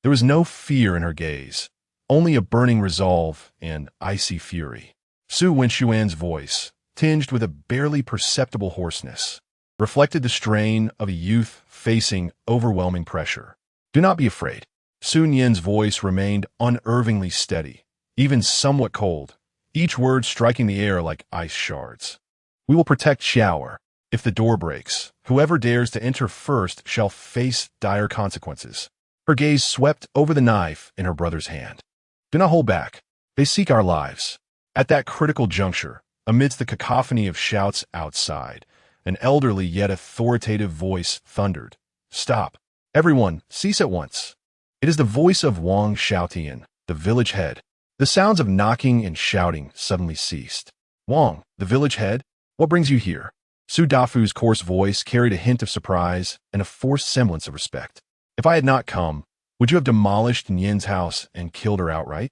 There was no fear in her gaze, only a burning resolve and icy fury. Su Nian's voice, tinged with a barely perceptible hoarseness, reflected the strain of a youth facing overwhelming pressure. Do not be afraid. Su Nian's voice remained unervingly steady, even somewhat cold, each word striking the air like ice shards. We will protect Xiao. If the door breaks, whoever dares to enter first shall face dire consequences. Her gaze swept over the knife in her brother's hand. Do not hold back. They seek our lives. At that critical juncture, amidst the cacophony of shouts outside, an elderly yet authoritative voice thundered. Stop. Everyone, cease at once. It is the voice of Wang Xiaotian, the village head. The sounds of knocking and shouting suddenly ceased. Wang, the village head? What brings you here? Su Dafu's coarse voice carried a hint of surprise and a forced semblance of respect. If I had not come, would you have demolished Nian's house and killed her outright?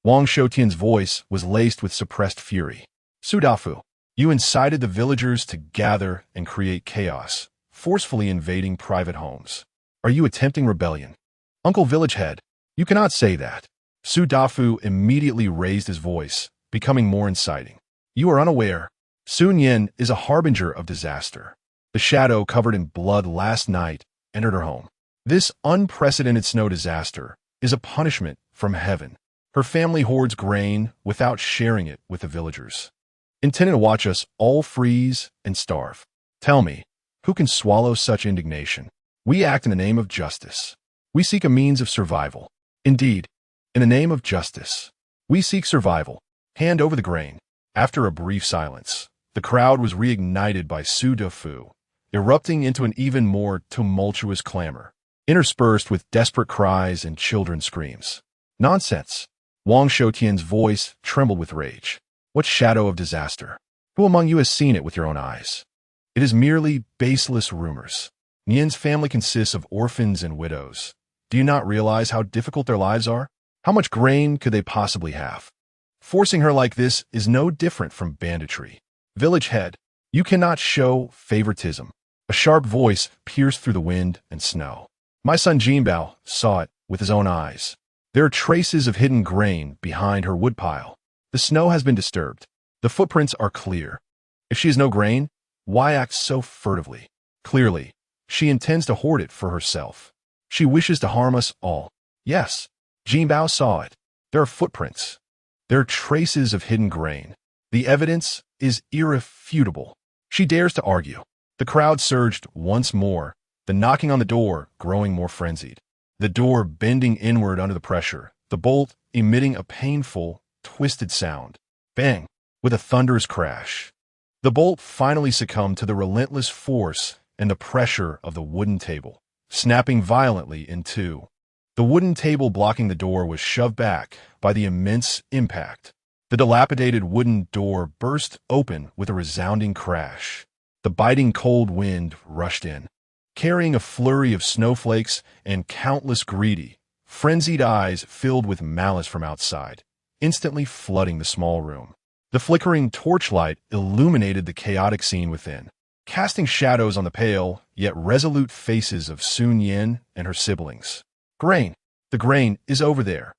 Wang Xiaotian's voice was laced with suppressed fury. Su Dafu, you incited the villagers to gather and create chaos, forcefully invading private homes. Are you attempting rebellion? Uncle Village Head, you cannot say that. Su Dafu immediately raised his voice, becoming more inciting. You are unaware. Su Nian is a harbinger of disaster. The shadow covered in blood last night entered her home. This unprecedented snow disaster is a punishment from heaven. Her family hoards grain without sharing it with the villagers, intending to watch us all freeze and starve. Tell me, who can swallow such indignation? We act in the name of justice. We seek a means of survival. Indeed, in the name of justice, we seek survival. Hand over the grain. After a brief silence, the crowd was reignited by Su Fu, erupting into an even more tumultuous clamor, interspersed with desperate cries and children's screams. Nonsense! Wang Shoutian's voice trembled with rage. What shadow of disaster? Who among you has seen it with your own eyes? It is merely baseless rumors. Nian's family consists of orphans and widows. Do you not realize how difficult their lives are? How much grain could they possibly have? Forcing her like this is no different from banditry. Village head, you cannot show favoritism. A sharp voice pierced through the wind and snow. My son Jinbao saw it with his own eyes. There are traces of hidden grain behind her woodpile. The snow has been disturbed. The footprints are clear. If she has no grain, why act so furtively? Clearly, she intends to hoard it for herself. She wishes to harm us all. Yes, Jinbao saw it. There are footprints. There are traces of hidden grain. The evidence is irrefutable. She dares to argue. The crowd surged once more, the knocking on the door growing more frenzied. The door bending inward under the pressure, the bolt emitting a painful, twisted sound. Bang! With a thunderous crash. The bolt finally succumbed to the relentless force and the pressure of the wooden table, snapping violently in two. The wooden table blocking the door was shoved back by the immense impact. The dilapidated wooden door burst open with a resounding crash. The biting cold wind rushed in, carrying a flurry of snowflakes and countless greedy, frenzied eyes filled with malice from outside, instantly flooding the small room. The flickering torchlight illuminated the chaotic scene within, casting shadows on the pale, yet resolute faces of Su Nian and her siblings. Grain! The grain is over there.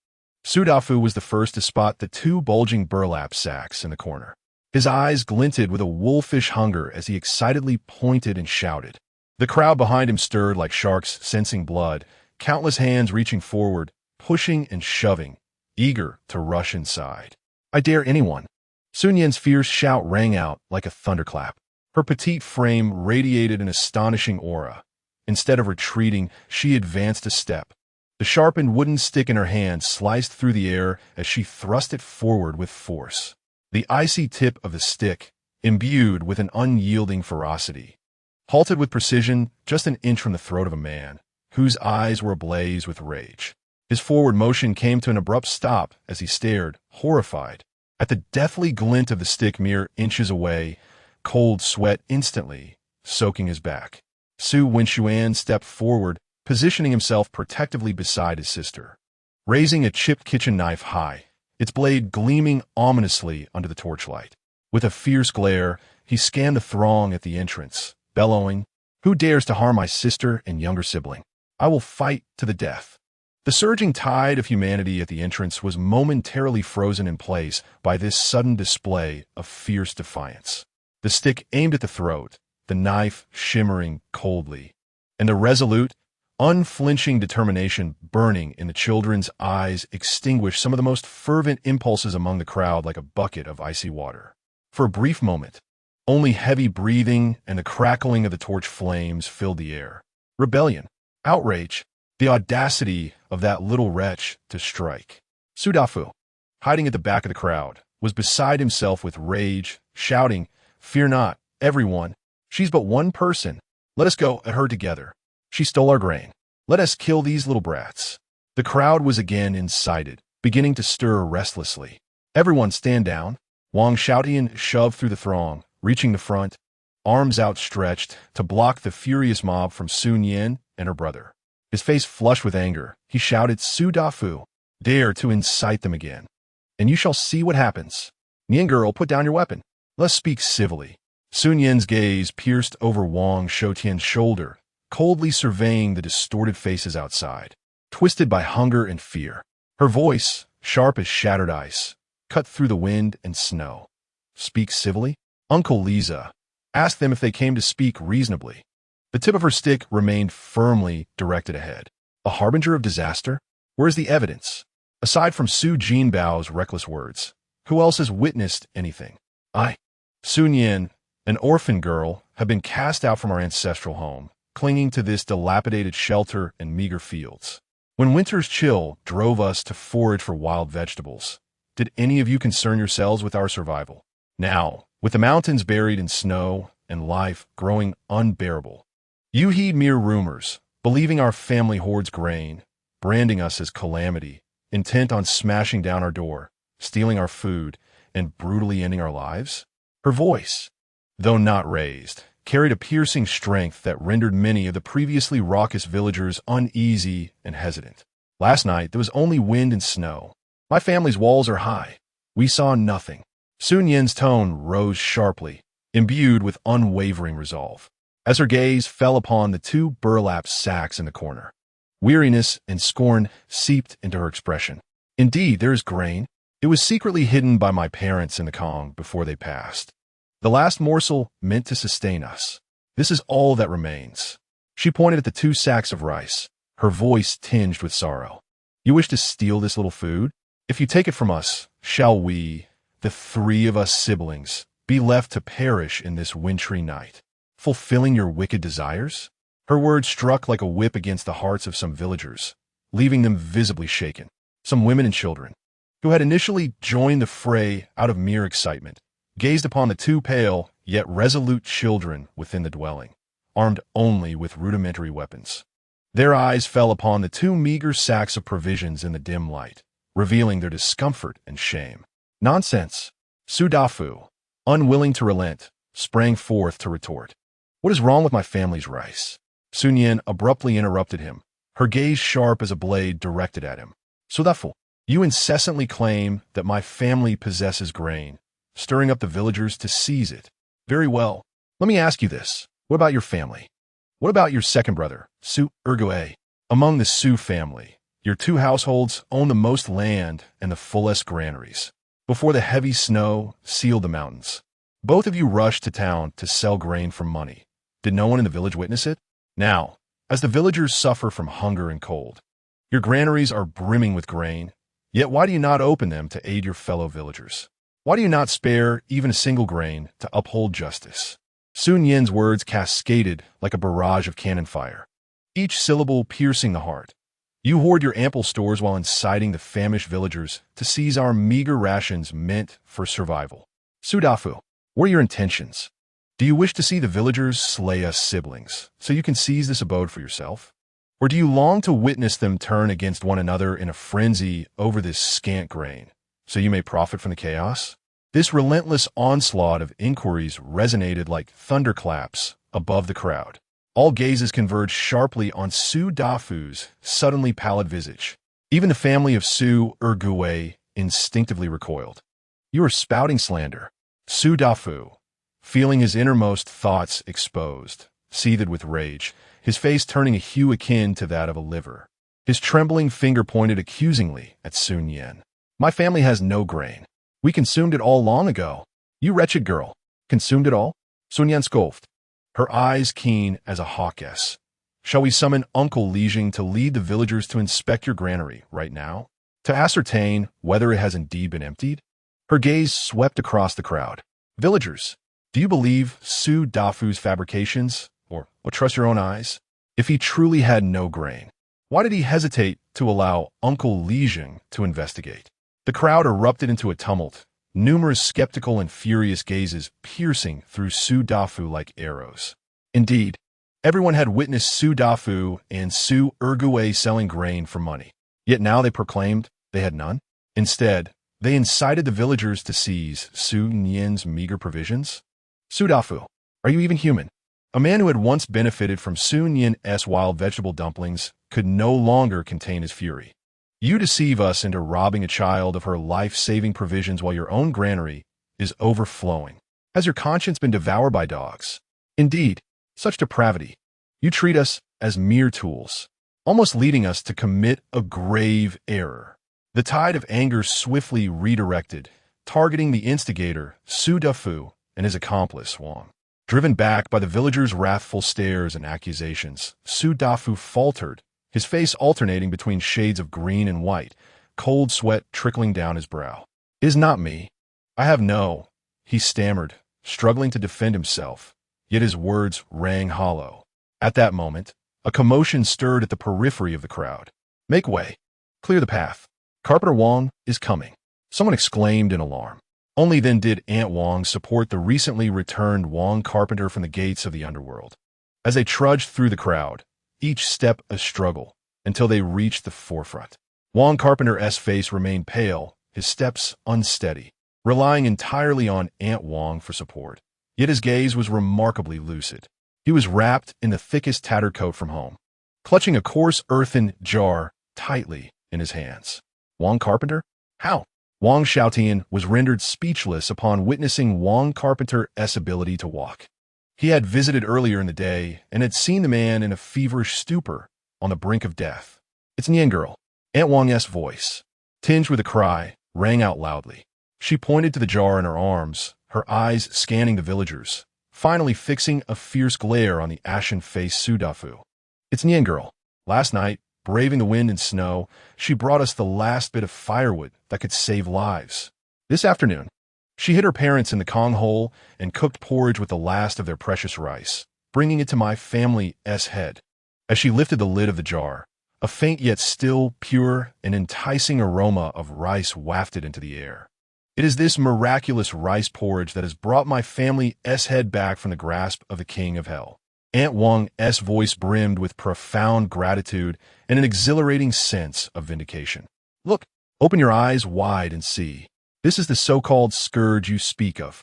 Su Fu was the first to spot the two bulging burlap sacks in the corner. His eyes glinted with a wolfish hunger as he excitedly pointed and shouted. The crowd behind him stirred like sharks sensing blood, countless hands reaching forward, pushing and shoving, eager to rush inside. I dare anyone. Su Nian's fierce shout rang out like a thunderclap. Her petite frame radiated an astonishing aura. Instead of retreating, she advanced a step. The sharpened wooden stick in her hand sliced through the air as she thrust it forward with force. The icy tip of the stick, imbued with an unyielding ferocity, halted with precision just an inch from the throat of a man, whose eyes were ablaze with rage. His forward motion came to an abrupt stop as he stared, horrified, at the deathly glint of the stick mere inches away, cold sweat instantly soaking his back. Su Nian stepped forward, positioning himself protectively beside his sister. Raising a chipped kitchen knife high, its blade gleaming ominously under the torchlight. With a fierce glare, he scanned the throng at the entrance, bellowing, "Who dares to harm my sister and younger sibling? I will fight to the death." The surging tide of humanity at the entrance was momentarily frozen in place by this sudden display of fierce defiance. The stick aimed at the throat, the knife shimmering coldly, and the resolute, unflinching determination burning in the children's eyes extinguished some of the most fervent impulses among the crowd like a bucket of icy water. For a brief moment, only heavy breathing and the crackling of the torch flames filled the air. Rebellion, outrage, the audacity of that little wretch to strike. Su Fu, hiding at the back of the crowd, was beside himself with rage, shouting, "Fear not, everyone. She's but one person. Let us go at her together. She stole our grain. Let us kill these little brats." The crowd was again incited, beginning to stir restlessly. "Everyone stand down." Wang Shoutian shoved through the throng, reaching the front, arms outstretched to block the furious mob from Su Nian and her brother. His face flushed with anger, he shouted, "Su Fu, dare to incite them again, and you shall see what happens. Nian girl, put down your weapon. Let's speak civilly." Su Nian's gaze pierced over Wang Shoutian's shoulder, coldly surveying the distorted faces outside, twisted by hunger and fear. Her voice, sharp as shattered ice, cut through the wind and snow. "Speak civilly? Uncle Lisa, ask them if they came to speak reasonably." The tip of her stick remained firmly directed ahead. A harbinger of disaster? Where is the evidence? Aside from Su Jinbao's reckless words, who else has witnessed anything? I, Su Nian, an orphan girl, have been cast out from our ancestral home, clinging to this dilapidated shelter and meager fields. When winter's chill drove us to forage for wild vegetables, did any of you concern yourselves with our survival? Now, with the mountains buried in snow and life growing unbearable, you heed mere rumors, believing our family hoards grain, branding us as calamity, intent on smashing down our door, stealing our food, and brutally ending our lives? Her voice, though not raised, carried a piercing strength that rendered many of the previously raucous villagers uneasy and hesitant. Last night there was only wind and snow. My family's walls are high. We saw nothing. Su Nian's tone rose sharply, imbued with unwavering resolve, as her gaze fell upon the two burlap sacks in the corner. Weariness and scorn seeped into her expression. Indeed, there is grain. It was secretly hidden by my parents in the Kong before they passed. The last morsel meant to sustain us. This is all that remains. She pointed at the 2 sacks of rice, her voice tinged with sorrow. You wish to steal this little food? If you take it from us, shall we, the 3 of us siblings, be left to perish in this wintry night, fulfilling your wicked desires? Her words struck like a whip against the hearts of some villagers, leaving them visibly shaken. Some women and children, who had initially joined the fray out of mere excitement, gazed upon the 2 pale, yet resolute children within the dwelling, armed only with rudimentary weapons. Their eyes fell upon the 2 meager sacks of provisions in the dim light, revealing their discomfort and shame. Nonsense! Su Dafu, unwilling to relent, sprang forth to retort. What is wrong with my family's rice? Su Nian abruptly interrupted him, her gaze sharp as a blade directed at him. Su Dafu, you incessantly claim that my family possesses grain, stirring up the villagers to seize it. Very well. Let me ask you this. What about your family? What about your second brother, Su Ergue? Among the Su family, your 2 households own the most land and the fullest granaries. Before the heavy snow sealed the mountains, both of you rushed to town to sell grain for money. Did no one in the village witness it? Now, as the villagers suffer from hunger and cold, your granaries are brimming with grain, yet why do you not open them to aid your fellow villagers? Why do you not spare even a single grain to uphold justice? Su Nian's words cascaded like a barrage of cannon fire, each syllable piercing the heart. You hoard your ample stores while inciting the famished villagers to seize our meager rations meant for survival. Su Dafu, what are your intentions? Do you wish to see the villagers slay us siblings so you can seize this abode for yourself? Or do you long to witness them turn against one another in a frenzy over this scant grain, so you may profit from the chaos? This relentless onslaught of inquiries resonated like thunderclaps above the crowd. All gazes converged sharply on Su Dafu's suddenly pallid visage. Even the family of Su Ergue instinctively recoiled. You are spouting slander. Su Dafu, feeling his innermost thoughts exposed, seethed with rage, his face turning a hue akin to that of a liver. His trembling finger pointed accusingly at Su Nian. My family has no grain. We consumed it all long ago. You wretched girl. Consumed it all? Su Nian scoffed, her eyes keen as a hawkess. Shall we summon Uncle Li to lead the villagers to inspect your granary right now, to ascertain whether it has indeed been emptied? Her gaze swept across the crowd. Villagers, do you believe Su Dafu's fabrications, or trust your own eyes? If he truly had no grain, why did he hesitate to allow Uncle Li to investigate? The crowd erupted into a tumult, numerous skeptical and furious gazes piercing through Su Dafu like arrows. Indeed, everyone had witnessed Su Dafu and Su Ergue selling grain for money, yet now they proclaimed they had none. Instead, they incited the villagers to seize Su Nian's meager provisions. Su Dafu, are you even human? A man who had once benefited from Su Nian's wild vegetable dumplings could no longer contain his fury. You deceive us into robbing a child of her life-saving provisions while your own granary is overflowing. Has your conscience been devoured by dogs? Indeed, such depravity. You treat us as mere tools, almost leading us to commit a grave error. The tide of anger swiftly redirected, targeting the instigator, Su Dafu, and his accomplice, Wang. Driven back by the villagers' wrathful stares and accusations, Su Dafu faltered, his face alternating between shades of green and white, cold sweat trickling down his brow. It is not me. I have no, he stammered, struggling to defend himself, yet his words rang hollow. At that moment, a commotion stirred at the periphery of the crowd. Make way. Clear the path. Carpenter Wang is coming. Someone exclaimed in alarm. Only then did Aunt Wang support the recently returned Wang carpenter from the gates of the underworld. As they trudged through the crowd, each step a struggle, until they reached the forefront. Wang Carpenter's face remained pale, his steps unsteady, relying entirely on Aunt Wang for support. Yet his gaze was remarkably lucid. He was wrapped in the thickest tattered coat from home, clutching a coarse earthen jar tightly in his hands. Wang Carpenter? How? Wang Xiaotian was rendered speechless upon witnessing Wang Carpenter's ability to walk. He had visited earlier in the day and had seen the man in a feverish stupor on the brink of death. It's Nian girl. Aunt Wang's voice, tinged with a cry, rang out loudly. She pointed to the jar in her arms, her eyes scanning the villagers, finally fixing a fierce glare on the ashen-faced Su Dafu. It's Nian girl. Last night, braving the wind and snow, she brought us the last bit of firewood that could save lives. This afternoon, she hid her parents in the Kong hole and cooked porridge with the last of their precious rice, bringing it to my family's head. As she lifted the lid of the jar, a faint yet still pure and enticing aroma of rice wafted into the air. It is this miraculous rice porridge that has brought my family's head back from the grasp of the king of hell. Aunt Wang's voice brimmed with profound gratitude and an exhilarating sense of vindication. Look, open your eyes wide and see. This is the so-called scourge you speak of.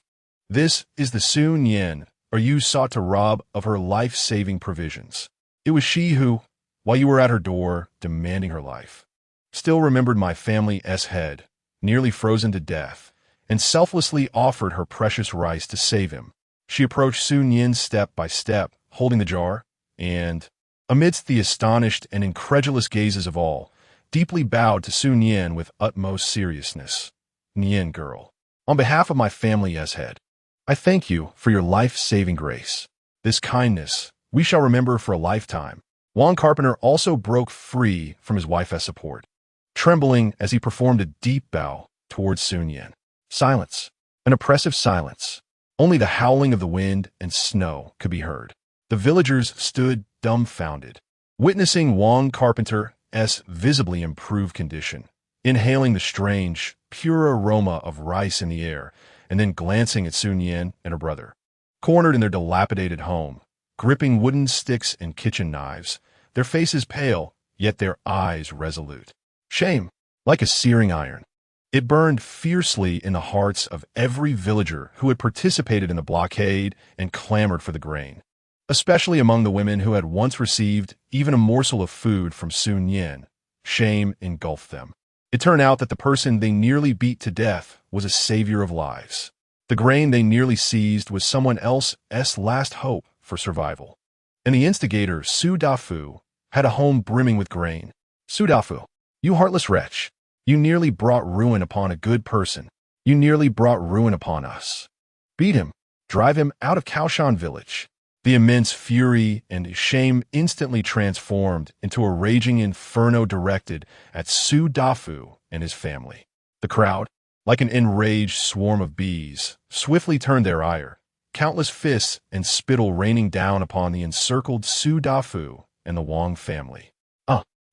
This is the Su Nian, or you sought to rob of her life-saving provisions. It was she who, while you were at her door, demanding her life, still remembered my family's head, nearly frozen to death, and selflessly offered her precious rice to save him. She approached Su Nian step by step, holding the jar, and, amidst the astonished and incredulous gazes of all, deeply bowed to Su Nian with utmost seriousness. Nian girl, on behalf of my family's head, I thank you for your life-saving grace. This kindness we shall remember for a lifetime. Wang Carpenter also broke free from his wife's support, trembling as he performed a deep bow towards Su Nian. Silence, an oppressive silence. Only the howling of the wind and snow could be heard. The villagers stood dumbfounded, witnessing Wang Carpenter's visibly improved condition, inhaling the strange, pure aroma of rice in the air, and then glancing at Su Nian and her brother, cornered in their dilapidated home, gripping wooden sticks and kitchen knives, their faces pale, yet their eyes resolute. Shame, like a searing iron. It burned fiercely in the hearts of every villager who had participated in the blockade and clamored for the grain, especially among the women who had once received even a morsel of food from Su Nian. Shame engulfed them. It turned out that the person they nearly beat to death was a savior of lives. The grain they nearly seized was someone else's last hope for survival. And the instigator, Su Dafu, had a home brimming with grain. Su Dafu, you heartless wretch, you nearly brought ruin upon a good person. You nearly brought ruin upon us. Beat him, drive him out of Kaoshan village. The immense fury and shame instantly transformed into a raging inferno directed at Su Dafu and his family. The crowd, like an enraged swarm of bees, swiftly turned their ire, countless fists and spittle raining down upon the encircled Su Dafu and the Wang family.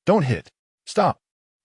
Don't hit. Stop.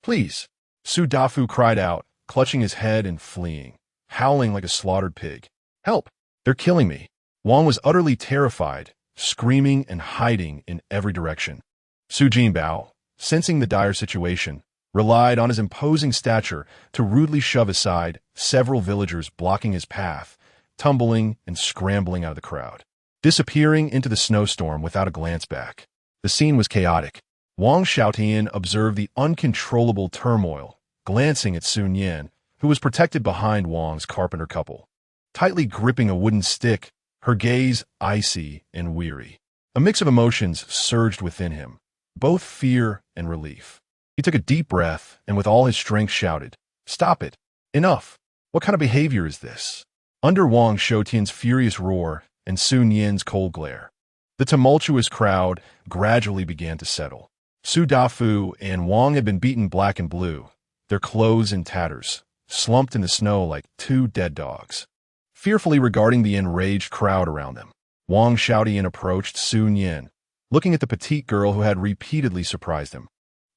Please. Su Dafu cried out, clutching his head and fleeing, howling like a slaughtered pig. Help! They're killing me. Wang was utterly terrified, screaming and hiding in every direction. Su Jinbao, sensing the dire situation, relied on his imposing stature to rudely shove aside several villagers blocking his path, tumbling and scrambling out of the crowd, disappearing into the snowstorm without a glance back. The scene was chaotic. Wang Xiaotian observed the uncontrollable turmoil, glancing at Su Nian, who was protected behind Wang's carpenter couple, tightly gripping a wooden stick, her gaze icy and weary. A mix of emotions surged within him, both fear and relief. He took a deep breath and with all his strength shouted, "Stop it! Enough! What kind of behavior is this?" Under Wang Xiaotian's furious roar and Su Nian's cold glare, the tumultuous crowd gradually began to settle. Su Dafu and Wang had been beaten black and blue, their clothes in tatters, slumped in the snow like two dead dogs. Fearfully regarding the enraged crowd around them, Wang Xiaotian approached Su Nian, looking at the petite girl who had repeatedly surprised him.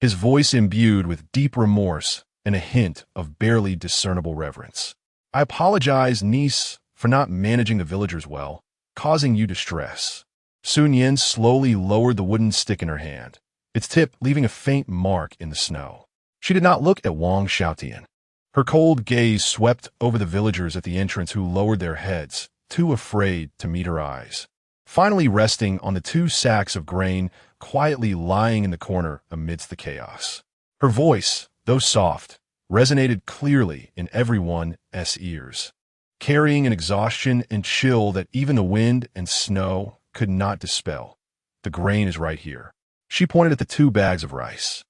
his voice imbued with deep remorse and a hint of barely discernible reverence. I apologize, niece, for not managing the villagers well, causing you distress. Su Nian slowly lowered the wooden stick in her hand, its tip leaving a faint mark in the snow. She did not look at Wang Xiaotian. Her cold gaze swept over the villagers at the entrance who lowered their heads, too afraid to meet her eyes. Finally resting on the 2 sacks of grain quietly lying in the corner amidst the chaos. Her voice, though soft, resonated clearly in everyone's ears, carrying an exhaustion and chill that even the wind and snow could not dispel. The grain is right here. She pointed at the 2 bags of rice.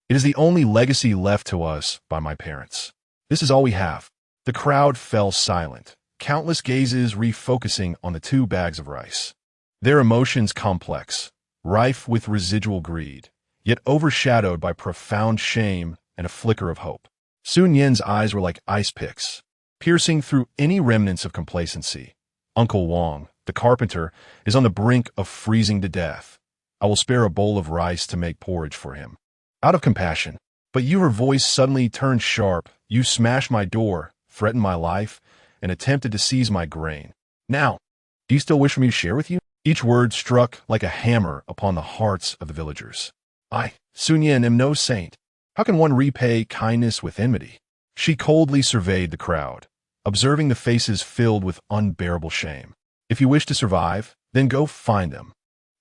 It is the only legacy left to us by my parents. This is all we have. The crowd fell silent, countless gazes refocusing on the 2 bags of rice. Their emotions complex, rife with residual greed, yet overshadowed by profound shame and a flicker of hope. Su Nian's eyes were like ice picks, piercing through any remnants of complacency. Uncle Wang, the carpenter, is on the brink of freezing to death. I will spare a bowl of rice to make porridge for him. Out of compassion. But her voice suddenly turned sharp. You smashed my door, threatened my life, and attempted to seize my grain. Now, do you still wish for me to share with you? Each word struck like a hammer upon the hearts of the villagers. I, Su Nian, am no saint. How can one repay kindness with enmity? She coldly surveyed the crowd, observing the faces filled with unbearable shame. If you wish to survive, then go find them.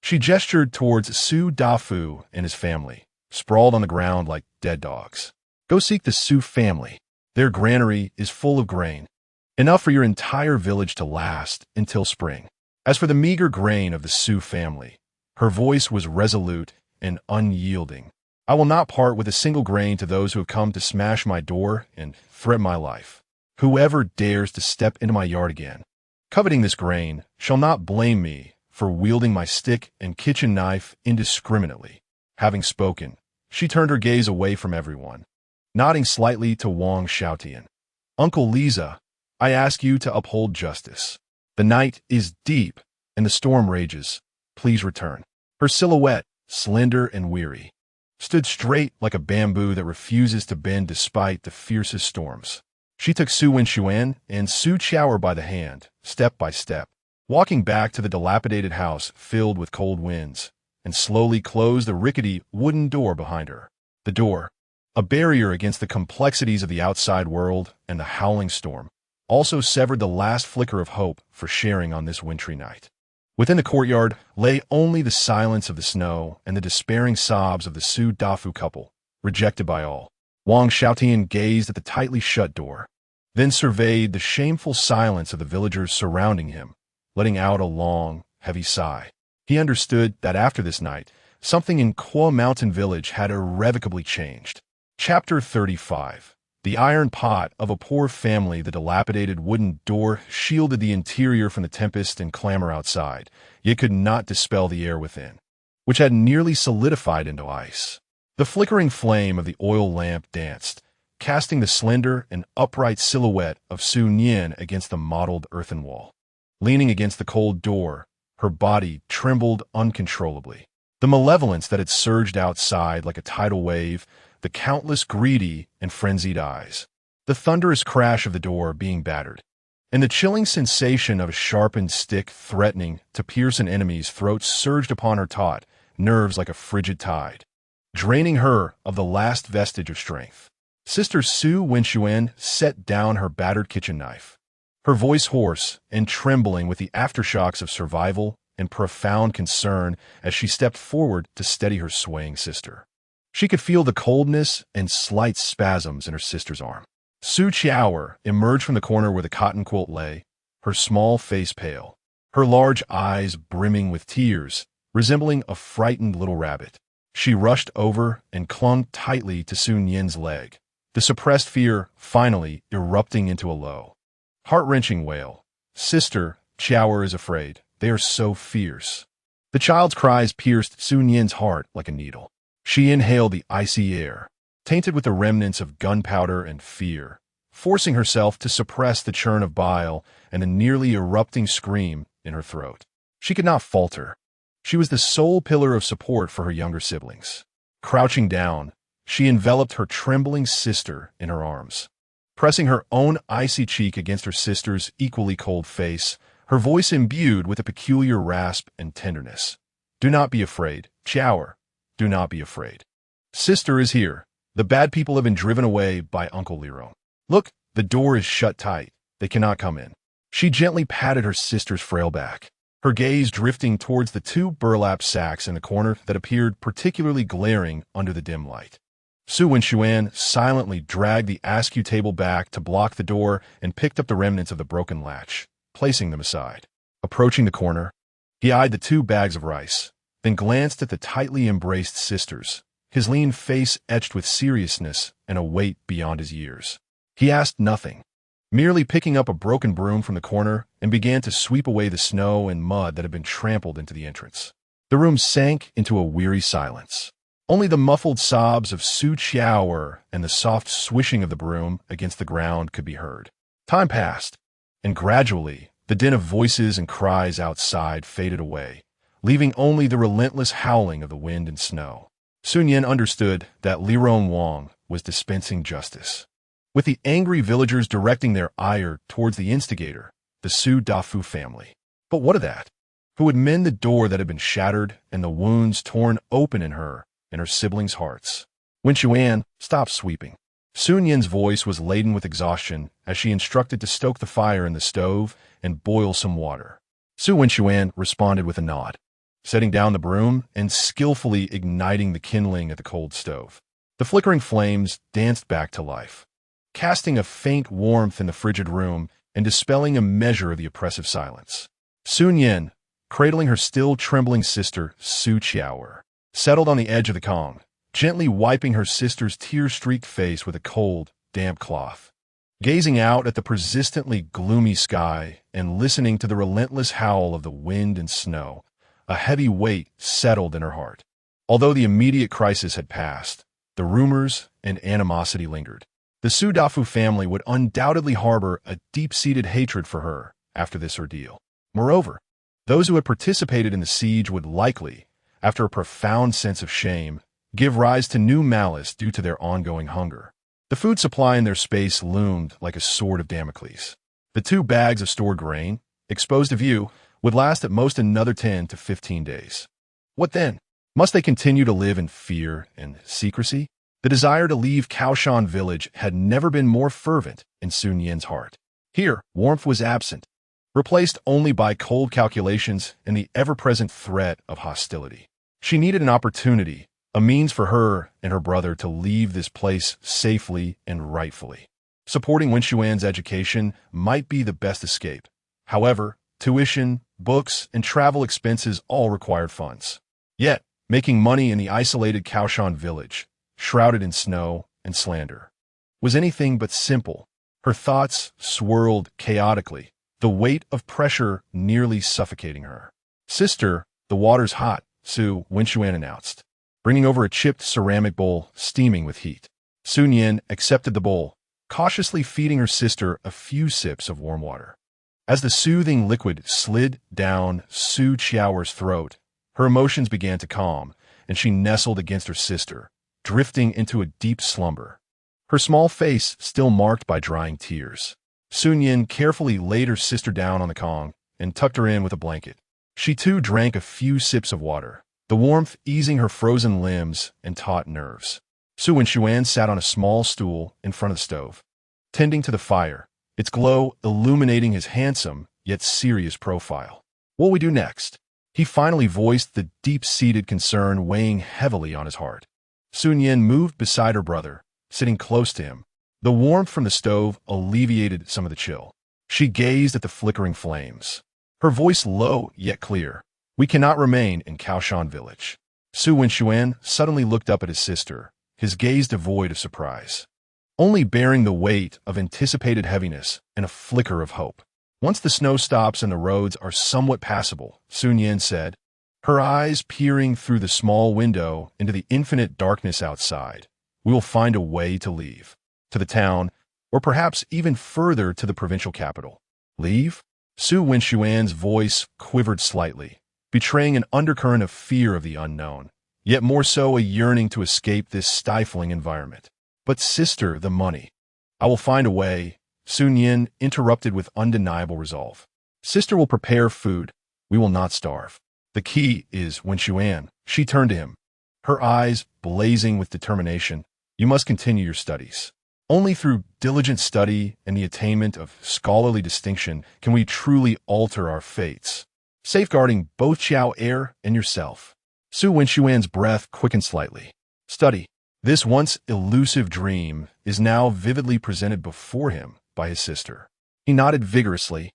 She gestured towards Su Dafu and his family, sprawled on the ground like dead dogs. Go seek the Su family. Their granary is full of grain, enough for your entire village to last until spring. As for the meager grain of the Su family, her voice was resolute and unyielding. I will not part with a single grain to those who have come to smash my door and threaten my life. Whoever dares to step into my yard again, coveting this grain, shall not blame me for wielding my stick and kitchen knife indiscriminately. Having spoken, she turned her gaze away from everyone, nodding slightly to Wang Xiaotian. Uncle Liza, I ask you to uphold justice. The night is deep, and the storm rages. Please return. Her silhouette, slender and weary, stood straight like a bamboo that refuses to bend despite the fiercest storms. She took Su Winshuan and Su Qiaoer by the hand, step by step, walking back to the dilapidated house filled with cold winds, and slowly closed the rickety wooden door behind her. The door, a barrier against the complexities of the outside world and the howling storm, also severed the last flicker of hope for sharing on this wintry night. Within the courtyard lay only the silence of the snow and the despairing sobs of the Su Dafu couple, rejected by all. Wang Xiaotian gazed at the tightly shut door, then surveyed the shameful silence of the villagers surrounding him, letting out a long, heavy sigh. He understood that after this night, something in Kuo Mountain Village had irrevocably changed. Chapter 35. The iron pot of a poor family. The dilapidated wooden door shielded the interior from the tempest and clamor outside, yet could not dispel the air within, which had nearly solidified into ice. The flickering flame of the oil lamp danced, casting the slender and upright silhouette of Su Nian against the mottled earthen wall. Leaning against the cold door, her body trembled uncontrollably. The malevolence that had surged outside like a tidal wave, the countless greedy and frenzied eyes, the thunderous crash of the door being battered, and the chilling sensation of a sharpened stick threatening to pierce an enemy's throat surged upon her taut nerves like a frigid tide, draining her of the last vestige of strength. Sister Su Winshuan set down her battered kitchen knife, her voice hoarse and trembling with the aftershocks of survival and profound concern as she stepped forward to steady her swaying sister. She could feel the coldness and slight spasms in her sister's arm. Su Qiaoer emerged from the corner where the cotton quilt lay, her small face pale, her large eyes brimming with tears, resembling a frightened little rabbit. She rushed over and clung tightly to Su Nian's leg, the suppressed fear finally erupting into a low, heart-wrenching wail. Sister, Qiaoer is afraid. They are so fierce. The child's cries pierced Su Nian's heart like a needle. She inhaled the icy air, tainted with the remnants of gunpowder and fear, forcing herself to suppress the churn of bile and the nearly erupting scream in her throat. She could not falter. She was the sole pillar of support for her younger siblings. Crouching down, She enveloped her trembling sister in her arms. Pressing her own icy cheek against her sister's equally cold face, her voice imbued with a peculiar rasp and tenderness. "Do not be afraid, Chiaoer. Do not be afraid. Sister is here. The bad people have been driven away by Uncle Liro. Look, the door is shut tight. They cannot come in." She gently patted her sister's frail back, her gaze drifting towards the two burlap sacks in the corner that appeared particularly glaring under the dim light. Su Nian silently dragged the askew table back to block the door and picked up the remnants of the broken latch, placing them aside. Approaching the corner, he eyed the two bags of rice, then glanced at the tightly embraced sisters, his lean face etched with seriousness and a weight beyond his years. He asked nothing, merely picking up a broken broom from the corner and began to sweep away the snow and mud that had been trampled into the entrance. The room sank into a weary silence. Only the muffled sobs of Su Chiaoer and the soft swishing of the broom against the ground could be heard. Time passed, and gradually the din of voices and cries outside faded away, leaving only the relentless howling of the wind and snow. Su Nian understood that Liron Wang was dispensing justice, with the angry villagers directing their ire towards the instigator, the Su Dafu family. But what of that? Who would mend the door that had been shattered and the wounds torn open in her and her siblings' hearts? Nian stopped sweeping. Su Nian's voice was laden with exhaustion as she instructed to stoke the fire in the stove and boil some water. Su Nian responded with a nod, setting down the broom and skillfully igniting the kindling at the cold stove. The flickering flames danced back to life, casting a faint warmth in the frigid room and dispelling a measure of the oppressive silence. Su Nian, cradling her still trembling sister, Su Chiaoer, settled on the edge of the Kong, gently wiping her sister's tear-streaked face with a cold, damp cloth. Gazing out at the persistently gloomy sky and listening to the relentless howl of the wind and snow, a heavy weight settled in her heart. Although the immediate crisis had passed, the rumors and animosity lingered. The Su Dafu family would undoubtedly harbor a deep-seated hatred for her after this ordeal. Moreover, those who had participated in the siege would likely, after a profound sense of shame, give rise to new malice due to their ongoing hunger. The food supply in their space loomed like a sword of Damocles. The 2 bags of stored grain, exposed to view, would last at most another 10 to 15 days. What then? Must they continue to live in fear and secrecy? The desire to leave Kaoshan village had never been more fervent in Su Nian's heart. Here, warmth was absent, replaced only by cold calculations and the ever-present threat of hostility. She needed an opportunity, a means for her and her brother to leave this place safely and rightfully. Supporting Nian's education might be the best escape. However, tuition, books, and travel expenses all required funds. Yet, making money in the isolated Kaoshan village, shrouded in snow and slander, was anything but simple. Her thoughts swirled chaotically, the weight of pressure nearly suffocating her. "Sister, the water's hot," Su Nian announced, bringing over a chipped ceramic bowl steaming with heat. Su Nian accepted the bowl, cautiously feeding her sister a few sips of warm water. As the soothing liquid slid down Su Chiaoer's throat, her emotions began to calm, and she nestled against her sister, drifting into a deep slumber, her small face still marked by drying tears. Su Nian carefully laid her sister down on the Kong and tucked her in with a blanket. She too drank a few sips of water, the warmth easing her frozen limbs and taut nerves. Su Nian sat on a small stool in front of the stove, tending to the fire, its glow illuminating his handsome yet serious profile. "What will we do next?" He finally voiced the deep-seated concern weighing heavily on his heart. Su Nian moved beside her brother, sitting close to him. The warmth from the stove alleviated some of the chill. She gazed at the flickering flames, her voice low yet clear. "We cannot remain in Kaoshan village." Su Nian suddenly looked up at his sister, his gaze devoid of surprise, only bearing the weight of anticipated heaviness and a flicker of hope. "Once the snow stops and the roads are somewhat passable," Su Nian said, her eyes peering through the small window into the infinite darkness outside, "we will find a way to leave. To the town, or perhaps even further to the provincial capital." "Leave?" Su Nian's voice quivered slightly, betraying an undercurrent of fear of the unknown. yet more so a yearning to escape this stifling environment. But sister, the money. I will find a way, Su Nian interrupted with undeniable resolve. Sister will prepare food. We will not starve. The key is when Xuan, she turned to him, her eyes blazing with determination. You must continue your studies. Only through diligent study and the attainment of scholarly distinction can we truly alter our fates, safeguarding both Xiao Air and yourself. Su Wenxuan's breath quickened slightly. Study. This once elusive dream is now vividly presented before him by his sister. He nodded vigorously,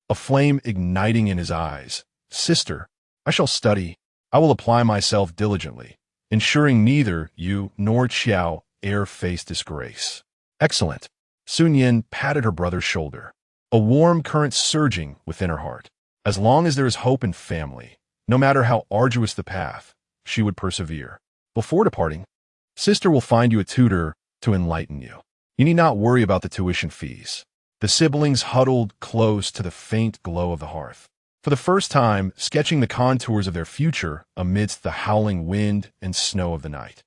a flame igniting in his eyes. Sister, I shall study. I will apply myself diligently, ensuring neither you nor Xiao Air face disgrace. Excellent. Su Nian patted her brother's shoulder, a warm current surging within her heart. As long as there is hope in family, no matter how arduous the path, she would persevere. Before departing, sister will find you a tutor to enlighten you. You need not worry about the tuition fees. The siblings huddled close to the faint glow of the hearth, for the first time sketching the contours of their future amidst the howling wind and snow of the night.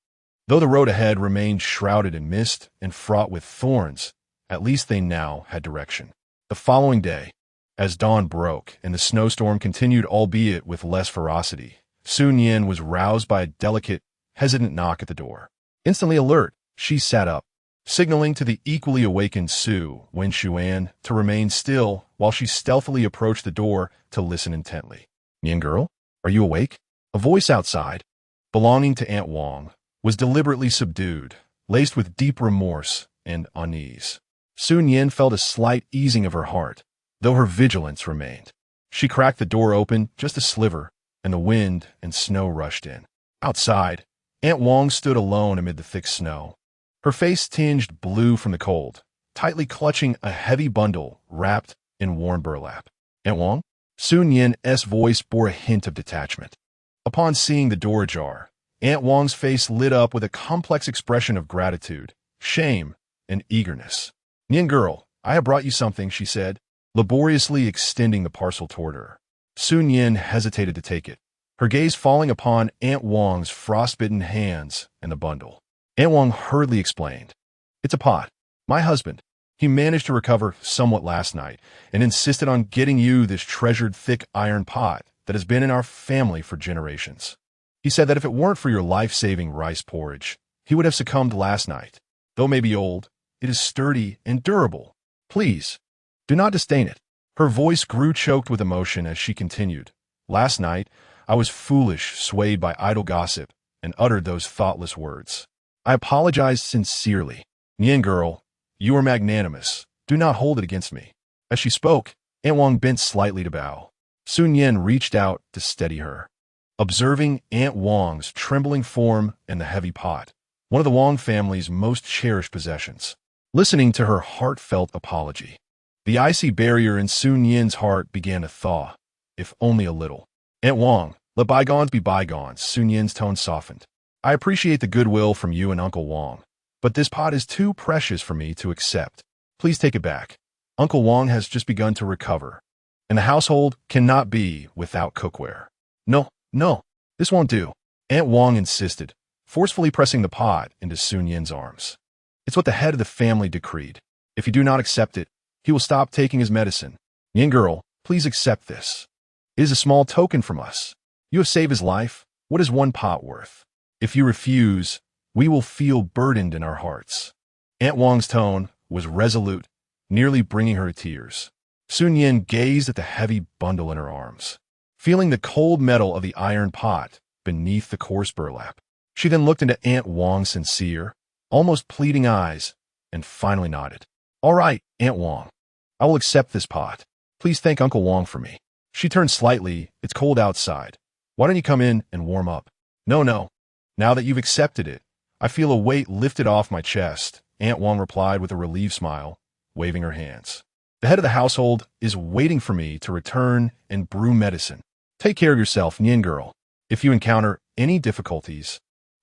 Though the road ahead remained shrouded in mist and fraught with thorns, at least they now had direction. The following day, as dawn broke and the snowstorm continued, albeit with less ferocity, Su Nian was roused by a delicate, hesitant knock at the door. Instantly alert, she sat up, signaling to the equally awakened Su Wenxuan to remain still while she stealthily approached the door to listen intently. Nian girl, are you awake? A voice outside, belonging to Aunt Wang, was deliberately subdued, laced with deep remorse and unease. Su Nian felt a slight easing of her heart, though her vigilance remained. She cracked the door open just a sliver, and the wind and snow rushed in. Outside, Aunt Wang stood alone amid the thick snow, her face tinged blue from the cold, tightly clutching a heavy bundle wrapped in worn burlap. Aunt Wang? Su Nian's voice bore a hint of detachment. Upon seeing the door ajar, Aunt Wang's face lit up with a complex expression of gratitude, shame, and eagerness. Nian girl, I have brought you something, she said, laboriously extending the parcel toward her. Su Nian hesitated to take it, her gaze falling upon Aunt Wang's frostbitten hands and the bundle. Aunt Wang hurriedly explained. It's a pot. My husband. He managed to recover somewhat last night and insisted on getting you this treasured thick iron pot that has been in our family for generations. He said that if it weren't for your life-saving rice porridge, he would have succumbed last night. Though it may be old, it is sturdy and durable. Please, do not disdain it. Her voice grew choked with emotion as she continued. Last night, I was foolish, swayed by idle gossip, and uttered those thoughtless words. I apologize sincerely. Nian girl, you are magnanimous. Do not hold it against me. As she spoke, Aunt Wang bent slightly to bow. Su Nian reached out to steady her. Observing Aunt Wang's trembling form and the heavy pot, one of the Wang family's most cherished possessions, listening to her heartfelt apology, the icy barrier in Su Nian's heart began to thaw, if only a little. Aunt Wang, let bygones be bygones, Su Nian's tone softened. I appreciate the goodwill from you and Uncle Wang, but this pot is too precious for me to accept. Please take it back. Uncle Wang has just begun to recover, and the household cannot be without cookware. No, this won't do. Aunt Wang insisted, forcefully pressing the pot into Su Nian's arms. It's what the head of the family decreed. If you do not accept it, he will stop taking his medicine. Nian girl, please accept this. It is a small token from us. You have saved his life. What is one pot worth? If you refuse, we will feel burdened in our hearts. Aunt Wang's tone was resolute, nearly bringing her to tears. Su Nian gazed at the heavy bundle in her arms, feeling the cold metal of the iron pot beneath the coarse burlap. She then looked into Aunt Wang's sincere, almost pleading eyes, and finally nodded. All right, Aunt Wang. I will accept this pot. Please thank Uncle Wang for me. She turned slightly. It's cold outside. Why don't you come in and warm up? No. Now that you've accepted it, I feel a weight lifted off my chest, Aunt Wang replied with a relieved smile, waving her hands. The head of the household is waiting for me to return and brew medicine. Take care of yourself, Nian girl. If you encounter any difficulties,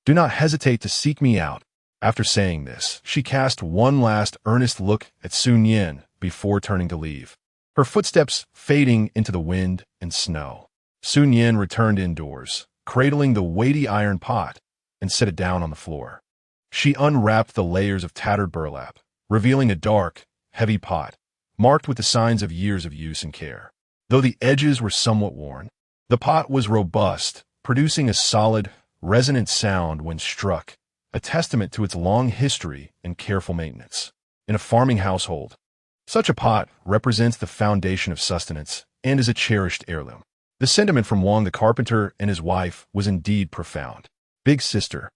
do not hesitate to seek me out. After saying this, she cast one last earnest look at Su Nian before turning to leave, her footsteps fading into the wind and snow. Su Nian returned indoors, cradling the weighty iron pot, and set it down on the floor. She unwrapped the layers of tattered burlap, revealing a dark, heavy pot, marked with the signs of years of use and care. Though the edges were somewhat worn, the pot was robust, producing a solid, resonant sound when struck, a testament to its long history and careful maintenance. In a farming household, such a pot represents the foundation of sustenance and is a cherished heirloom. The sentiment from Wang the carpenter and his wife was indeed profound. Big sister,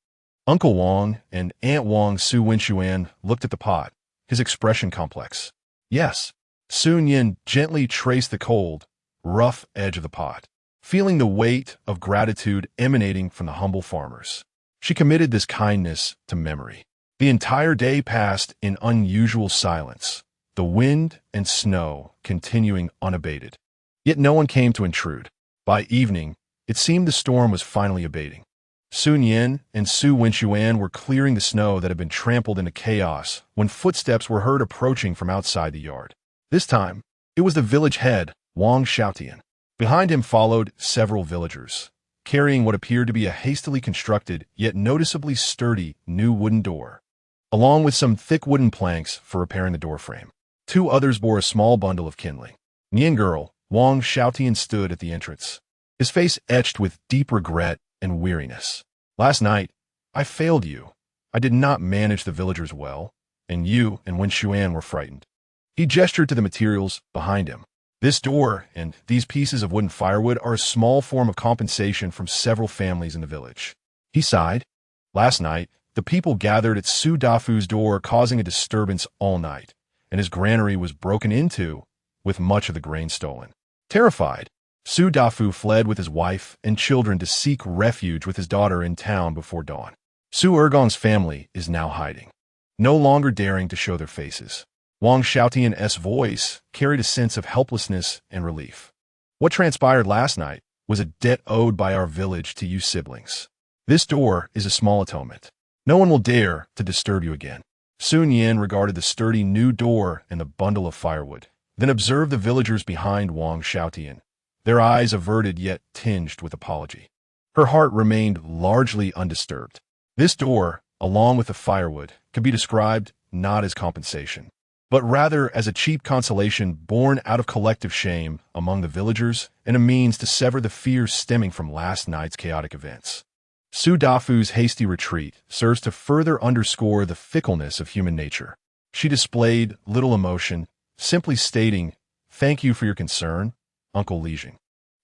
Uncle Wang, and Aunt Wang Su Nian looked at the pot, his expression complex. Yes, Su Nian gently traced the cold, rough edge of the pot, feeling the weight of gratitude emanating from the humble farmers. She committed this kindness to memory. The entire day passed in unusual silence, the wind and snow continuing unabated. Yet no one came to intrude. By evening, it seemed the storm was finally abating. Su Nian and Su Nian were clearing the snow that had been trampled into chaos when footsteps were heard approaching from outside the yard. This time, it was the village head, Wang Xiaotian. Behind him followed several villagers, carrying what appeared to be a hastily constructed yet noticeably sturdy new wooden door, along with some thick wooden planks for repairing the doorframe. Two others bore a small bundle of kindling. Nian girl, Wang Xiaotian stood at the entrance, his face etched with deep regret and weariness. Last night, I failed you. I did not manage the villagers well, and you and Wen Xuan were frightened. He gestured to the materials behind him. This door and these pieces of wooden firewood are a small form of compensation from several families in the village. He sighed. Last night, the people gathered at Su Dafu's door, causing a disturbance all night, and his granary was broken into, with much of the grain stolen. Terrified, Su Dafu fled with his wife and children to seek refuge with his daughter in town before dawn. Su Ergong's family is now hiding, no longer daring to show their faces. Wang Xiaotian's voice carried a sense of helplessness and relief. What transpired last night was a debt owed by our village to you siblings. This door is a small atonement. No one will dare to disturb you again. Su Nian regarded the sturdy new door and the bundle of firewood, then observed the villagers behind Wang Xiaotian, their eyes averted yet tinged with apology. Her heart remained largely undisturbed. This door, along with the firewood, could be described not as compensation, but rather as a cheap consolation born out of collective shame among the villagers and a means to sever the fears stemming from last night's chaotic events. Su Dafu's hasty retreat serves to further underscore the fickleness of human nature. She displayed little emotion, simply stating, "Thank you for your concern, Uncle Lijing.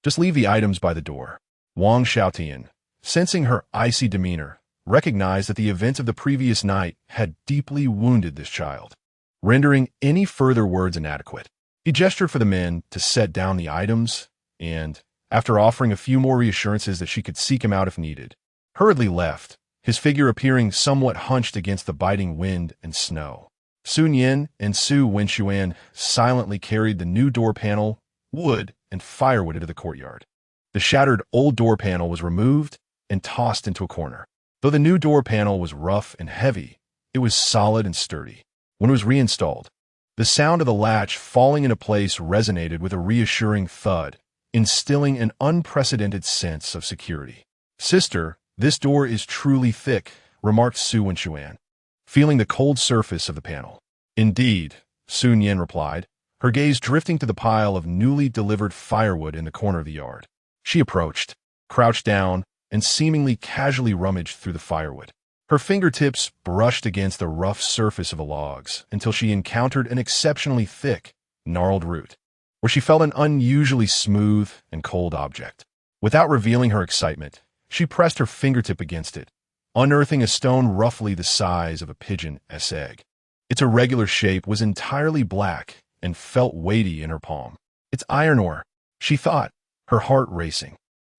Just leave the items by the door." Wang Xiaotian, sensing her icy demeanor, recognized that the events of the previous night had deeply wounded this child, rendering any further words inadequate. He gestured for the men to set down the items and, after offering a few more reassurances that she could seek him out if needed, hurriedly left, his figure appearing somewhat hunched against the biting wind and snow. Su Nian and Su Nian silently carried the new door panel, wood, and firewood into the courtyard. The shattered old door panel was removed and tossed into a corner. Though the new door panel was rough and heavy, it was solid and sturdy. When it was reinstalled, the sound of the latch falling into place resonated with a reassuring thud, instilling an unprecedented sense of security. "Sister, this door is truly thick," remarked Su Nian, feeling the cold surface of the panel. "Indeed," Su Nian replied, her gaze drifting to the pile of newly delivered firewood in the corner of the yard. She approached, crouched down, and seemingly casually rummaged through the firewood. Her fingertips brushed against the rough surface of the logs until she encountered an exceptionally thick, gnarled root, where she felt an unusually smooth and cold object. Without revealing her excitement, she pressed her fingertip against it, unearthing a stone roughly the size of a pigeon's egg. Its irregular shape was entirely black and felt weighty in her palm. "It's iron ore," she thought, her heart racing.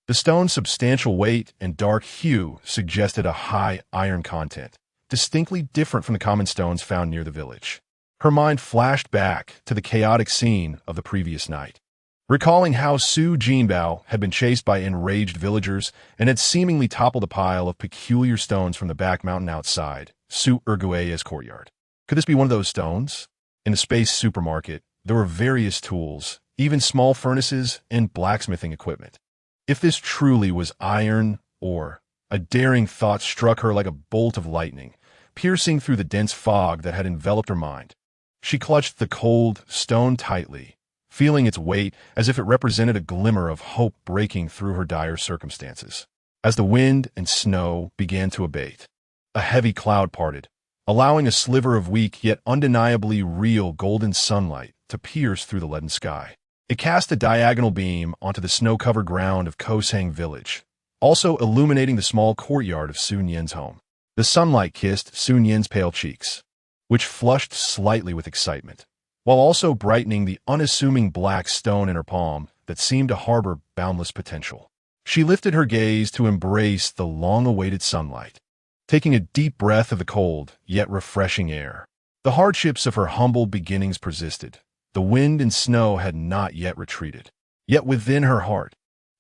The stone's substantial weight and dark hue suggested a high iron content, distinctly different from the common stones found near the village. Her mind flashed back to the chaotic scene of the previous night, recalling how Su Jinbao had been chased by enraged villagers and had seemingly toppled a pile of peculiar stones from the back mountain outside Su Ergue's courtyard. Could this be one of those stones? In the space supermarket, there were various tools, even small furnaces and blacksmithing equipment. If this truly was iron ore, a daring thought struck her like a bolt of lightning, piercing through the dense fog that had enveloped her mind. She clutched the cold stone tightly, feeling its weight as if it represented a glimmer of hope breaking through her dire circumstances. As the wind and snow began to abate, a heavy cloud parted, allowing a sliver of weak yet undeniably real golden sunlight to pierce through the leaden sky. It cast a diagonal beam onto the snow-covered ground of Kosang village, also illuminating the small courtyard of Su Nian's home. The sunlight kissed Su Nian's pale cheeks, which flushed slightly with excitement, while also brightening the unassuming black stone in her palm that seemed to harbor boundless potential. She lifted her gaze to embrace the long-awaited sunlight, taking a deep breath of the cold yet refreshing air. The hardships of her humble beginnings persisted. The wind and snow had not yet retreated. Yet within her heart,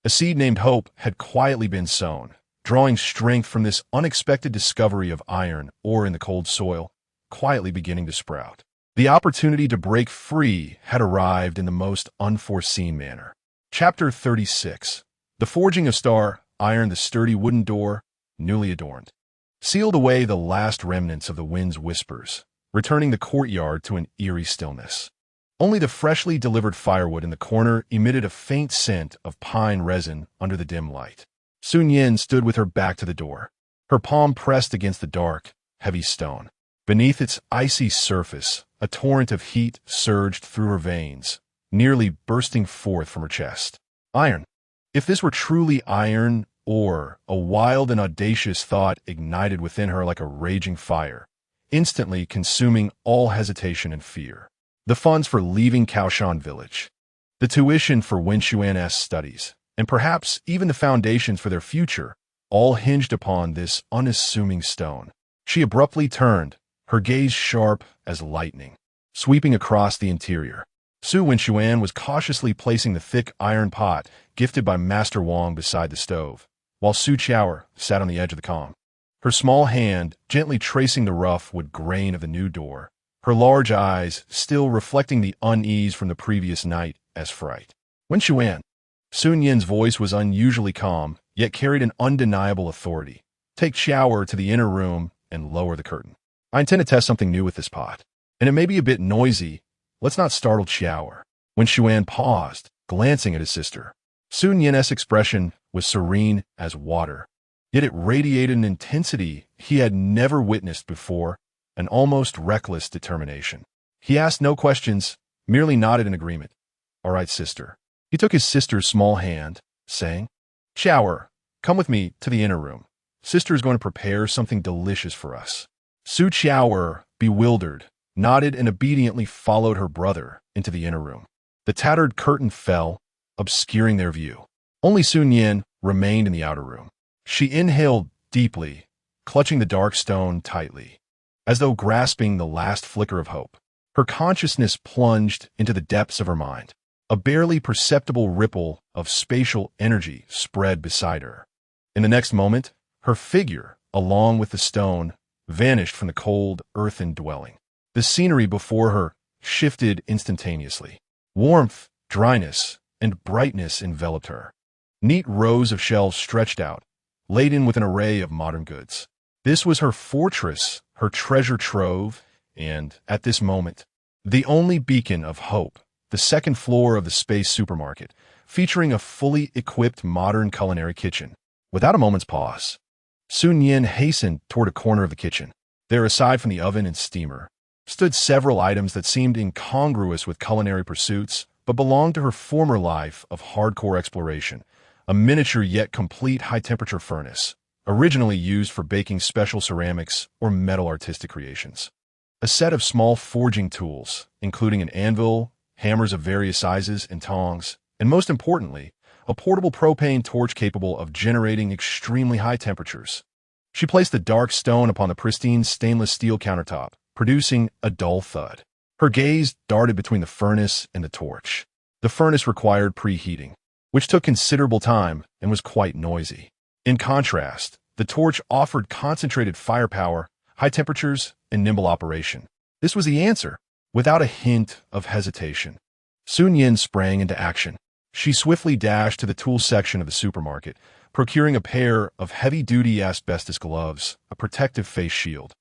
a seed named hope had quietly been sown, drawing strength from this unexpected discovery of iron ore in the cold soil, quietly beginning to sprout. The opportunity to break free had arrived in the most unforeseen manner. Chapter 36. The forging of star iron, the sturdy wooden door, newly adorned, sealed away the last remnants of the wind's whispers, returning the courtyard to an eerie stillness. Only the freshly delivered firewood in the corner emitted a faint scent of pine resin under the dim light. Su Nian stood with her back to the door, her palm pressed against the dark, heavy stone. Beneath its icy surface, a torrent of heat surged through her veins, nearly bursting forth from her chest. Iron. If this were truly iron ore, a wild and audacious thought ignited within her like a raging fire, instantly consuming all hesitation and fear. The funds for leaving Kaoshan village, the tuition for Wen Xuan's studies, and perhaps even the foundations for their future, all hinged upon this unassuming stone. She abruptly turned, her gaze sharp as lightning, sweeping across the interior. Wen Xuan was cautiously placing the thick iron pot gifted by Master Wang beside the stove, while Su Qiao sat on the edge of the calm, her small hand gently tracing the rough wood grain of the new door, her large eyes still reflecting the unease from the previous night as fright. Wen Xuan. Su Nian's voice was unusually calm, yet carried an undeniable authority. Take Qiao to the inner room and lower the curtain. I intend to test something new with this pot, and it may be a bit noisy. Let's not startle Qiao. Wen Xuan paused, glancing at his sister. Su Nian's expression was serene as water, yet it radiated an intensity he had never witnessed before, an almost reckless determination. He asked no questions, merely nodded in agreement. All right, sister. He took his sister's small hand, saying, Qiao, come with me to the inner room. Sister is going to prepare something delicious for us. Su Qiao, bewildered, nodded and obediently followed her brother into the inner room. The tattered curtain fell, obscuring their view. Only Su Nian remained in the outer room. She inhaled deeply, clutching the dark stone tightly, as though grasping the last flicker of hope. Her consciousness plunged into the depths of her mind. A barely perceptible ripple of spatial energy spread beside her. In the next moment, her figure, along with the stone, vanished from the cold, earthen dwelling. The scenery before her shifted instantaneously. Warmth, dryness, and brightness enveloped her. Neat rows of shelves stretched out, laden with an array of modern goods. This was her fortress, her treasure trove, and, at this moment, the only beacon of hope, the second floor of the space supermarket, featuring a fully equipped modern culinary kitchen. Without a moment's pause, Su Nian hastened toward a corner of the kitchen. There, aside from the oven and steamer, stood several items that seemed incongruous with culinary pursuits, but belonged to her former life of hardcore exploration, a miniature yet complete high-temperature furnace, originally used for baking special ceramics or metal artistic creations. A set of small forging tools, including an anvil, hammers of various sizes, and tongs, and most importantly, a portable propane torch capable of generating extremely high temperatures. She placed the dark stone upon the pristine stainless steel countertop, producing a dull thud. Her gaze darted between the furnace and the torch. The furnace required preheating, which took considerable time and was quite noisy. In contrast, the torch offered concentrated firepower, high temperatures, and nimble operation. This was the answer. Without a hint of hesitation, Su Nian sprang into action. She swiftly dashed to the tool section of the supermarket, procuring a pair of heavy-duty asbestos gloves, a protective face shield,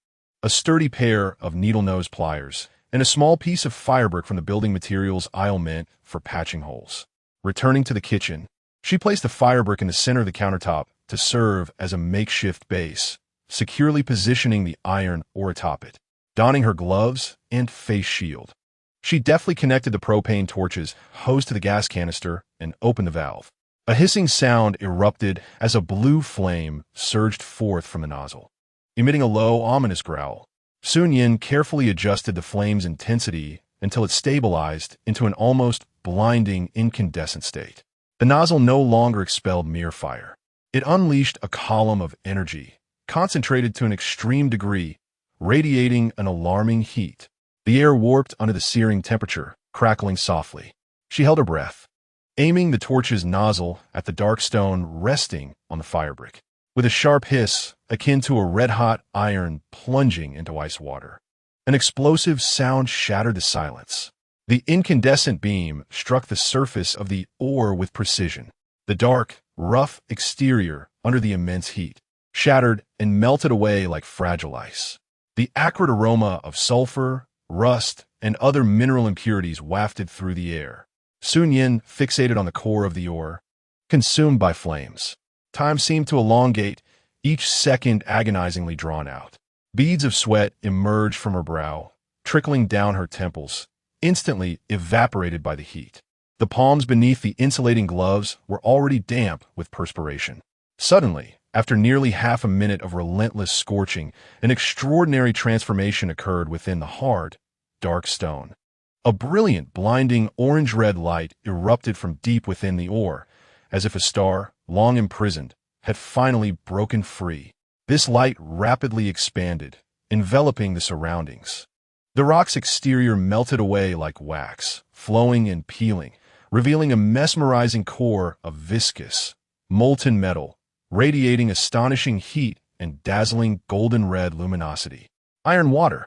a sturdy pair of needle-nose pliers, and a small piece of firebrick from the building materials aisle meant for patching holes. Returning to the kitchen, she placed the firebrick in the center of the countertop to serve as a makeshift base, securely positioning the iron ore atop it. Donning her gloves and face shield, she deftly connected the propane torches hose to the gas canister and opened the valve. A hissing sound erupted as a blue flame surged forth from the nozzle, emitting a low, ominous growl. Su Nian carefully adjusted the flame's intensity until it stabilized into an almost blinding incandescent state. The nozzle no longer expelled mere fire. It unleashed a column of energy, concentrated to an extreme degree, radiating an alarming heat. The air warped under the searing temperature, crackling softly. She held her breath, aiming the torch's nozzle at the dark stone resting on the firebrick. With a sharp hiss, akin to a red-hot iron plunging into ice water, an explosive sound shattered the silence. The incandescent beam struck the surface of the ore with precision. The dark, rough exterior under the immense heat shattered and melted away like fragile ice. The acrid aroma of sulfur, rust, and other mineral impurities wafted through the air. Su Nian fixated on the core of the ore, consumed by flames. Time seemed to elongate, each second agonizingly drawn out. Beads of sweat emerged from her brow, trickling down her temples, instantly evaporated by the heat. The palms beneath the insulating gloves were already damp with perspiration. Suddenly, after nearly half a minute of relentless scorching, an extraordinary transformation occurred within the hard, dark stone. A brilliant, blinding orange-red light erupted from deep within the ore, as if a star, long imprisoned, had finally broken free. This light rapidly expanded, enveloping the surroundings. The rock's exterior melted away like wax, flowing and peeling, revealing a mesmerizing core of viscous, molten metal, radiating astonishing heat and dazzling golden-red luminosity. Iron water.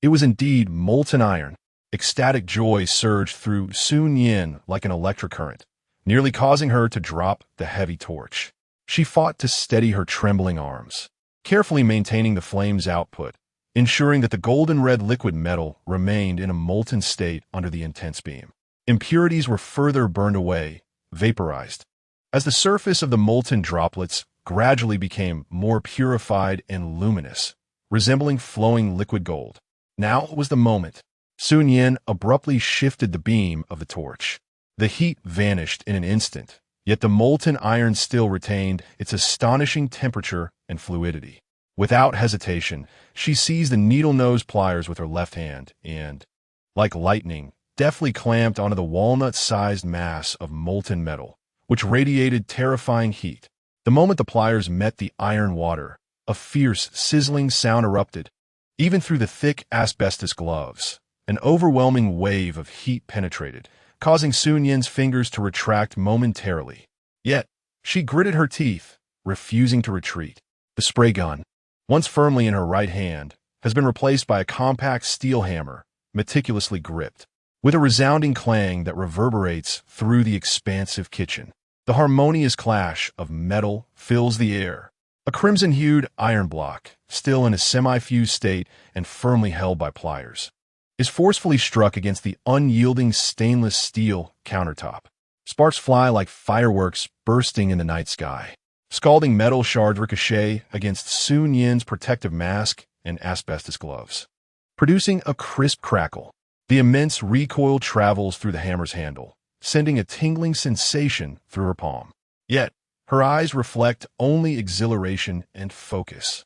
It was indeed molten iron. Ecstatic joy surged through Su Nian like an electric current, nearly causing her to drop the heavy torch. She fought to steady her trembling arms, carefully maintaining the flame's output, ensuring that the golden-red liquid metal remained in a molten state under the intense beam. Impurities were further burned away, vaporized, as the surface of the molten droplets gradually became more purified and luminous, resembling flowing liquid gold. Now was the moment. Su Nian abruptly shifted the beam of the torch. The heat vanished in an instant, yet the molten iron still retained its astonishing temperature and fluidity. Without hesitation, she seized the needle-nose pliers with her left hand and, like lightning, deftly clamped onto the walnut-sized mass of molten metal, which radiated terrifying heat. The moment the pliers met the iron water, a fierce, sizzling sound erupted. Even through the thick asbestos gloves, an overwhelming wave of heat penetrated, causing Su Nian's fingers to retract momentarily. Yet, she gritted her teeth, refusing to retreat. The spray gun, once firmly in her right hand, has been replaced by a compact steel hammer, meticulously gripped, with a resounding clang that reverberates through the expansive kitchen. The harmonious clash of metal fills the air. A crimson-hued iron block, still in a semi-fused state and firmly held by pliers, is forcefully struck against the unyielding stainless steel countertop. Sparks fly like fireworks bursting in the night sky. Scalding metal shards ricochet against Su Nian's protective mask and asbestos gloves, producing a crisp crackle. The immense recoil travels through the hammer's handle, sending a tingling sensation through her palm. Yet, her eyes reflect only exhilaration and focus.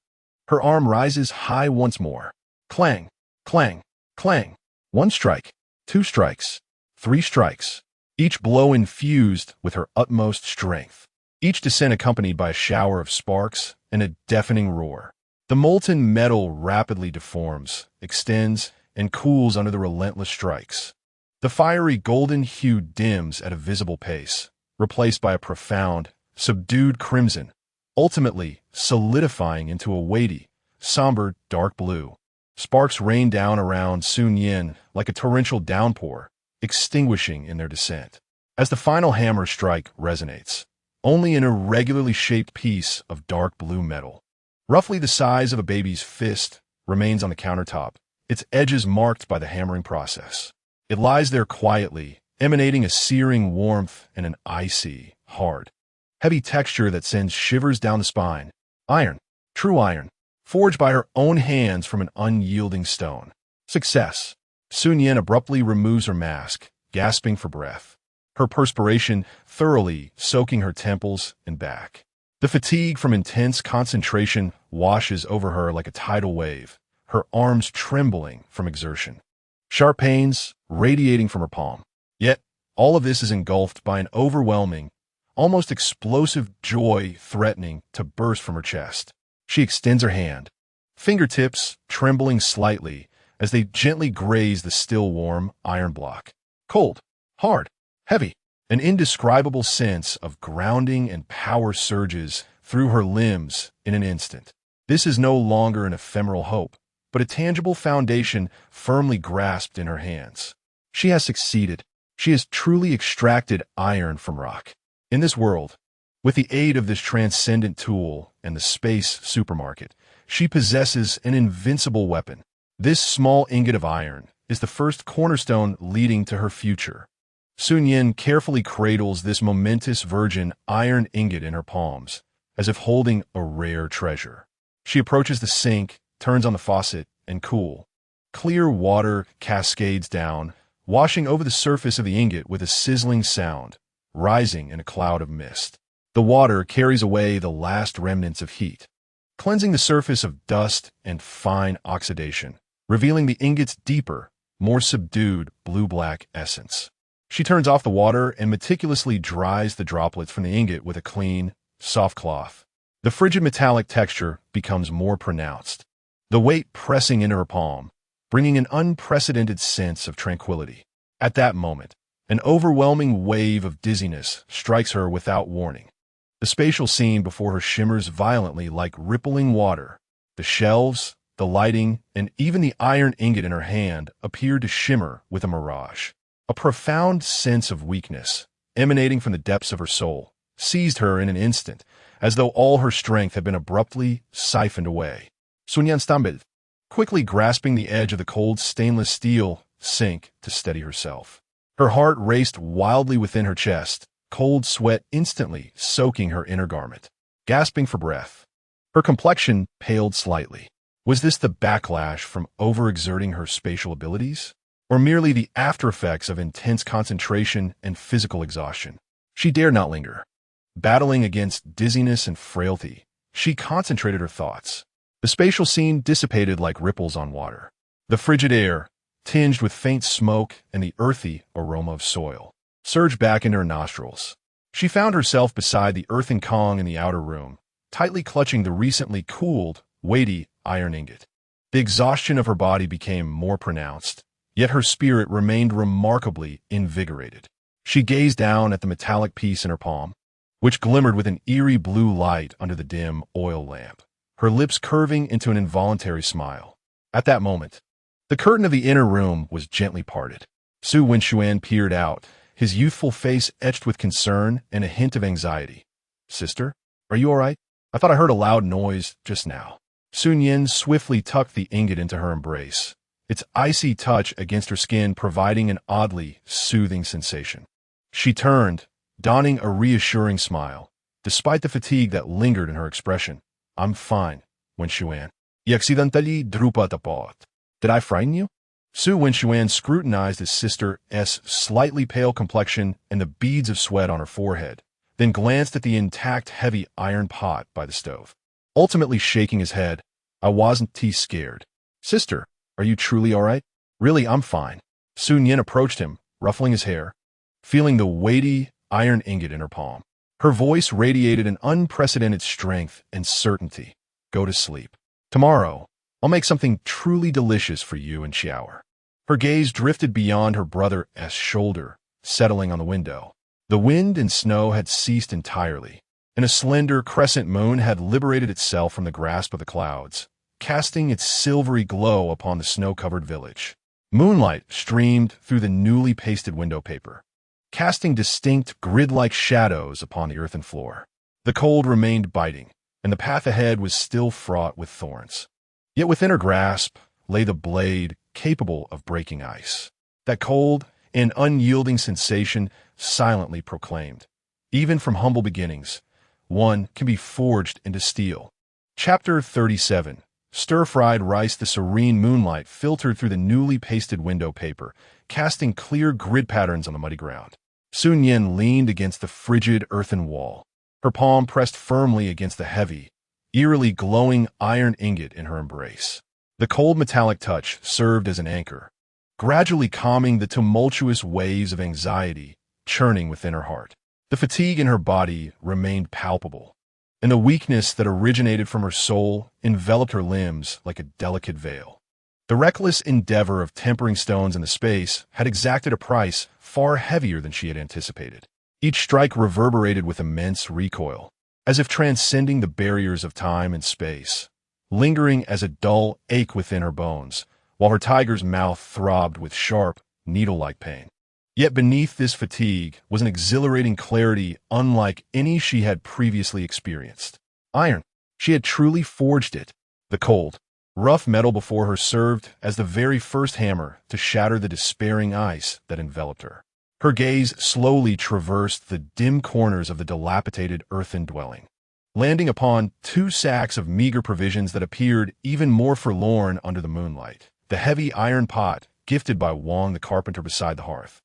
Her arm rises high once more. Clang, clang, clang. 1 strike, 2 strikes, 3 strikes, each blow infused with her utmost strength. Each descent accompanied by a shower of sparks and a deafening roar. The molten metal rapidly deforms, extends, and cools under the relentless strikes. The fiery golden hue dims at a visible pace, replaced by a profound, subdued crimson, ultimately solidifying into a weighty, somber dark blue. Sparks rain down around Su Nian like a torrential downpour, extinguishing in their descent. as the final hammer strike resonates. Only an irregularly shaped piece of dark blue metal, roughly the size of a baby's fist, remains on the countertop, its edges marked by the hammering process. It lies there quietly, emanating a searing warmth and an icy, hard, heavy texture that sends shivers down the spine. Iron, true iron, forged by her own hands from an unyielding stone. Success. Su Nian abruptly removes her mask, gasping for breath, her perspiration thoroughly soaking her temples and back. The fatigue from intense concentration washes over her like a tidal wave, her arms trembling from exertion. Sharp pains radiating from her palm. Yet, all of this is engulfed by an overwhelming, almost explosive joy threatening to burst from her chest. She extends her hand, fingertips trembling slightly as they gently graze the still warm iron block. Cold, hard, heavy. An indescribable sense of grounding and power surges through her limbs in an instant. This is no longer an ephemeral hope, but a tangible foundation firmly grasped in her hands. She has succeeded. She has truly extracted iron from rock. In this world, with the aid of this transcendent tool and the space supermarket, she possesses an invincible weapon. This small ingot of iron is the first cornerstone leading to her future. Su Nian carefully cradles this momentous virgin iron ingot in her palms, as if holding a rare treasure. She approaches the sink, turns on the faucet, and cool, clear water cascades down, washing over the surface of the ingot with a sizzling sound, rising in a cloud of mist. The water carries away the last remnants of heat, cleansing the surface of dust and fine oxidation, revealing the ingot's deeper, more subdued blue-black essence. She turns off the water and meticulously dries the droplets from the ingot with a clean, soft cloth. The frigid metallic texture becomes more pronounced, the weight pressing into her palm, bringing an unprecedented sense of tranquility. At that moment, an overwhelming wave of dizziness strikes her without warning. The spatial scene before her shimmers violently like rippling water. The shelves, the lighting, and even the iron ingot in her hand appear to shimmer with a mirage. A profound sense of weakness, emanating from the depths of her soul, seized her in an instant, as though all her strength had been abruptly siphoned away. Su Nian stumbled, quickly grasping the edge of the cold stainless steel sink to steady herself. Her heart raced wildly within her chest, cold sweat instantly soaking her inner garment. Gasping for breath, her complexion paled slightly. Was this the backlash from overexerting her spatial abilities? Or merely the after-effects of intense concentration and physical exhaustion? She dared not linger. Battling against dizziness and frailty, she concentrated her thoughts. The spatial scene dissipated like ripples on water. The frigid air, tinged with faint smoke and the earthy aroma of soil, surged back into her nostrils. She found herself beside the earthen Kong in the outer room, tightly clutching the recently cooled, weighty iron ingot. The exhaustion of her body became more pronounced, yet her spirit remained remarkably invigorated. She gazed down at the metallic piece in her palm, which glimmered with an eerie blue light under the dim oil lamp, her lips curving into an involuntary smile. At that moment, the curtain of the inner room was gently parted. Su Nian peered out, his youthful face etched with concern and a hint of anxiety. "Sister, are you all right? I thought I heard a loud noise just now." Su Nian swiftly tucked the ingot into her embrace, its icy touch against her skin providing an oddly soothing sensation. She turned, donning a reassuring smile, despite the fatigue that lingered in her expression. "I'm fine, Nian. Accidentally drupa tapot. Did I frighten you?" Su Nian scrutinized his sister's slightly pale complexion and the beads of sweat on her forehead, then glanced at the intact heavy iron pot by the stove. Ultimately shaking his head, "I wasn't too scared." "Sister, are you truly all right?" "Really, I'm fine." Su Nian approached him, ruffling his hair, feeling the weighty iron ingot in her palm. Her voice radiated an unprecedented strength and certainty. "Go to sleep. Tomorrow, I'll make something truly delicious for you and Xiaoer." Her gaze drifted beyond her brother's shoulder, settling on the window. The wind and snow had ceased entirely, and a slender crescent moon had liberated itself from the grasp of the clouds, casting its silvery glow upon the snow-covered village. Moonlight streamed through the newly pasted window paper, casting distinct grid-like shadows upon the earthen floor. The cold remained biting, and the path ahead was still fraught with thorns. Yet within her grasp lay the blade capable of breaking ice. That cold and unyielding sensation silently proclaimed, even from humble beginnings, one can be forged into steel. Chapter 37. Stir-fried rice. The serene moonlight filtered through the newly pasted window paper, casting clear grid patterns on the muddy ground. Su Nian leaned against the frigid earthen wall, her palm pressed firmly against the heavy, eerily glowing iron ingot in her embrace. The cold metallic touch served as an anchor, gradually calming the tumultuous waves of anxiety churning within her heart. The fatigue in her body remained palpable, and the weakness that originated from her soul enveloped her limbs like a delicate veil. The reckless endeavor of tempering stones in the space had exacted a price far heavier than she had anticipated. Each strike reverberated with immense recoil, as if transcending the barriers of time and space, lingering as a dull ache within her bones, while her tiger's mouth throbbed with sharp, needle-like pain. Yet beneath this fatigue was an exhilarating clarity unlike any she had previously experienced. Iron. She had truly forged it. The cold, rough metal before her served as the very first hammer to shatter the despairing ice that enveloped her. Her gaze slowly traversed the dim corners of the dilapidated earthen dwelling, landing upon two sacks of meager provisions that appeared even more forlorn under the moonlight. The heavy iron pot, gifted by Wang the carpenter beside the hearth,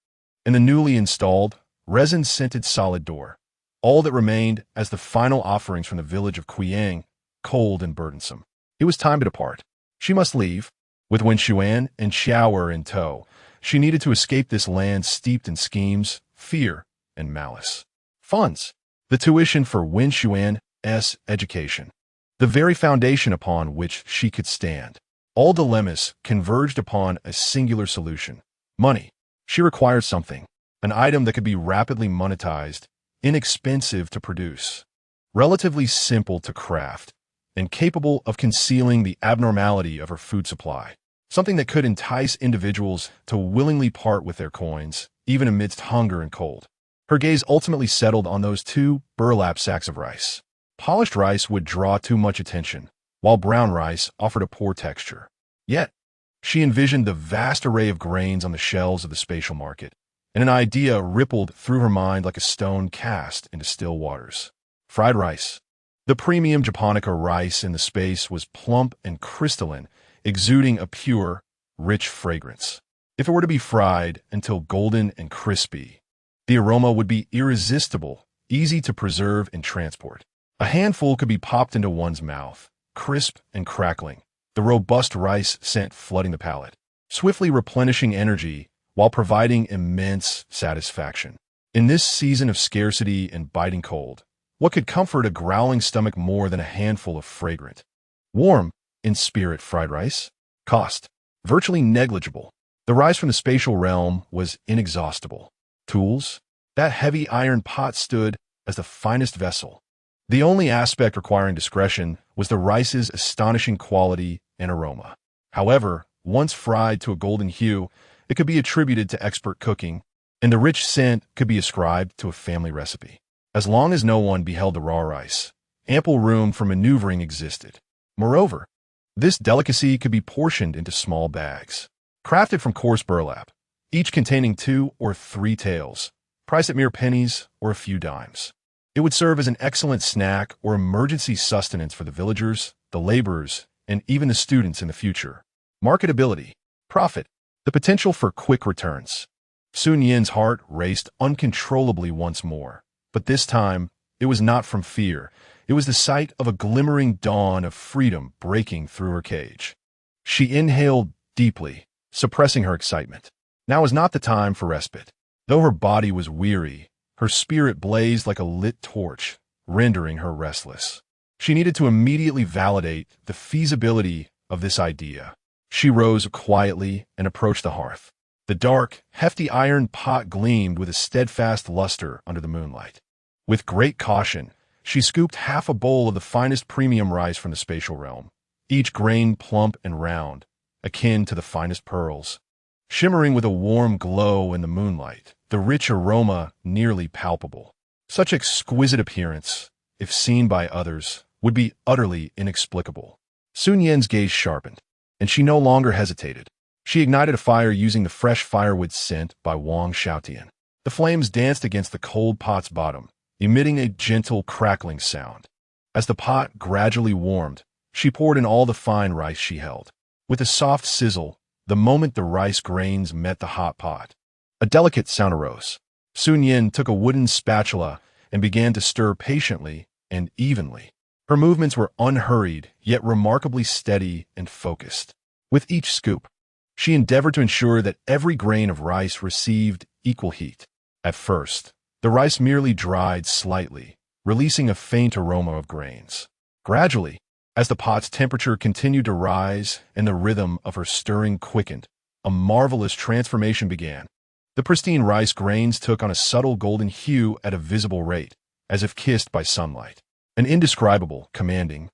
and the newly installed, resin-scented solid door, all that remained as the final offerings from the village of Quyang, cold and burdensome. It was time to depart. She must leave. With Wen Xuan and Xiao in tow, she needed to escape this land steeped in schemes, fear, and malice. Funds. The tuition for Wen Xuan's education. The very foundation upon which she could stand. All dilemmas converged upon a singular solution. Money. She required something, an item that could be rapidly monetized, inexpensive to produce, relatively simple to craft, and capable of concealing the abnormality of her food supply. Something that could entice individuals to willingly part with their coins, even amidst hunger and cold. Her gaze ultimately settled on those two burlap sacks of rice. Polished rice would draw too much attention, while brown rice offered a poor texture. Yet, she envisioned the vast array of grains on the shelves of the spatial market, and an idea rippled through her mind like a stone cast into still waters. Fried rice. The premium japonica rice in the space was plump and crystalline, exuding a pure, rich fragrance. If it were to be fried until golden and crispy, the aroma would be irresistible, easy to preserve and transport. A handful could be popped into one's mouth, crisp and crackling, the robust rice scent flooding the palate, swiftly replenishing energy while providing immense satisfaction. In this season of scarcity and biting cold, what could comfort a growling stomach more than a handful of fragrant, warm, in spirit fried rice? Cost. Virtually negligible. The rice from the spatial realm was inexhaustible. Tools? That heavy iron pot stood as the finest vessel. The only aspect requiring discretion was the rice's astonishing quality and aroma. However, once fried to a golden hue, it could be attributed to expert cooking, and the rich scent could be ascribed to a family recipe. As long as no one beheld the raw rice, ample room for maneuvering existed. Moreover, this delicacy could be portioned into small bags, crafted from coarse burlap, each containing 2 or 3 taels, priced at mere pennies or a few dimes. It would serve as an excellent snack or emergency sustenance for the villagers, the laborers, and even the students in the future. Marketability. Profit. The potential for quick returns. Su Nian's heart raced uncontrollably once more, but this time it was not from fear. It was the sight of a glimmering dawn of freedom breaking through her cage. She inhaled deeply, suppressing her excitement. Now was not the time for respite. Though her body was weary, her spirit blazed like a lit torch, rendering her restless. She needed to immediately validate the feasibility of this idea. She rose quietly and approached the hearth. The dark, hefty iron pot gleamed with a steadfast luster under the moonlight. With great caution, she scooped half a bowl of the finest premium rice from the spatial realm, each grain plump and round, akin to the finest pearls. shimmering with a warm glow in the moonlight, the rich aroma nearly palpable. Such exquisite appearance, if seen by others, would be utterly inexplicable. Su Nian's gaze sharpened, and she no longer hesitated. She ignited a fire using the fresh firewood sent by Wang Xiaotian. The flames danced against the cold pot's bottom, emitting a gentle crackling sound. As the pot gradually warmed, she poured in all the fine rice she held. With a soft sizzle, the moment the rice grains met the hot pot, a delicate sound arose. Su Nian took a wooden spatula and began to stir patiently and evenly. Her movements were unhurried, yet remarkably steady and focused. With each scoop, she endeavored to ensure that every grain of rice received equal heat. At first, the rice merely dried slightly, releasing a faint aroma of grains. Gradually, as the pot's temperature continued to rise and the rhythm of her stirring quickened, a marvelous transformation began. The pristine rice grains took on a subtle golden hue at a visible rate, as if kissed by sunlight. An indescribable, commanding,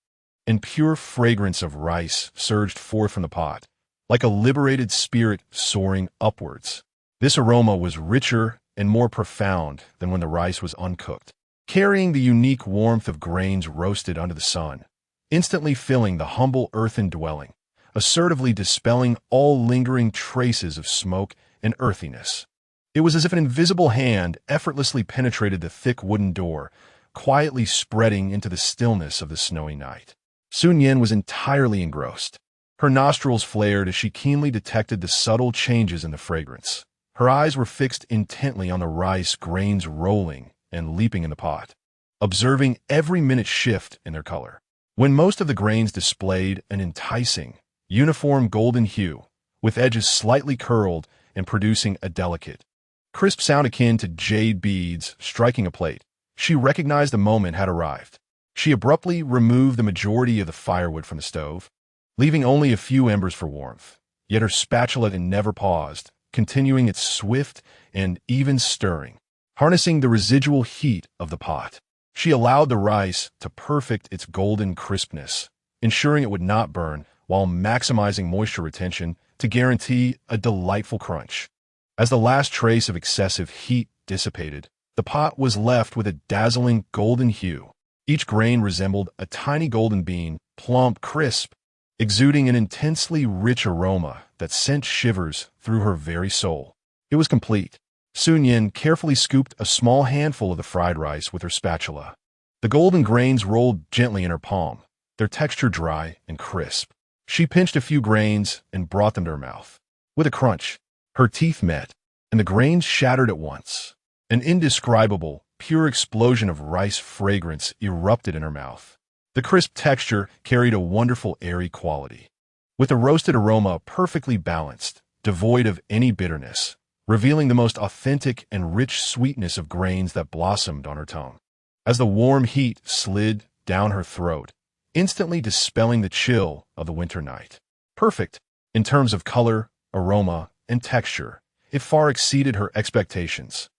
and pure fragrance of rice surged forth from the pot, like a liberated spirit soaring upwards. This aroma was richer and more profound than when the rice was uncooked, carrying the unique warmth of grains roasted under the sun, instantly filling the humble earthen dwelling, assertively dispelling all lingering traces of smoke and earthiness. It was as if an invisible hand effortlessly penetrated the thick wooden door, quietly spreading into the stillness of the snowy night. Su Nian was entirely engrossed. Her nostrils flared as she keenly detected the subtle changes in the fragrance. Her eyes were fixed intently on the rice grains rolling and leaping in the pot, observing every minute shift in their color. When most of the grains displayed an enticing, uniform golden hue, with edges slightly curled and producing a delicate, crisp sound akin to jade beads striking a plate, she recognized the moment had arrived. She abruptly removed the majority of the firewood from the stove, leaving only a few embers for warmth. Yet her spatula never paused, continuing its swift and even stirring, harnessing the residual heat of the pot. She allowed the rice to perfect its golden crispness, ensuring it would not burn while maximizing moisture retention to guarantee a delightful crunch. As the last trace of excessive heat dissipated, the pot was left with a dazzling golden hue. Each grain resembled a tiny golden bean, plump, crisp, exuding an intensely rich aroma that sent shivers through her very soul. It was complete. Su Nian carefully scooped a small handful of the fried rice with her spatula. The golden grains rolled gently in her palm, their texture dry and crisp. She pinched a few grains and brought them to her mouth. With a crunch, her teeth met, and the grains shattered at once. An indescribable, pure explosion of rice fragrance erupted in her mouth. The crisp texture carried a wonderful airy quality, with the roasted aroma perfectly balanced, devoid of any bitterness, revealing the most authentic and rich sweetness of grains that blossomed on her tongue. As the warm heat slid down her throat, instantly dispelling the chill of the winter night. Perfect in terms of color, aroma, and texture, it far exceeded her expectations.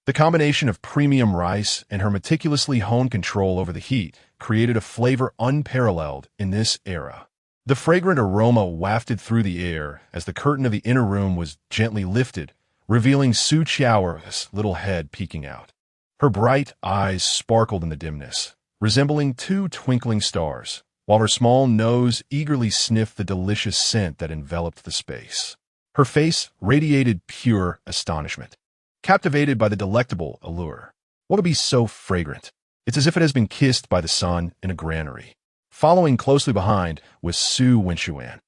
The combination of premium rice and her meticulously honed control over the heat created a flavor unparalleled in this era. The fragrant aroma wafted through the air as the curtain of the inner room was gently lifted, revealing Su Qiao's little head peeking out. Her bright eyes sparkled in the dimness, resembling two twinkling stars, while her small nose eagerly sniffed the delicious scent that enveloped the space. Her face radiated pure astonishment, captivated by the delectable allure. What could be so fragrant? It's as if it has been kissed by the sun in a granary. Following closely behind was Su Nian,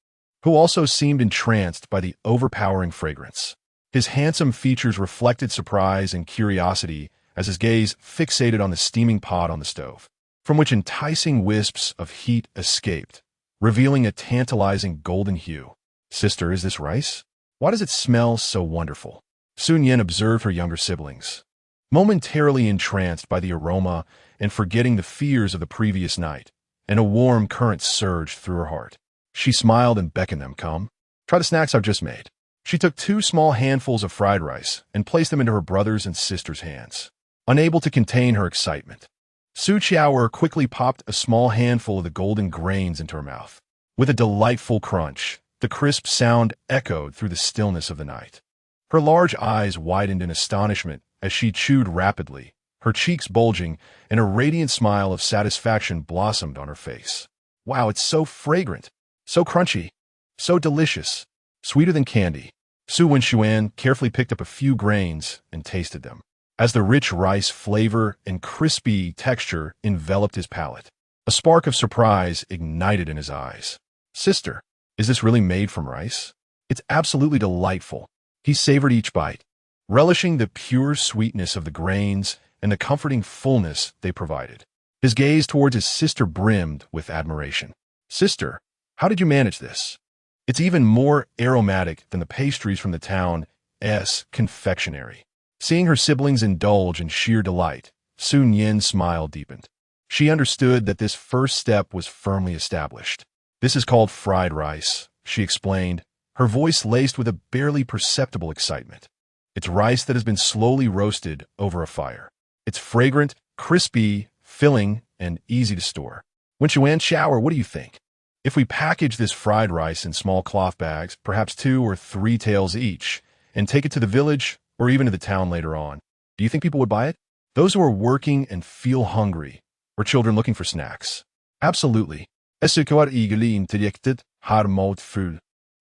who also seemed entranced by the overpowering fragrance. His handsome features reflected surprise and curiosity as his gaze fixated on the steaming pot on the stove, from which enticing wisps of heat escaped, revealing a tantalizing golden hue. "Sister, is this rice? Why does it smell so wonderful?" Su Nian observed her younger siblings, momentarily entranced by the aroma and forgetting the fears of the previous night, and a warm current surged through her heart. She smiled and beckoned them, "Come, try the snacks I've just made." She took 2 small handfuls of fried rice and placed them into her brother's and sister's hands. Unable to contain her excitement, Su Qiao quickly popped a small handful of the golden grains into her mouth. With a delightful crunch, The crisp sound echoed through the stillness of the night. Her large eyes widened in astonishment as she chewed rapidly, her cheeks bulging, and a radiant smile of satisfaction blossomed on her face. Wow, it's so fragrant, so crunchy, so delicious, sweeter than candy. Su Nian carefully picked up a few grains and tasted them, as the rich rice flavor and crispy texture enveloped his palate. A spark of surprise ignited in his eyes. Sister, is this really made from rice? It's absolutely delightful. He savored each bite, relishing the pure sweetness of the grains and the comforting fullness they provided. His gaze towards his sister brimmed with admiration. Sister, how did you manage this? It's even more aromatic than the pastries from the town's confectionery. Seeing her siblings indulge in sheer delight, Su Nian's smile deepened. She understood that this first step was firmly established. This is called fried rice, she explained, her voice laced with a barely perceptible excitement. It's rice that has been slowly roasted over a fire. It's fragrant, crispy, filling, and easy to store. When Yuan shower, what do you think? If we package this fried rice in small cloth bags, perhaps 2 or 3 taels each, and take it to the village or even to the town later on, do you think people would buy it? Those who are working and feel hungry, or children looking for snacks? Absolutely. Early interjected, har food.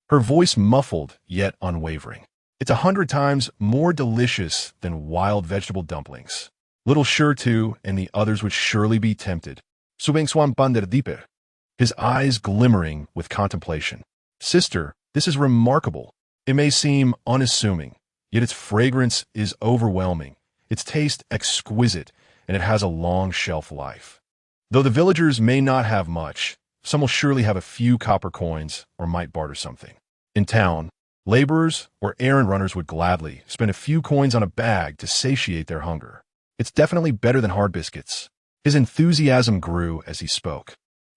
Her voice muffled yet unwavering. It's 100 times more delicious than wild vegetable dumplings. Little Sure too, and the others would surely be tempted. Subeng bander deeper. His eyes glimmering with contemplation. Sister, this is remarkable. It may seem unassuming, yet its fragrance is overwhelming, its taste exquisite, and it has a long shelf life. Though the villagers may not have much, some will surely have a few copper coins or might barter something. In town, laborers or errand runners would gladly spend a few coins on a bag to satiate their hunger. It's definitely better than hard biscuits. His enthusiasm grew as he spoke.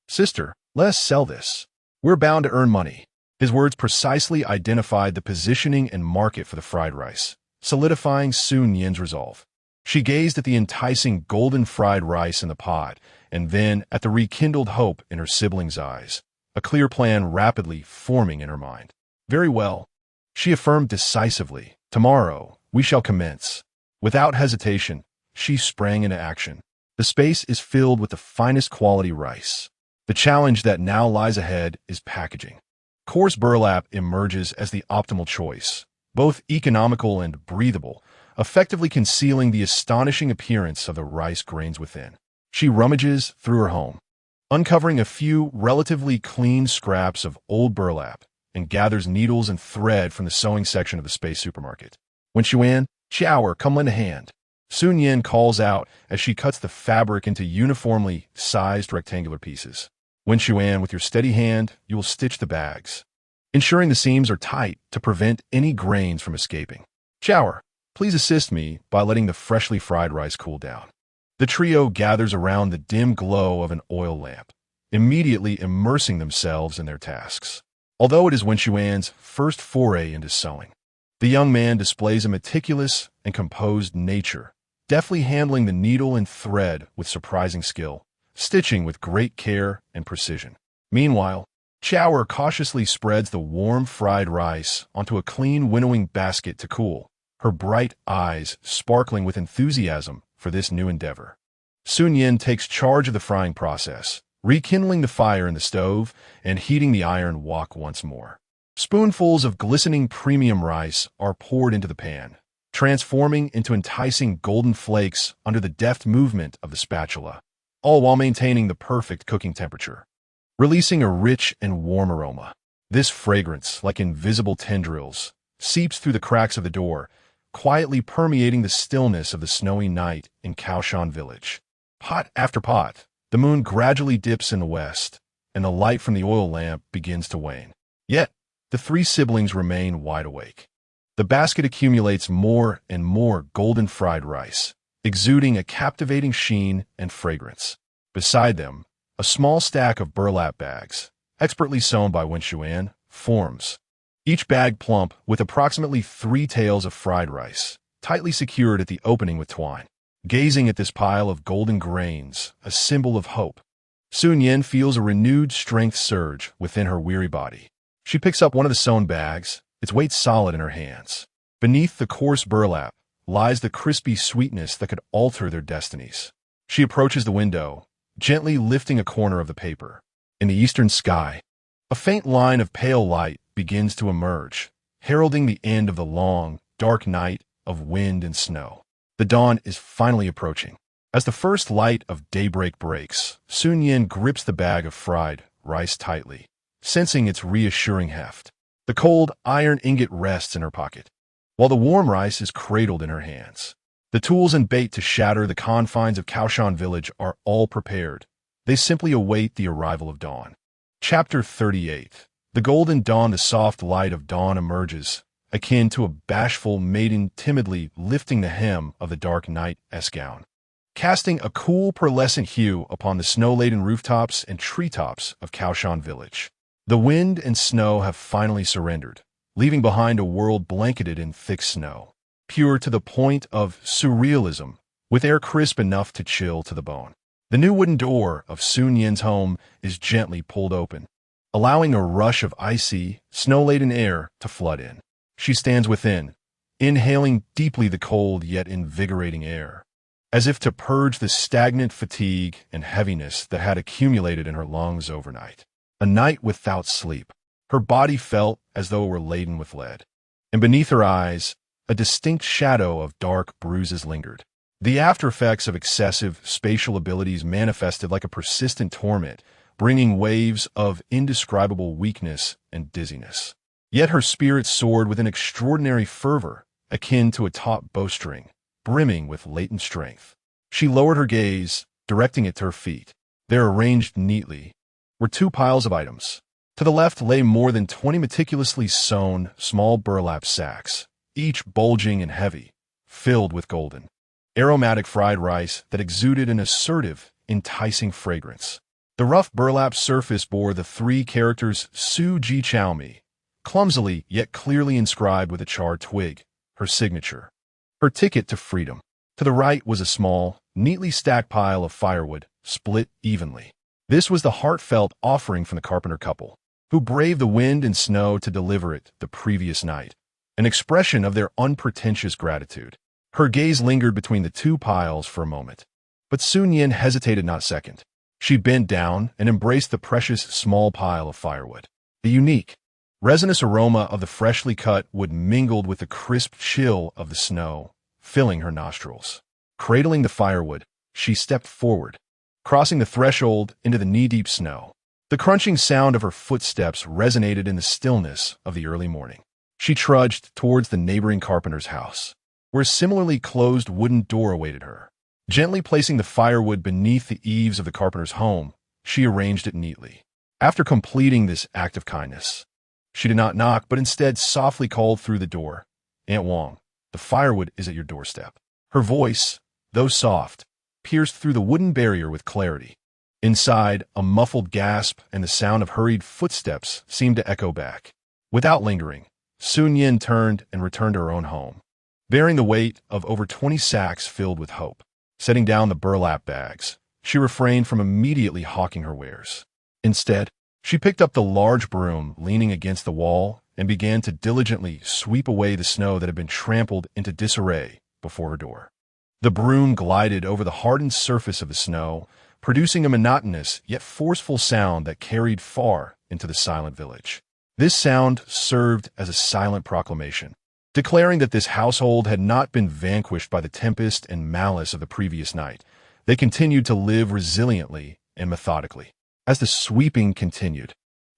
Sister, let us sell this. We're bound to earn money. His words precisely identified the positioning and market for the fried rice, solidifying Su Nian's resolve. She gazed at the enticing golden fried rice in the pot, and then at the rekindled hope in her siblings' eyes, a clear plan rapidly forming in her mind. Very well, she affirmed decisively. Tomorrow, we shall commence. Without hesitation, she sprang into action. The space is filled with the finest quality rice. The challenge that now lies ahead is packaging. Coarse burlap emerges as the optimal choice, both economical and breathable, effectively concealing the astonishing appearance of the rice grains within. She rummages through her home, uncovering a few relatively clean scraps of old burlap, and gathers needles and thread from the sewing section of the space supermarket. When Yuan, shower, come lend a hand. Su Nian calls out as she cuts the fabric into uniformly sized rectangular pieces. When Yuan, with your steady hand, you will stitch the bags, ensuring the seams are tight to prevent any grains from escaping. Shower, please assist me by letting the freshly fried rice cool down. The trio gathers around the dim glow of an oil lamp, immediately immersing themselves in their tasks. Although it is Wen Xuan's first foray into sewing, the young man displays a meticulous and composed nature, deftly handling the needle and thread with surprising skill, stitching with great care and precision. Meanwhile, Chower cautiously spreads the warm fried rice onto a clean winnowing basket to cool, her bright eyes sparkling with enthusiasm for this new endeavor. Su Nian takes charge of the frying process, rekindling the fire in the stove and heating the iron wok once more. Spoonfuls of glistening premium rice are poured into the pan, transforming into enticing golden flakes under the deft movement of the spatula, all while maintaining the perfect cooking temperature, releasing a rich and warm aroma. This fragrance, like invisible tendrils, seeps through the cracks of the door, quietly permeating the stillness of the snowy night in Kaoshan village. Pot after pot, the moon gradually dips in the west, and the light from the oil lamp begins to wane. Yet, the 3 siblings remain wide awake. The basket accumulates more and more golden fried rice, exuding a captivating sheen and fragrance. Beside them, a small stack of burlap bags, expertly sewn by Wen Xuan, forms. Each bag plump with approximately 3 taels of fried rice, tightly secured at the opening with twine. Gazing at this pile of golden grains, a symbol of hope, Su Nian feels a renewed strength surge within her weary body. She picks up one of the sewn bags, its weight solid in her hands. Beneath the coarse burlap lies the crispy sweetness that could alter their destinies. She approaches the window, gently lifting a corner of the paper. In the eastern sky, a faint line of pale light begins to emerge, heralding the end of the long, dark night of wind and snow. The dawn is finally approaching. As the first light of daybreak breaks, Su Nian grips the bag of fried rice tightly, sensing its reassuring heft. The cold iron ingot rests in her pocket, while the warm rice is cradled in her hands. The tools and bait to shatter the confines of Kaoshan village are all prepared. They simply await the arrival of dawn. Chapter 38. The golden dawn. The soft light of dawn emerges, akin to a bashful maiden timidly lifting the hem of the dark night-esque gown, casting a cool pearlescent hue upon the snow-laden rooftops and treetops of Kaoshan village. The wind and snow have finally surrendered, leaving behind a world blanketed in thick snow, pure to the point of surrealism, with air crisp enough to chill to the bone. The new wooden door of Su Nian's home is gently pulled open, allowing a rush of icy, snow-laden air to flood in. She stands within, inhaling deeply the cold yet invigorating air, as if to purge the stagnant fatigue and heaviness that had accumulated in her lungs overnight. A night without sleep. Her body felt as though it were laden with lead, and beneath her eyes, a distinct shadow of dark bruises lingered. The aftereffects of excessive spatial abilities manifested like a persistent torment, bringing waves of indescribable weakness and dizziness. Yet her spirit soared with an extraordinary fervor, akin to a taut bowstring, brimming with latent strength. She lowered her gaze, directing it to her feet. There, arranged neatly, were two piles of items. To the left lay more than 20 meticulously sewn small burlap sacks, each bulging and heavy, filled with golden, aromatic fried rice that exuded an assertive, enticing fragrance. The rough burlap surface bore the 3 characters Su Ji Chow Mi, clumsily yet clearly inscribed with a charred twig, her signature, her ticket to freedom. To the right was a small, neatly stacked pile of firewood, split evenly. This was the heartfelt offering from the carpenter couple, who braved the wind and snow to deliver it the previous night, an expression of their unpretentious gratitude. Her gaze lingered between the 2 piles for a moment, but Su Nian hesitated not a second. She bent down and embraced the precious small pile of firewood. The unique, resinous aroma of the freshly cut wood mingled with the crisp chill of the snow, filling her nostrils. Cradling the firewood, she stepped forward, crossing the threshold into the knee-deep snow. The crunching sound of her footsteps resonated in the stillness of the early morning. She trudged towards the neighboring carpenter's house, where a similarly closed wooden door awaited her. Gently placing the firewood beneath the eaves of the carpenter's home, she arranged it neatly. After completing this act of kindness, she did not knock, but instead softly called through the door, "Aunt Wong, the firewood is at your doorstep." Her voice, though soft, pierced through the wooden barrier with clarity. Inside, a muffled gasp and the sound of hurried footsteps seemed to echo back. Without lingering, Su Nian turned and returned to her own home, bearing the weight of over 20 sacks filled with hope. Setting down the burlap bags, she refrained from immediately hawking her wares. Instead, she picked up the large broom leaning against the wall and began to diligently sweep away the snow that had been trampled into disarray before her door. The broom glided over the hardened surface of the snow, producing a monotonous yet forceful sound that carried far into the silent village. This sound served as a silent proclamation, declaring that this household had not been vanquished by the tempest and malice of the previous night. They continued to live resiliently and methodically. As the sweeping continued,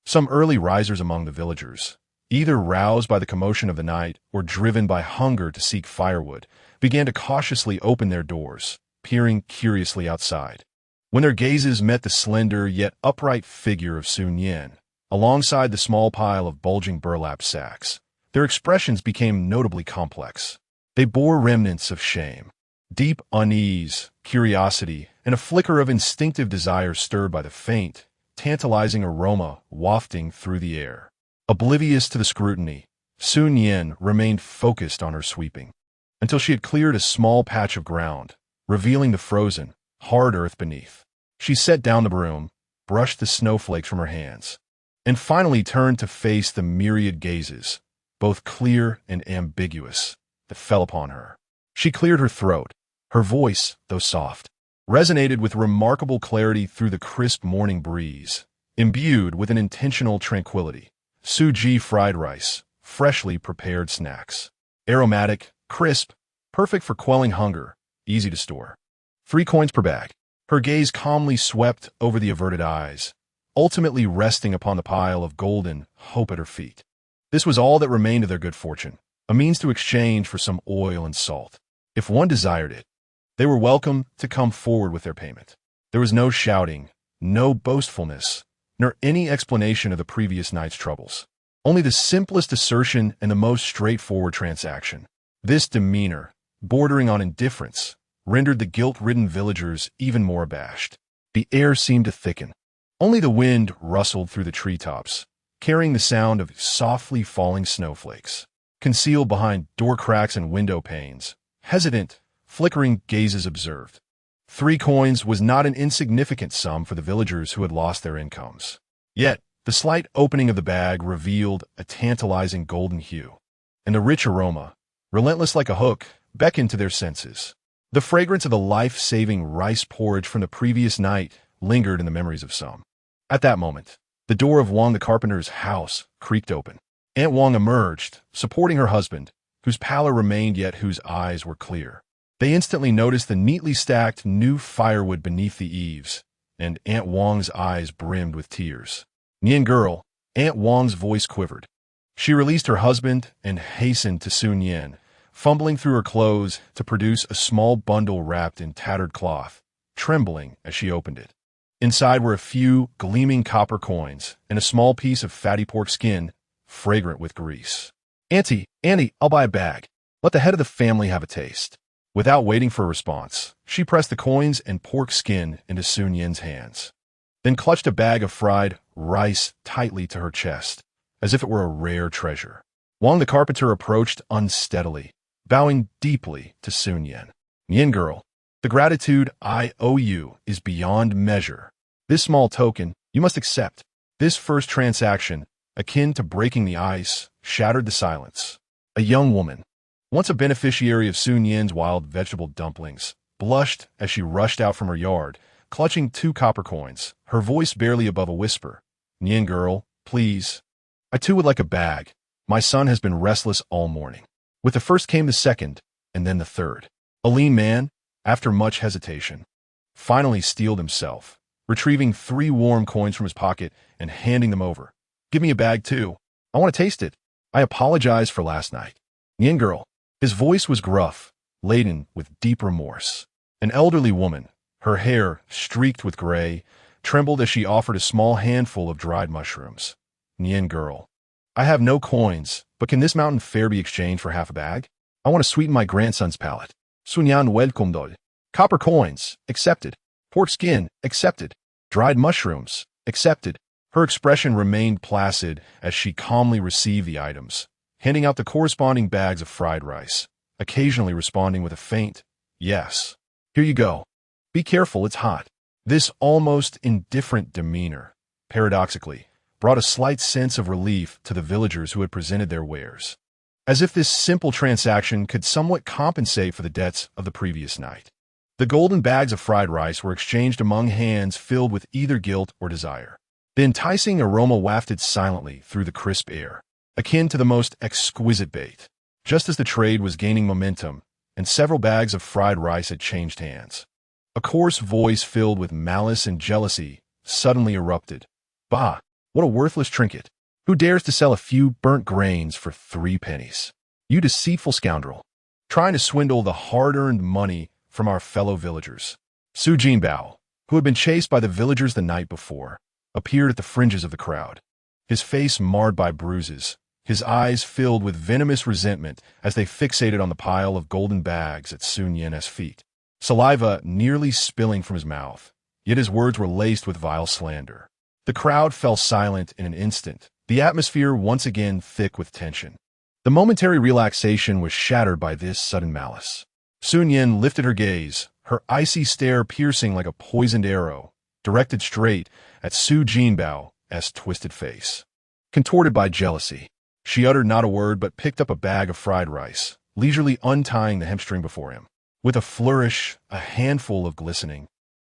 some early risers among the villagers, either roused by the commotion of the night or driven by hunger to seek firewood, began to cautiously open their doors, peering curiously outside. When their gazes met the slender yet upright figure of Su Nian, alongside the small pile of bulging burlap sacks, their expressions became notably complex. They bore remnants of shame, deep unease, curiosity, and a flicker of instinctive desire stirred by the faint, tantalizing aroma wafting through the air. Oblivious to the scrutiny, Su Nian remained focused on her sweeping, until she had cleared a small patch of ground, revealing the frozen, hard earth beneath. She set down the broom, brushed the snowflakes from her hands, and finally turned to face the myriad gazes, both clear and ambiguous, that fell upon her. She cleared her throat. Her voice, though soft, resonated with remarkable clarity through the crisp morning breeze, imbued with an intentional tranquility. Suji fried rice, freshly prepared snacks. Aromatic, crisp, perfect for quelling hunger, easy to store. 3 coins per bag. Her gaze calmly swept over the averted eyes, ultimately resting upon the pile of golden hope at her feet. This was all that remained of their good fortune, a means to exchange for some oil and salt. If one desired it, they were welcome to come forward with their payment. There was no shouting, no boastfulness, nor any explanation of the previous night's troubles. Only the simplest assertion and the most straightforward transaction. This demeanor, bordering on indifference, rendered the guilt-ridden villagers even more abashed. The air seemed to thicken. Only the wind rustled through the treetops, carrying the sound of softly falling snowflakes. Concealed behind door cracks and window panes, hesitant, flickering gazes observed. 3 coins was not an insignificant sum for the villagers who had lost their incomes. Yet, the slight opening of the bag revealed a tantalizing golden hue, and the rich aroma, relentless like a hook, beckoned to their senses. The fragrance of the life-saving rice porridge from the previous night lingered in the memories of some. At that moment, the door of Wang the carpenter's house creaked open. Aunt Wang emerged, supporting her husband, whose pallor remained yet whose eyes were clear. They instantly noticed the neatly stacked new firewood beneath the eaves, and Aunt Wang's eyes brimmed with tears. Nian girl, Aunt Wang's voice quivered. She released her husband and hastened to Su Nian, fumbling through her clothes to produce a small bundle wrapped in tattered cloth, trembling as she opened it. Inside were a few gleaming copper coins and a small piece of fatty pork skin, fragrant with grease. Auntie, I'll buy a bag. Let the head of the family have a taste. Without waiting for a response, she pressed the coins and pork skin into Su Nian's hands, then clutched a bag of fried rice tightly to her chest, as if it were a rare treasure. Wang the carpenter approached unsteadily, bowing deeply to Su Nian. Nian girl, the gratitude I owe you is beyond measure. This small token you must accept. This first transaction, akin to breaking the ice, shattered the silence. A young woman, once a beneficiary of Su Nian's wild vegetable dumplings, blushed as she rushed out from her yard, clutching 2 copper coins, her voice barely above a whisper. Nian girl, please. I too would like a bag. My son has been restless all morning. With the first came the second, and then the third. A lean man, after much hesitation, finally steeled himself, retrieving 3 warm coins from his pocket and handing them over. Give me a bag too. I want to taste it. I apologize for last night. Nian girl. His voice was gruff, laden with deep remorse. An elderly woman, her hair streaked with gray, trembled as she offered a small handful of dried mushrooms. Nian girl. I have no coins, but can this mountain fare be exchanged for half a bag? I want to sweeten my grandson's palate. Su Nian welcome dol. Copper coins, accepted. Pork skin, accepted. Dried mushrooms, accepted. Her expression remained placid as she calmly received the items, handing out the corresponding bags of fried rice, occasionally responding with a faint, yes. Here you go. Be careful, it's hot. This almost indifferent demeanor, paradoxically, brought a slight sense of relief to the villagers who had presented their wares, as if this simple transaction could somewhat compensate for the debts of the previous night. The golden bags of fried rice were exchanged among hands filled with either guilt or desire. The enticing aroma wafted silently through the crisp air, akin to the most exquisite bait. Just as the trade was gaining momentum, and several bags of fried rice had changed hands, a coarse voice filled with malice and jealousy suddenly erupted. Bah! What a worthless trinket! Who dares to sell a few burnt grains for 3 pennies? You deceitful scoundrel! Trying to swindle the hard-earned money from our fellow villagers. Su Jinbao, who had been chased by the villagers the night before, appeared at the fringes of the crowd, his face marred by bruises, his eyes filled with venomous resentment as they fixated on the pile of golden bags at Su Nian's feet, saliva nearly spilling from his mouth, yet his words were laced with vile slander. The crowd fell silent in an instant, the atmosphere once again thick with tension. The momentary relaxation was shattered by this sudden malice. Su Nian lifted her gaze, her icy stare piercing like a poisoned arrow, directed straight at Su Jinbao, Nian's twisted face. Contorted by jealousy, she uttered not a word but picked up a bag of fried rice, leisurely untying the hemstring before him. With a flourish, a handful of glistening,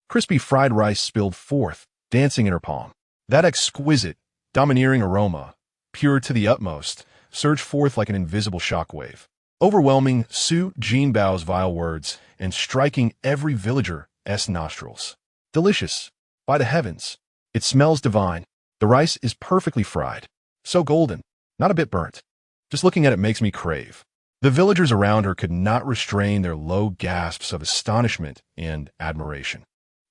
crispy fried rice spilled forth, dancing in her palm. That exquisite, domineering aroma, pure to the utmost, surged forth like an invisible shockwave, overwhelming Su Nian's vile words and striking every villager's nostrils. Delicious. By the heavens. It smells divine. The rice is perfectly fried. So golden. Not a bit burnt. Just looking at it makes me crave. The villagers around her could not restrain their low gasps of astonishment and admiration.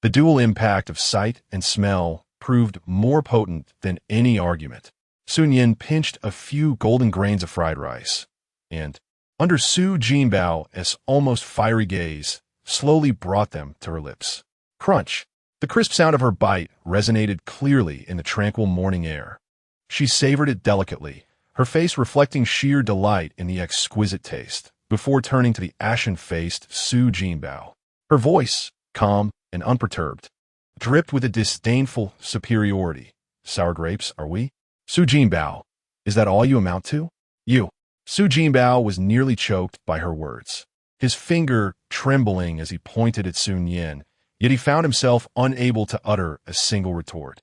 The dual impact of sight and smell proved more potent than any argument. Su Nian pinched a few golden grains of fried rice, and, under Su Nian's almost fiery gaze, slowly brought them to her lips. Crunch! The crisp sound of her bite resonated clearly in the tranquil morning air. She savored it delicately, her face reflecting sheer delight in the exquisite taste, before turning to the ashen-faced Su Nian. Her voice, calm and unperturbed, dripped with a disdainful superiority. Sour grapes, are we? Su Nian, is that all you amount to? You. Su Nian was nearly choked by her words, his finger trembling as he pointed at Su Nian, yet he found himself unable to utter a single retort.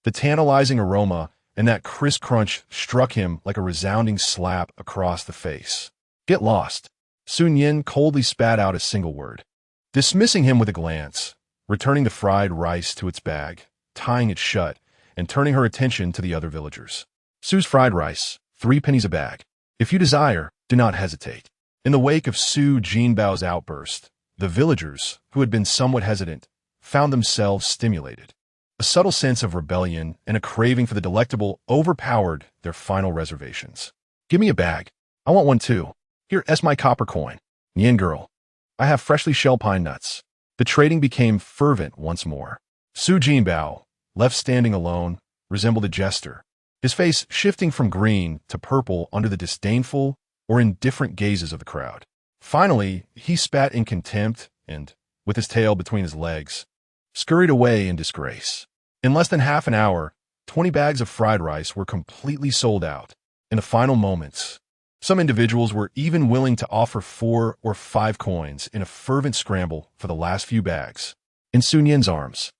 The tantalizing aroma and that crisp crunch struck him like a resounding slap across the face. Get lost. Su Nian coldly spat out a single word, dismissing him with a glance, returning the fried rice to its bag, tying it shut, and turning her attention to the other villagers. Su's fried rice, 3 pennies a bag. If you desire, do not hesitate. In the wake of Su Nian's outburst, the villagers, who had been somewhat hesitant, found themselves stimulated. A subtle sense of rebellion and a craving for the delectable overpowered their final reservations. Give me a bag. I want one too. Here's my copper coin. Nian girl. I have freshly shelled pine nuts. The trading became fervent once more. Su Nian, left standing alone, resembled a jester, his face shifting from green to purple under the disdainful or indifferent gazes of the crowd. Finally, he spat in contempt and, with his tail between his legs, scurried away in disgrace. In less than half an hour, 20 bags of fried rice were completely sold out. In the final moments, some individuals were even willing to offer 4 or 5 coins in a fervent scramble for the last few bags. In Su Nian's arms,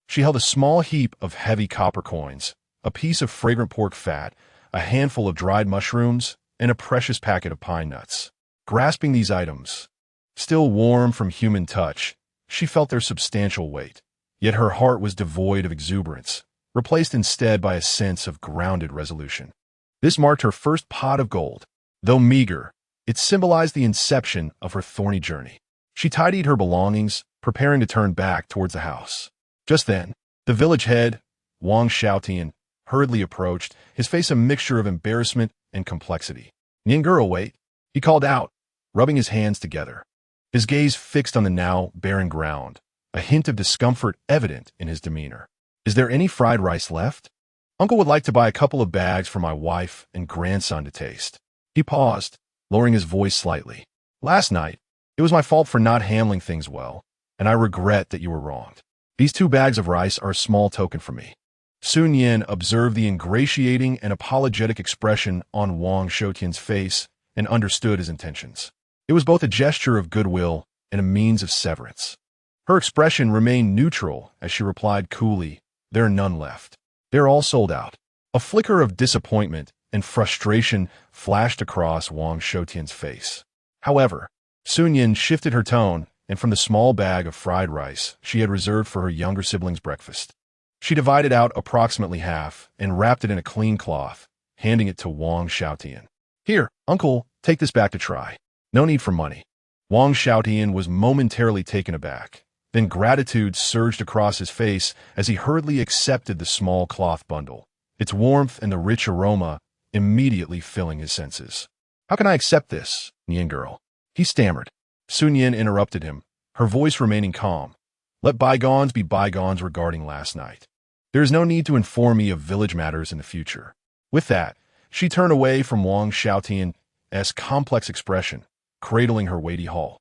she held a small heap of heavy copper coins, a piece of fragrant pork fat, a handful of dried mushrooms, and a precious packet of pine nuts. Grasping these items, still warm from human touch, she felt their substantial weight. Yet her heart was devoid of exuberance, replaced instead by a sense of grounded resolution. This marked her first pot of gold. Though meager, it symbolized the inception of her thorny journey. She tidied her belongings, preparing to turn back towards the house. Just then, the village head, Wang Xiaotian, hurriedly approached, his face a mixture of embarrassment and complexity. Nian girl, wait, he called out, rubbing his hands together, his gaze fixed on the now barren ground, a hint of discomfort evident in his demeanor. Is there any fried rice left? Uncle would like to buy a couple of bags for my wife and grandson to taste. He paused, lowering his voice slightly. Last night, it was my fault for not handling things well, and I regret that you were wronged. These 2 bags of rice are a small token for me. Su Nian observed the ingratiating and apologetic expression on Wang Xiaotian's face and understood his intentions. It was both a gesture of goodwill and a means of severance. Her expression remained neutral as she replied coolly, there are none left. They're all sold out. A flicker of disappointment and frustration flashed across Wang Xiaotian's face. However, Su Nian shifted her tone, and from the small bag of fried rice she had reserved for her younger sibling's breakfast, she divided out approximately half and wrapped it in a clean cloth, handing it to Wang Xiaotian. Here, uncle, take this back to try. No need for money. Wang Xiaotian was momentarily taken aback. Then gratitude surged across his face as he hurriedly accepted the small cloth bundle, its warmth and the rich aroma immediately filling his senses. How can I accept this, Nian girl? He stammered. Su Nian interrupted him, her voice remaining calm. Let bygones be bygones regarding last night. There is no need to inform me of village matters in the future. With that, she turned away from Wang Xiaotian's complex expression, cradling her weighty haul,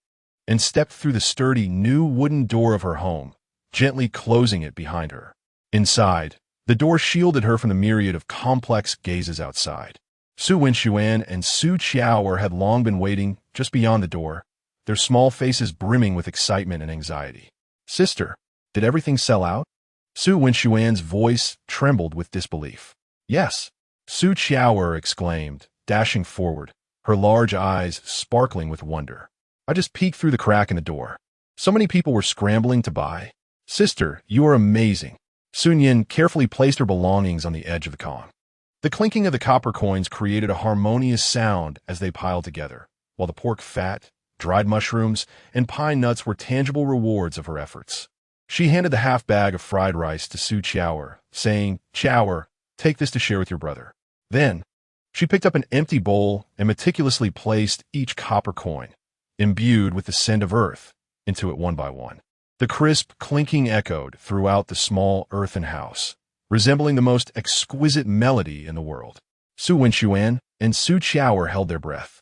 and stepped through the sturdy new wooden door of her home, gently closing it behind her. Inside, The door shielded her from the myriad of complex gazes outside. Su Nian and Su Qiao had long been waiting just beyond the door, their small faces brimming with excitement and anxiety. "Sister, did everything sell out?" Su Nian's voice trembled with disbelief. "Yes," Su Qiao exclaimed, dashing forward, her large eyes sparkling with wonder. "I just peeked through the crack in the door. So many people were scrambling to buy. Sister, you are amazing." Su Nian carefully placed her belongings on the edge of the column. The clinking of the copper coins created a harmonious sound as they piled together, while the pork fat, dried mushrooms, and pine nuts were tangible rewards of her efforts. She handed the half bag of fried rice to Su Qiao, saying, "Qiao, take this to share with your brother." Then, she picked up an empty bowl and meticulously placed each copper coin, imbued with the scent of earth, into it one by one. The crisp clinking echoed throughout the small earthen house, resembling the most exquisite melody in the world. Su Nian and Su Qiao held their breath,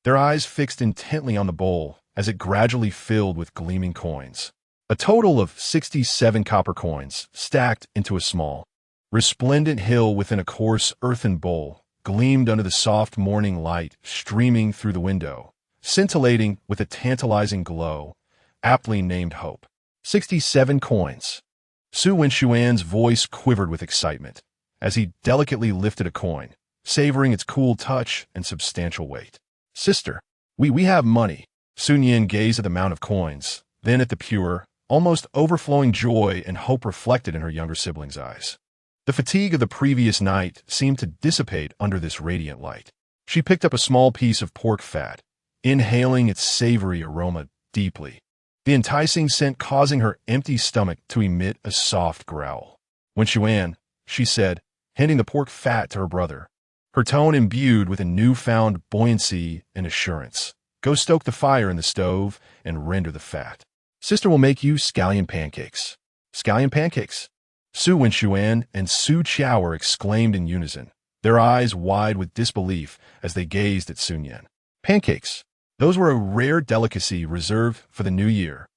their eyes fixed intently on the bowl as it gradually filled with gleaming coins. A total of 67 copper coins stacked into a small, resplendent hill within a coarse earthen bowl gleamed under the soft morning light streaming through the window, scintillating with a tantalizing glow, aptly named hope. 67 coins. Su Nian's voice quivered with excitement as he delicately lifted a coin, savoring its cool touch and substantial weight. "Sister, we have money." Su Nian gazed at the amount of coins, then at the pure, almost overflowing joy and hope reflected in her younger sibling's eyes. The fatigue of the previous night seemed to dissipate under this radiant light. She picked up a small piece of pork fat, inhaling its savory aroma deeply, the enticing scent causing her empty stomach to emit a soft growl. "Nian," she said, handing the pork fat to her brother, her tone imbued with a newfound buoyancy and assurance. "Go stoke the fire in the stove and render the fat. Sister will make you scallion pancakes." "Scallion pancakes?" Su Nian and Su Qiao exclaimed in unison, their eyes wide with disbelief as they gazed at Su Nian. "Pancakes? Those were a rare delicacy reserved for the new year."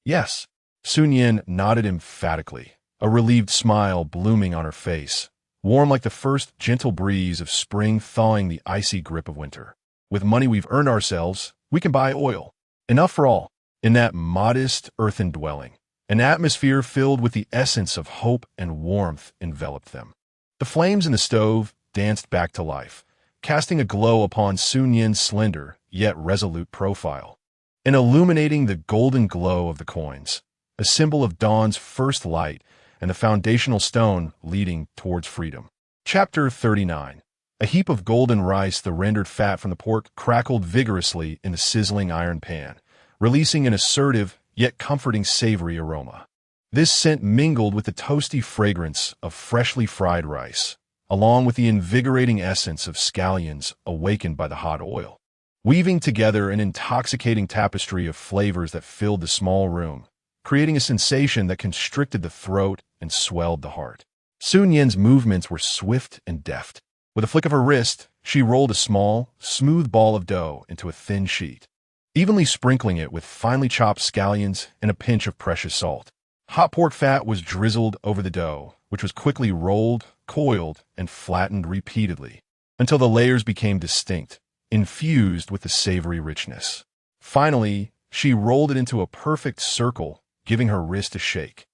"Yes." Su Nian nodded emphatically, a relieved smile blooming on her face, warm like the first gentle breeze of spring thawing the icy grip of winter. "With money we've earned ourselves, we can buy oil. Enough for all." In that modest earthen dwelling, an atmosphere filled with the essence of hope and warmth enveloped them. The flames in the stove danced back to life, casting a glow upon Su Nian's slender yet resolute profile, and illuminating the golden glow of the coins, a symbol of dawn's first light and the foundational stone leading towards freedom. Chapter 39. A heap of golden rice, the rendered fat from the pork, crackled vigorously in the sizzling iron pan, releasing an assertive yet comforting savory aroma. This scent mingled with the toasty fragrance of freshly fried rice, along with the invigorating essence of scallions awakened by the hot oil, weaving together an intoxicating tapestry of flavors that filled the small room, creating a sensation that constricted the throat and swelled the heart. Su Nian's movements were swift and deft. With a flick of her wrist, she rolled a small, smooth ball of dough into a thin sheet, evenly sprinkling it with finely chopped scallions and a pinch of precious salt. Hot pork fat was drizzled over the dough, which was quickly rolled, coiled, and flattened repeatedly, until the layers became distinct, infused with the savory richness. Finally, she rolled it into a perfect circle, giving her wrist a shake,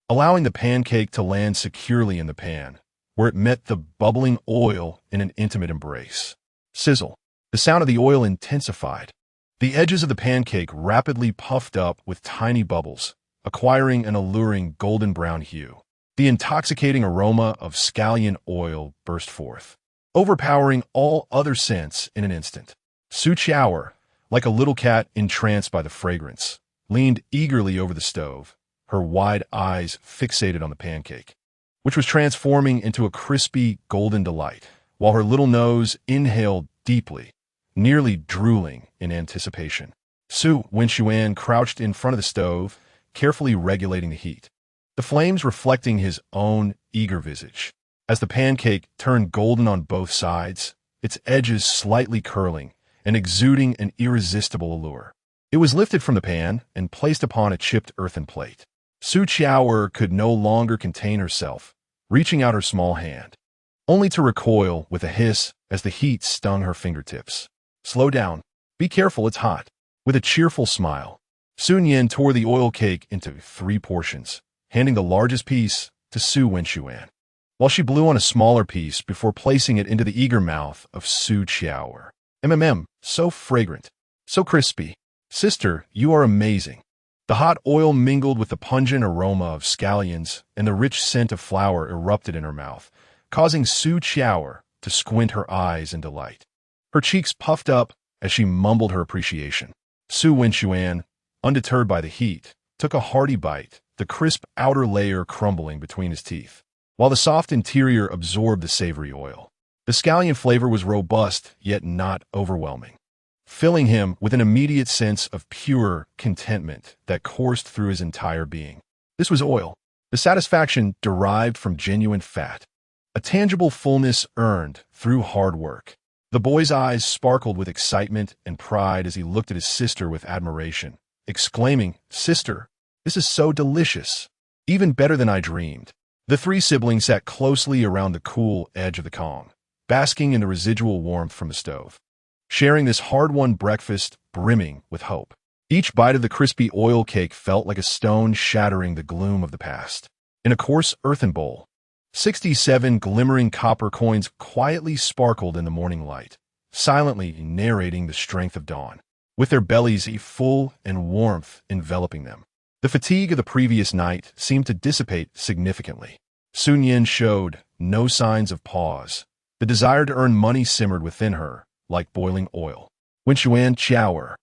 allowing the pancake to land securely in the pan, where it met the bubbling oil in an intimate embrace. Sizzle. The sound of the oil intensified. The edges of the pancake rapidly puffed up with tiny bubbles, acquiring an alluring golden brown hue. The intoxicating aroma of scallion oil burst forth, overpowering all other scents in an instant. Su Qiao, like a little cat entranced by the fragrance, leaned eagerly over the stove, her wide eyes fixated on the pancake, which was transforming into a crispy golden delight, while her little nose inhaled deeply, nearly drooling in anticipation. Su Nian crouched in front of the stove, carefully regulating the heat, the flames reflecting his own eager visage. As the pancake turned golden on both sides, its edges slightly curling and exuding an irresistible allure, it was lifted from the pan and placed upon a chipped earthen plate. Su Qiao could no longer contain herself, reaching out her small hand, only to recoil with a hiss as the heat stung her fingertips. "Slow down. Be careful, it's hot." With a cheerful smile, Su Nian tore the oil cake into 3 portions, handing the largest piece to Su Nian, while she blew on a smaller piece before placing it into the eager mouth of Su Qiao. So fragrant, so crispy. Sister, you are amazing." The hot oil mingled with the pungent aroma of scallions, and the rich scent of flour erupted in her mouth, causing Su Qiao to squint her eyes in delight. Her cheeks puffed up as she mumbled her appreciation. Su Nian, undeterred by the heat, took a hearty bite, the crisp outer layer crumbling between his teeth, while the soft interior absorbed the savory oil. The scallion flavor was robust, yet not overwhelming, filling him with an immediate sense of pure contentment that coursed through his entire being. This was oil, the satisfaction derived from genuine fat, a tangible fullness earned through hard work. The boy's eyes sparkled with excitement and pride as he looked at his sister with admiration, exclaiming, "Sister, this is so delicious, even better than I dreamed." The 3 siblings sat closely around the cool edge of the Kong, basking in the residual warmth from the stove, sharing this hard-won breakfast brimming with hope. Each bite of the crispy oil cake felt like a stone shattering the gloom of the past. In a coarse earthen bowl, 67 glimmering copper coins quietly sparkled in the morning light, silently narrating the strength of dawn, with their bellies full and warmth enveloping them. The fatigue of the previous night seemed to dissipate significantly. Su Nian showed no signs of pause. The desire to earn money simmered within her, like boiling oil. "Winshuan Qiao,"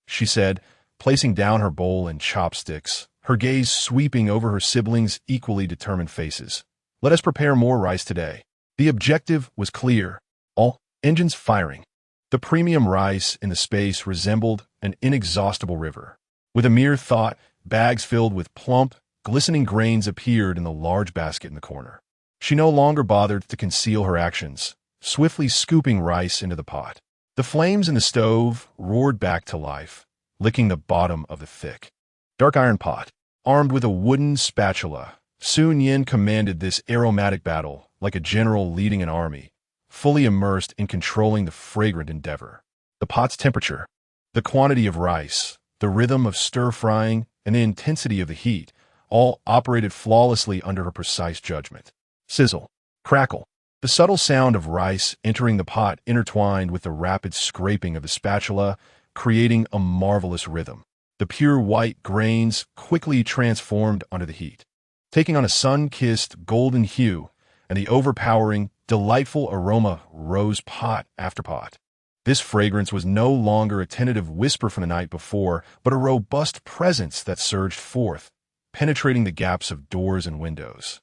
she said, placing down her bowl and chopsticks, her gaze sweeping over her siblings' equally determined faces. "Let us prepare more rice today." The objective was clear, all engines firing. The premium rice in the space resembled an inexhaustible river. With a mere thought, bags filled with plump, glistening grains appeared in the large basket in the corner. She no longer bothered to conceal her actions, swiftly scooping rice into the pot. The flames in the stove roared back to life, licking the bottom of the thick, dark iron pot. Armed with a wooden spatula, Su Nian commanded this aromatic battle like a general leading an army, fully immersed in controlling the fragrant endeavor. The pot's temperature, the quantity of rice, the rhythm of stir-frying, and the intensity of the heat all operated flawlessly under her precise judgment. Sizzle, crackle. The subtle sound of rice entering the pot intertwined with the rapid scraping of the spatula, creating a marvelous rhythm. The pure white grains quickly transformed under the heat, taking on a sun-kissed golden hue, and the overpowering, delightful aroma rose pot after pot. This fragrance was no longer a tentative whisper from the night before, but a robust presence that surged forth, penetrating the gaps of doors and windows,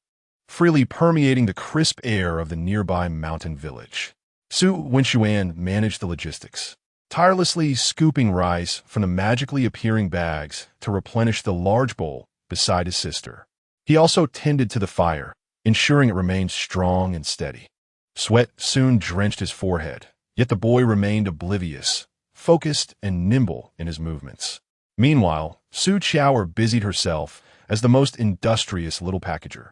freely permeating the crisp air of the nearby mountain village. Su Nian managed the logistics, tirelessly scooping rice from the magically appearing bags to replenish the large bowl beside his sister. He also tended to the fire, ensuring it remained strong and steady. Sweat soon drenched his forehead, yet the boy remained oblivious, focused and nimble in his movements. Meanwhile, Su Qiao busied herself as the most industrious little packager.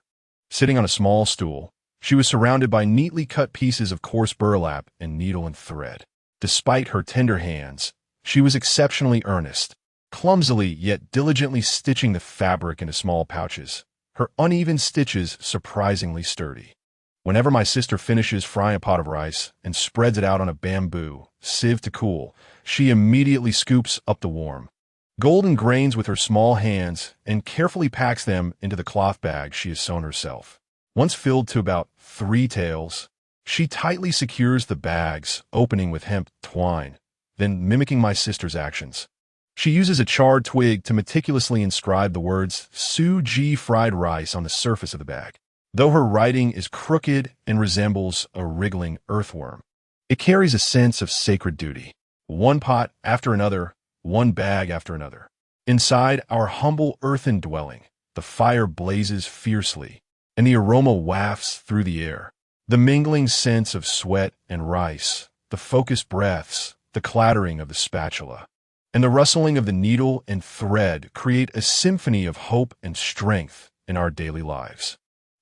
Sitting on a small stool, she was surrounded by neatly cut pieces of coarse burlap and needle and thread. Despite her tender hands, she was exceptionally earnest, clumsily yet diligently stitching the fabric into small pouches, her uneven stitches surprisingly sturdy. Whenever my sister finishes frying a pot of rice and spreads it out on a bamboo sieve to cool, she immediately scoops up the warm, golden grains with her small hands and carefully packs them into the cloth bag she has sewn herself. Once filled to about 3 taels, she tightly secures the bags, opening with hemp twine, then mimicking my sister's actions. She uses a charred twig to meticulously inscribe the words Su Ji fried rice on the surface of the bag. Though her writing is crooked and resembles a wriggling earthworm, it carries a sense of sacred duty. One pot after another, one bag after another. Inside our humble earthen dwelling, the fire blazes fiercely, and the aroma wafts through the air. The mingling scents of sweat and rice, the focused breaths, the clattering of the spatula, and the rustling of the needle and thread create a symphony of hope and strength in our daily lives.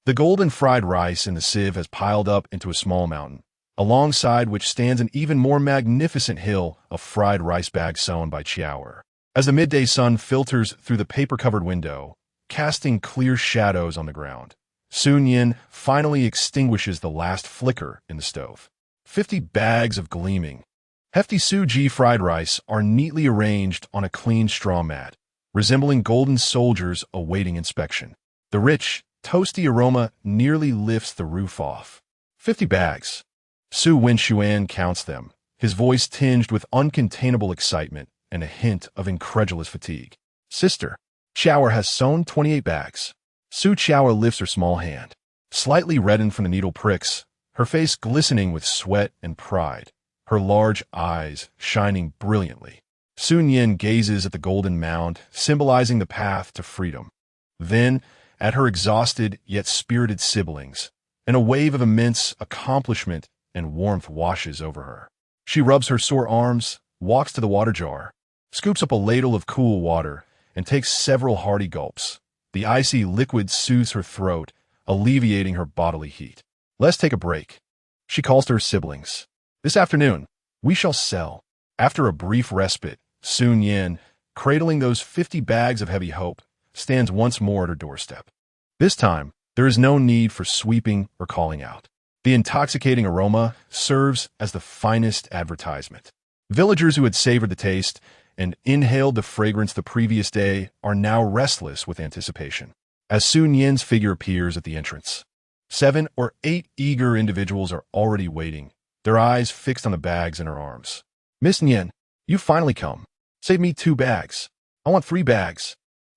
The golden fried rice in the sieve has piled up into a small mountain, alongside which stands an even more magnificent hill of fried rice bags sewn by Chiaoer. As the midday sun filters through the paper-covered window, casting clear shadows on the ground, Su Nian finally extinguishes the last flicker in the stove. 50 bags of gleaming, hefty suji fried rice are neatly arranged on a clean straw mat, resembling golden soldiers awaiting inspection. The rich, toasty aroma nearly lifts the roof off. 50 bags. Su Nian counts them, his voice tinged with uncontainable excitement and a hint of incredulous fatigue. Sister, Chiaoer has sewn 28 bags. Su Chiaoer lifts her small hand, slightly reddened from the needle pricks, her face glistening with sweat and pride, her large eyes shining brilliantly. Su Nian gazes at the golden mound, symbolizing the path to freedom. Then, at her exhausted yet spirited siblings, and a wave of immense accomplishment and warmth washes over her. She rubs her sore arms, walks to the water jar, scoops up a ladle of cool water, and takes several hearty gulps. The icy liquid soothes her throat, alleviating her bodily heat. Let's take a break. She calls to her siblings. This afternoon, we shall sell. After a brief respite, Su Nian, cradling those 50 bags of heavy hope, stands once more at her doorstep. This time, there is no need for sweeping or calling out. The intoxicating aroma serves as the finest advertisement. Villagers who had savored the taste and inhaled the fragrance the previous day are now restless with anticipation. As Su Nian's figure appears at the entrance, 7 or 8 eager individuals are already waiting, their eyes fixed on the bags in her arms. Miss Nian, you finally come. Save me 2 bags. I want 3 bags.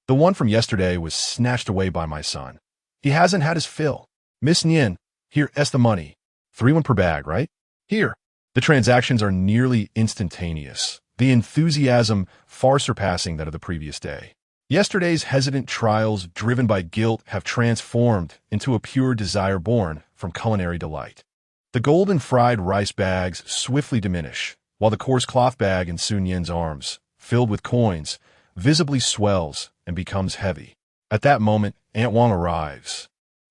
The one from yesterday was snatched away by my son. He hasn't had his fill. Miss Nian, here's the money. 3 per bag, right? Here. The transactions are nearly instantaneous, the enthusiasm far surpassing that of the previous day. Yesterday's hesitant trials driven by guilt have transformed into a pure desire born from culinary delight. The golden fried rice bags swiftly diminish, while the coarse cloth bag in Su Nian's arms, filled with coins, visibly swells and becomes heavy. At that moment, Aunt Wang arrives,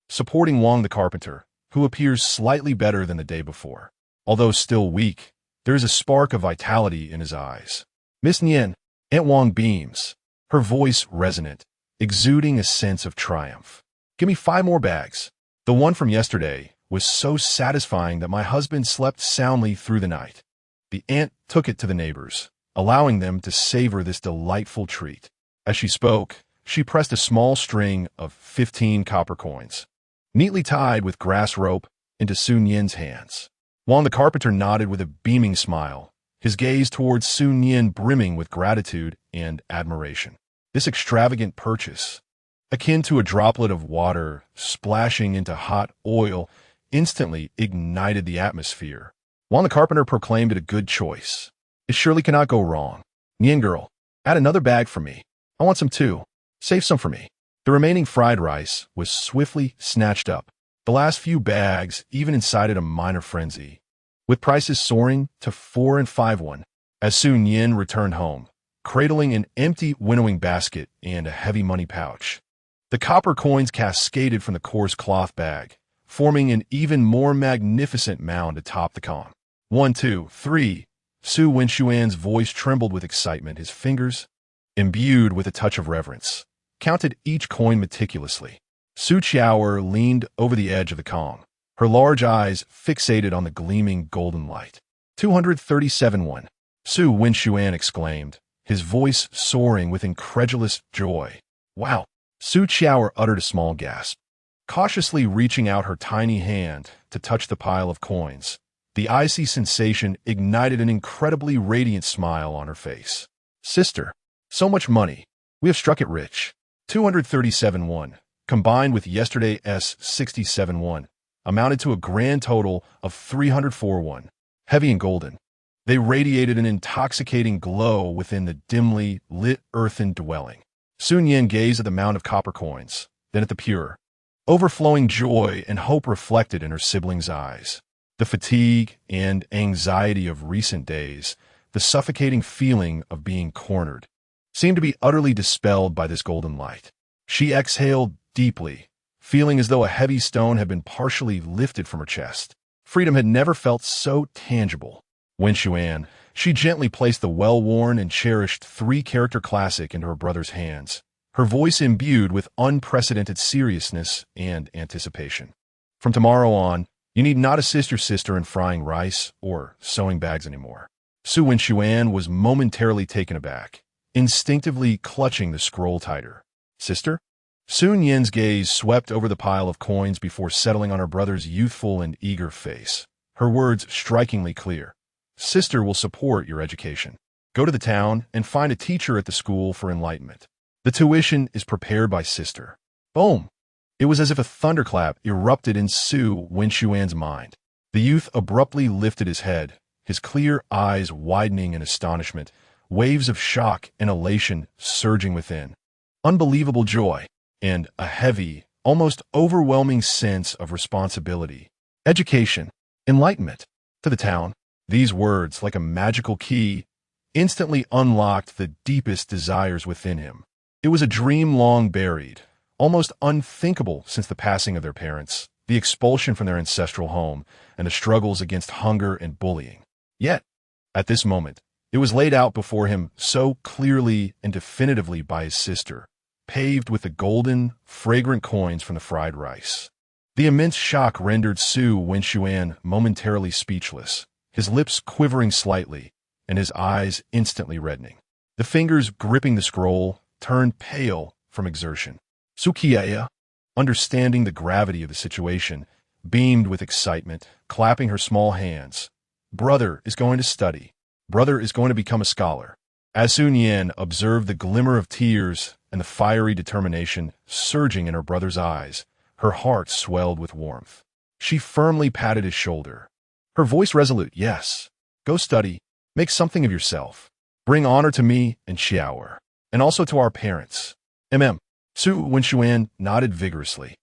supporting Wang the carpenter, who appears slightly better than the day before. Although still weak, there is a spark of vitality in his eyes. Miss Nian, Aunt Wang beams, her voice resonant, exuding a sense of triumph. Give me 5 more bags. The one from yesterday was so satisfying that my husband slept soundly through the night. The aunt took it to the neighbors, allowing them to savor this delightful treat. As she spoke, she pressed a small string of 15 copper coins, neatly tied with grass rope, into Su Nian's hands. Wang the carpenter nodded with a beaming smile, his gaze towards Su Nian brimming with gratitude and admiration. This extravagant purchase, akin to a droplet of water splashing into hot oil, instantly ignited the atmosphere. Wang the carpenter proclaimed it a good choice. It surely cannot go wrong. Nian girl, add another bag for me. I want some too. Save some for me. The remaining fried rice was swiftly snatched up. The last few bags even incited a minor frenzy, with prices soaring to 4 and 5 won. As Su Nian returned home, cradling an empty winnowing basket and a heavy money pouch, the copper coins cascaded from the coarse cloth bag, forming an even more magnificent mound atop the column. 1, 2, 3. Su Nian's voice trembled with excitement. His fingers, imbued with a touch of reverence, counted each coin meticulously. Su Chiaoer leaned over the edge of the column, her large eyes fixated on the gleaming golden light. 237 won. Su Nian exclaimed, his voice soaring with incredulous joy. Wow! Su Chiaoer uttered a small gasp, cautiously reaching out her tiny hand to touch the pile of coins. The icy sensation ignited an incredibly radiant smile on her face. Sister, so much money. We have struck it rich. 237 won, combined with yesterday's 67 won, amounted to a grand total of 304 won, heavy and golden. They radiated an intoxicating glow within the dimly lit earthen dwelling. Su Nian gazed at the mound of copper coins, then at the pure, overflowing joy and hope reflected in her siblings' eyes. The fatigue and anxiety of recent days, the suffocating feeling of being cornered, seemed to be utterly dispelled by this golden light. She exhaled deeply, feeling as though a heavy stone had been partially lifted from her chest. Freedom had never felt so tangible. When Xuan, she gently placed the well-worn and cherished three-character classic into her brother's hands, her voice imbued with unprecedented seriousness and anticipation. From tomorrow on, you need not assist your sister in frying rice or sewing bags anymore. Su Xuan was momentarily taken aback, instinctively clutching the scroll tighter. Sister? Su Nian's gaze swept over the pile of coins before settling on her brother's youthful and eager face, her words strikingly clear. Sister will support your education. Go to the town and find a teacher at the school for enlightenment. The tuition is prepared by sister. Boom! It was as if a thunderclap erupted in Su Xuan's mind. The youth abruptly lifted his head, his clear eyes widening in astonishment, waves of shock and elation surging within. Unbelievable joy, and a heavy, almost overwhelming sense of responsibility. Education, enlightenment, to the town. These words, like a magical key, instantly unlocked the deepest desires within him. It was a dream long buried, almost unthinkable since the passing of their parents, the expulsion from their ancestral home, and the struggles against hunger and bullying. Yet, at this moment, it was laid out before him so clearly and definitively by his sister, paved with the golden, fragrant coins from the fried rice. The immense shock rendered Su Xuan momentarily speechless, his lips quivering slightly, and his eyes instantly reddening. The fingers gripping the scroll turned pale from exertion. Su Nian, understanding the gravity of the situation, beamed with excitement, clapping her small hands. Brother is going to study. Brother is going to become a scholar. As Su Nian observed the glimmer of tears and the fiery determination surging in her brother's eyes, her heart swelled with warmth. She firmly patted his shoulder, her voice resolute. Yes, go study, make something of yourself. Bring honor to me and Xiaoer, and also to our parents. Su Xuan nodded vigorously,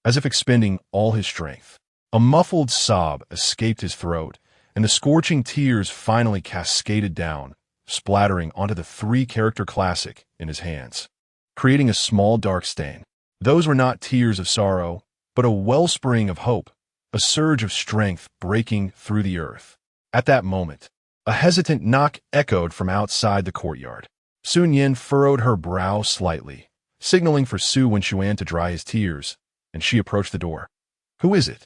as if expending all his strength. A muffled sob escaped his throat, and the scorching tears finally cascaded down, splattering onto the three-character classic in his hands, creating a small dark stain. Those were not tears of sorrow, but a wellspring of hope, a surge of strength breaking through the earth. At that moment, a hesitant knock echoed from outside the courtyard. Su Nian furrowed her brow slightly, signaling for Su Xuan to dry his tears, and she approached the door. Who is it?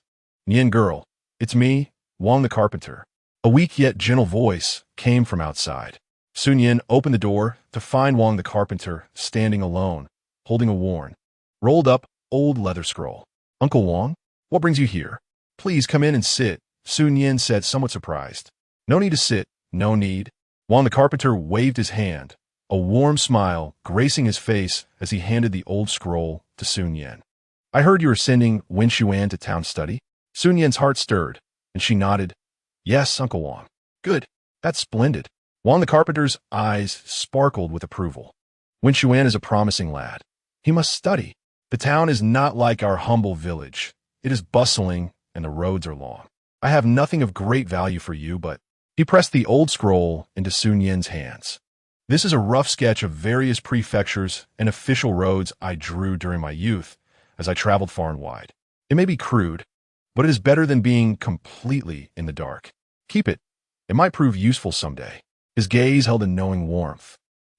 Nian girl, it's me, Wang the carpenter. A weak yet gentle voice came from outside. Su Nian opened the door to find Wang the carpenter standing alone, holding a worn, rolled up old leather scroll. Uncle Wang, what brings you here? Please come in and sit, Su Nian said, somewhat surprised. No need to sit, no need. Wang the carpenter waved his hand, a warm smile gracing his face as he handed the old scroll to Su Nian. I heard you were sending Wen Xuan to town study. Su Nian's heart stirred, and she nodded. Yes, Uncle Wang. Good. That's splendid. Wang the carpenter's eyes sparkled with approval. Wen Xuan is a promising lad. He must study. The town is not like our humble village. It is bustling, and the roads are long. I have nothing of great value for you, but he pressed the old scroll into Su Nian's hands. This is a rough sketch of various prefectures and official roads I drew during my youth as I traveled far and wide. It may be crude, but it is better than being completely in the dark. Keep it. It might prove useful someday. His gaze held a knowing warmth,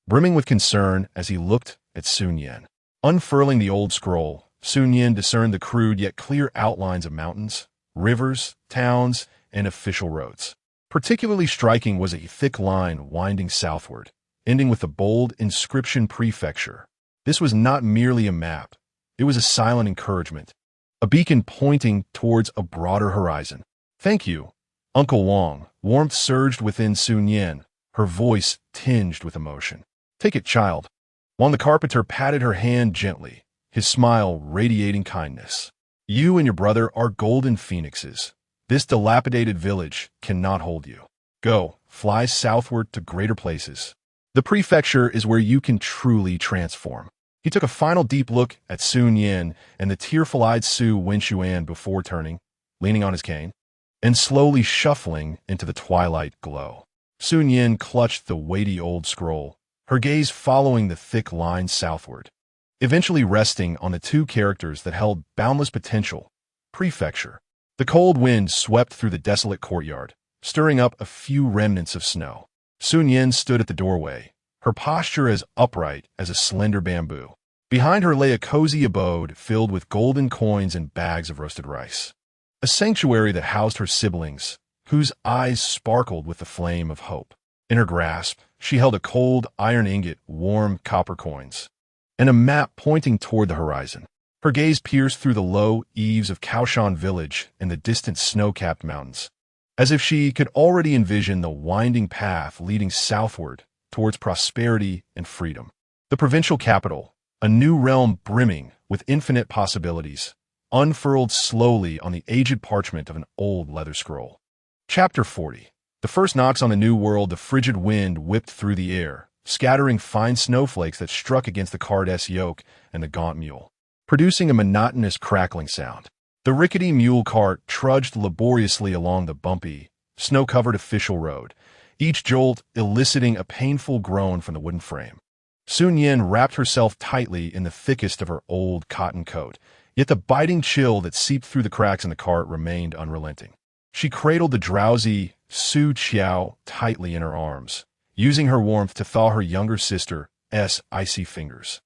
brimming with concern as he looked at Su Nian. Unfurling the old scroll, Su Nian discerned the crude yet clear outlines of mountains, rivers, towns, and official roads. Particularly striking was a thick line winding southward, ending with the bold inscription prefecture. This was not merely a map. It was a silent encouragement, a beacon pointing towards a broader horizon. Thank you, Uncle Wang. Warmth surged within Su Nian, her voice tinged with emotion. Take it, child. Wang the carpenter patted her hand gently, his smile radiating kindness. You and your brother are golden phoenixes. This dilapidated village cannot hold you. Go, fly southward to greater places. The prefecture is where you can truly transform. He took a final deep look at Su Nian and the tearful-eyed Su Xuan before turning, leaning on his cane, and slowly shuffling into the twilight glow. Su Nian clutched the weighty old scroll, her gaze following the thick line southward. eventually resting on the two characters that held boundless potential: prefecture. The cold wind swept through the desolate courtyard, stirring up a few remnants of snow. Su Nian stood at the doorway, her posture as upright as a slender bamboo. Behind her lay a cozy abode filled with golden coins and bags of roasted rice. A sanctuary that housed her siblings, whose eyes sparkled with the flame of hope. In her grasp, she held a cold iron ingot, warm copper coins, and a map pointing toward the horizon. Her gaze pierced through the low eaves of Kaoshan village and the distant snow-capped mountains, as if she could already envision the winding path leading southward towards prosperity and freedom. The provincial capital, a new realm brimming with infinite possibilities, unfurled slowly on the aged parchment of an old leather scroll. Chapter 40. The first knocks on the new world. The frigid wind whipped through the air, scattering fine snowflakes that struck against the cart's yoke and the gaunt mule, producing a monotonous crackling sound. The rickety mule cart trudged laboriously along the bumpy, snow-covered official road, each jolt eliciting a painful groan from the wooden frame. Su Nian wrapped herself tightly in the thickest of her old cotton coat, yet the biting chill that seeped through the cracks in the cart remained unrelenting. She cradled the drowsy Su Qiao tightly in her arms, using her warmth to thaw her younger sister's icy fingers.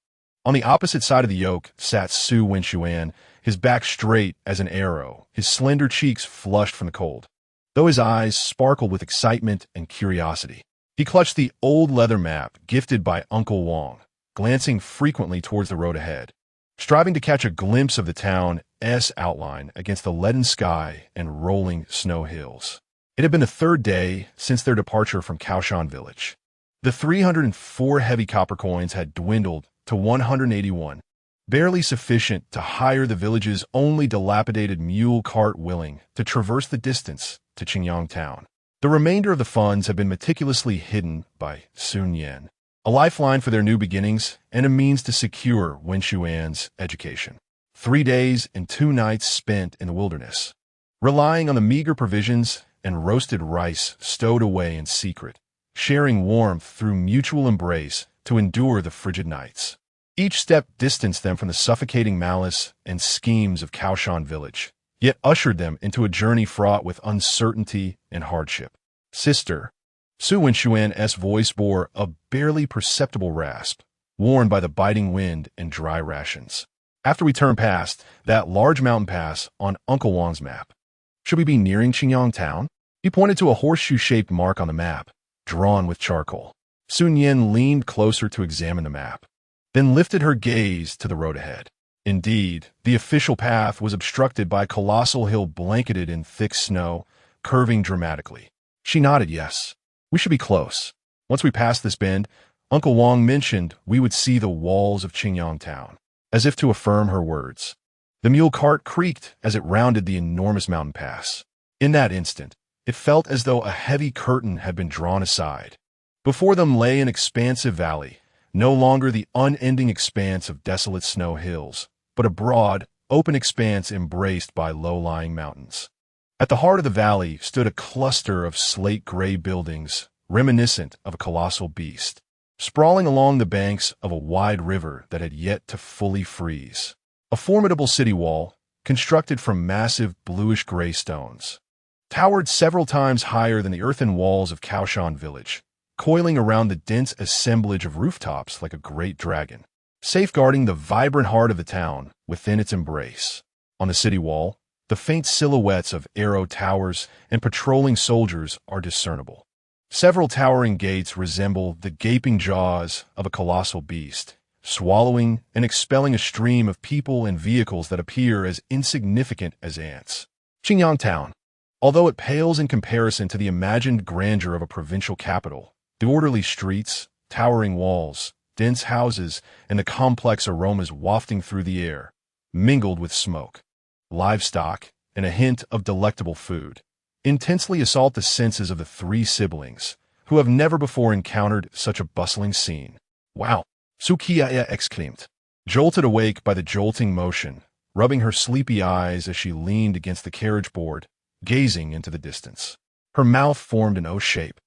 On the opposite side of the yoke sat Su Nian, his back straight as an arrow, his slender cheeks flushed from the cold, though his eyes sparkled with excitement and curiosity. He clutched the old leather map gifted by Uncle Wang, glancing frequently towards the road ahead, striving to catch a glimpse of the town's outline against the leaden sky and rolling snow hills. It had been the third day since their departure from Kaoshan village. The 304 heavy copper coins had dwindled to 181, barely sufficient to hire the village's only dilapidated mule cart willing to traverse the distance to Qingyang town. The remainder of the funds had been meticulously hidden by Su Nian, a lifeline for their new beginnings and a means to secure Wenxuan's education. 3 days and 2 nights spent in the wilderness, relying on the meager provisions and roasted rice stowed away in secret, sharing warmth through mutual embrace to endure the frigid nights. Each step distanced them from the suffocating malice and schemes of Kaoshan village, yet ushered them into a journey fraught with uncertainty and hardship. Sister, Su Nian's voice bore a barely perceptible rasp, worn by the biting wind and dry rations. After we turn past that large mountain pass on Uncle Wang's map, should we be nearing Qingyang town? He pointed to a horseshoe-shaped mark on the map, drawn with charcoal. Su Nian leaned closer to examine the map, then lifted her gaze to the road ahead. Indeed, the official path was obstructed by a colossal hill blanketed in thick snow, curving dramatically. She nodded yes. We should be close. Once we passed this bend, Uncle Wang mentioned we would see the walls of Qingyang town. As if to affirm her words, the mule cart creaked as it rounded the enormous mountain pass. In that instant, it felt as though a heavy curtain had been drawn aside. Before them lay an expansive valley, no longer the unending expanse of desolate snow hills, but a broad, open expanse embraced by low-lying mountains. At the heart of the valley stood a cluster of slate-gray buildings, reminiscent of a colossal beast, sprawling along the banks of a wide river that had yet to fully freeze. A formidable city wall, constructed from massive bluish-gray stones, towered several times higher than the earthen walls of Kaoshan village, coiling around the dense assemblage of rooftops like a great dragon, safeguarding the vibrant heart of the town within its embrace. On the city wall, the faint silhouettes of arrow towers and patrolling soldiers are discernible. Several towering gates resemble the gaping jaws of a colossal beast, swallowing and expelling a stream of people and vehicles that appear as insignificant as ants. Qingyang town, although it pales in comparison to the imagined grandeur of a provincial capital, the orderly streets, towering walls, dense houses, and the complex aromas wafting through the air, mingled with smoke, livestock, and a hint of delectable food, intensely assault the senses of the 3 siblings, who have never before encountered such a bustling scene. Wow! Su Qiao exclaimed, jolted awake by the jolting motion, rubbing her sleepy eyes as she leaned against the carriage board, gazing into the distance. Her mouth formed an O shape,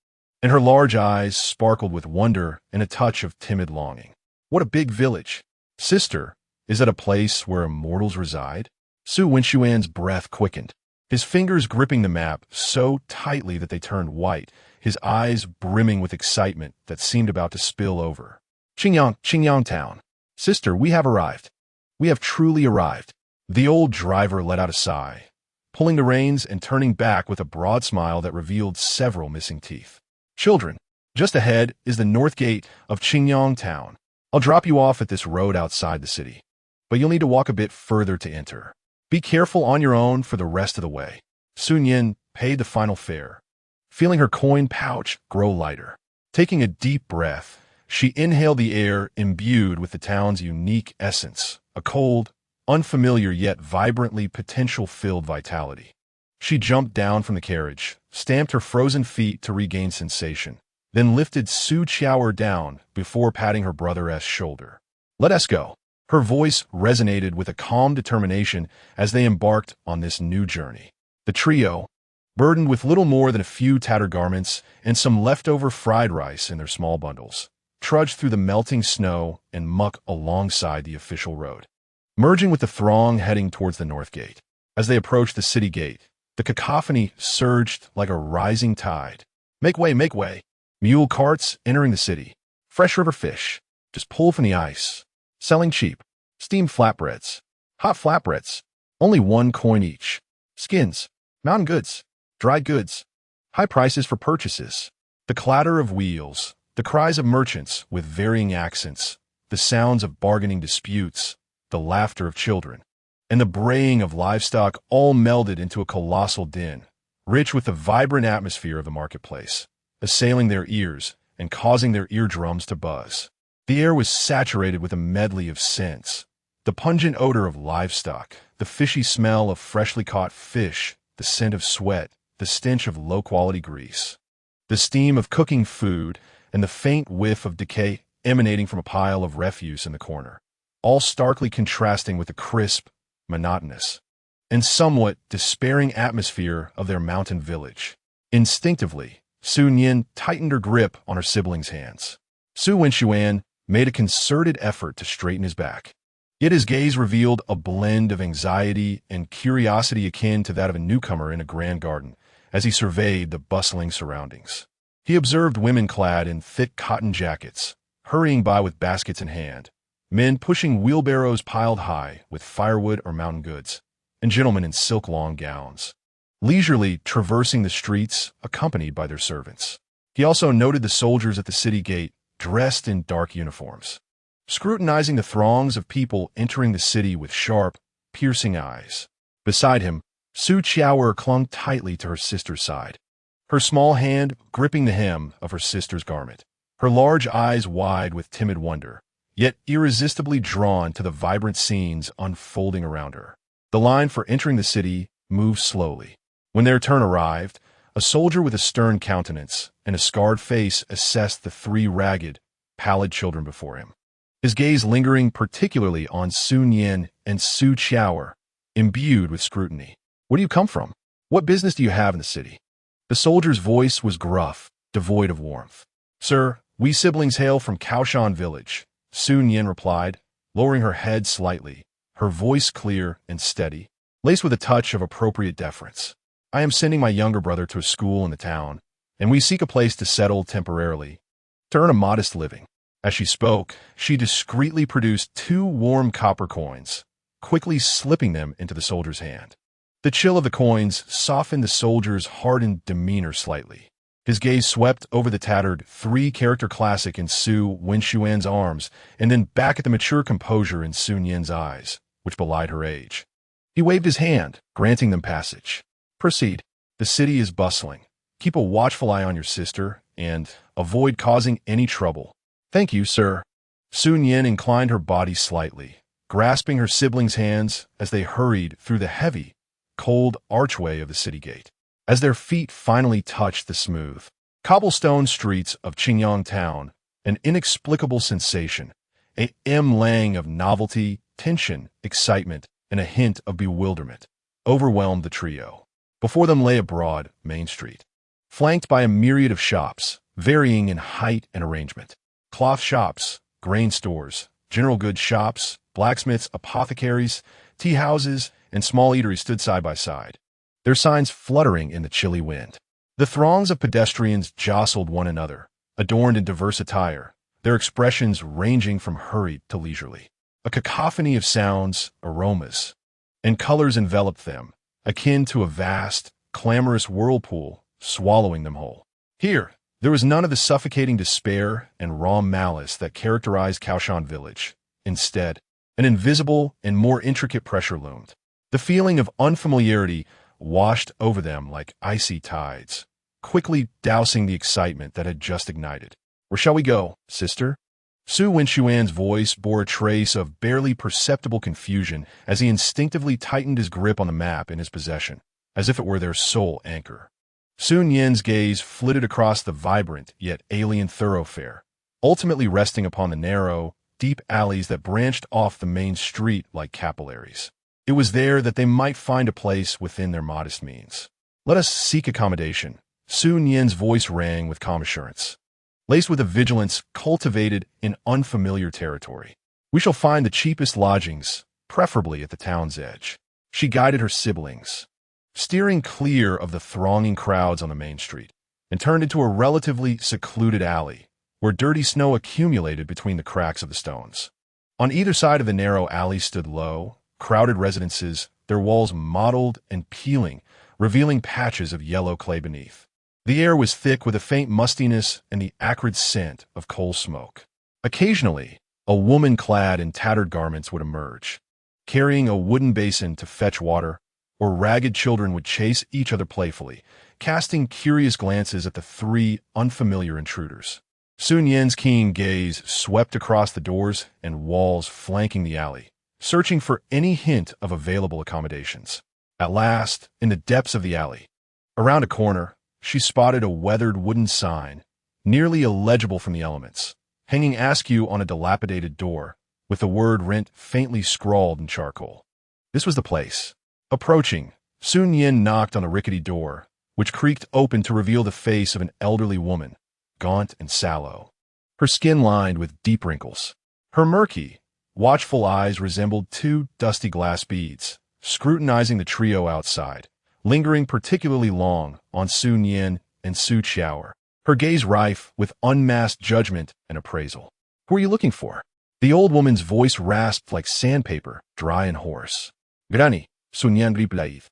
and her large eyes sparkled with wonder and a touch of timid longing. What a big village! Sister, is that a place where immortals reside? Su Nian's breath quickened, his fingers gripping the map so tightly that they turned white, his eyes brimming with excitement that seemed about to spill over. Qingyang town. Sister, we have arrived. We have truly arrived. The old driver let out a sigh, pulling the reins and turning back with a broad smile that revealed several missing teeth. Children, just ahead is the north gate of Qingyang town. I'll drop you off at this road outside the city, but you'll need to walk a bit further to enter. Be careful on your own for the rest of the way. Su Nian paid the final fare, feeling her coin pouch grow lighter. Taking a deep breath, she inhaled the air imbued with the town's unique essence, a cold, unfamiliar yet vibrantly potential-filled vitality. She jumped down from the carriage, stamped her frozen feet to regain sensation, then lifted Su Qiao down before patting her brother's shoulder. Let us go. Her voice resonated with a calm determination as they embarked on this new journey. The trio, burdened with little more than a few tattered garments and some leftover fried rice in their small bundles, trudged through the melting snow and muck alongside the official road, merging with the throng heading towards the north gate. As they approached the city gate, the cacophony surged like a rising tide. Make way, make way! Mule carts entering the city. Fresh river fish, just pulled from the ice. Selling cheap. Steamed flatbreads. Hot flatbreads. Only 1 coin each. Skins. Mountain goods. Dried goods. High prices for purchases. The clatter of wheels. The cries of merchants with varying accents. The sounds of bargaining disputes. The laughter of children. And the braying of livestock all melded into a colossal din, rich with the vibrant atmosphere of the marketplace, assailing their ears and causing their eardrums to buzz. The air was saturated with a medley of scents, the pungent odor of livestock, the fishy smell of freshly caught fish, the scent of sweat, the stench of low-quality grease, the steam of cooking food, and the faint whiff of decay emanating from a pile of refuse in the corner, all starkly contrasting with the crisp, monotonous, and somewhat despairing atmosphere of their mountain village. Instinctively, Su Nian tightened her grip on her sibling's hands. Su Nian made a concerted effort to straighten his back. Yet his gaze revealed a blend of anxiety and curiosity akin to that of a newcomer in a grand garden as he surveyed the bustling surroundings. He observed women clad in thick cotton jackets, hurrying by with baskets in hand, men pushing wheelbarrows piled high with firewood or mountain goods, and gentlemen in silk-long gowns, leisurely traversing the streets accompanied by their servants. He also noted the soldiers at the city gate, dressed in dark uniforms, scrutinizing the throngs of people entering the city with sharp, piercing eyes. Beside him, Su Qiao clung tightly to her sister's side, her small hand gripping the hem of her sister's garment, her large eyes wide with timid wonder, yet irresistibly drawn to the vibrant scenes unfolding around her. The line for entering the city moved slowly. When their turn arrived, a soldier with a stern countenance and a scarred face assessed the 3 ragged, pallid children before him, his gaze lingering particularly on Su Nian and Su Qiao, imbued with scrutiny. Where do you come from? What business do you have in the city? The soldier's voice was gruff, devoid of warmth. Sir, we siblings hail from Kaoshan village, Su Nian replied, lowering her head slightly, her voice clear and steady, laced with a touch of appropriate deference. I am sending my younger brother to a school in the town, and we seek a place to settle temporarily, to earn a modest living. As she spoke, she discreetly produced 2 warm copper coins, quickly slipping them into the soldier's hand. The chill of the coins softened the soldier's hardened demeanor slightly. His gaze swept over the tattered 3-character classic in Su Nian's arms, and then back at the mature composure in Su Nian's eyes, which belied her age. He waved his hand, granting them passage. Proceed. The city is bustling. Keep a watchful eye on your sister, and avoid causing any trouble. Thank you, sir. Su Nian inclined her body slightly, grasping her siblings' hands as they hurried through the heavy, cold archway of the city gate. As their feet finally touched the smooth, cobblestone streets of Qingyang town, an inexplicable sensation, a lang of novelty, tension, excitement, and a hint of bewilderment, overwhelmed the trio. Before them lay a broad main street, flanked by a myriad of shops, varying in height and arrangement. Cloth shops, grain stores, General goods shops, blacksmiths, apothecaries, tea houses, and small eateries stood side by side, their signs fluttering in the chilly wind. The throngs of pedestrians jostled one another, adorned in diverse attire, their expressions ranging from hurried to leisurely. A cacophony of sounds, aromas, and colors enveloped them, akin to a vast, clamorous whirlpool swallowing them whole. Here, there was none of the suffocating despair and raw malice that characterized Kaoshan village. Instead, an invisible and more intricate pressure loomed. The feeling of unfamiliarity washed over them like icy tides, quickly dousing the excitement that had just ignited. "Where shall we go, sister?" Su Nian's voice bore a trace of barely perceptible confusion as he instinctively tightened his grip on the map in his possession, as if it were their sole anchor. Su Nian's gaze flitted across the vibrant yet alien thoroughfare, ultimately resting upon the narrow, deep alleys that branched off the main street like capillaries. It was there that they might find a place within their modest means. "Let us seek accommodation," Su Nian's voice rang with calm assurance, laced with a vigilance cultivated in unfamiliar territory. "We shall find the cheapest lodgings, preferably at the town's edge." She guided her siblings, steering clear of the thronging crowds on the main street, and turned into a relatively secluded alley, where dirty snow accumulated between the cracks of the stones. On either side of the narrow alley stood low, crowded residences, their walls mottled and peeling, revealing patches of yellow clay beneath. The air was thick with a faint mustiness and the acrid scent of coal smoke. Occasionally, a woman clad in tattered garments would emerge, carrying a wooden basin to fetch water, or ragged children would chase each other playfully, casting curious glances at the three unfamiliar intruders. Su Nian's keen gaze swept across the doors and walls flanking the alley, searching for any hint of available accommodations. At last, in the depths of the alley, around a corner, she spotted a weathered wooden sign, nearly illegible from the elements, hanging askew on a dilapidated door, with the word rent faintly scrawled in charcoal. This was the place. Approaching, Su Nian knocked on the rickety door, which creaked open to reveal the face of an elderly woman, gaunt and sallow, her skin lined with deep wrinkles. Her murky, watchful eyes resembled two dusty glass beads, scrutinizing the trio outside, lingering particularly long on Su Nian and Su Qiao, her gaze rife with unmasked judgment and appraisal. "Who are you looking for?" The old woman's voice rasped like sandpaper, dry and hoarse. "Granny," Su Nian replied,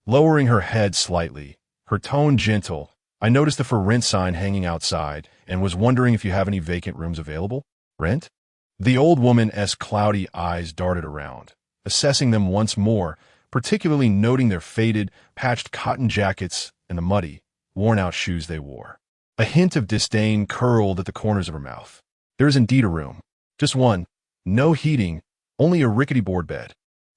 lowering her head slightly, her tone gentle. "I noticed the for rent sign hanging outside and was wondering if you have any vacant rooms available." "Rent?" The old woman's cloudy eyes darted around, assessing them once more, particularly noting their faded, patched cotton jackets and the muddy, worn-out shoes they wore. A hint of disdain curled at the corners of her mouth. "There is indeed a room. Just one. No heating, only a rickety board bed.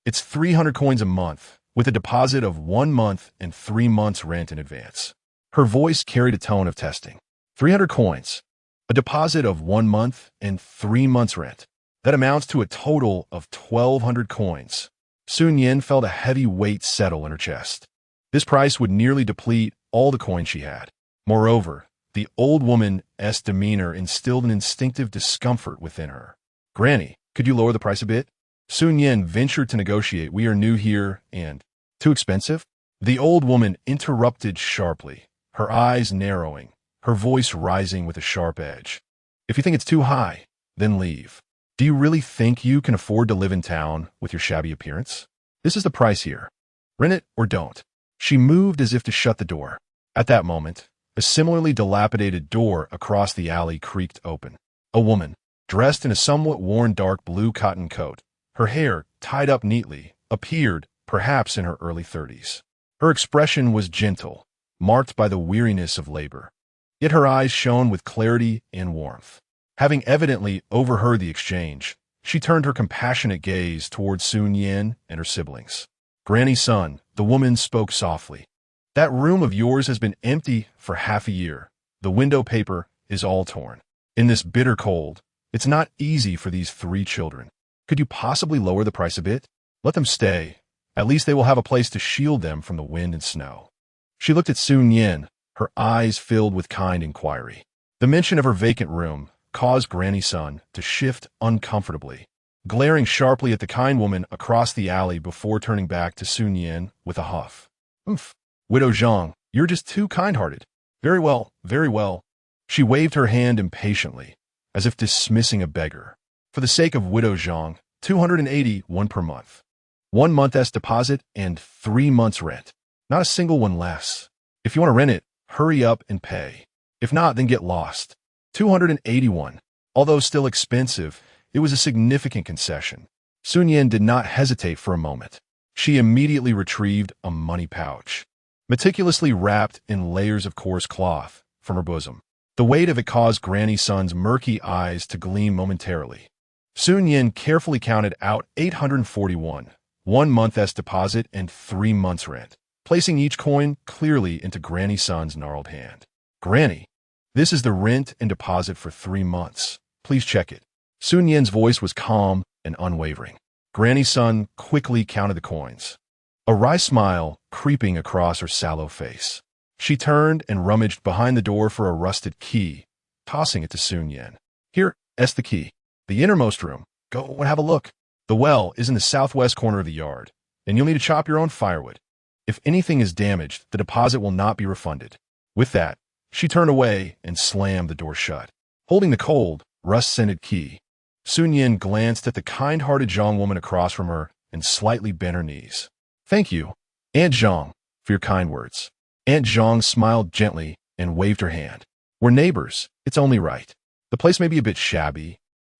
It's 300 coins a month, with a deposit of 1 month and 3 months' rent in advance." Her voice carried a tone of testing. 300 coins. A deposit of 1 month and 3 months' rent. That amounts to a total of 1,200 coins. Su Nian felt a heavy weight settle in her chest. This price would nearly deplete all the coins she had. Moreover, the old woman's demeanor instilled an instinctive discomfort within her. "Granny, could you lower the price a bit?" Su Nian ventured to negotiate. "We are new here and—" "Too expensive?" The old woman interrupted sharply, her eyes narrowing, her voice rising with a sharp edge. "If you think it's too high, then leave. Do you really think you can afford to live in town with your shabby appearance? This is the price here. Rent it or don't." She moved as if to shut the door. At that moment, a similarly dilapidated door across the alley creaked open. A woman, dressed in a somewhat worn dark blue cotton coat, her hair tied up neatly, appeared, perhaps in her early 30s. Her expression was gentle, marked by the weariness of labor. Yet her eyes shone with clarity and warmth. Having evidently overheard the exchange, she turned her compassionate gaze towards Su Nian and her siblings. "Granny's son," the woman spoke softly. "That room of yours has been empty for half a year. The window paper is all torn. In this bitter cold, it's not easy for these 3 children. Could you possibly lower the price a bit? Let them stay. At least they will have a place to shield them from the wind and snow." She looked at Su Nian, her eyes filled with kind inquiry. The mention of her vacant room caused Granny's son to shift uncomfortably, glaring sharply at the kind woman across the alley before turning back to Su Nian with a huff. "Oof, Widow Zhang, you're just too kind-hearted. Very well, very well." She waved her hand impatiently, as if dismissing a beggar. "For the sake of Widow Zhang, 281 per month. 1 month's deposit and 3 months' rent. Not a single one less. If you want to rent it, hurry up and pay. If not, then get lost." 281. Although still expensive, it was a significant concession. Su Nian did not hesitate for a moment. She immediately retrieved a money pouch, meticulously wrapped in layers of coarse cloth, from her bosom. The weight of it caused Granny Sun's murky eyes to gleam momentarily. Su Nian carefully counted out 841, 1 month's deposit and 3 months' rent, placing each coin clearly into Granny Sun's gnarled hand. "Granny, this is the rent and deposit for 3 months. Please check it." Su Nian's voice was calm and unwavering. Granny Sun quickly counted the coins, a wry smile creeping across her sallow face. She turned and rummaged behind the door for a rusted key, tossing it to Su Nian. "Here's the key. The innermost room. Go and have a look. The well is in the southwest corner of the yard, and you'll need to chop your own firewood. If anything is damaged, the deposit will not be refunded." With that, she turned away and slammed the door shut. Holding the cold, rust-scented key, Su Nian glanced at the kind-hearted Zhang woman across from her and slightly bent her knees. "Thank you, Aunt Zhang, for your kind words." Aunt Zhang smiled gently and waved her hand. "We're neighbors. It's only right. The place may be a bit shabby,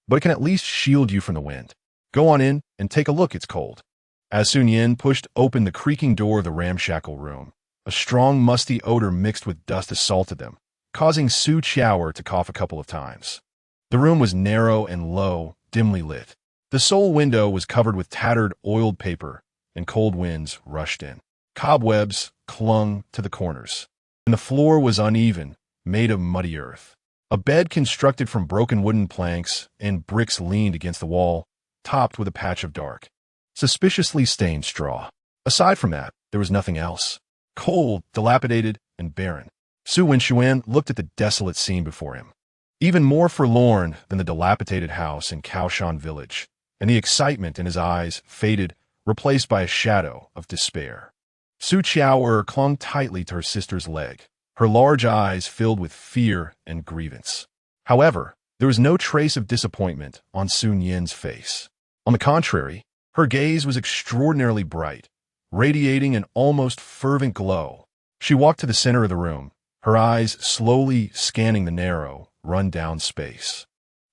but it can at least shield you from the wind. Go on in and take a look, it's cold." As Su Nian pushed open the creaking door of the ramshackle room, a strong musty odor mixed with dust assaulted them, causing Su Qiaoer to cough a couple of times. The room was narrow and low, dimly lit. The sole window was covered with tattered, oiled paper, and cold winds rushed in. Cobwebs clung to the corners, and the floor was uneven, made of muddy earth. A bed constructed from broken wooden planks and bricks leaned against the wall, topped with a patch of dark, suspiciously stained straw. Aside from that, there was nothing else. Cold, dilapidated, and barren. Su Nian looked at the desolate scene before him, even more forlorn than the dilapidated house in Kaoshan village, and the excitement in his eyes faded, replaced by a shadow of despair. Su Qiaoer clung tightly to her sister's leg, her large eyes filled with fear and grievance. However, there was no trace of disappointment on Su Nian's face. On the contrary, her gaze was extraordinarily bright, radiating an almost fervent glow. She walked to the center of the room, her eyes slowly scanning the narrow, run-down space,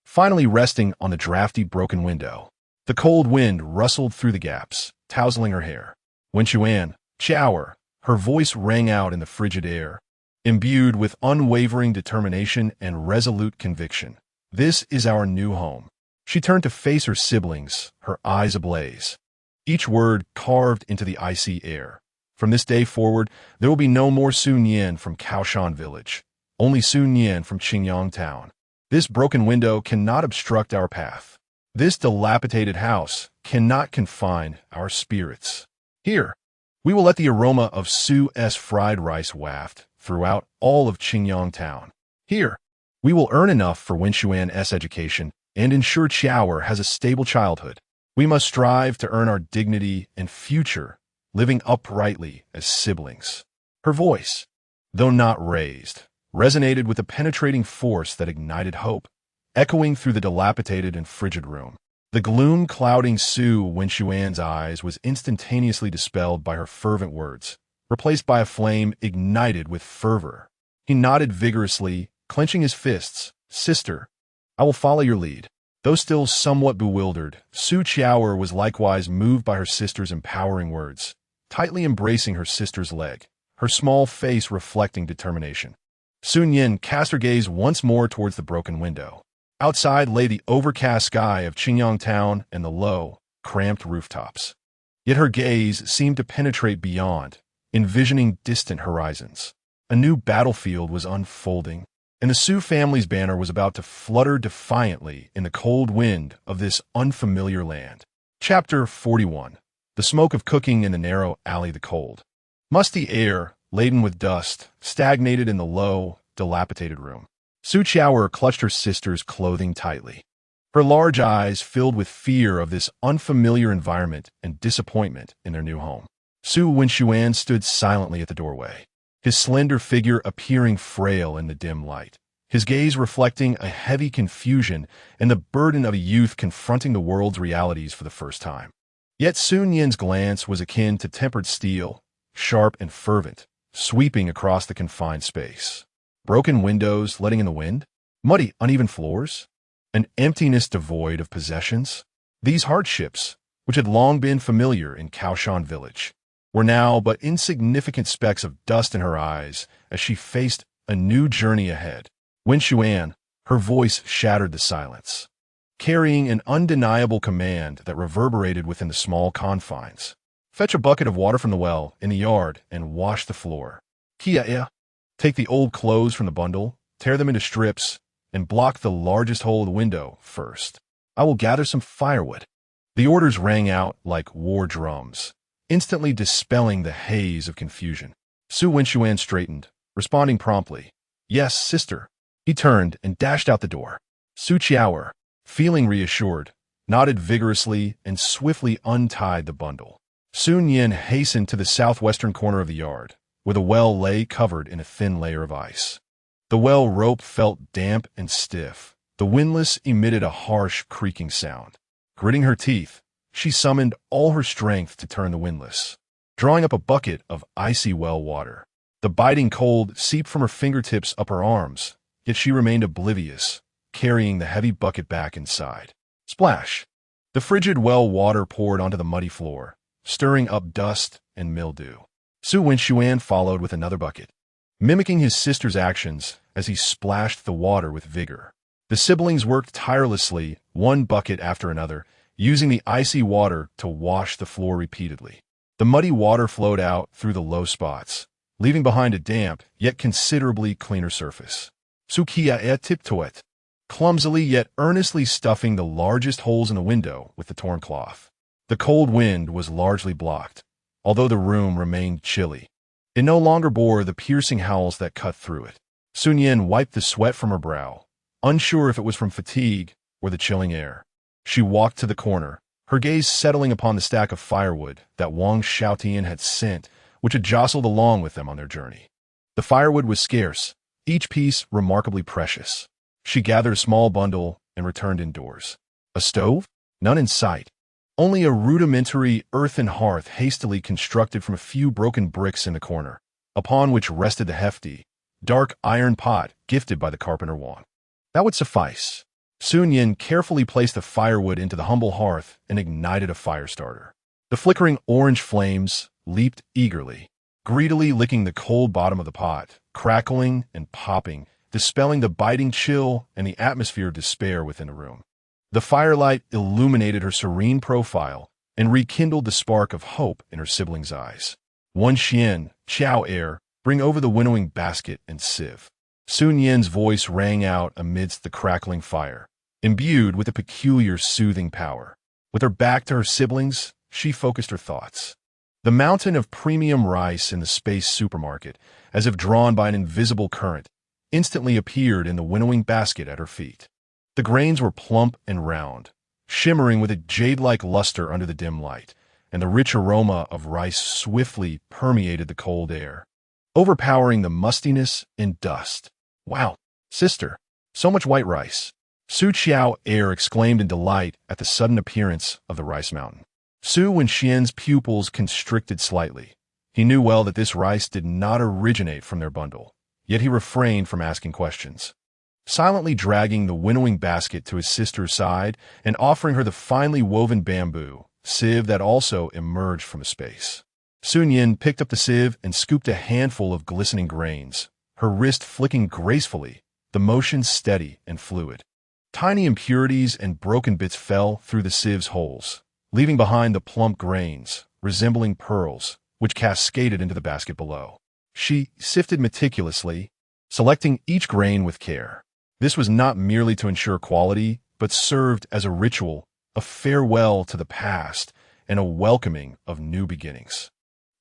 finally resting on the drafty, broken window. The cold wind rustled through the gaps, tousling her hair. Qiaoer, her voice rang out in the frigid air, imbued with unwavering determination and resolute conviction. "This is our new home." She turned to face her siblings, her eyes ablaze, each word carved into the icy air. "From this day forward, there will be no more Su Nian from Kaoshan village, only Su Nian from Qingyang town. This broken window cannot obstruct our path. This dilapidated house cannot confine our spirits. Here, we will let the aroma of Su's fried rice waft throughout all of Qingyang town. Here, we will earn enough for Wenxuan's education and ensure Qiaoer has a stable childhood. We must strive to earn our dignity and future, living uprightly as siblings." Her voice, though not raised, resonated with a penetrating force that ignited hope, echoing through the dilapidated and frigid room. The gloom clouding Su Nian's eyes was instantaneously dispelled by her fervent words, replaced by a flame ignited with fervor. He nodded vigorously, clenching his fists. "Sister, I will follow your lead." Though still somewhat bewildered, Su Qiaoer was likewise moved by her sister's empowering words, tightly embracing her sister's leg, her small face reflecting determination. Su Nian cast her gaze once more towards the broken window. Outside lay the overcast sky of Qingyang town and the low, cramped rooftops. Yet her gaze seemed to penetrate beyond, envisioning distant horizons. A new battlefield was unfolding, and the Su family's banner was about to flutter defiantly in the cold wind of this unfamiliar land. Chapter 41. The smoke of cooking in the narrow alley. The cold, musty air, laden with dust, stagnated in the low, dilapidated room. Su Qiaoer clutched her sister's clothing tightly. Her large eyes filled with fear of this unfamiliar environment and disappointment in their new home. Su Nian stood silently at the doorway, his slender figure appearing frail in the dim light, his gaze reflecting a heavy confusion and the burden of a youth confronting the world's realities for the first time. Yet Su Nian's glance was akin to tempered steel, sharp and fervent, sweeping across the confined space. Broken windows letting in the wind, muddy, uneven floors, an emptiness devoid of possessions. These hardships, which had long been familiar in Kaoshan village, were now but insignificant specks of dust in her eyes as she faced a new journey ahead. Nian, her voice shattered the silence, carrying an undeniable command that reverberated within the small confines. Fetch a bucket of water from the well in the yard and wash the floor. Kia, take the old clothes from the bundle, tear them into strips, and block the largest hole of the window first. I will gather some firewood. The orders rang out like war drums, instantly dispelling the haze of confusion. Su Nian straightened, responding promptly. Yes, sister. He turned and dashed out the door. Su Qiao, feeling reassured, nodded vigorously and swiftly untied the bundle. Su Nian hastened to the southwestern corner of the yard, where the well lay covered in a thin layer of ice. The well rope felt damp and stiff. The windlass emitted a harsh, creaking sound. Gritting her teeth, she summoned all her strength to turn the windlass, drawing up a bucket of icy well water. The biting cold seeped from her fingertips up her arms, yet she remained oblivious, carrying the heavy bucket back inside. Splash! The frigid well water poured onto the muddy floor, stirring up dust and mildew. Su Nian followed with another bucket, mimicking his sister's actions as he splashed the water with vigor. The siblings worked tirelessly, one bucket after another, using the icy water to wash the floor repeatedly. The muddy water flowed out through the low spots, leaving behind a damp, yet considerably cleaner surface. Su Qiao tiptoed, clumsily yet earnestly stuffing the largest holes in the window with the torn cloth. The cold wind was largely blocked, although the room remained chilly. It no longer bore the piercing howls that cut through it. Su Nian wiped the sweat from her brow, unsure if it was from fatigue or the chilling air. She walked to the corner, her gaze settling upon the stack of firewood that Wang Xiaotian had sent, which had jostled along with them on their journey. The firewood was scarce, each piece remarkably precious. She gathered a small bundle and returned indoors. A stove? None in sight. Only a rudimentary earthen hearth hastily constructed from a few broken bricks in the corner, upon which rested the hefty, dark iron pot gifted by the carpenter Wang. That would suffice. Su Nian carefully placed the firewood into the humble hearth and ignited a fire starter. The flickering orange flames leaped eagerly, greedily licking the cold bottom of the pot, crackling and popping, dispelling the biting chill and the atmosphere of despair within the room. The firelight illuminated her serene profile and rekindled the spark of hope in her siblings' eyes. One Xian, Qiao, bring over the winnowing basket and sieve. Su Nian's voice rang out amidst the crackling fire, imbued with a peculiar soothing power. With her back to her siblings, she focused her thoughts. The mountain of premium rice in the space supermarket, as if drawn by an invisible current, instantly appeared in the winnowing basket at her feet. The grains were plump and round, shimmering with a jade-like luster under the dim light, and the rich aroma of rice swiftly permeated the cold air, overpowering the mustiness and dust. Wow, sister, so much white rice. Su Qiao exclaimed in delight at the sudden appearance of the rice mountain. Su Nian's pupils constricted slightly. He knew well that this rice did not originate from their bundle, yet he refrained from asking questions. Silently dragging the winnowing basket to his sister's side and offering her the finely woven bamboo sieve that also emerged from a space. Su Nian picked up the sieve and scooped a handful of glistening grains, her wrist flicking gracefully, the motion steady and fluid. Tiny impurities and broken bits fell through the sieve's holes, leaving behind the plump grains, resembling pearls, which cascaded into the basket below. She sifted meticulously, selecting each grain with care. This was not merely to ensure quality, but served as a ritual, a farewell to the past, and a welcoming of new beginnings.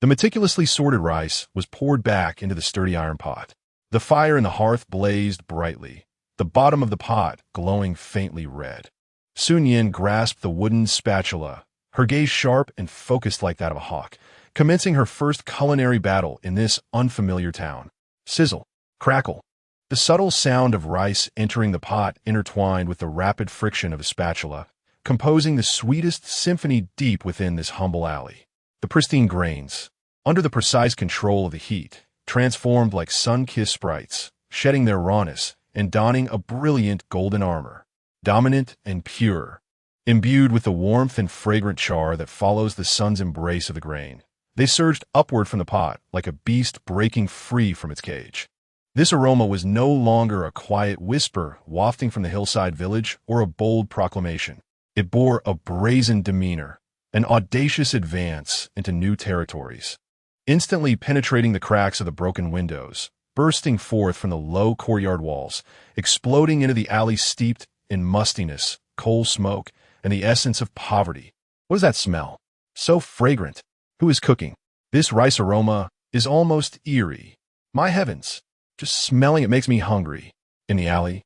The meticulously sorted rice was poured back into the sturdy iron pot. The fire in the hearth blazed brightly, the bottom of the pot glowing faintly red. Su Nian grasped the wooden spatula, her gaze sharp and focused like that of a hawk, commencing her first culinary battle in this unfamiliar town. Sizzle, crackle. The subtle sound of rice entering the pot intertwined with the rapid friction of a spatula, composing the sweetest symphony deep within this humble alley. The pristine grains, under the precise control of the heat, transformed like sun-kissed sprites, shedding their rawness and donning a brilliant golden armor, dominant and pure, imbued with the warmth and fragrant char that follows the sun's embrace of the grain. They surged upward from the pot like a beast breaking free from its cage. This aroma was no longer a quiet whisper wafting from the hillside village or a bold proclamation. It bore a brazen demeanor, an audacious advance into new territories, instantly penetrating the cracks of the broken windows, bursting forth from the low courtyard walls, exploding into the alley steeped in mustiness, coal smoke, and the essence of poverty. What is that smell? So fragrant. Who is cooking? This rice aroma is almost eerie. My heavens, just smelling it makes me hungry. In the alley,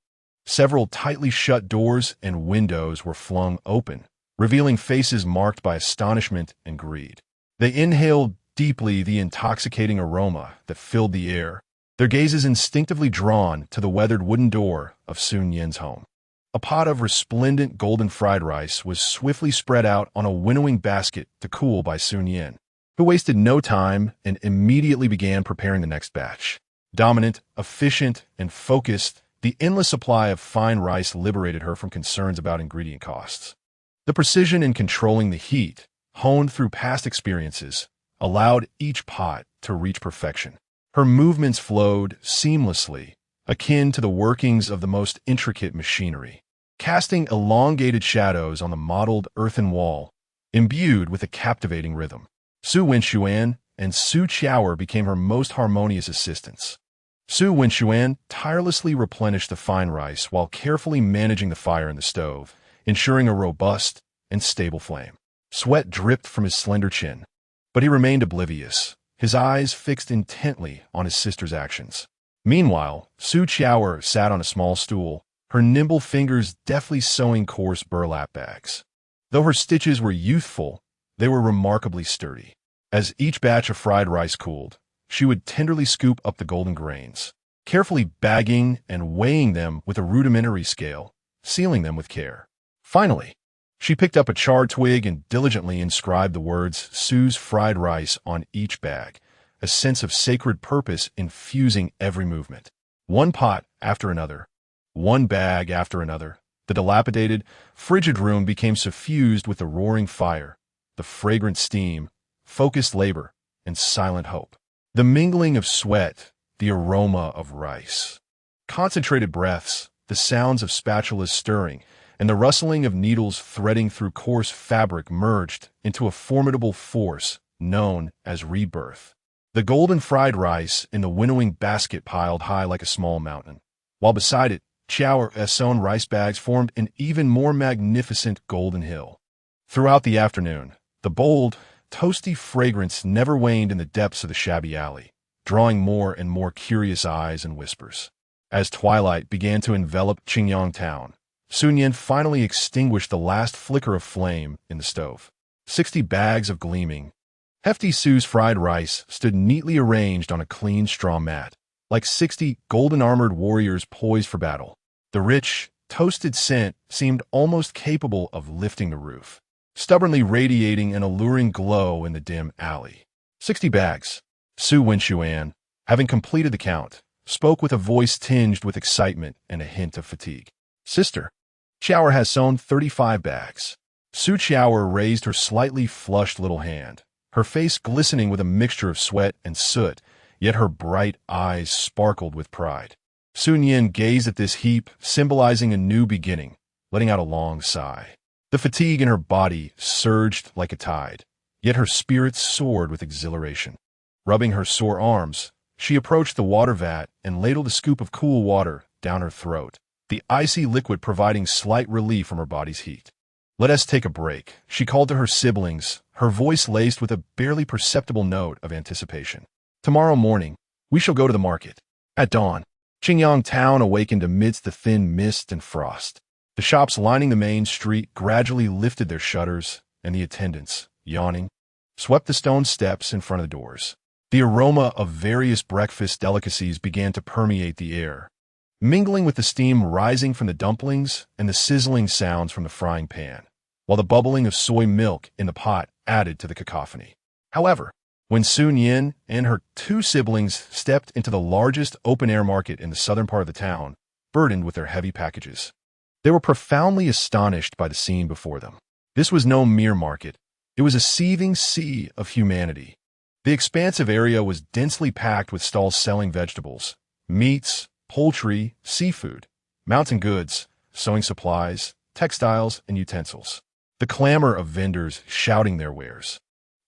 several tightly shut doors and windows were flung open, revealing faces marked by astonishment and greed. They inhaled deeply the intoxicating aroma that filled the air, their gazes instinctively drawn to the weathered wooden door of Su Nian's home. A pot of resplendent golden fried rice was swiftly spread out on a winnowing basket to cool by Su Nian, who wasted no time and immediately began preparing the next batch. Dominant, efficient, and focused, the endless supply of fine rice liberated her from concerns about ingredient costs. The precision in controlling the heat, honed through past experiences, allowed each pot to reach perfection. Her movements flowed seamlessly, akin to the workings of the most intricate machinery, casting elongated shadows on the mottled earthen wall, imbued with a captivating rhythm. Su Nian and Su Qiao became her most harmonious assistants. Su Nian tirelessly replenished the fine rice while carefully managing the fire in the stove, ensuring a robust and stable flame. Sweat dripped from his slender chin, but he remained oblivious, his eyes fixed intently on his sister's actions. Meanwhile, Su Qiao sat on a small stool, her nimble fingers deftly sewing coarse burlap bags. Though her stitches were youthful, they were remarkably sturdy. As each batch of fried rice cooled, she would tenderly scoop up the golden grains, carefully bagging and weighing them with a rudimentary scale, sealing them with care. Finally, she picked up a charred twig and diligently inscribed the words Su's fried rice on each bag, a sense of sacred purpose infusing every movement. One pot after another, one bag after another, the dilapidated, frigid room became suffused with the roaring fire, the fragrant steam, focused labor, and silent hope. The mingling of sweat, the aroma of rice, concentrated breaths, the sounds of spatulas stirring, and the rustling of needles threading through coarse fabric merged into a formidable force known as rebirth. The golden fried rice in the winnowing basket piled high like a small mountain, while beside it, Qiao's sewn rice bags formed an even more magnificent golden hill. Throughout the afternoon, the bold, toasty fragrance never waned in the depths of the shabby alley, drawing more and more curious eyes and whispers. As twilight began to envelop Qingyang town, Su Nian finally extinguished the last flicker of flame in the stove. 60 bags of gleaming, hefty Su's fried rice stood neatly arranged on a clean straw mat, like 60 golden-armored warriors poised for battle. The rich, toasted scent seemed almost capable of lifting the roof, stubbornly radiating an alluring glow in the dim alley. 60 bags. Su Nian, having completed the count, spoke with a voice tinged with excitement and a hint of fatigue. Sister, Qiao has sewn 35 bags. Su Qiao raised her slightly flushed little hand, her face glistening with a mixture of sweat and soot, yet her bright eyes sparkled with pride. Su Nian gazed at this heap, symbolizing a new beginning, letting out a long sigh. The fatigue in her body surged like a tide, yet her spirits soared with exhilaration. Rubbing her sore arms, she approached the water vat and ladled a scoop of cool water down her throat, the icy liquid providing slight relief from her body's heat. Let us take a break, she called to her siblings, her voice laced with a barely perceptible note of anticipation. Tomorrow morning, we shall go to the market. At dawn, Qingyang town awakened amidst the thin mist and frost. The shops lining the main street gradually lifted their shutters, and the attendants, yawning, swept the stone steps in front of the doors. The aroma of various breakfast delicacies began to permeate the air, mingling with the steam rising from the dumplings and the sizzling sounds from the frying pan, while the bubbling of soy milk in the pot added to the cacophony. However, when Su Nian and her two siblings stepped into the largest open-air market in the southern part of the town, burdened with their heavy packages, they were profoundly astonished by the scene before them. This was no mere market. It was a seething sea of humanity. The expansive area was densely packed with stalls selling vegetables, meats, poultry, seafood, mountain goods, sewing supplies, textiles, and utensils. The clamor of vendors shouting their wares,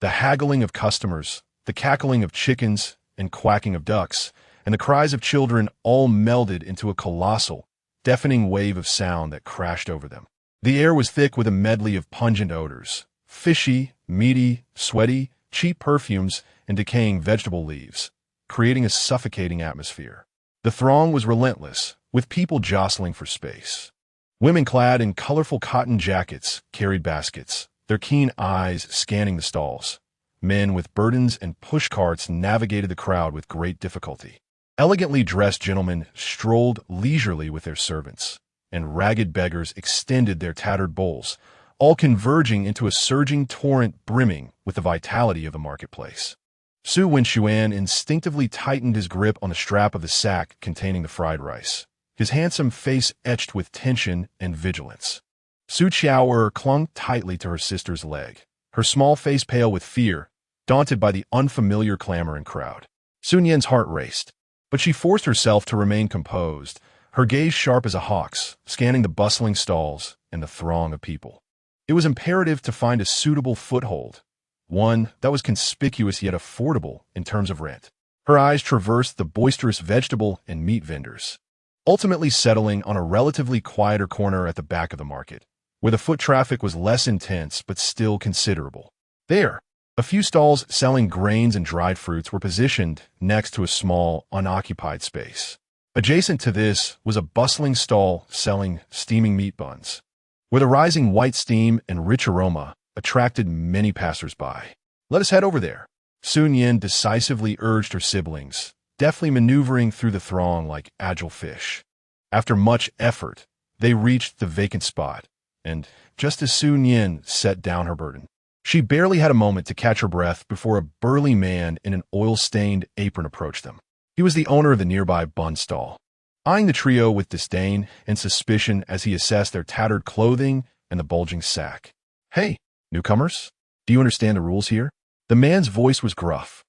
the haggling of customers, the cackling of chickens and quacking of ducks, and the cries of children all melded into a colossal, deafening wave of sound that crashed over them. The air was thick with a medley of pungent odors, fishy, meaty, sweaty, cheap perfumes, and decaying vegetable leaves, creating a suffocating atmosphere. The throng was relentless, with people jostling for space. Women clad in colorful cotton jackets carried baskets, their keen eyes scanning the stalls. Men with burdens and push carts navigated the crowd with great difficulty. Elegantly dressed gentlemen strolled leisurely with their servants, and ragged beggars extended their tattered bowls, all converging into a surging torrent brimming with the vitality of the marketplace. Su Nian instinctively tightened his grip on the strap of the sack containing the fried rice, his handsome face etched with tension and vigilance. Su Qiaoer clung tightly to her sister's leg, her small face pale with fear, daunted by the unfamiliar clamor and crowd. Su Nian's heart raced, but she forced herself to remain composed, her gaze sharp as a hawk's, scanning the bustling stalls and the throng of people. It was imperative to find a suitable foothold, one that was conspicuous yet affordable in terms of rent. Her eyes traversed the boisterous vegetable and meat vendors, ultimately settling on a relatively quieter corner at the back of the market, where the foot traffic was less intense but still considerable. There, a few stalls selling grains and dried fruits were positioned next to a small, unoccupied space. Adjacent to this was a bustling stall selling steaming meat buns, where the rising white steam and rich aroma attracted many passers-by. "Let us head over there," Su Nian decisively urged her siblings, deftly maneuvering through the throng like agile fish. After much effort, they reached the vacant spot, and just as Su Nian set down her burden, she barely had a moment to catch her breath before a burly man in an oil-stained apron approached them. He was the owner of the nearby bun stall, eyeing the trio with disdain and suspicion as he assessed their tattered clothing and the bulging sack. "Hey, newcomers, do you understand the rules here?" The man's voice was gruff,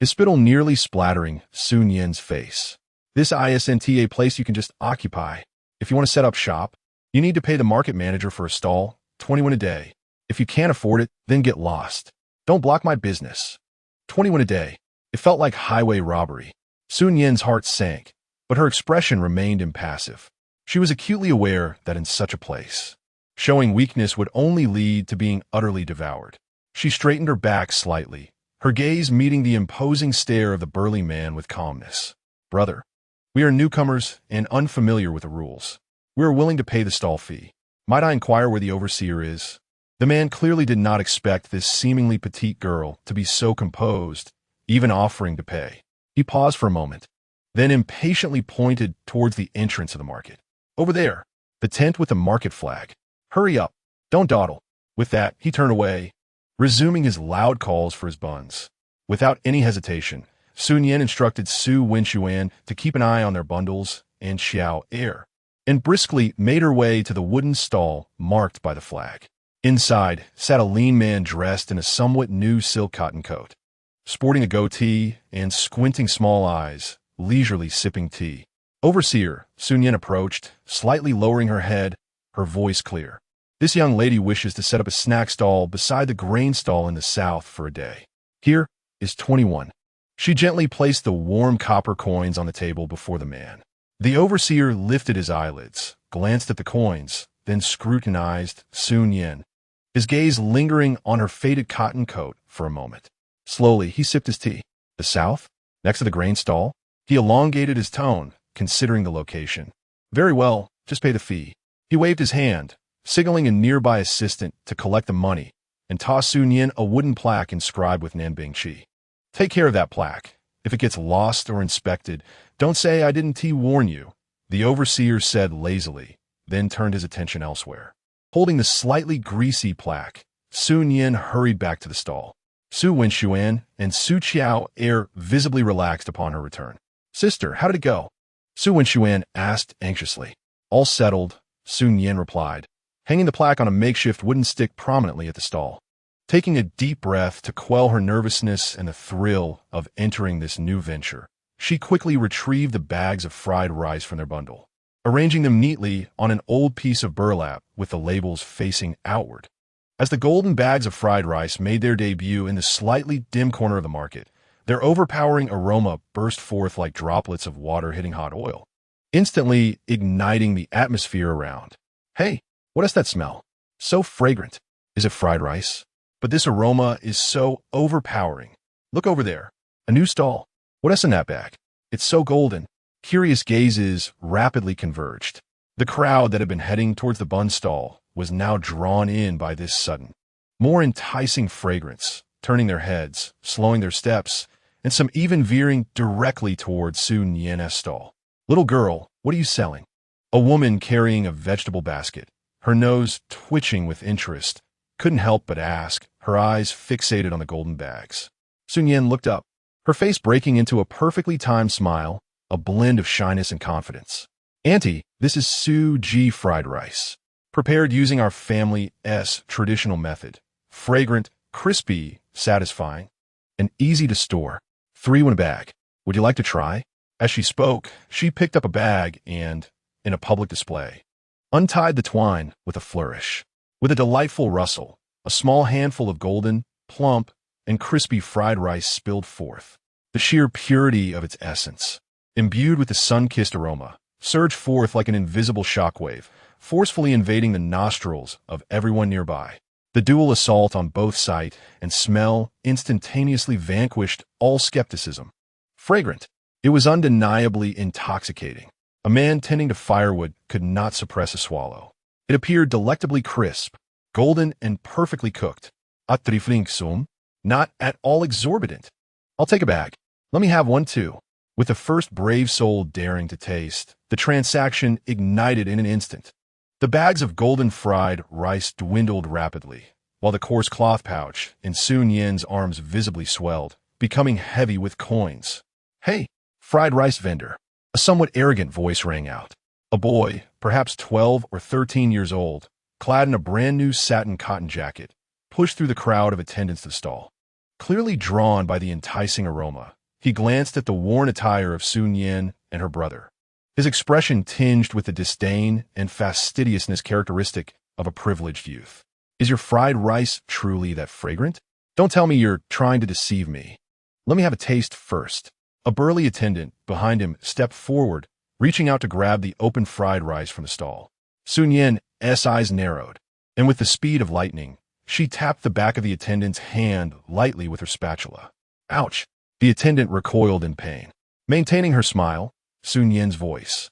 his spittle nearly splattering Su Nian's face. "This isn't a place you can just occupy. If you want to set up shop, you need to pay the market manager for a stall, 21 a day. If you can't afford it, then get lost. Don't block my business." 21 a day. It felt like highway robbery. Su Nian's heart sank, but her expression remained impassive. She was acutely aware that in such a place, showing weakness would only lead to being utterly devoured. She straightened her back slightly, her gaze meeting the imposing stare of the burly man with calmness. "Brother, we are newcomers and unfamiliar with the rules. We are willing to pay the stall fee. Might I inquire where the overseer is?" The man clearly did not expect this seemingly petite girl to be so composed, even offering to pay. He paused for a moment, then impatiently pointed towards the entrance of the market. "Over there, the tent with the market flag. Hurry up, don't dawdle." With that, he turned away, resuming his loud calls for his buns. Without any hesitation, Su Nian instructed Su Nian to keep an eye on their bundles and Xiao air, and briskly made her way to the wooden stall marked by the flag. Inside sat a lean man dressed in a somewhat new silk cotton coat, sporting a goatee and squinting small eyes, leisurely sipping tea. "Overseer," Su Nian approached, slightly lowering her head, her voice clear. "This young lady wishes to set up a snack stall beside the grain stall in the south for a day. Here is 21. She gently placed the warm copper coins on the table before the man. The overseer lifted his eyelids, glanced at the coins, then scrutinized Su Nian, his gaze lingering on her faded cotton coat for a moment. Slowly, he sipped his tea. "The south? Next to the grain stall?" He elongated his tone, considering the location. "Very well, just pay the fee." He waved his hand, signaling a nearby assistant to collect the money, and tossed Su Nian a wooden plaque inscribed with Nanbingqi. Take care of that plaque. If it gets lost or inspected, don't say I didn't warn you, the overseer said lazily, then turned his attention elsewhere. Holding the slightly greasy plaque, Su Nian hurried back to the stall. Su Wenxuan and Su Qiao air visibly relaxed upon her return. Sister, how did it go? Su Wenxuan asked anxiously. All settled, Su Nian replied, hanging the plaque on a makeshift wooden stick prominently at the stall. Taking a deep breath to quell her nervousness and the thrill of entering this new venture, she quickly retrieved the bags of fried rice from their bundle, arranging them neatly on an old piece of burlap with the labels facing outward. As the golden bags of fried rice made their debut in the slightly dim corner of the market, their overpowering aroma burst forth like droplets of water hitting hot oil, instantly igniting the atmosphere around. Hey, what is that smell? So fragrant. Is it fried rice? But this aroma is so overpowering. Look over there. A new stall. What is in that bag? It's so golden. Curious gazes rapidly converged. The crowd that had been heading towards the bun stall was now drawn in by this sudden, more enticing fragrance, turning their heads, slowing their steps, and some even veering directly towards Su Nian's stall. Little girl, what are you selling? A woman carrying a vegetable basket, her nose twitching with interest, couldn't help but ask, her eyes fixated on the golden bags. Su Nian looked up, her face breaking into a perfectly timed smile, a blend of shyness and confidence. Auntie, this is Su Ji fried rice, prepared using our family's traditional method. Fragrant, crispy, satisfying, and easy to store. 3 in a bag. Would you like to try? As she spoke, she picked up a bag and, in a public display, untied the twine with a flourish. With a delightful rustle, a small handful of golden, plump, and crispy fried rice spilled forth. The sheer purity of its essence, imbued with the sun-kissed aroma, surged forth like an invisible shockwave, forcefully invading the nostrils of everyone nearby. The dual assault on both sight and smell instantaneously vanquished all skepticism. Fragrant, it was undeniably intoxicating. A man tending to firewood could not suppress a swallow. It appeared delectably crisp, golden, and perfectly cooked. Atriflinksum, not at all exorbitant. I'll take a bag. Let me have one too. With the first brave soul daring to taste, the transaction ignited in an instant. The bags of golden fried rice dwindled rapidly, while the coarse cloth pouch in Su Nian's arms visibly swelled, becoming heavy with coins. Hey, fried rice vendor. A somewhat arrogant voice rang out. A boy, perhaps 12 or 13 years old, clad in a brand-new satin cotton jacket, pushed through the crowd of attendants to the stall. Clearly drawn by the enticing aroma, he glanced at the worn attire of Su Nian and her brother, his expression tinged with the disdain and fastidiousness characteristic of a privileged youth. Is your fried rice truly that fragrant? Don't tell me you're trying to deceive me. Let me have a taste first. A burly attendant behind him stepped forward, reaching out to grab the open fried rice from the stall. Su Nian's eyes narrowed, and with the speed of lightning, she tapped the back of the attendant's hand lightly with her spatula. Ouch! The attendant recoiled in pain. Maintaining her smile, Su Nian's voice,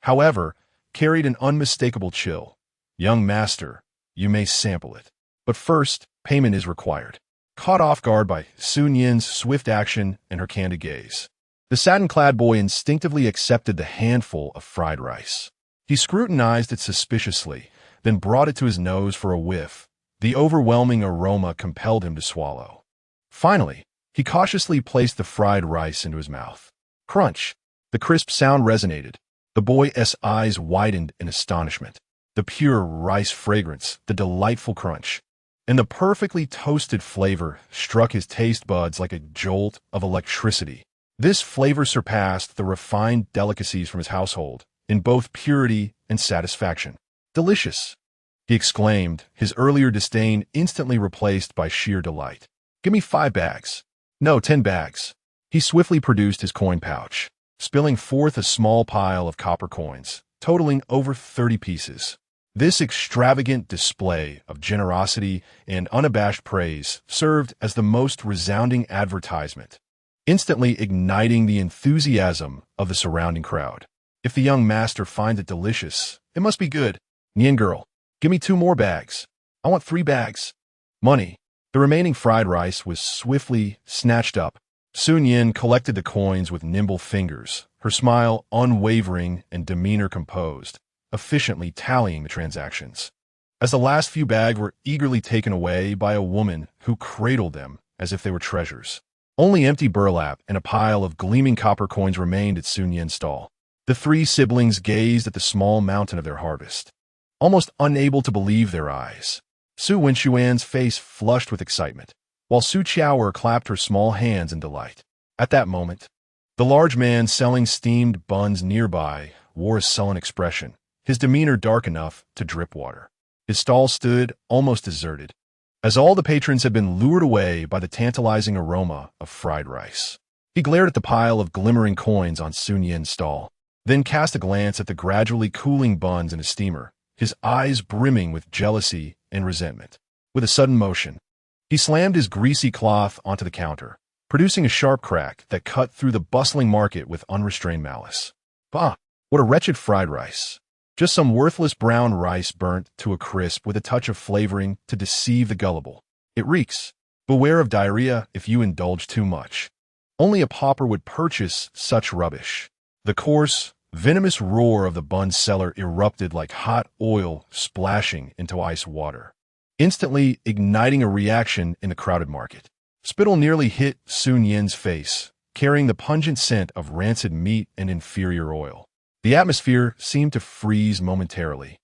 however, carried an unmistakable chill. Young master, you may sample it. But first, payment is required. Caught off guard by Su Nian's swift action and her candid gaze, the satin-clad boy instinctively accepted the handful of fried rice. He scrutinized it suspiciously, then brought it to his nose for a whiff. The overwhelming aroma compelled him to swallow. Finally, he cautiously placed the fried rice into his mouth. Crunch! The crisp sound resonated. The boy's eyes widened in astonishment. The pure rice fragrance, the delightful crunch, and the perfectly toasted flavor struck his taste buds like a jolt of electricity. This flavor surpassed the refined delicacies from his household in both purity and satisfaction. Delicious, he exclaimed, his earlier disdain instantly replaced by sheer delight. Give me 5 bags. No, 10 bags. He swiftly produced his coin pouch, spilling forth a small pile of copper coins, totaling over 30 pieces. This extravagant display of generosity and unabashed praise served as the most resounding advertisement, instantly igniting the enthusiasm of the surrounding crowd. If the young master finds it delicious, it must be good. Nian girl, give me 2 more bags. I want 3 bags. Money. The remaining fried rice was swiftly snatched up. Su Nian collected the coins with nimble fingers, her smile unwavering and demeanor composed, efficiently tallying the transactions. As the last few bags were eagerly taken away by a woman who cradled them as if they were treasures. Only empty burlap and a pile of gleaming copper coins remained at Su Nian's stall. The 3 siblings gazed at the small mountain of their harvest, almost unable to believe their eyes. Su Nian's face flushed with excitement, while Su Qiaoer clapped her small hands in delight. At that moment, the large man selling steamed buns nearby wore a sullen expression, his demeanor dark enough to drip water. His stall stood almost deserted, as all the patrons had been lured away by the tantalizing aroma of fried rice. He glared at the pile of glimmering coins on Su Nian's stall, then cast a glance at the gradually cooling buns in a steamer, his eyes brimming with jealousy and resentment. With a sudden motion, he slammed his greasy cloth onto the counter, producing a sharp crack that cut through the bustling market with unrestrained malice. Bah! What a wretched fried rice. Just some worthless brown rice burnt to a crisp with a touch of flavoring to deceive the gullible. It reeks. Beware of diarrhea if you indulge too much. Only a pauper would purchase such rubbish. The coarse, venomous roar of the bun seller erupted like hot oil splashing into ice water, instantly igniting a reaction in the crowded market. Spittle nearly hit Su Nian's face, carrying the pungent scent of rancid meat and inferior oil. The atmosphere seemed to freeze momentarily.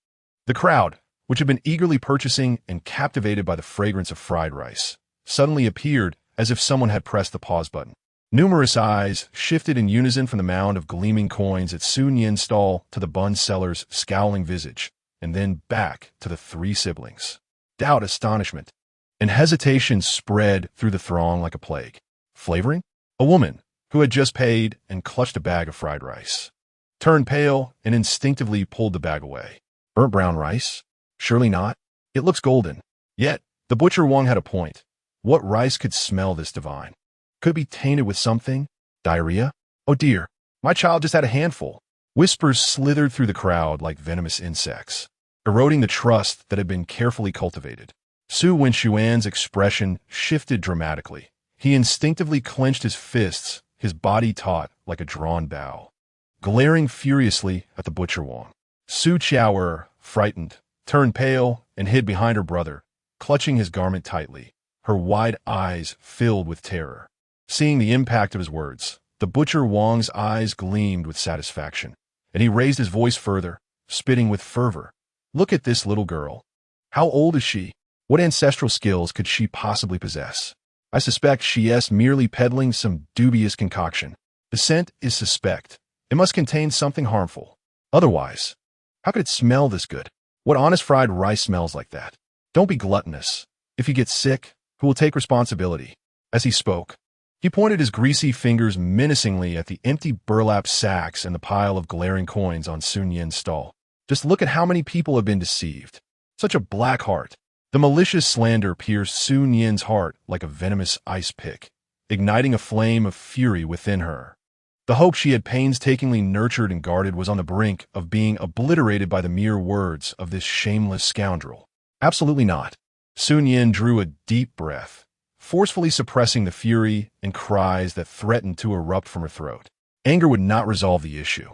The crowd, which had been eagerly purchasing and captivated by the fragrance of fried rice, suddenly appeared as if someone had pressed the pause button. Numerous eyes shifted in unison from the mound of gleaming coins at Su Nian's stall to the bun seller's scowling visage, and then back to the 3 siblings. Doubt, astonishment, and hesitation spread through the throng like a plague. Flavoring? A woman, who had just paid and clutched a bag of fried rice, turned pale and instinctively pulled the bag away. Burnt brown rice? Surely not. It looks golden. Yet, the butcher Wang had a point. What rice could smell this divine? Could it be tainted with something? Diarrhea? Oh dear, my child just had a handful. Whispers slithered through the crowd like venomous insects, eroding the trust that had been carefully cultivated. Su Nian's expression shifted dramatically. He instinctively clenched his fists, his body taut like a drawn bow, glaring furiously at the butcher Wang. Su Qiaoer, frightened, turned pale and hid behind her brother, clutching his garment tightly, her wide eyes filled with terror. Seeing the impact of his words, the butcher Wang's eyes gleamed with satisfaction, and he raised his voice further, spitting with fervor. Look at this little girl. How old is she? What ancestral skills could she possibly possess? I suspect she is merely peddling some dubious concoction. The scent is suspect. It must contain something harmful. Otherwise, how could it smell this good? What honest fried rice smells like that? Don't be gluttonous. If you get sick, who will take responsibility? As he spoke, he pointed his greasy fingers menacingly at the empty burlap sacks and the pile of glaring coins on Su Nian's stall. Just look at how many people have been deceived. Such a black heart. The malicious slander pierced Su Nian's heart like a venomous ice pick, igniting a flame of fury within her. The hope she had painstakingly nurtured and guarded was on the brink of being obliterated by the mere words of this shameless scoundrel. Absolutely not. Su Nian drew a deep breath, forcefully suppressing the fury and cries that threatened to erupt from her throat. Anger would not resolve the issue.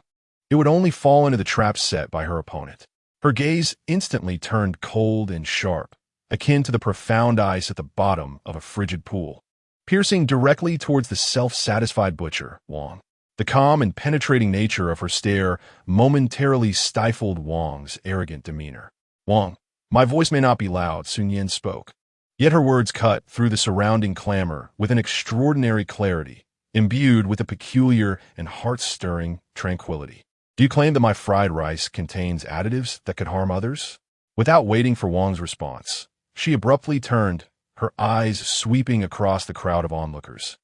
It would only fall into the trap set by her opponent. Her gaze instantly turned cold and sharp, akin to the profound ice at the bottom of a frigid pool, piercing directly towards the self-satisfied butcher, Wang. The calm and penetrating nature of her stare momentarily stifled Wang's arrogant demeanor. Wang, my voice may not be loud, Su Nian spoke. Yet her words cut through the surrounding clamor with an extraordinary clarity, imbued with a peculiar and heart-stirring tranquility. Do you claim that my fried rice contains additives that could harm others? Without waiting for Wang's response, she abruptly turned, her eyes sweeping across the crowd of onlookers,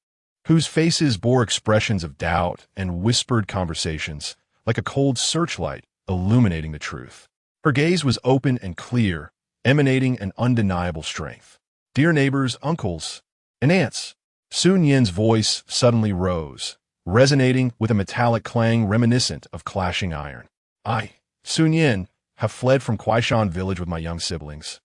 whose faces bore expressions of doubt and whispered conversations like a cold searchlight illuminating the truth. Her gaze was open and clear, emanating an undeniable strength. Dear neighbors, uncles, and aunts, Su Nian's voice suddenly rose, resonating with a metallic clang reminiscent of clashing iron. I, Su Nian, have fled from Kuaishan village with my young siblings,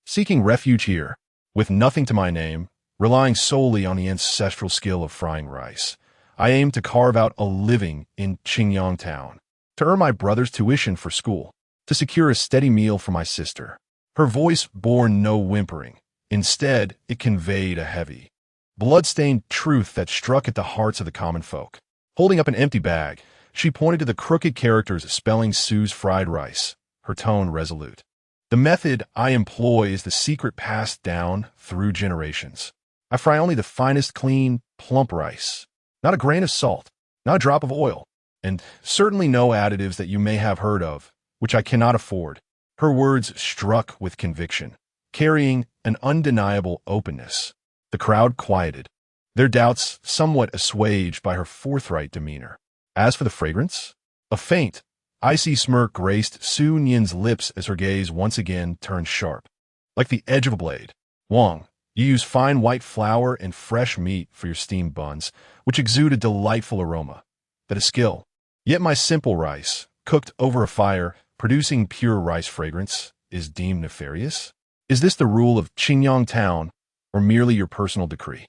seeking refuge here, with nothing to my name, relying solely on the ancestral skill of frying rice. I aim to carve out a living in Qingyang town, to earn my brother's tuition for school, to secure a steady meal for my sister. Her voice bore no whimpering. Instead, it conveyed a heavy, blood-stained truth that struck at the hearts of the common folk. Holding up an empty bag, she pointed to the crooked characters spelling Su's fried rice, her tone resolute. The method I employ is the secret passed down through generations. I fry only the finest, clean, plump rice. Not a grain of salt, not a drop of oil, and certainly no additives that you may have heard of, which I cannot afford. Her words struck with conviction, carrying an undeniable openness. The crowd quieted, their doubts somewhat assuaged by her forthright demeanor. As for the fragrance, a faint, icy smirk graced Su Nian's lips as her gaze once again turned sharp. Like the edge of a blade. Wang, you use fine white flour and fresh meat for your steamed buns, which exude a delightful aroma. That is skill. Yet my simple rice, cooked over a fire, producing pure rice fragrance, is deemed nefarious? Is this the rule of Qingyang town, or merely your personal decree?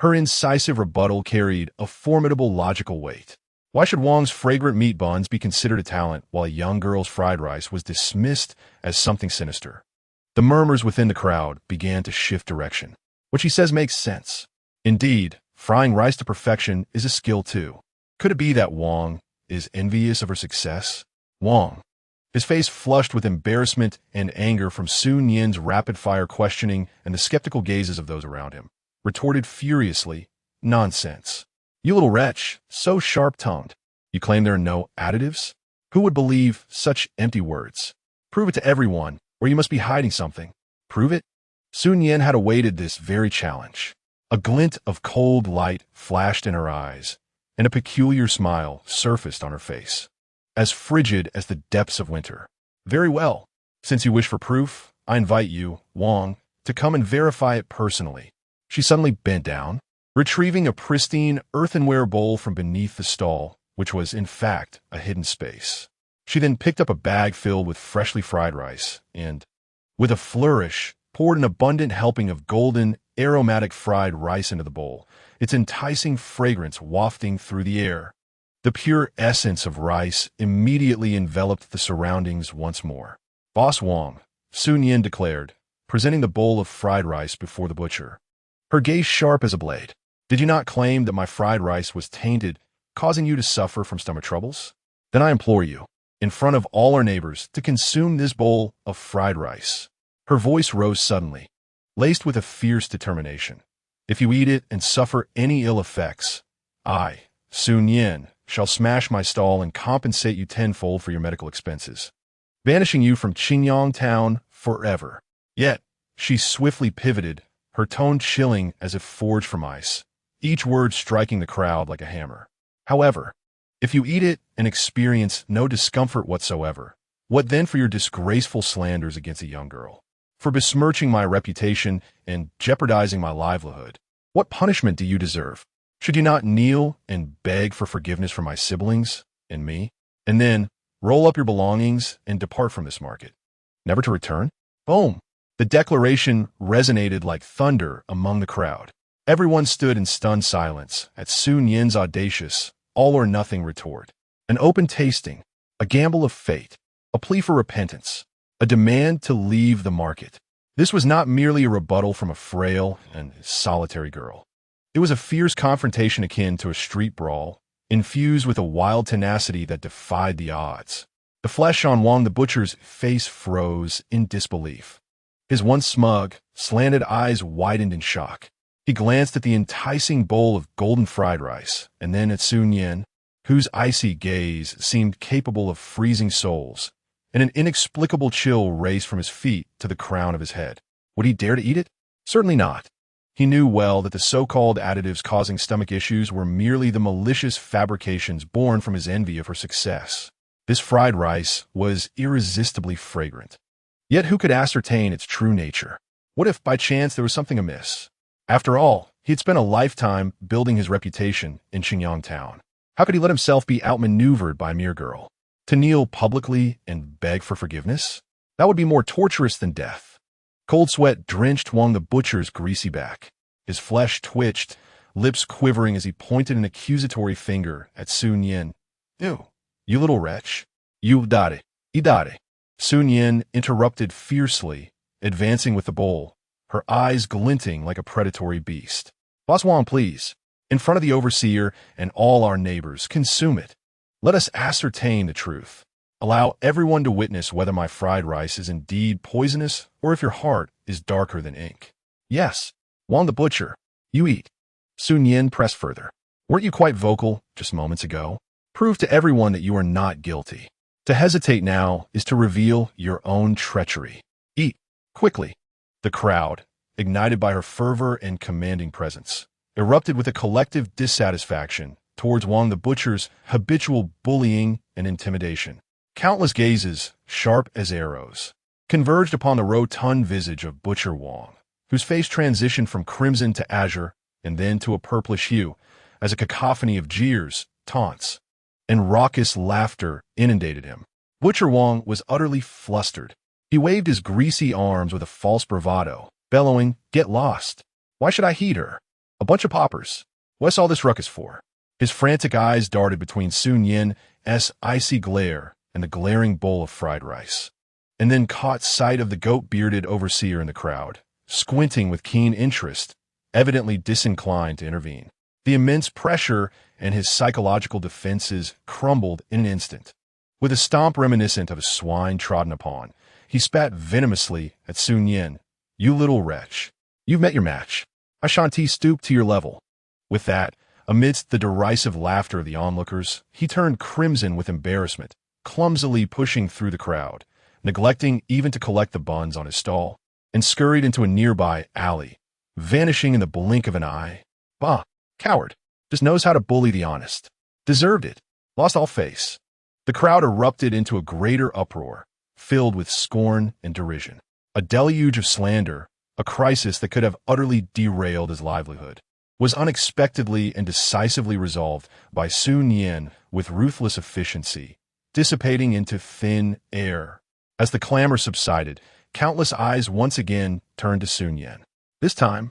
Her incisive rebuttal carried a formidable logical weight. Why should Wang's fragrant meat buns be considered a talent while a young girl's fried rice was dismissed as something sinister? The murmurs within the crowd began to shift direction. What she says makes sense. Indeed, frying rice to perfection is a skill too. Could it be that Wang is envious of her success? Wang, his face flushed with embarrassment and anger from Su Nian's rapid-fire questioning and the skeptical gazes of those around him, retorted furiously, "Nonsense. You little wretch, so sharp-tongued. You claim there are no additives? Who would believe such empty words? Prove it to everyone, or you must be hiding something. Prove it?" Su Nian had awaited this very challenge. A glint of cold light flashed in her eyes, and a peculiar smile surfaced on her face, as frigid as the depths of winter. "Very well. Since you wish for proof, I invite you, Wang, to come and verify it personally." She suddenly bent down, retrieving a pristine earthenware bowl from beneath the stall, which was, in fact, a hidden space. She then picked up a bag filled with freshly fried rice and, with a flourish, poured an abundant helping of golden, aromatic fried rice into the bowl, its enticing fragrance wafting through the air. The pure essence of rice immediately enveloped the surroundings once more. "Boss Wang," Su Nian declared, presenting the bowl of fried rice before the butcher, her gaze sharp as a blade. "Did you not claim that my fried rice was tainted, causing you to suffer from stomach troubles? Then I implore you, in front of all our neighbors, to consume this bowl of fried rice." Her voice rose suddenly, laced with a fierce determination. "If you eat it and suffer any ill effects, I, Su Nian, shall smash my stall and compensate you tenfold for your medical expenses, banishing you from Qingyang town forever." Yet, she swiftly pivoted, her tone chilling as if forged from ice, each word striking the crowd like a hammer. "However, if you eat it and experience no discomfort whatsoever, what then for your disgraceful slanders against a young girl? For besmirching my reputation and jeopardizing my livelihood? What punishment do you deserve? Should you not kneel and beg for forgiveness from my siblings and me, and then roll up your belongings and depart from this market, never to return?" Boom! The declaration resonated like thunder among the crowd. Everyone stood in stunned silence at Su Nian's audacious, all-or-nothing retort. An open tasting, a gamble of fate, a plea for repentance, a demand to leave the market. This was not merely a rebuttal from a frail and solitary girl. It was a fierce confrontation akin to a street brawl, infused with a wild tenacity that defied the odds. The flesh on Wang the butcher's face froze in disbelief. His once smug, slanted eyes widened in shock. He glanced at the enticing bowl of golden fried rice, and then at Su Nian, whose icy gaze seemed capable of freezing souls, and an inexplicable chill raced from his feet to the crown of his head. Would he dare to eat it? Certainly not. He knew well that the so-called additives causing stomach issues were merely the malicious fabrications born from his envy of her success. This fried rice was irresistibly fragrant. Yet who could ascertain its true nature? What if, by chance, there was something amiss? After all, he had spent a lifetime building his reputation in Qingyang town. How could he let himself be outmaneuvered by a mere girl? To kneel publicly and beg for forgiveness? That would be more torturous than death. Cold sweat drenched Wang the butcher's greasy back. His flesh twitched, lips quivering as he pointed an accusatory finger at Su Nian. "Ew, you little wretch. You dare, idare." Su Nian interrupted fiercely, advancing with the bowl, her eyes glinting like a predatory beast. "Boss Wang, please, in front of the overseer and all our neighbors, consume it. Let us ascertain the truth. Allow everyone to witness whether my fried rice is indeed poisonous or if your heart is darker than ink." "Yes, Wang the butcher, you eat." Su Nian pressed further. "Weren't you quite vocal just moments ago? Prove to everyone that you are not guilty. To hesitate now is to reveal your own treachery. Eat, quickly." The crowd, ignited by her fervor and commanding presence, erupted with a collective dissatisfaction towards Wang the butcher's habitual bullying and intimidation. Countless gazes, sharp as arrows, converged upon the rotund visage of Butcher Wang, whose face transitioned from crimson to azure and then to a purplish hue, as a cacophony of jeers, taunts, and raucous laughter inundated him. Butcher Wang was utterly flustered. He waved his greasy arms with a false bravado, bellowing, "Get lost! Why should I heed her? A bunch of paupers. What's all this ruckus for?" His frantic eyes darted between Su Nian's icy glare and the glaring bowl of fried rice, and then caught sight of the goat-bearded overseer in the crowd, squinting with keen interest, evidently disinclined to intervene. The immense pressure and his psychological defenses crumbled in an instant. With a stomp reminiscent of a swine trodden upon, he spat venomously at Su Nian. "You little wretch. You've met your match. I shan't stoop to your level." With that, amidst the derisive laughter of the onlookers, he turned crimson with embarrassment, clumsily pushing through the crowd, neglecting even to collect the buns on his stall, and scurried into a nearby alley, vanishing in the blink of an eye. "Bah, coward. Just knows how to bully the honest. Deserved it. Lost all face." The crowd erupted into a greater uproar, filled with scorn and derision. A deluge of slander, a crisis that could have utterly derailed his livelihood, was unexpectedly and decisively resolved by Su Nian with ruthless efficiency, dissipating into thin air. As the clamor subsided, countless eyes once again turned to Su Nian. This time,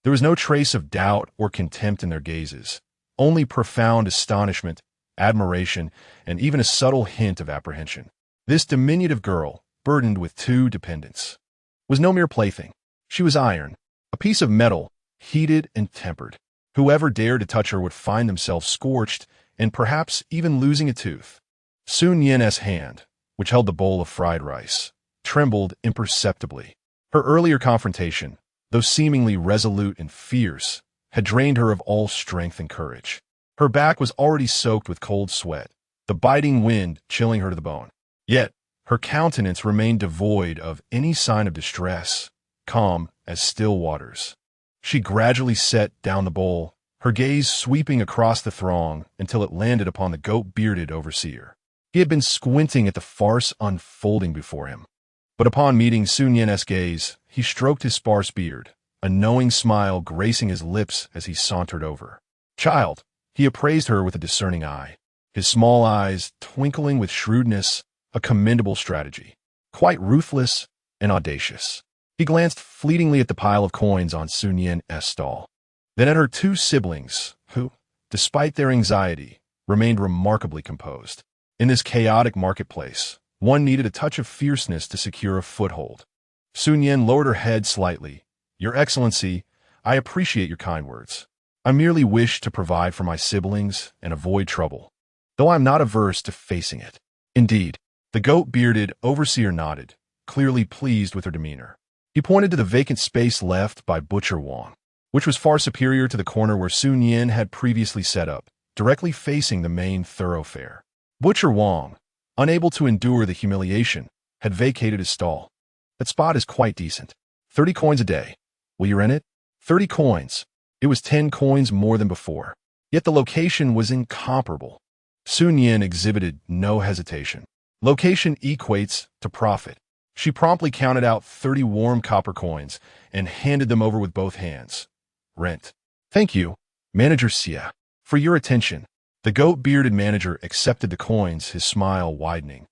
there was no trace of doubt or contempt in their gazes, only profound astonishment, admiration, and even a subtle hint of apprehension. This diminutive girl, burdened with 2 dependents, was no mere plaything. She was iron, a piece of metal, heated and tempered. Whoever dared to touch her would find themselves scorched and perhaps even losing a tooth. Su Nian's hand, which held the bowl of fried rice, trembled imperceptibly. Her earlier confrontation, though seemingly resolute and fierce, had drained her of all strength and courage. Her back was already soaked with cold sweat, the biting wind chilling her to the bone. Yet, her countenance remained devoid of any sign of distress, calm as still waters. She gradually set down the bowl, her gaze sweeping across the throng until it landed upon the goat-bearded overseer. He had been squinting at the farce unfolding before him. But upon meeting Su Nian's gaze, he stroked his sparse beard, a knowing smile gracing his lips as he sauntered over. "Child," he appraised her with a discerning eye, his small eyes twinkling with shrewdness, a commendable strategy, quite ruthless and audacious. He glanced fleetingly at the pile of coins on Su Nian's stall, then at her 2 siblings, who, despite their anxiety, remained remarkably composed. In this chaotic marketplace, one needed a touch of fierceness to secure a foothold. Su Nian lowered her head slightly. "Your Excellency, I appreciate your kind words. I merely wish to provide for my siblings and avoid trouble, though I am not averse to facing it." "Indeed." The goat-bearded overseer nodded, clearly pleased with her demeanor. He pointed to the vacant space left by Butcher Wang, which was far superior to the corner where Su Nian had previously set up, directly facing the main thoroughfare. Butcher Wang, unable to endure the humiliation, had vacated his stall. "That spot is quite decent. 30 coins a day. Will you rent it?" 30 coins. It was 10 coins more than before. Yet the location was incomparable. Su Nian exhibited no hesitation. Location equates to profit. She promptly counted out 30 warm copper coins and handed them over with both hands. "Rent." "Thank you, Manager Xia, for your attention. The goat-bearded manager accepted the coins, his smile widening,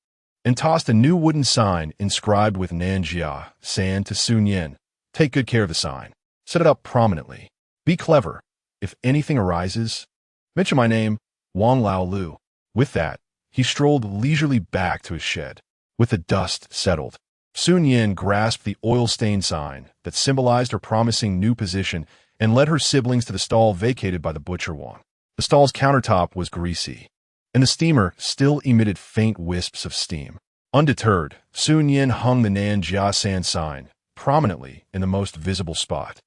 and tossed a new wooden sign inscribed with Nanjia, San to Su Nian. Take good care of the sign. Set it up prominently. Be clever. If anything arises, mention my name, Wang Lao Lu. With that, he strolled leisurely back to his shed. With the dust settled, Su Nian grasped the oil-stained sign that symbolized her promising new position and led her siblings to the stall vacated by the butcher Wang. The stall's countertop was greasy, and the steamer still emitted faint wisps of steam. Undeterred, Su Nian hung the Nan Jia San sign prominently in the most visible spot.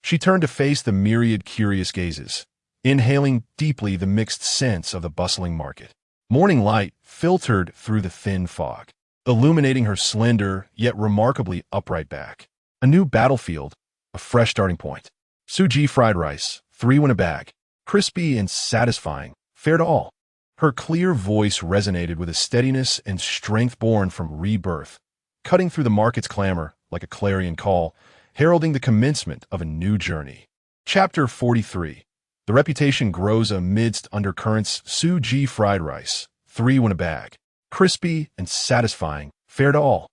She turned to face the myriad curious gazes, inhaling deeply the mixed scents of the bustling market. Morning light filtered through the thin fog, illuminating her slender yet remarkably upright back. A new battlefield, a fresh starting point. Suji fried rice, 3 in a bag, crispy and satisfying, fair to all. Her clear voice resonated with a steadiness and strength born from rebirth, cutting through the market's clamor like a clarion call, heralding the commencement of a new journey. Chapter 43. The reputation grows amidst undercurrents. Suji fried rice, 3 in a bag, crispy and satisfying, fair to all.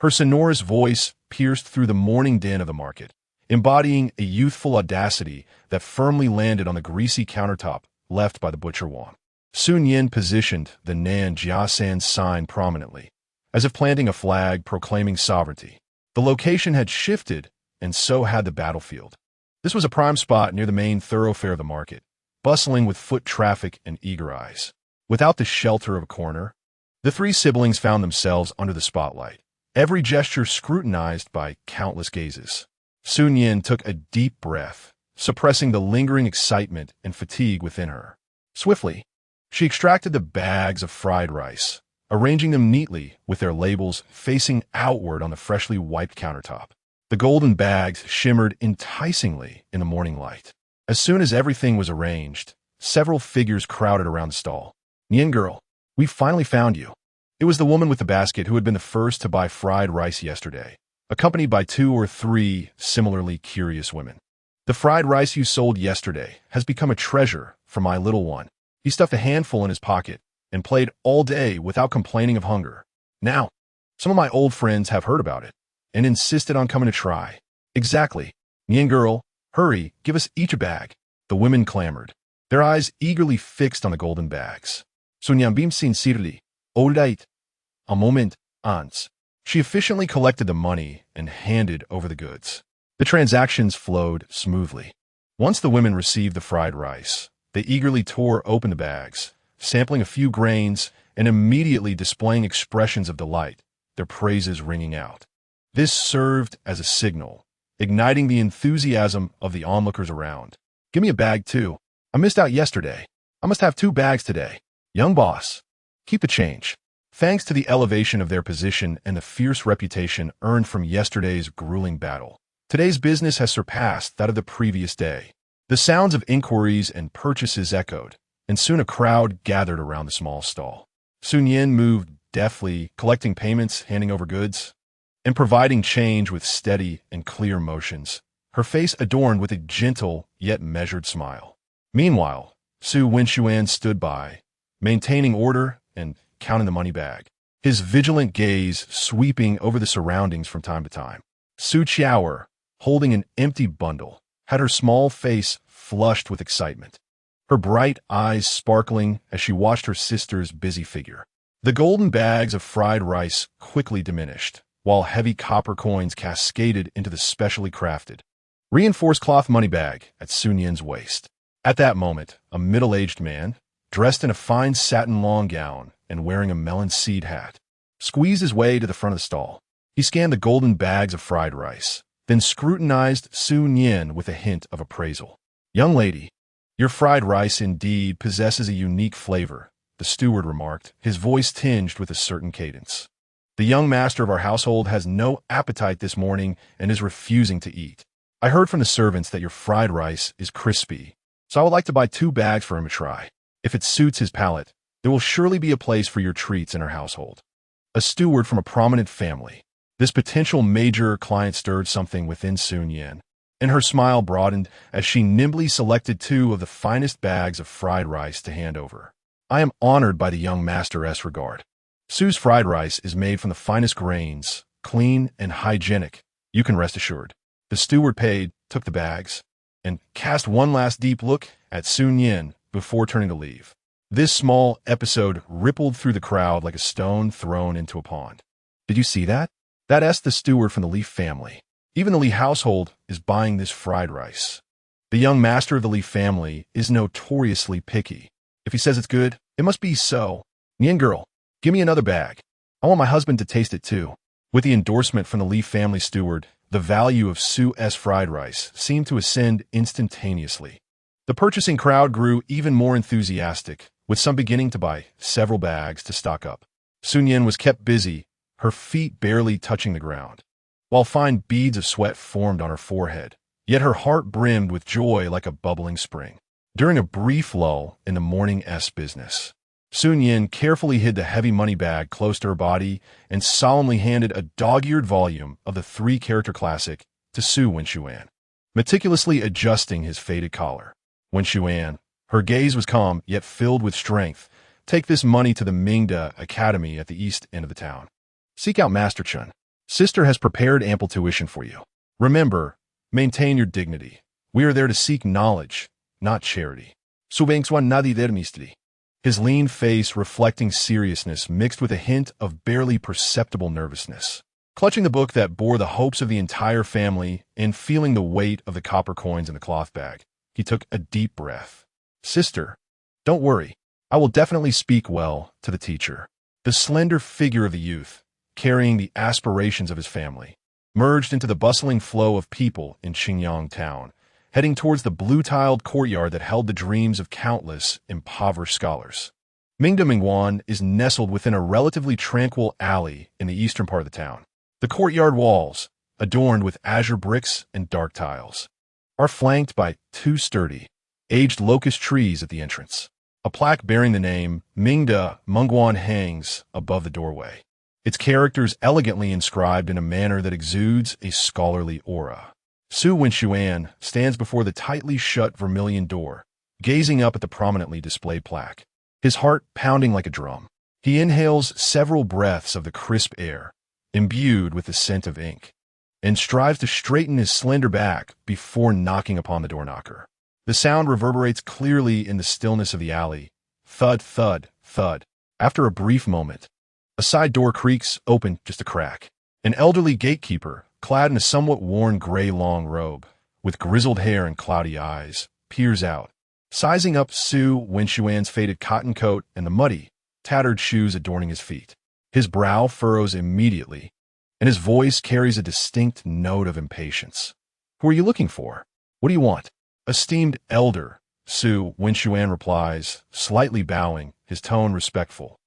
Her sonorous voice pierced through the morning din of the market, embodying a youthful audacity that firmly landed on the greasy countertop left by the butcher Wang. Su Nian positioned the Nan Jiasan sign prominently, as if planting a flag proclaiming sovereignty. The location had shifted, and so had the battlefield. This was a prime spot near the main thoroughfare of the market, bustling with foot traffic and eager eyes. Without the shelter of a corner, the 3 siblings found themselves under the spotlight, every gesture scrutinized by countless gazes. Su Nian took a deep breath, suppressing the lingering excitement and fatigue within her. Swiftly, she extracted the bags of fried rice, arranging them neatly with their labels facing outward on the freshly wiped countertop. The golden bags shimmered enticingly in the morning light. As soon as everything was arranged, several figures crowded around the stall. Nian girl, we finally found you. It was the woman with the basket who had been the first to buy fried rice yesterday, accompanied by 2 or 3 similarly curious women. The fried rice you sold yesterday has become a treasure for my little one. He stuffed a handful in his pocket and played all day without complaining of hunger. Now, some of my old friends have heard about it and insisted on coming to try. Exactly. Nian girl, hurry, give us each a bag. The women clamored, their eyes eagerly fixed on the golden bags. Su Nian beamed sincerely. All right. A moment, aunts. She efficiently collected the money and handed over the goods. The transactions flowed smoothly. Once the women received the fried rice, they eagerly tore open the bags, sampling a few grains and immediately displaying expressions of delight, their praises ringing out. This served as a signal, igniting the enthusiasm of the onlookers around. Give me a bag, too. I missed out yesterday. I must have 2 bags today. Young boss, keep the change. Thanks to the elevation of their position and the fierce reputation earned from yesterday's grueling battle, today's business has surpassed that of the previous day. The sounds of inquiries and purchases echoed, and soon a crowd gathered around the small stall. Su Nian moved deftly, collecting payments, handing over goods, and providing change with steady and clear motions, her face adorned with a gentle yet measured smile. Meanwhile, Su Wenxuan stood by, maintaining order and counting the money bag, his vigilant gaze sweeping over the surroundings from time to time. Su Qiaoer, holding an empty bundle, had her small face flushed with excitement, her bright eyes sparkling as she watched her sister's busy figure. The golden bags of fried rice quickly diminished, while heavy copper coins cascaded into the specially crafted, reinforced cloth money bag at Su Nian's waist. At that moment, a middle-aged man, dressed in a fine satin long gown and wearing a melon seed hat, squeezed his way to the front of the stall. He scanned the golden bags of fried rice, then scrutinized Su Nian with a hint of appraisal. Young lady, your fried rice indeed possesses a unique flavor, the steward remarked, his voice tinged with a certain cadence. The young master of our household has no appetite this morning and is refusing to eat. I heard from the servants that your fried rice is crispy, so I would like to buy 2 bags for him to try. If it suits his palate, there will surely be a place for your treats in our household. A steward from a prominent family. This potential major client stirred something within Su Nian. and her smile broadened as she nimbly selected two of the finest bags of fried rice to hand over. I am honored by the young master's regard. Su's fried rice is made from the finest grains, clean and hygienic, you can rest assured. The steward paid, took the bags, and cast one last deep look at Su Nian before turning to leave. This small episode rippled through the crowd like a stone thrown into a pond. Did you see that? That's the steward from the Leaf family. Even the Lee household is buying this fried rice. The young master of the Lee family is notoriously picky. If he says it's good, it must be so. Nian girl, give me another bag. I want my husband to taste it too. With the endorsement from the Lee family steward, the value of Su's fried rice seemed to ascend instantaneously. The purchasing crowd grew even more enthusiastic, with some beginning to buy several bags to stock up. Su Nian was kept busy, her feet barely touching the ground, while fine beads of sweat formed on her forehead. Yet her heart brimmed with joy like a bubbling spring. During a brief lull in the morning's business, Su Nian carefully hid the heavy money bag close to her body and solemnly handed a dog-eared volume of the three-character classic to Su Nian, meticulously adjusting his faded collar. Nian, her gaze was calm yet filled with strength. Take this money to the Mingda Academy at the east end of the town. Seek out Master Chun. Sister has prepared ample tuition for you. Remember, maintain your dignity. We are there to seek knowledge, not charity. His lean face reflecting seriousness mixed with a hint of barely perceptible nervousness. Clutching the book that bore the hopes of the entire family and feeling the weight of the copper coins in the cloth bag, he took a deep breath. Sister, don't worry. I will definitely speak well to the teacher. The slender figure of the youth, carrying the aspirations of his family, merged into the bustling flow of people in Qingyang town, heading towards the blue-tiled courtyard that held the dreams of countless impoverished scholars. Mingda Mingguan is nestled within a relatively tranquil alley in the eastern part of the town. The courtyard walls, adorned with azure bricks and dark tiles, are flanked by two sturdy, aged locust trees at the entrance. A plaque bearing the name Mingda Mingguan hangs above the doorway, its characters elegantly inscribed in a manner that exudes a scholarly aura. Su Nian stands before the tightly shut vermilion door, gazing up at the prominently displayed plaque, his heart pounding like a drum. He inhales several breaths of the crisp air, imbued with the scent of ink, and strives to straighten his slender back before knocking upon the door knocker. The sound reverberates clearly in the stillness of the alley. Thud, thud, thud. After a brief moment, a side door creaks open just a crack. An elderly gatekeeper, clad in a somewhat worn gray long robe, with grizzled hair and cloudy eyes, peers out, sizing up Su Nian's faded cotton coat and the muddy, tattered shoes adorning his feet. His brow furrows immediately, and his voice carries a distinct note of impatience. Who are you looking for? What do you want? Esteemed elder, Su Nian replies, slightly bowing, his tone respectful.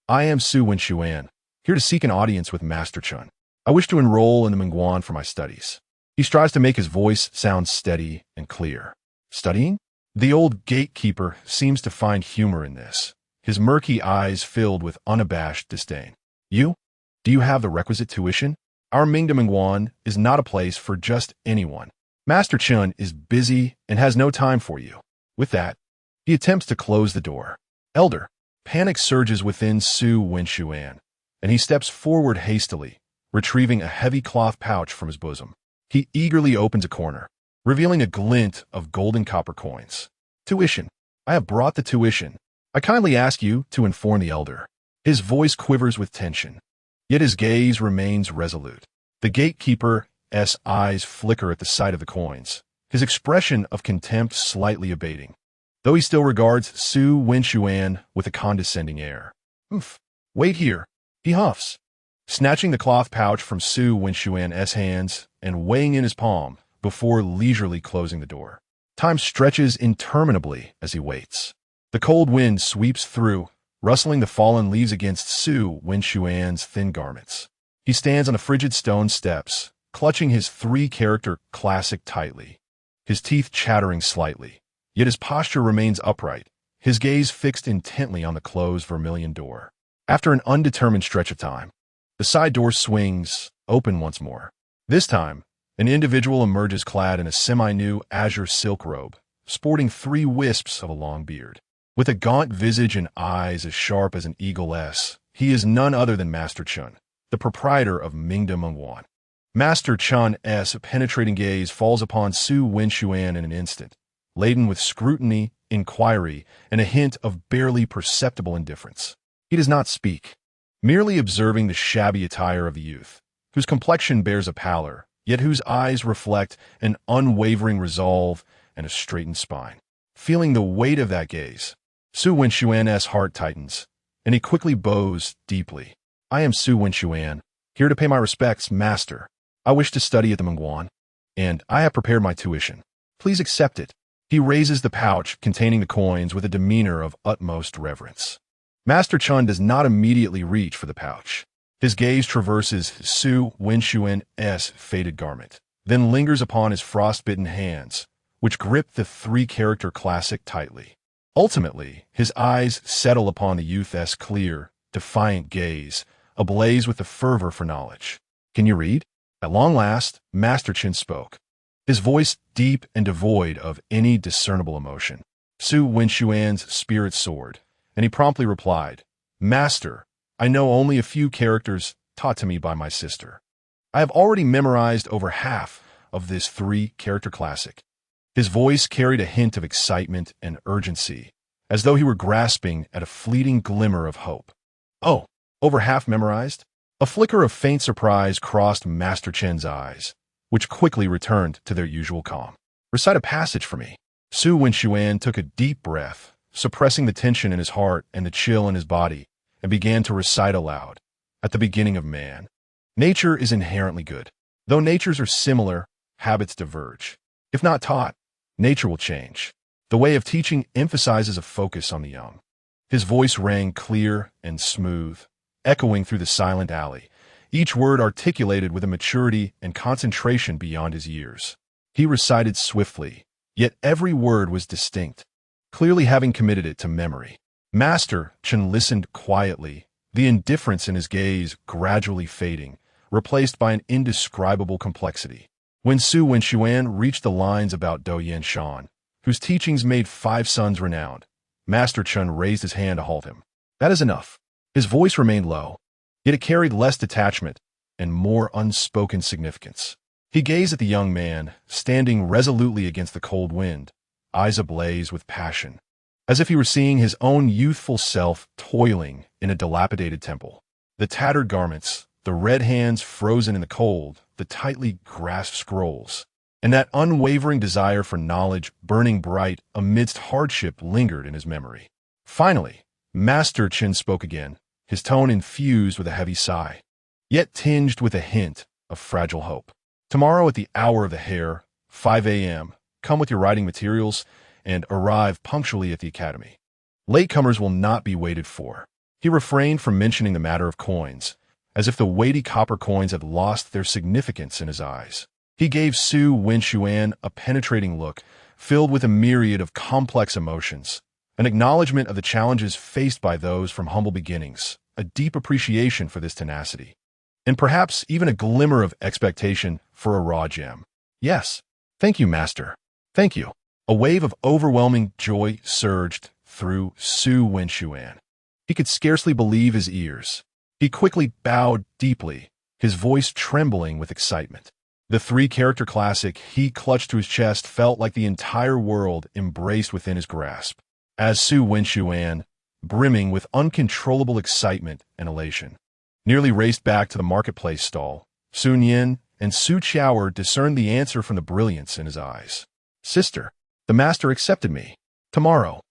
I am Su Nian, here to seek an audience with Master Chun. I wish to enroll in the Mingguan for my studies. He strives to make his voice sound steady and clear. Studying? The old gatekeeper seems to find humor in this, his murky eyes filled with unabashed disdain. You? Do you have the requisite tuition? Our Mingda Mingguan is not a place for just anyone. Master Chun is busy and has no time for you. With that, he attempts to close the door. Elder, panic surges within Su Nian, and he steps forward hastily, retrieving a heavy cloth pouch from his bosom. He eagerly opens a corner, revealing a glint of golden copper coins. Tuition. I have brought the tuition. I kindly ask you to inform the elder. His voice quivers with tension, yet his gaze remains resolute. The gatekeeper's eyes flicker at the sight of the coins, his expression of contempt slightly abating, though he still regards Su Nian with a condescending air. Wait here, he huffs, snatching the cloth pouch from Su Nian's hands and weighing in his palm before leisurely closing the door. Time stretches interminably as he waits. The cold wind sweeps through, rustling the fallen leaves against Su Nian's thin garments. He stands on the frigid stone steps, clutching his three-character classic tightly, his teeth chattering slightly, yet his posture remains upright, his gaze fixed intently on the closed vermilion door. After an undetermined stretch of time, the side door swings open once more. This time, An individual emerges clad in a semi-new azure silk robe, sporting 3 wisps of a long beard. With a gaunt visage and eyes as sharp as an eagle's, he is none other than Master Chun, the proprietor of Mingda Mengwan. Master Chun's penetrating gaze falls upon Su Wenxuan in an instant, laden with scrutiny, inquiry, and a hint of barely perceptible indifference. He does not speak, merely observing the shabby attire of the youth, whose complexion bears a pallor, yet whose eyes reflect an unwavering resolve and a straightened spine. Feeling the weight of that gaze, Su Wenxuan's heart tightens, and he quickly bows deeply. I am Su Wenxuan, here to pay my respects, master. I wish to study at the Mengwan, and I have prepared my tuition. Please accept it. He raises the pouch containing the coins with a demeanor of utmost reverence. Master Chun does not immediately reach for the pouch. His gaze traverses Su Wenxuan's faded garment, then lingers upon his frostbitten hands, which grip the 3-character classic tightly. Ultimately, his eyes settle upon the youth's clear, defiant gaze, ablaze with the fervor for knowledge. Can you read? At long last, Master Chun spoke, his voice deep and devoid of any discernible emotion. Su Wenxuan's spirit soared, and he promptly replied, Master, I know only a few characters taught to me by my sister. I have already memorized over half of this 3-character classic. His voice carried a hint of excitement and urgency, as though he were grasping at a fleeting glimmer of hope. Oh, over half memorized? A flicker of faint surprise crossed Master Chen's eyes, which quickly returned to their usual calm. Recite a passage for me. Su Wenxuan took a deep breath, suppressing the tension in his heart and the chill in his body, and began to recite aloud. At the beginning of man, nature is inherently good. Though natures are similar, habits diverge. If not taught, nature will change. The way of teaching emphasizes a focus on the young. His voice rang clear and smooth, echoing through the silent alley, each word articulated with a maturity and concentration beyond his years. He recited swiftly, yet every word was distinct, clearly having committed it to memory. Master Chun listened quietly, the indifference in his gaze gradually fading, replaced by an indescribable complexity. When Su Wenxuan reached the lines about Douyin Shan, whose teachings made 5 sons renowned, Master Chun raised his hand to halt him. That is enough. His voice remained low, yet it carried less detachment and more unspoken significance. He gazed at the young man, standing resolutely against the cold wind, eyes ablaze with passion, as if he were seeing his own youthful self toiling in a dilapidated temple. The tattered garments, the red hands frozen in the cold, the tightly grasped scrolls, and that unwavering desire for knowledge burning bright amidst hardship lingered in his memory. Finally, Master Chun spoke again, his tone infused with a heavy sigh, yet tinged with a hint of fragile hope. Tomorrow at the hour of the hare, 5 a.m., come with your writing materials and arrive punctually at the academy. Latecomers will not be waited for. He refrained from mentioning the matter of coins, as if the weighty copper coins had lost their significance in his eyes. He gave Su Wenxuan a penetrating look, filled with a myriad of complex emotions, an acknowledgement of the challenges faced by those from humble beginnings, a deep appreciation for this tenacity, and perhaps even a glimmer of expectation for a raw gem. Yes, thank you, Master. Thank you. A wave of overwhelming joy surged through Su Wenxuan. He could scarcely believe his ears. He quickly bowed deeply, his voice trembling with excitement. The 3-character classic he clutched to his chest felt like the entire world embraced within his grasp. As Su Wenxuan, brimming with uncontrollable excitement and elation, nearly raced back to the marketplace stall, Su Nian and Su Qiaoer discerned the answer from the brilliance in his eyes. Sister, the master accepted me. Tomorrow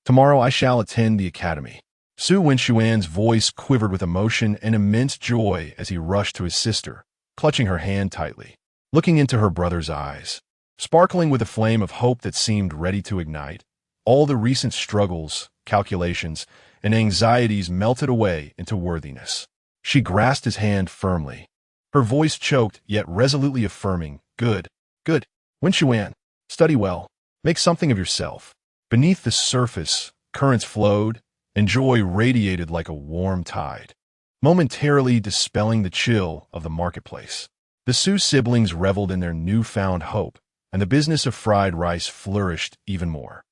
I shall attend the academy. Su Wenxuan's voice quivered with emotion and immense joy as he rushed to his sister, clutching her hand tightly, looking into her brother's eyes, sparkling with a flame of hope that seemed ready to ignite. All the recent struggles, calculations, and anxieties melted away into worthiness. She grasped his hand firmly, her voice choked yet resolutely affirming, Good. Wenxuan, study well. Make something of yourself. Beneath the surface, currents flowed, and joy radiated like a warm tide, momentarily dispelling the chill of the marketplace. The Su siblings reveled in their newfound hope, and the business of fried rice flourished even more.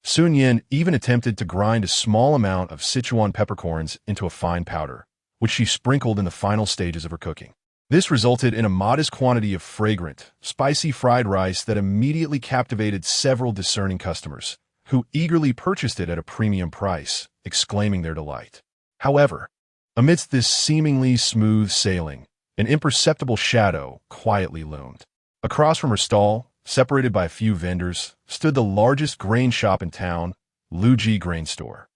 Su Nian even attempted to grind a small amount of Sichuan peppercorns into a fine powder, which she sprinkled in the final stages of her cooking. This resulted in a modest quantity of fragrant, spicy fried rice that immediately captivated several discerning customers, who eagerly purchased it at a premium price, exclaiming their delight. However, amidst this seemingly smooth sailing, an imperceptible shadow quietly loomed. Across from her stall, separated by a few vendors, stood the largest grain shop in town, Luji Grain Store,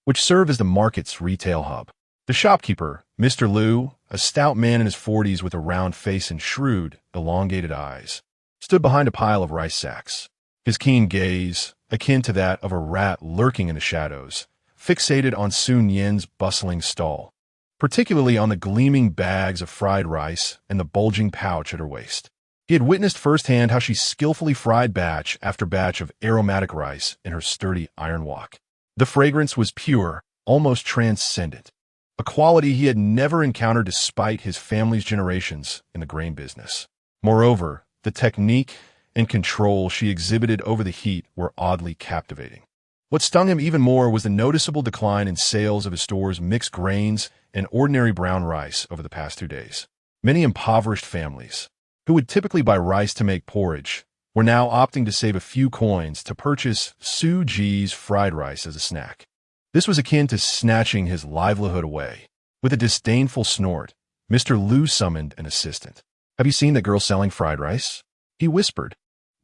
which served as the market's retail hub. The shopkeeper, Mr. Liu, a stout man in his 40s with a round face and shrewd, elongated eyes, stood behind a pile of rice sacks. His keen gaze, akin to that of a rat lurking in the shadows, fixated on Su Nian's bustling stall, particularly on the gleaming bags of fried rice and the bulging pouch at her waist. He had witnessed firsthand how she skillfully fried batch after batch of aromatic rice in her sturdy iron wok. The fragrance was pure, almost transcendent, a quality he had never encountered despite his family's generations in the grain business. Moreover, the technique and control she exhibited over the heat were oddly captivating. What stung him even more was the noticeable decline in sales of his store's mixed grains and ordinary brown rice over the past 2 days. Many impoverished families, who would typically buy rice to make porridge, were now opting to save a few coins to purchase Su Ji's fried rice as a snack. This was akin to snatching his livelihood away. With a disdainful snort, Mr. Liu summoned an assistant. "Have you seen the girl selling fried rice?" he whispered.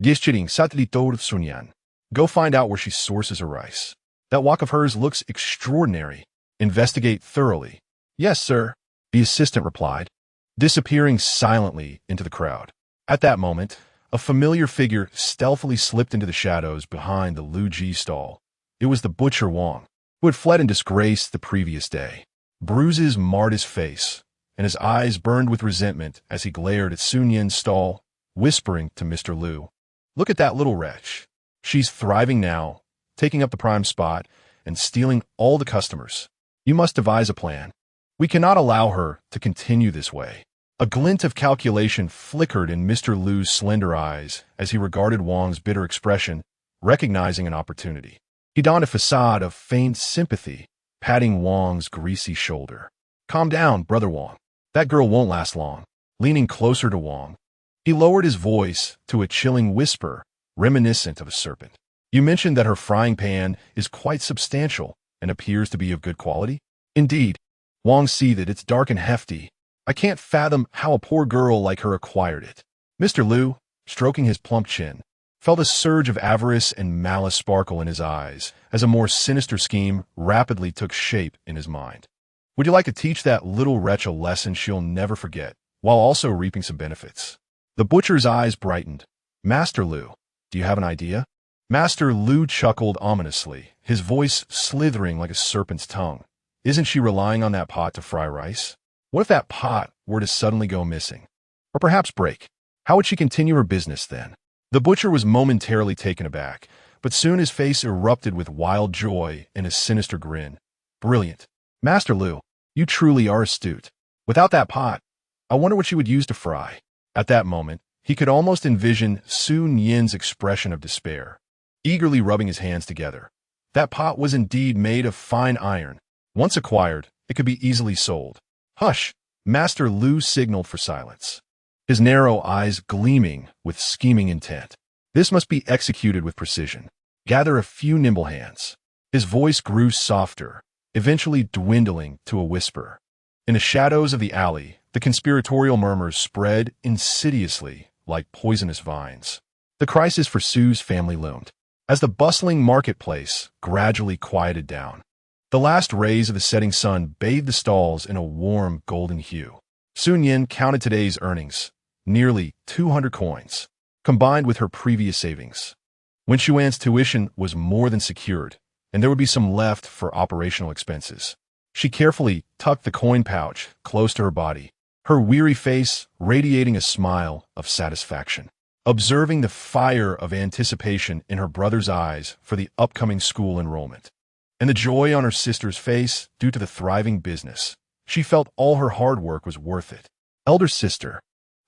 "Gischiding satellito Su Nian. Go find out where she sources her rice. That wok of hers looks extraordinary. Investigate thoroughly." "Yes, sir," the assistant replied, disappearing silently into the crowd. At that moment, a familiar figure stealthily slipped into the shadows behind the Lu Ji stall. It was the butcher Wang, who had fled in disgrace the previous day. Bruises marred his face, and his eyes burned with resentment as he glared at Su Nian's stall, whispering to Mr. Liu, "Look at that little wretch. She's thriving now, taking up the prime spot, and stealing all the customers. You must devise a plan. We cannot allow her to continue this way." A glint of calculation flickered in Mr. Liu's slender eyes as he regarded Wang's bitter expression, recognizing an opportunity. He donned a facade of feigned sympathy, patting Wang's greasy shoulder. "Calm down, Brother Wang. That girl won't last long." Leaning closer to Wang, he lowered his voice to a chilling whisper, reminiscent of a serpent. "You mentioned that her frying pan is quite substantial and appears to be of good quality?" "Indeed." Wang seethed. "It's dark and hefty. I can't fathom how a poor girl like her acquired it." Mr. Liu, stroking his plump chin, felt a surge of avarice and malice sparkle in his eyes as a more sinister scheme rapidly took shape in his mind. "Would you like to teach that little wretch a lesson she'll never forget, while also reaping some benefits?" The butcher's eyes brightened. "Master Liu, do you have an idea?" Master Liu chuckled ominously, his voice slithering like a serpent's tongue. "Isn't she relying on that pot to fry rice? What if that pot were to suddenly go missing? Or perhaps break? How would she continue her business then?" The butcher was momentarily taken aback, but soon his face erupted with wild joy and a sinister grin. "Brilliant. Master Liu, you truly are astute. Without that pot, I wonder what she would use to fry." At that moment, he could almost envision Su Nian's expression of despair, eagerly rubbing his hands together. That pot was indeed made of fine iron. Once acquired, it could be easily sold. "Hush!" Master Liu signaled for silence, his narrow eyes gleaming with scheming intent. "This must be executed with precision. Gather a few nimble hands." His voice grew softer, eventually dwindling to a whisper. In the shadows of the alley, the conspiratorial murmurs spread insidiously like poisonous vines. The crisis for Su's family loomed, as the bustling marketplace gradually quieted down. The last rays of the setting sun bathed the stalls in a warm golden hue. Su Nian counted today's earnings, nearly 200 coins, combined with her previous savings. Wen Xuan's tuition was more than secured, and there would be some left for operational expenses. She carefully tucked the coin pouch close to her body, her weary face radiating a smile of satisfaction. Observing the fire of anticipation in her brother's eyes for the upcoming school enrollment, and the joy on her sister's face due to the thriving business, she felt all her hard work was worth it. "Elder sister,"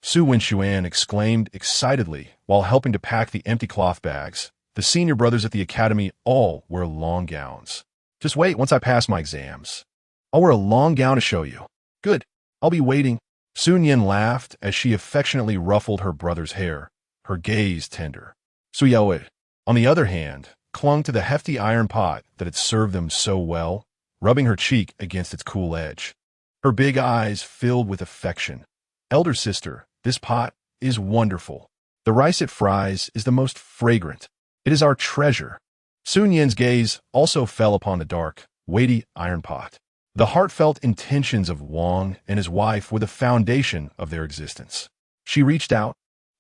Su Nian exclaimed excitedly while helping to pack the empty cloth bags. The senior brothers at the academy all wear long gowns. Just wait once I pass my exams. I'll wear a long gown to show you. Good. I'll be waiting. Su Nian laughed as she affectionately ruffled her brother's hair, her gaze tender. Su Yaoe, on the other hand, clung to the hefty iron pot that had served them so well, rubbing her cheek against its cool edge. Her big eyes filled with affection. Elder sister, this pot is wonderful. The rice it fries is the most fragrant. It is our treasure. Su Nian's gaze also fell upon the dark, weighty iron pot. The heartfelt intentions of Wang and his wife were the foundation of their existence. She reached out,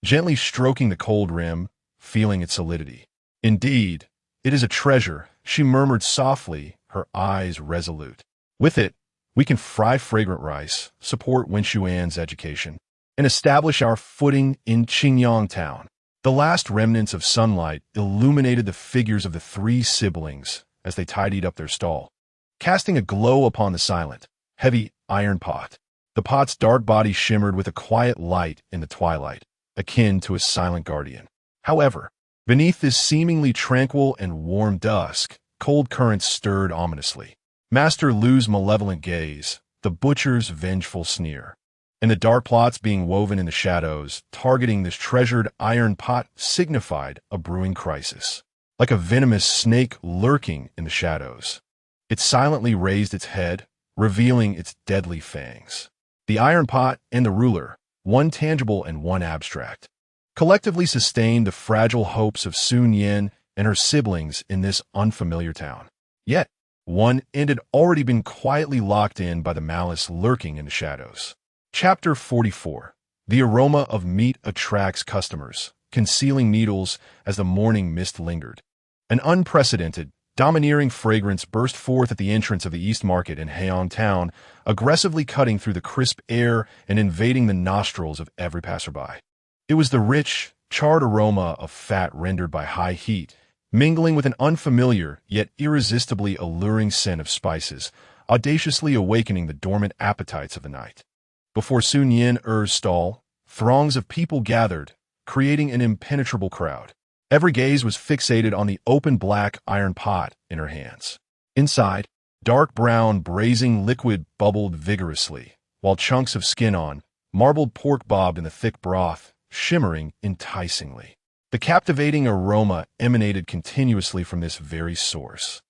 gently stroking the cold rim, feeling its solidity. Indeed, it is a treasure, she murmured softly, her eyes resolute. With it, we can fry fragrant rice, support Wenxuan's education, and establish our footing in Qingyang town. The last remnants of sunlight illuminated the figures of the three siblings as they tidied up their stall, casting a glow upon the silent, heavy iron pot. The pot's dark body shimmered with a quiet light in the twilight, akin to a silent guardian. However, beneath this seemingly tranquil and warm dusk, cold currents stirred ominously. Master Lu's malevolent gaze, the butcher's vengeful sneer, and the dark plots being woven in the shadows, targeting this treasured iron pot signified a brewing crisis. Like a venomous snake lurking in the shadows, it silently raised its head, revealing its deadly fangs. The iron pot and the ruler, one tangible and one abstract, collectively sustained the fragile hopes of Su Nian and her siblings in this unfamiliar town. Yet, one end had already been quietly locked in by the malice lurking in the shadows. Chapter 44. The aroma of meat attracts customers, concealing needles as the morning mist lingered. An unprecedented, domineering fragrance burst forth at the entrance of the East Market in Heian Town, aggressively cutting through the crisp air and invading the nostrils of every passerby. It was the rich, charred aroma of fat rendered by high heat, mingling with an unfamiliar yet irresistibly alluring scent of spices, audaciously awakening the dormant appetites of the night. Before Su Nian's stall, throngs of people gathered, creating an impenetrable crowd. Every gaze was fixated on the open black iron pot in her hands. Inside, dark brown braising liquid bubbled vigorously, while chunks of skin-on, marbled pork bobbed in the thick broth, shimmering enticingly. The captivating aroma emanated continuously from this very source.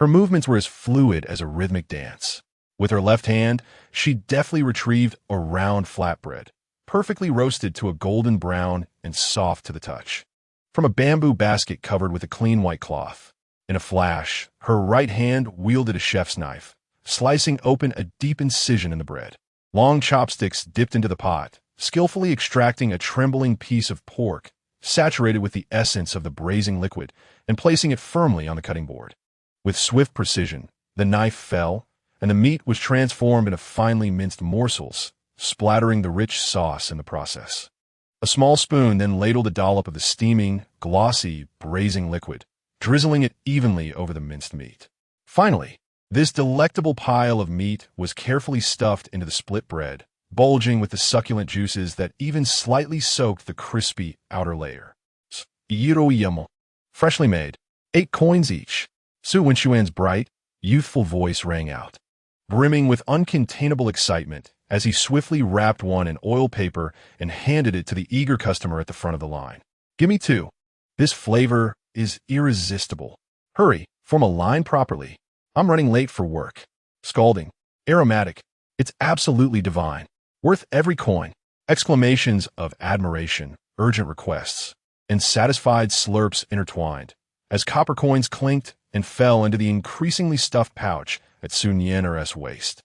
Her movements were as fluid as a rhythmic dance. With her left hand, she deftly retrieved a round flatbread, perfectly roasted to a golden brown and soft to the touch, from a bamboo basket covered with a clean white cloth. In a flash, her right hand wielded a chef's knife, slicing open a deep incision in the bread. Long chopsticks dipped into the pot, skillfully extracting a trembling piece of pork, saturated with the essence of the braising liquid, and placing it firmly on the cutting board. With swift precision, the knife fell, and the meat was transformed into finely minced morsels, splattering the rich sauce in the process. A small spoon then ladled a dollop of the steaming, glossy, braising liquid, drizzling it evenly over the minced meat. Finally, this delectable pile of meat was carefully stuffed into the split bread, bulging with the succulent juices that even slightly soaked the crispy outer layer. Freshly made, 8 coins each. Su Nian's bright, youthful voice rang out, brimming with uncontainable excitement as he swiftly wrapped one in oil paper and handed it to the eager customer at the front of the line. Give me 2. This flavor is irresistible. Hurry, form a line properly. I'm running late for work. Scalding, aromatic, it's absolutely divine. Worth every coin. Exclamations of admiration, urgent requests, and satisfied slurps intertwined, as copper coins clinked and fell into the increasingly stuffed pouch at Su Nian's waist.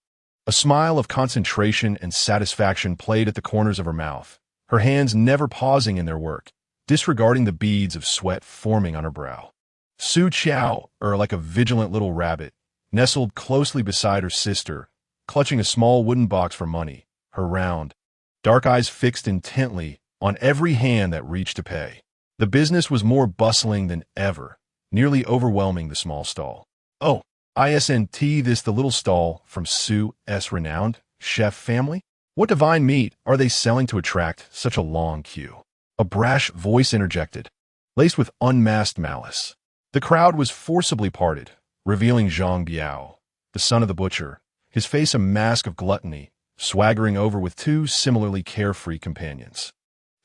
A smile of concentration and satisfaction played at the corners of her mouth, her hands never pausing in their work, disregarding the beads of sweat forming on her brow. Su Qiao, like a vigilant little rabbit, nestled closely beside her sister, clutching a small wooden box for money, her round, dark eyes fixed intently on every hand that reached to pay. The business was more bustling than ever, nearly overwhelming the small stall. Oh, isn't this the little stall from Su's renowned chef family? What divine meat are they selling to attract such a long queue? A brash voice interjected, laced with unmasked malice. The crowd was forcibly parted, revealing Zhang Biao, the son of the butcher, his face a mask of gluttony, swaggering over with two similarly carefree companions.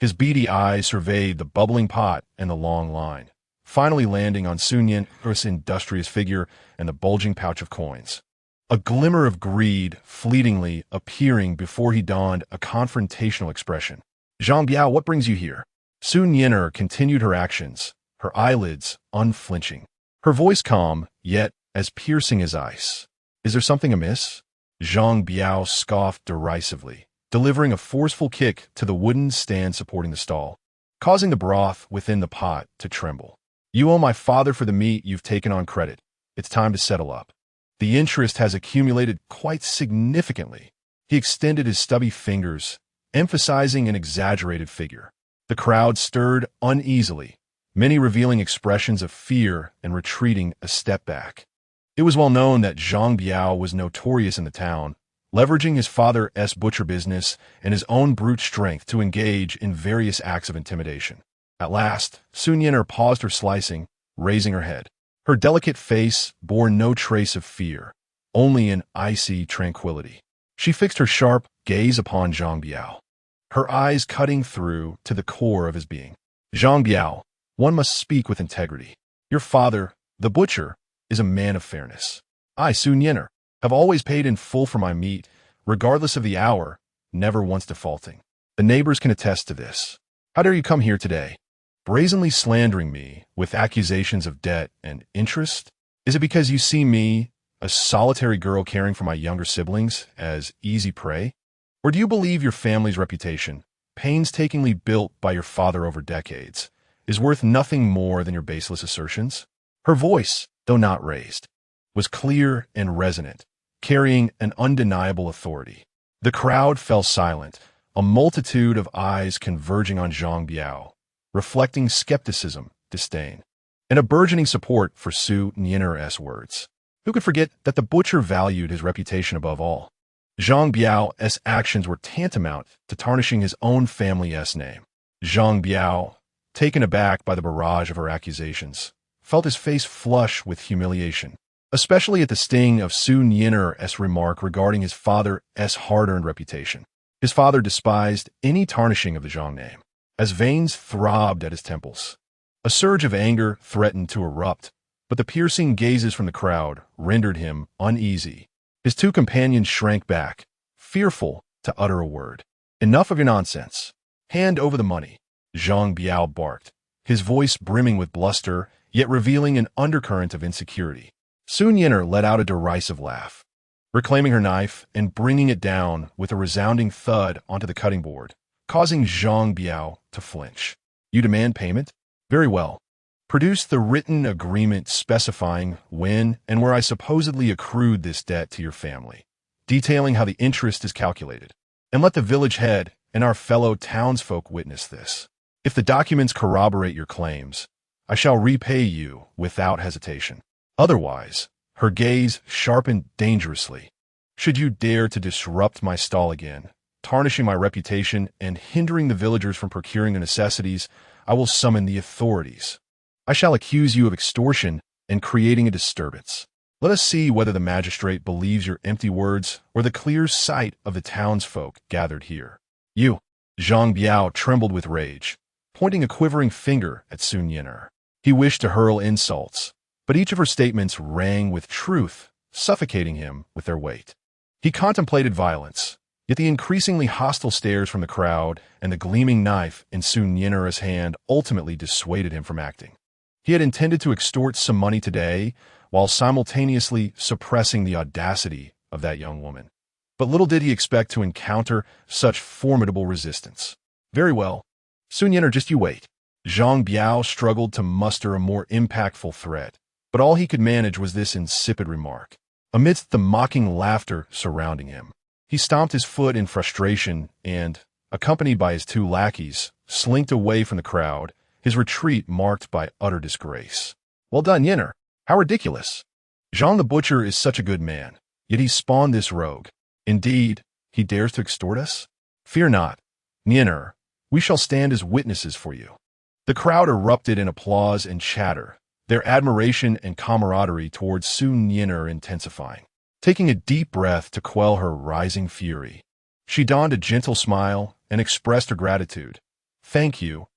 His beady eyes surveyed the bubbling pot and the long line, finally landing on Su Nian's industrious figure and the bulging pouch of coins. A glimmer of greed fleetingly appearing before he donned a confrontational expression. Zhang Biao, what brings you here? Su Nian continued her actions, her eyelids unflinching, her voice calm, yet as piercing as ice. Is there something amiss? Zhang Biao scoffed derisively, delivering a forceful kick to the wooden stand supporting the stall, causing the broth within the pot to tremble. You owe my father for the meat you've taken on credit. It's time to settle up. The interest has accumulated quite significantly. He extended his stubby fingers, emphasizing an exaggerated figure. The crowd stirred uneasily, many revealing expressions of fear and retreating a step back. It was well known that Zhang Biao was notorious in the town, leveraging his father's butcher business and his own brute strength to engage in various acts of intimidation. At last, Su Nian paused her slicing, raising her head. Her delicate face bore no trace of fear, only an icy tranquility. She fixed her sharp gaze upon Zhang Biao, her eyes cutting through to the core of his being. Zhang Biao, one must speak with integrity. Your father, the butcher, is a man of fairness. I, Su Nian, have always paid in full for my meat, regardless of the hour, never once defaulting. The neighbors can attest to this. How dare you come here today, brazenly slandering me with accusations of debt and interest? Is it because you see me, a solitary girl caring for my younger siblings, as easy prey? Or do you believe your family's reputation, painstakingly built by your father over decades, is worth nothing more than your baseless assertions? Her voice, though not raised, was clear and resonant, carrying an undeniable authority. The crowd fell silent, a multitude of eyes converging on Zhang Biao, reflecting skepticism, disdain, and a burgeoning support for Su Nian's words. Who could forget that the butcher valued his reputation above all? Zhang Biao's actions were tantamount to tarnishing his own family's name. Zhang Biao, taken aback by the barrage of her accusations, felt his face flush with humiliation, especially at the sting of Su Nian's remark regarding his father's hard-earned reputation. His father despised any tarnishing of the Zhang name, as veins throbbed at his temples. A surge of anger threatened to erupt, but the piercing gazes from the crowd rendered him uneasy. His two companions shrank back, fearful to utter a word. Enough of your nonsense. Hand over the money, Zhang Biao barked, his voice brimming with bluster, yet revealing an undercurrent of insecurity. Su Nian let out a derisive laugh, reclaiming her knife and bringing it down with a resounding thud onto the cutting board, causing Zhang Biao to flinch. You demand payment? Very well. Produce the written agreement specifying when and where I supposedly accrued this debt to your family, detailing how the interest is calculated. And let the village head and our fellow townsfolk witness this. If the documents corroborate your claims, I shall repay you without hesitation. Otherwise, her gaze sharpened dangerously. Should you dare to disrupt my stall again, tarnishing my reputation and hindering the villagers from procuring the necessities, I will summon the authorities. I shall accuse you of extortion and creating a disturbance. Let us see whether the magistrate believes your empty words or the clear sight of the townsfolk gathered here. You, Zhang Biao trembled with rage, pointing a quivering finger at Su Nian. He wished to hurl insults, but each of her statements rang with truth, suffocating him with their weight. He contemplated violence, yet the increasingly hostile stares from the crowd and the gleaming knife in Su Nian's hand ultimately dissuaded him from acting. He had intended to extort some money today, while simultaneously suppressing the audacity of that young woman. But little did he expect to encounter such formidable resistance. Very well. Su Nian, just you wait. Zhang Biao struggled to muster a more impactful threat, but all he could manage was this insipid remark. Amidst the mocking laughter surrounding him, he stomped his foot in frustration and, accompanied by his two lackeys, slinked away from the crowd, his retreat marked by utter disgrace. Well done, Nian. How ridiculous. Zhang the butcher is such a good man, yet he spawned this rogue. Indeed, He dares to extort us? Fear not, Nian, we shall stand as witnesses for you. The crowd erupted in applause and chatter, their admiration and camaraderie towards Su Nian intensifying. Taking a deep breath to quell her rising fury, she donned a gentle smile and expressed her gratitude. Thank you,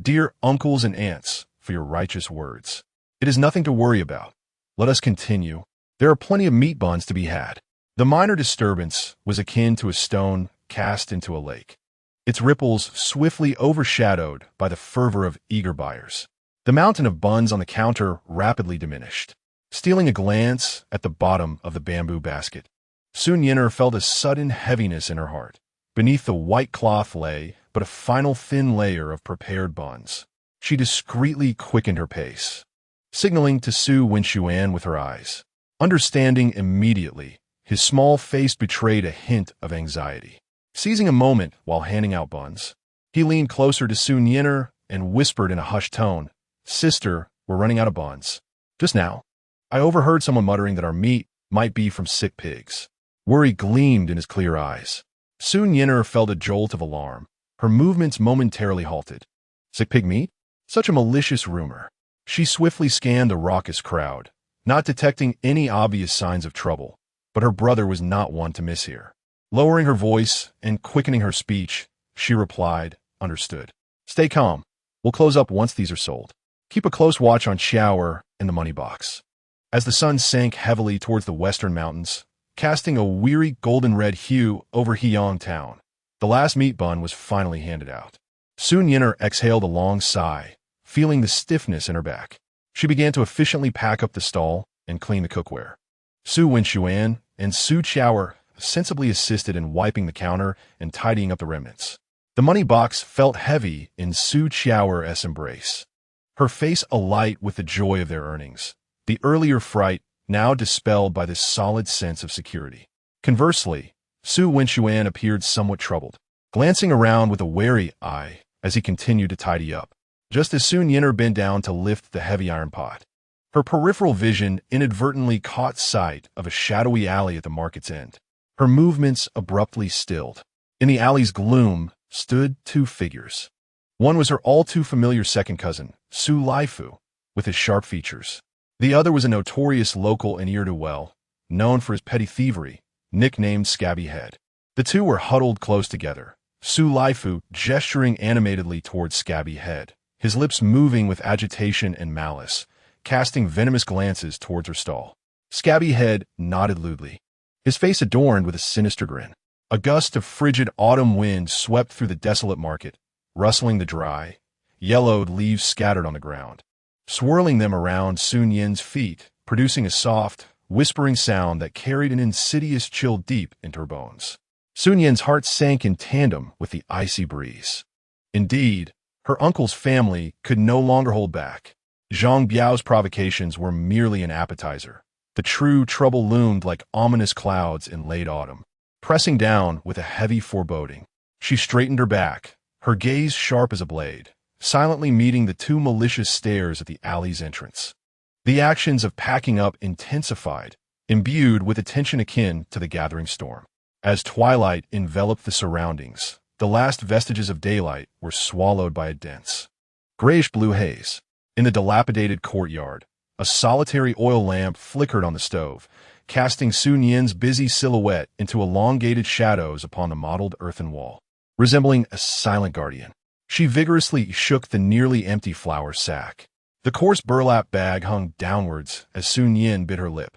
dear uncles and aunts, for your righteous words. It is nothing to worry about. Let us continue. There are plenty of meat buns to be had. The minor disturbance was akin to a stone cast into a lake, its ripples swiftly overshadowed by the fervor of eager buyers. The mountain of buns on the counter rapidly diminished. Stealing a glance at the bottom of the bamboo basket, Su Nian felt a sudden heaviness in her heart. Beneath the white cloth lay but a final thin layer of prepared buns. She discreetly quickened her pace, signaling to Su Nian with her eyes. Understanding immediately, his small face betrayed a hint of anxiety. Seizing a moment while handing out buns, he leaned closer to Su Nian and whispered in a hushed tone, "Sister, we're running out of buns. Just now, I overheard someone muttering that our meat might be from sick pigs." Worry gleamed in his clear eyes. Su Nian felt a jolt of alarm. Her movements momentarily halted. Sick pig meat? Such a malicious rumor. She swiftly scanned the raucous crowd, not detecting any obvious signs of trouble, but her brother was not one to miss here. Lowering her voice and quickening her speech, she replied, "Understood. Stay calm. We'll close up once these are sold. Keep a close watch on Xiao and the money box." As the sun sank heavily towards the western mountains, casting a weary golden-red hue over Heyong town, the last meat bun was finally handed out. Su Nian exhaled a long sigh, feeling the stiffness in her back. She began to efficiently pack up the stall and clean the cookware. Su Nian and Su Qiao sensibly assisted in wiping the counter and tidying up the remnants. The money box felt heavy in Su Qiao's embrace, her face alight with the joy of their earnings, the earlier fright now dispelled by this solid sense of security. Conversely, Su Nian appeared somewhat troubled, glancing around with a wary eye as he continued to tidy up. Just as Su Nian bent down to lift the heavy iron pot, her peripheral vision inadvertently caught sight of a shadowy alley at the market's end. Her movements abruptly stilled. In the alley's gloom stood two figures. One was her all-too-familiar second cousin, Su Lifu, with his sharp features. The other was a notorious local in ne'er-do-well, known for his petty thievery, nicknamed Scabby Head. The two were huddled close together, Su Lifu gesturing animatedly towards Scabby Head, his lips moving with agitation and malice, casting venomous glances towards her stall. Scabby Head nodded lewdly, his face adorned with a sinister grin. A gust of frigid autumn wind swept through the desolate market, rustling the dry, yellowed leaves scattered on the ground, swirling them around Su Nian's feet, producing a soft, whispering sound that carried an insidious chill deep into her bones. Su Nian's heart sank in tandem with the icy breeze. Indeed, her uncle's family could no longer hold back. Zhang Biao's provocations were merely an appetizer. The true trouble loomed like ominous clouds in late autumn, pressing down with a heavy foreboding. She straightened her back, her gaze sharp as a blade, silently meeting the two malicious stares at the alley's entrance. The actions of packing up intensified, imbued with a tension akin to the gathering storm. As twilight enveloped the surroundings, the last vestiges of daylight were swallowed by a dense, grayish-blue haze. In the dilapidated courtyard, a solitary oil lamp flickered on the stove, casting Su Nian's busy silhouette into elongated shadows upon the mottled earthen wall. Resembling a silent guardian, she vigorously shook the nearly empty flour sack. The coarse burlap bag hung downwards as Su Nian bit her lip,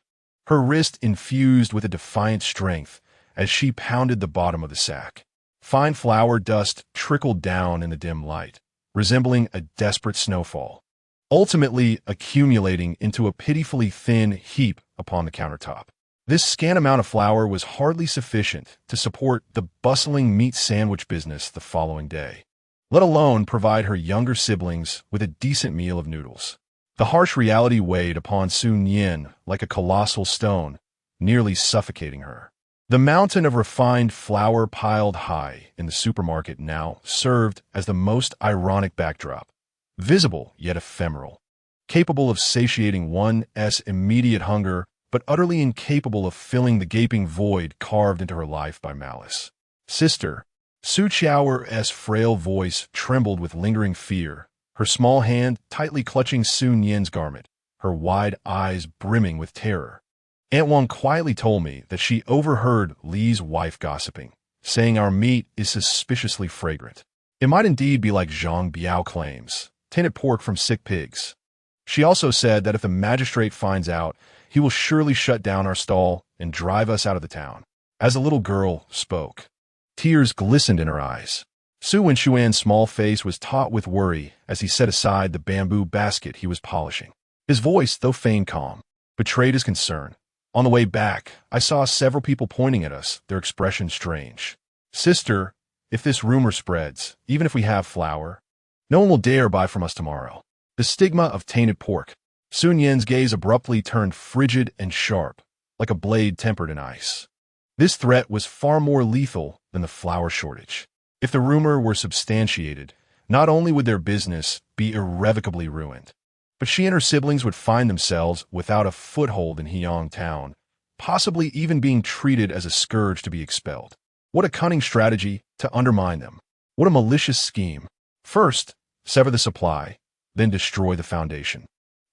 her wrist infused with a defiant strength as she pounded the bottom of the sack. Fine flour dust trickled down in the dim light, resembling a desperate snowfall, ultimately accumulating into a pitifully thin heap upon the countertop. This scant amount of flour was hardly sufficient to support the bustling meat sandwich business the following day, let alone provide her younger siblings with a decent meal of noodles. The harsh reality weighed upon Su Nian like a colossal stone, nearly suffocating her. The mountain of refined flour piled high in the supermarket now served as the most ironic backdrop, visible yet ephemeral, capable of satiating one's immediate hunger but utterly incapable of filling the gaping void carved into her life by malice. Sister, Su Qiaoer's frail voice trembled with lingering fear, her small hand tightly clutching Su Nian's garment, her wide eyes brimming with terror. Aunt Wang quietly told me that she overheard Li's wife gossiping, saying our meat is suspiciously fragrant. It might indeed be like Zhang Biao claims, tainted pork from sick pigs. She also said that if the magistrate finds out, he will surely shut down our stall and drive us out of the town. As the little girl spoke, tears glistened in her eyes. Su Nian's small face was taut with worry as he set aside the bamboo basket he was polishing. His voice, though feigned calm, betrayed his concern. On the way back, I saw several people pointing at us, their expression strange. Sister, if this rumor spreads, even if we have flour, no one will dare buy from us tomorrow. The stigma of tainted pork. Su Nian's gaze abruptly turned frigid and sharp, like a blade tempered in ice. This threat was far more lethal than the flour shortage. If the rumor were substantiated, not only would their business be irrevocably ruined, but she and her siblings would find themselves without a foothold in Heyong town, possibly even being treated as a scourge to be expelled. What a cunning strategy to undermine them. What a malicious scheme. First, sever the supply, then destroy the foundation.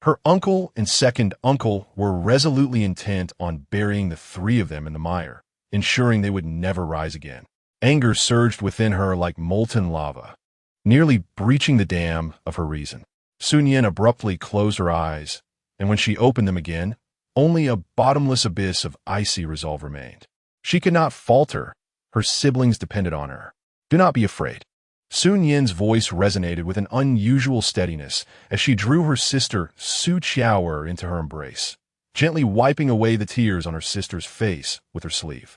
Her uncle and second uncle were resolutely intent on burying the three of them in the mire, ensuring they would never rise again. Anger surged within her like molten lava, nearly breaching the dam of her reason. Su Nian abruptly closed her eyes, and when she opened them again, only a bottomless abyss of icy resolve remained. She could not falter. Her siblings depended on her. Do not be afraid. Su Nian's voice resonated with an unusual steadiness as she drew her sister Su Qiaoer into her embrace, gently wiping away the tears on her sister's face with her sleeve.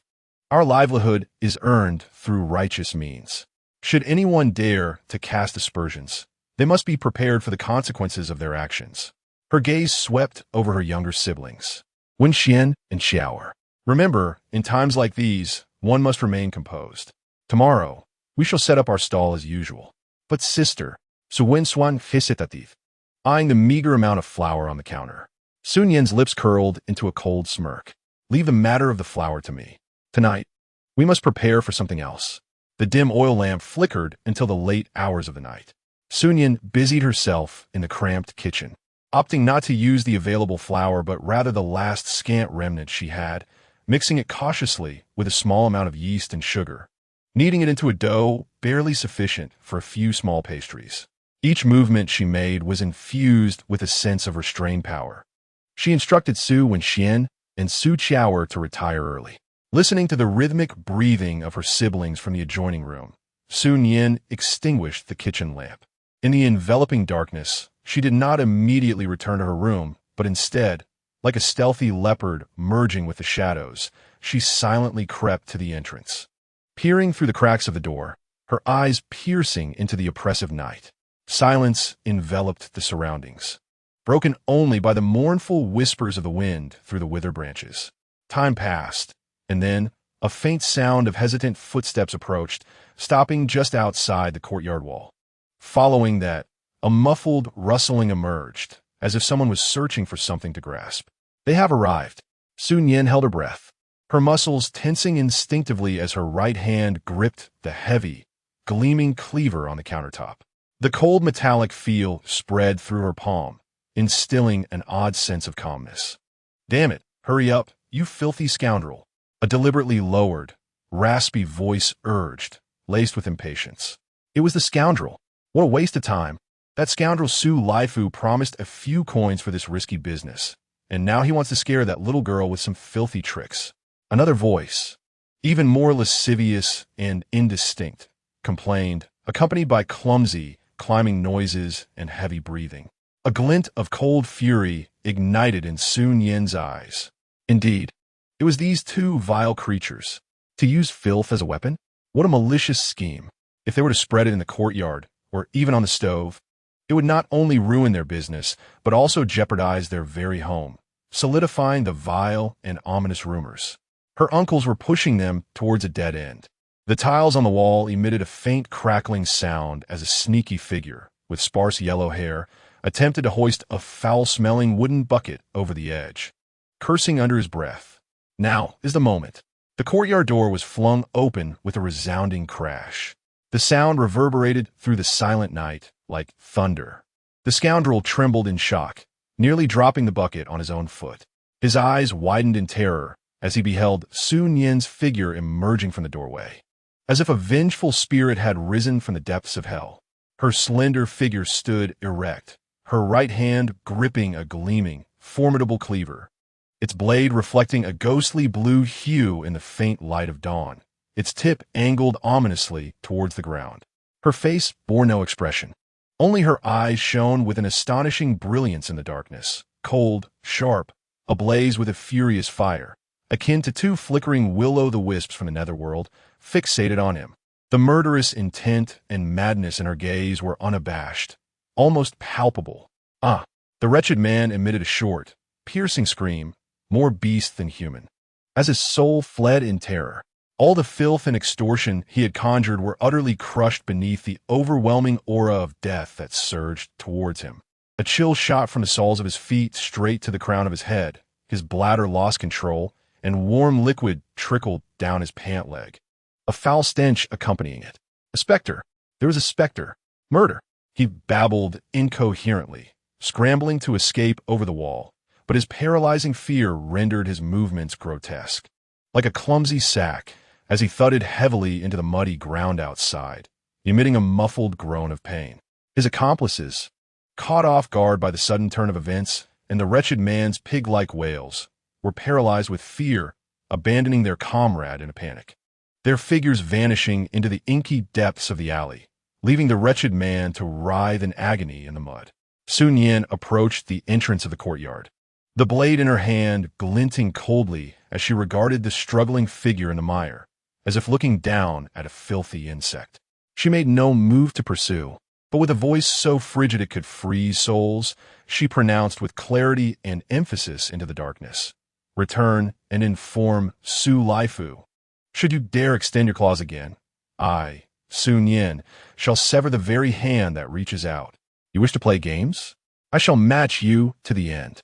Our livelihood is earned through righteous means. Should anyone dare to cast aspersions, they must be prepared for the consequences of their actions. Her gaze swept over her younger siblings, Wen Xian and Xiaoer. Remember, in times like these, one must remain composed. Tomorrow, we shall set up our stall as usual. But sister, Su Nian hesitative, eyeing the meager amount of flour on the counter. Su Nian's lips curled into a cold smirk. Leave the matter of the flour to me. Tonight, we must prepare for something else. The dim oil lamp flickered until the late hours of the night. Su Nian busied herself in the cramped kitchen, opting not to use the available flour but rather the last scant remnant she had, mixing it cautiously with a small amount of yeast and sugar, kneading it into a dough barely sufficient for a few small pastries. Each movement she made was infused with a sense of restrained power. She instructed Su Nian and Su Qiaoer to retire early. Listening to the rhythmic breathing of her siblings from the adjoining room, Su Nian extinguished the kitchen lamp. In the enveloping darkness, she did not immediately return to her room, but instead, like a stealthy leopard merging with the shadows, she silently crept to the entrance. Peering through the cracks of the door, her eyes piercing into the oppressive night, silence enveloped the surroundings, broken only by the mournful whispers of the wind through the withered branches. Time passed, and then a faint sound of hesitant footsteps approached, stopping just outside the courtyard wall. Following that, a muffled rustling emerged, as if someone was searching for something to grasp. They have arrived. Su Nian held her breath, her muscles tensing instinctively as her right hand gripped the heavy, gleaming cleaver on the countertop. The cold metallic feel spread through her palm, instilling an odd sense of calmness. Damn it, hurry up, you filthy scoundrel, a deliberately lowered, raspy voice urged, laced with impatience. It was the scoundrel. What a waste of time. That scoundrel Su Lifu promised a few coins for this risky business, and now he wants to scare that little girl with some filthy tricks. Another voice, even more lascivious and indistinct, complained, accompanied by clumsy, climbing noises and heavy breathing. A glint of cold fury ignited in Su Nian's eyes. Indeed, it was these two vile creatures. To use filth as a weapon? What a malicious scheme. If they were to spread it in the courtyard, or even on the stove, it would not only ruin their business, but also jeopardize their very home, solidifying the vile and ominous rumors. Her uncles were pushing them towards a dead end. The tiles on the wall emitted a faint crackling sound as a sneaky figure, with sparse yellow hair, attempted to hoist a foul-smelling wooden bucket over the edge. cursing under his breath. Now is the moment. The courtyard door was flung open with a resounding crash. The sound reverberated through the silent night like thunder. The scoundrel trembled in shock, nearly dropping the bucket on his own foot. His eyes widened in terror as he beheld Su Nian's figure emerging from the doorway. As if a vengeful spirit had risen from the depths of hell, her slender figure stood erect, her right hand gripping a gleaming, formidable cleaver, its blade reflecting a ghostly blue hue in the faint light of dawn, its tip angled ominously towards the ground. Her face bore no expression. Only her eyes shone with an astonishing brilliance in the darkness, cold, sharp, ablaze with a furious fire, akin to two flickering will-o'-the-wisps from the netherworld, fixated on him. The murderous intent and madness in her gaze were unabashed, almost palpable. Ah! The wretched man emitted a short, piercing scream, more beast than human. As his soul fled in terror, all the filth and extortion he had conjured were utterly crushed beneath the overwhelming aura of death that surged towards him. A chill shot from the soles of his feet straight to the crown of his head. His bladder lost control, and warm liquid trickled down his pant leg, a foul stench accompanying it. A specter. There was a specter. Murder. He babbled incoherently, scrambling to escape over the wall, but his paralyzing fear rendered his movements grotesque. Like a clumsy sack, as he thudded heavily into the muddy ground outside, emitting a muffled groan of pain. His accomplices, caught off guard by the sudden turn of events and the wretched man's pig-like wails, were paralyzed with fear, abandoning their comrade in a panic, their figures vanishing into the inky depths of the alley, leaving the wretched man to writhe in agony in the mud. Su Nian approached the entrance of the courtyard, the blade in her hand glinting coldly as she regarded the struggling figure in the mire, as if looking down at a filthy insect. She made no move to pursue, but with a voice so frigid it could freeze souls, she pronounced with clarity and emphasis into the darkness, "Return and inform Su Laifu. Should you dare extend your claws again, I, Su Nian, shall sever the very hand that reaches out. You wish to play games? I shall match you to the end.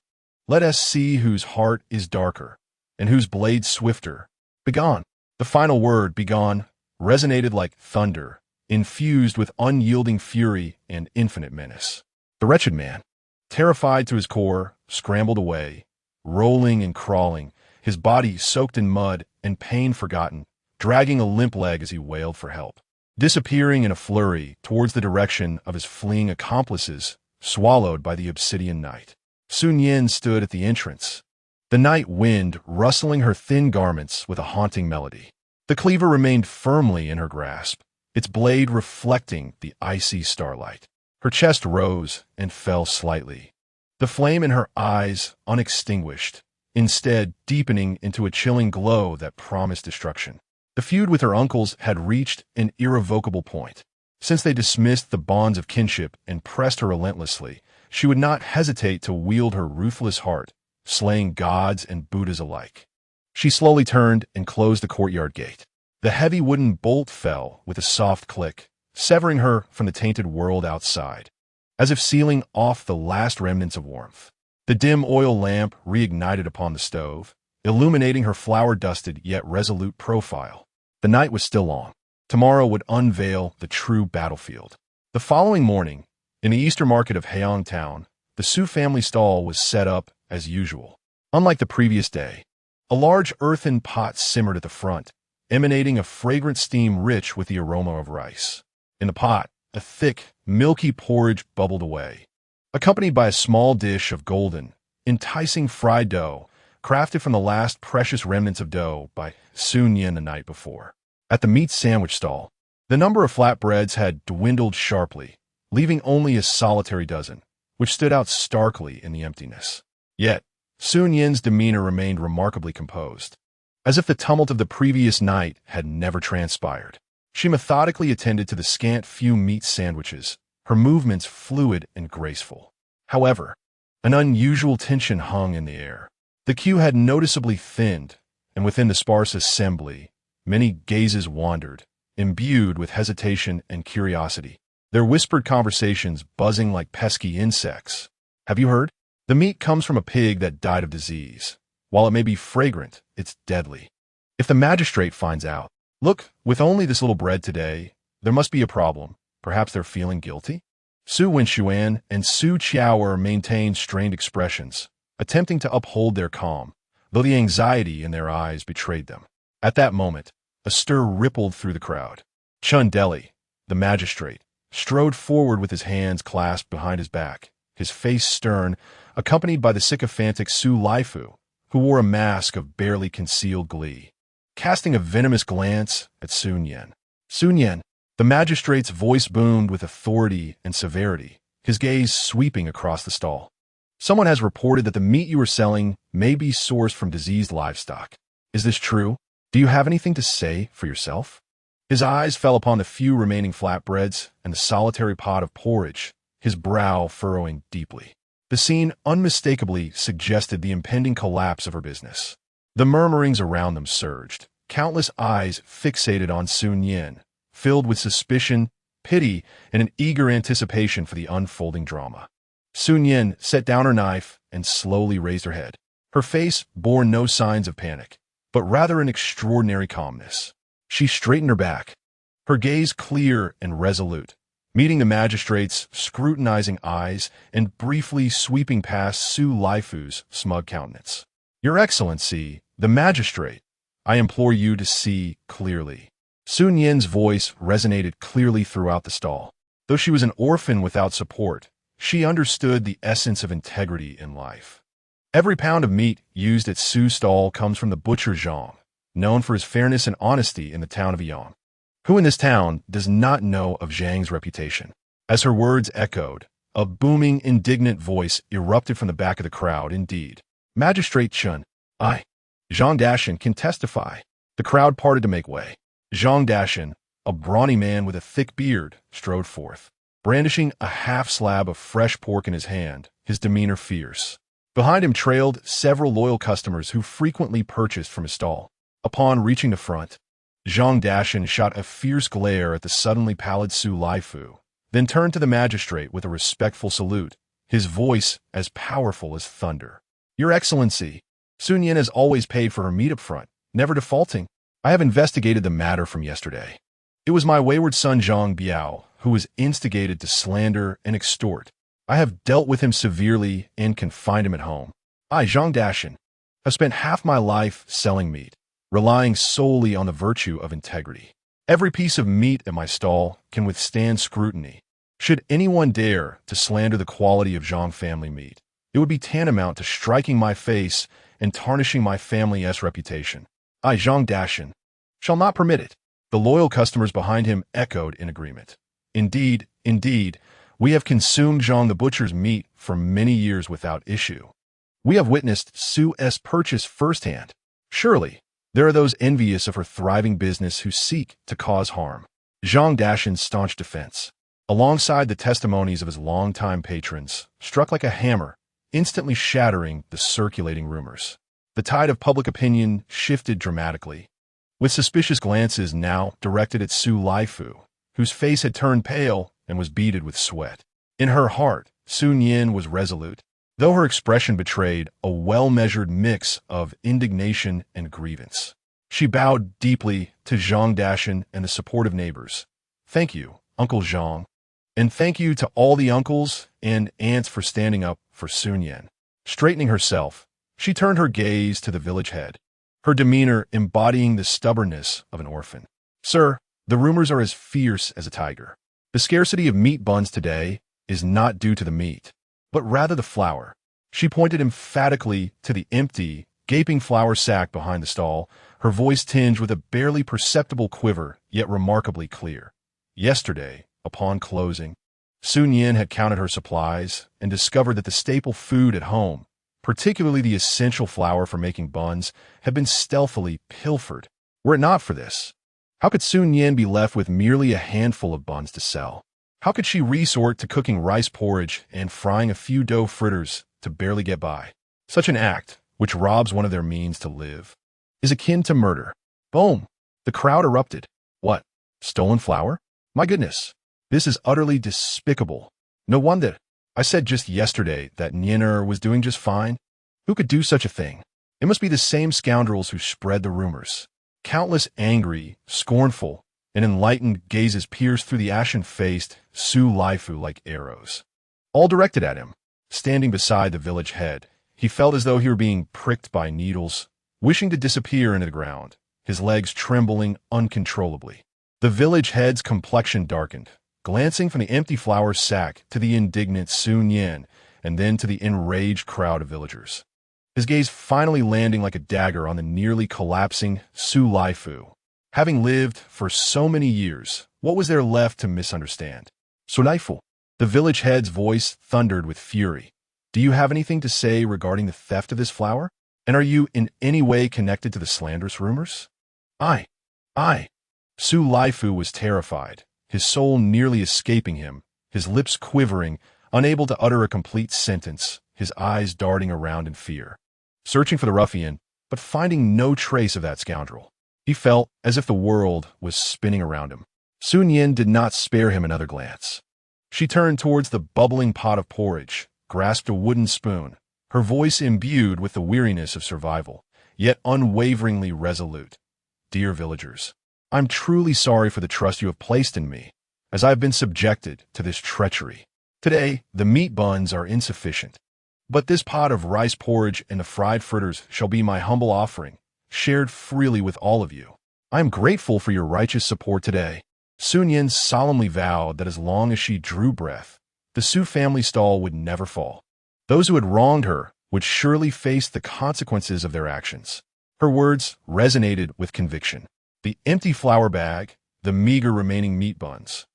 Let us see whose heart is darker, and whose blade swifter. Begone." The final word, begone, resonated like thunder, infused with unyielding fury and infinite menace. The wretched man, terrified to his core, scrambled away, rolling and crawling, his body soaked in mud and pain forgotten, dragging a limp leg as he wailed for help, disappearing in a flurry towards the direction of his fleeing accomplices, swallowed by the obsidian night. Su Nian stood at the entrance, the night wind rustling her thin garments with a haunting melody. The cleaver remained firmly in her grasp, its blade reflecting the icy starlight. Her chest rose and fell slightly, the flame in her eyes unextinguished, instead deepening into a chilling glow that promised destruction. The feud with her uncles had reached an irrevocable point. Since they dismissed the bonds of kinship and pressed her relentlessly, she would not hesitate to wield her ruthless heart, slaying gods and Buddhas alike. She slowly turned and closed the courtyard gate. The heavy wooden bolt fell with a soft click, severing her from the tainted world outside, as if sealing off the last remnants of warmth. The dim oil lamp reignited upon the stove, illuminating her flower-dusted yet resolute profile. The night was still long. Tomorrow would unveil the true battlefield. The following morning, in the Easter market of Heian Town, the Su family stall was set up as usual. Unlike the previous day, a large earthen pot simmered at the front, emanating a fragrant steam rich with the aroma of rice. In the pot, a thick, milky porridge bubbled away, accompanied by a small dish of golden, enticing fried dough, crafted from the last precious remnants of dough by Su Nian the night before. At the meat sandwich stall, the number of flatbreads had dwindled sharply, leaving only a solitary dozen, which stood out starkly in the emptiness. Yet, Su Nian's demeanor remained remarkably composed, as if the tumult of the previous night had never transpired. She methodically attended to the scant few meat sandwiches, her movements fluid and graceful. However, an unusual tension hung in the air. The queue had noticeably thinned, and within the sparse assembly, many gazes wandered, imbued with hesitation and curiosity, their whispered conversations buzzing like pesky insects. "Have you heard? The meat comes from a pig that died of disease. While it may be fragrant, it's deadly. If the magistrate finds out, look, with only this little bread today, there must be a problem. Perhaps they're feeling guilty? Su Nian and Su Qiao maintained strained expressions, attempting to uphold their calm, though the anxiety in their eyes betrayed them. At that moment, a stir rippled through the crowd. Chun Deli, the magistrate, strode forward with his hands clasped behind his back, his face stern, accompanied by the sycophantic Su Laifu, who wore a mask of barely concealed glee. Casting a venomous glance at Su Nian. Su Nian, the magistrate's voice boomed with authority and severity, his gaze sweeping across the stall. Someone has reported that the meat you are selling may be sourced from diseased livestock. Is this true? Do you have anything to say for yourself? His eyes fell upon the few remaining flatbreads and the solitary pot of porridge, his brow furrowing deeply. The scene unmistakably suggested the impending collapse of her business. The murmurings around them surged, countless eyes fixated on Su Nian, filled with suspicion, pity, and an eager anticipation for the unfolding drama. Su Nian set down her knife and slowly raised her head. Her face bore no signs of panic, but rather an extraordinary calmness. She straightened her back, her gaze clear and resolute, meeting the magistrate's scrutinizing eyes and briefly sweeping past Su Laifu's smug countenance. Your Excellency, the magistrate, I implore you to see clearly. Su Nian's voice resonated clearly throughout the stall. Though she was an orphan without support, she understood the essence of integrity in life. Every pound of meat used at Su's stall comes from the butcher Zhang, known for his fairness and honesty in the town of Yang. Who in this town does not know of Zhang's reputation? As her words echoed, a booming, indignant voice erupted from the back of the crowd. Indeed, Magistrate Chun, Zhang Dashan can testify. The crowd parted to make way. Zhang Dashan, a brawny man with a thick beard, strode forth, brandishing a half slab of fresh pork in his hand, his demeanor fierce. Behind him trailed several loyal customers who frequently purchased from his stall. Upon reaching the front, Zhang Dashan shot a fierce glare at the suddenly pallid Su Laifu, then turned to the magistrate with a respectful salute, his voice as powerful as thunder. Your Excellency, Su Nian has always paid for her meat up front, never defaulting. I have investigated the matter from yesterday. It was my wayward son Zhang Biao who was instigated to slander and extort. I have dealt with him severely and confined him at home. I, Zhang Dashan, have spent half my life selling meat, relying solely on the virtue of integrity. Every piece of meat at my stall can withstand scrutiny. Should anyone dare to slander the quality of Zhang family meat, it would be tantamount to striking my face and tarnishing my family's reputation. I, Zhang Dashan, shall not permit it. The loyal customers behind him echoed in agreement. Indeed, we have consumed Zhang the butcher's meat for many years without issue. We have witnessed Su's purchase firsthand. Surely, there are those envious of her thriving business who seek to cause harm. Zhang Dashan's staunch defense, alongside the testimonies of his longtime patrons, struck like a hammer, instantly shattering the circulating rumors. The tide of public opinion shifted dramatically, with suspicious glances now directed at Su Laifu, whose face had turned pale and was beaded with sweat. In her heart, Su Nian was resolute, though her expression betrayed a well-measured mix of indignation and grievance. She bowed deeply to Zhang Dashan and the supportive neighbors. Thank you, Uncle Zhang, and thank you to all the uncles and aunts for standing up for Su Nian. Straightening herself, she turned her gaze to the village head, her demeanor embodying the stubbornness of an orphan. Sir, the rumors are as fierce as a tiger. The scarcity of meat buns today is not due to the meat, but rather the flour. She pointed emphatically to the empty, gaping flour sack behind the stall, her voice tinged with a barely perceptible quiver, yet remarkably clear. Yesterday, upon closing, Su Nian had counted her supplies and discovered that the staple food at home, particularly the essential flour for making buns, had been stealthily pilfered. Were it not for this, how could Su Nian be left with merely a handful of buns to sell? How could she resort to cooking rice porridge and frying a few dough fritters to barely get by? Such an act, which robs one of their means to live, is akin to murder. Boom! The crowd erupted. What? Stolen flour? My goodness, this is utterly despicable. No wonder. I said just yesterday that Nianer was doing just fine. Who could do such a thing? It must be the same scoundrels who spread the rumors. Countless angry, scornful, and enlightened gazes pierced through the ashen-faced Su Lifu like arrows, all directed at him. Standing beside the village head, he felt as though he were being pricked by needles, wishing to disappear into the ground, his legs trembling uncontrollably. The village head's complexion darkened, glancing from the empty flour sack to the indignant Su Nian, and then to the enraged crowd of villagers. His gaze finally landing like a dagger on the nearly collapsing Su Lifu. Having lived for so many years, what was there left to misunderstand? Su Lifu. The village head's voice thundered with fury. Do you have anything to say regarding the theft of this flour? And are you in any way connected to the slanderous rumors? I. Su Lifu was terrified, his soul nearly escaping him, his lips quivering, unable to utter a complete sentence, his eyes darting around in fear. Searching for the ruffian, but finding no trace of that scoundrel. He felt as if the world was spinning around him. Su Nian did not spare him another glance. She turned towards the bubbling pot of porridge, grasped a wooden spoon, her voice imbued with the weariness of survival, yet unwaveringly resolute. Dear villagers, I'm truly sorry for the trust you have placed in me, as I have been subjected to this treachery. Today, the meat buns are insufficient, but this pot of rice porridge and the fried fritters shall be my humble offering, shared freely with all of you. I am grateful for your righteous support today. Su Nian solemnly vowed that as long as she drew breath, the Su family stall would never fall. Those who had wronged her would surely face the consequences of their actions. Her words resonated with conviction. The empty flour bag, the meager remaining meat buns,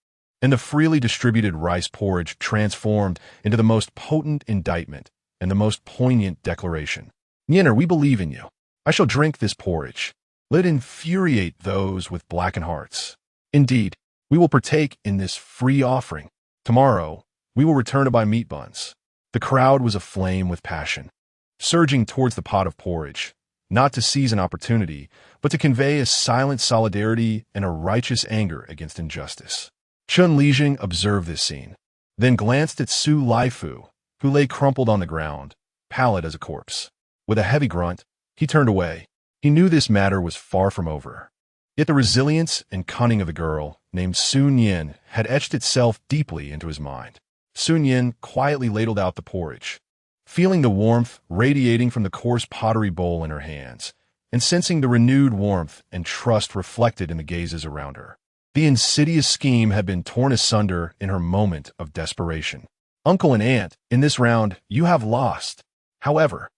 and the freely distributed rice porridge transformed into the most potent indictment and the most poignant declaration. Nianer, we believe in you. I shall drink this porridge. Let it infuriate those with blackened hearts. Indeed, we will partake in this free offering. Tomorrow, we will return to buy meat buns. The crowd was aflame with passion, surging towards the pot of porridge, not to seize an opportunity, but to convey a silent solidarity and a righteous anger against injustice. Chun Lijing observed this scene, then glanced at Su Lifu, who lay crumpled on the ground, pallid as a corpse. With a heavy grunt, he turned away. He knew this matter was far from over. Yet the resilience and cunning of the girl, named Su Nian, had etched itself deeply into his mind. Su Nian quietly ladled out the porridge, feeling the warmth radiating from the coarse pottery bowl in her hands, and sensing the renewed warmth and trust reflected in the gazes around her. The insidious scheme had been torn asunder in her moment of desperation. Uncle and aunt, in this round, you have lost. However,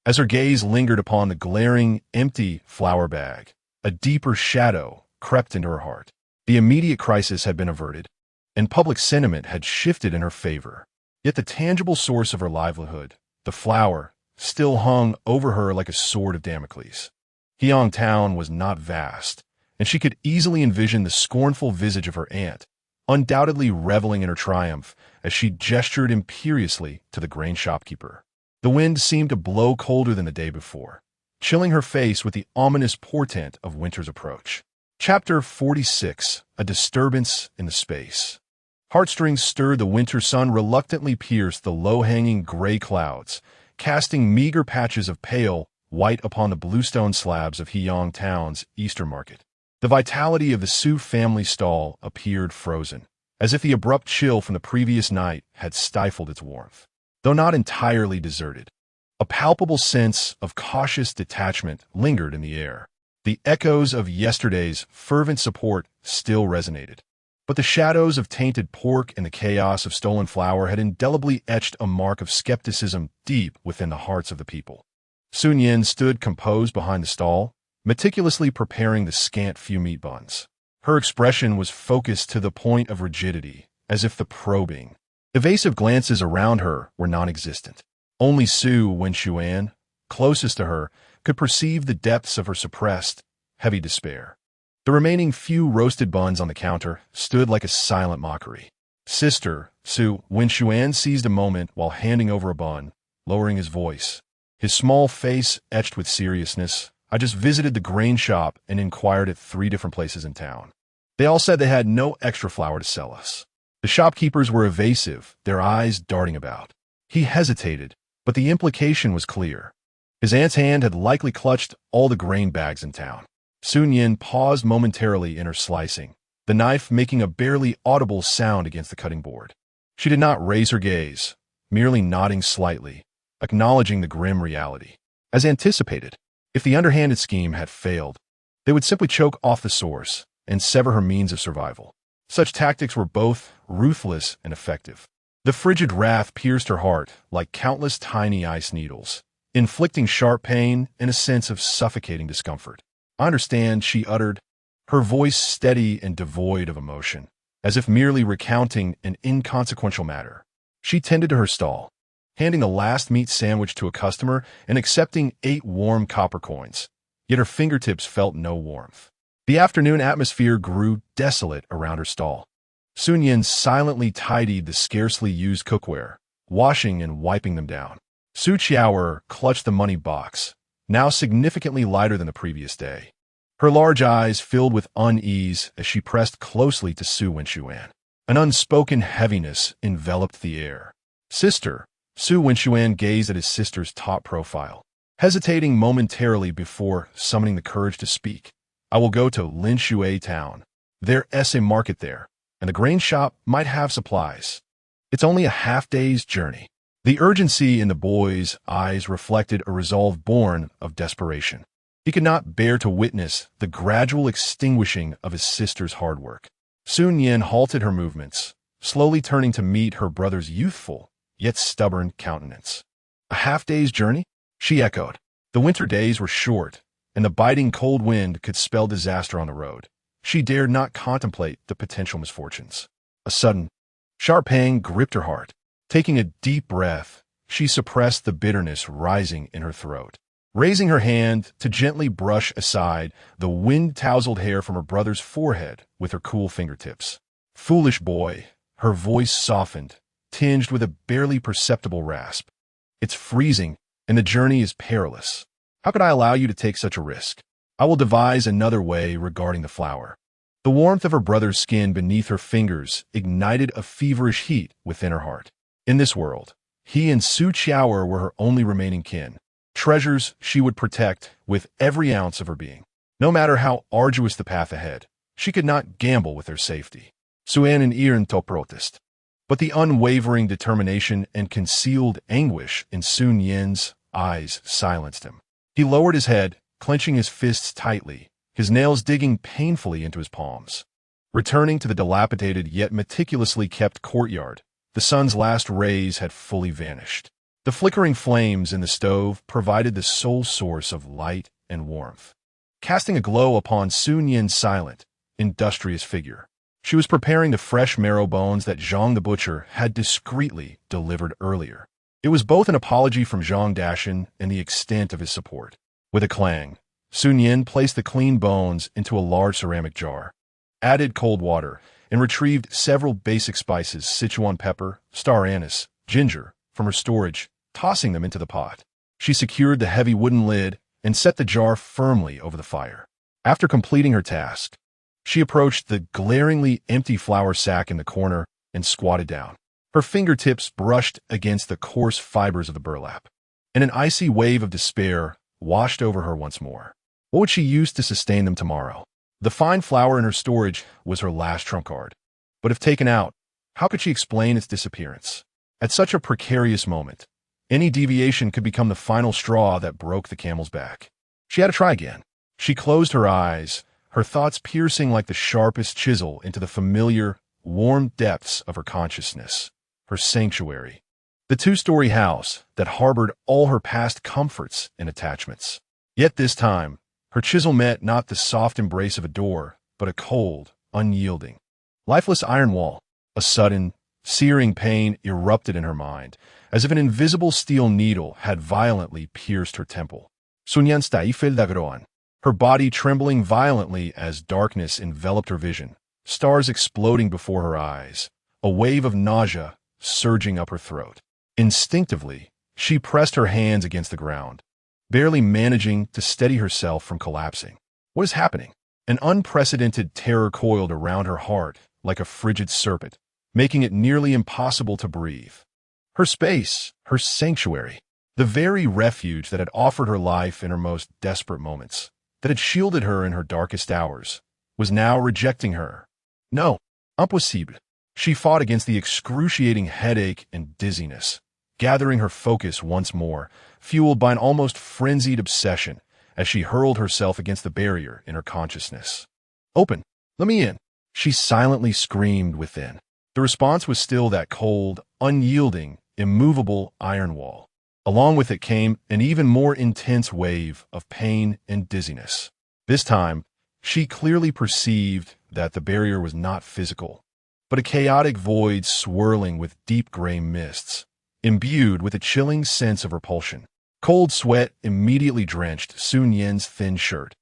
as her gaze lingered upon the glaring, empty flour bag, a deeper shadow crept into her heart. The immediate crisis had been averted, and public sentiment had shifted in her favor. Yet the tangible source of her livelihood, the flour, still hung over her like a sword of Damocles. Heong Town was not vast, and she could easily envision the scornful visage of her aunt, undoubtedly reveling in her triumph as she gestured imperiously to the grain shopkeeper. The wind seemed to blow colder than the day before, chilling her face with the ominous portent of winter's approach. Chapter 46. A Disturbance in the Space. Heartstrings stirred. The winter sun reluctantly pierced the low-hanging gray clouds, casting meager patches of pale white upon the bluestone slabs of Heong Town's Easter market. The vitality of the Su family stall appeared frozen, as if the abrupt chill from the previous night had stifled its warmth. Though not entirely deserted, a palpable sense of cautious detachment lingered in the air. The echoes of yesterday's fervent support still resonated, but the shadows of tainted pork and the chaos of stolen flour had indelibly etched a mark of skepticism deep within the hearts of the people. Su Nian stood composed behind the stall, meticulously preparing the scant few meat buns. Her expression was focused to the point of rigidity, as if the probing, evasive glances around her were non-existent. Only Su Nian, closest to her, could perceive the depths of her suppressed, heavy despair. The remaining few roasted buns on the counter stood like a silent mockery. Sister Su Nian seized a moment while handing over a bun, lowering his voice. His small face etched with seriousness. I just visited the grain shop and inquired at 3 different places in town. They all said they had no extra flour to sell us. The shopkeepers were evasive, their eyes darting about. He hesitated, but the implication was clear. His aunt's hand had likely clutched all the grain bags in town. Su Nian paused momentarily in her slicing, the knife making a barely audible sound against the cutting board. She did not raise her gaze, merely nodding slightly, acknowledging the grim reality. As anticipated, if the underhanded scheme had failed, they would simply choke off the source and sever her means of survival. Such tactics were both ruthless and effective. The frigid wrath pierced her heart like countless tiny ice needles, inflicting sharp pain and a sense of suffocating discomfort. "I understand," she uttered, her voice steady and devoid of emotion, as if merely recounting an inconsequential matter. She tended to her stall, handing the last meat sandwich to a customer and accepting 8 warm copper coins, yet her fingertips felt no warmth. The afternoon atmosphere grew desolate around her stall. Su Nian silently tidied the scarcely used cookware, washing and wiping them down. Su Qiaoer clutched the money box, now significantly lighter than the previous day. Her large eyes filled with unease as she pressed closely to Su Wenxuan. An unspoken heaviness enveloped the air. "Sister," Su Wenxuan gazed at his sister's top profile, hesitating momentarily before summoning the courage to speak. "I will go to Linshui town. There's a market there, and the grain shop might have supplies. It's only a half-day's journey." The urgency in the boy's eyes reflected a resolve born of desperation. He could not bear to witness the gradual extinguishing of his sister's hard work. Su Nian halted her movements, slowly turning to meet her brother's youthful, yet stubborn countenance. "A half-day's journey?" she echoed. The winter days were short, and the biting cold wind could spell disaster on the road. She dared not contemplate the potential misfortunes. A sudden, sharp pang gripped her heart. Taking a deep breath, she suppressed the bitterness rising in her throat. Raising her hand to gently brush aside the wind-tousled hair from her brother's forehead with her cool fingertips. "Foolish boy," her voice softened, tinged with a barely perceptible rasp. "It's freezing, and the journey is perilous. How could I allow you to take such a risk? I will devise another way regarding the flour." The warmth of her brother's skin beneath her fingers ignited a feverish heat within her heart. In this world, he and Su Qiaoer were her only remaining kin, treasures she would protect with every ounce of her being. No matter how arduous the path ahead, she could not gamble with their safety. Suan and Ian to protest. But the unwavering determination and concealed anguish in Su Nian's eyes silenced him. He lowered his head, clenching his fists tightly, his nails digging painfully into his palms. Returning to the dilapidated yet meticulously kept courtyard, the sun's last rays had fully vanished. The flickering flames in the stove provided the sole source of light and warmth, casting a glow upon Su Nian's silent, industrious figure. She was preparing the fresh marrow bones that Zhang the butcher had discreetly delivered earlier. It was both an apology from Zhang Dashan and the extent of his support. With a clang, Su Nian placed the clean bones into a large ceramic jar, added cold water, and retrieved several basic spices, Sichuan pepper, star anise, ginger, from her storage, tossing them into the pot. She secured the heavy wooden lid and set the jar firmly over the fire. After completing her task, she approached the glaringly empty flour sack in the corner and squatted down. Her fingertips brushed against the coarse fibers of the burlap, and an icy wave of despair washed over her once more. What would she use to sustain them tomorrow? The fine flour in her storage was her last trump card. But if taken out, how could she explain its disappearance? At such a precarious moment, any deviation could become the final straw that broke the camel's back. She had to try again. She closed her eyes, her thoughts piercing like the sharpest chisel into the familiar, warm depths of her consciousness, her sanctuary, the 2-story house that harbored all her past comforts and attachments. Yet this time, her chisel met not the soft embrace of a door, but a cold, unyielding, lifeless iron wall. A sudden, searing pain erupted in her mind, as if an invisible steel needle had violently pierced her temple. Su Nian staifel dagroan, her body trembling violently as darkness enveloped her vision, stars exploding before her eyes, a wave of nausea surging up her throat. Instinctively, she pressed her hands against the ground, barely managing to steady herself from collapsing. What is happening? An unprecedented terror coiled around her heart like a frigid serpent, making it nearly impossible to breathe. Her space, her sanctuary, The very refuge that had offered her life in her most desperate moments, that had shielded her in her darkest hours, was now rejecting her. No, impossible. She fought against the excruciating headache and dizziness, gathering her focus once more, fueled by an almost frenzied obsession as she hurled herself against the barrier in her consciousness. Open! Let me in! She silently screamed within. The response was still that cold, unyielding, immovable iron wall. Along with it came an even more intense wave of pain and dizziness. This time, she clearly perceived that the barrier was not physical, but a chaotic void swirling with deep gray mists, imbued with a chilling sense of repulsion. Cold sweat immediately drenched Su Nian's thin shirt,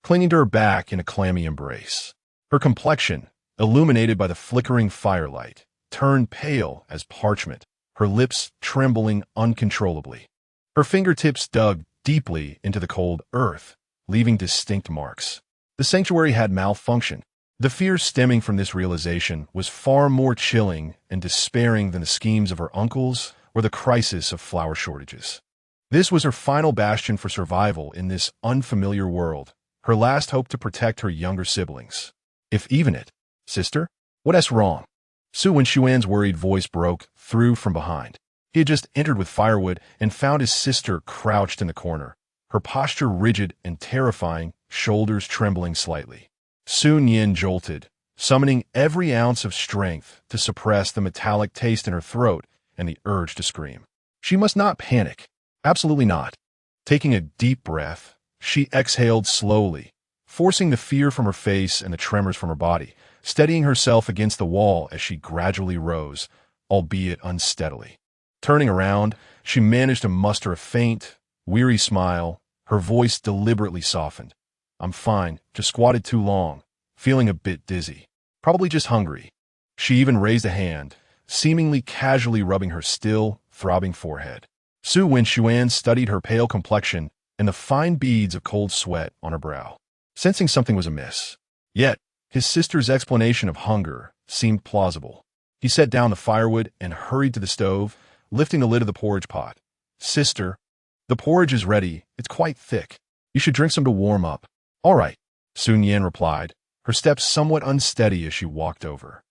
clinging to her back in a clammy embrace. Her complexion, illuminated by the flickering firelight, turned pale as parchment, her lips trembling uncontrollably. Her fingertips dug deeply into the cold earth, leaving distinct marks. The sanctuary had malfunctioned. The fear stemming from this realization was far more chilling and despairing than the schemes of her uncles or the crisis of flour shortages. This was her final bastion for survival in this unfamiliar world, her last hope to protect her younger siblings. If even it, sister? What's wrong? Su Nian's worried voice broke through from behind. He had just entered with firewood and found his sister crouched in the corner, her posture rigid and terrifying, shoulders trembling slightly. Su Nian jolted, summoning every ounce of strength to suppress the metallic taste in her throat and the urge to scream. She must not panic. Absolutely not. Taking a deep breath, she exhaled slowly, forcing the fear from her face and the tremors from her body, steadying herself against the wall as she gradually rose, albeit unsteadily. Turning around, she managed to muster a faint, weary smile, her voice deliberately softened. I'm fine, just squatted too long, feeling a bit dizzy. Probably just hungry. She even raised a hand, seemingly casually rubbing her still, throbbing forehead. Su Nian studied her pale complexion and the fine beads of cold sweat on her brow, sensing something was amiss. Yet, his sister's explanation of hunger seemed plausible. He set down the firewood and hurried to the stove, lifting the lid of the porridge pot. Sister, the porridge is ready. It's quite thick. You should drink some to warm up. All right, Su Nian replied, her steps somewhat unsteady as she walked over.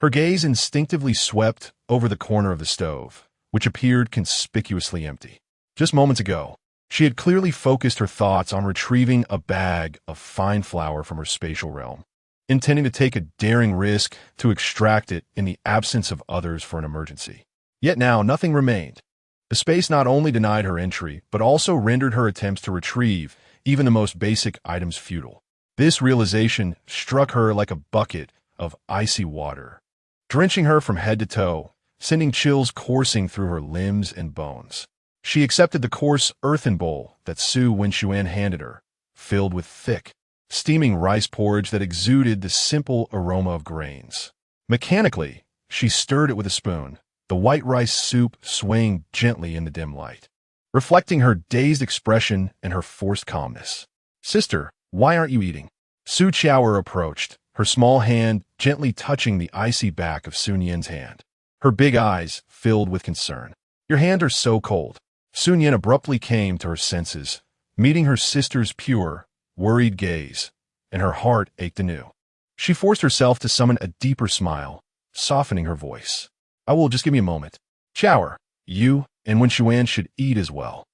Her gaze instinctively swept over the corner of the stove, which appeared conspicuously empty. Just moments ago, she had clearly focused her thoughts on retrieving a bag of fine flour from her spatial realm, intending to take a daring risk to extract it in the absence of others for an emergency. Yet now nothing remained. The space not only denied her entry, but also rendered her attempts to retrieve even the most basic items futile. This realization struck her like a bucket of icy water, drenching her from head to toe, sending chills coursing through her limbs and bones. She accepted the coarse earthen bowl that Su Nian handed her, filled with thick, steaming rice porridge that exuded the simple aroma of grains. Mechanically, she stirred it with a spoon, the white rice soup swaying gently in the dim light, reflecting her dazed expression and her forced calmness. Sister, why aren't you eating? Su Qiaoer approached, her small hand gently touching the icy back of Su Nian's hand. Her big eyes filled with concern. Your hands are so cold. Su Nian abruptly came to her senses, meeting her sister's pure, worried gaze, and her heart ached anew. She forced herself to summon a deeper smile, softening her voice. I will, just give me a moment. Qiaoer, you and Nian should eat as well.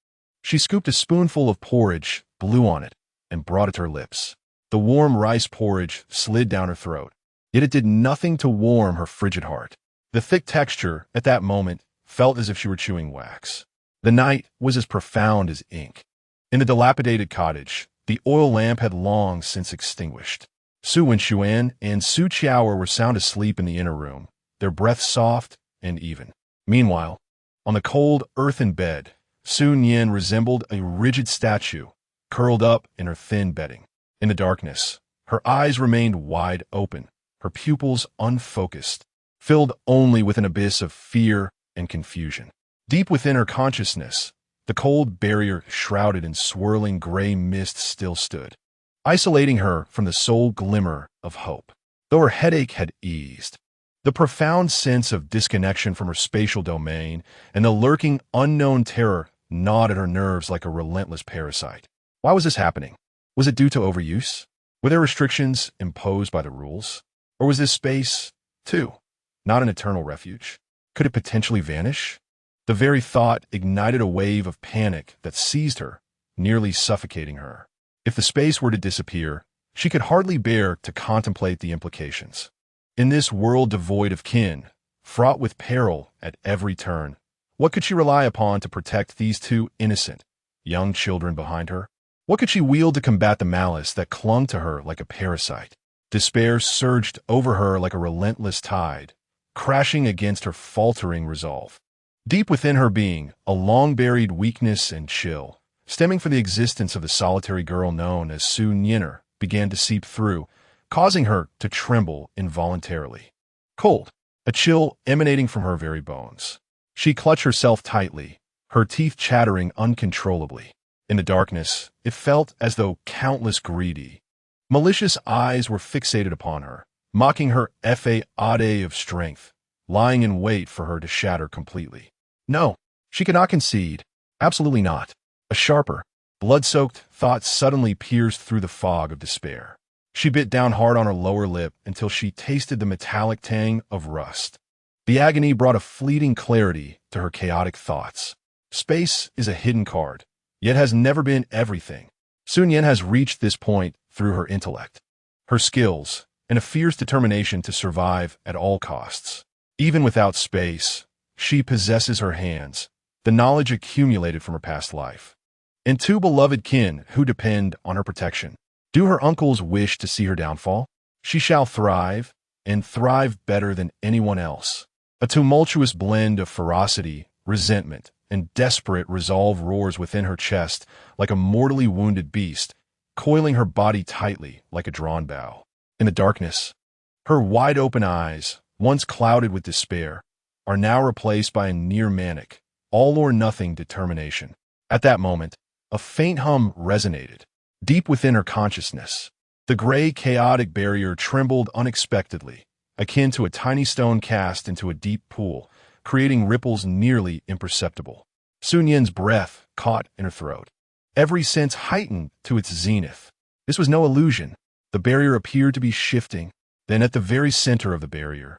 She scooped a spoonful of porridge, blew on it, and brought it to her lips. The warm rice porridge slid down her throat, yet it did nothing to warm her frigid heart. The thick texture, at that moment, felt as if she were chewing wax. The night was as profound as ink. In the dilapidated cottage, the oil lamp had long since extinguished. Su Nian and Su Qiaoer were sound asleep in the inner room, their breath soft and even. Meanwhile, on the cold earthen bed, Su Nian resembled a rigid statue, curled up in her thin bedding. In the darkness, her eyes remained wide open, her pupils unfocused, filled only with an abyss of fear and confusion. Deep within her consciousness, the cold barrier shrouded in swirling gray mist still stood, isolating her from the sole glimmer of hope. Though her headache had eased, the profound sense of disconnection from her spatial domain and the lurking unknown terror gnawed at her nerves like a relentless parasite. Why was this happening? Was it due to overuse? Were there restrictions imposed by the rules? Or was this space, too, not an eternal refuge? Could it potentially vanish? The very thought ignited a wave of panic that seized her, nearly suffocating her. If the space were to disappear, she could hardly bear to contemplate the implications. In this world devoid of kin, fraught with peril at every turn, what could she rely upon to protect these two innocent, young children behind her? What could she wield to combat the malice that clung to her like a parasite? Despair surged over her like a relentless tide, crashing against her faltering resolve. Deep within her being, a long-buried weakness and chill, stemming from the existence of the solitary girl known as Su Nian, began to seep through, causing her to tremble involuntarily. Cold, a chill emanating from her very bones. She clutched herself tightly, her teeth chattering uncontrollably. In the darkness, it felt as though countless greedy, malicious eyes were fixated upon her, mocking her fade of strength, lying in wait for her to shatter completely. No, she could not concede. Absolutely not. A sharper, blood-soaked thought suddenly pierced through the fog of despair. She bit down hard on her lower lip until she tasted the metallic tang of rust. The agony brought a fleeting clarity to her chaotic thoughts. Space is a hidden card, yet has never been everything. Su Nian has reached this point through her intellect, her skills, and a fierce determination to survive at all costs. Even without space, she possesses her hands, the knowledge accumulated from her past life, and two beloved kin who depend on her protection. Do her uncles wish to see her downfall? She shall thrive, and thrive better than anyone else. A tumultuous blend of ferocity, resentment, and desperate resolve roars within her chest like a mortally wounded beast, coiling her body tightly like a drawn bow. In the darkness, her wide-open eyes, once clouded with despair, are now replaced by a near-manic, all-or-nothing determination. At that moment, a faint hum resonated, deep within her consciousness. The gray, chaotic barrier trembled unexpectedly, akin to a tiny stone cast into a deep pool, creating ripples nearly imperceptible. Su Nian's breath caught in her throat, every sense heightened to its zenith. This was no illusion. The barrier appeared to be shifting. Then at the very center of the barrier,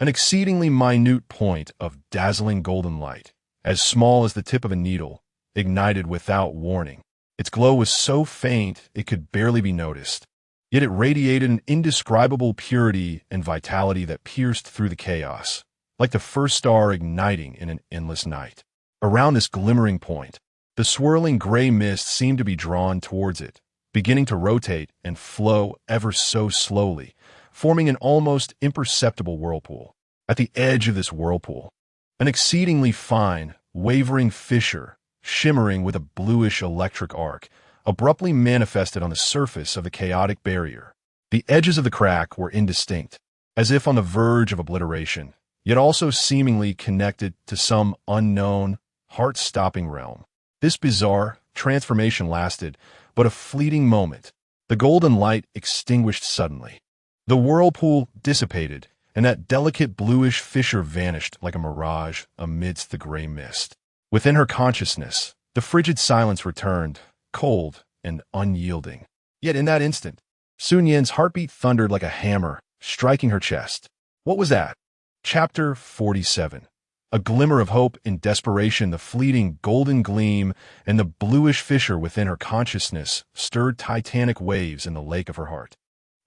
an exceedingly minute point of dazzling golden light, as small as the tip of a needle, ignited without warning. Its glow was so faint it could barely be noticed, yet it radiated an indescribable purity and vitality that pierced through the chaos, like the first star igniting in an endless night. Around this glimmering point, the swirling gray mist seemed to be drawn towards it, beginning to rotate and flow ever so slowly, forming an almost imperceptible whirlpool. At the edge of this whirlpool, an exceedingly fine, wavering fissure, shimmering with a bluish electric arc, abruptly manifested on the surface of the chaotic barrier. The edges of the crack were indistinct, as if on the verge of obliteration, yet also seemingly connected to some unknown, heart-stopping realm. This bizarre transformation lasted but a fleeting moment. The golden light extinguished suddenly. The whirlpool dissipated, and that delicate bluish fissure vanished like a mirage amidst the gray mist. Within her consciousness, the frigid silence returned, cold and unyielding. Yet in that instant, Su Nian's heartbeat thundered like a hammer, striking her chest. What was that? Chapter 47. A glimmer of hope in desperation, the fleeting golden gleam and the bluish fissure within her consciousness stirred titanic waves in the lake of her heart,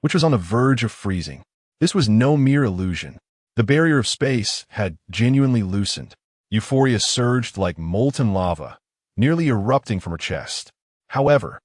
which was on the verge of freezing. This was no mere illusion. The barrier of space had genuinely loosened. Euphoria surged like molten lava, nearly erupting from her chest. However,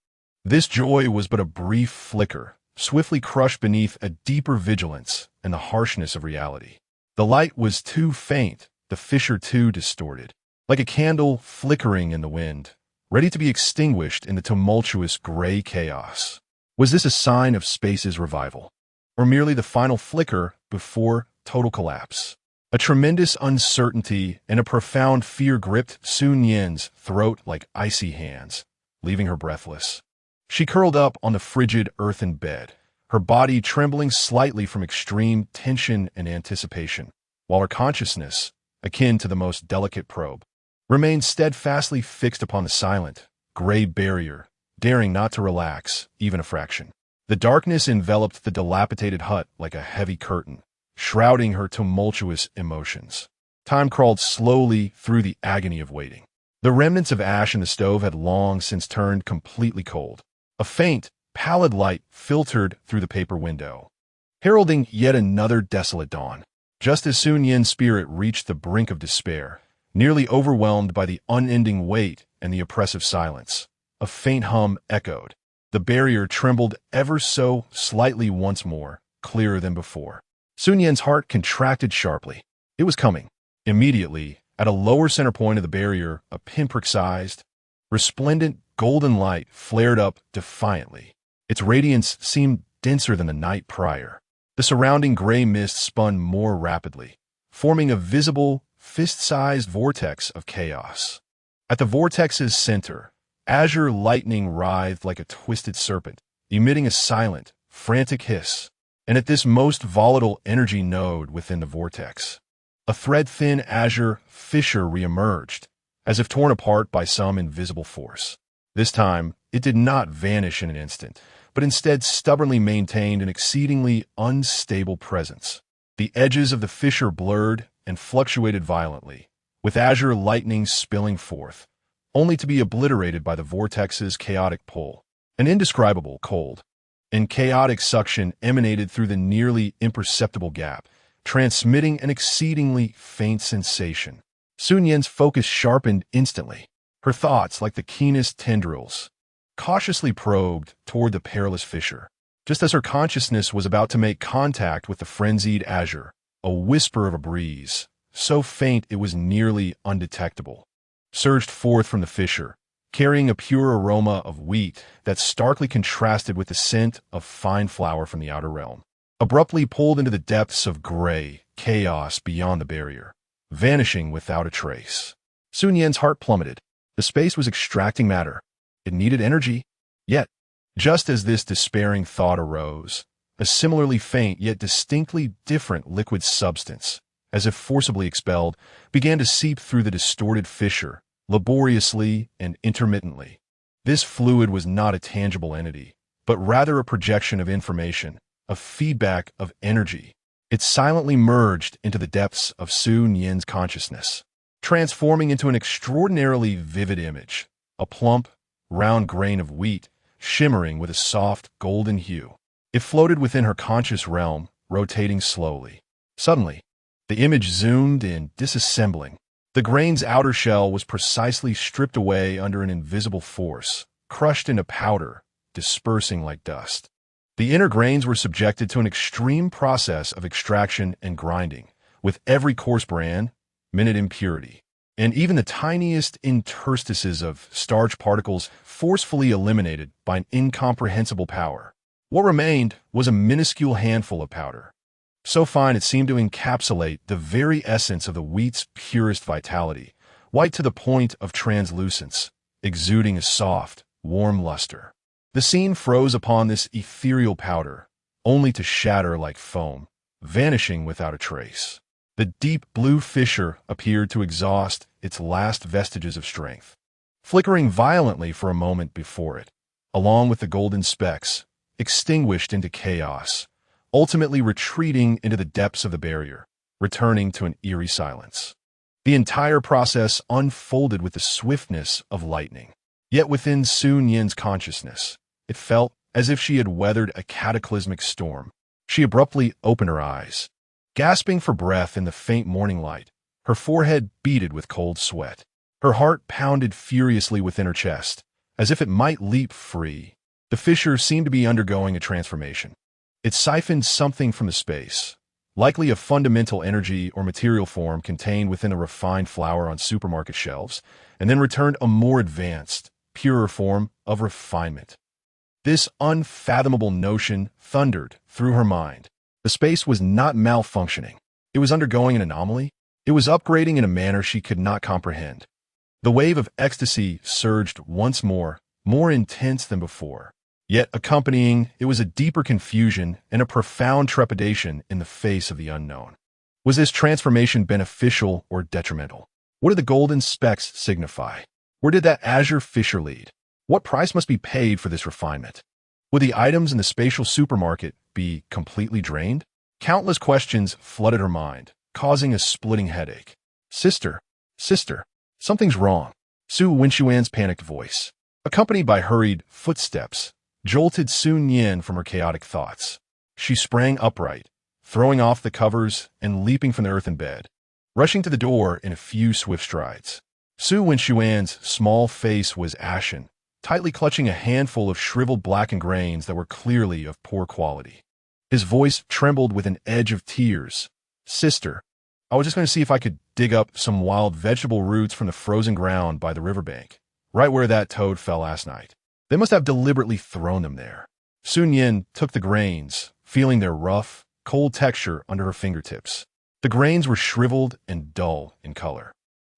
this joy was but a brief flicker, swiftly crushed beneath a deeper vigilance and the harshness of reality. The light was too faint, the fissure too distorted, like a candle flickering in the wind, ready to be extinguished in the tumultuous gray chaos. Was this a sign of space's revival, or merely the final flicker before total collapse? A tremendous uncertainty and a profound fear gripped Su Nian's throat like icy hands, leaving her breathless. She curled up on the frigid earthen bed, her body trembling slightly from extreme tension and anticipation, while her consciousness, akin to the most delicate probe, remained steadfastly fixed upon the silent, gray barrier, daring not to relax, even a fraction. The darkness enveloped the dilapidated hut like a heavy curtain, shrouding her tumultuous emotions. Time crawled slowly through the agony of waiting. The remnants of ash in the stove had long since turned completely cold. A faint, pallid light filtered through the paper window, heralding yet another desolate dawn. Just as Su Nian's spirit reached the brink of despair, nearly overwhelmed by the unending weight and the oppressive silence, a faint hum echoed. The barrier trembled ever so slightly once more, clearer than before. Su Nian's heart contracted sharply. It was coming. Immediately, at a lower center point of the barrier, a pinprick-sized, resplendent golden light flared up defiantly. Its radiance seemed denser than the night prior. The surrounding gray mist spun more rapidly, forming a visible, fist-sized vortex of chaos. At the vortex's center, azure lightning writhed like a twisted serpent, emitting a silent, frantic hiss. And at this most volatile energy node within the vortex, a thread-thin azure fissure reemerged, as if torn apart by some invisible force. This time, it did not vanish in an instant, but instead stubbornly maintained an exceedingly unstable presence. The edges of the fissure blurred and fluctuated violently, with azure lightning spilling forth, only to be obliterated by the vortex's chaotic pull. An indescribable cold and chaotic suction emanated through the nearly imperceptible gap, transmitting an exceedingly faint sensation. Su Nian's focus sharpened instantly. Her thoughts, like the keenest tendrils, cautiously probed toward the perilous fissure. Just as her consciousness was about to make contact with the frenzied azure, a whisper of a breeze, so faint it was nearly undetectable, surged forth from the fissure, carrying a pure aroma of wheat that starkly contrasted with the scent of fine flour from the outer realm. Abruptly pulled into the depths of gray chaos beyond the barrier, vanishing without a trace. Su Nian's heart plummeted. The space was extracting matter. It needed energy. Yet, just as this despairing thought arose, a similarly faint yet distinctly different liquid substance, as if forcibly expelled, began to seep through the distorted fissure, laboriously and intermittently. This fluid was not a tangible entity, but rather a projection of information, a feedback of energy. It silently merged into the depths of Su Nian's consciousness, transforming into an extraordinarily vivid image, a plump, round grain of wheat, shimmering with a soft, golden hue. It floated within her conscious realm, rotating slowly. Suddenly, the image zoomed in, disassembling. The grain's outer shell was precisely stripped away under an invisible force, crushed into powder, dispersing like dust. The inner grains were subjected to an extreme process of extraction and grinding, with every coarse bran, minute impurity, and even the tiniest interstices of starch particles forcefully eliminated by an incomprehensible power. What remained was a minuscule handful of powder, so fine it seemed to encapsulate the very essence of the wheat's purest vitality, white to the point of translucence, exuding a soft, warm luster. The scene froze upon this ethereal powder, only to shatter like foam, vanishing without a trace. The deep blue fissure appeared to exhaust its last vestiges of strength, flickering violently for a moment before it, along with the golden specks, extinguished into chaos, ultimately retreating into the depths of the barrier, returning to an eerie silence. The entire process unfolded with the swiftness of lightning. Yet within Su Nian's consciousness, it felt as if she had weathered a cataclysmic storm. She abruptly opened her eyes, gasping for breath in the faint morning light, her forehead beaded with cold sweat. Her heart pounded furiously within her chest, as if it might leap free. The fissure seemed to be undergoing a transformation. It siphoned something from the space, likely a fundamental energy or material form contained within a refined flour on supermarket shelves, and then returned a more advanced, purer form of refinement. This unfathomable notion thundered through her mind. The space was not malfunctioning. It was undergoing an anomaly. It was upgrading in a manner she could not comprehend. The wave of ecstasy surged once more intense than before. Yet accompanying it was a deeper confusion and a profound trepidation in the face of the unknown. Was this transformation beneficial or detrimental? What did the golden specks signify? Where did that azure fissure lead? What price must be paid for this refinement? Would the items in the spatial supermarket be completely drained? Countless questions flooded her mind, causing a splitting headache. Sister, sister, something's wrong. Su Nian's panicked voice, accompanied by hurried footsteps, jolted Su Nian from her chaotic thoughts. She sprang upright, throwing off the covers and leaping from the earthen bed, rushing to the door in a few swift strides. Su Nian's small face was ashen, tightly clutching a handful of shriveled blackened grains that were clearly of poor quality. His voice trembled with an edge of tears. Sister, I was just going to see if I could dig up some wild vegetable roots from the frozen ground by the riverbank, right where that toad fell last night. They must have deliberately thrown them there. Su Nian took the grains, feeling their rough, cold texture under her fingertips. The grains were shriveled and dull in color,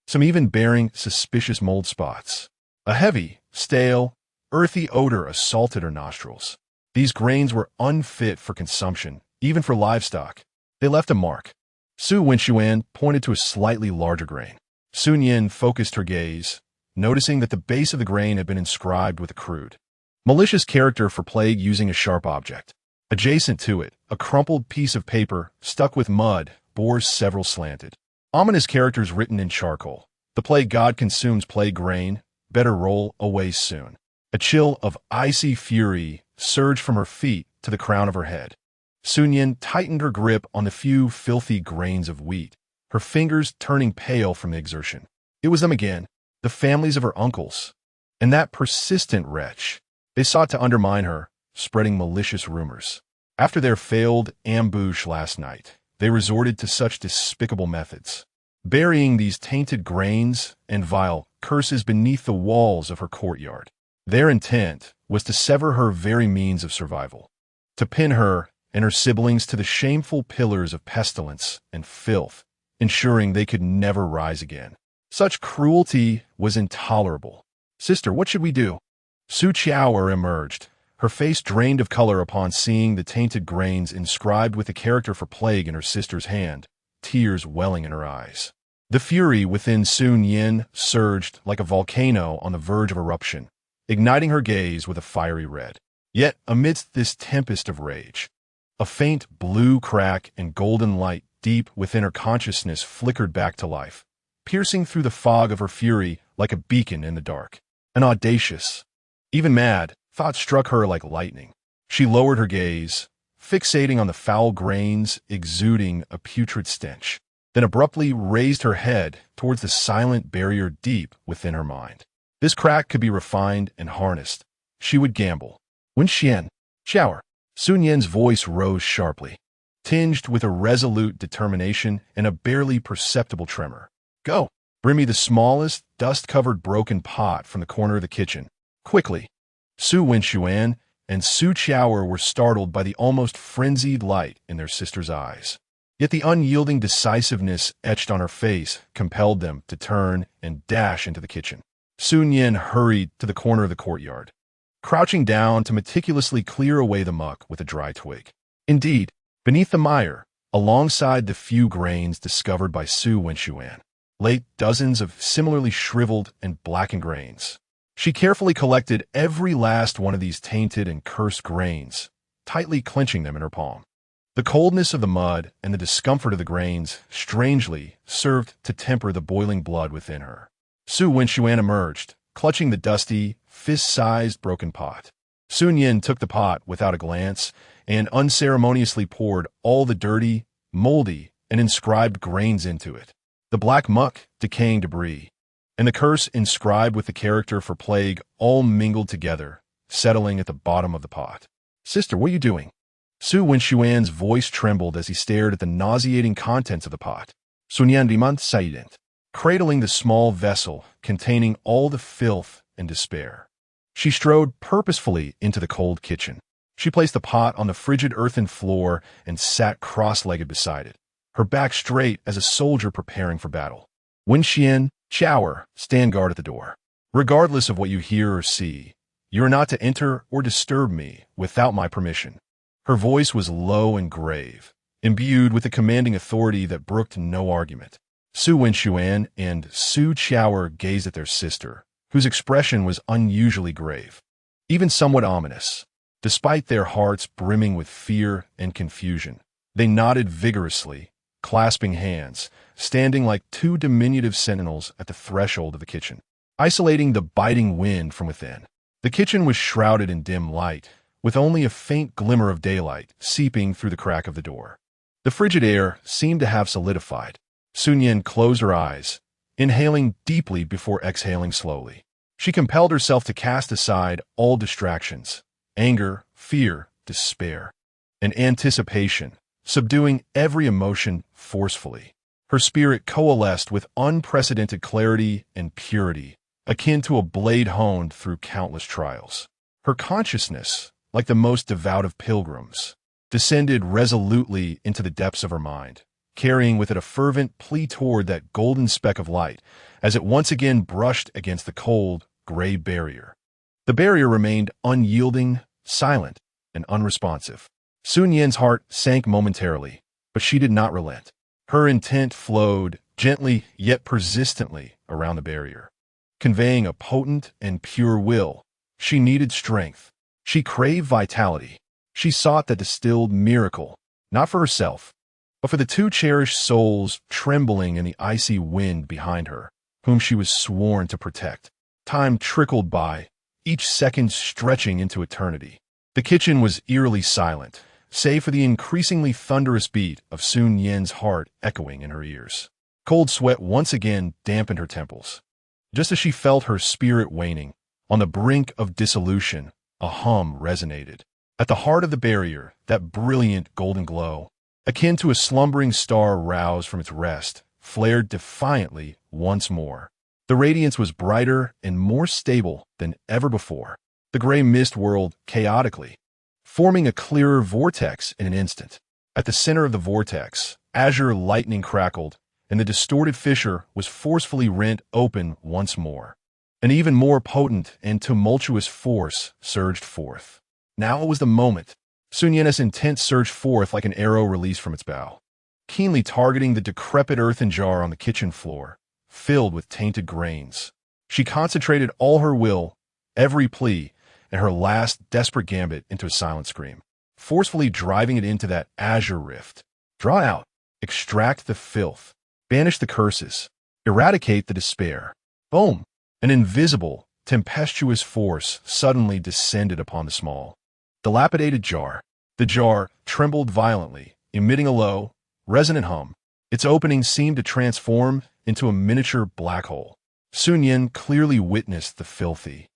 some even bearing suspicious mold spots. A heavy, stale, earthy odor assaulted her nostrils. These grains were unfit for consumption, even for livestock. They left a mark. Su Nian pointed to a slightly larger grain. Su Nian focused her gaze, noticing that the base of the grain had been inscribed with a crude, malicious character for plague using a sharp object. Adjacent to it, a crumpled piece of paper, stuck with mud, bore several slanted, ominous characters written in charcoal. The plague god consumes plague grain, better roll away soon. A chill of icy fury surged from her feet to the crown of her head. Su Nian tightened her grip on the few filthy grains of wheat, her fingers turning pale from the exertion. It was them again, the families of her uncles. And that persistent wretch. They sought to undermine her, spreading malicious rumors. After their failed ambush last night, they resorted to such despicable methods, burying these tainted grains and vile curses beneath the walls of her courtyard. Their intent was to sever her very means of survival, to pin her and her siblings to the shameful pillars of pestilence and filth, ensuring they could never rise again. Such cruelty was intolerable. Sister, what should we do? Su Nian emerged, her face drained of color upon seeing the tainted grains inscribed with the character for plague in her sister's hand, tears welling in her eyes. The fury within Su Nian surged like a volcano on the verge of eruption, igniting her gaze with a fiery red. Yet, amidst this tempest of rage, a faint blue crack and golden light deep within her consciousness flickered back to life, piercing through the fog of her fury like a beacon in the dark. An audacious, even mad, thought struck her like lightning. She lowered her gaze, fixating on the foul grains exuding a putrid stench, then abruptly raised her head towards the silent barrier deep within her mind. This crack could be refined and harnessed. She would gamble. Wen shower. Su Nian's voice rose sharply, tinged with a resolute determination and a barely perceptible tremor. Go, bring me the smallest, dust-covered broken pot from the corner of the kitchen. Quickly. Su Nian and Su Nian were startled by the almost frenzied light in their sister's eyes. Yet the unyielding decisiveness etched on her face compelled them to turn and dash into the kitchen. Su Nian hurried to the corner of the courtyard, crouching down to meticulously clear away the muck with a dry twig. Indeed, beneath the mire, alongside the few grains discovered by Su Nian, lay dozens of similarly shriveled and blackened grains. She carefully collected every last one of these tainted and cursed grains, tightly clenching them in her palm. The coldness of the mud and the discomfort of the grains strangely served to temper the boiling blood within her. Su Nian emerged, clutching the dusty, fist-sized broken pot. Su Nian took the pot without a glance and unceremoniously poured all the dirty, moldy, and inscribed grains into it. The black muck, decaying debris, and the curse inscribed with the character for plague all mingled together, settling at the bottom of the pot. Sister, what are you doing? Su Nian's voice trembled as he stared at the nauseating contents of the pot. Su Nian remained silent, cradling the small vessel containing all the filth and despair. She strode purposefully into the cold kitchen. She placed the pot on the frigid earthen floor and sat cross-legged beside it, her back straight as a soldier preparing for battle. Wen shower, stand guard at the door. Regardless of what you hear or see, you are not to enter or disturb me without my permission. Her voice was low and grave, imbued with a commanding authority that brooked no argument. Su Nian and Su Qiao gazed at their sister, whose expression was unusually grave, even somewhat ominous. Despite their hearts brimming with fear and confusion, they nodded vigorously, clasping hands, standing like two diminutive sentinels at the threshold of the kitchen, isolating the biting wind from within. The kitchen was shrouded in dim light, with only a faint glimmer of daylight seeping through the crack of the door. The frigid air seemed to have solidified. Su Nian closed her eyes, inhaling deeply before exhaling slowly. She compelled herself to cast aside all distractions, anger, fear, despair, and anticipation, subduing every emotion forcefully. Her spirit coalesced with unprecedented clarity and purity, akin to a blade honed through countless trials. Her consciousness, like the most devout of pilgrims, descended resolutely into the depths of her mind, carrying with it a fervent plea toward that golden speck of light as it once again brushed against the cold, gray barrier. The barrier remained unyielding, silent, and unresponsive. Su Nian's heart sank momentarily, but she did not relent. Her intent flowed gently yet persistently around the barrier, conveying a potent and pure will. She needed strength. She craved vitality. She sought that distilled miracle, not for herself, but for the two cherished souls trembling in the icy wind behind her, whom she was sworn to protect. Time trickled by, each second stretching into eternity. The kitchen was eerily silent, save for the increasingly thunderous beat of Su Nian's heart echoing in her ears. Cold sweat once again dampened her temples. Just as she felt her spirit waning, on the brink of dissolution, a hum resonated. At the heart of the barrier, that brilliant golden glow, akin to a slumbering star roused from its rest, flared defiantly once more. The radiance was brighter and more stable than ever before. The gray mist whirled chaotically, forming a clearer vortex in an instant. At the center of the vortex, azure lightning crackled, and the distorted fissure was forcefully rent open once more. An even more potent and tumultuous force surged forth. Now it was the moment. Su Nian's intent surged forth like an arrow released from its bow, keenly targeting the decrepit earthen jar on the kitchen floor, filled with tainted grains. She concentrated all her will, every plea, and her last desperate gambit into a silent scream, forcefully driving it into that azure rift. Draw out, extract the filth, banish the curses, eradicate the despair. Boom! An invisible, tempestuous force suddenly descended upon the small, dilapidated jar. The jar trembled violently, emitting a low, resonant hum. Its opening seemed to transform into a miniature black hole. Su Nian clearly witnessed the filthy,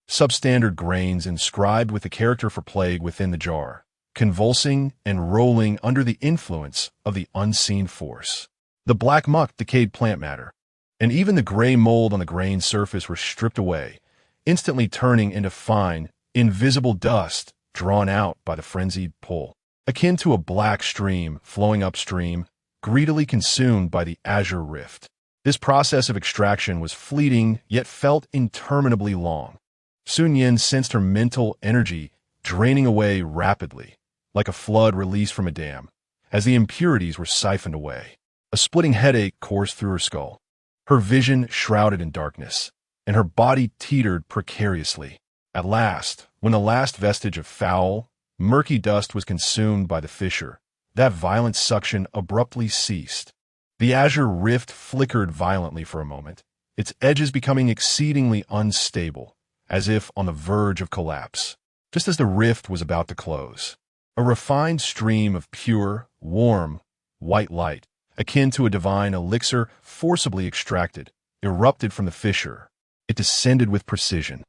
substandard grains inscribed with the character for plague within the jar, convulsing and rolling under the influence of the unseen force. The black muck decayed plant matter, and even the gray mold on the grain's surface were stripped away, instantly turning into fine, invisible dust drawn out by the frenzied pull, akin to a black stream flowing upstream, greedily consumed by the azure rift. This process of extraction was fleeting, yet felt interminably long. Su Nian sensed her mental energy draining away rapidly, like a flood released from a dam, as the impurities were siphoned away. A splitting headache coursed through her skull, her vision shrouded in darkness, and her body teetered precariously. At last, when the last vestige of foul, murky dust was consumed by the fissure, that violent suction abruptly ceased. The azure rift flickered violently for a moment, its edges becoming exceedingly unstable, as if on the verge of collapse. Just as the rift was about to close, a refined stream of pure, warm, white light, akin to a divine elixir forcibly extracted, erupted from the fissure. It descended with precision,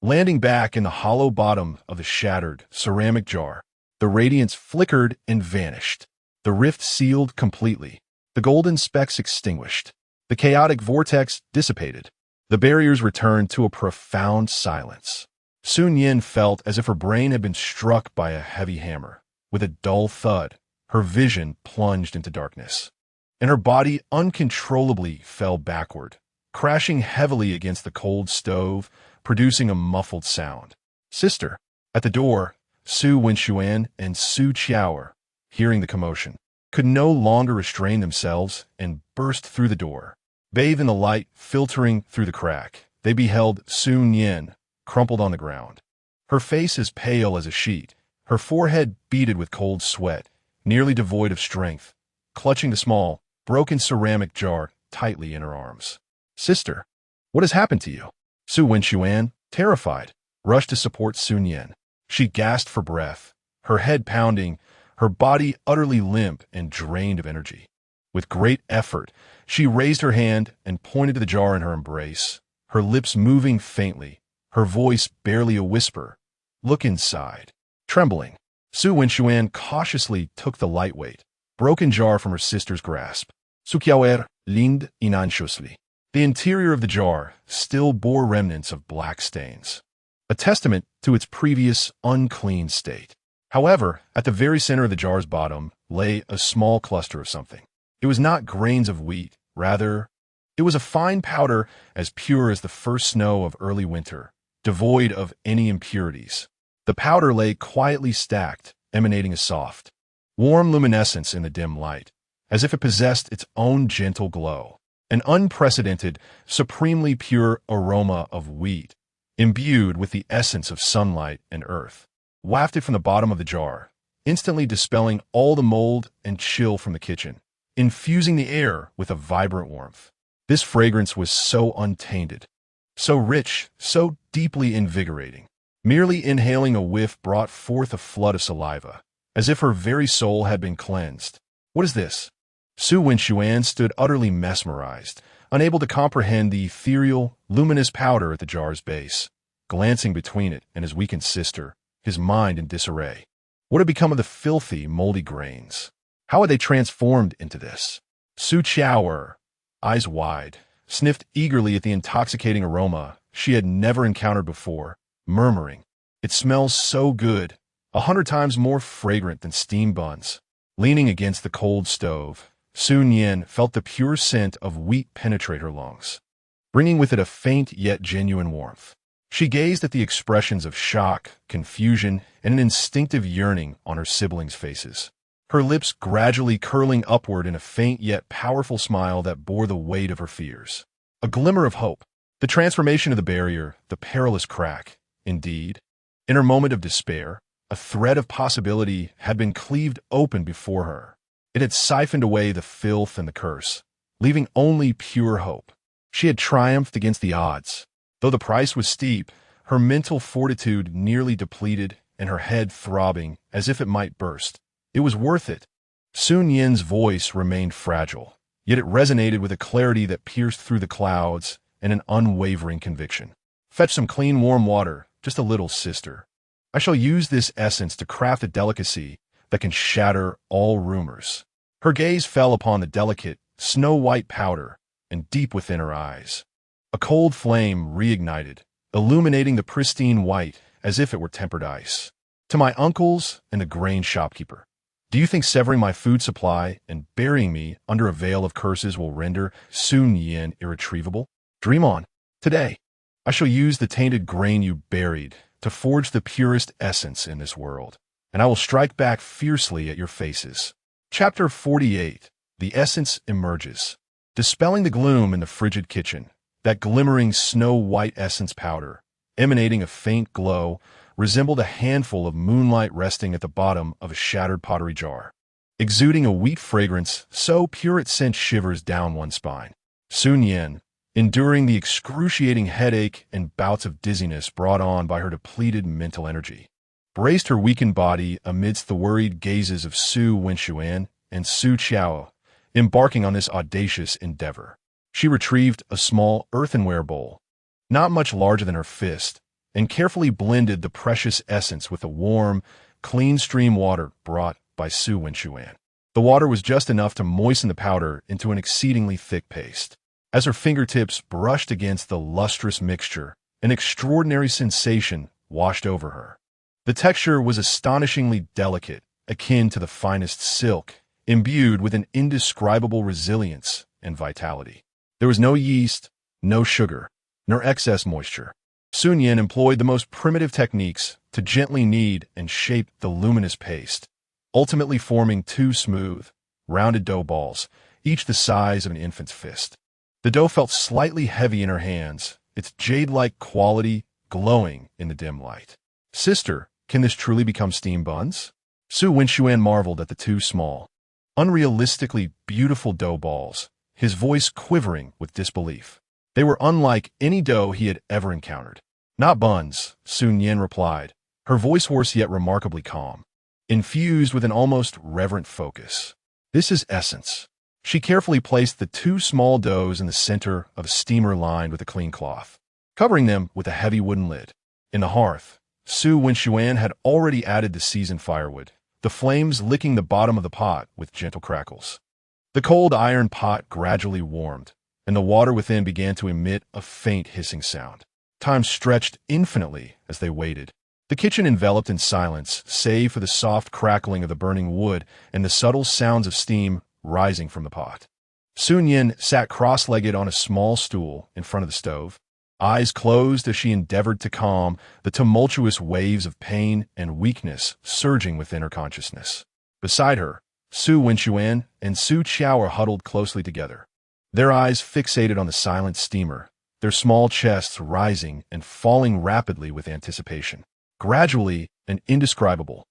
landing back in the hollow bottom of the shattered ceramic jar. The radiance flickered and vanished. The rift sealed completely. The golden specks extinguished. The chaotic vortex dissipated. The barriers returned to a profound silence. Su Nian felt as if her brain had been struck by a heavy hammer. With a dull thud, her vision plunged into darkness, and her body uncontrollably fell backward, crashing heavily against the cold stove, producing a muffled sound. Sister! At the door, Su Nian and Su Qiao, hearing the commotion, could no longer restrain themselves and burst through the door. Bathed in the light filtering through the crack, they beheld Su Nian, crumpled on the ground. Her face as pale as a sheet, her forehead beaded with cold sweat, nearly devoid of strength, clutching the small, broken ceramic jar tightly in her arms. "Sister, what has happened to you?" Su Nian, terrified, rushed to support Su Nian. She gasped for breath, her head pounding, her body utterly limp and drained of energy. With great effort, she raised her hand and pointed to the jar in her embrace, her lips moving faintly, her voice barely a whisper. "Look inside." Trembling, Su Nian cautiously took the lightweight, broken jar from her sister's grasp. Sukiawer leaned inanxiously. The interior of the jar still bore remnants of black stains, a testament to its previous unclean state. However, at the very center of the jar's bottom lay a small cluster of something. It was not grains of wheat, rather, it was a fine powder as pure as the first snow of early winter, devoid of any impurities. The powder lay quietly stacked, emanating a soft, warm luminescence in the dim light, as if it possessed its own gentle glow. An unprecedented, supremely pure aroma of wheat, imbued with the essence of sunlight and earth, wafted from the bottom of the jar, instantly dispelling all the mold and chill from the kitchen, infusing the air with a vibrant warmth. This fragrance was so untainted, so rich, so deeply invigorating. Merely inhaling a whiff brought forth a flood of saliva, as if her very soul had been cleansed. "What is this?" Su Nian stood utterly mesmerized, unable to comprehend the ethereal, luminous powder at the jar's base, glancing between it and his weakened sister, his mind in disarray. What had become of the filthy, moldy grains? How had they transformed into this? Su Qiaoer, eyes wide, sniffed eagerly at the intoxicating aroma she had never encountered before, murmuring, "It smells so good, 100 times more fragrant than steam buns." Leaning against the cold stove, Su Nian felt the pure scent of wheat penetrate her lungs, bringing with it a faint yet genuine warmth. She gazed at the expressions of shock, confusion, and an instinctive yearning on her siblings' faces, her lips gradually curling upward in a faint yet powerful smile that bore the weight of her fears. A glimmer of hope. The transformation of the barrier, the perilous crack. Indeed, in her moment of despair, a thread of possibility had been cleaved open before her. It had siphoned away the filth and the curse, leaving only pure hope. She had triumphed against the odds. Though the price was steep, her mental fortitude nearly depleted and her head throbbing as if it might burst. It was worth it. Su Nian's voice remained fragile, yet it resonated with a clarity that pierced through the clouds and an unwavering conviction. "Fetch some clean warm water, just a little, sister. I shall use this essence to craft a delicacy that can shatter all rumors." Her gaze fell upon the delicate, snow-white powder, and deep within her eyes, a cold flame reignited, illuminating the pristine white as if it were tempered ice. "To my uncles and the grain shopkeeper, do you think severing my food supply and burying me under a veil of curses will render Su Nian irretrievable? Dream on. Today, I shall use the tainted grain you buried to forge the purest essence in this world, and I will strike back fiercely at your faces." Chapter 48. The essence emerges. Dispelling the gloom in the frigid kitchen, that glimmering snow-white essence powder, emanating a faint glow, resembled a handful of moonlight resting at the bottom of a shattered pottery jar, exuding a wheat fragrance so pure it sent shivers down one's spine. Su Nian, enduring the excruciating headache and bouts of dizziness brought on by her depleted mental energy, braced her weakened body amidst the worried gazes of Su Nian and Su Qiao, embarking on this audacious endeavor. She retrieved a small earthenware bowl, not much larger than her fist, and carefully blended the precious essence with the warm, clean stream water brought by Su Nian. The water was just enough to moisten the powder into an exceedingly thick paste. As her fingertips brushed against the lustrous mixture, an extraordinary sensation washed over her. The texture was astonishingly delicate, akin to the finest silk, imbued with an indescribable resilience and vitality. There was no yeast, no sugar, nor excess moisture. Su Nian employed the most primitive techniques to gently knead and shape the luminous paste, ultimately forming two smooth, rounded dough balls, each the size of an infant's fist. The dough felt slightly heavy in her hands, its jade-like quality glowing in the dim light. Sister, can this truly become steam buns? Su Nian marveled at the two small, unrealistically beautiful dough balls, his voice quivering with disbelief. They were unlike any dough he had ever encountered. Not buns, Su Nian replied, her voice hoarse yet remarkably calm, infused with an almost reverent focus. This is essence. She carefully placed the two small doughs in the center of a steamer lined with a clean cloth, covering them with a heavy wooden lid. In the hearth, Su Nian had already added the seasoned firewood, the flames licking the bottom of the pot with gentle crackles. The cold iron pot gradually warmed, and the water within began to emit a faint hissing sound. Time stretched infinitely as they waited. The kitchen enveloped in silence, save for the soft crackling of the burning wood and the subtle sounds of steam rising from the pot. Su Nian sat cross-legged on a small stool in front of the stove, eyes closed as she endeavored to calm the tumultuous waves of pain and weakness surging within her consciousness. Beside her, Su Nian and Su Qiao were huddled closely together, their eyes fixated on the silent steamer, their small chests rising and falling rapidly with anticipation. Gradually, an indescribable,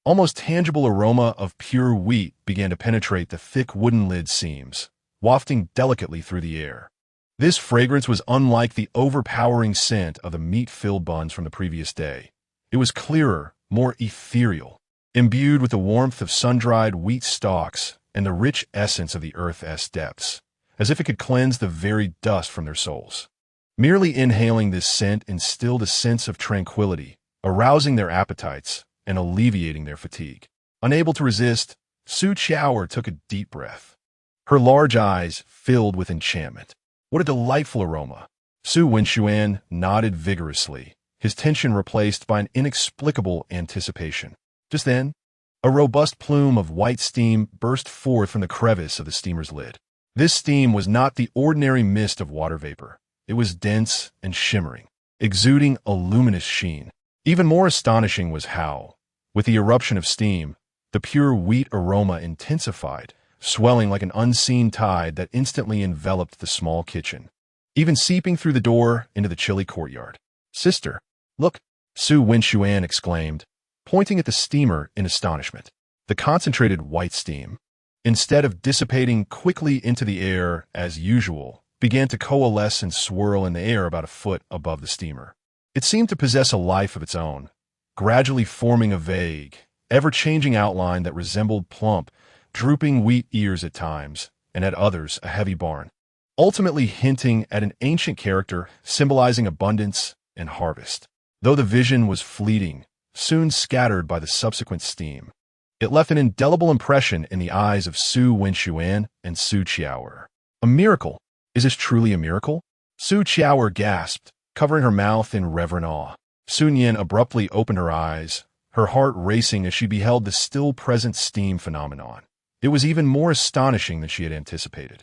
almost tangible aroma of pure wheat began to penetrate the thick wooden lid seams, wafting delicately through the air. This fragrance was unlike the overpowering scent of the meat-filled buns from the previous day. It was clearer, more ethereal, imbued with the warmth of sun-dried wheat stalks and the rich essence of the earth's depths, as if it could cleanse the very dust from their souls. Merely inhaling this scent instilled a sense of tranquility, arousing their appetites and alleviating their fatigue. Unable to resist, Su Qiao took a deep breath. Her large eyes filled with enchantment. What a delightful aroma! Su Nian nodded vigorously, his tension replaced by an inexplicable anticipation. Just then, a robust plume of white steam burst forth from the crevice of the steamer's lid. This steam was not the ordinary mist of water vapor. It was dense and shimmering, exuding a luminous sheen. Even more astonishing was how, with the eruption of steam, the pure wheat aroma intensified, swelling like an unseen tide that instantly enveloped the small kitchen, even seeping through the door into the chilly courtyard. Sister, look, Su Nian exclaimed, pointing at the steamer in astonishment. The concentrated white steam, instead of dissipating quickly into the air as usual, began to coalesce and swirl in the air about a foot above the steamer. It seemed to possess a life of its own, gradually forming a vague, ever-changing outline that resembled plump, drooping wheat ears at times, and at others a heavy barn, ultimately hinting at an ancient character symbolizing abundance and harvest. Though the vision was fleeting, soon scattered by the subsequent steam, it left an indelible impression in the eyes of Su Nian and Su Qiao. A miracle! Is this truly a miracle? Su Qiao gasped, covering her mouth in reverent awe. Su Nian abruptly opened her eyes, her heart racing as she beheld the still-present steam phenomenon. It was even more astonishing than she had anticipated.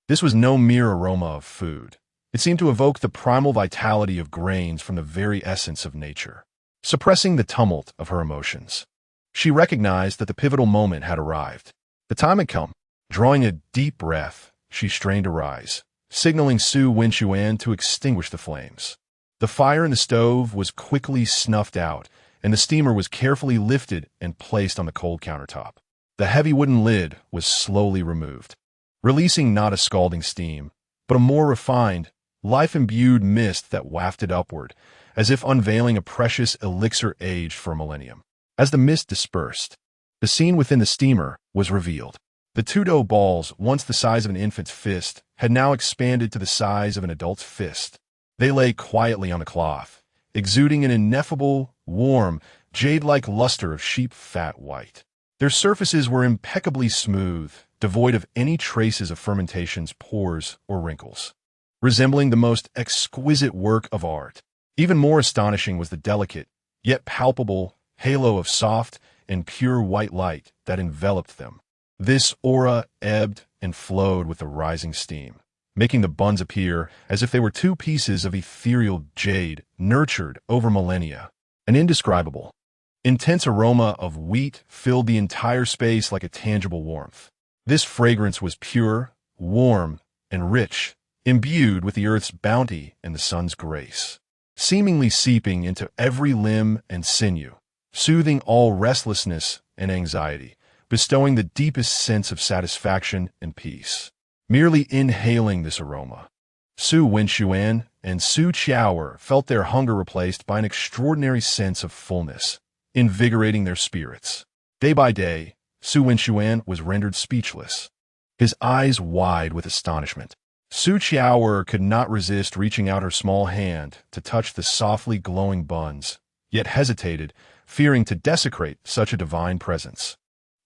This was no mere aroma of food. It seemed to evoke the primal vitality of grains from the very essence of nature. Suppressing the tumult of her emotions, she recognized that the pivotal moment had arrived. The time had come. Drawing a deep breath, she strained to rise, signaling Su Nian to extinguish the flames. The fire in the stove was quickly snuffed out, and the steamer was carefully lifted and placed on the cold countertop. The heavy wooden lid was slowly removed, releasing not a scalding steam, but a more refined, life-imbued mist that wafted upward, as if unveiling a precious elixir aged for a millennium. As the mist dispersed, the scene within the steamer was revealed. The two dough balls, once the size of an infant's fist, had now expanded to the size of an adult's fist. They lay quietly on the cloth, exuding an ineffable, warm, jade-like luster of sheep fat white. Their surfaces were impeccably smooth, devoid of any traces of fermentation's pores or wrinkles, resembling the most exquisite work of art. Even more astonishing was the delicate, yet palpable, halo of soft and pure white light that enveloped them. This aura ebbed and flowed with the rising steam, making the buns appear as if they were two pieces of ethereal jade nurtured over millennia. An indescribable, intense aroma of wheat filled the entire space like a tangible warmth. This fragrance was pure, warm, and rich, imbued with the earth's bounty and the sun's grace, seemingly seeping into every limb and sinew, soothing all restlessness and anxiety, bestowing the deepest sense of satisfaction and peace. Merely inhaling this aroma, Su Nian and Su Qiao felt their hunger replaced by an extraordinary sense of fullness, invigorating their spirits. Day by day, Su Nian was rendered speechless, his eyes wide with astonishment. Su Qiao could not resist reaching out her small hand to touch the softly glowing buns, yet hesitated, fearing to desecrate such a divine presence.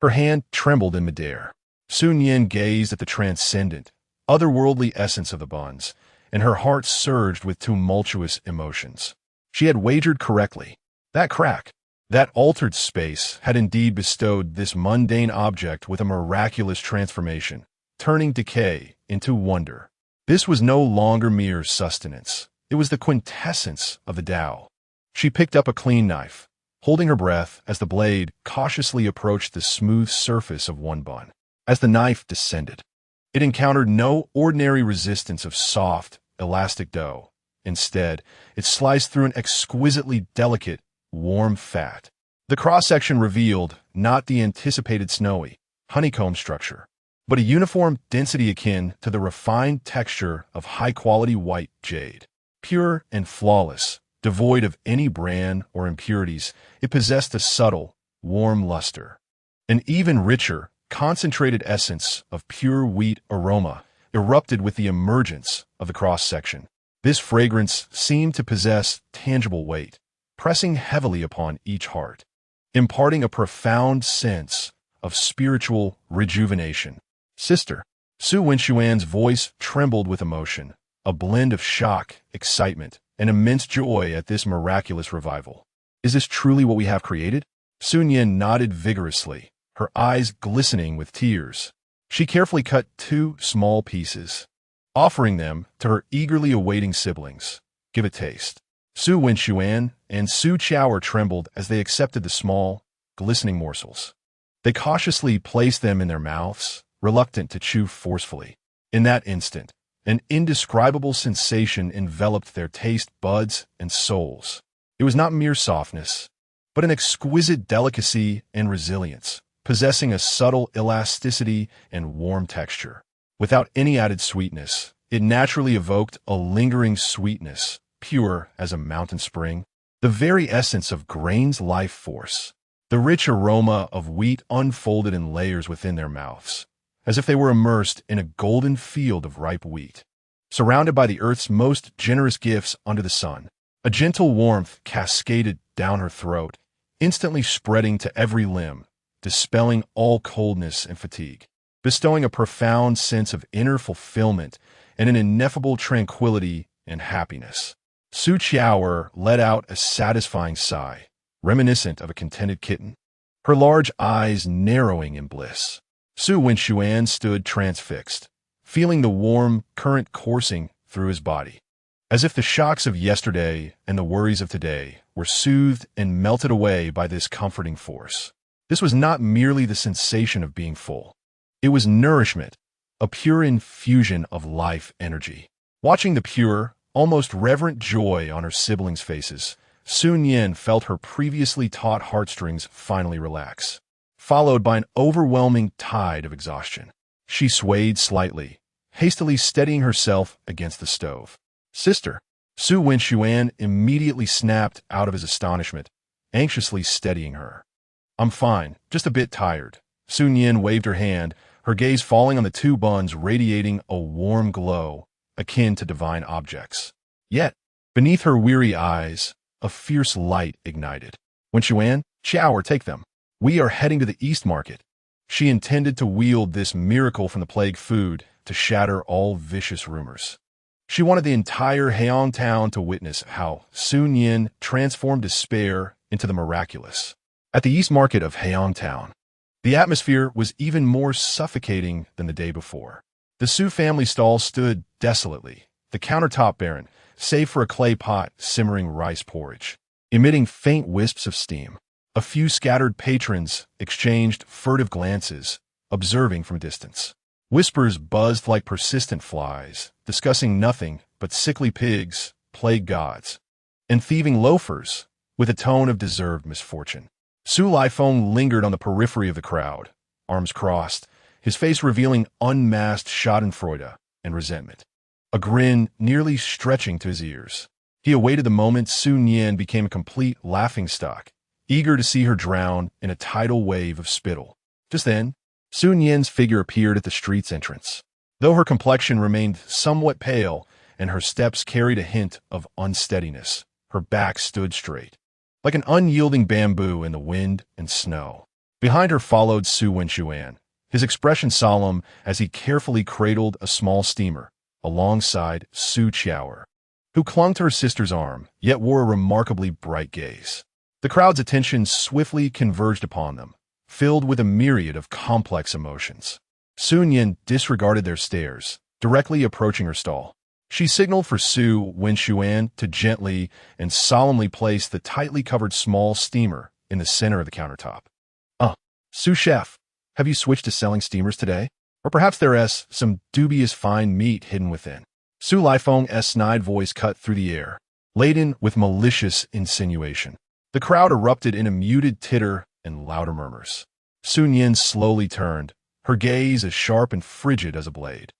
Her hand trembled in midair. Su Nian gazed at the transcendent, otherworldly essence of the buns, and her heart surged with tumultuous emotions. She had wagered correctly. That crack, that altered space, had indeed bestowed this mundane object with a miraculous transformation, turning decay into wonder. This was no longer mere sustenance. It was the quintessence of the Tao. She picked up a clean knife, holding her breath as the blade cautiously approached the smooth surface of one bun. As the knife descended, it encountered no ordinary resistance of soft, elastic dough. Instead, it sliced through an exquisitely delicate, warm fat. The cross-section revealed not the anticipated snowy, honeycomb structure, but a uniform density akin to the refined texture of high-quality white jade. Pure and flawless, devoid of any bran or impurities, it possessed a subtle, warm luster. An even richer, concentrated essence of pure wheat aroma erupted with the emergence of the cross-section. This fragrance seemed to possess tangible weight, pressing heavily upon each heart, imparting a profound sense of spiritual rejuvenation. Sister, Su Nian's voice trembled with emotion, a blend of shock, excitement, and immense joy at this miraculous revival. Is this truly what we have created? Su Nian nodded vigorously, her eyes glistening with tears. She carefully cut 2 small pieces, offering them to her eagerly awaiting siblings. Give a taste. Su Nian and Su Qiao trembled as they accepted the small, glistening morsels. They cautiously placed them in their mouths, reluctant to chew forcefully. In that instant, an indescribable sensation enveloped their taste buds and souls. It was not mere softness, but an exquisite delicacy and resilience, possessing a subtle elasticity and warm texture. Without any added sweetness, it naturally evoked a lingering sweetness, pure as a mountain spring, the very essence of grain's life force. The rich aroma of wheat unfolded in layers within their mouths, as if they were immersed in a golden field of ripe wheat. Surrounded by the earth's most generous gifts under the sun, a gentle warmth cascaded down her throat, instantly spreading to every limb, dispelling all coldness and fatigue, bestowing a profound sense of inner fulfillment and an ineffable tranquility and happiness. Su Qiao let out a satisfying sigh, reminiscent of a contented kitten, her large eyes narrowing in bliss. Su Nian stood transfixed, feeling the warm current coursing through his body, as if the shocks of yesterday and the worries of today were soothed and melted away by this comforting force. This was not merely the sensation of being full. It was nourishment, a pure infusion of life energy. Watching the pure, almost reverent joy on her siblings' faces, Su Nian felt her previously taut heartstrings finally relax, followed by an overwhelming tide of exhaustion. She swayed slightly, hastily steadying herself against the stove. Sister, Su Nian immediately snapped out of his astonishment, anxiously steadying her. I'm fine, just a bit tired. Su Nian waved her hand, her gaze falling on the 2 buns radiating a warm glow, akin to divine objects. Yet, beneath her weary eyes, a fierce light ignited. Nian, Qiao, take them. We are heading to the East Market. She intended to wield this miracle from the plague food to shatter all vicious rumors. She wanted the entire Heian town to witness how Su Nian transformed despair into the miraculous. At the East Market of Heian town, the atmosphere was even more suffocating than the day before. The Su family stall stood desolately, the countertop barren, save for a clay pot simmering rice porridge, emitting faint wisps of steam. A few scattered patrons exchanged furtive glances, observing from a distance. Whispers buzzed like persistent flies, discussing nothing but sickly pigs, plague gods, and thieving loafers, with a tone of deserved misfortune. Su Lifeng lingered on the periphery of the crowd, arms crossed, his face revealing unmasked schadenfreude and resentment, a grin nearly stretching to his ears. He awaited the moment Su Nian became a complete laughingstock, eager to see her drown in a tidal wave of spittle. Just then, Su Nian's figure appeared at the street's entrance. Though her complexion remained somewhat pale and her steps carried a hint of unsteadiness, her back stood straight, like an unyielding bamboo in the wind and snow. Behind her followed Su Nian, his expression solemn as he carefully cradled a small steamer alongside Su Qiaoer, who clung to her sister's arm, yet wore a remarkably bright gaze. The crowd's attention swiftly converged upon them, filled with a myriad of complex emotions. Su Nian disregarded their stares, directly approaching her stall. She signaled for Su Nian to gently and solemnly place the tightly covered small steamer in the center of the countertop. Su Chef, have you switched to selling steamers today? Or perhaps there's some dubious fine meat hidden within? Su Lifeng's snide voice cut through the air, laden with malicious insinuation. The crowd erupted in a muted titter and louder murmurs. Su Nian slowly turned, her gaze as sharp and frigid as a blade,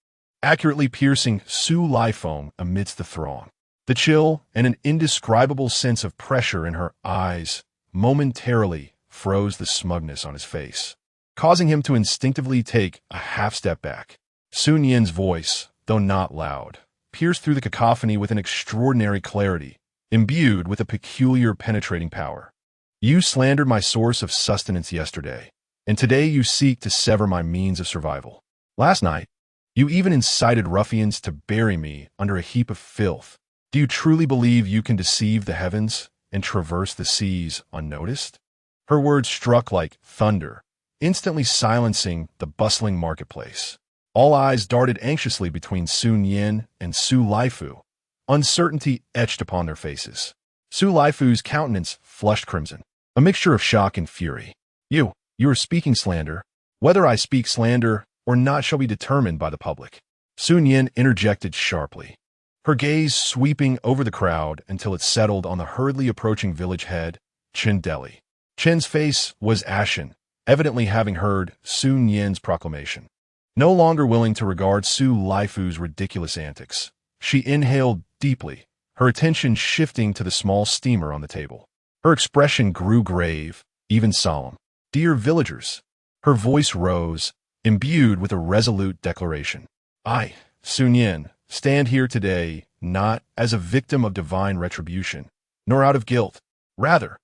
accurately piercing Su Lifeng amidst the throng. The chill and an indescribable sense of pressure in her eyes momentarily froze the smugness on his face, causing him to instinctively take a half-step back. Su Nian's voice, though not loud, pierced through the cacophony with an extraordinary clarity, imbued with a peculiar penetrating power. You slandered my source of sustenance yesterday, and today you seek to sever my means of survival. Last night, you even incited ruffians to bury me under a heap of filth. Do you truly believe you can deceive the heavens and traverse the seas unnoticed? Her words struck like thunder, instantly silencing the bustling marketplace. All eyes darted anxiously between Su Nian and Su Lifeng, uncertainty etched upon their faces. Su Lifeng's countenance flushed crimson, a mixture of shock and fury. You are speaking slander. Whether I speak slander or not shall be determined by the public. Su Nian interjected sharply, her gaze sweeping over the crowd until it settled on the hurriedly approaching village head, Chen Deli. Chen's face was ashen, evidently having heard Su Nian's proclamation. No longer willing to regard Su Lifeng's ridiculous antics, she inhaled deeply, her attention shifting to the small steamer on the table. Her expression grew grave, even solemn. Dear villagers, her voice rose, imbued with a resolute declaration. I, Su Nian, stand here today not as a victim of divine retribution, nor out of guilt. Rather,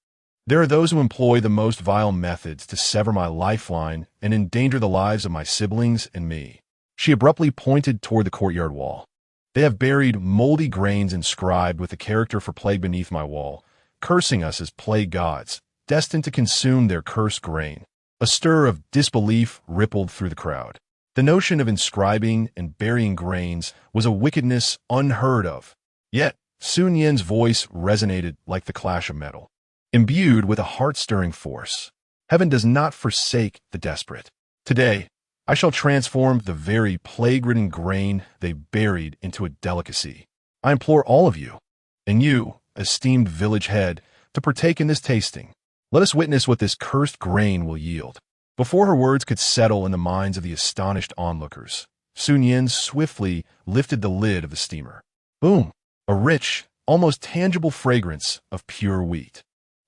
there are those who employ the most vile methods to sever my lifeline and endanger the lives of my siblings and me. She abruptly pointed toward the courtyard wall. They have buried moldy grains inscribed with the character for plague beneath my wall, cursing us as plague gods, destined to consume their cursed grain. A stir of disbelief rippled through the crowd. The notion of inscribing and burying grains was a wickedness unheard of. Yet, Su Nian's voice resonated like the clash of metal, imbued with a heart-stirring force. Heaven does not forsake the desperate. Today, I shall transform the very plague-ridden grain they buried into a delicacy. I implore all of you, and you, esteemed village head, to partake in this tasting. Let us witness what this cursed grain will yield. Before her words could settle in the minds of the astonished onlookers, Su Nian swiftly lifted the lid of the steamer. Boom! A rich, almost tangible fragrance of pure wheat,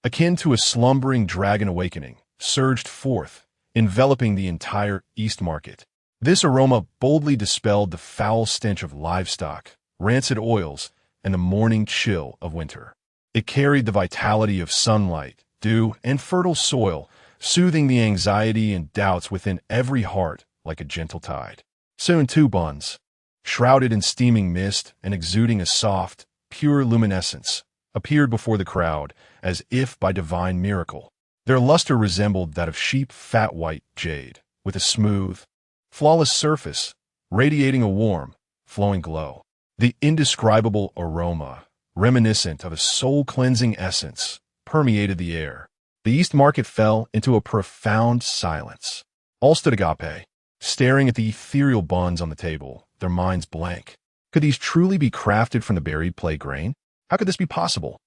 akin to a slumbering dragon awakening, surged forth, enveloping the entire East Market. This aroma boldly dispelled the foul stench of livestock, rancid oils, and the morning chill of winter. It carried the vitality of sunlight, dew, and fertile soil, soothing the anxiety and doubts within every heart like a gentle tide. Soon 2 buns, shrouded in steaming mist and exuding a soft, pure luminescence, appeared before the crowd as if by divine miracle. Their luster resembled that of sheep fat white jade, with a smooth, flawless surface, radiating a warm, flowing glow. The indescribable aroma, reminiscent of a soul-cleansing essence, permeated the air. The East Market fell into a profound silence. All stood agape, staring at the ethereal buns on the table, their minds blank. Could these truly be crafted from the buried play grain? How could this be possible?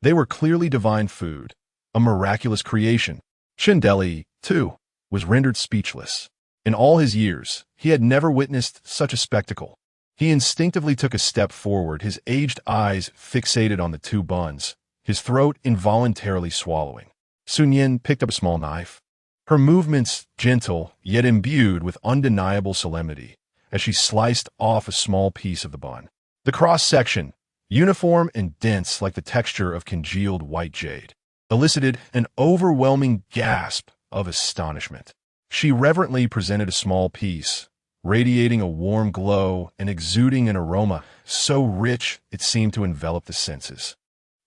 They were clearly divine food, a miraculous creation. Shindeli, too, was rendered speechless. In all his years, he had never witnessed such a spectacle. He instinctively took a step forward, his aged eyes fixated on the two buns, his throat involuntarily swallowing. Su Nian picked up a small knife, her movements gentle yet imbued with undeniable solemnity, as she sliced off a small piece of the bun. The cross-section, uniform and dense like the texture of congealed white jade, elicited an overwhelming gasp of astonishment. She reverently presented a small piece, radiating a warm glow and exuding an aroma so rich it seemed to envelop the senses.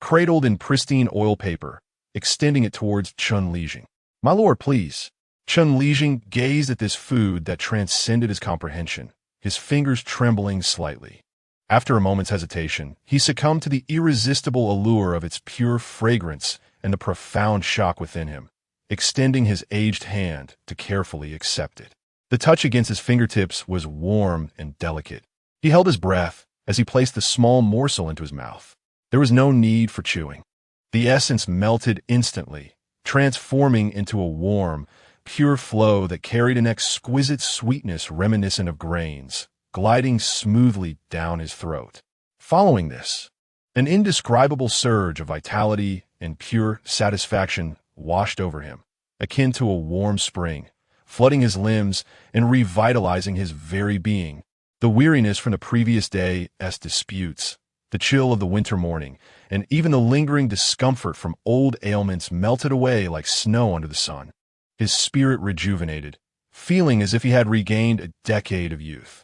Cradled in pristine oil paper, extending it towards Chun Lijing. "My lord, please." Chun Lijing gazed at this food that transcended his comprehension, his fingers trembling slightly. After a moment's hesitation, he succumbed to the irresistible allure of its pure fragrance and the profound shock within him, extending his aged hand to carefully accept it. The touch against his fingertips was warm and delicate. He held his breath as he placed the small morsel into his mouth. There was no need for chewing. The essence melted instantly, transforming into a warm, pure flow that carried an exquisite sweetness reminiscent of grains, gliding smoothly down his throat. Following this, an indescribable surge of vitality and pure satisfaction washed over him, akin to a warm spring, flooding his limbs and revitalizing his very being. The weariness from the previous day's disputes, the chill of the winter morning, and even the lingering discomfort from old ailments melted away like snow under the sun. His spirit rejuvenated, feeling as if he had regained a decade of youth.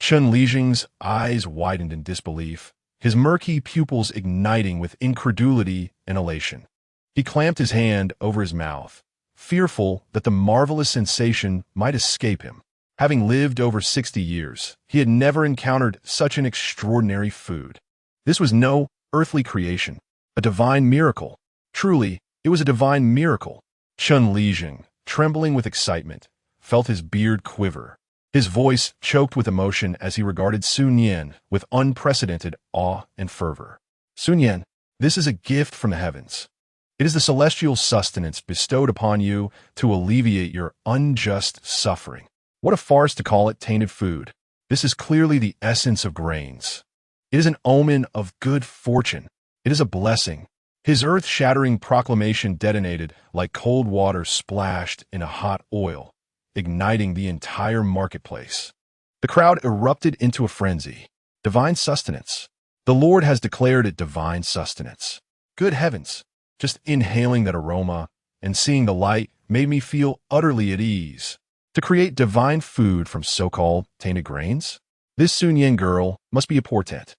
Chun Lijing's eyes widened in disbelief, his murky pupils igniting with incredulity and elation. He clamped his hand over his mouth, fearful that the marvelous sensation might escape him. Having lived over 60 years, he had never encountered such an extraordinary food. This was no earthly creation, a divine miracle. Truly, it was a divine miracle. Chun Lijing, trembling with excitement, felt his beard quiver. His voice choked with emotion as he regarded Su Nian with unprecedented awe and fervor. "Su Nian, this is a gift from the heavens. It is the celestial sustenance bestowed upon you to alleviate your unjust suffering. What a farce to call it tainted food. This is clearly the essence of grains. It is an omen of good fortune. It is a blessing." His earth-shattering proclamation detonated like cold water splashed in a hot oil, igniting the entire marketplace. The crowd erupted into a frenzy. Divine sustenance. The Lord has declared it divine sustenance. Good heavens! Just inhaling that aroma and seeing the light made me feel utterly at ease. To create divine food from so-called tainted grains? This Su Nian girl must be a portent.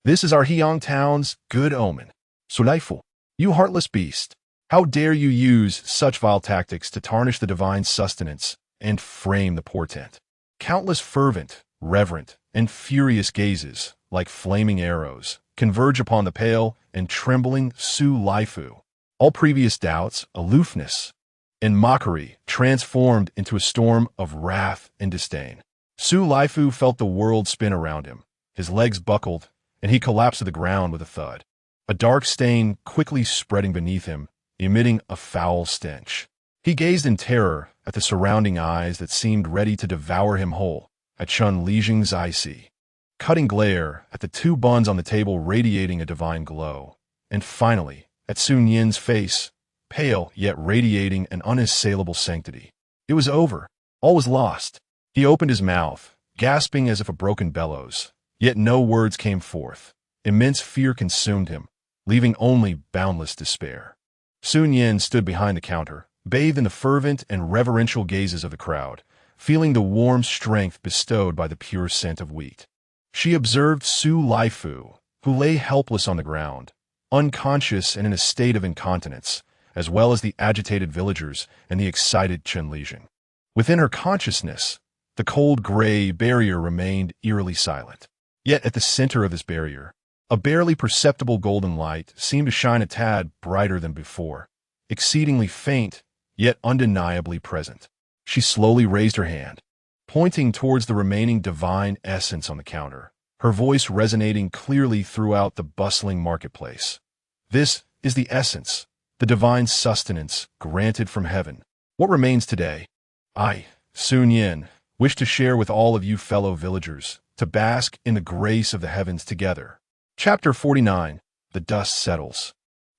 This is our Hyang town's good omen. Sulaifu, you heartless beast! How dare you use such vile tactics to tarnish the divine sustenance and frame the portent? Countless fervent, reverent, and furious gazes, like flaming arrows, converge upon the pale and trembling Su Laifu. All previous doubts, aloofness, and mockery transformed into a storm of wrath and disdain. Su Laifu felt the world spin around him. His legs buckled, and he collapsed to the ground with a thud. A dark stain quickly spreading beneath him, emitting a foul stench. He gazed in terror at the surrounding eyes that seemed ready to devour him whole, at Chun Lijing's icy, cutting glare, at the two buns on the table radiating a divine glow, and finally, at Su Nian's face, pale yet radiating an unassailable sanctity. It was over. All was lost. He opened his mouth, gasping as if a broken bellows, yet no words came forth. Immense fear consumed him, leaving only boundless despair. Su Nian stood behind the counter, bathed in the fervent and reverential gazes of the crowd, feeling the warm strength bestowed by the pure scent of wheat. She observed Su Laifu, who lay helpless on the ground, unconscious and in a state of incontinence, as well as the agitated villagers and the excited Chun Lijing. Within her consciousness, the cold gray barrier remained eerily silent. Yet at the center of this barrier, a barely perceptible golden light seemed to shine a tad brighter than before, exceedingly faint, yet undeniably present. She slowly raised her hand, pointing towards the remaining divine essence on the counter, her voice resonating clearly throughout the bustling marketplace. This is the essence, the divine sustenance granted from heaven. What remains today? I, Su Nian, wish to share with all of you fellow villagers, to bask in the grace of the heavens together. Chapter 49. The Dust Settles.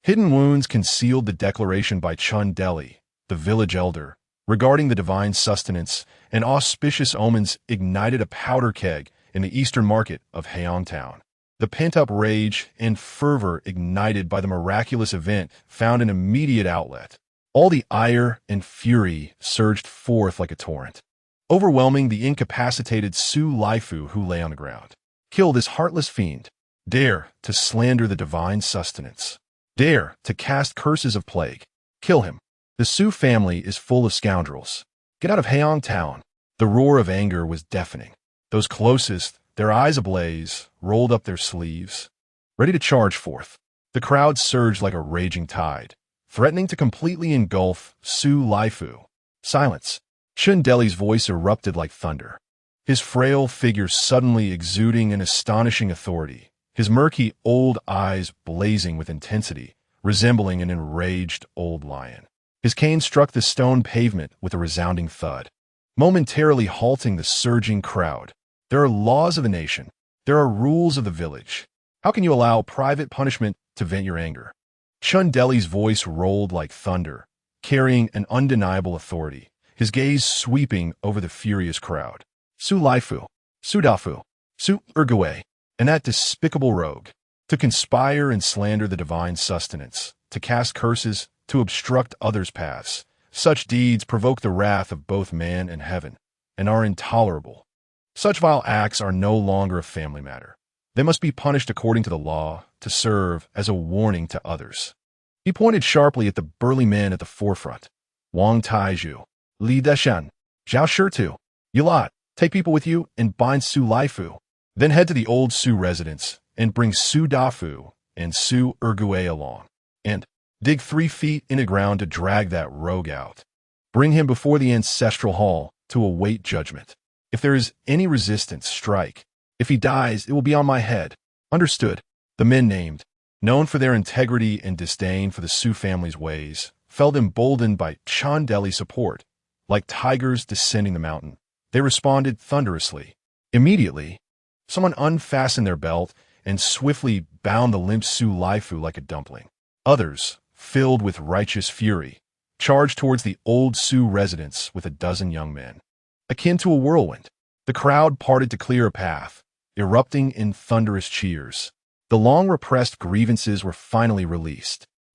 Hidden wounds concealed the declaration by Chun Deli, the village elder, regarding the divine sustenance, and auspicious omens ignited a powder keg in the eastern market of Hayong Town. The pent-up rage and fervor ignited by the miraculous event found an immediate outlet. All the ire and fury surged forth like a torrent, overwhelming the incapacitated Su Lifu who lay on the ground. Kill this heartless fiend. Dare to slander the divine sustenance. Dare to cast curses of plague. Kill him. The Su family is full of scoundrels. Get out of Hayong Town. The roar of anger was deafening. Those closest, their eyes ablaze, rolled up their sleeves, ready to charge forth. The crowd surged like a raging tide, threatening to completely engulf Su Lifu. Silence. Chun Deli's voice erupted like thunder, his frail figure suddenly exuding an astonishing authority, his murky old eyes blazing with intensity, resembling an enraged old lion. His cane struck the stone pavement with a resounding thud, momentarily halting the surging crowd. There are laws of the nation. There are rules of the village. How can you allow private punishment to vent your anger? Chun Deli's voice rolled like thunder, carrying an undeniable authority, his gaze sweeping over the furious crowd. Su Lifu, Su Dafu, Su Ergue, and that despicable rogue, to conspire and slander the divine sustenance, to cast curses, to obstruct others' paths. Such deeds provoke the wrath of both man and heaven, and are intolerable. Such vile acts are no longer a family matter. They must be punished according to the law, to serve as a warning to others. He pointed sharply at the burly men at the forefront. Wang Taizhu, Li Deshan, Zhao Shirtu, you lot, take people with you and bind Su Lifu. Then head to the old Su residence and bring Su Dafu and Su Ergue along. And dig 3 feet in the ground to drag that rogue out. Bring him before the ancestral hall to await judgment. If there is any resistance, strike. If he dies, it will be on my head. Understood. The men named, known for their integrity and disdain for the Su family's ways, felt emboldened by Chun Deli's support. Like tigers descending the mountain, they responded thunderously. Immediately, someone unfastened their belt and swiftly bound the limp Su Lifu like a dumpling. Others, filled with righteous fury, charged towards the old Su residence with a dozen young men. Akin to a whirlwind, the crowd parted to clear a path, erupting in thunderous cheers. The long-repressed grievances were finally released.